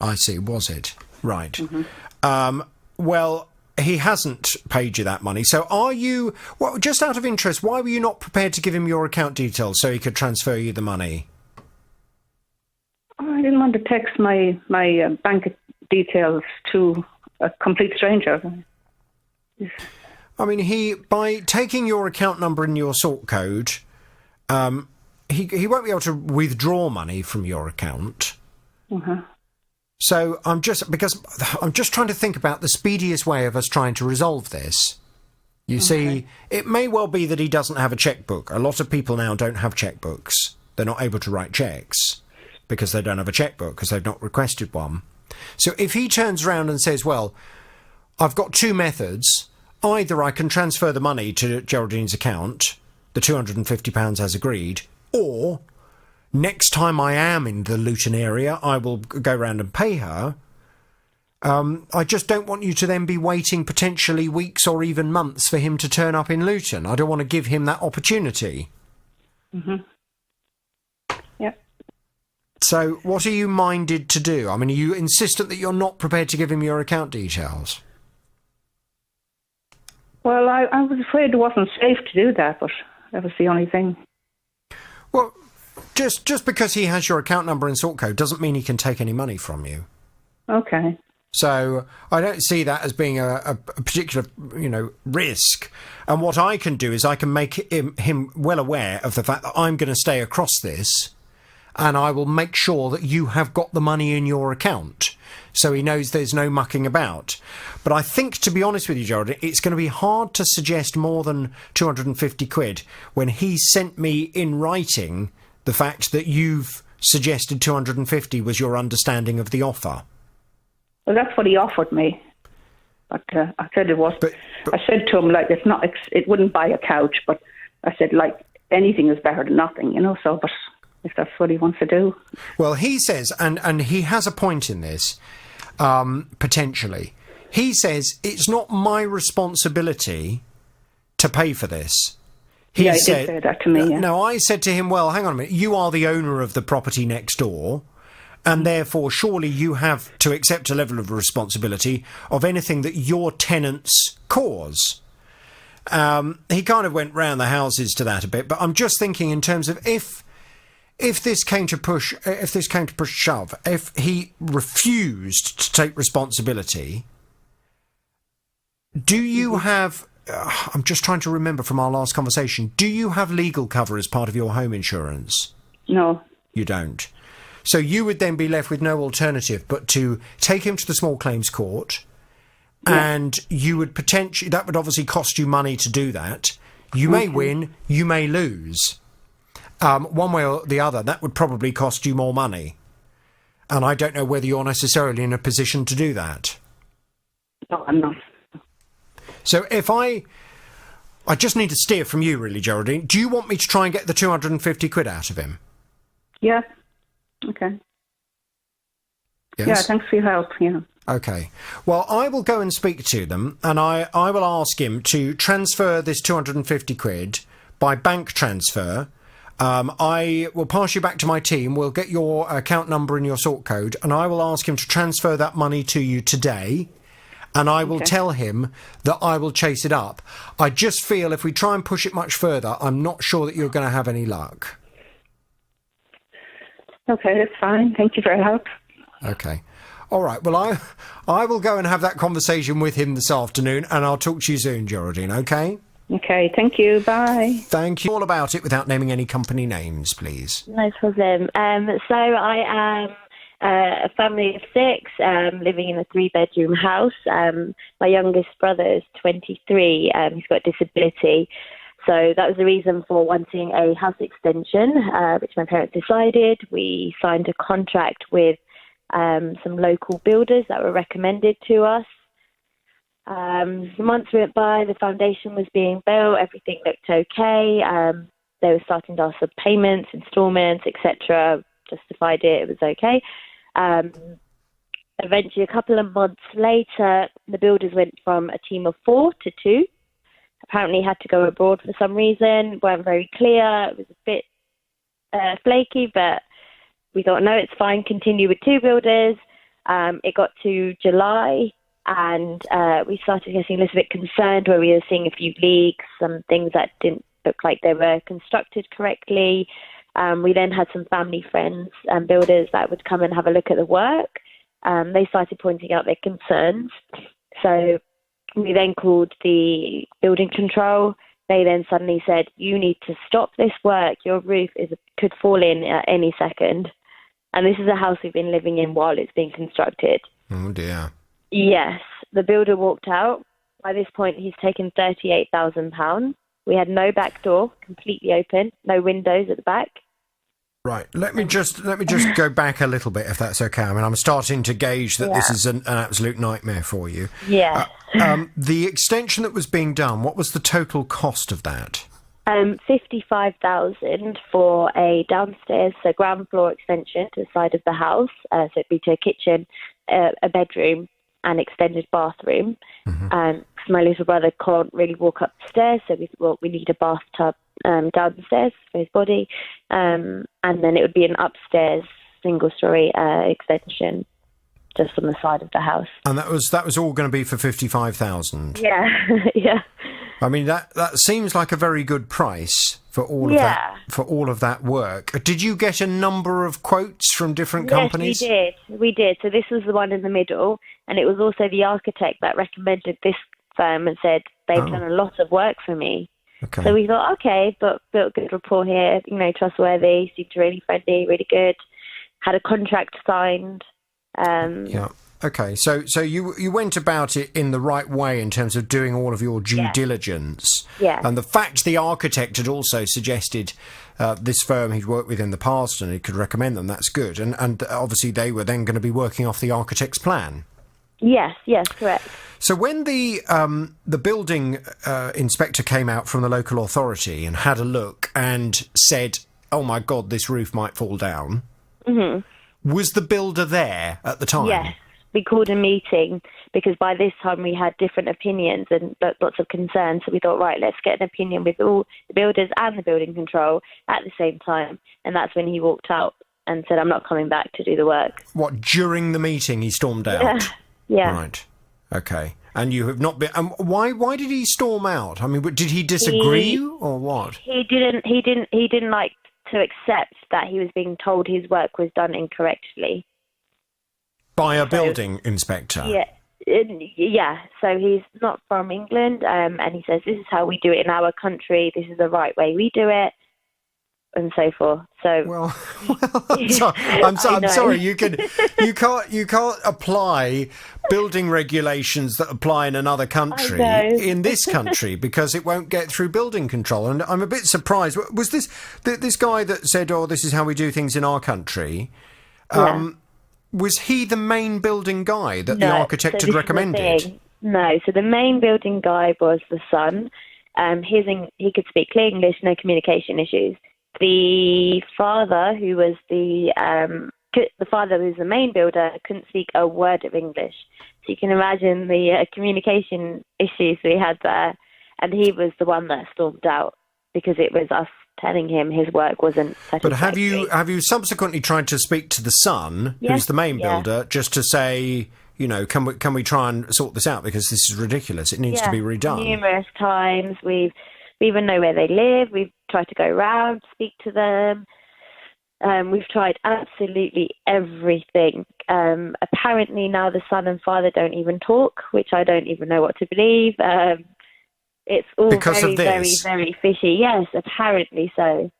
I see, was it? Right. Mm-hmm. Well, he hasn't paid you that money. So are you... Well, just out of interest, why were you not prepared to give him your account details so he could transfer you the money? I didn't want to text my bank details to a complete stranger. I mean, by taking your account number and your sort code, he won't be able to withdraw money from your account. Uh-huh. So I'm just trying to think about the speediest way of us trying to resolve this. You see, it may well be that he doesn't have a checkbook. A lot of people now don't have checkbooks. They're not able to write checks because they don't have a checkbook, because they've not requested one. So if he turns around and says, well, I've got 2 methods. Either I can transfer the money to Geraldine's account, the £250 as agreed, or next time I am in the Luton area, I will go round and pay her. I just don't want you to then be waiting potentially weeks or even months for him to turn up in Luton. I don't want to give him that opportunity. Mm-hmm. Yep. So what are you minded to do? I mean, are you insistent that you're not prepared to give him your account details? Well, I was afraid it wasn't safe to do that, but that was the only thing. Well, just because he has your account number and sort code doesn't mean he can take any money from you. Okay. So I don't see that as being a particular, risk. And what I can do is I can make him well aware of the fact that I'm going to stay across this, and I will make sure that you have got the money in your account, so he knows there's no mucking about. But I think, to be honest with you, Geraldine, it's going to be hard to suggest more than 250 quid when he sent me in writing the fact that you've suggested 250 was your understanding of the offer. Well, that's what he offered me. But I said it was. But I said to him, like, it wouldn't buy a couch, but I said, like, anything is better than nothing, so, but if that's what he wants to do. Well, he says, and he has a point in this, potentially. He says, it's not my responsibility to pay for this. He did say that to me, yeah. No, I said to him, well, hang on a minute, you are the owner of the property next door, and therefore surely you have to accept a level of responsibility of anything that your tenants cause. He kind of went round the houses to that a bit, but I'm just thinking in terms of if this came to push shove, if he refused to take responsibility, do you have... I'm just trying to remember from our last conversation. Do you have legal cover as part of your home insurance? No. You don't. So you would then be left with no alternative but to take him to the small claims court, and you would potentially... That would obviously cost you money to do that. You may win, you may lose. One way or the other, that would probably cost you more money. And I don't know whether you're necessarily in a position to do that. No, I'm not. So if I just need to steer from you, really, Geraldine. Do you want me to try and get the 250 quid out of him? Yeah. Okay. Yes? Yeah, thanks for your help, Okay. Well, I will go and speak to them, and I will ask him to transfer this 250 quid by bank transfer, I will pass you back to my team. We'll get your account number and your sort code, and I will ask him to transfer that money to you today. And I will tell him that I will chase it up. I just feel if we try and push it much further, I'm not sure that you're going to have any luck. Okay, that's fine. Thank you for your help. Okay. All right. Well, I will go and have that conversation with him this afternoon, and I'll talk to you soon, Geraldine, okay? Okay, thank you. Bye. Thank you. All about it without naming any company names, please. No problem. So I am a family of 6 living in a 3-bedroom house. My youngest brother is 23. He's got a disability. So that was the reason for wanting a house extension, which my parents decided. We signed a contract with some local builders that were recommended to us. Months went by, the foundation was being built, everything looked okay. They were starting to ask for payments, instalments, etc. Justified it was okay. Eventually, a couple of months later, the builders went from a team of 4 to 2. Apparently had to go abroad for some reason, weren't very clear. It was a bit flaky, but we thought, no, it's fine, continue with 2 builders. It got to July, and we started getting a little bit concerned where we were seeing a few leaks, some things that didn't look like they were constructed correctly. We then had some family friends and builders that would come and have a look at the work. They started pointing out their concerns. So we then called the building control. They then suddenly said, you need to stop this work. Your roof could fall in at any second. And this is a house we've been living in while it's being constructed. Oh, dear. Yes. The builder walked out. By this point, he's taken £38,000. We had no back door, completely open, no windows at the back. Right. Let me just go back a little bit, if that's okay. I mean, I'm starting to gauge that this is an absolute nightmare for you. Yeah. The extension that was being done, what was the total cost of that? 55,000 for a downstairs, so ground floor extension to the side of the house. So it'd be to a kitchen, a bedroom, and extended bathroom. Mm-hmm. My little brother can't really walk up the stairs, so we thought we need a bathtub downstairs for his body, and then it would be an upstairs single-story extension just on the side of the house. And that was all going to be for 55,000. Yeah, yeah. I mean that seems like a very good price for all of that work. Did you get a number of quotes from different companies? Yes, we did. So this was the one in the middle, and it was also the architect that recommended this firm and said they've done a lot of work for me. Okay. So we thought, okay, but built a good rapport here, trustworthy, seemed really friendly, really good, had a contract signed. Yeah. Okay. So you went about it in the right way in terms of doing all of your due diligence. Yeah. And the fact the architect had also suggested this firm he'd worked with in the past and he could recommend them, that's good. And obviously they were then going to be working off the architect's plan. Yes, correct. So when the building inspector came out from the local authority and had a look and said, oh my God, this roof might fall down, was the builder there at the time? Yes, we called a meeting because by this time we had different opinions and lots of concerns. So we thought, right, let's get an opinion with all the builders and the building control at the same time. And that's when he walked out and said, I'm not coming back to do the work. What, during the meeting he stormed out? Yeah. Right. Okay. And you have not been... why did he storm out? I mean, did he disagree or what? He didn't like to accept that he was being told his work was done incorrectly. By a building inspector? Yeah. So he's not from England, and he says, this is how we do it in our country, this is the right way we do it, and so forth. So I'm sorry. You can't apply building regulations that apply in another country in this country because it won't get through building control. And I'm a bit surprised. Was this guy that said, "Oh, this is how we do things in our country"? Was he the main building guy that the architect had recommended? No. So the main building guy was the son. He could speak clear English, no communication issues. The father, who was the main builder, couldn't speak a word of English. So you can imagine the communication issues we had there. And he was the one that stormed out because it was us telling him his work wasn't satisfactory. But have you subsequently tried to speak to the son, who's the main builder, just to say, can we try and sort this out, because this is ridiculous? It needs to be redone. Numerous times. We even know where they live. We've tried to go around, speak to them. We've tried absolutely everything. Apparently now the son and father don't even talk, which I don't even know what to believe. It's all very, very, very fishy. Yes, apparently so.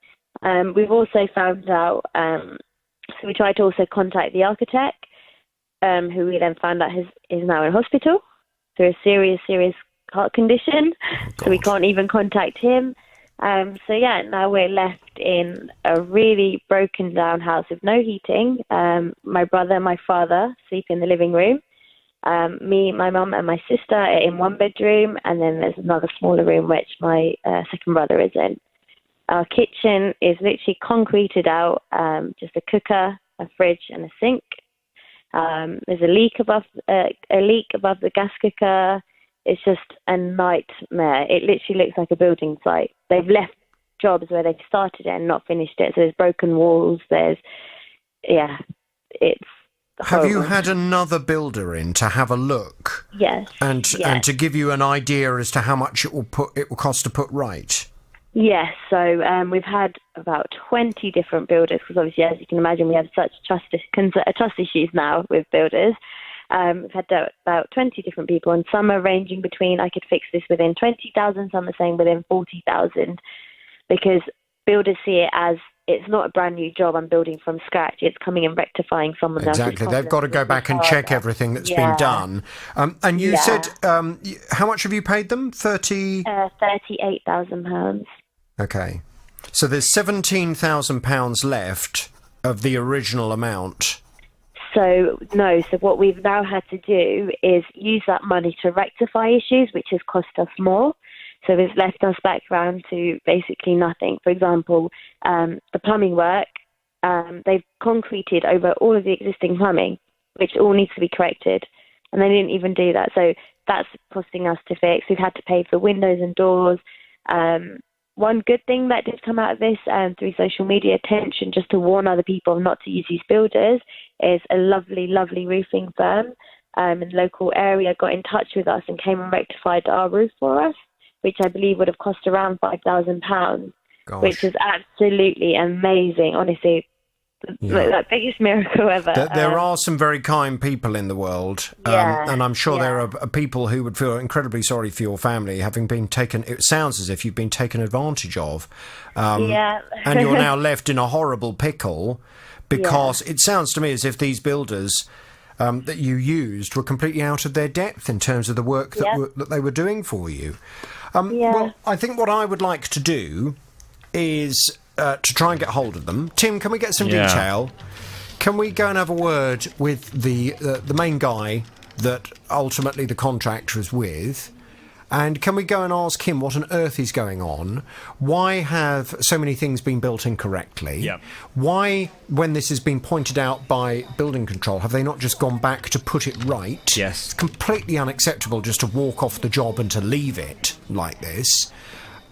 We've also found out, so we tried to also contact the architect, who we then found out is now in hospital through a serious heart condition. So we can't even contact him. Now we're left in a really broken down house with no heating. My brother and my father sleep in the living room. Me, my mum and my sister are in one bedroom, and then there's another smaller room which my second brother is in. Our kitchen is literally concreted out, just a cooker, a fridge and a sink. There's a leak above the gas cooker. It's just a nightmare. It literally looks like a building site. They've left jobs where they've started it and not finished it. So there's broken walls. It's horrible. Have you had another builder in to have a look? Yes. And to give you an idea as to how much it will cost to put right? Yes. So we've had about 20 different builders, because obviously, as you can imagine, we have such trust issues now with builders. We've had about 20 different people, and some are ranging between, I could fix this within 20,000, some are saying within 40,000, because builders see it as it's not a brand new job I'm building from scratch. It's coming and rectifying someone else's problem. Exactly. They've got to go back and check everything that's been done. And you said, how much have you paid them? £38,000. Okay. So there's £17,000 left of the original amount. So what we've now had to do is use that money to rectify issues, which has cost us more. So it's left us back around to basically nothing. For example, the plumbing work, they've concreted over all of the existing plumbing, which all needs to be corrected. And they didn't even do that. So that's costing us to fix. We've had to pay for windows and doors. One good thing that did come out of this through social media attention, just to warn other people not to use these builders, is a lovely, lovely roofing firm in the local area got in touch with us and came and rectified our roof for us, which I believe would have cost around £5,000, which is absolutely amazing. Honestly, the biggest miracle ever. There are some very kind people in the world, and I'm sure there are people who would feel incredibly sorry for your family, having been taken. It sounds as if you've been taken advantage of, and you're now left in a horrible pickle, because it sounds to me as if these builders that you used were completely out of their depth in terms of the work that they were doing for you. Well, I think what I would like to do is to try and get hold of them. Tim, can we get some detail? Can we go and have a word with the main guy that ultimately the contractor is with? And can we go and ask him what on earth is going on? Why have so many things been built incorrectly? Yep. Why, when this has been pointed out by building control, have they not just gone back to put it right? Yes. It's completely unacceptable just to walk off the job and to leave it like this.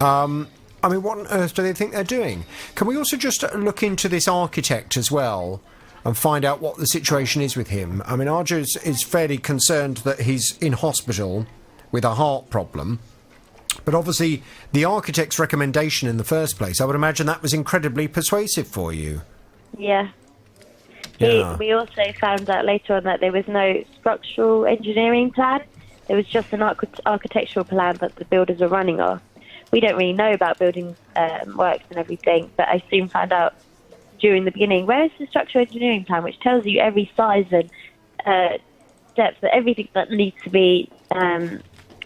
I mean, what on earth do they think they're doing? Can we also just look into this architect as well and find out what the situation is with him? I mean, Arju is fairly concerned that he's in hospital with a heart problem, but obviously the architect's recommendation in the first place, I would imagine that was incredibly persuasive for you. Yeah. We also found out later on that there was no structural engineering plan. There was just an architectural plan that the builders were running off. We don't really know about building works and everything, but I soon found out during the beginning, where's the structural engineering plan, which tells you every size and depth, everything that needs to be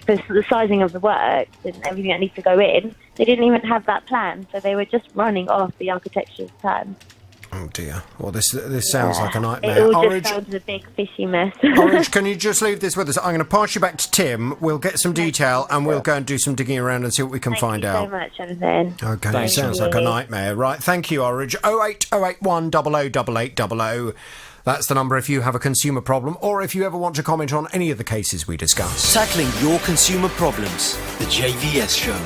the sizing of the work and everything that needs to go in. They didn't even have that plan, so they were just running off the architectural plan. Oh dear. Well, this sounds like a nightmare. It all just sounds a big fishy mess. Orange, can you just leave this with us? I'm going to pass you back to Tim. We'll get some detail and we'll go and do some digging around and see what we can find out. Thank you so much, Jonathan. Okay, sounds like a nightmare. Right, thank you, Orange. 08081 008800. That's the number if you have a consumer problem or if you ever want to comment on any of the cases we discussed. Tackling your consumer problems. The JVS Show.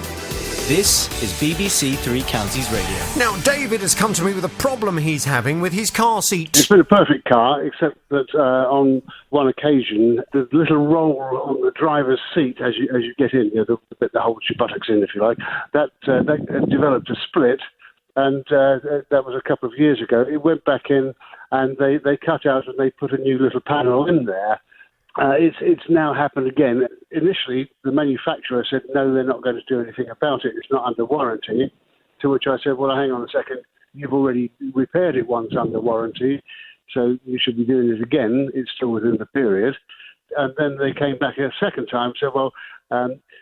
This is BBC Three Counties Radio. Now, David has come to me with a problem he's having with his car seat. It's been a perfect car, except that on one occasion, the little roll on the driver's seat as you get in, the bit that holds your buttocks in, if you like, that developed a split, and that was a couple of years ago. It went back in, and they cut out and they put a new little panel in there. It's now happened again. Initially, the manufacturer said, no, they're not going to do anything about it. It's not under warranty. To which I said, well, hang on a second. You've already repaired it once under warranty, so you should be doing it again. It's still within the period. And then they came back a second time and said, well,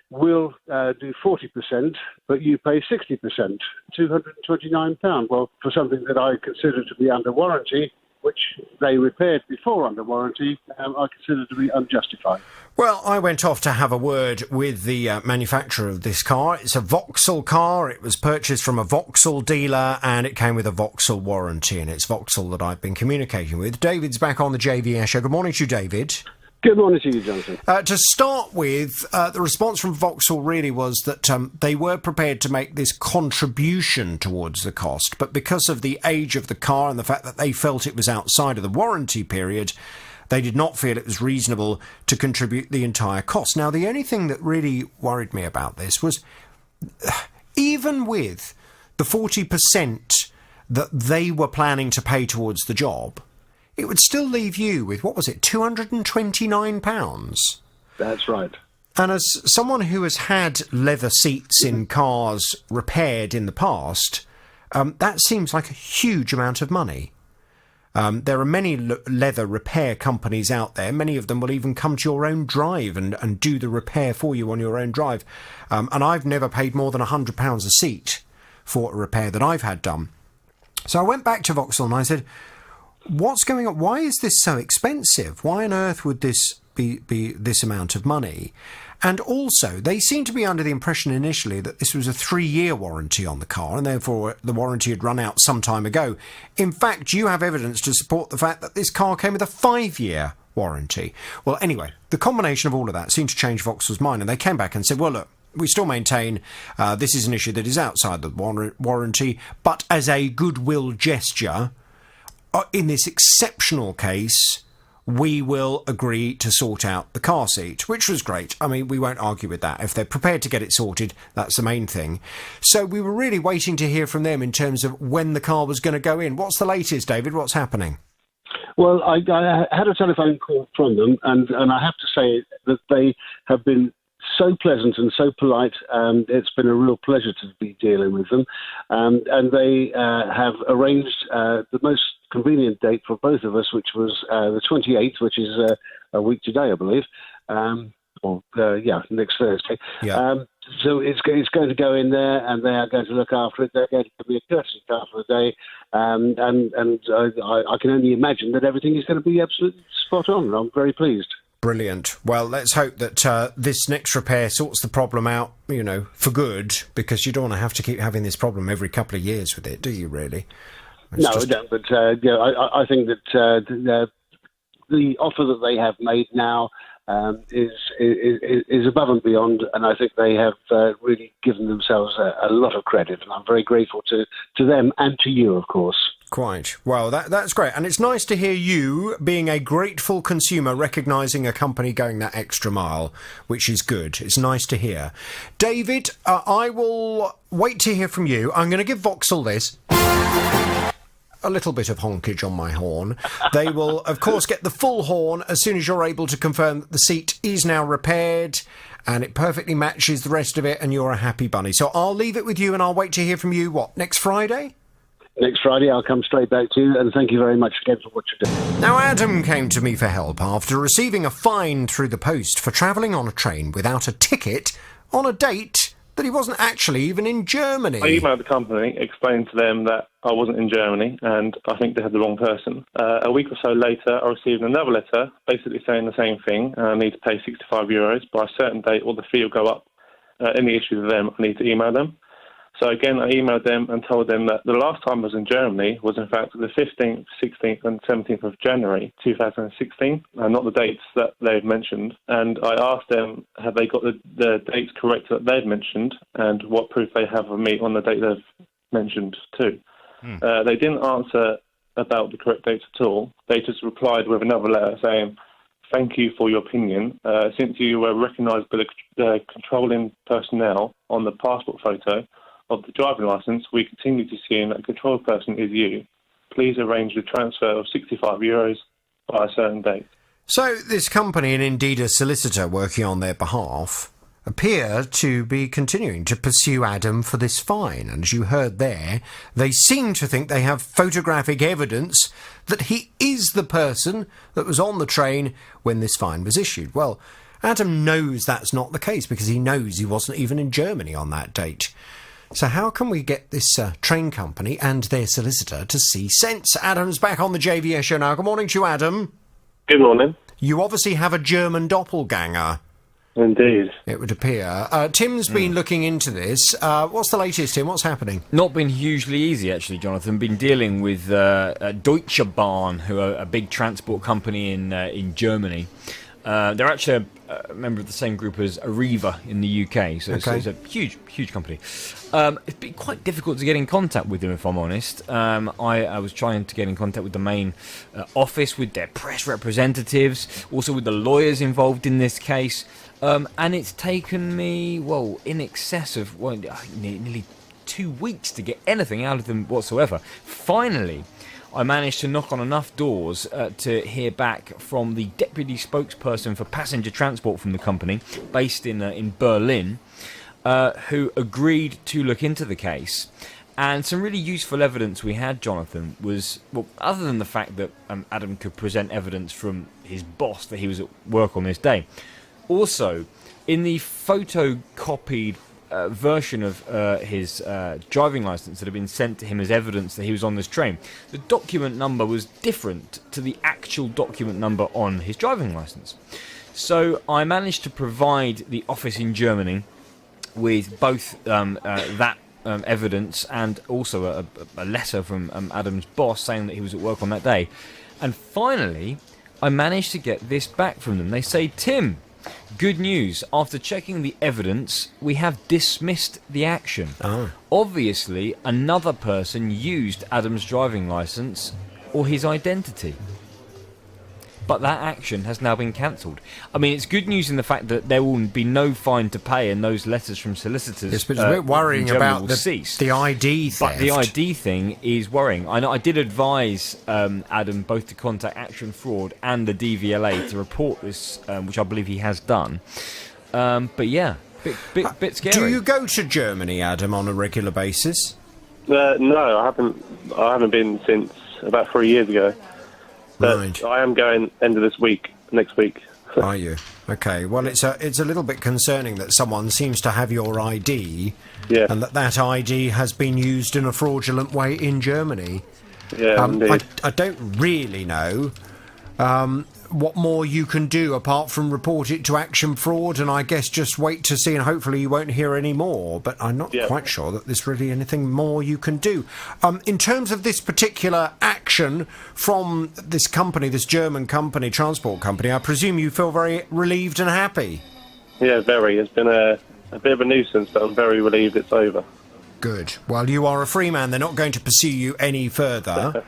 we'll do 40%, but you pay 60%, £229. Well, for something that I consider to be under warranty, which they repaired before under warranty, I consider to be unjustified. Well, I went off to have a word with the manufacturer of this car. It's a Vauxhall car. It was purchased from a Vauxhall dealer, and it came with a Vauxhall warranty, and it's Vauxhall that I've been communicating with. David's back on the JVS show. Good morning to you, David. Good morning to you, Jonathan. To start with, the response from Vauxhall really was that they were prepared to make this contribution towards the cost, but because of the age of the car and the fact that they felt it was outside of the warranty period, they did not feel it was reasonable to contribute the entire cost. Now, the only thing that really worried me about this was, even with the 40% that they were planning to pay towards the job, it would still leave you with, what was it, £229? That's right. And as someone who has had leather seats in cars repaired in the past, that seems like a huge amount of money. There are many leather repair companies out there. Many of them will even come to your own drive and do the repair for you on your own drive. And I've never paid more than £100 a seat for a repair that I've had done. So I went back to Vauxhall and I said, what's going on? Why is this so expensive? Why on earth would this be this amount of money? And also, they seem to be under the impression initially that this was a 3-year warranty on the car, and therefore the warranty had run out some time ago. In fact, you have evidence to support the fact that this car came with a 5-year warranty. Well, anyway, the combination of all of that seemed to change Vauxhall's mind, and they came back and said, well, look, we still maintain this is an issue that is outside the warranty, but as a goodwill gesture, in this exceptional case, we will agree to sort out the car seat, which was great. I mean, we won't argue with that. If they're prepared to get it sorted, that's the main thing. So we were really waiting to hear from them in terms of when the car was going to go in. What's the latest, David? What's happening? Well, I had a telephone call from them, and I have to say that they have been so pleasant and so polite. It's been a real pleasure to be dealing with them. And they have arranged the most convenient date for both of us, which was the 28th, which is a week today, I believe. Next Thursday. Yeah. So it's going to go in there, and they are going to look after it. They're going to give me a courtesy car for the day, and I can only imagine that everything is going to be absolutely spot on. I'm very pleased. Brilliant. Well, let's hope that this next repair sorts the problem out, for good, because you don't want to have to keep having this problem every couple of years with it, do you, really? I don't, but I think that the offer that they have made now is above and beyond, and I think they have really given themselves a lot of credit, and I'm very grateful to them and to you, of course. Quite. Well, that's great. And it's nice to hear you, being a grateful consumer, recognising a company going that extra mile, which is good. It's nice to hear. David, I will wait to hear from you. I'm going to give Vauxhall this. A little bit of honkage on my horn. They will, of course, get the full horn as soon as you're able to confirm that the seat is now repaired and it perfectly matches the rest of it and you're a happy bunny. So I'll leave it with you and I'll wait to hear from you, next Friday? Next Friday, I'll come straight back to you, and thank you very much again for what you do. Now, Adam came to me for help after receiving a fine through the post for travelling on a train without a ticket on a date that he wasn't actually even in Germany. I emailed the company, explained to them that I wasn't in Germany, and I think they had the wrong person. A week or so later, I received another letter basically saying the same thing. I need to pay €65 by a certain date, or the fee will go up. Any issues with them, I need to email them. So again, I emailed them and told them that the last time I was in Germany was in fact the 15th, 16th and 17th of January 2016, and not the dates that they've mentioned. And I asked them, have they got the dates correct that they've mentioned, and what proof they have of me on the date they've mentioned too. They didn't answer about the correct dates at all. They just replied with another letter saying, thank you for your opinion. Since you were recognised by the controlling personnel on the passport photo of the driving licence, we continue to assume that the controlled person is you. Please arrange the transfer of €65 by a certain date. So this company, and indeed a solicitor working on their behalf, appear to be continuing to pursue Adam for this fine. And as you heard there, they seem to think they have photographic evidence that he is the person that was on the train when this fine was issued. Well, Adam knows that's not the case because he knows he wasn't even in Germany on that date. So how can we get this train company and their solicitor to see sense? Adam's back on the JVS show now. Good morning to you, Adam. Good morning. You obviously have a German doppelganger. Indeed. It would appear. Tim's been looking into this. What's the latest, Tim? What's happening? Not been hugely easy, actually, Jonathan. Been dealing with Deutsche Bahn, who are a big transport company in Germany. They're actually a member of the same group as Arriva in the UK, so it's a huge company. It's been quite difficult to get in contact with them, if I'm honest. I was trying to get in contact with the main office, with their press representatives, also with the lawyers involved in this case, and it's taken me, in excess of nearly 2 weeks to get anything out of them whatsoever. Finally, I managed to knock on enough doors to hear back from the deputy spokesperson for passenger transport from the company, based in Berlin, who agreed to look into the case. And some really useful evidence we had, Jonathan, was, other than the fact that Adam could present evidence from his boss that he was at work on this day, also in the photocopied version of his driving licence that had been sent to him as evidence that he was on this train, the document number was different to the actual document number on his driving licence. So I managed to provide the office in Germany with both that evidence and also a letter from Adam's boss saying that he was at work on that day. And finally, I managed to get this back from them. They say, Tim, good news. After checking the evidence, we have dismissed the action. Obviously, another person used Adam's driving licence or his identity. But that action has now been cancelled. I mean, it's good news in the fact that there will be no fine to pay, and those letters from solicitors. Yes, but it's a bit worrying about the ID theft. But the ID thing is worrying. I did advise Adam both to contact Action Fraud and the DVLA to report this, which I believe he has done. But yeah, bit scary. Do you go to Germany, Adam, on a regular basis? No, I haven't been since about 3 years ago. But right. I am going end of this week, next week. Are you? Okay. Well, it's a little bit concerning that someone seems to have your ID, and that ID has been used in a fraudulent way in Germany. Yeah, indeed. I don't really know what more you can do apart from report it to Action Fraud, and I guess just wait to see, and hopefully you won't hear any more. But I'm not quite sure that there's really anything more you can do. In terms of this particular action from this company, this German company, transport company, I presume you feel very relieved and happy. Yeah, very. It's been a bit of a nuisance, but I'm very relieved it's over. Good. Well, you are a free man. They're not going to pursue you any further.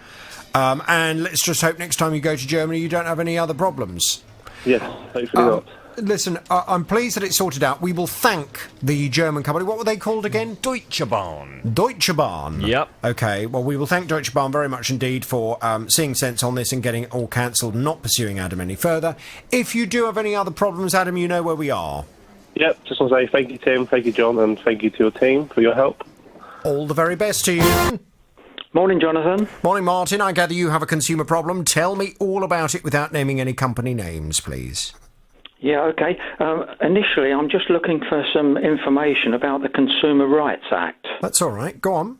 And let's just hope next time you go to Germany you don't have any other problems. Yes, hopefully not. Listen, I'm pleased that it's sorted out. We will thank the German company. What were they called again? Deutsche Bahn. Deutsche Bahn. Yep. Okay, well, we will thank Deutsche Bahn very much indeed for seeing sense on this and getting it all cancelled and not pursuing Adam any further. If you do have any other problems, Adam, you know where we are. Yep, just want to say thank you, Tim, thank you, John, and thank you to your team for your help. All the very best to you. Morning, Jonathan. Morning, Martin. I gather you have a consumer problem. Tell me all about it without naming any company names, please. Yeah, OK. Initially, I'm just looking for some information about the Consumer Rights Act. That's all right. Go on.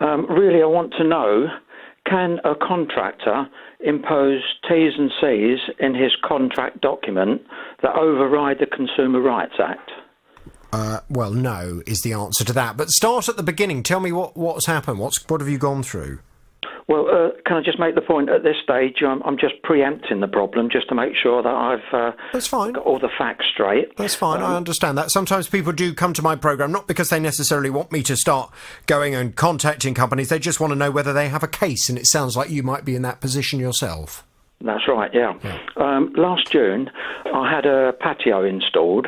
Really, I want to know, can a contractor impose T's and C's in his contract document that override the Consumer Rights Act? Well, no, is the answer to that. But start at the beginning. Tell me what's happened. What have you gone through? Well, can I just make the point at this stage? I'm just preempting the problem just to make sure that I've That's fine. got all the facts straight. That's fine. I understand that. Sometimes people do come to my programme, not because they necessarily want me to start going and contacting companies. They just want to know whether they have a case, and it sounds like you might be in that position yourself. That's right, yeah. Last June, I had a patio installed.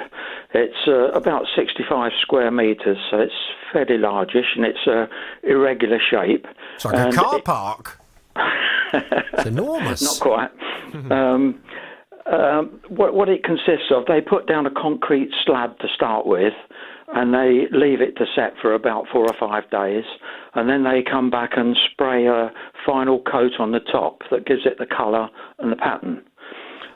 It's about 65 square metres, so it's fairly largish, and it's irregular shape. It's like a car park. It's enormous. Not quite. What it consists of, they put down a concrete slab to start with, and they leave it to set for about 4 or 5 days, and then they come back and spray a final coat on the top that gives it the colour and the pattern.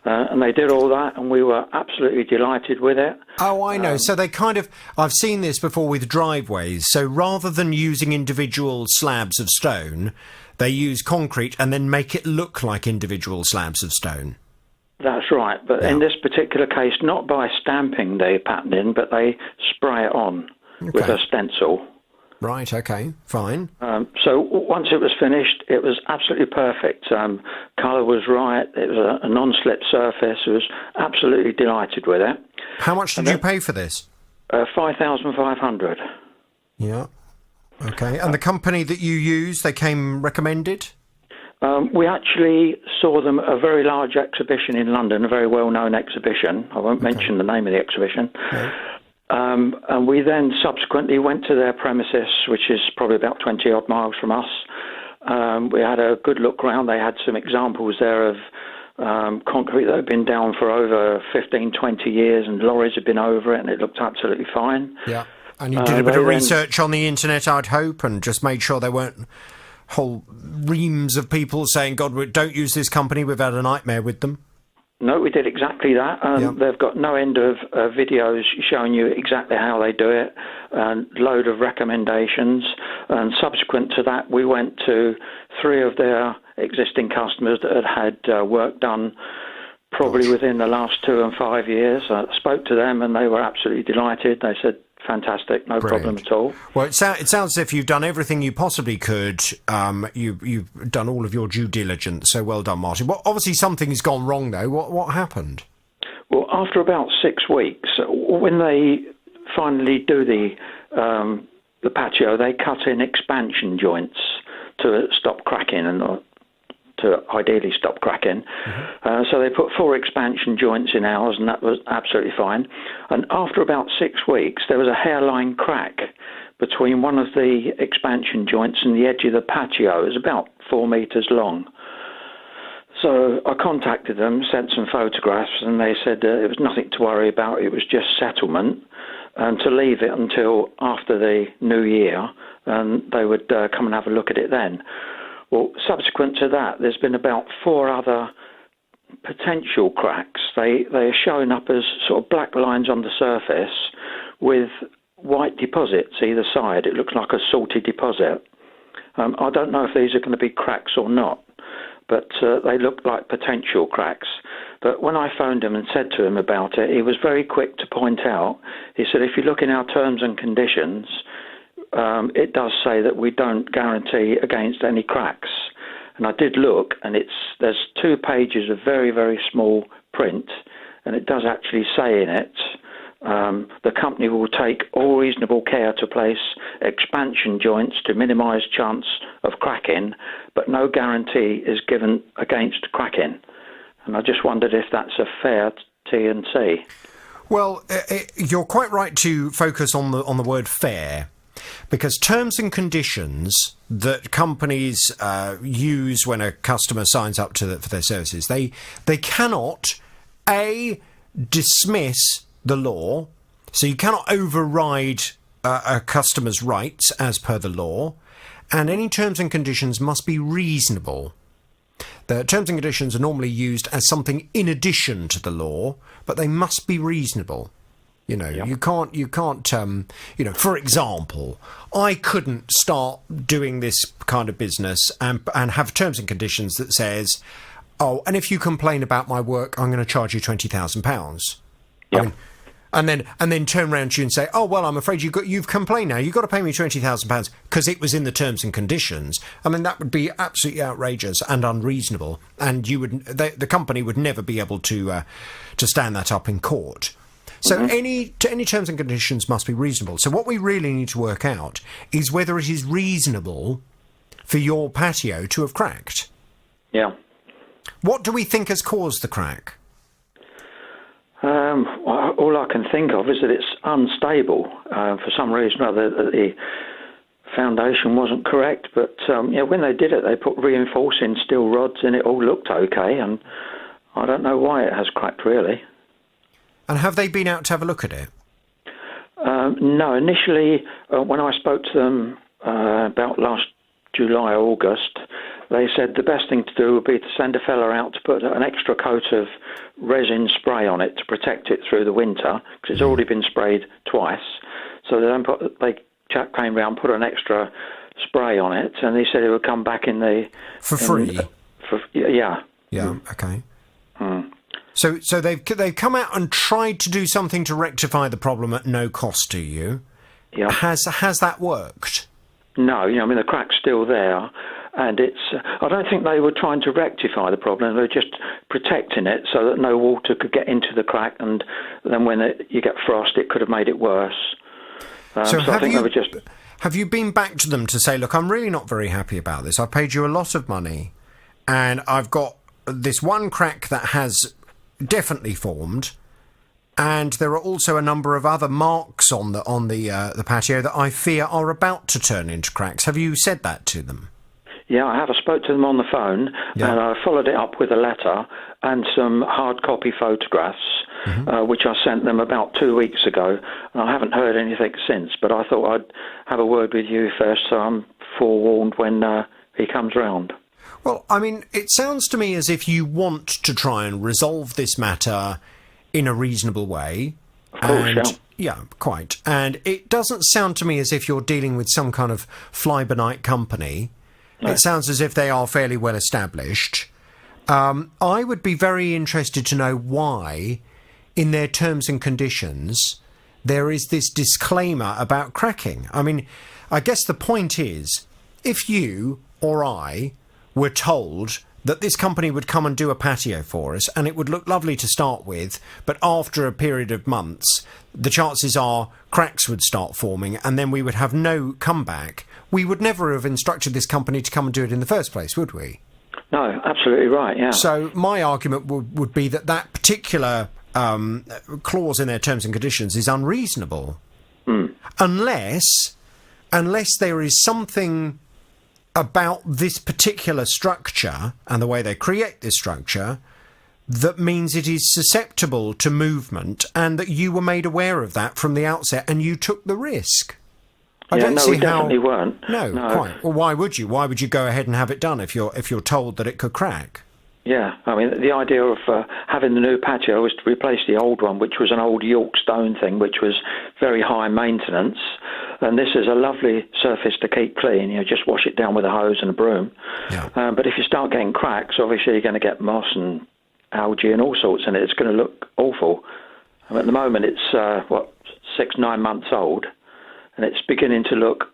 And they did all that, and we were absolutely delighted with it. Oh, I know. So they I've seen this before with driveways. So rather than using individual slabs of stone, they use concrete and then make it look like individual slabs of stone. That's right, but in this particular case, not by stamping the pattern in, but they spray it on with a stencil. Right, okay, fine. So once it was finished, it was absolutely perfect. Colour was right, it was a non-slip surface. I was absolutely delighted with it. How much did you pay for this? 5,500. Yeah, okay. And the company that you use, they came recommended? We actually saw them at a very large exhibition in London, a very well-known exhibition. I won't mention the name of the exhibition. Okay. And we then subsequently went to their premises, which is probably about 20-odd miles from us. We had a good look round. They had some examples there of concrete that had been down for over 15, 20 years, and lorries had been over it, and it looked absolutely fine. Yeah. And you did a bit of research on the internet, I'd hope, and just made sure there weren't whole reams of people saying, God, don't use this company, we've had a nightmare with them. No, we did exactly that. They've got no end of videos showing you exactly how they do it, and load of recommendations. And subsequent to that, we went to 3 of their existing customers that had work done probably within the last 2 and 5 years. I spoke to them, and they were absolutely delighted. They said, fantastic, no problem at all. Well, it sounds as if you've done everything you possibly could. You've done all of your due diligence, so well done, Martin. Well, obviously something has gone wrong, though. What happened? Well, after about 6 weeks, when they finally do the patio, they cut in expansion joints to stop cracking and to ideally stop cracking. So they put 4 expansion joints in ours, and that was absolutely fine. And after about 6 weeks, there was a hairline crack between one of the expansion joints and the edge of the patio. It was about 4 metres long. So I contacted them, sent some photographs, and they said it was nothing to worry about. It was just settlement, and to leave it until after the new year, and they would come and have a look at it then. Well, subsequent to that, there's been about 4 other potential cracks. They are showing up as sort of black lines on the surface with white deposits either side. It looks like a salty deposit. I don't know if these are going to be cracks or not, but they look like potential cracks. But when I phoned him and said to him about it, he was very quick to point out. He said, if you look in our terms and conditions, it does say that we don't guarantee against any cracks. And I did look, and there's 2 pages of very, very small print, and it does actually say in it, the company will take all reasonable care to place expansion joints to minimise chance of cracking, but no guarantee is given against cracking. And I just wondered if that's a fair T&C. Well, you're quite right to focus on the word fair. Because terms and conditions that companies use when a customer signs up for their services, they cannot, A, dismiss the law, so you cannot override a customer's rights as per the law, and any terms and conditions must be reasonable. The terms and conditions are normally used as something in addition to the law, but they must be reasonable. You know, you can't, for example, I couldn't start doing this kind of business and have terms and conditions that says, oh, and if you complain about my work, I'm going to charge you £20,000. I mean, And then turn around to you and say, "Oh well, I'm afraid you've complained now. You've got to pay me £20,000 because it was in the terms and conditions." I mean, that would be absolutely outrageous and unreasonable, and the company would never be able to stand that up in court. So any terms and conditions must be reasonable. So what we really need to work out is whether it is reasonable for your patio to have cracked. Yeah. What do we think has caused the crack? All I can think of is that it's unstable. For some reason or other, the foundation wasn't correct. But when they did it, they put reinforcing steel rods in. It all looked okay, and I don't know why it has cracked, really. And have they been out to have a look at it? No. Initially, when I spoke to them about last July, August, they said the best thing to do would be to send a fella out to put an extra coat of resin spray on it to protect it through the winter, because it's already been sprayed twice. So the chap came round, put an extra spray on it, and he said it would come back in the... For free? Yeah. Yeah, okay. So they've come out and tried to do something to rectify the problem at no cost to you. Yeah. Has that worked? No, the crack's still there, and it's. I don't think they were trying to rectify the problem. They were just protecting it so that no water could get into the crack, and then when you get frost, it could have made it worse. So I think they were just. Have you been back to them to say, "Look, I'm really not very happy about this. I paid you a lot of money, and I've got this one crack that has definitely formed, and there are also a number of other marks on the patio that I fear are about to turn into cracks." Have you said that to them? Yeah, I have. I spoke to them on the phone, and I followed it up with a letter and some hard copy photographs, which I sent them about 2 weeks ago. And I haven't heard anything since, but I thought I'd have a word with you first, so I'm forewarned when he comes round. Well, I mean, it sounds to me as if you want to try and resolve this matter in a reasonable way. Of course, yeah, quite. And it doesn't sound to me as if you're dealing with some kind of fly-by-night company. No. It sounds as if they are fairly well established. I would be very interested to know why, in their terms and conditions, there is this disclaimer about cracking. I mean, I guess the point is, if you or I were told that this company would come and do a patio for us and it would look lovely to start with, but after a period of months, the chances are cracks would start forming and then we would have no comeback, we would never have instructed this company to come and do it in the first place, would we? No, absolutely right, yeah. So my argument would be that particular clause in their terms and conditions is unreasonable. Unless there is something about this particular structure and the way they create this structure that means it is susceptible to movement, and that you were made aware of that from the outset and you took the risk. We definitely weren't. No, quite. Well, why would you? Why would you go ahead and have it done if you're told that it could crack? Yeah, I mean, the idea of having the new patio was to replace the old one, which was an old York stone thing, which was very high maintenance. And this is a lovely surface to keep clean. Just wash it down with a hose and a broom. Yeah. But if you start getting cracks, obviously you're going to get moss and algae and all sorts in it. It's going to look awful. At the moment, it's 6-9 months old, and it's beginning to look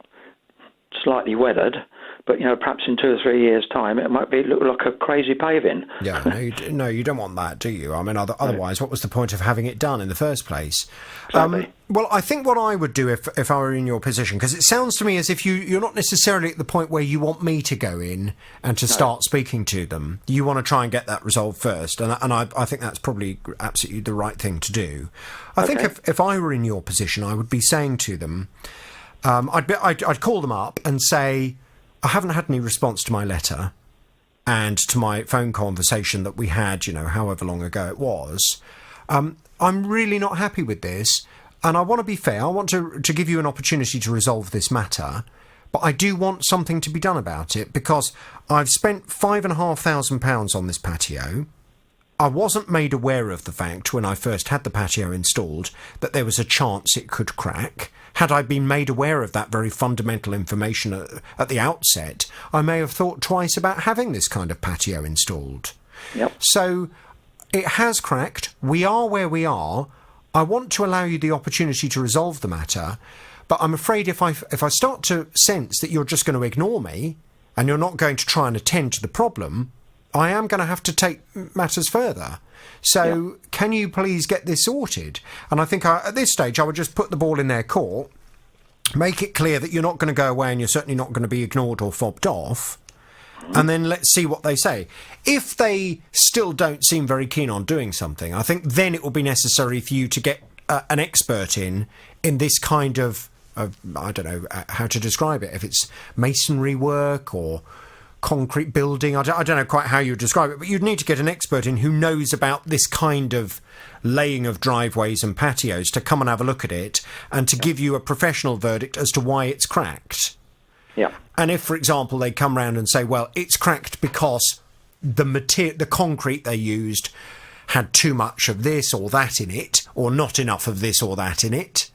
slightly weathered. But perhaps in 2 or 3 years' time, it might look like a crazy paving. Yeah, no, you don't want that, do you? I mean, otherwise, what was the point of having it done in the first place? Exactly. Well, I think what I would do if I were in your position, because it sounds to me as if you're not necessarily at the point where you want me to go in and to start speaking to them. You want to try and get that resolved first, and I think that's probably absolutely the right thing to do. I think if I were in your position, I would be saying to them, I'd call them up and say, I haven't had any response to my letter and to my phone conversation that we had, however long ago it was. I'm really not happy with this, and I want to be fair. I want to give you an opportunity to resolve this matter, but I do want something to be done about it because I've spent £5,500 on this patio. I wasn't made aware of the fact when I first had the patio installed that there was a chance it could crack. Had I been made aware of that very fundamental information at the outset, I may have thought twice about having this kind of patio installed. Yep. So it has cracked. We are where we are. I want to allow you the opportunity to resolve the matter, but I'm afraid if I start to sense that you're just going to ignore me and you're not going to try and attend to the problem, I am going to have to take matters further. So can you please get this sorted? And I think at this stage I would just put the ball in their court, make it clear that you're not going to go away and you're certainly not going to be ignored or fobbed off, and then let's see what they say. If they still don't seem very keen on doing something, I think then it will be necessary for you to get an expert in this kind of I don't know how to describe it, if it's masonry work or concrete building. I don't know quite how you would describe it, but you'd need to get an expert in who knows about this kind of laying of driveways and patios to come and have a look at it and to give you a professional verdict as to why it's cracked. Yeah. And if, for example, they come round and say, well, it's cracked because the concrete they used had too much of this or that in it, or not enough of this or that in it,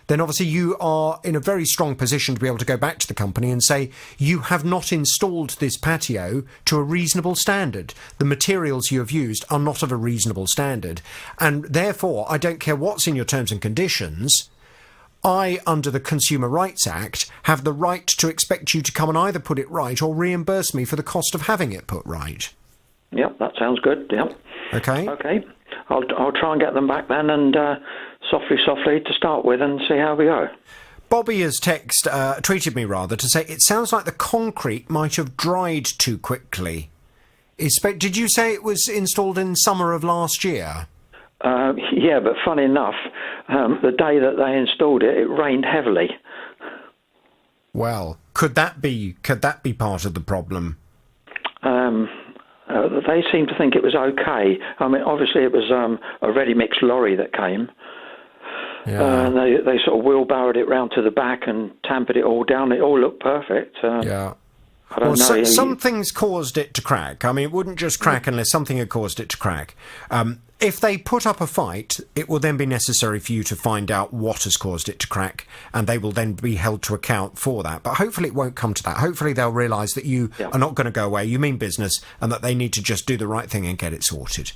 then obviously you are in a very strong position to be able to go back to the company and say, you have not installed this patio to a reasonable standard. The materials you have used are not of a reasonable standard. And therefore, I don't care what's in your terms and conditions, I, under the Consumer Rights Act, have the right to expect you to come and either put it right or reimburse me for the cost of having it put right. Yep, that sounds good. Yep. Okay. Okay. I'll try and get them back then, and softly to start with, and see how we go. Bobby has tweeted me rather to say it sounds like the concrete might have dried too quickly. Did you say it was installed in summer of last year? Yeah, but funny enough, the day that they installed it, it rained heavily. Well, could that be part of the problem? They seem to think it was okay. I mean, obviously it was a ready-mix lorry that came. Yeah. They sort of wheelbarrowed it round to the back and tampered it all down. It all looked perfect. Yeah. I don't know. Some things caused it to crack. I mean, it wouldn't just crack unless something had caused it to crack. If they put up a fight, it will then be necessary for you to find out what has caused it to crack, and they will then be held to account for that. But hopefully it won't come to that. Hopefully they'll realise that you are not going to go away, you mean business, and that they need to just do the right thing and get it sorted.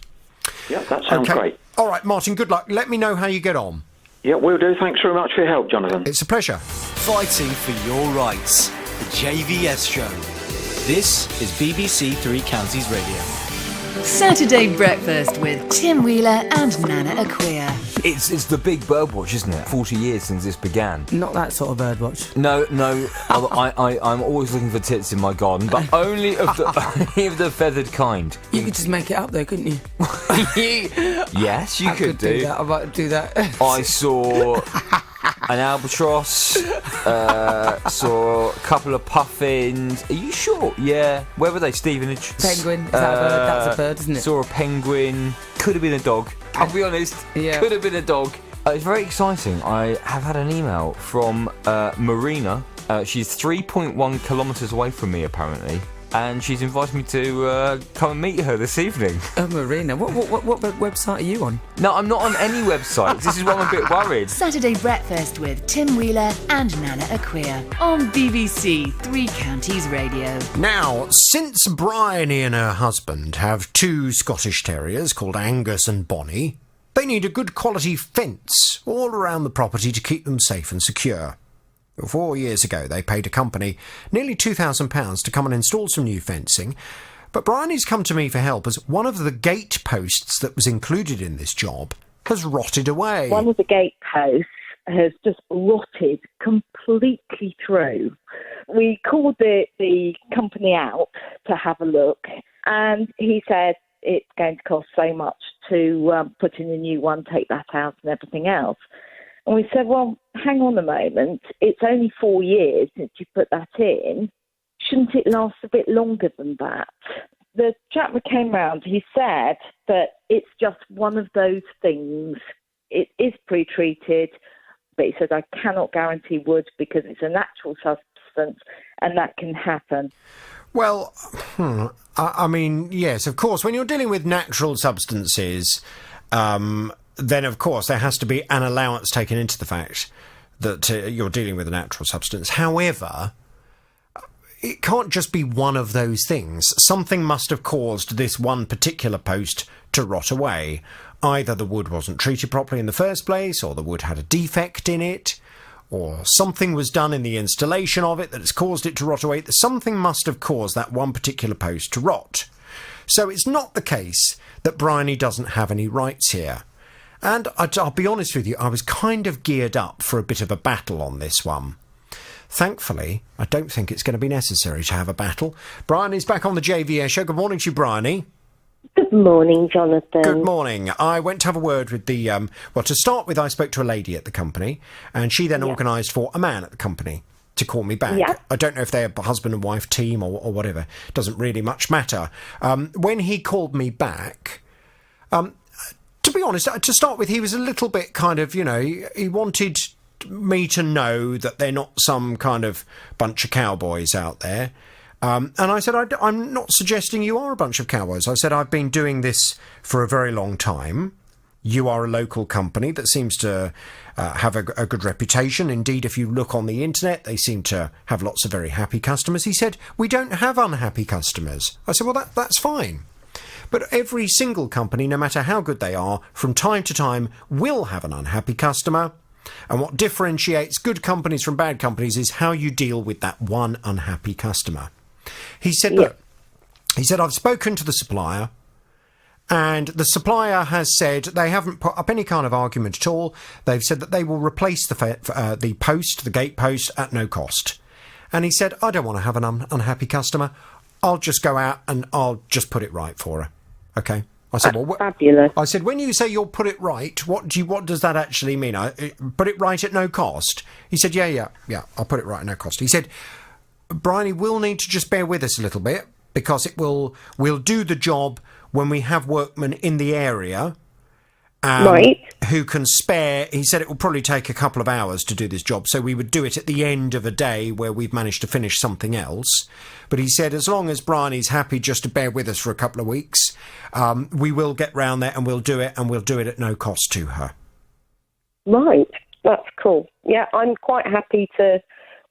Yeah, that sounds great. All right, Martin, good luck. Let me know how you get on. Yeah, will do. Thanks very much for your help, Jonathan. It's a pleasure. Fighting for your rights. The JVS Show. This is BBC Three Counties Radio. Saturday Breakfast with Tim Wheeler and Nana Acquia. It's the big birdwatch, isn't it? 40 years since this began. Not that sort of birdwatch. No. I'm always looking for tits in my garden, but only of the feathered kind. You could just make it up there, couldn't you? Yes, you could do that. I might do that. I saw an albatross, saw a couple of puffins. Are you sure? Yeah. Where were they? Stevenage? Penguin. Is that a bird? That's a bird, isn't it? Saw a penguin. Could have been a dog. I'll be honest. Yeah. Could have been a dog. It's very exciting. I have had an email from Marina. She's 3.1 kilometres away from me, apparently. And she's invited me to come and meet her this evening. Oh, Marina. What website are you on? No, I'm not on any websites. This is why I'm a bit worried. Saturday Breakfast with Tim Wheeler and Nana Acquia on BBC Three Counties Radio. Now, since Bryony and her husband have two Scottish Terriers called Angus and Bonnie, they need a good quality fence all around the property to keep them safe and secure. 4 years ago, they paid a company nearly £2,000 to come and install some new fencing, but Bryony's come to me for help as one of the gate posts that was included in this job has rotted away. One of the gate posts has just rotted completely through. We called the company out to have a look, and he said it's going to cost so much to put in a new one, take that out and everything else. And we said, well, hang on a moment, it's only 4 years since you put that in. Shouldn't it last a bit longer than that? The chap that came round, he said that it's just one of those things. It is pre-treated, but he said, I cannot guarantee wood because it's a natural substance and that can happen. Well, I mean, yes, of course, when you're dealing with natural substances, then, of course, there has to be an allowance taken into the fact that you're dealing with a natural substance. However, it can't just be one of those things. Something must have caused this one particular post to rot away. Either the wood wasn't treated properly in the first place, or the wood had a defect in it, or something was done in the installation of it that has caused it to rot away. Something must have caused that one particular post to rot. So it's not the case that Bryony doesn't have any rights here. And I'll be honest with you, I was kind of geared up for a bit of a battle on this one. Thankfully, I don't think it's going to be necessary to have a battle. Bryony's back on the JVS show. Good morning to you, Bryony. Good morning, Jonathan. Good morning. I went to have a word with the... well, to start with, I spoke to a lady at the company, and she then organised for a man at the company to call me back. Yeah. I don't know if they're a husband and wife team or whatever. Doesn't really much matter. When he called me back... to be honest, to start with, he was a little bit kind of, he wanted me to know that they're not some kind of bunch of cowboys out there. And I said, I'm not suggesting you are a bunch of cowboys. I said, I've been doing this for a very long time. You are a local company that seems to have a good reputation. Indeed, if you look on the internet, they seem to have lots of very happy customers. He said, we don't have unhappy customers. I said, well, that's fine. But every single company, no matter how good they are, from time to time will have an unhappy customer. And what differentiates good companies from bad companies is how you deal with that one unhappy customer. He said, look, he said, I've spoken to the supplier, and the supplier has said they haven't put up any kind of argument at all. They've said that they will replace the post, the gate post, at no cost. And he said, I don't want to have an unhappy customer. I'll just go out and I'll just put it right for her. Okay. I said, well, fabulous. I said, when you say you'll put it right, what does that actually mean? Put it right at no cost? He said, yeah, I'll put it right at no cost. He said, Bryony will need to just bear with us a little bit, because we'll do the job when we have workmen in the area who can spare. He said it will probably take a couple of hours to do this job, so we would do it at the end of a day where we've managed to finish something else. But he said, as long as Bryony's happy just to bear with us for a couple of weeks, we will get round there and we'll do it, and we'll do it at no cost to her. Right, that's cool. Yeah, I'm quite happy to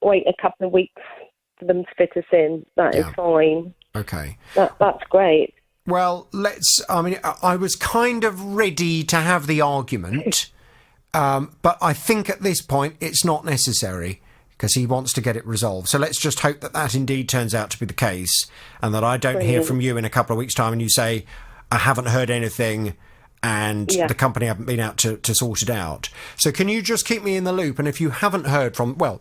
wait a couple of weeks for them to fit us in. That is fine. Okay. That's great. Well, I was kind of ready to have the argument, but I think at this point it's not necessary, because he wants to get it resolved. So let's just hope that indeed turns out to be the case, and that I don't hear from you in a couple of weeks' time and you say, I haven't heard anything and the company haven't been out to sort it out. So can you just keep me in the loop? And if you haven't heard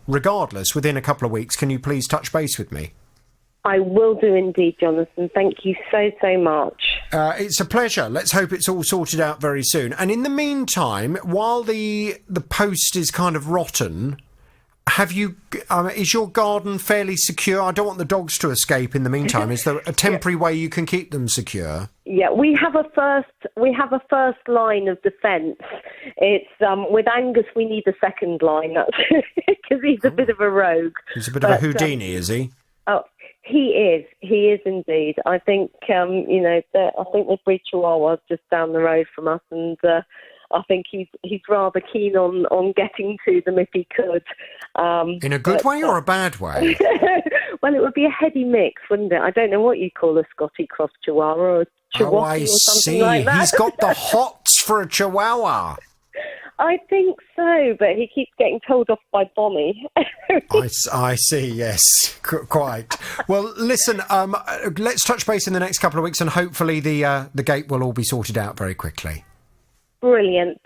regardless, within a couple of weeks, can you please touch base with me? I will do indeed, Jonathan. Thank you so much. It's a pleasure. Let's hope it's all sorted out very soon. And in the meantime, while the post is kind of rotten, is your garden fairly secure? I don't want the dogs to escape in the meantime. Is there a temporary way you can keep them secure? Yeah, we have a first line of defence. It's with Angus we need a second line. That's because he's a bit of a rogue. He's a bit of a Houdini, is he? Oh, he is. He is indeed. I think I think the breed Chihuahua's just down the road from us, and I think he's rather keen on getting to them if he could. In a good way or a bad way? Well, it would be a heady mix, wouldn't it? I don't know what you call a Scotty Cross Chihuahua or a Chihuahua or something like that. He's got the hots for a Chihuahua. I think so, but he keeps getting told off by Bonnie. I see, yes, quite. Well, listen, let's touch base in the next couple of weeks, and hopefully the gate will all be sorted out very quickly. Brilliant.